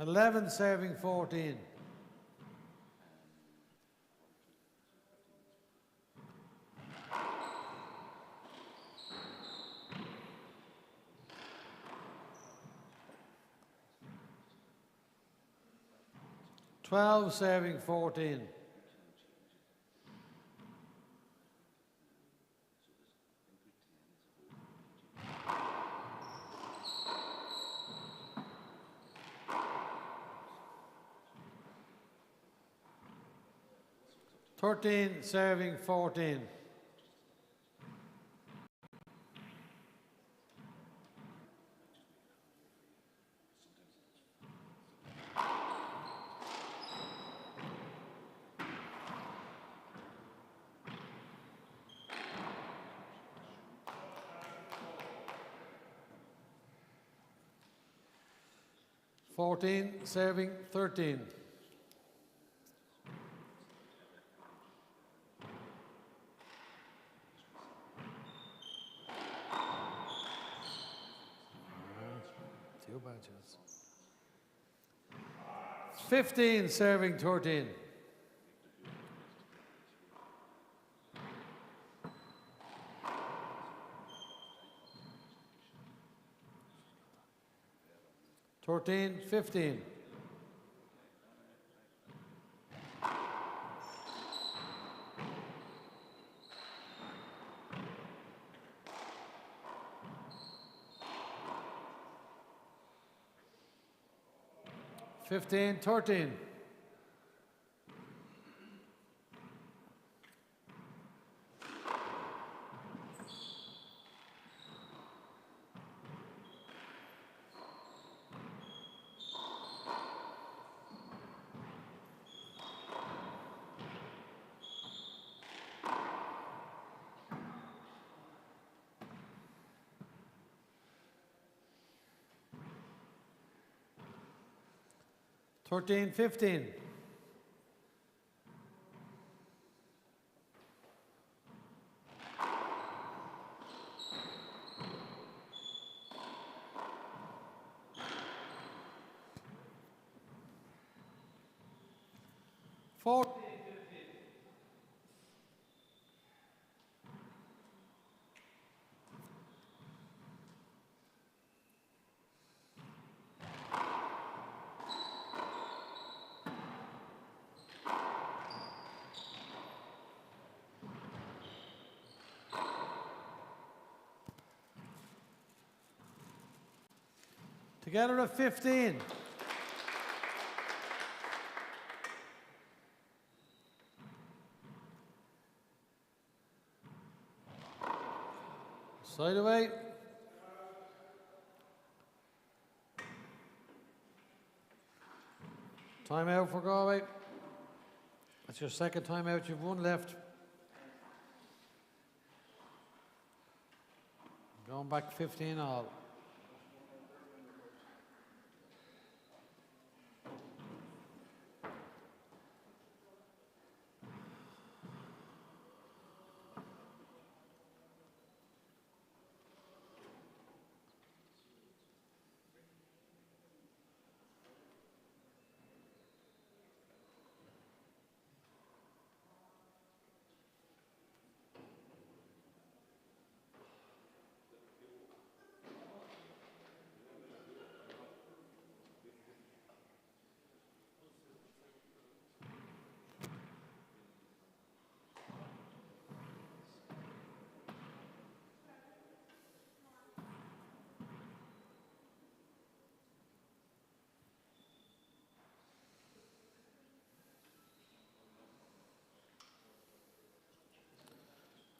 Eleven serving 14. Twelve serving 14. Thirteen serving 14. Fourteen serving 13. Two badges. 15 serving 13. Thirteen, 15. Fifteen, 13. Thirteen, 15. Together at 15. Side away. Time out for Galway. That's your second time out. You've one left. Going back 15 all.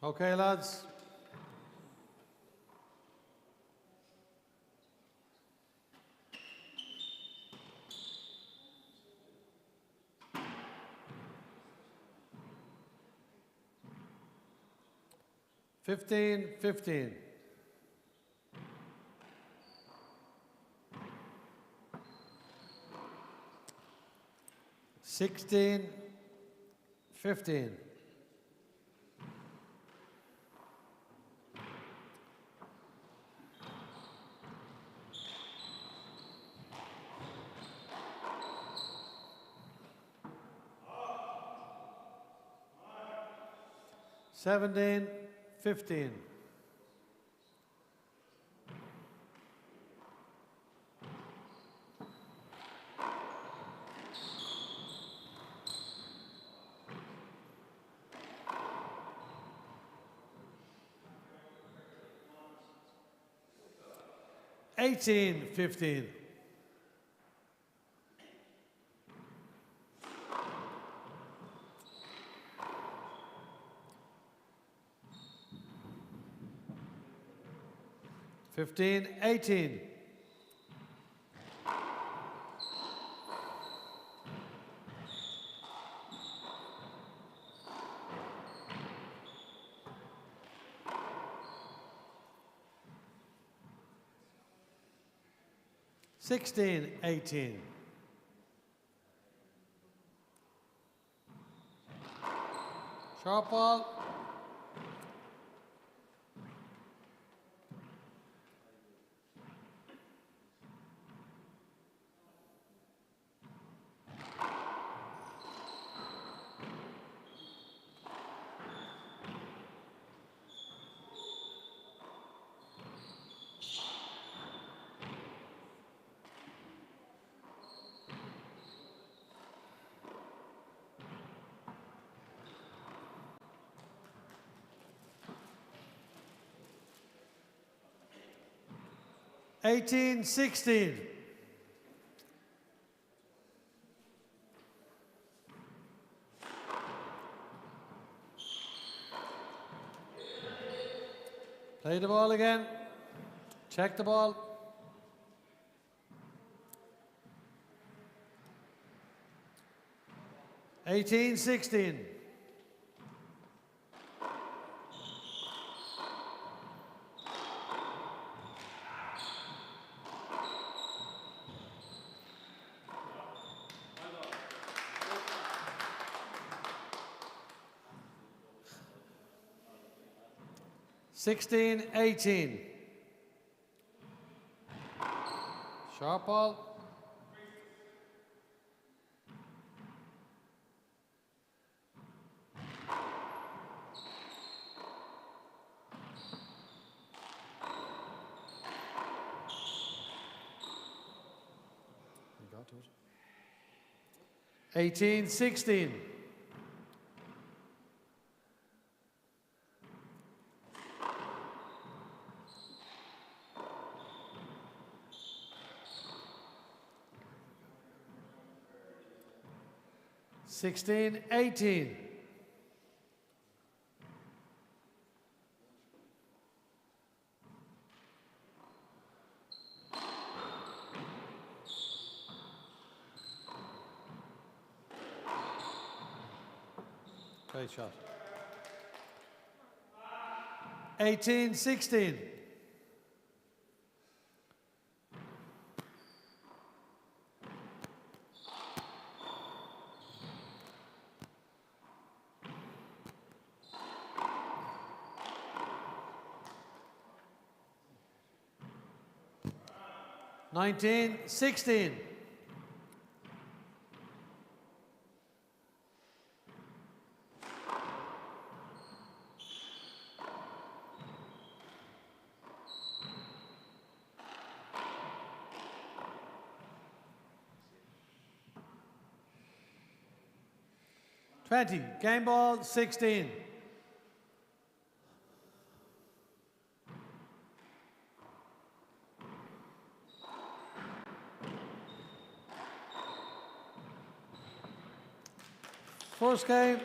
Okay, lads. Fifteen, 15. 16, 15. 17, 15. 18, 15. 15, 18. 16, 18. Sharp ball. Eighteen, 16. Play the ball again. Check the ball. Eighteen, 16. 16, 18. Sharp ball. You got to it. 18, 16. 16, 18. Great shot. 18, 16. 19, 16. 20, game ball, 16. First game.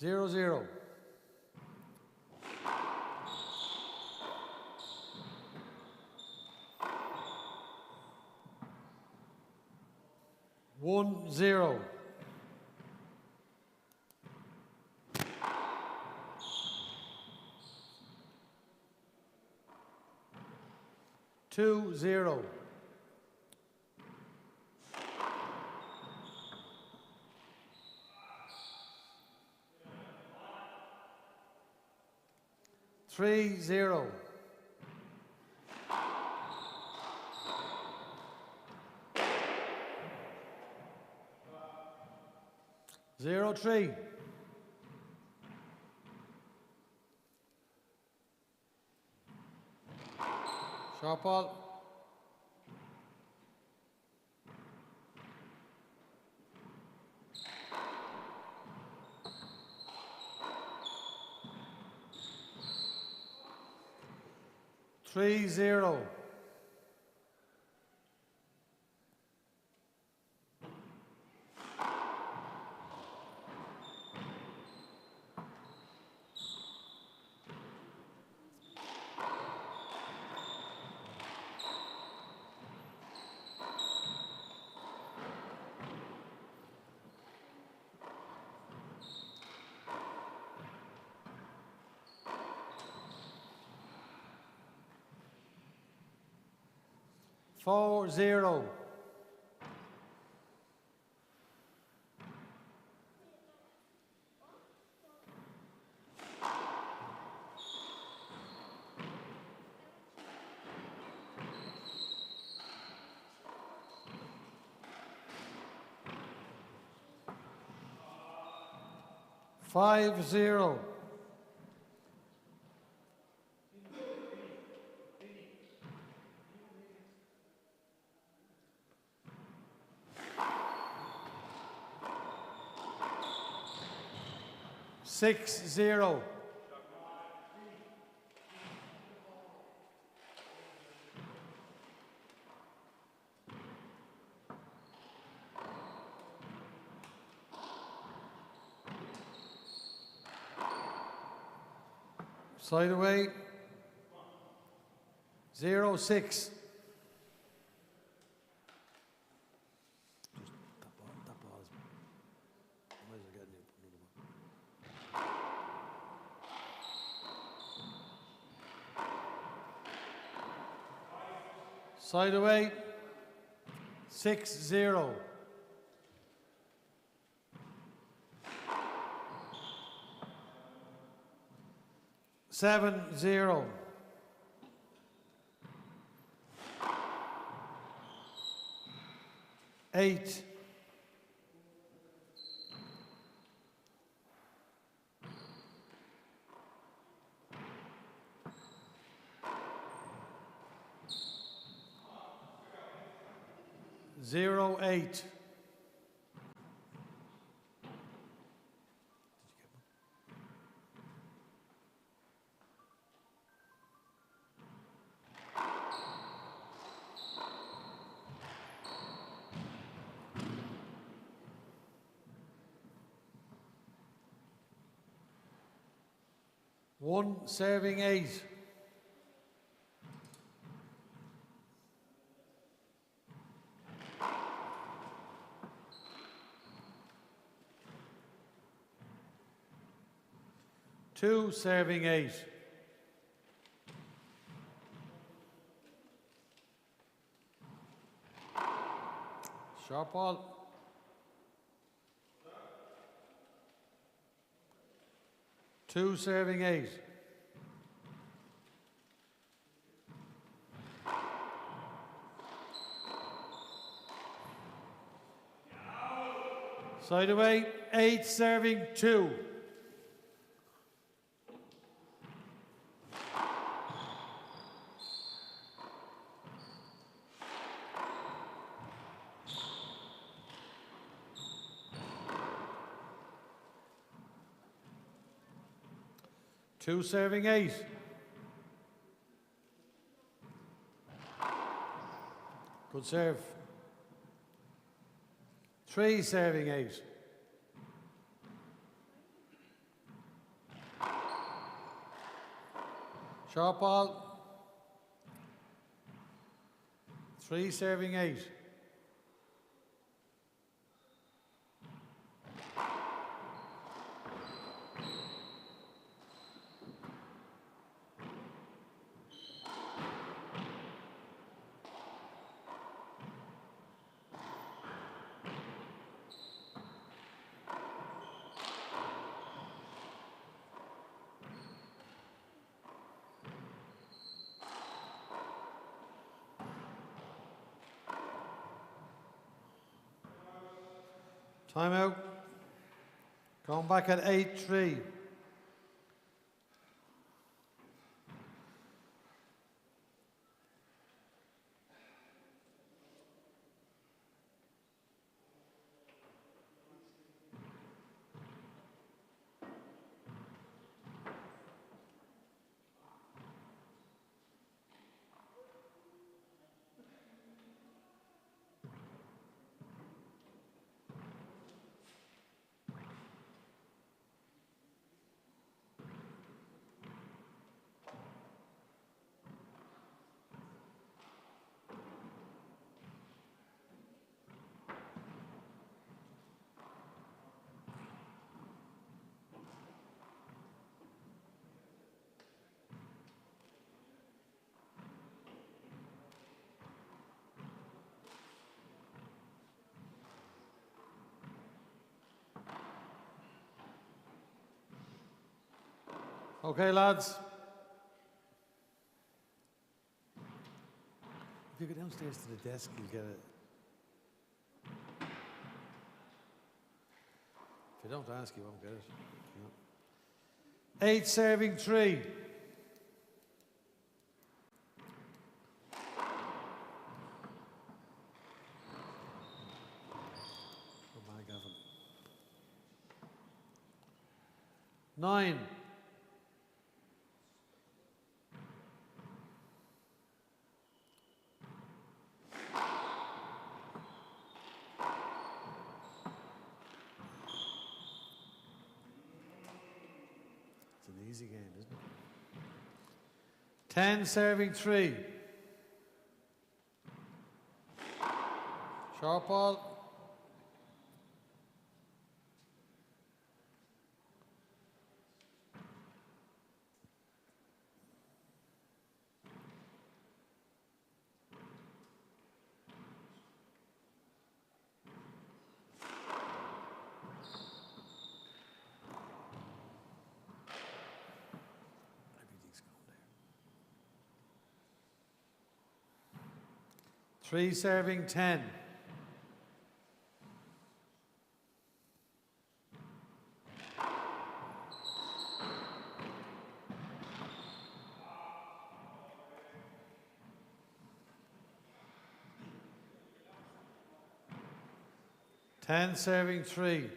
0-0. One, 0. Two, 0. 3-0. 0-3. Sharp ball. 3-0. 4-0. 5-0. 6-0. 'Side away. 0-6. That ball is. Might as well get another one. Side away. 6-0. 7-0. 8. 0-8. 1 serving 8. Two serving 8. Sharp ball. Two serving 8. Side away, 8 serving 2. Two serving 8. Good serve. 3 serving 8. Short ball. 3 serving 8. Timeout. Going back at 8-3. Okay, lads. If you go downstairs to the desk, you'll get it. If you don't ask, you won't get it. No. 8 serving 3. Good man, Gavin. 9. Easy game, isn't it? 10 serving 3. Short ball. Three serving 10. Ten serving 3.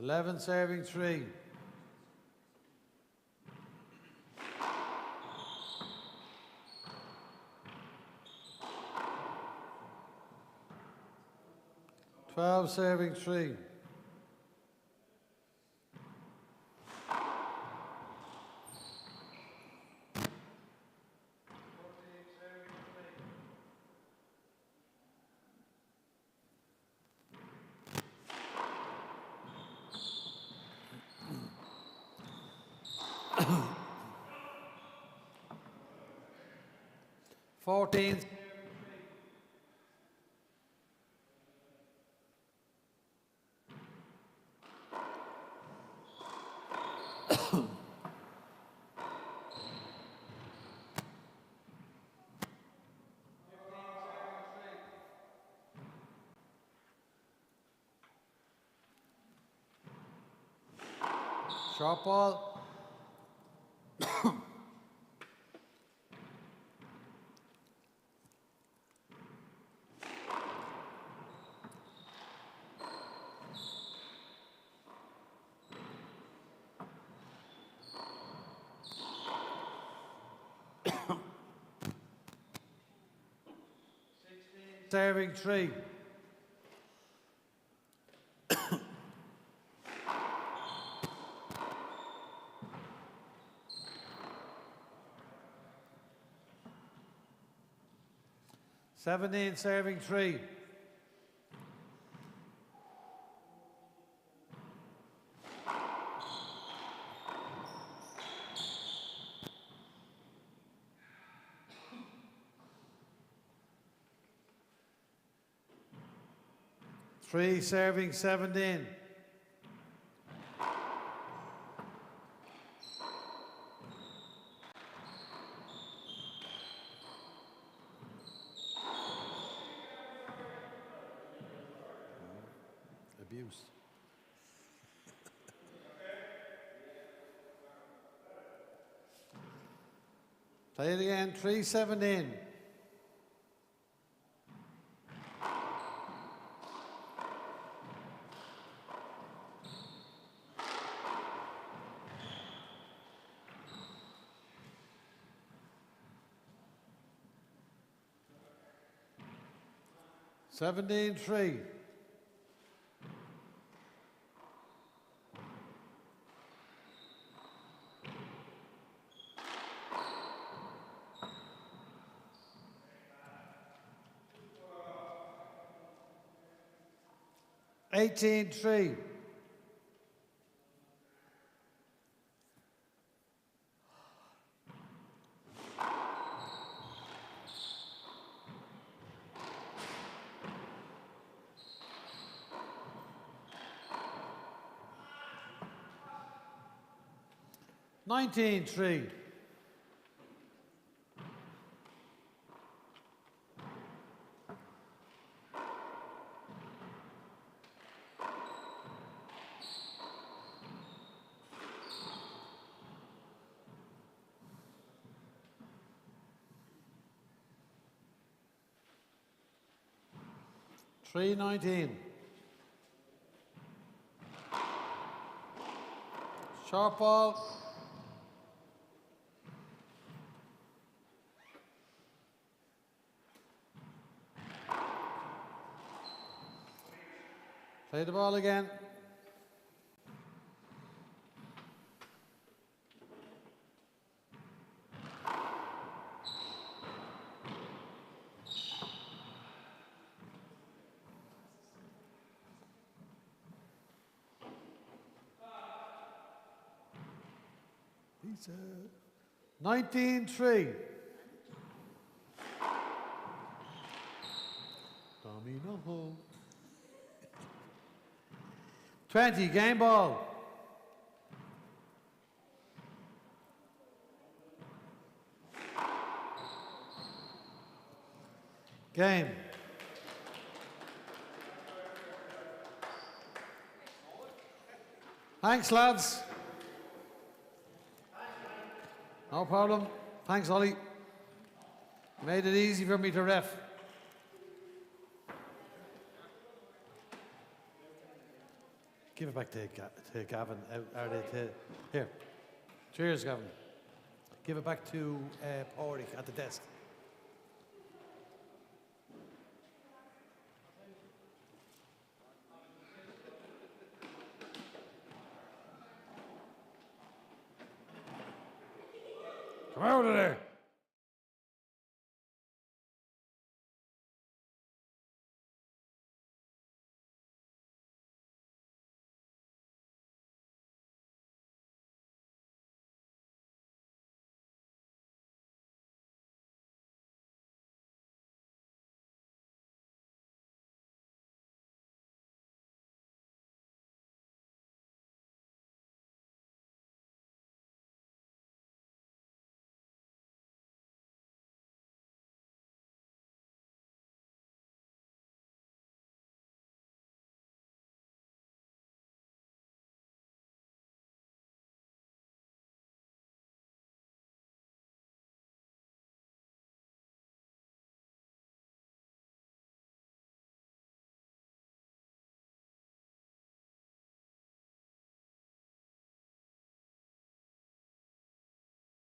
Eleven serving 3. Twelve serving 3. Fourteen. Short ball. serving 3. Seventeen serving 3. Three serving 17. Abuse. Play it again, 3-17. Seventeen 3. Eighteen 3. Nineteen 3. Three 19. Sharp ball. Play the ball again. Pizza. 19-3. Domino. 20, game ball. Game. Thanks, lads. No problem. Thanks, Ollie. Made it easy for me to ref. Give it back to Gavin. Here. Cheers, Gavin. Give it back to Pauri at the desk. Come out of there.